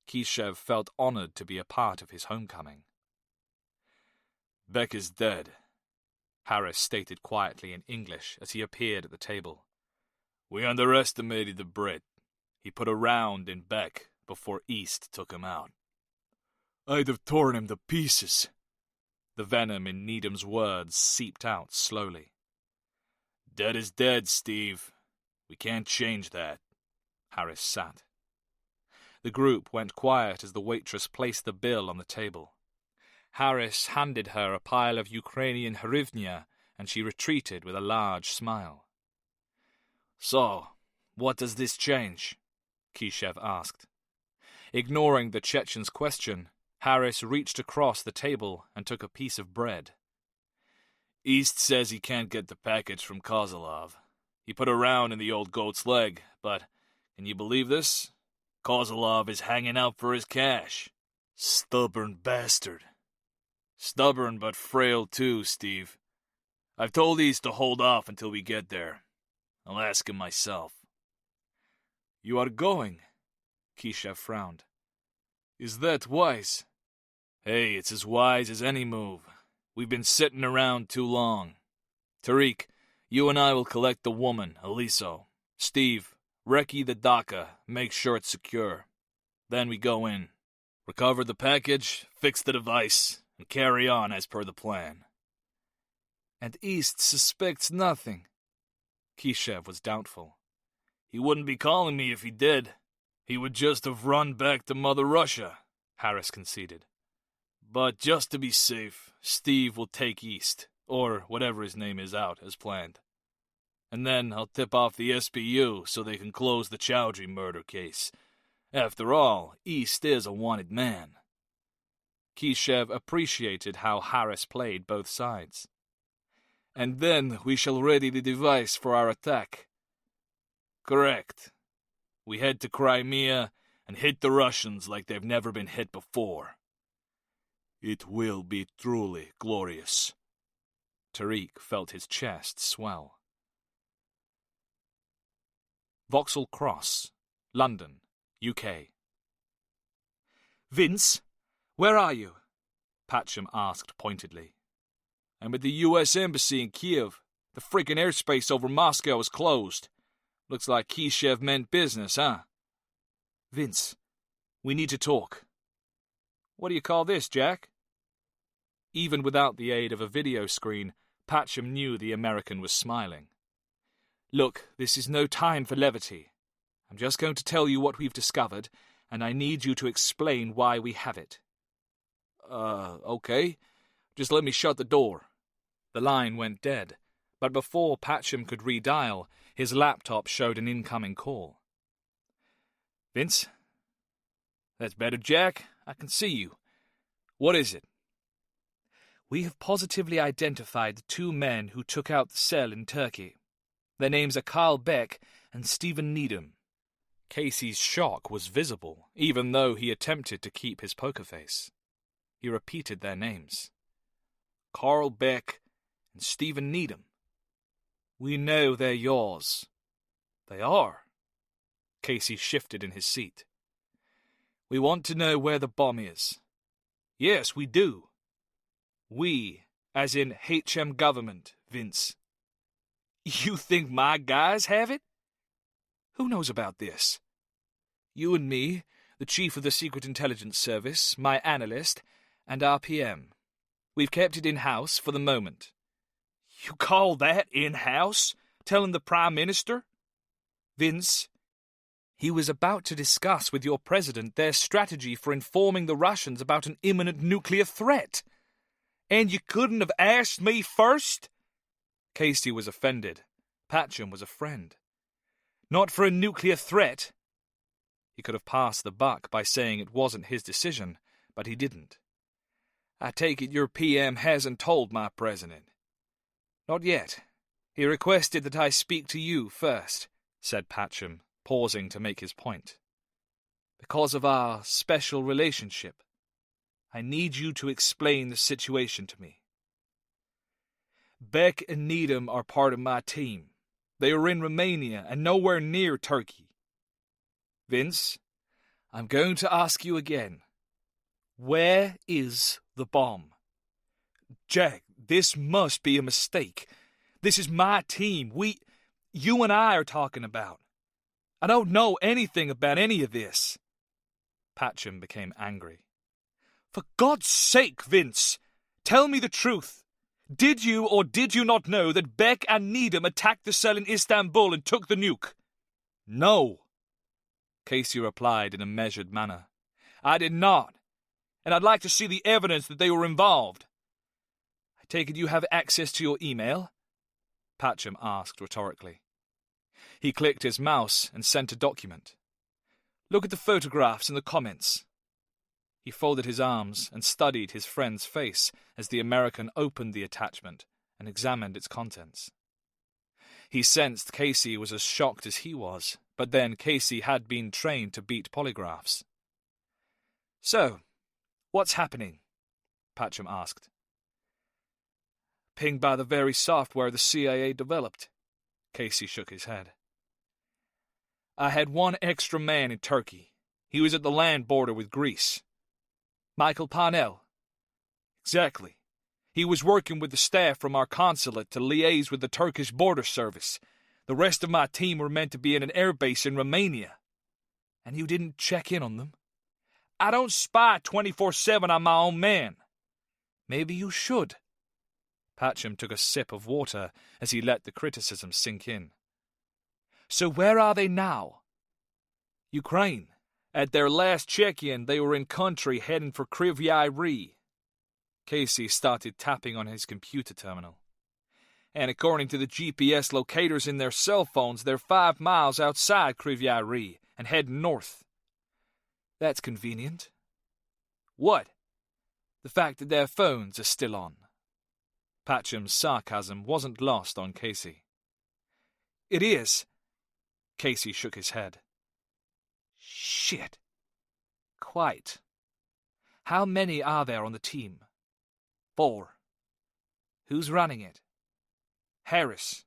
B: Khrushchev felt honored to be a part of his homecoming.
D: "Beck is dead,"
B: Harris stated quietly in English as he appeared at the table.
D: "We underestimated the Brit. He put a round in Beck before East took him out. I'd have torn him to pieces."
B: The venom in Needham's words seeped out slowly.
D: "Dead is dead, Steve. We can't change that."
B: Harris sat. The group went quiet as the waitress placed the bill on the table. Harris handed her a pile of Ukrainian hryvnia, and she retreated with a large smile.
F: "So, what does this change?"
B: Khrushchev asked. Ignoring the Chechen's question, Harris reached across the table and took a piece of bread.
D: "East says he can't get the package from Kozlov. He put a round in the old goat's leg, but can you believe this? Kozlov is hanging out for his cash. Stubborn bastard. Stubborn but frail too, Steve. I've told East to hold off until we get there. I'll ask him myself."
C: "You are going?"
B: Khrushchev frowned.
C: "Is that wise?"
D: "Hey, it's as wise as any move. We've been sitting around too long. Tariq, you and I will collect the woman, Aliso. Steve, recce the DACA, make sure it's secure. Then we go in, recover the package, fix the device, and carry on as per the plan."
C: "And East suspects nothing."
B: Khrushchev was doubtful.
D: "He wouldn't be calling me if he did. He would just have run back to Mother Russia,"
B: Harris conceded.
D: "But just to be safe, Steve will take East, or whatever his name is, out as planned. And then I'll tip off the SBU so they can close the Chowdhury murder case. After all, East is a wanted man."
B: Khrushchev appreciated how Harris played both sides.
C: "And then we shall ready the device for our attack."
D: "Correct. We head to Crimea and hit the Russians like they've never been hit before. It will be truly glorious."
B: Tariq felt his chest swell. Vauxhall Cross, London, UK.
C: "Vince, where are you?"
B: Patcham asked pointedly.
C: "I'm at the U.S. Embassy in Kiev. The freaking airspace over Moscow is closed. Looks like Khrushchev meant business, huh?" "Vince, we need to talk."
B: "What do you call this, Jack?" Even without the aid of a video screen, Patcham knew the American was smiling.
C: "Look, this is no time for levity. I'm just going to tell you what we've discovered, and I need you to explain why we have it." Okay. Just let me shut the door."
F: The line went dead, but before Patcham could redial, his laptop showed an incoming call.
C: Vince? That's better, Jack. I can see you. What is it?
F: We have positively identified the two men who took out the cell in Turkey. Their names are Carl Beck and Stephen Needham. Casey's shock was visible, even though he attempted to keep his poker face. He repeated their names.
C: Carl Beck and Stephen Needham.
F: We know they're yours.
C: They are.
F: Casey shifted in his seat.
C: We want to know where the bomb is.
F: Yes, we do.
C: We, as in HM government, Vince.
F: You think my guys have it?
C: Who knows about this? You and me, the chief of the Secret Intelligence Service, my analyst, and our PM. We've kept it in-house for the moment.
F: You call that in-house? Telling the Prime Minister?
C: Vince, he was about to discuss with your president their strategy for informing the Russians about an imminent nuclear threat.
F: And you couldn't have asked me first?
C: Casey was offended. Patcham was a friend.
F: Not for a nuclear threat.
C: He could have passed the buck by saying it wasn't his decision, but he didn't. I take it your PM hasn't told my president.
F: Not yet.
C: He requested that I speak to you first, said Patcham, pausing to make his point. Because of our special relationship, I need you to explain the situation to me.
F: Beck and Needham are part of my team. They are in Romania and nowhere near Turkey.
C: Vince, I'm going to ask you again. Where is the bomb?
F: Jack, this must be a mistake. This is my team. You and I are talking about. I don't know anything about any of this.
C: Patcham became angry.
F: For God's sake, Vince, tell me the truth. Did you or did you not know that Beck and Needham attacked the cell in Istanbul and took the nuke?
C: No, Casey replied in a measured manner.
F: I did not, and I'd like to see the evidence that they were involved.
C: I take it you have access to your email? Patcham asked rhetorically. He clicked his mouse and sent a document. Look at the photographs in the comments. He folded his arms and studied his friend's face as the American opened the attachment and examined its contents. He sensed Casey was as shocked as he was, but then Casey had been trained to beat polygraphs.
F: So, what's happening? Patcham asked.
C: Pinged by the very software the CIA developed. Casey shook his head. I had one extra man in Turkey. He was at the land border with Greece.
F: Michael Parnell.
C: Exactly. He was working with the staff from our consulate to liaise with the Turkish border service. The rest of my team were meant to be in an airbase in Romania.
F: And you didn't check in on them? I don't spy 24/7 on my own men.
C: Maybe you should. Patcham took a sip of water as he let the criticism sink in.
F: So where are they now?
C: Ukraine. At their last check-in, they were in country heading for Kryvyi Rih. Casey started tapping on his computer terminal. And according to the GPS locators in their cell phones, they're 5 miles outside Kryvyi Rih and heading north.
F: That's convenient.
C: What?
F: The fact that their phones are still on.
C: Patcham's sarcasm wasn't lost on Casey.
F: It is.
C: Casey shook his head.
F: Shit.
C: Quite.
F: How many are there on the team?
C: 4.
F: Who's running it?
C: Harris.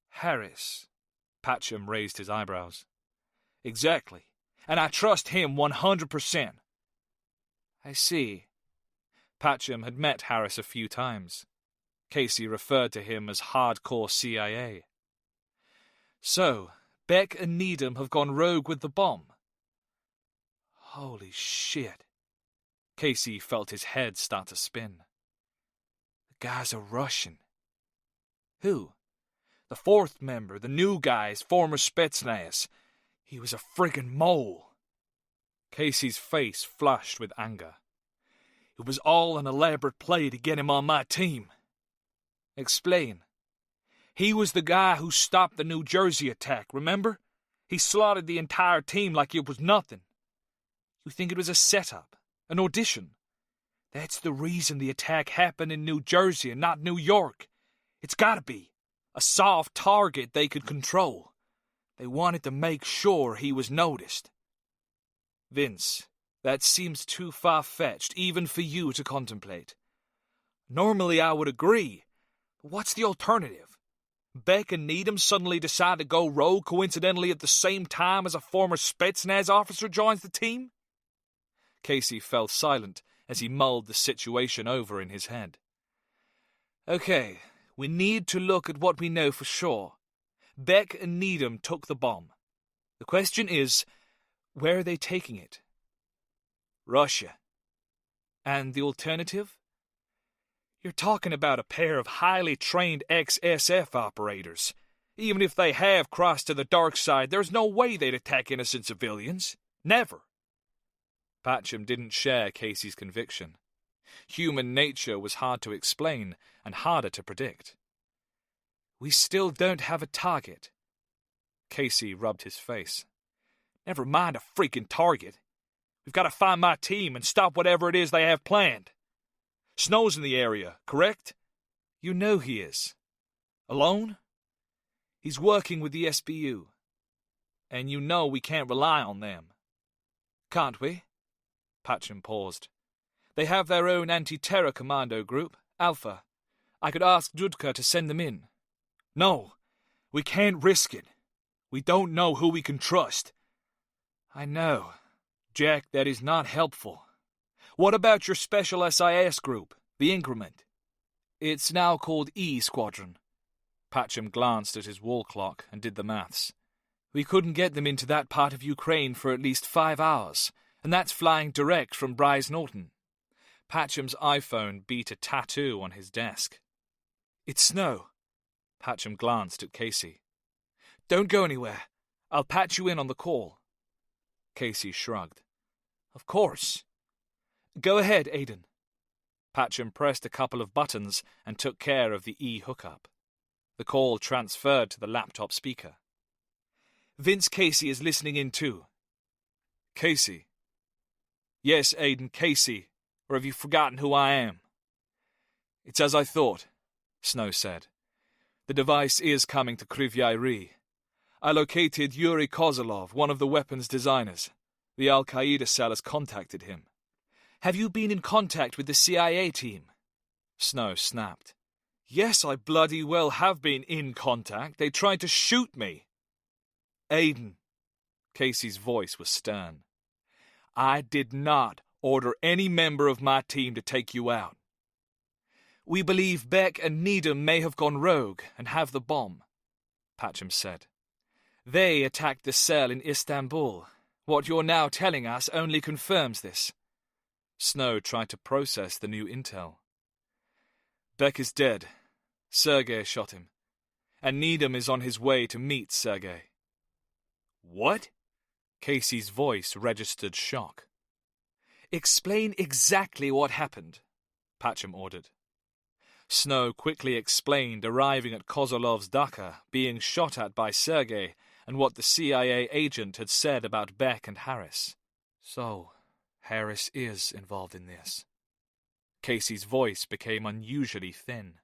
F: Harris.
C: Patcham raised his eyebrows.
F: Exactly. And I trust him 100%.
C: I see. Patcham had met Harris a few times. Casey referred to him as hardcore CIA.
F: So, Beck and Needham have gone rogue with the bomb.
C: Holy shit. Casey felt his head start to spin.
F: The guy's a Russian.
C: Who?
F: The 4th member, the new guy's former Spetsnaz. He was a friggin' mole.
C: Casey's face flushed with anger.
F: It was all an elaborate play to get him on my team.
C: Explain. He was the guy who stopped the New Jersey attack, remember? He slaughtered the entire team like it was nothing. You think it was a setup, an audition? That's the reason the attack happened in New Jersey and not New York. It's gotta be. A soft target they could control. They wanted to make sure he was noticed. Vince, that seems too far-fetched even for you to contemplate. Normally I would agree, but what's the alternative? Beck and Needham suddenly decide to go rogue coincidentally at the same time as a former Spetsnaz officer joins the team? Casey fell silent as he mulled the situation over in his head. Okay, we need to look at what we know for sure. Beck and Needham took the bomb. The question is, where are they taking it? Russia. And the alternative? You're talking about a pair of highly trained ex-SF operators. Even if they have crossed to the dark side, there's no way they'd attack innocent civilians. Never. Patcham didn't share Casey's conviction. Human nature was hard to explain and harder to predict. We still don't have a target. Casey rubbed his face. Never mind a freaking target. We've got to find my team and stop whatever it is they have planned. Snow's in the area, correct? You know he is. Alone? He's working with the SBU. And you know we can't rely on them. Can't we? Patcham paused. They have their own anti-terror commando group, Alpha. I could ask Dudka to send them in. No, we can't risk it. We don't know who we can trust. I know. Jack, that is not helpful. What about your special SIS group, the Increment? It's now called E Squadron. Patcham glanced at his wall clock and did the maths. We couldn't get them into that part of Ukraine for at least 5 hours, and that's flying direct from Bryce Norton. Patcham's iPhone beat a tattoo on his desk. It's Snow. Patcham glanced at Casey. Don't go anywhere. I'll patch you in on the call. Casey shrugged. Of course. Go ahead, Aiden. Patcham pressed a couple of buttons and took care of the E-hookup. The call transferred to the laptop speaker. Vince Casey is listening in too. Casey. Yes, Aiden, Casey. Or have you forgotten who I am? It's as I thought, Snow said. The device is coming to Kryvyi Rih. I located Yuri Kozlov, one of the weapons designers. The Al-Qaeda cell has contacted him. Have you been in contact with the CIA team? Snow snapped. Yes, I bloody well have been in contact. They tried to shoot me. Aiden. Casey's voice was stern. I did not order any member of my team to take you out. We believe Beck and Needham may have gone rogue and have the bomb, Patcham said. They attacked the cell in Istanbul. What you're now telling us only confirms this. Snow tried to process the new intel. Beck is dead. Sergei shot him. And Needham is on his way to meet Sergei. What? Casey's voice registered shock. Explain exactly what happened, Patcham ordered. Snow quickly explained arriving at Kozolov's dacha, being shot at by Sergei, and what the CIA agent had said about Beck and Harris. So, Harris is involved in this. Casey's voice became unusually thin.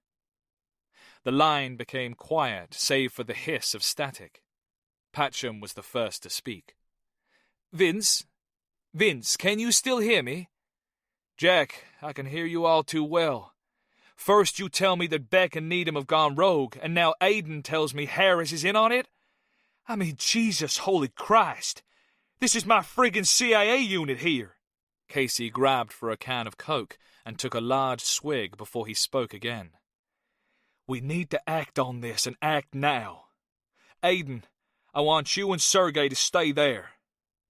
C: The line became quiet, save for the hiss of static. Patcham was the first to speak. Vince, can you still hear me? Jack, I can hear you all too well. First you tell me that Beck and Needham have gone rogue, and now Aiden tells me Harris is in on it? I mean, Jesus holy Christ! This is my friggin' CIA unit here! Casey grabbed for a can of Coke and took a large swig before he spoke again. We need to act on this and act now. Aiden, I want you and Sergei to stay there.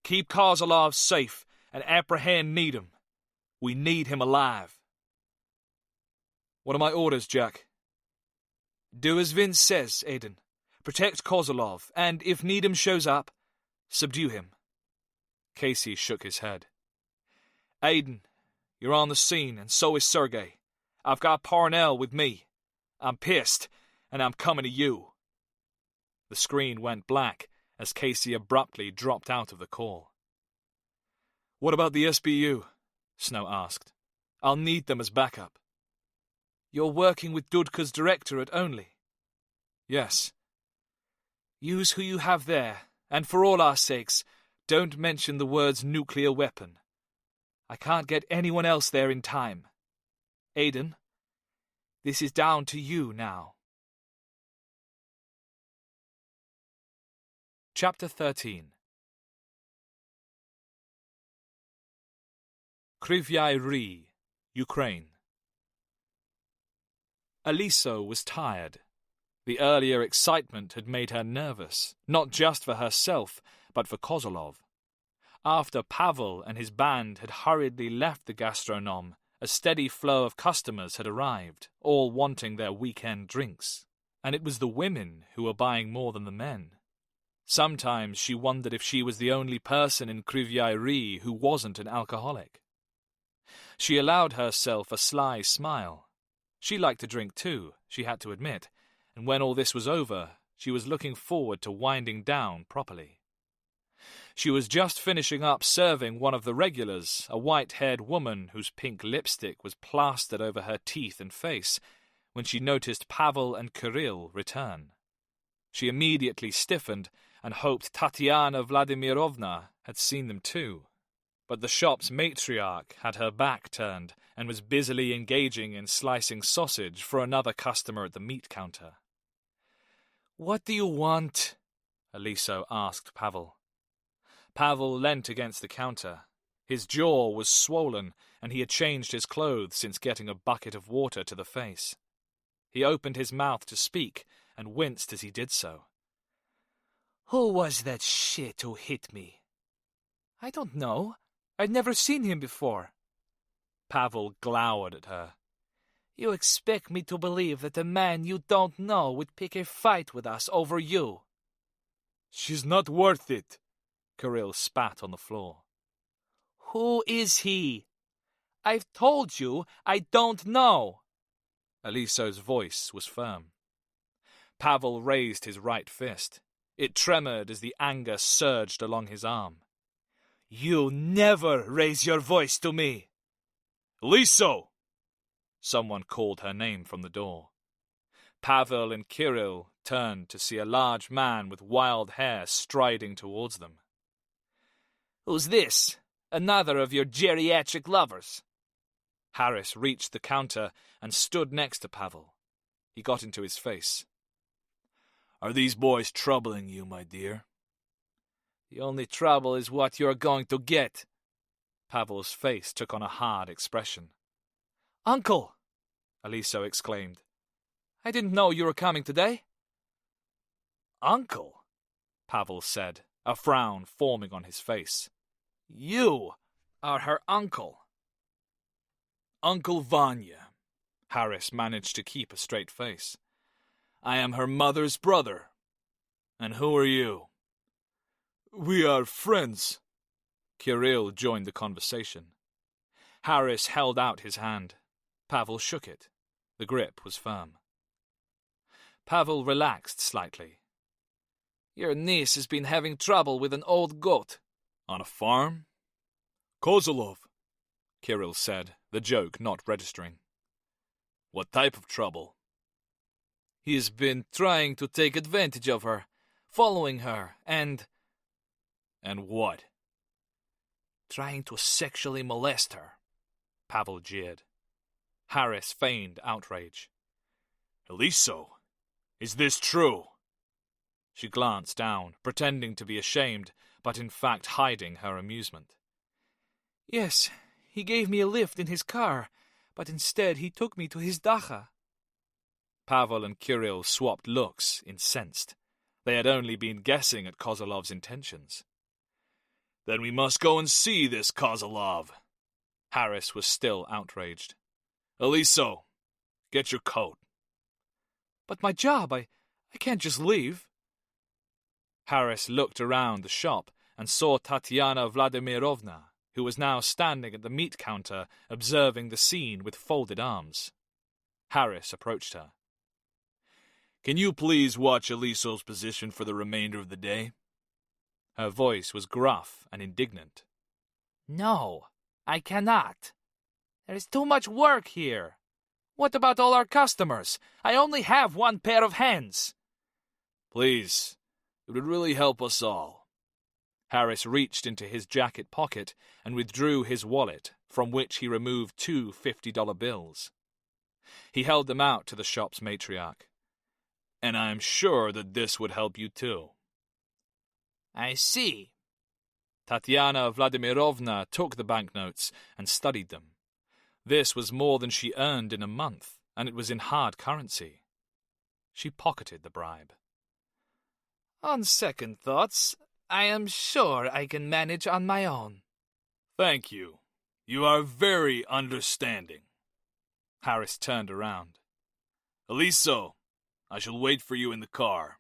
C: Keep Kozlov safe and apprehend Needham. We need him alive. What are my orders, Jack? Do as Vince says, Aiden. Protect Kozlov, and if Needham shows up, subdue him. Casey shook his head. Aiden, you're on the scene, and so is Sergei. I've got Parnell with me.
F: I'm pissed, and I'm coming to you." The screen went black as Casey abruptly dropped out of the call.
C: "What about the SBU?" Snow asked. "I'll need them as backup." "You're working with Dudka's directorate only?" "Yes." "Use who you have there, and for all our sakes, don't mention the words nuclear weapon. I can't get anyone else there in time. Aiden, this is down to you now." Chapter 13. Kryvyai Rih, Ukraine. Aliso was tired. The earlier excitement had made her nervous, not just for herself, but for Kozolov. After Pavel and his band had hurriedly left the gastronome, a steady flow of customers had arrived, all wanting their weekend drinks, and it was the women who were buying more than the men. Sometimes she wondered if she was the only person in Kryvyai Rih who wasn't an alcoholic. She allowed herself a sly smile. She liked to drink too, she had to admit, and when all this was over, she was looking forward to winding down properly. She was just finishing up serving one of the regulars, a white-haired woman whose pink lipstick was plastered over her teeth and face, when she noticed Pavel and Kirill return. She immediately stiffened and hoped Tatiana Vladimirovna had seen them too. But the shop's matriarch had her back turned and was busily engaging in slicing sausage for another customer at the meat counter. "What do you want?" Aliso asked Pavel. Pavel leant against the counter. His jaw was swollen, and he had changed his clothes since getting a bucket of water to the face. He opened his mouth to speak and winced as he did so. "Who was that shit who hit me?" "I don't know. I'd never seen him before." Pavel glowered at her. "You expect me to believe that a man you don't know would pick a fight with us over you?"
D: She's not worth it.
F: Kirill spat on the floor.
E: Who is he? I've told you I don't know.
F: Aliso's voice was firm. Pavel raised his right fist. It tremored as the anger surged along his arm.
E: You never raise your voice to me.
D: Liso!
F: Someone called her name from the door. Pavel and Kirill turned to see a large man with wild hair striding towards them.
E: Who's this? Another of your geriatric lovers?
F: Harris reached the counter and stood next to Pavel. He got into his face.
D: Are these boys troubling you, my dear?
E: The only trouble is what you're going to get.
F: Pavel's face took on a hard expression.
E: Uncle!
F: Aliso exclaimed.
E: I didn't know you were coming today.
F: Uncle? Pavel said, a frown forming on his face.
E: You are her uncle.
D: Uncle Vanya.
F: Harris managed to keep a straight face.
D: I am her mother's brother. And who are you? We are friends.
F: Kirill joined the conversation. Harris held out his hand. Pavel shook it. The grip was firm. Pavel relaxed slightly.
E: Your niece has been having trouble with an old goat.
D: On a farm? Kozolov,
F: Kirill said, the joke not registering.
D: What type of trouble?
E: He's been trying to take advantage of her, following her, and...
D: And what?
E: Trying to sexually molest her.
F: Pavel jeered. Harris feigned outrage.
D: Aliso, is this true?
F: She glanced down, pretending to be ashamed, but in fact hiding her amusement.
E: Yes, he gave me a lift in his car, but instead he took me to his dacha.
F: Pavel and Kirill swapped looks, incensed. They had only been guessing at Kozolov's intentions.
D: Then we must go and see this Kozolov.
F: Harris was still outraged.
D: Aliso, get your coat.
E: But my job, I can't just leave.
F: Harris looked around the shop and saw Tatiana Vladimirovna, who was now standing at the meat counter observing the scene with folded arms. Harris approached her.
A: Can you please watch Eliso's position for the remainder of the day? Her voice was gruff and indignant.
F: No, I cannot. There is too much work here. What about all our customers? I only have one pair of hands.
A: Please, it would really help us all. Harris reached into his jacket pocket and withdrew his wallet, from which he removed two $50 bills. He held them out to the shop's matriarch. And I'm sure that this would help you too.
F: I see.
A: Tatiana Vladimirovna took the banknotes and studied them. This was more than she earned in a month, and it was in hard currency. She pocketed the bribe.
F: On second thoughts, I am sure I can manage on my own.
A: Thank you. You are very understanding. Harris turned around. Eliso, I shall wait for you in the car.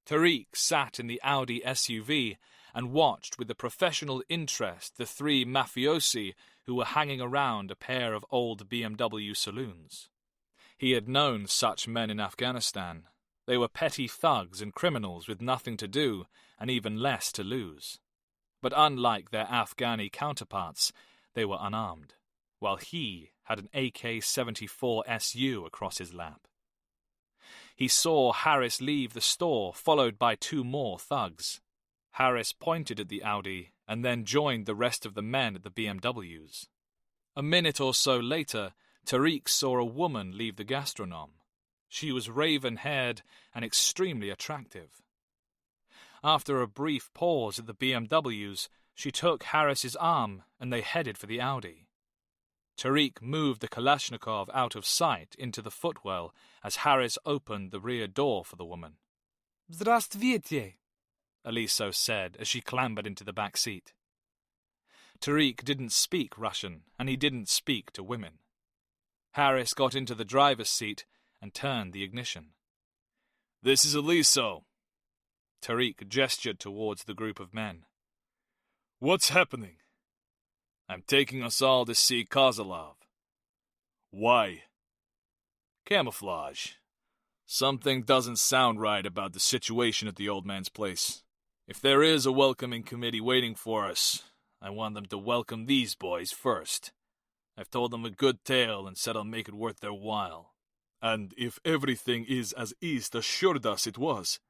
A: Tariq sat in the Audi SUV and watched with a professional interest the three mafiosi who were hanging around a pair of old BMW saloons. He had known such men in Afghanistan. They were petty thugs and criminals with nothing to do and even less to lose. But unlike their Afghani counterparts, they were unarmed, while he had an AK-74 SU across his lap. He saw Harris leave the store, followed by two more thugs. Harris pointed at the Audi and then joined the rest of the men at the BMWs. A minute or so later, Tariq saw a woman leave the gastronome. She was raven-haired and extremely attractive. After a brief pause at the BMWs, she took Harris's arm and they headed for the Audi. Tariq moved the Kalashnikov out of sight into the footwell as Harris opened the rear door for the woman.
F: Здравствуйте,
A: Eliso said as she clambered into the back seat. Tariq didn't speak Russian, and he didn't speak to women. Harris got into the driver's seat and turned the ignition. This is Eliso. Tariq gestured towards the group of men. What's happening? I'm taking us all to see Kozlov. Why? Camouflage. Something doesn't sound right about the situation at the old man's place. If there is a welcoming committee waiting for us, I want them to welcome these boys first. I've told them a good tale and said I'll make it worth their while. And if everything is as East assured us it was,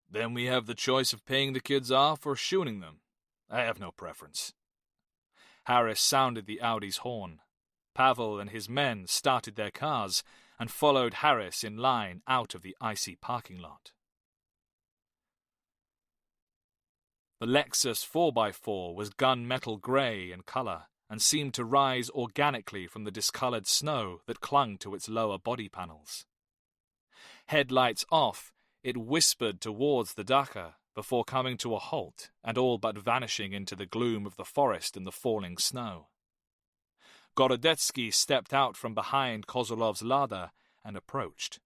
A: then we have the choice of paying the kids off or shooting them. I have no preference. Harris sounded the Audi's horn. Pavel and his men started their cars and followed Harris in line out of the icy parking lot. The Lexus 4x4 was gunmetal grey in colour and seemed to rise organically from the discoloured snow that clung to its lower body panels. Headlights off, it whispered towards the Dakar before coming to a halt and all but vanishing into the gloom of the forest and the falling snow. Gorodetsky stepped out from behind Kozolov's Lada and approached,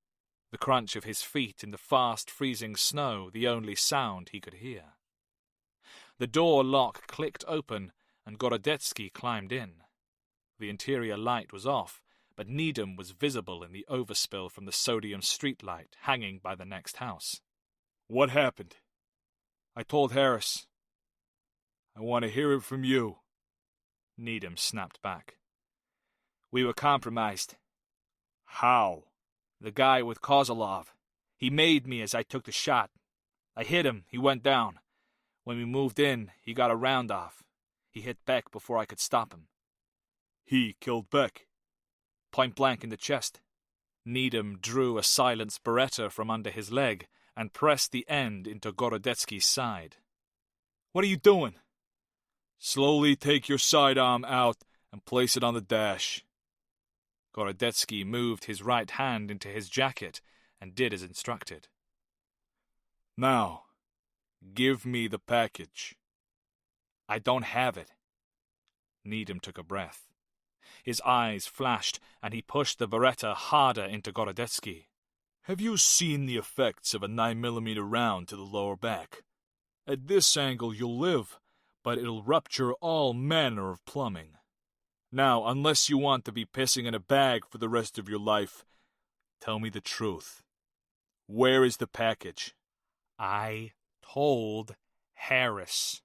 A: the crunch of his feet in the fast freezing snow the only sound he could hear. The door lock clicked open and Gorodetsky climbed in. The interior light was off, but Needham was visible in the overspill from the sodium streetlight hanging by the next house. What happened? I told Harris. I want to hear it from you. Needham snapped back. We were compromised. How? The guy with Kozlov. He made me as I took the shot. I hit him, he went down. When we moved in, he got a round off. He hit Beck before I could stop him. He killed Beck? Point blank in the chest. Needham drew a silenced Beretta from under his leg and pressed the end into Gorodetsky's side. What are you doing? Slowly take your sidearm out and place it on the dash. Gorodetsky moved his right hand into his jacket and did as instructed. Now, give me the package. I don't have it. Needham took a breath. His eyes flashed, and he pushed the Beretta harder into Gorodetsky. Have you seen the effects of a 9mm round to the lower back? At this angle you'll live, but it'll rupture all manner of plumbing. Now, unless you want to be pissing in a bag for the rest of your life, tell me the truth.
D: Where is the package?
B: I told Harris.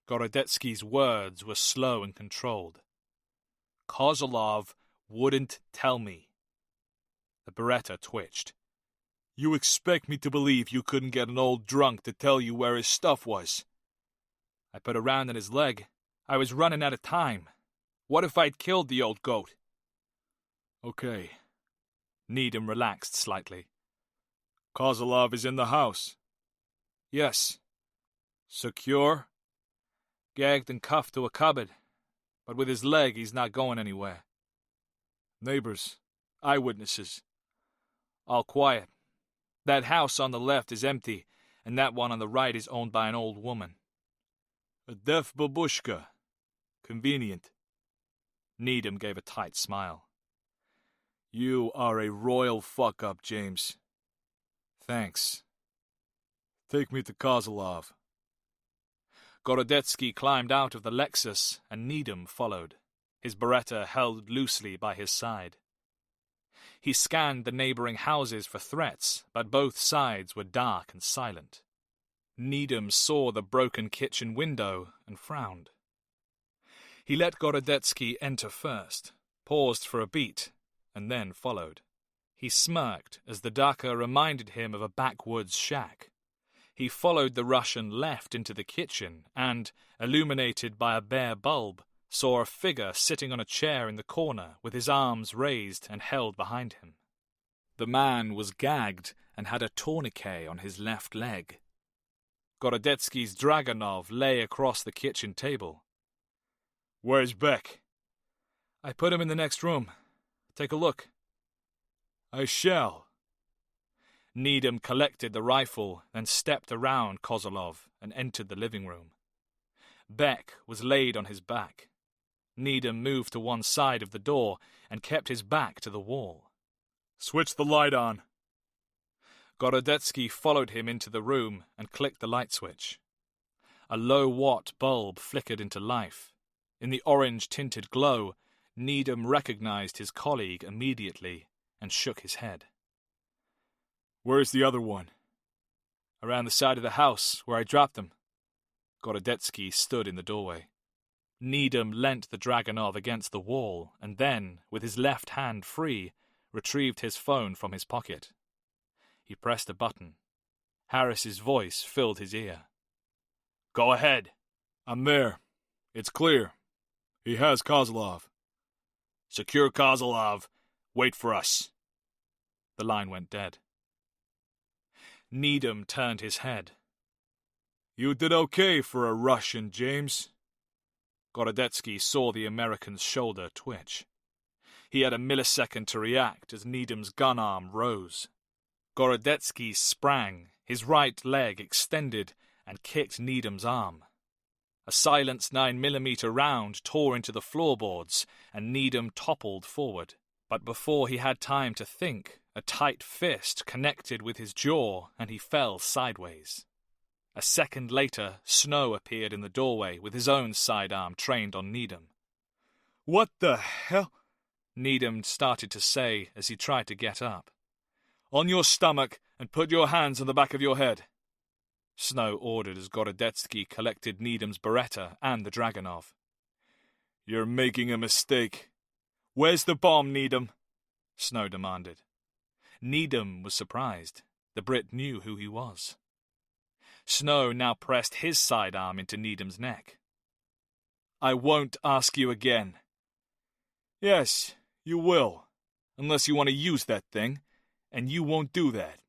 B: Gorodetsky's words were slow and controlled. Kozlov wouldn't tell me. The Beretta twitched.
D: You expect me to believe you couldn't get an old drunk to tell you where his stuff was?
B: I put a round in his leg. I was running out of time. What if I'd killed the old goat?
D: Okay.
B: Needham relaxed slightly.
D: Kozlov is in the house.
B: Yes.
D: Secure?
B: Gagged and cuffed to a cupboard. But with his leg, he's not going anywhere.
D: Neighbors? Eyewitnesses?
B: All quiet. That house on the left is empty, and that one on the right is owned by an old woman.
D: A deaf babushka. Convenient.
B: Needham gave a tight smile.
D: You are a royal fuck-up, James.
B: Thanks.
D: Take me to Kozlov.
B: Gorodetsky climbed out of the Lexus, and Needham followed, his Beretta held loosely by his side. He scanned the neighboring houses for threats, but both sides were dark and silent. Needham saw the broken kitchen window and frowned. He let Gorodetsky enter first, paused for a beat, and then followed. He smirked as the Daca reminded him of a backwoods shack. He followed the Russian left into the kitchen and, illuminated by a bare bulb, saw a figure sitting on a chair in the corner with his arms raised and held behind him. The man was gagged and had a tourniquet on his left leg. Gorodetsky's Dragonov lay across the kitchen table.
D: Where's Beck?
B: I put him in the next room. Take a look.
D: I shall.
B: Needham collected the rifle, then stepped around Kozlov and entered the living room. Beck was laid on his back. Needham moved to one side of the door and kept his back to the wall.
D: Switch the light on.
B: Gorodetsky followed him into the room and clicked the light switch. A low-watt bulb flickered into life. In the orange-tinted glow, Needham recognized his colleague immediately and shook his head.
D: Where's the other one?
B: Around the side of the house, where I dropped them. Gorodetsky stood in the doorway. Needham leant the Dragonov against the wall and then, with his left hand free, retrieved his phone from his pocket. He pressed a button. Harris's voice filled his ear.
D: Go ahead. I'm there. It's clear. He has Kozlov. Secure Kozlov. Wait for us.
B: The line went dead. Needham turned his head.
D: You did okay for a Russian, James.
B: Gorodetsky saw the American's shoulder twitch. He had a millisecond to react as Needham's gun arm rose. Gorodetsky sprang, his right leg extended, and kicked Needham's arm. A silenced 9mm round tore into the floorboards, and Needham toppled forward. But before he had time to think, a tight fist connected with his jaw, and he fell sideways. A second later, Snow appeared in the doorway with his own sidearm trained on Needham.
D: What the hell?
B: Needham started to say as he tried to get up.
D: On your stomach and put your hands on the back of your head.
B: Snow ordered as Gorodetsky collected Needham's Beretta and the Dragonov.
D: You're making a mistake. Where's the bomb, Needham?
B: Snow demanded. Needham was surprised. The Brit knew who he was. Snow now pressed his sidearm into Needham's neck.
D: I won't ask you again. Yes, you will. Unless you want to use that thing. And you won't do that.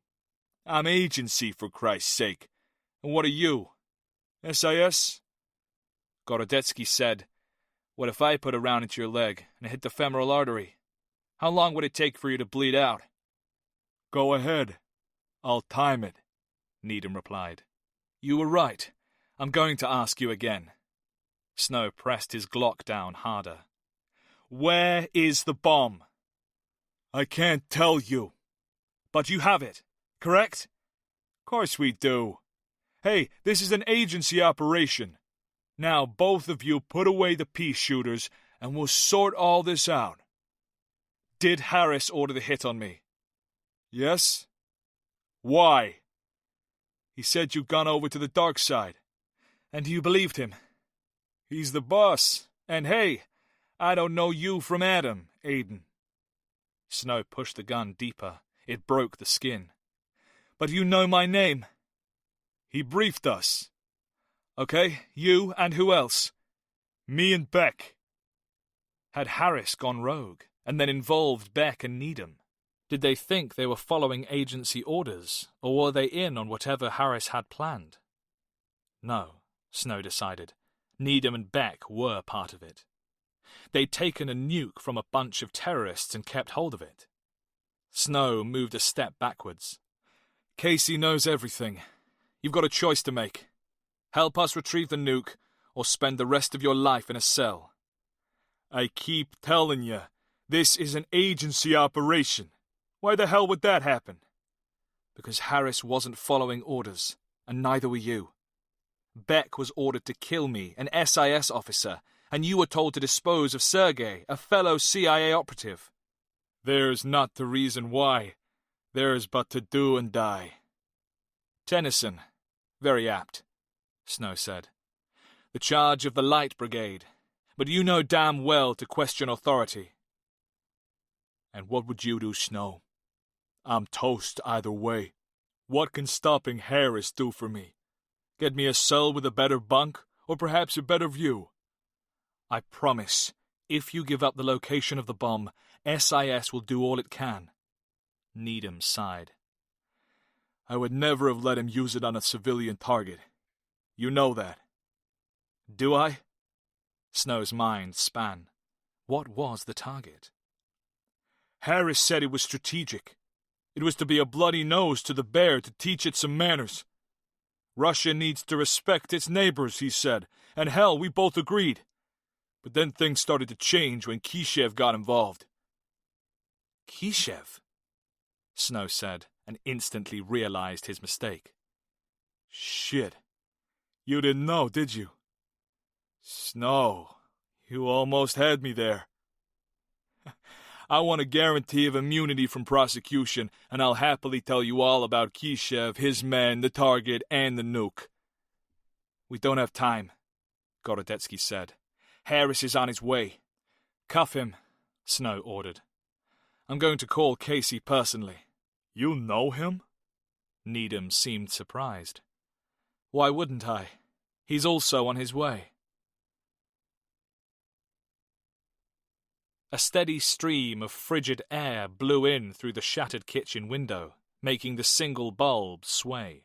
D: I'm agency, for Christ's sake. And what are you? SIS?
B: Gorodetsky said, What if I put a round into your leg and hit the femoral artery? How long would it take for you to bleed out?
D: Go ahead. I'll time it,
B: Needham replied. You were right. I'm going to ask you again. Snow pressed his Glock down harder.
D: Where is the bomb? I can't tell you.
B: But you have it, correct?
D: Course we do. Hey, this is an agency operation. Now both of you put away the pea shooters and we'll sort all this out.
B: Did Harris order the hit on me?
D: Yes. Why? He said you'd gone over to the dark side.
C: And you believed him?
D: He's the boss. And hey, I don't know you from Adam, Aiden.
C: Snow pushed the gun deeper. It broke the skin. But you know my name.
D: He briefed us.
C: Okay, you and who else?
D: Me and Beck.
C: Had Harris gone rogue, and then involved Beck and Needham? Did they think they were following agency orders, or were they in on whatever Harris had planned? No, Snow decided. Needham and Beck were part of it. They'd taken a nuke from a bunch of terrorists and kept hold of it. Snow moved a step backwards.
D: Casey knows everything. You've got a choice to make.
C: Help us retrieve the nuke, or spend the rest of your life in a cell.
D: I keep telling you, this is an agency operation. Why the hell would that happen?
C: Because Harris wasn't following orders, and neither were you. Beck was ordered to kill me, an SIS officer, and you were told to dispose of Sergei, a fellow CIA operative.
D: There's not the reason why. There's but to do and die.
C: Tennyson. Very apt, Snow said. The charge of the Light Brigade. But you know damn well to question authority.
D: And what would you do, Snow? I'm toast either way. What can stopping Harris do for me? Get me a cell with a better bunk, or perhaps a better view?
C: I promise, if you give up the location of the bomb, SIS will do all it can. Needham sighed.
D: I would never have let him use it on a civilian target. You know that.
C: Do I? Snow's mind span. What was the target?
D: Harris said it was strategic. It was to be a bloody nose to the bear to teach it some manners. Russia needs to respect its neighbors, he said, and hell, we both agreed. But then things started to change when Kishev got involved.
C: Kishev? Snow said, and instantly realized his mistake.
D: Shit. You didn't know, did you? Snow, you almost had me there. I want a guarantee of immunity from prosecution, and I'll happily tell you all about Kishev, his men, the target, and the nuke.
C: We don't have time, Gorodetsky said. Harris is on his way. Cuff him, Snow ordered. I'm going to call Casey personally.
D: You know him?
C: Needham seemed surprised. Why wouldn't I? He's also on his way. A steady stream of frigid air blew in through the shattered kitchen window, making the single bulb sway.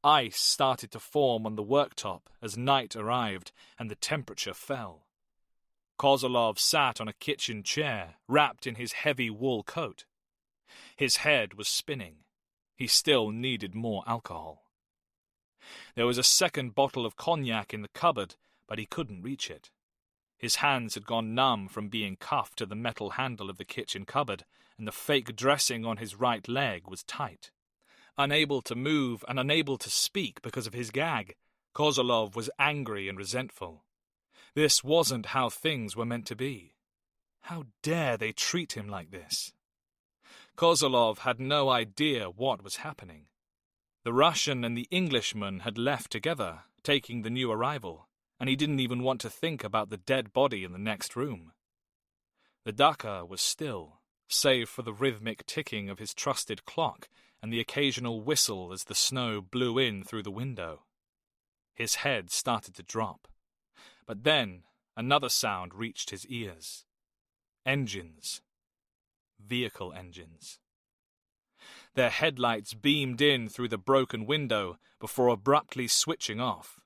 C: Ice started to form on the worktop as night arrived and the temperature fell. Kozolov sat on a kitchen chair, wrapped in his heavy wool coat. His head was spinning. He still needed more alcohol. There was a second bottle of cognac in the cupboard, but he couldn't reach it. His hands had gone numb from being cuffed to the metal handle of the kitchen cupboard, and the fake dressing on his right leg was tight. Unable to move and unable to speak because of his gag, Kozolov was angry and resentful. This wasn't how things were meant to be. How dare they treat him like this? Kozolov had no idea what was happening. The Russian and the Englishman had left together, taking the new arrival, and he didn't even want to think about the dead body in the next room. The Dhaka was still, save for the rhythmic ticking of his trusted clock and the occasional whistle as the snow blew in through the window. His head started to drop. But then another sound reached his ears. Engines. Vehicle engines. Their headlights beamed in through the broken window before abruptly switching off.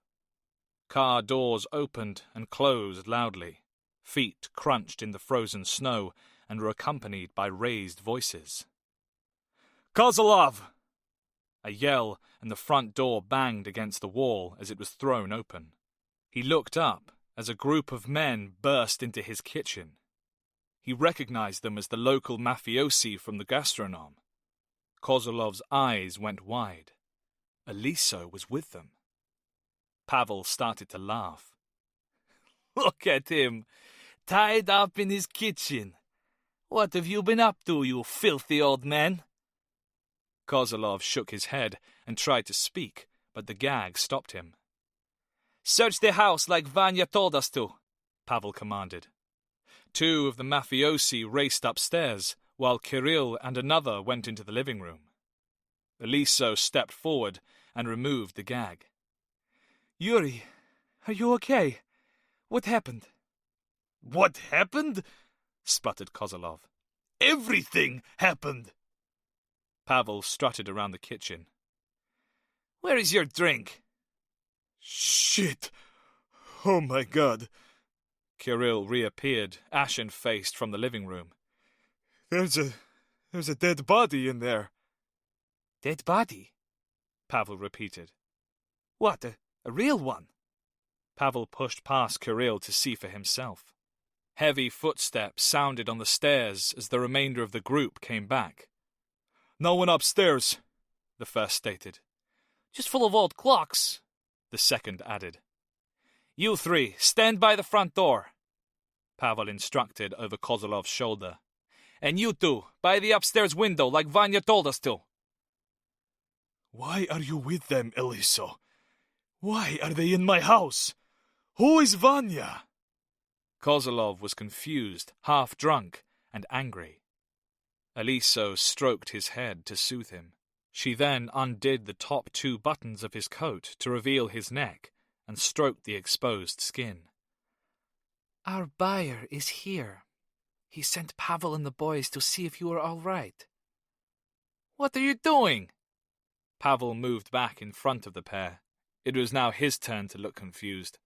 C: Car doors opened and closed loudly. Feet crunched in the frozen snow and were accompanied by raised voices.
D: Kozolov!
C: A yell, and the front door banged against the wall as it was thrown open. He looked up as a group of men burst into his kitchen. He recognized them as the local mafiosi from the gastronome. Kozolov's eyes went wide. Aliso was with them. Pavel started to laugh.
E: Look at him, tied up in his kitchen. What have you been up to, you filthy old man?
B: Kozlov shook his head and tried to speak, but the gag stopped him. "Search the house like Vanya told us to," Pavel commanded. Two of the mafiosi raced upstairs, while Kirill and another went into the living room. Eliso stepped forward and removed the gag.
C: "Yuri, are you okay? What happened?"
D: What happened?
B: Sputtered Kozlov.
D: Everything happened.
B: Pavel strutted around the kitchen.
E: Where is your drink?
D: Shit. Oh my God.
B: Kirill reappeared, ashen-faced from the living room.
D: There's a dead body in there.
C: "Dead body?"
B: Pavel repeated.
C: "What, a real one?"
B: Pavel pushed past Kirill to see for himself. Heavy footsteps sounded on the stairs as the remainder of the group came back.
D: "No one upstairs,"
B: the first stated.
E: "Just full of old clocks,"
B: the second added. "You three, stand by the front door," Pavel instructed over Kozlov's shoulder. "And you two, by the upstairs window like Vanya told us to."
D: "Why are you with them, Eliso? Why are they in my house? Who is Vanya?"
B: Kozlov was confused, half drunk, and angry. Eliso stroked his head to soothe him. She then undid the top two buttons of his coat to reveal his neck and stroked the exposed skin.
C: "Our buyer is here. He sent Pavel and the boys to see if you are all right."
E: "What are you doing?"
B: Pavel moved back in front of the pair. It was now his turn to look confused.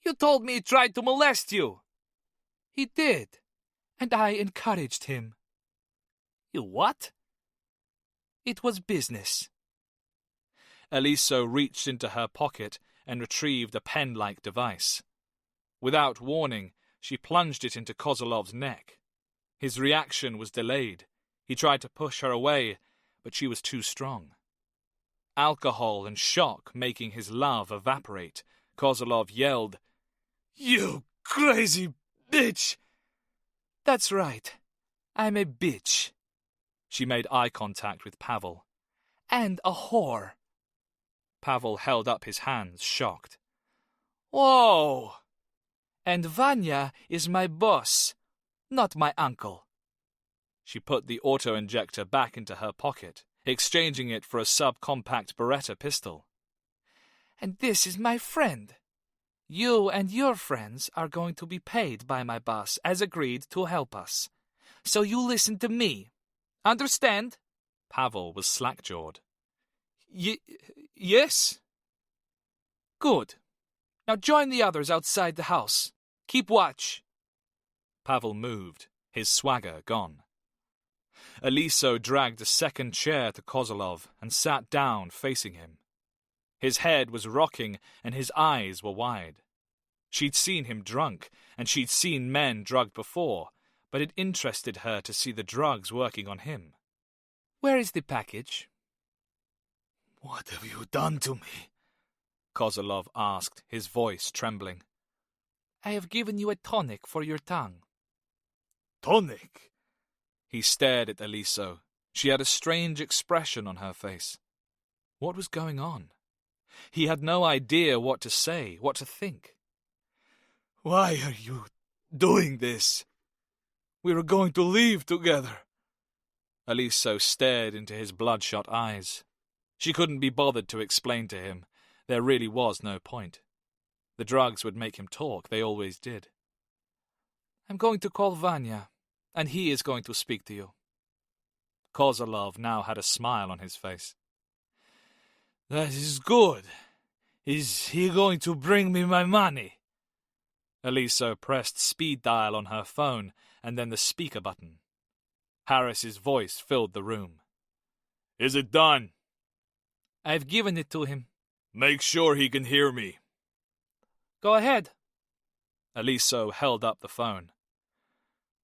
E: "You told me he tried to molest you."
C: "He did, and I encouraged him."
E: "You what?"
C: "It was business."
B: Eliso reached into her pocket and retrieved a pen-like device. Without warning, she plunged it into Kozlov's neck. His reaction was delayed. He tried to push her away, but she was too strong. Alcohol and shock making his love evaporate, Kozlov yelled,
D: "You crazy bitch!"
C: "That's right. I'm a bitch."
B: She made eye contact with Pavel.
C: "And a whore."
B: Pavel held up his hands, shocked.
E: "Whoa!"
C: "And Vanya is my boss, not my uncle."
B: She put the auto-injector back into her pocket, exchanging it for a subcompact Beretta pistol.
C: "And this is my friend. You and your friends are going to be paid by my boss, as agreed, to help us. So you listen to me. Understand?"
B: Pavel was slack-jawed.
C: Yes. "Good. Now join the others outside the house. Keep watch."
B: Pavel moved, his swagger gone. Eliso dragged a second chair to Kozlov and sat down facing him. His head was rocking and his eyes were wide. She'd seen him drunk, and she'd seen men drugged before, but it interested her to see the drugs working on him.
C: "Where is the package?"
D: "What have you done to me?"
B: Kozlov asked, his voice trembling.
C: "I have given you a tonic for your tongue."
D: "Tonic?"
B: He stared at Eliso. She had a strange expression on her face. What was going on? He had no idea what to say, what to think.
D: "Why are you doing this? We were going to leave together."
B: Eliso stared into his bloodshot eyes. She couldn't be bothered to explain to him. There really was no point. The drugs would make him talk, they always did.
C: "I'm going to call Vanya, and he is going to speak to you."
B: Kozlov now had a smile on his face.
D: "That is good. Is he going to bring me my money?"
B: Eliso pressed speed dial on her phone and then the speaker button. Harris's voice filled the room.
D: "Is it done?"
C: "I've given it to him."
D: "Make sure he can hear me."
C: "Go ahead."
B: Eliso held up the phone.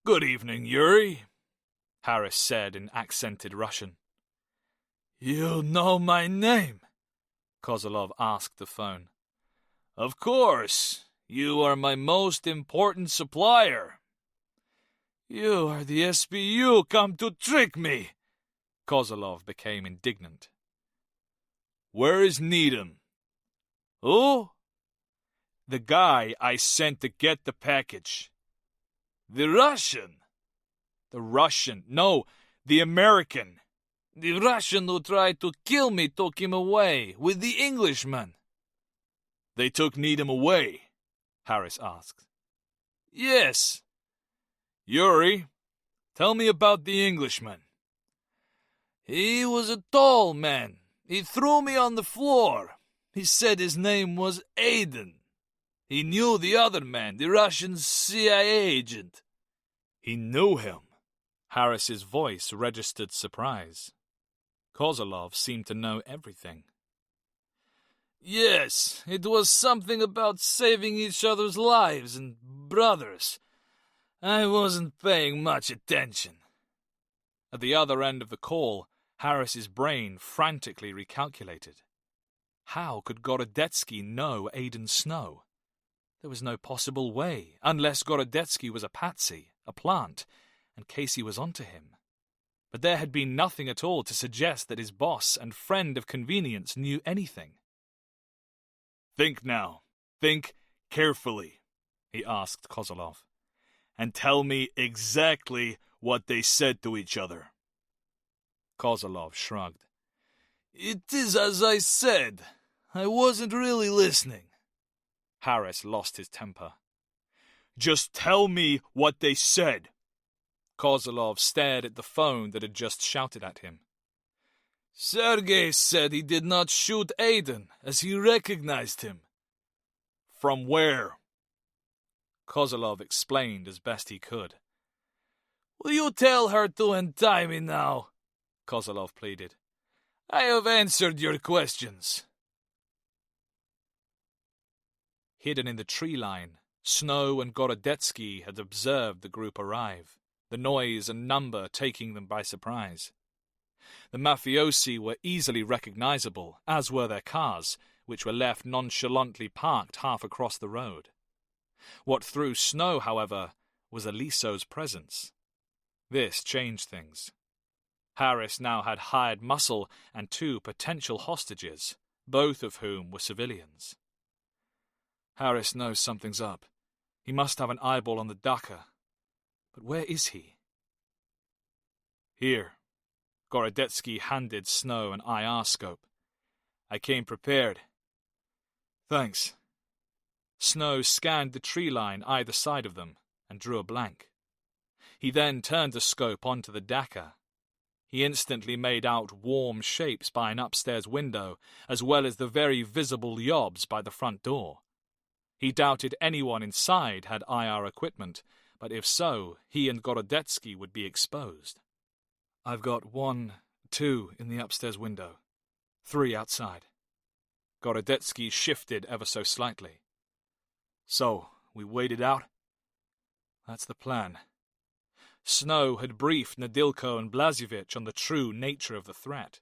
D: "Good evening, Yuri,"
B: Harris said in accented Russian.
D: "You know my name?"
B: Kozlov asked the phone.
D: "Of course. You are my most important supplier." "You are the SBU come to trick me,"
B: Kozolov became indignant.
D: Where is Needham?
E: Who?
D: The guy I sent to get the package.
E: The Russian.
D: The Russian. No, the American.
E: The Russian who tried to kill me took him away with the Englishman.
D: They took Needham away? Harris asked.
E: Yes.
D: Yuri, tell me about the Englishman.
E: He was a tall man. He threw me on the floor. He said his name was Aiden. He knew the other man, the Russian CIA agent.
D: He knew him.
B: Harris's voice registered surprise. Kozolov seemed to know everything.
E: Yes, it was something about saving each other's lives and brothers. I wasn't paying much attention.
B: At the other end of the call, Harris's brain frantically recalculated. How could Gorodetsky know Aiden Snow? There was no possible way, unless Gorodetsky was a patsy, a plant, and Casey was onto him. But there had been nothing at all to suggest that his boss and friend of convenience knew anything.
D: Think now. Think carefully, he asked Kozolov, and tell me exactly what they said to each other.
B: Kozolov shrugged.
E: It is as I said. I wasn't really listening.
B: Harris lost his temper.
D: Just tell me what they said.
B: Kozolov stared at the phone that had just shouted at him.
E: Sergei said he did not shoot Aiden, as he recognized him.
D: From where?
B: Kozolov explained as best he could.
E: Will you tell her to untie me now?
B: Kozolov pleaded.
E: I have answered your questions.
B: Hidden in the tree line, Snow and Gorodetsky had observed the group arrive, the noise and number taking them by surprise. The mafiosi were easily recognizable, as were their cars, which were left nonchalantly parked half across the road. What threw Snow, however, was Aliso's presence. This changed things. Harris now had hired muscle and 2 potential hostages, both of whom were civilians. Harris knows something's up. He must have an eyeball on the Dhaka. But where is he?
D: Here.
B: Gorodetsky handed Snow an IR scope. I came prepared.
D: Thanks.
B: Snow scanned the tree line either side of them and drew a blank. He then turned the scope onto the Dhaka. He instantly made out warm shapes by an upstairs window, as well as the very visible yobs by the front door. He doubted anyone inside had IR equipment, but if so, he and Gorodetsky would be exposed. I've got 1, 2 in the upstairs window, 3 outside. Gorodetsky shifted ever so slightly. So, we wait it out? That's the plan. Snow had briefed Nedilko and Blazevich on the true nature of the threat.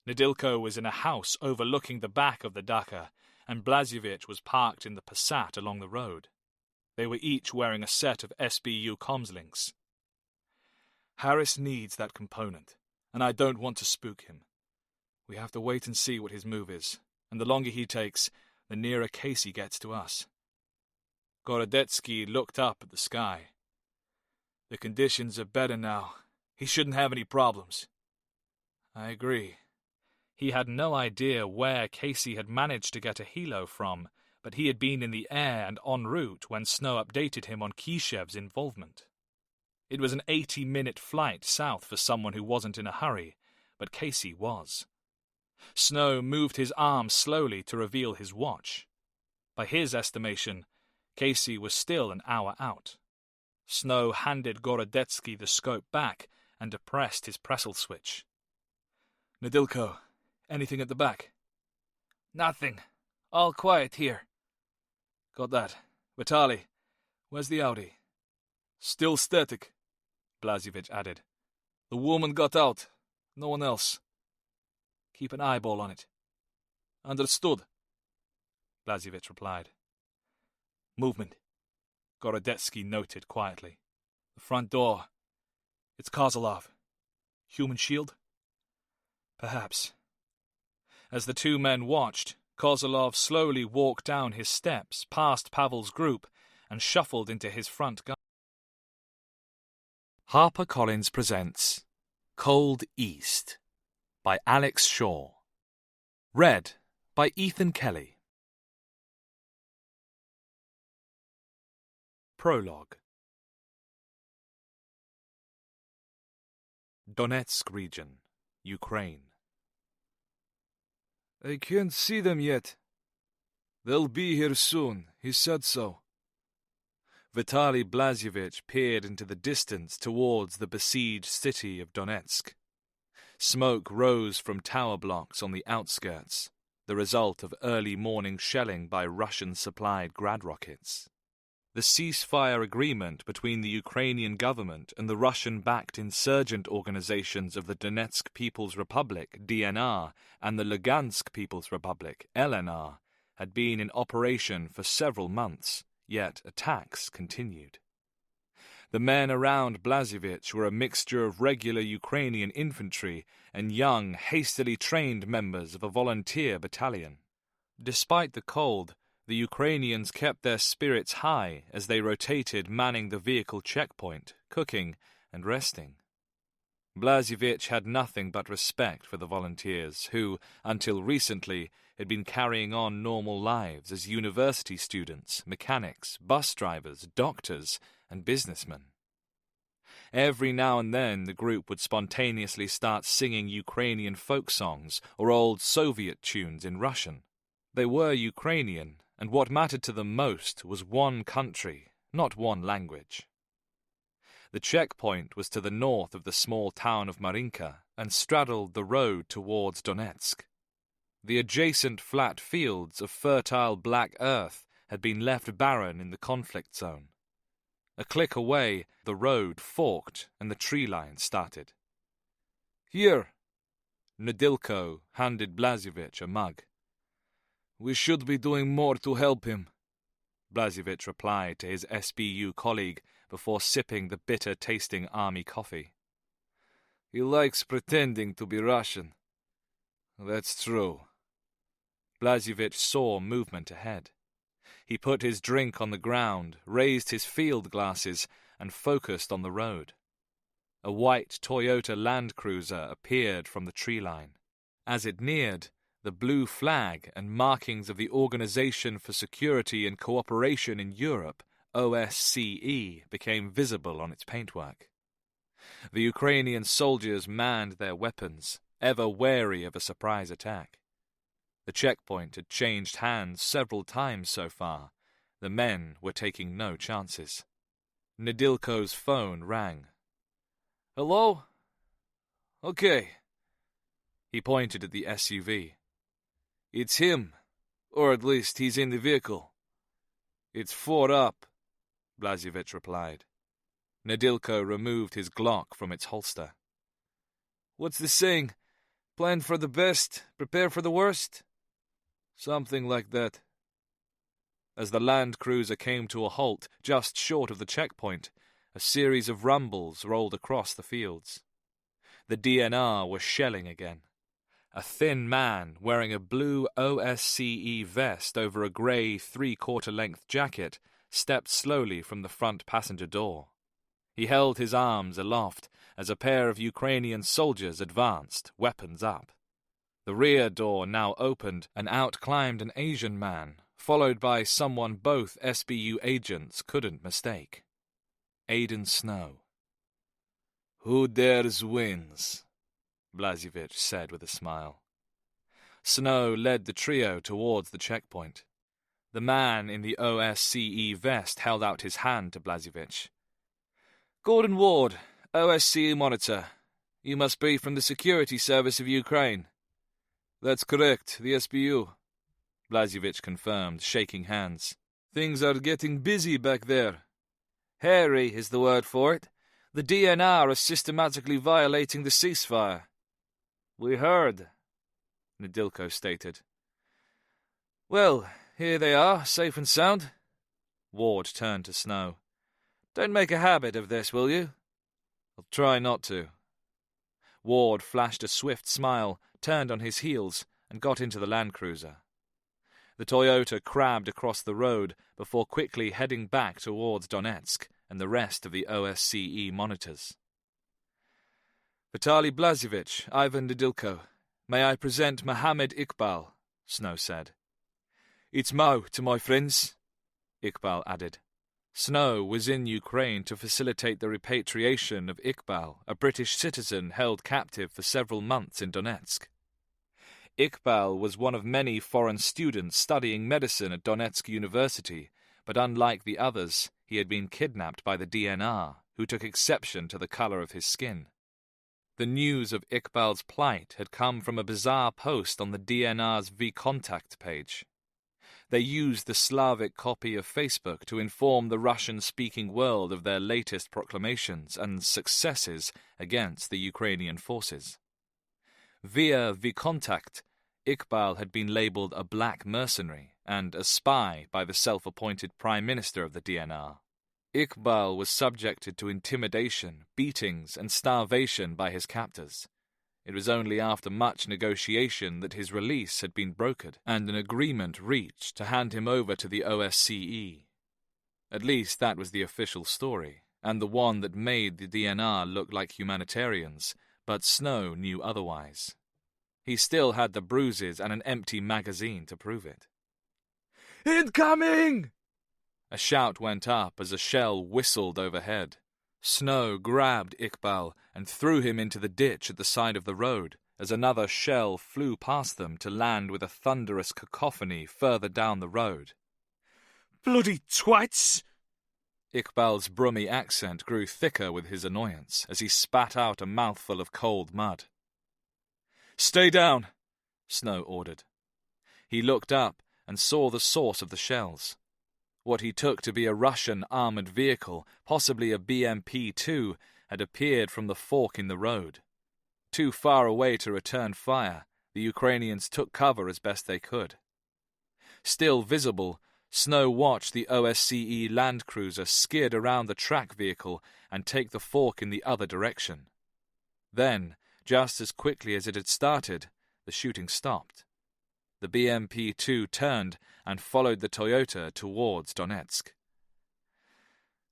B: Nedilko was in a house overlooking the back of the Dhaka, and Blazevich was parked in the Passat along the road. They were each wearing a set of SBU comms links. Harris needs that component, and I don't want to spook him. We have to wait and see what his move is, and the longer he takes, the nearer Casey gets to us. Gorodetsky looked up at the sky. The conditions are better now. He shouldn't have any problems. I agree. He had no idea where Casey had managed to get a helo from, but he had been in the air and en route when Snow updated him on Kishev's involvement. It was an 80-minute flight south for someone who wasn't in a hurry, but Casey was. Snow moved his arm slowly to reveal his watch. By his estimation, Casey was still an hour out. Snow handed Gorodetsky the scope back and depressed his Pressel switch. Nedilko, anything at the back?
E: Nothing. All quiet here.
B: Got that. Vitali, where's the Audi?
D: Still static,
B: Blazevich added.
D: The woman got out. No one else.
B: Keep an eyeball on it.
D: Understood,
B: Blazevich replied. Movement, Gorodetsky noted quietly. The front door. It's Kozolov. Human shield?
C: Perhaps. As the two men watched, Kozlov slowly walked down his steps past Pavel's group and shuffled into his front garden.
B: HarperCollins presents Cold East by Alex Shaw. Read by Ethan Kelly. Prologue. Donetsk region, Ukraine.
C: I can't see them yet. They'll be here soon, he said so.
A: Vitaly Blazevich peered into the distance towards the besieged city of Donetsk. Smoke rose from tower blocks on the outskirts, the result of early morning shelling by Russian-supplied Grad rockets. The ceasefire agreement between the Ukrainian government and the Russian-backed insurgent organizations of the Donetsk People's Republic, DNR, and the Lugansk People's Republic, LNR, had been in operation for several months, yet attacks continued. The men around Blazevich were a mixture of regular Ukrainian infantry and young, hastily trained members of a volunteer battalion. Despite the cold, the Ukrainians kept their spirits high as they rotated manning the vehicle checkpoint, cooking and resting. Blazevich had nothing but respect for the volunteers who, until recently, had been carrying on normal lives as university students, mechanics, bus drivers, doctors, and businessmen. Every now and then the group would spontaneously start singing Ukrainian folk songs or old Soviet tunes in Russian. They were Ukrainian, and what mattered to them most was one country, not one language. The checkpoint was to the north of the small town of Marinka and straddled the road towards Donetsk. The adjacent flat fields of fertile black earth had been left barren in the conflict zone. A click away, the road forked and the tree line started. "Here!" Nedilko handed Blazevich a mug. "We should be doing more to help him," Blazevich replied to his SBU colleague before sipping the bitter-tasting army coffee. "He likes pretending to be Russian." "That's true." Blazevich saw movement ahead. He put his drink on the ground, raised his field glasses, and focused on the road. A white Toyota Land Cruiser appeared from the tree line. As it neared, the blue flag and markings of the Organization for Security and Cooperation in Europe, OSCE, became visible on its paintwork. The Ukrainian soldiers manned their weapons, ever wary of a surprise attack. The checkpoint had changed hands several times so far. The men were taking no chances. Nedilko's phone rang. "Hello? Okay." He pointed at the SUV. "It's him, or at least he's in the vehicle." "It's 4 up," Blazevich replied. Nedilko removed his Glock from its holster. "What's the saying? Plan for the best, prepare for the worst?" "Something like that." As the Land Cruiser came to a halt just short of the checkpoint, a series of rumbles rolled across the fields. The DNR were shelling again. A thin man wearing a blue OSCE vest over a grey 3/4-length jacket stepped slowly from the front passenger door. He held his arms aloft as a pair of Ukrainian soldiers advanced, weapons up. The rear door now opened, and out climbed an Asian man, followed by someone both SBU agents couldn't mistake. Aidan Snow. "Who dares wins," Blazevich said with a smile. Snow led the trio towards the checkpoint. The man in the OSCE vest held out his hand to Blazevich. "Gordon Ward, OSCE monitor. You must be from the Security Service of Ukraine." "That's correct, the SBU," Blazevich confirmed, shaking hands. "Things are getting busy back there." "Hairy is the word for it. The DNR are systematically violating the ceasefire." "We heard," Nedilko stated. "Well, here they are, safe and sound." Ward turned to Snow. "Don't make a habit of this, will you?" "I'll try not to."
B: Ward flashed a swift smile, turned on his heels, and got into the Land Cruiser. The Toyota crabbed across the road before quickly heading back towards Donetsk and the rest of the OSCE monitors.
C: Vitaly Blazevich, Ivan Nedilko, may I present Mohammed Iqbal, Snow said.
D: It's Mao to my friends,
B: Iqbal added. Snow was in Ukraine to facilitate the repatriation of Iqbal, a British citizen held captive for several months in Donetsk. Iqbal was one of many foreign students studying medicine at Donetsk University, but unlike the others, he had been kidnapped by the DNR, who took exception to the color of his skin. The news of Iqbal's plight had come from a bizarre post on the DNR's VKontakte page. They used the Slavic copy of Facebook to inform the Russian-speaking world of their latest proclamations and successes against the Ukrainian forces. Via VKontakte, Iqbal had been labelled a black mercenary and a spy by the self-appointed Prime Minister of the DNR. Iqbal was subjected to intimidation, beatings, and starvation by his captors. It was only after much negotiation that his release had been brokered and an agreement reached to hand him over to the OSCE. At least that was the official story, and the one that made the DNR look like humanitarians, but Snow knew otherwise. He still had the bruises and an empty magazine to prove it.
D: Incoming!
B: A shout went up as a shell whistled overhead. Snow grabbed Iqbal and threw him into the ditch at the side of the road as another shell flew past them to land with a thunderous cacophony further down the road.
D: Bloody twats!
B: Iqbal's brummy accent grew thicker with his annoyance as he spat out a mouthful of cold mud.
D: Stay down,
B: Snow ordered. He looked up and saw the source of the shells. What he took to be a Russian armoured vehicle, possibly a BMP-2, had appeared from the fork in the road. Too far away to return fire, the Ukrainians took cover as best they could. Still visible, Snow watched the OSCE Land Cruiser skid around the track vehicle and take the fork in the other direction. Then, just as quickly as it had started, the shooting stopped. The BMP-2 turned and followed the Toyota towards Donetsk.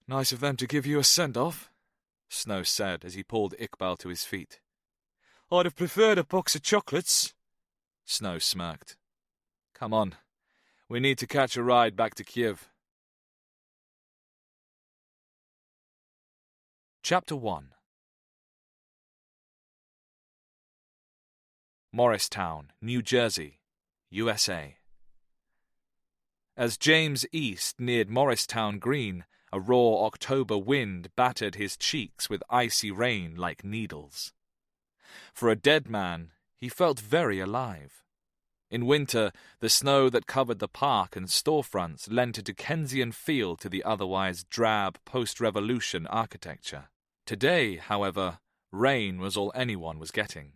C: Nice of them to give you a send-off,
B: Snow said as he pulled Iqbal to his feet.
D: I'd have preferred a box of chocolates,
B: Snow smirked. Come on, we need to catch a ride back to Kiev. Chapter 1. Morristown, New Jersey, USA. As James East neared Morristown Green, a raw October wind battered his cheeks with icy rain like needles. For a dead man, he felt very alive. In winter, the snow that covered the park and storefronts lent a Dickensian feel to the otherwise drab post-revolution architecture. Today, however, rain was all anyone was getting.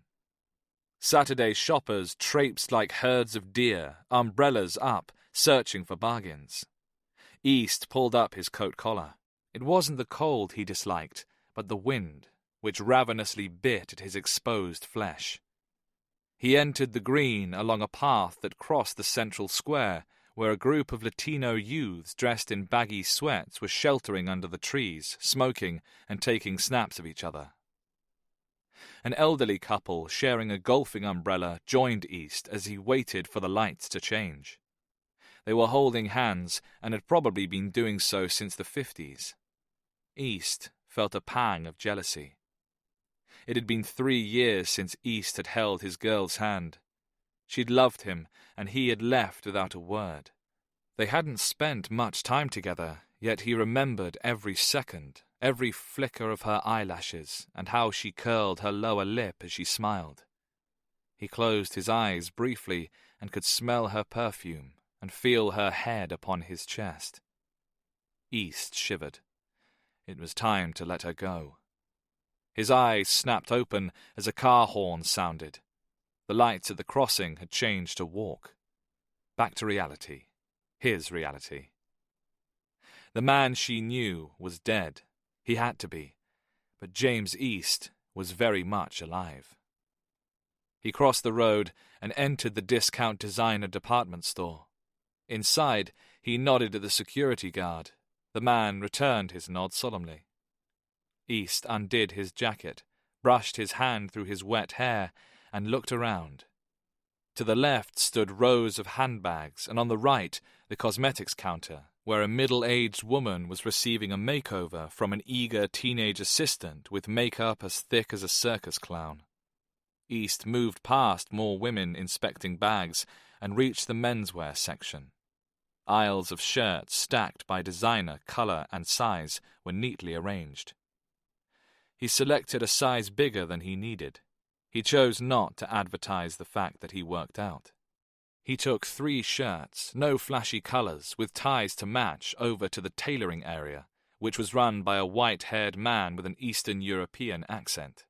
B: Saturday shoppers traipsed like herds of deer, umbrellas up, searching for bargains. East pulled up his coat collar. It wasn't the cold he disliked, but the wind, which ravenously bit at his exposed flesh. He entered the green along a path that crossed the central square, where a group of Latino youths dressed in baggy sweats were sheltering under the trees, smoking and taking snaps of each other. An elderly couple sharing a golfing umbrella joined East as he waited for the lights to change. They were holding hands and had probably been doing so since the 50s. East felt a pang of jealousy. It had been 3 years since East had held his girl's hand. She'd loved him, and he had left without a word. They hadn't spent much time together, yet he remembered every second, every flicker of her eyelashes, and how she curled her lower lip as she smiled. He closed his eyes briefly and could smell her perfume and feel her head upon his chest. East shivered. It was time to let her go. His eyes snapped open as a car horn sounded. The lights at the crossing had changed to walk. Back to reality. His reality. The man she knew was dead. He had to be. But James East was very much alive. He crossed the road and entered the discount designer department store. Inside, he nodded at the security guard. The man returned his nod solemnly. East undid his jacket, brushed his hand through his wet hair, and looked around. To the left stood rows of handbags, and on the right, the cosmetics counter, where a middle-aged woman was receiving a makeover from an eager teenage assistant with makeup as thick as a circus clown. East moved past more women inspecting bags and reached the menswear section. Aisles of shirts stacked by designer, color, and size were neatly arranged. He selected a size bigger than he needed. He chose not to advertise the fact that he worked out. He took 3 shirts, no flashy colors, with ties to match, over to the tailoring area, which was run by a white-haired man with an Eastern European accent.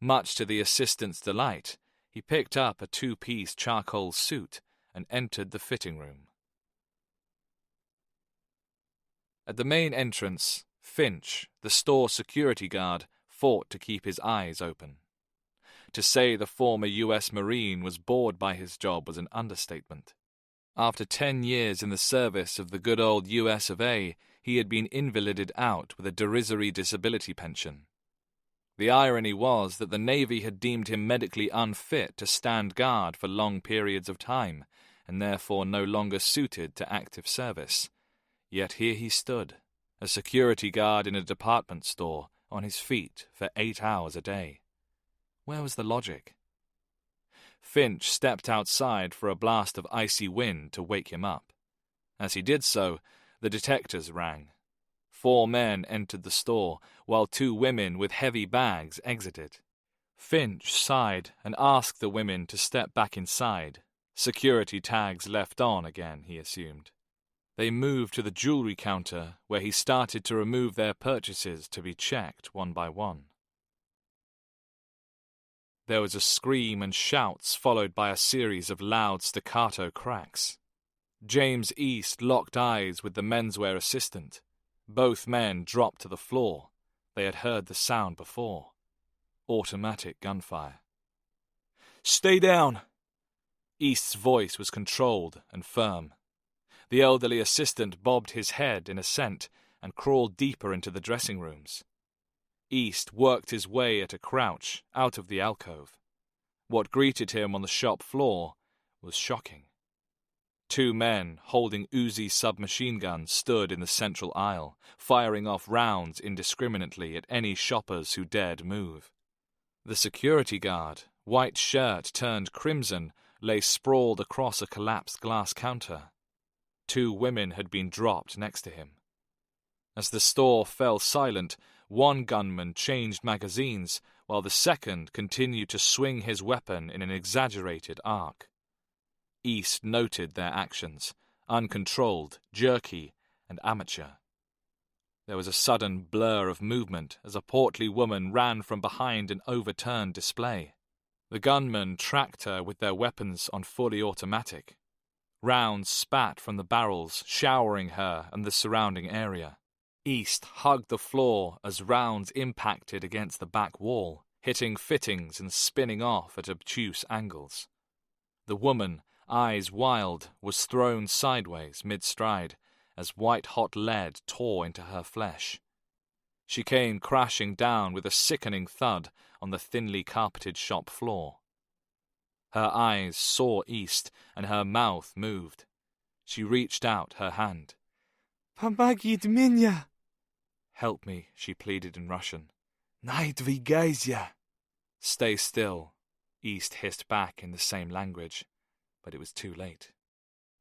B: Much to the assistant's delight, he picked up a 2-piece charcoal suit and entered the fitting room. At the main entrance, Finch, the store security guard, fought to keep his eyes open. To say the former U.S. Marine was bored by his job was an understatement. After 10 years in the service of the good old U.S. of A., he had been invalided out with a derisory disability pension. The irony was that the Navy had deemed him medically unfit to stand guard for long periods of time, and therefore no longer suited to active service. Yet here he stood, a security guard in a department store, on his feet for 8 hours a day. Where was the logic? Finch stepped outside for a blast of icy wind to wake him up. As he did so, the detectors rang. 4 men entered the store, while 2 women with heavy bags exited. Finch sighed and asked the women to step back inside. Security tags left on again, he assumed. They moved to the jewelry counter, where he started to remove their purchases to be checked one by one. There was a scream and shouts, followed by a series of loud staccato cracks. James East locked eyes with the menswear assistant. Both men dropped to the floor. They had heard the sound before. Automatic gunfire. "Stay down!" East's voice was controlled and firm. The elderly assistant bobbed his head in assent and crawled deeper into the dressing rooms. East worked his way at a crouch out of the alcove. What greeted him on the shop floor was shocking. 2 men holding Uzi submachine guns stood in the central aisle, firing off rounds indiscriminately at any shoppers who dared move. The security guard, white shirt turned crimson, lay sprawled across a collapsed glass counter. 2 women had been dropped next to him. As the store fell silent, 1 gunman changed magazines, while the second continued to swing his weapon in an exaggerated arc. East noted their actions, uncontrolled, jerky, and amateur. There was a sudden blur of movement as a portly woman ran from behind an overturned display. The gunmen tracked her with their weapons on fully automatic. Rounds spat from the barrels, showering her and the surrounding area. East hugged the floor as rounds impacted against the back wall, hitting fittings and spinning off at obtuse angles. The woman, eyes wild, was thrown sideways mid-stride as white-hot lead tore into her flesh. She came crashing down with a sickening thud on the thinly carpeted shop floor. Her eyes saw East, and her mouth moved. She reached out her hand.
C: "Pomogit меня!"
B: "Help me," she pleaded in Russian.
C: "Не двигайся!"
B: "Stay still," East hissed back in the same language, but it was too late.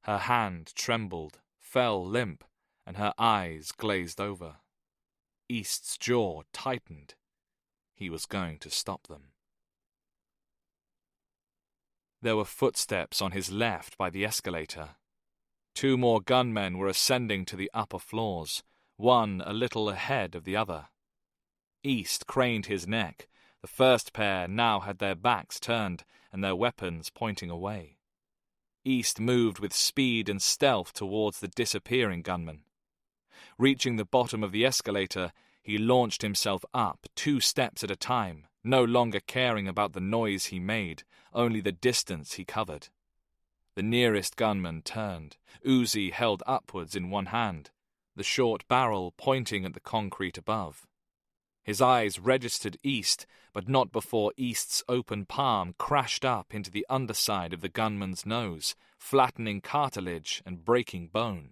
B: Her hand trembled, fell limp, and her eyes glazed over. East's jaw tightened. He was going to stop them. There were footsteps on his left by the escalator. 2 more gunmen were ascending to the upper floors, one a little ahead of the other. East craned his neck. The first pair now had their backs turned and their weapons pointing away. East moved with speed and stealth towards the disappearing gunman. Reaching the bottom of the escalator, he he launched himself up 2 steps at a time, no longer caring about the noise he made, only the distance he covered. The nearest gunman turned, Uzi held upwards in one hand, the short barrel pointing at the concrete above. His eyes registered East, but not before East's open palm crashed up into the underside of the gunman's nose, flattening cartilage and breaking bone.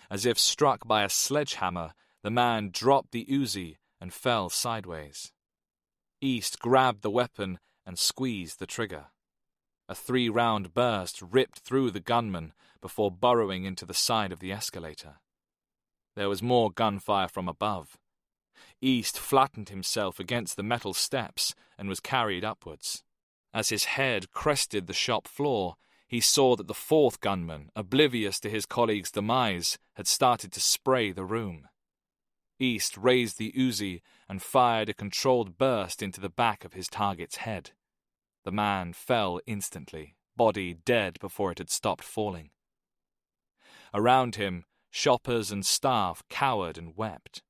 B: As if struck by a sledgehammer, the man dropped the Uzi and fell sideways. East grabbed the weapon and squeezed the trigger. A 3-round burst ripped through the gunman before burrowing into the side of the escalator. There was more gunfire from above. East flattened himself against the metal steps and was carried upwards. As his head crested the shop floor, he saw that the 4th gunman, oblivious to his colleague's demise, had started to spray the room. East raised the Uzi and fired a controlled burst into the back of his target's head. The man fell instantly, body dead before it had stopped falling. Around him, shoppers and staff cowered and wept.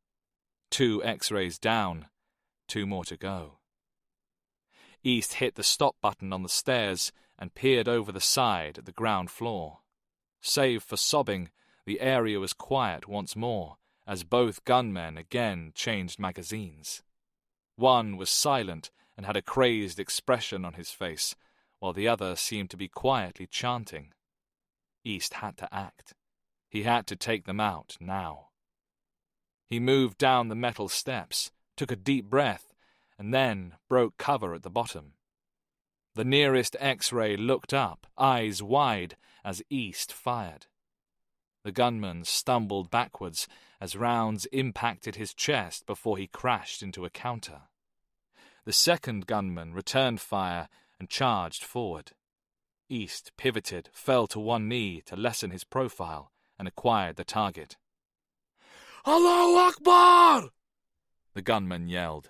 B: 2 X-rays down, 2 more to go. East hit the stop button on the stairs and peered over the side at the ground floor. Save for sobbing, the area was quiet once more, as both gunmen again changed magazines. One was silent and had a crazed expression on his face, while the other seemed to be quietly chanting. East had to act. He had to take them out now. He moved down the metal steps, took a deep breath, and then broke cover at the bottom. The nearest X-ray looked up, eyes wide, as East fired. The gunman stumbled backwards as rounds impacted his chest before he crashed into a counter. The second gunman returned fire and charged forward. East pivoted, fell to one knee to lessen his profile, and acquired the target.
C: Allahu Akbar!
B: The gunman yelled.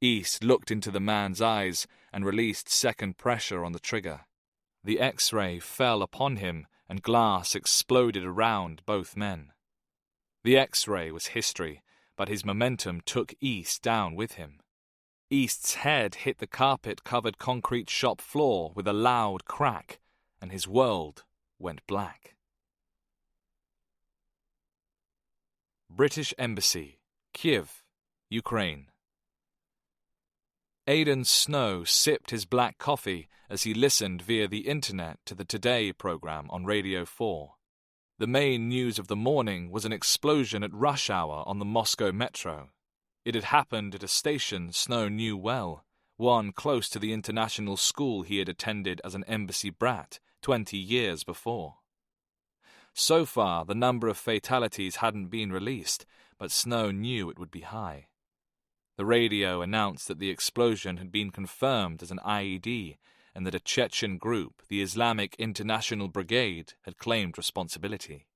B: East looked into the man's eyes and released second pressure on the trigger. The X-ray fell upon him and glass exploded around both men. The X-ray was history, but his momentum took East down with him. East's head hit the carpet-covered concrete shop floor with a loud crack, and his world went black. British Embassy, Kiev, Ukraine. Aidan Snow sipped his black coffee as he listened via the internet to the Today program on Radio 4. The main news of the morning was an explosion at rush hour on the Moscow metro. It had happened at a station Snow knew well, one close to the international school he had attended as an embassy brat 20 years before. So far, the number of fatalities hadn't been released, but Snow knew it would be high. The radio announced that the explosion had been confirmed as an IED and that a Chechen group, the Islamic International Brigade, had claimed responsibility.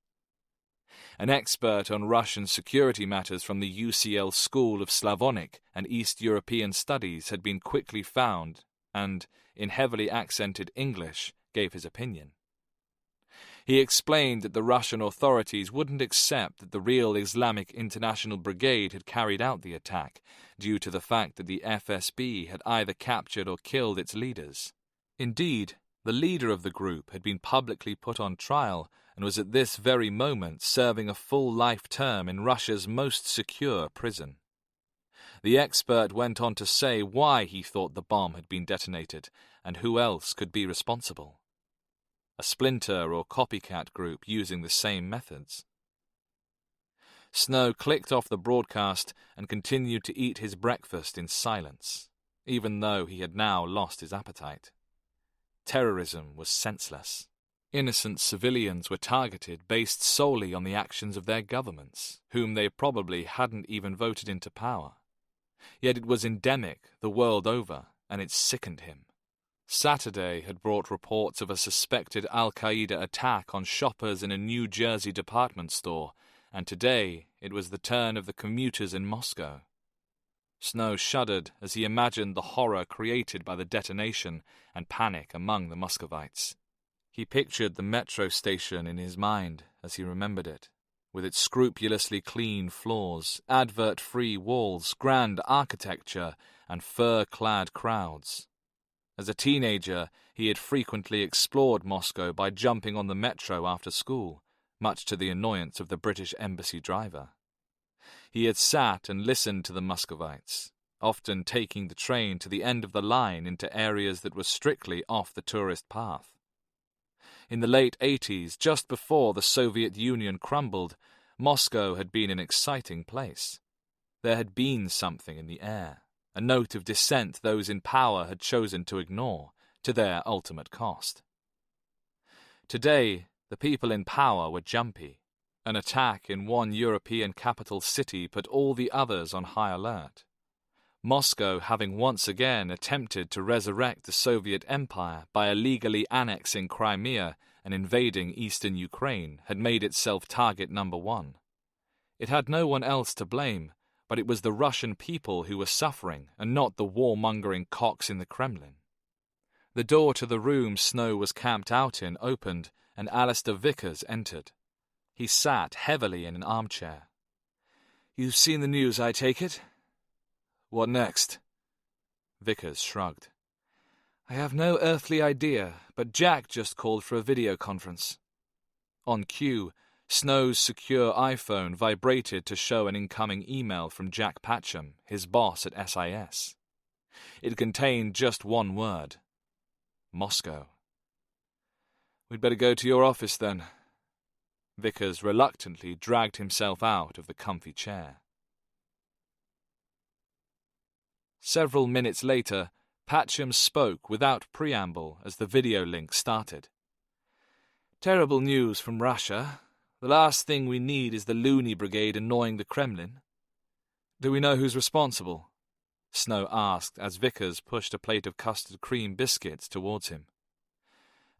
B: An expert on Russian security matters from the UCL School of Slavonic and East European Studies had been quickly found and, in heavily accented English, gave his opinion. He explained that the Russian authorities wouldn't accept that the real Islamic International Brigade had carried out the attack, due to the fact that the FSB had either captured or killed its leaders. Indeed, the leader of the group had been publicly put on trial and was at this very moment serving a full life term in Russia's most secure prison. The expert went on to say why he thought the bomb had been detonated and who else could be responsible. A splinter or copycat group using the same methods. Snow clicked off the broadcast and continued to eat his breakfast in silence, even though he had now lost his appetite. Terrorism was senseless. Innocent civilians were targeted based solely on the actions of their governments, whom they probably hadn't even voted into power. Yet it was endemic the world over, and it sickened him. Saturday had brought reports of a suspected Al-Qaeda attack on shoppers in a New Jersey department store, and today it was the turn of the commuters in Moscow. Snow shuddered as he imagined the horror created by the detonation and panic among the Muscovites. He pictured the metro station in his mind as he remembered it, with its scrupulously clean floors, advert-free walls, grand architecture, and fur-clad crowds. As a teenager, he had frequently explored Moscow by jumping on the metro after school, much to the annoyance of the British embassy driver. He had sat and listened to the Muscovites, often taking the train to the end of the line into areas that were strictly off the tourist path. In the late 80s, just before the Soviet Union crumbled, Moscow had been an exciting place. There had been something in the air, a note of dissent those in power had chosen to ignore, to their ultimate cost. Today, the people in power were jumpy. An attack in one European capital city put all the others on high alert. Moscow, having once again attempted to resurrect the Soviet Empire by illegally annexing Crimea and invading eastern Ukraine, had made itself target number one. It had no one else to blame, but it was the Russian people who were suffering and not the warmongering cocks in the Kremlin. The door to the room Snow was camped out in opened, and Alistair Vickers entered. He sat heavily in an armchair. "You've seen the news, I take it?" "What next?" Vickers shrugged. "I have no earthly idea, but Jack just called for a video conference." On cue, Snow's secure iPhone vibrated to show an incoming email from Jack Patcham, his boss at SIS. It contained just one word: Moscow. "We'd better go to your office, then." Vickers reluctantly dragged himself out of the comfy chair. Several minutes later, Patcham spoke without preamble as the video link started. "Terrible news from Russia. The last thing we need is the loony brigade annoying the Kremlin." "Do we know who's responsible?" Snow asked as Vickers pushed a plate of custard cream biscuits towards him.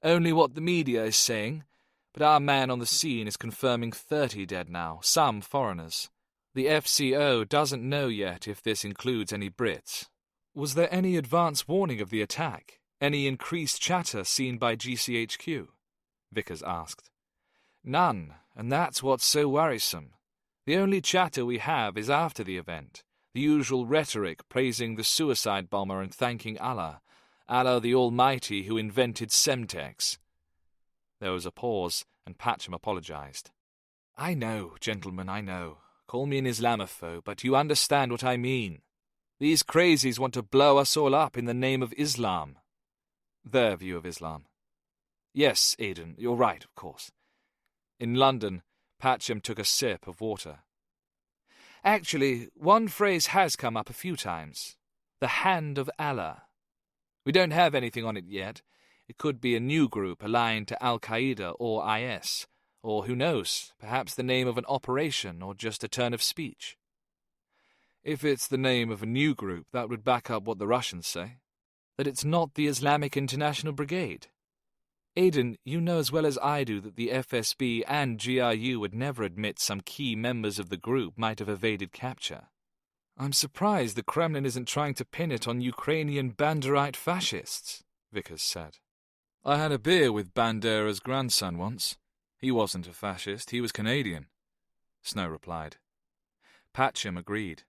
B: "Only what the media is saying, but our man on the scene is confirming 30 dead now, some foreigners. The FCO doesn't know yet if this includes any Brits." "Was there any advance warning of the attack? Any increased chatter seen by GCHQ?" Vickers asked. "None, and that's what's so worrisome. The only chatter we have is after the event, the usual rhetoric praising the suicide bomber and thanking Allah the Almighty who invented Semtex." There was a pause, and Patcham apologized. "I know, gentlemen, I know. Call me an Islamophobe, but you understand what I mean. These crazies want to blow us all up in the name of Islam." "Their view of Islam." "Yes, Aidan, you're right, of course." In London, Patcham took a sip of water. "Actually, one phrase has come up a few times. The Hand of Allah. We don't have anything on it yet. It could be a new group aligned to Al-Qaeda or IS, or who knows, perhaps the name of an operation or just a turn of speech." "If it's the name of a new group, that would back up what the Russians say. That it's not the Islamic International Brigade. Aidan, you know as well as I do that the FSB and GRU would never admit some key members of the group might have evaded capture. I'm surprised the Kremlin isn't trying to pin it on Ukrainian Banderite fascists," Vickers said. "I had a beer with Bandera's grandson once. He wasn't a fascist, he was Canadian," Snow replied. Patcham agreed.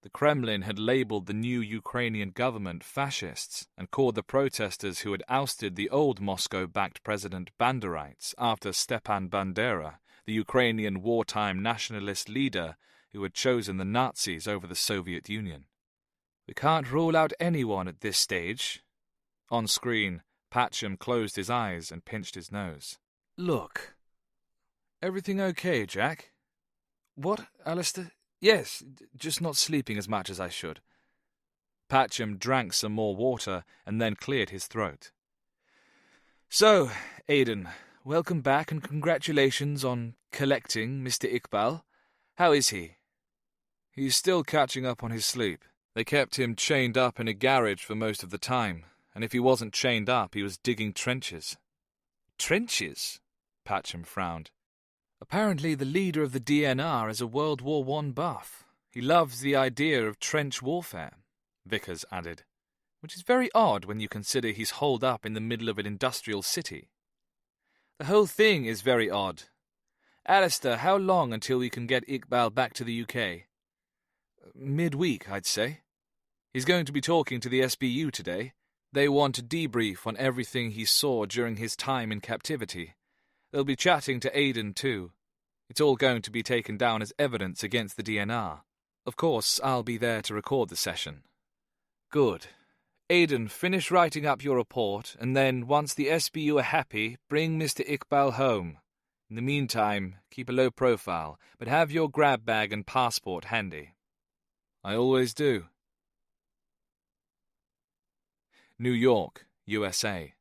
B: The Kremlin had labelled the new Ukrainian government fascists and called the protesters who had ousted the old Moscow-backed president Banderites after Stepan Bandera, the Ukrainian wartime nationalist leader who had chosen the Nazis over the Soviet Union. "We can't rule out anyone at this stage." On screen, Patcham closed his eyes and pinched his nose. "Look. Everything okay, Jack?" "What, Alistair?" "Yes, just not sleeping as much as I should." Patcham drank some more water and then cleared his throat. "So, Aidan, welcome back and congratulations on collecting Mr. Iqbal. How is he?" "He's still catching up on his sleep. They kept him chained up in a garage for most of the time, and if he wasn't chained up, he was digging trenches." "Trenches?" Patcham frowned. "Apparently the leader of the DNR is a World War I buff. He loves the idea of trench warfare," Vickers added, "which is very odd when you consider he's holed up in the middle of an industrial city." "The whole thing is very odd.
F: Alistair, how long until we can get Iqbal back to the UK? Midweek, I'd say. He's going to be talking to the SBU today. They want to debrief on everything he saw during his time in captivity. They'll be chatting to Aidan too. It's all going to be taken down as evidence against the DNR. Of course, I'll be there to record the session. Good. Aidan, finish writing up your report, and then, once the SBU are happy, bring Mr. Iqbal home. In the meantime, keep a low profile, but have your grab bag and passport handy.
B: I always do. New York, USA.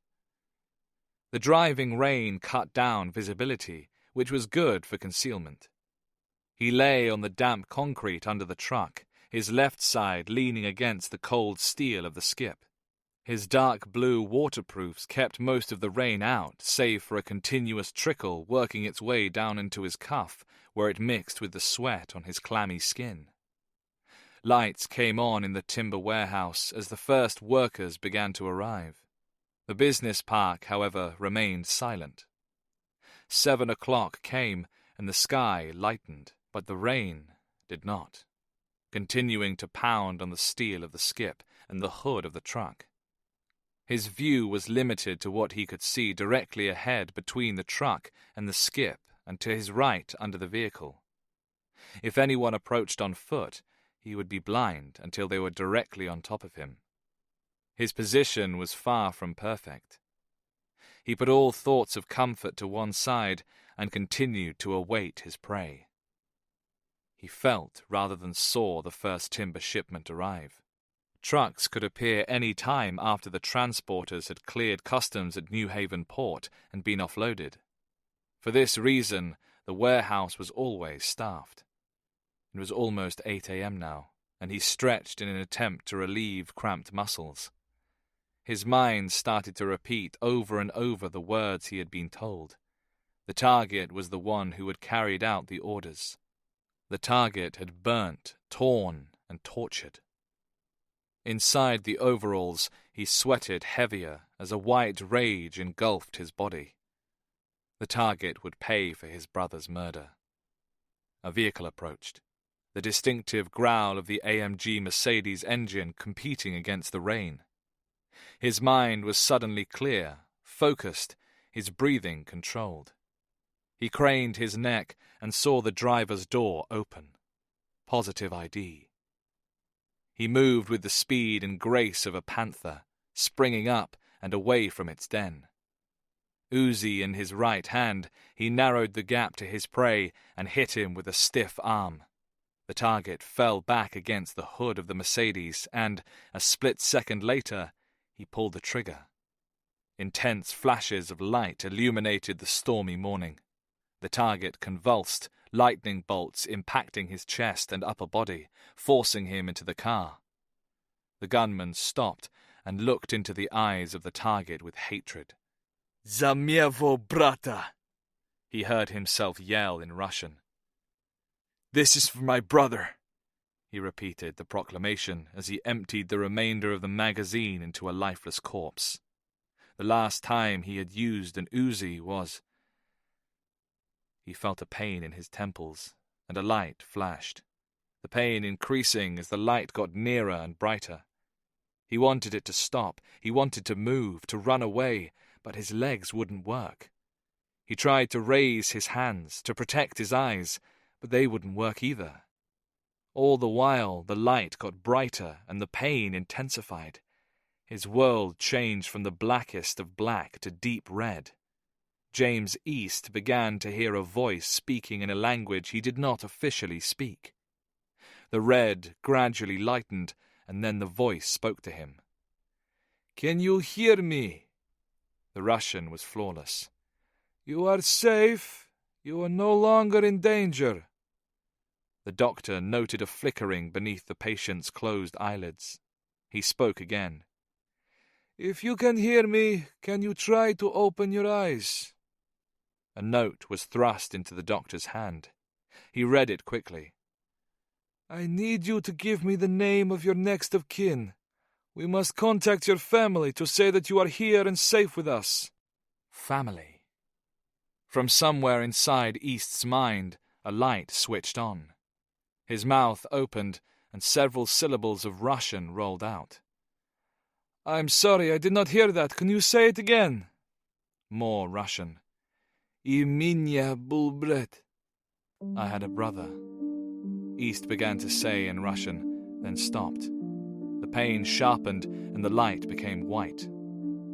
B: The driving rain cut down visibility, which was good for concealment. He lay on the damp concrete under the truck, his left side leaning against the cold steel of the skip. His dark blue waterproofs kept most of the rain out, save for a continuous trickle working its way down into his cuff, where it mixed with the sweat on his clammy skin. Lights came on in the timber warehouse as the first workers began to arrive. The business park, however, remained silent. 7 o'clock came, and the sky lightened, but the rain did not, continuing to pound on the steel of the skip and the hood of the truck. His view was limited to what he could see directly ahead between the truck and the skip and to his right under the vehicle. If anyone approached on foot, he would be blind until they were directly on top of him. His position was far from perfect. He put all thoughts of comfort to one side and continued to await his prey. He felt rather than saw the first timber shipment arrive. Trucks could appear any time after the transporters had cleared customs at New Haven Port and been offloaded. For this reason, the warehouse was always staffed. It was almost 8 a.m. now, and he stretched in an attempt to relieve cramped muscles. His mind started to repeat over and over the words he had been told. The target was the one who had carried out the orders. The target had burnt, torn, and tortured. Inside the overalls, he sweated heavier as a white rage engulfed his body. The target would pay for his brother's murder. A vehicle approached, the distinctive growl of the AMG Mercedes engine competing against the rain. His mind was suddenly clear, focused, his breathing controlled. He craned his neck and saw the driver's door open. Positive ID. He moved with the speed and grace of a panther, springing up and away from its den. Uzi in his right hand, he narrowed the gap to his prey and hit him with a stiff arm. The target fell back against the hood of the Mercedes and, a split second later, he pulled the trigger. Intense flashes of light illuminated the stormy morning. The target convulsed, lightning bolts impacting his chest and upper body, forcing him into the car. The gunman stopped and looked into the eyes of the target with hatred.
D: "Zamievo brata,"
B: he heard himself yell in Russian.
D: "This is for my brother,"
B: he repeated the proclamation as he emptied the remainder of the magazine into a lifeless corpse. The last time he had used an Uzi was... He felt a pain in his temples, and a light flashed, the pain increasing as the light got nearer and brighter. He wanted it to stop, he wanted to move, to run away, but his legs wouldn't work. He tried to raise his hands, to protect his eyes, but they wouldn't work either. All the while, the light got brighter and the pain intensified. His world changed from the blackest of black to deep red. James East began to hear a voice speaking in a language he did not officially speak. The red gradually lightened, and then the voice spoke to him.
C: "Can you hear me?"
B: The Russian was flawless.
C: "You are safe. You are no longer in danger."
B: The doctor noted a flickering beneath the patient's closed eyelids. He spoke again.
C: "If you can hear me, can you try to open your eyes?"
B: A note was thrust into the doctor's hand. He read it quickly.
C: "I need you to give me the name of your next of kin. We must contact your family to say that you are here and safe with us."
B: Family. From somewhere inside East's mind, a light switched on. His mouth opened, and several syllables of Russian rolled out.
C: I'm sorry, I did not hear that. Can you say it again?
B: More Russian.
C: I меня был брат.
B: I had a brother. East began to say in Russian, then stopped. The pain sharpened, and the light became white.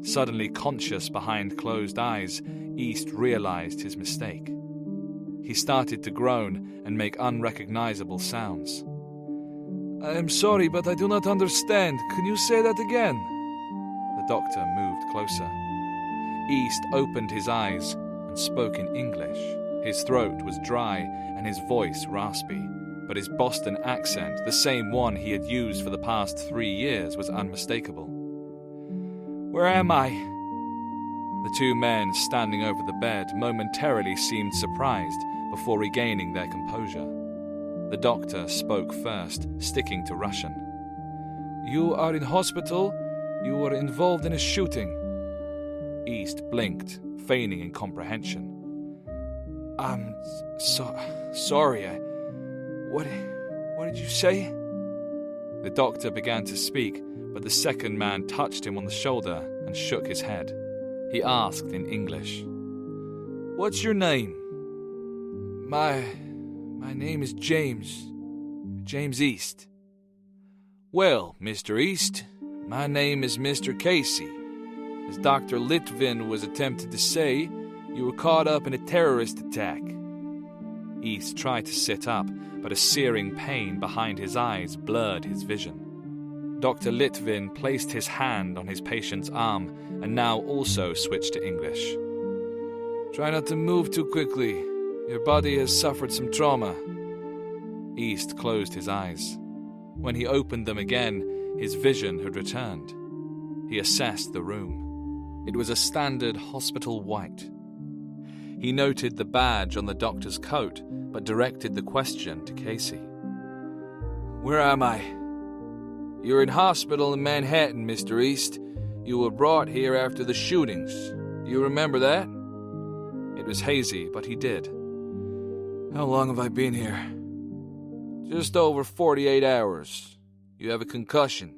B: Suddenly conscious behind closed eyes, East realized his mistake. He started to groan and make unrecognizable sounds.
C: I am sorry, but I do not understand. Can you say that again?
B: The doctor moved closer. East opened his eyes and spoke in English. His throat was dry and his voice raspy, but his Boston accent, the same one he had used for the past 3 years, was unmistakable.
C: Where am I?
B: The two men standing over the bed momentarily seemed surprised before regaining their composure. The doctor spoke first, sticking to Russian.
C: You are in hospital. You were involved in a shooting.
B: East blinked, feigning incomprehension.
C: I'm sorry. What did you say?
B: The doctor began to speak, but the second man touched him on the shoulder and shook his head. He asked in English,
C: What's your name? My name is James. James East. Well, Mr. East, my name is Mr. Casey. As Dr. Litvin was attempting to say, you were caught up in a terrorist attack.
B: East tried to sit up, but a searing pain behind his eyes blurred his vision. Dr. Litvin placed his hand on his patient's arm and now also switched to English.
C: Try not to move too quickly. Your body has suffered some trauma.
B: East closed his eyes. When he opened them again, his vision had returned. He assessed the room. It was a standard hospital white. He noted the badge on the doctor's coat, but directed the question to Casey.
C: Where am I? You're in hospital in Manhattan, Mr. East. You were brought here after the shootings. Do you remember that?
B: It was hazy, but he did.
C: How long have I been here? Just over 48 hours. You have a concussion.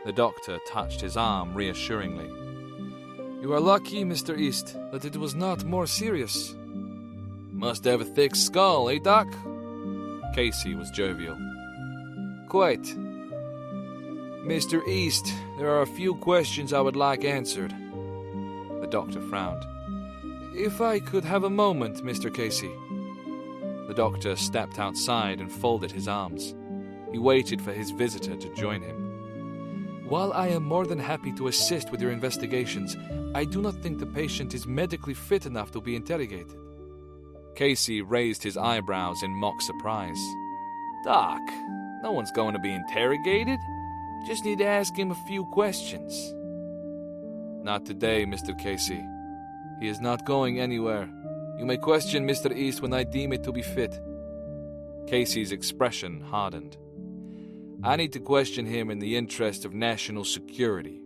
B: The doctor touched his arm reassuringly.
C: You are lucky, Mr. East, that it was not more serious. Must have a thick skull, eh, Doc?
B: Casey was jovial.
C: Quite. Mr. East, there are a few questions I would like answered.
B: The doctor frowned.
C: If I could have a moment, Mr. Casey.
B: The doctor stepped outside and folded his arms. He waited for his visitor to join him.
C: While I am more than happy to assist with your investigations, I do not think the patient is medically fit enough to be interrogated.
B: Casey raised his eyebrows in mock surprise.
C: Doc, no one's going to be interrogated. You just need to ask him a few questions. Not today, Mr. Casey. He is not going anywhere. You may question Mr. East when I deem it to be fit.
B: Casey's expression hardened.
C: I need to question him in the interest of national security.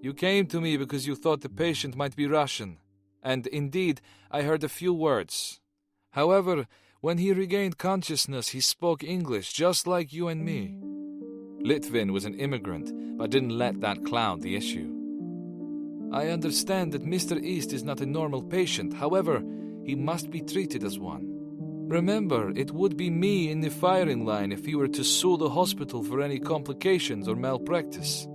C: You came to me because you thought the patient might be Russian, and indeed, I heard a few words. However, when he regained consciousness, he spoke English just like you and me.
B: Litvin was an immigrant, but didn't let that cloud the issue.
C: I understand that Mr. East is not a normal patient. However, he must be treated as one. Remember, it would be me in the firing line if he were to sue the hospital for any complications or malpractice.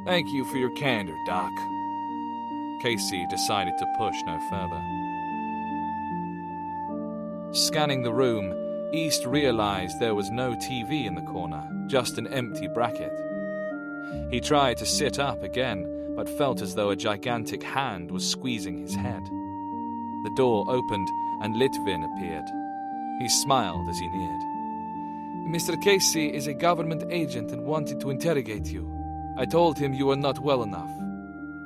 C: Thank you for your candor, Doc.
B: Casey decided to push no further. Scanning the room, East realized there was no TV in the corner, just an empty bracket. He tried to sit up again, but felt as though a gigantic hand was squeezing his head. The door opened and Litvin appeared. He smiled as he neared.
C: Mr. Casey is a government agent and wanted to interrogate you. I told him you were not well enough.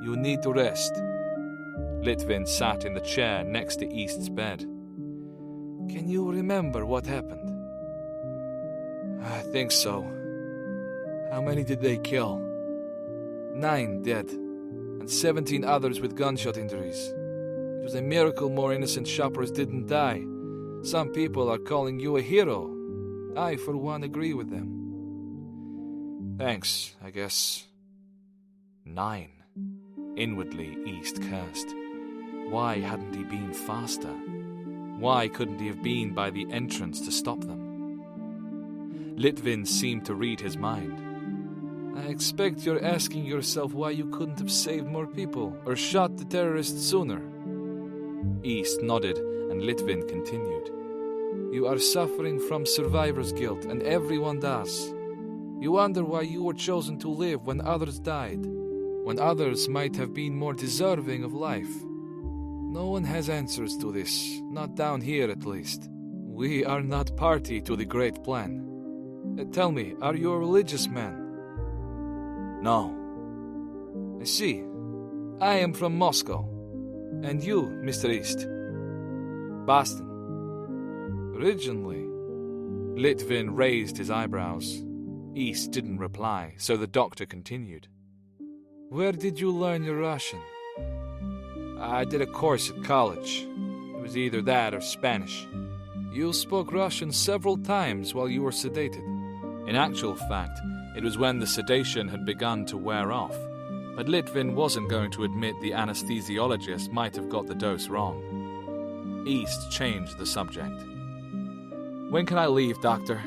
C: You need to rest.
B: Litvin sat in the chair next to East's bed.
C: Can you remember what happened? I think so. How many did they kill? 9 dead, and 17 others with gunshot injuries. It was a miracle more innocent shoppers didn't die. Some people are calling you a hero. I, for one, agree with them.
B: Thanks, I guess. 9. Inwardly, East cursed. Why hadn't he been faster? Why couldn't he have been by the entrance to stop them? Litvin seemed to read his mind.
C: I expect you're asking yourself why you couldn't have saved more people or shot the terrorists sooner.
B: East nodded, and Litvin continued.
C: You are suffering from survivor's guilt, and everyone does. You wonder why you were chosen to live when others died, when others might have been more deserving of life. No one has answers to this, not down here at least. We are not party to the great plan. Tell me, are you a religious man?
B: No.
C: I see. I am from Moscow. And you, Mr. East?
B: Boston.
C: Originally.
B: Litvin raised his eyebrows. East didn't reply, so the doctor continued.
C: Where did you learn your Russian?
B: I did a course at college. It was either that or Spanish.
C: You spoke Russian several times while you were sedated.
B: In actual fact, it was when the sedation had begun to wear off, but Litvin wasn't going to admit the anesthesiologist might have got the dose wrong. East changed the subject. When can I leave, doctor?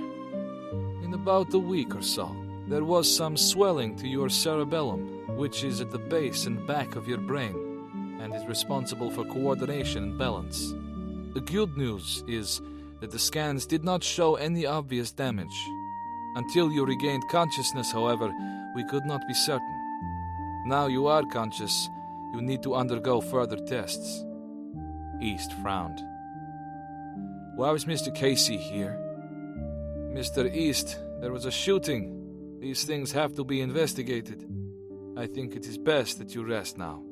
C: In about a week or so. There was some swelling to your cerebellum, which is at the base and back of your brain, and is responsible for coordination and balance. The good news is that the scans did not show any obvious damage. Until you regained consciousness, however, we could not be certain. Now you are conscious, you need to undergo further tests.
B: East frowned.
C: Why was Mr. Casey here? Mr. East, there was a shooting. These things have to be investigated. I think it is best that you rest now.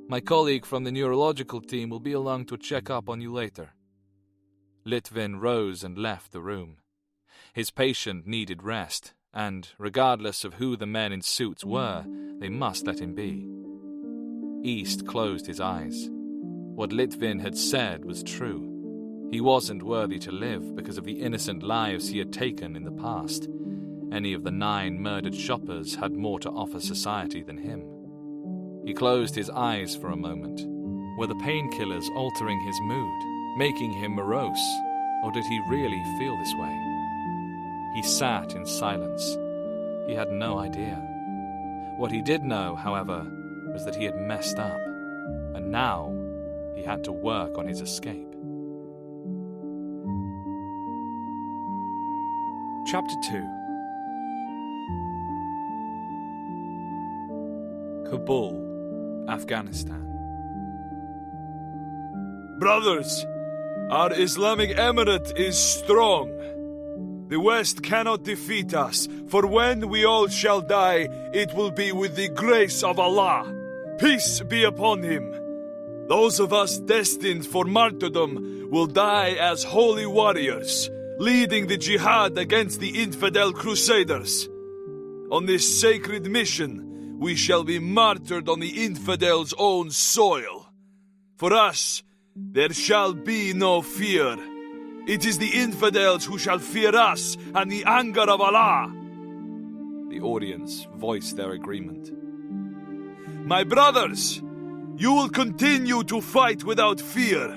C: My colleague from the neurological team will be along to check up on you later.
B: Litvin rose and left the room. His patient needed rest, and, regardless of who the men in suits were, they must let him be. East closed his eyes. What Litvin had said was true. He wasn't worthy to live because of the innocent lives he had taken in the past. Any of the 9 murdered shoppers had more to offer society than him. He closed his eyes for a moment. Were the painkillers altering his mood, making him morose, or did he really feel this way? He sat in silence. He had no idea. What he did know, however, was that he had messed up, and now he had to work on his escape. Chapter 2. Kabul, Afghanistan.
D: Brothers, our Islamic Emirate is strong. The West cannot defeat us, for when we all shall die, it will be with the grace of Allah. Peace be upon him. Those of us destined for martyrdom will die as holy warriors, leading the jihad against the infidel crusaders. On this sacred mission, we shall be martyred on the infidel's own soil. For us, there shall be no fear. It is the infidels who shall fear us and the anger of Allah.
B: The audience voiced their agreement.
D: My brothers, you will continue to fight without fear,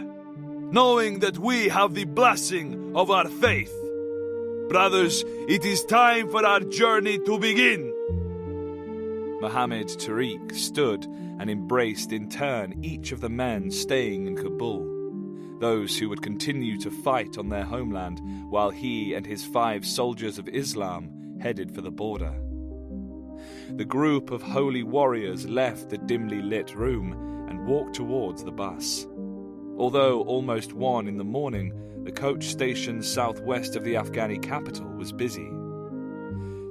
D: knowing that we have the blessing of our faith. Brothers, it is time for our journey to begin.
B: Mohammed Tariq stood and embraced in turn each of the men staying in Kabul, those who would continue to fight on their homeland while he and his 5 soldiers of Islam headed for the border. The group of holy warriors left the dimly lit room and walked towards the bus. Although almost 1 in the morning, the coach station southwest of the Afghani capital was busy.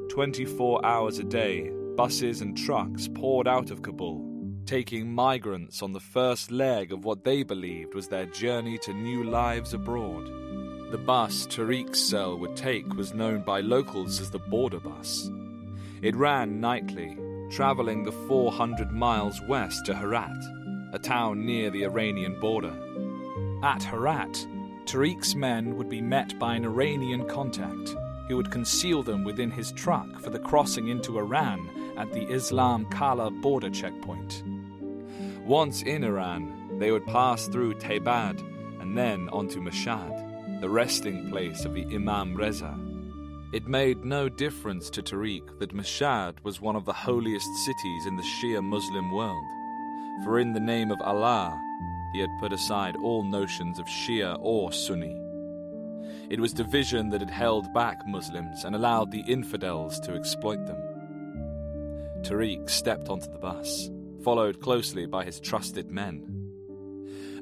B: 24 hours a day, buses and trucks poured out of Kabul, taking migrants on the first leg of what they believed was their journey to new lives abroad. The bus Tariq's cell would take was known by locals as the border bus. It ran nightly, traveling the 400 miles west to Herat. a town near the Iranian border. At Herat, Tariq's men would be met by an Iranian contact who would conceal them within his truck for the crossing into Iran at the Islam-Kala border checkpoint. Once in Iran, they would pass through Taybad and then onto Mashhad, the resting place of the Imam Reza. It made no difference to Tariq that Mashhad was one of the holiest cities in the Shia Muslim world, for in the name of Allah, he had put aside all notions of Shia or Sunni. It was division that had held back Muslims and allowed the infidels to exploit them. Tariq stepped onto the bus, followed closely by his trusted men.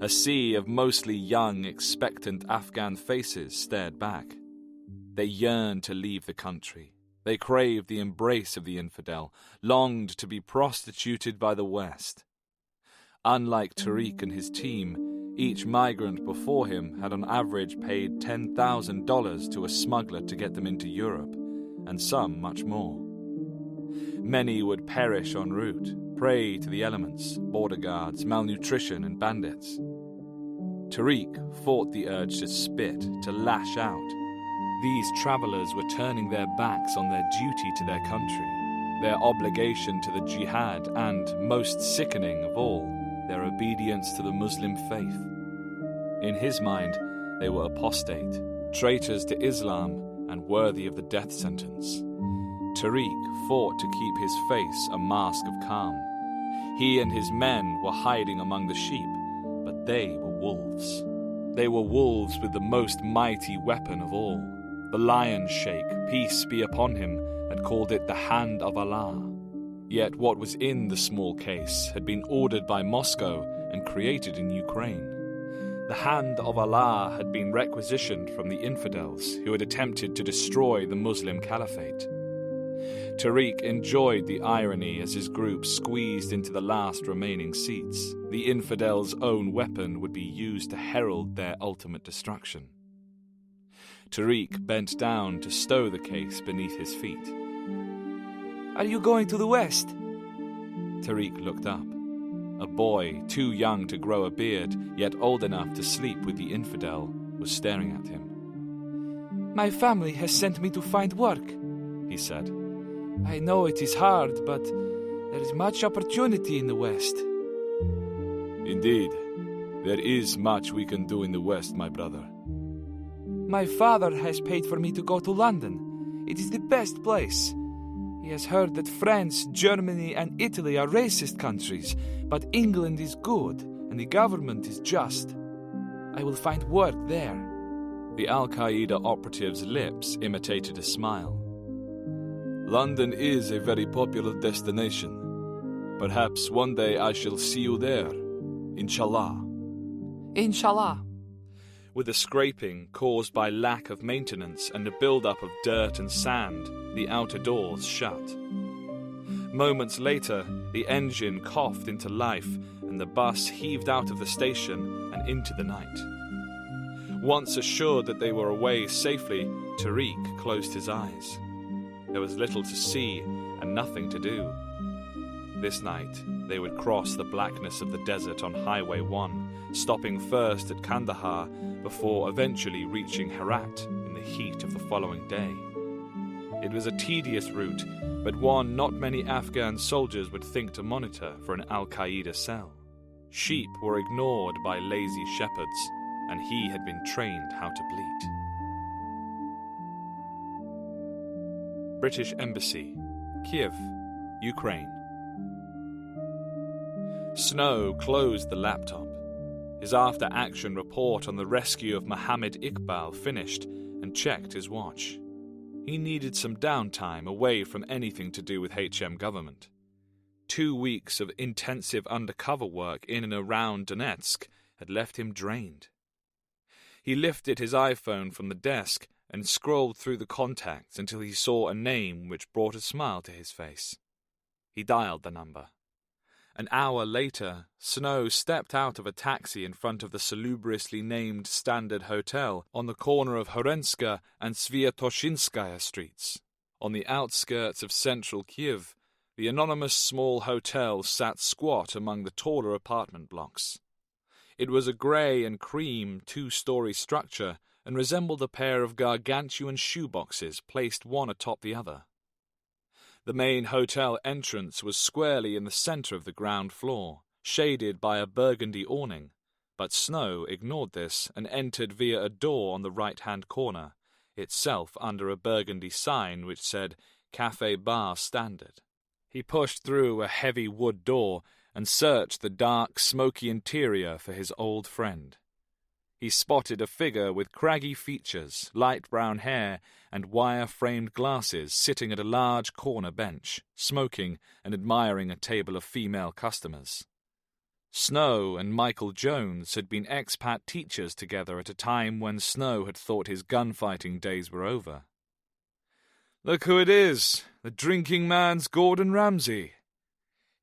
B: A sea of mostly young, expectant Afghan faces stared back. They yearned to leave the country. They craved the embrace of the infidel, longed to be prostituted by the West. Unlike Tariq and his team, each migrant before him had on average paid $10,000 to a smuggler to get them into Europe, and some much more. Many would perish en route, prey to the elements, border guards, malnutrition, and bandits. Tariq fought the urge to spit, to lash out. These travelers were turning their backs on their duty to their country, their obligation to the jihad, and, most sickening of all, their obedience to the Muslim faith. In his mind, they were apostate, traitors to Islam, and worthy of the death sentence. Tariq fought to keep his face a mask of calm. He and his men were hiding among the sheep, but they were wolves. They were wolves with the most mighty weapon of all. The lion sheikh, peace be upon him, had called it the Hand of Allah. Yet what was in the small case had been ordered by Moscow and created in Ukraine. The Hand of Allah had been requisitioned from the infidels who had attempted to destroy the Muslim caliphate. Tariq enjoyed the irony as his group squeezed into the last remaining seats. The infidels' own weapon would be used to herald their ultimate destruction. Tariq bent down to stow the case beneath his feet.
C: Are you going to the West?
B: Tariq looked up. A boy, too young to grow a beard, yet old enough to sleep with the infidel, was staring at him.
C: My family has sent me to find work, he said. I know it is hard, but there is much opportunity in the West.
D: Indeed, there is much we can do in the West, my brother.
C: My father has paid for me to go to London. It is the best place. He has heard that France, Germany, and Italy are racist countries, but England is good, and the government is just. I will find work there.
B: The Al-Qaeda operative's lips imitated a smile.
D: London is a very popular destination. Perhaps one day I shall see you there. Inshallah.
C: Inshallah.
B: With a scraping caused by lack of maintenance and a build-up of dirt and sand, the outer doors shut. Moments later, the engine coughed into life and the bus heaved out of the station and into the night. Once assured that they were away safely, Tariq closed his eyes. There was little to see and nothing to do. This night, they would cross the blackness of the desert on Highway 1, stopping first at Kandahar before eventually reaching Herat in the heat of the following day. It was a tedious route, but one not many Afghan soldiers would think to monitor for an Al-Qaeda cell. Sheep were ignored by lazy shepherds, and he had been trained how to bleat. British Embassy, Kiev, Ukraine. Snow closed the laptop. His after-action report on the rescue of Mohammed Iqbal finished and checked his watch. He needed some downtime away from anything to do with HM government. 2 weeks of intensive undercover work in and around Donetsk had left him drained. He lifted his iPhone from the desk and scrolled through the contacts until he saw a name which brought a smile to his face. He dialed the number. An hour later, Snow stepped out of a taxi in front of the salubriously named Standard Hotel on the corner of Horenska and Sviatoshinskaya streets. On the outskirts of central Kiev, The anonymous small hotel sat squat among the taller apartment blocks. It was a grey and cream two-story structure and resembled a pair of gargantuan shoeboxes placed one atop the other. The main hotel entrance was squarely in the centre of the ground floor, shaded by a burgundy awning, but Snow ignored this and entered via a door on the right-hand corner, itself under a burgundy sign which said Café Bar Standard. He pushed through a heavy wood door and searched the dark, smoky interior for his old friend. He spotted a figure with craggy features, light brown hair, and wire-framed glasses sitting at a large corner bench, smoking and admiring a table of female customers. Snow and Michael Jones had been expat teachers together at a time when Snow had thought his gunfighting days were over.
A: "Look who it is, the drinking man's Gordon Ramsay."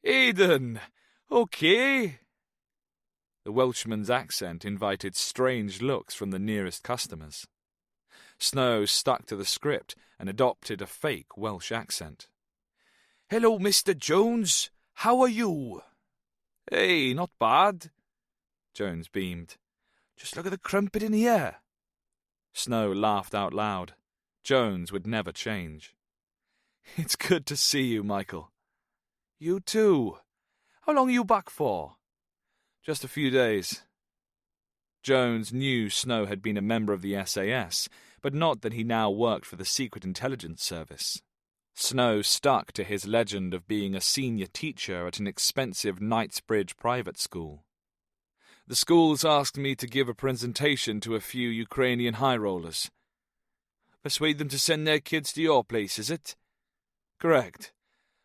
A: "Aidan, okay?"
B: The Welshman's accent invited strange looks from the nearest customers. Snow stuck to the script and adopted a fake Welsh accent.
E: "Hello, Mr. Jones. How are you?"
A: "Hey, not bad."
B: Jones beamed.
E: "Just look at the crumpet in here."
B: Snow laughed out loud. Jones would never change.
A: "It's good to see you, Michael."
E: "You too. How long are you back for?"
B: "Just a few days." Jones knew Snow had been a member of the SAS, but not that he now worked for the Secret Intelligence Service. Snow stuck to his legend of being a senior teacher at an expensive Knightsbridge private school.
A: "The school's asked me to give a presentation to a few Ukrainian high rollers."
C: "Persuade them to send their kids to your place, is it?"
A: "Correct.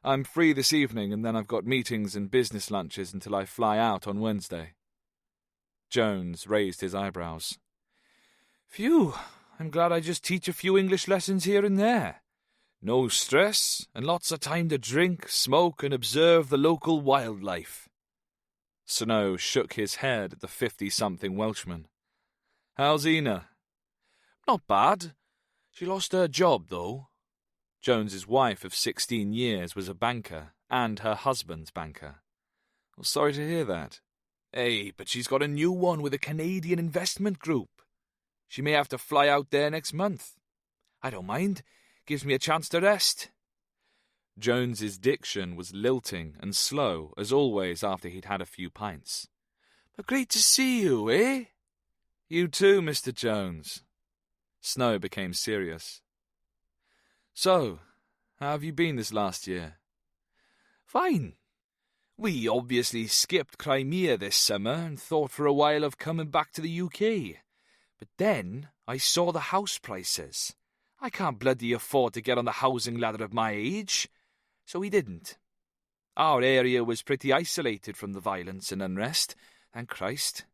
A: I'm free this evening, and then I've got meetings and business lunches until I fly out on Wednesday."
B: Jones raised his eyebrows.
C: "Phew, I'm glad I just teach a few English lessons here and there. No stress, and lots of time to drink, smoke, and observe the local wildlife."
B: Snow shook his head at the 50-something Welshman.
A: "How's Ina?"
C: "Not bad. She lost her job, though."
B: Jones's wife of 16 years was a banker, and her husband's banker.
A: "Well, sorry to hear that."
C: "Hey, but she's got a new one with a Canadian investment group. She may have to fly out there next month. I don't mind. Gives me a chance to rest."
B: Jones's diction was lilting and slow, as always after he'd had a few pints.
C: "But great to see you, eh?"
A: "You too, Mr. Jones."
B: Snow became serious.
A: "So, how have you been this last year?"
C: "Fine. We obviously skipped Crimea this summer and thought for a while of coming back to the UK. But then I saw the house prices. I can't bloody afford to get on the housing ladder at my age. So we didn't. Our area was pretty isolated from the violence and unrest, thank Christ.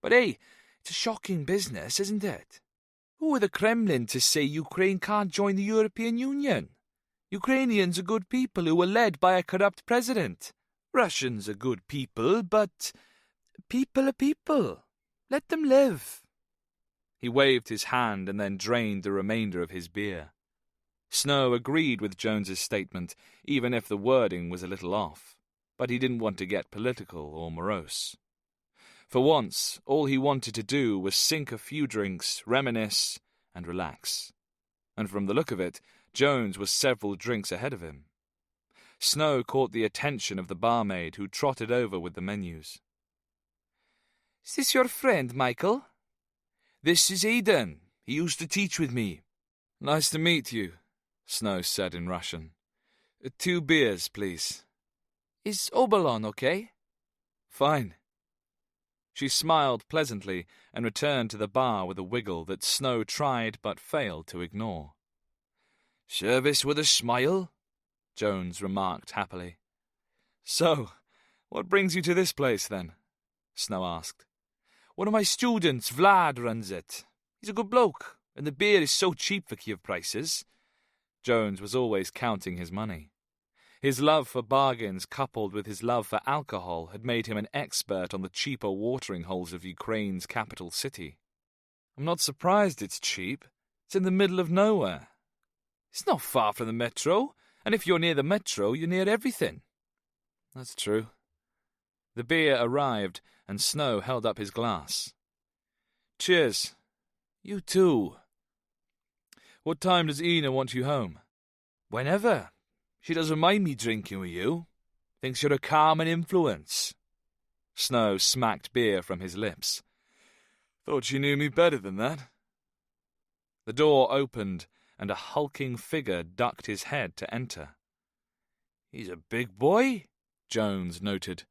C: But hey, it's a shocking business, isn't it? Who are the Kremlin to say Ukraine can't join the European Union? Ukrainians are good people who were led by a corrupt president. Russians are good people, but people are people. Let them live."
B: He waved his hand and then drained the remainder of his beer. Snow agreed with Jones's statement, even if the wording was a little off, but he didn't want to get political or morose. For once, all he wanted to do was sink a few drinks, reminisce, and relax. And from the look of it, Jones was several drinks ahead of him. Snow caught the attention of the barmaid, who trotted over with the menus.
C: "Is this your friend, Michael?" "This is Aidan. He used to teach with me."
A: "Nice to meet you," Snow said in Russian. 2 beers, please."
C: "Is Obalon okay?"
A: "Fine."
B: She smiled pleasantly and returned to the bar with a wiggle that Snow tried but failed to ignore.
C: "Service with a smile,"
B: Jones remarked happily.
A: "So, what brings you to this place, then?" Snow asked.
C: "One of my students, Vlad, runs it. He's a good bloke, and the beer is so cheap for Kiev prices."
B: Jones was always counting his money. His love for bargains coupled with his love for alcohol had made him an expert on the cheaper watering holes of Ukraine's capital city.
A: "I'm not surprised it's cheap. It's in the middle of nowhere."
C: "It's not far from the metro.
F: And if you're near the metro, you're near everything.
B: That's true. The beer arrived, and Snow held up his glass. Cheers.
F: You too.
B: What time does Ina want you home?
F: Whenever. She doesn't mind me drinking with you. Thinks you're a calming influence.
B: Snow smacked beer from his lips. Thought she knew me better than that. The door opened, and a hulking figure ducked his head to enter.
F: He's a big boy, Jones noted.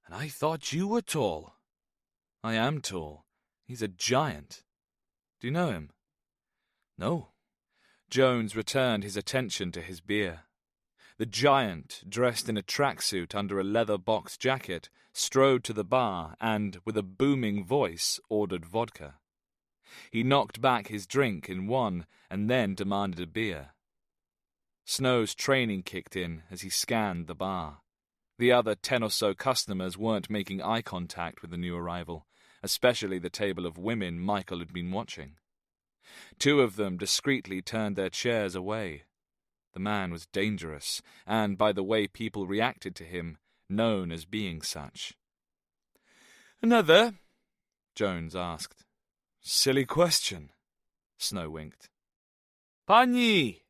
F: And I thought you were tall.
B: I am tall. He's a giant. Do you know him?
F: No.
B: Jones returned his attention to his beer. The giant, dressed in a tracksuit under a leather-boxed jacket, strode to the bar and, with a booming voice, ordered vodka. He knocked back his drink in one and then demanded a beer. Snow's training kicked in as he scanned the bar. The other 10 or so customers weren't making eye contact with the new arrival, especially the table of women Michael had been watching. 2 of them discreetly turned their chairs away. The man was dangerous, and by the way people reacted to him, known as being such.
F: Another?
B: Jones asked. Silly question, Snow winked.
F: Pani!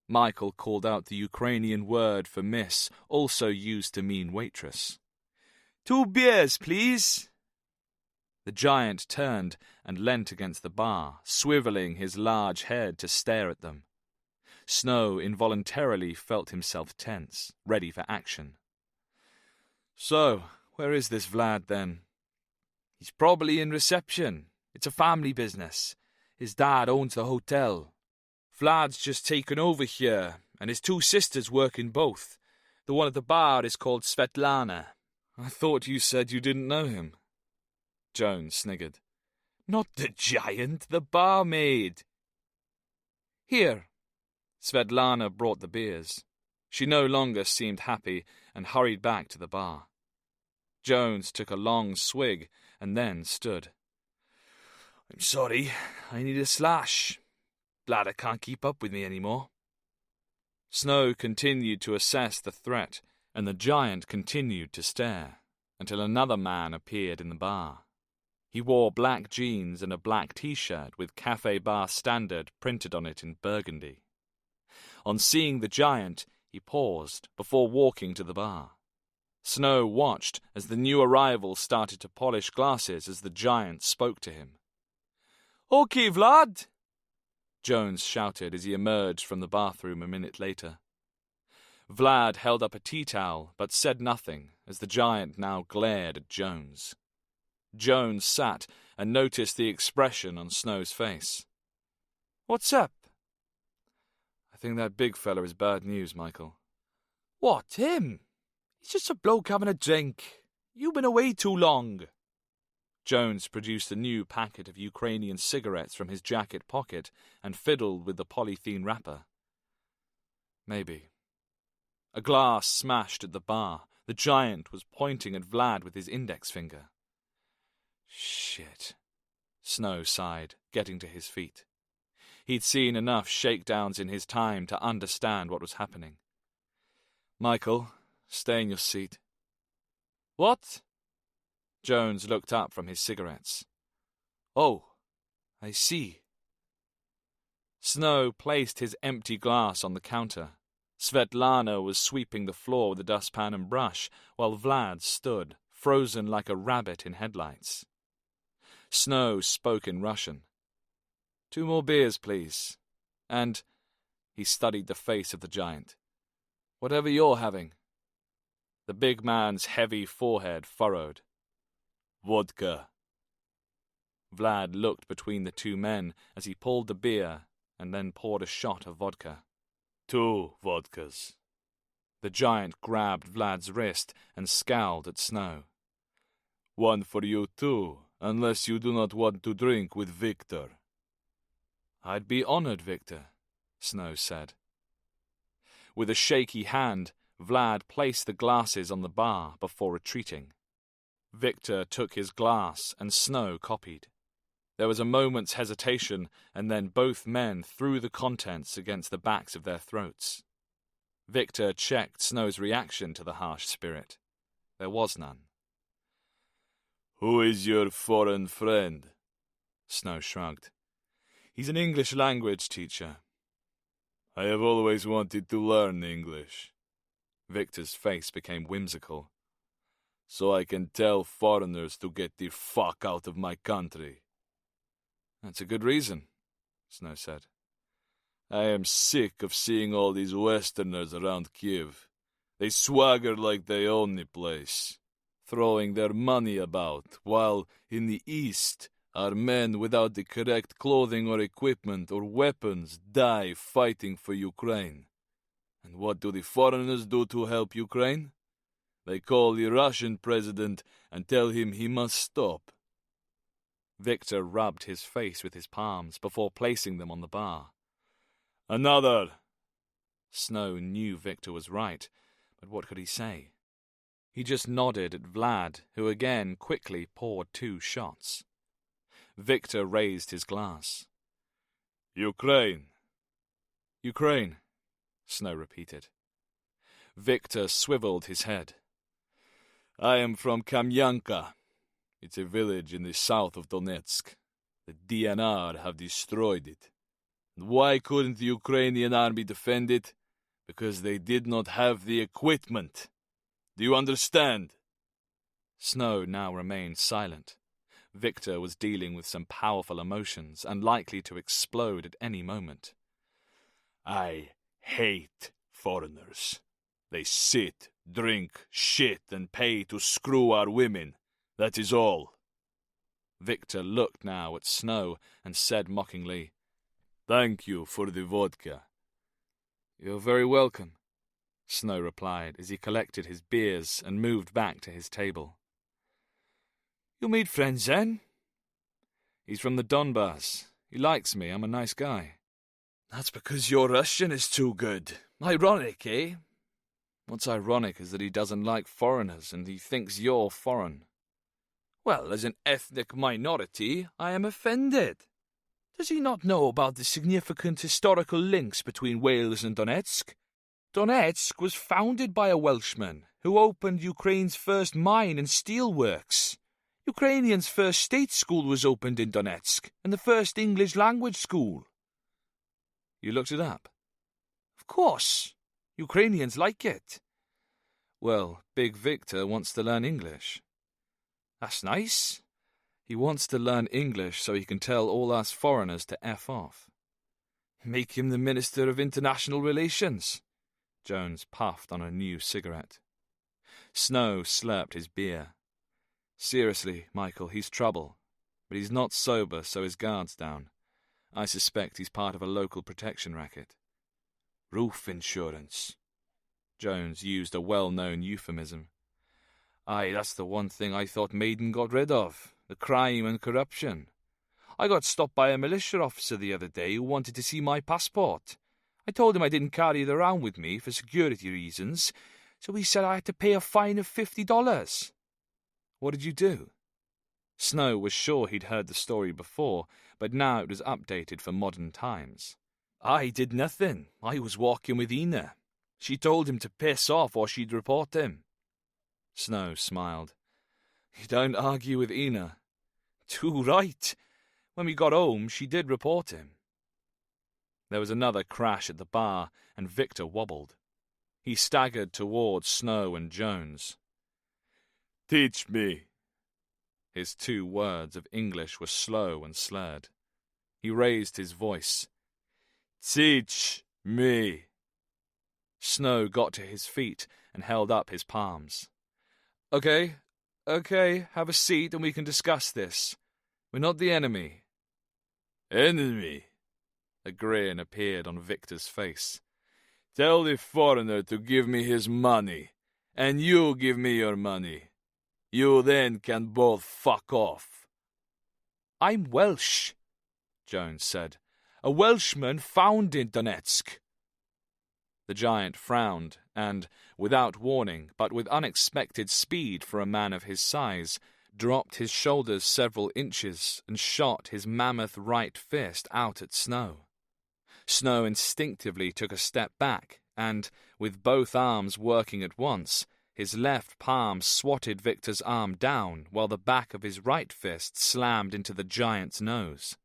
B: Michael called out the Ukrainian word for miss, also used to mean waitress.
F: 2 beers, please.
B: The giant turned and leant against the bar, swiveling his large head to stare at them. Snow involuntarily felt himself tense, ready for action. So, where is this Vlad, then?
F: He's probably in reception. It's a family business. His dad owns the hotel. Vlad's just taken over here, and his 2 sisters work in both. The one at the bar is called Svetlana.
B: I thought you said you didn't know him. Jones sniggered.
F: Not the giant, the barmaid. Here.
B: Svetlana brought the beers. She no longer seemed happy and hurried back to the bar. Jones took a long swig and then stood.
F: I'm sorry, I need a slash. Glad I can't keep up with me anymore.
B: Snow continued to assess the threat, and the giant continued to stare, until another man appeared in the bar. He wore black jeans and a black T-shirt with Cafe Bar Standard printed on it in burgundy. On seeing the giant, he paused before walking to the bar. Snow watched as the new arrival started to polish glasses as the giant spoke to him.
F: Okay, Vlad,
B: Jones shouted as he emerged from the bathroom a minute later. Vlad held up a tea towel but said nothing as the giant now glared at Jones. Jones sat and noticed the expression on Snow's face.
F: What's up?
B: I think that big fella is bad news, Michael.
F: What, him? He's just a bloke having a drink. You've been away too long.
B: Jones produced a new packet of Ukrainian cigarettes from his jacket pocket and fiddled with the polythene wrapper. Maybe. A glass smashed at the bar. The giant was pointing at Vlad with his index finger. Shit. Snow sighed, getting to his feet. He'd seen enough shakedowns in his time to understand what was happening. Michael, stay in your seat.
F: What?
B: Jones looked up from his cigarettes.
F: Oh, I see.
B: Snow placed his empty glass on the counter. Svetlana was sweeping the floor with a dustpan and brush, while Vlad stood, frozen like a rabbit in headlights. Snow spoke in Russian. 2 more beers, please. And, he studied the face of the giant, whatever you're having. The big man's heavy forehead furrowed. Vodka. Vlad looked between the 2 men as he pulled the beer and then poured a shot of vodka. 2 vodkas. The giant grabbed Vlad's wrist and scowled at Snow. 1 for you too, unless you do not want to drink with Victor. I'd be honored, Victor, Snow said. With a shaky hand, Vlad placed the glasses on the bar before retreating. Victor took his glass and Snow copied. There was a moment's hesitation, and then both men threw the contents against the backs of their throats. Victor checked Snow's reaction to the harsh spirit. There was none.
D: Who is your foreign friend?
B: Snow shrugged. He's an English language teacher.
D: I have always wanted to learn English.
B: Victor's face became whimsical.
D: So I can tell foreigners to get the fuck out of my country.
B: That's a good reason, Snow said.
D: I am sick of seeing all these Westerners around Kiev. They swagger like they own the place, throwing their money about, while in the East, our men without the correct clothing or equipment or weapons die fighting for Ukraine. And what do the foreigners do to help Ukraine? They call the Russian president and tell him he must stop.
B: Victor rubbed his face with his palms before placing them on the bar.
D: Another!
B: Snow knew Victor was right, but what could he say? He just nodded at Vlad, who again quickly poured 2 shots. Victor raised his glass.
D: Ukraine.
B: Ukraine, Snow repeated. Victor swiveled his head.
D: I am from Kamyanka. It's a village in the south of Donetsk. The DNR have destroyed it. And why couldn't the Ukrainian army defend it? Because they did not have the equipment. Do you understand?
B: Snow now remained silent. Victor was dealing with some powerful emotions and likely to explode at any moment.
D: I hate foreigners. They sit, drink, shit, and pay to screw our women. That is all.
B: Victor looked now at Snow and said mockingly,
D: Thank you for the vodka.
B: You're very welcome, Snow replied as he collected his beers and moved back to his table.
C: You made friends then?
B: He's from the Donbass. He likes me. I'm a nice guy.
C: That's because your Russian is too good. Ironic, eh?
B: What's ironic is that he doesn't like foreigners and he thinks you're foreign.
C: Well, as an ethnic minority, I am offended. Does he not know about the significant historical links between Wales and Donetsk? Donetsk was founded by a Welshman who opened Ukraine's first mine and steelworks. Ukrainians' first state school was opened in Donetsk, and the first English language school.
B: You looked it up?
C: Of course. Ukrainians like it.
B: Well, Big Victor wants to learn English.
C: That's nice.
B: He wants to learn English so he can tell all us foreigners to F off.
C: Make him the Minister of International Relations.
B: Jones puffed on a new cigarette. Snow slurped his beer. Seriously, Michael, he's trouble. But he's not sober, so his guard's down. I suspect he's part of a local protection racket.
C: Roof insurance.
B: Jones used a well-known euphemism.
C: Aye, that's the one thing I thought Maiden got rid of, the crime and corruption. I got stopped by a militia officer the other day who wanted to see my passport. I told him I didn't carry it around with me for security reasons, so he said I had to pay a fine of $50.
B: What did you do? Snow was sure he'd heard the story before, but now it was updated for modern times.
C: I did nothing. I was walking with Ina. She told him to piss off or she'd report him.
B: Snow smiled. You don't argue with Ina.
C: Too right. When we got home, she did report him.
B: There was another crash at the bar, and Victor wobbled. He staggered towards Snow and Jones.
D: Teach me.
B: His 2 words of English were slow and slurred. He raised his voice.
D: Teach me.
B: Snow got to his feet and held up his palms.
C: Okay, have a seat and we can discuss this. We're not the enemy.
D: Enemy?
B: A grin appeared on Victor's face.
D: Tell the foreigner to give me his money, and you give me your money. You then can both fuck off.
C: I'm Welsh, Jones said. A Welshman found in Donetsk.
B: The giant frowned and, without warning, but with unexpected speed for a man of his size, dropped his shoulders several inches and shot his mammoth right fist out at Snow. Snow instinctively took a step back, and, with both arms working at once, his left palm swatted Victor's arm down while the back of his right fist slammed into the giant's nose.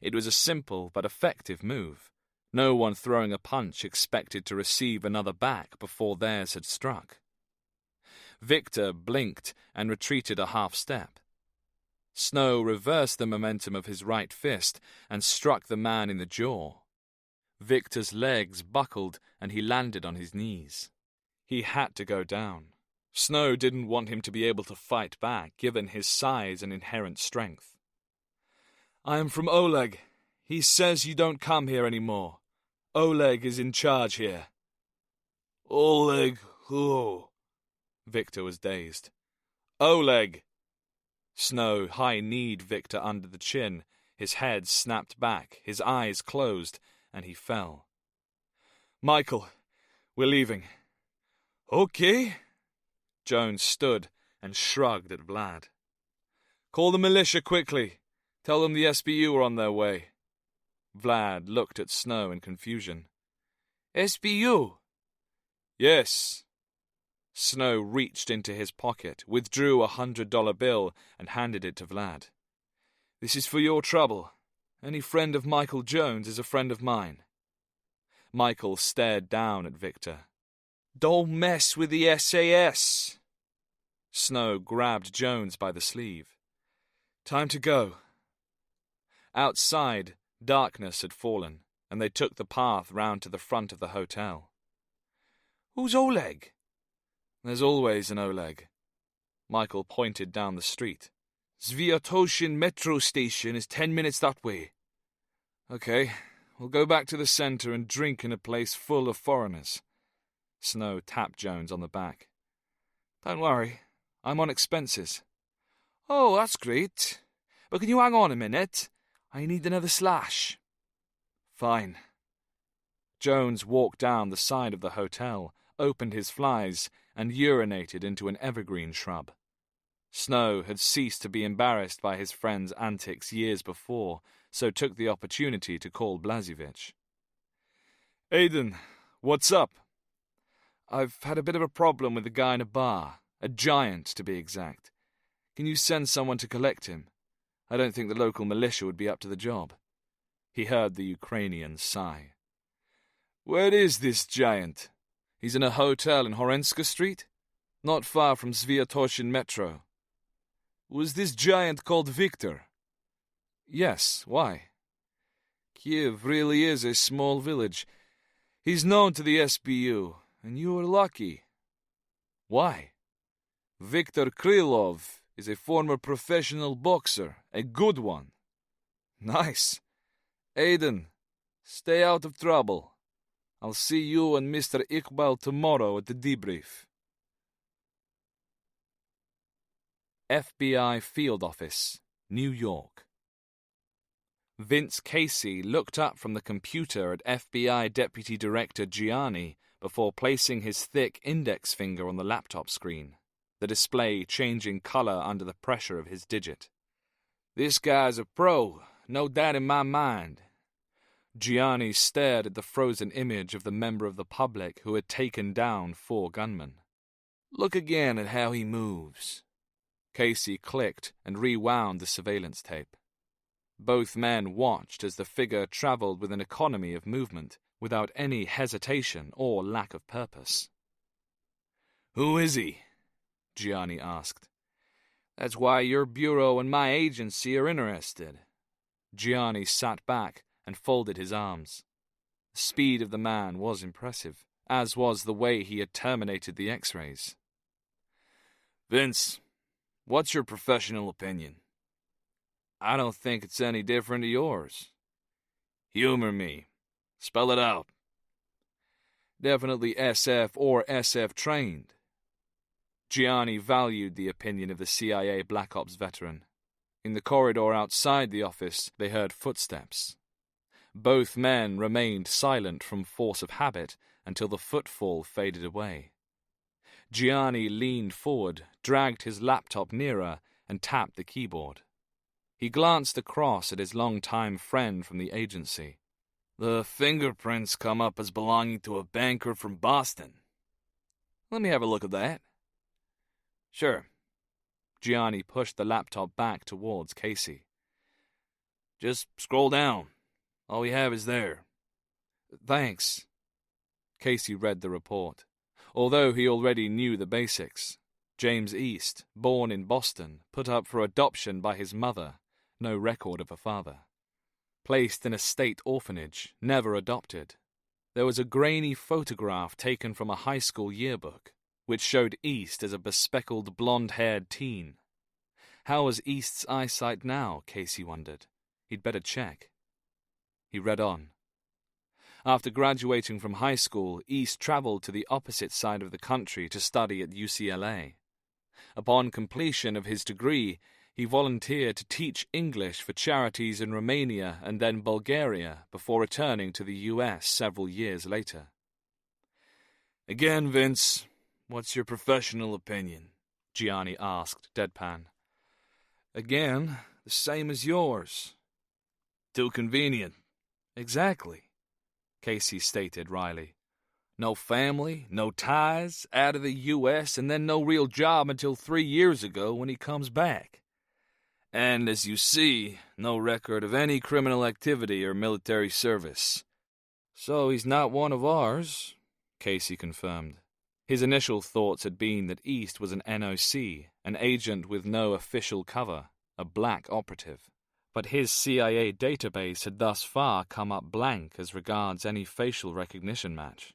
B: It was a simple but effective move. No one throwing a punch expected to receive another back before theirs had struck. Victor blinked and retreated a half step. Snow reversed the momentum of his right fist and struck the man in the jaw. Victor's legs buckled and he landed on his knees. He had to go down. Snow didn't want him to be able to fight back, given his size and inherent strength.
C: "I am from Oleg. He says you don't come here anymore. Oleg is in charge here."
D: Oleg who?
B: Victor was dazed. "Oleg!" Snow high-kneed Victor under the chin. His head snapped back, his eyes closed, and he fell.
C: "Michael, we're leaving."
D: Okay.
B: Jones stood and shrugged at Vlad.
C: "Call the militia quickly. Tell them the SBU are on their way."
B: Vlad looked at Snow in confusion.
E: SBU?
B: "Yes." Snow reached into his pocket, withdrew a $100 bill, and handed it to Vlad.
C: "This is for your trouble. Any friend of Michael Jones is a friend of mine."
B: Michael stared down at Victor.
C: "Don't mess with the SAS."
B: Snow grabbed Jones by the sleeve.
C: "Time to go."
B: Outside, darkness had fallen, and they took the path round to the front of the hotel.
E: "Who's Oleg?"
C: "There's always an Oleg." Michael pointed down the street. "Sviatoshin metro station is 10 minutes that way." "Okay, we'll go back to the center and drink in a place full of foreigners."
B: Snow tapped Jones on the back.
C: "Don't worry, I'm on expenses."
E: "Oh, that's great. But can you hang on a minute? I need another slash."
C: "Fine."
B: Jones walked down the side of the hotel, opened his flies, and urinated into an evergreen shrub. Snow had ceased to be embarrassed by his friend's antics years before, so took the opportunity to call Blazevich.
C: "Aiden, what's up?" "I've had a bit of a problem with a guy in a bar, a giant to be exact. Can you send someone to collect him? I don't think the local militia would be up to the job."
B: He heard the Ukrainian sigh.
C: "Where is this giant?" "He's in a hotel in Horenska Street, not far from Sviatoshin Metro." "Was this giant called Victor?" "Yes, why?" "Kiev really is a small village. He's known to the SBU, and you were lucky." "Why?" "Viktor Krylov is a former professional boxer, a good one." "Nice. Aiden, stay out of trouble. I'll see you and Mr. Iqbal tomorrow at the debrief."
B: FBI Field Office, New York. Vince Casey looked up from the computer at FBI Deputy Director Gianni before placing his thick index finger on the laptop screen, the display changing color under the pressure of his digit.
C: "This guy's a pro, no doubt in my mind."
B: Gianni stared at the frozen image of the member of the public who had taken down 4 gunmen.
C: "Look again at how he moves."
B: Casey clicked and rewound the surveillance tape. Both men watched as the figure traveled with an economy of movement, without any hesitation or lack of purpose.
C: "Who is he?"
B: Gianni asked.
C: "That's why your bureau and my agency are interested."
B: Gianni sat back and folded his arms. The speed of the man was impressive, as was the way he had terminated the X-rays.
C: "Vince, what's your professional opinion?" "I don't think it's any different to yours." "Humor me. Spell it out." "Definitely SF or SF trained."
B: Gianni valued the opinion of the CIA Black Ops veteran. In the corridor outside the office, they heard footsteps. Both men remained silent from force of habit until the footfall faded away. Gianni leaned forward, dragged his laptop nearer, and tapped the keyboard. He glanced across at his long-time friend from the agency.
C: The fingerprints come up as belonging to a banker from Boston. Let me have a look at that. Sure. Gianni pushed the laptop back towards Casey. Just scroll down. All we have is there. Thanks. Casey read the report. Although he already knew the basics. James East, born in Boston, put up for adoption by his mother, no record of a father. Placed in a state orphanage, never adopted. There was a grainy photograph taken from a high school yearbook, which showed East as a bespectacled blonde-haired teen. How was East's eyesight now, Casey wondered. He'd better check. He read on. After graduating from high school, East traveled to the opposite side of the country to study at UCLA. Upon completion of his degree, he volunteered to teach English for charities in Romania and then Bulgaria before returning to the US several years later. Again, Vince, what's your professional opinion? Gianni asked, deadpan. Again, the same as yours. Too convenient. Exactly, Casey stated wryly. No family, no ties, out of the U.S., and then no real job until 3 years ago when he comes back. And, as you see, no record of any criminal activity or military service. So he's not one of ours, Casey confirmed. His initial thoughts had been that East was an NOC, an agent with no official cover, a black operative. But his CIA database had thus far come up blank as regards any facial recognition match.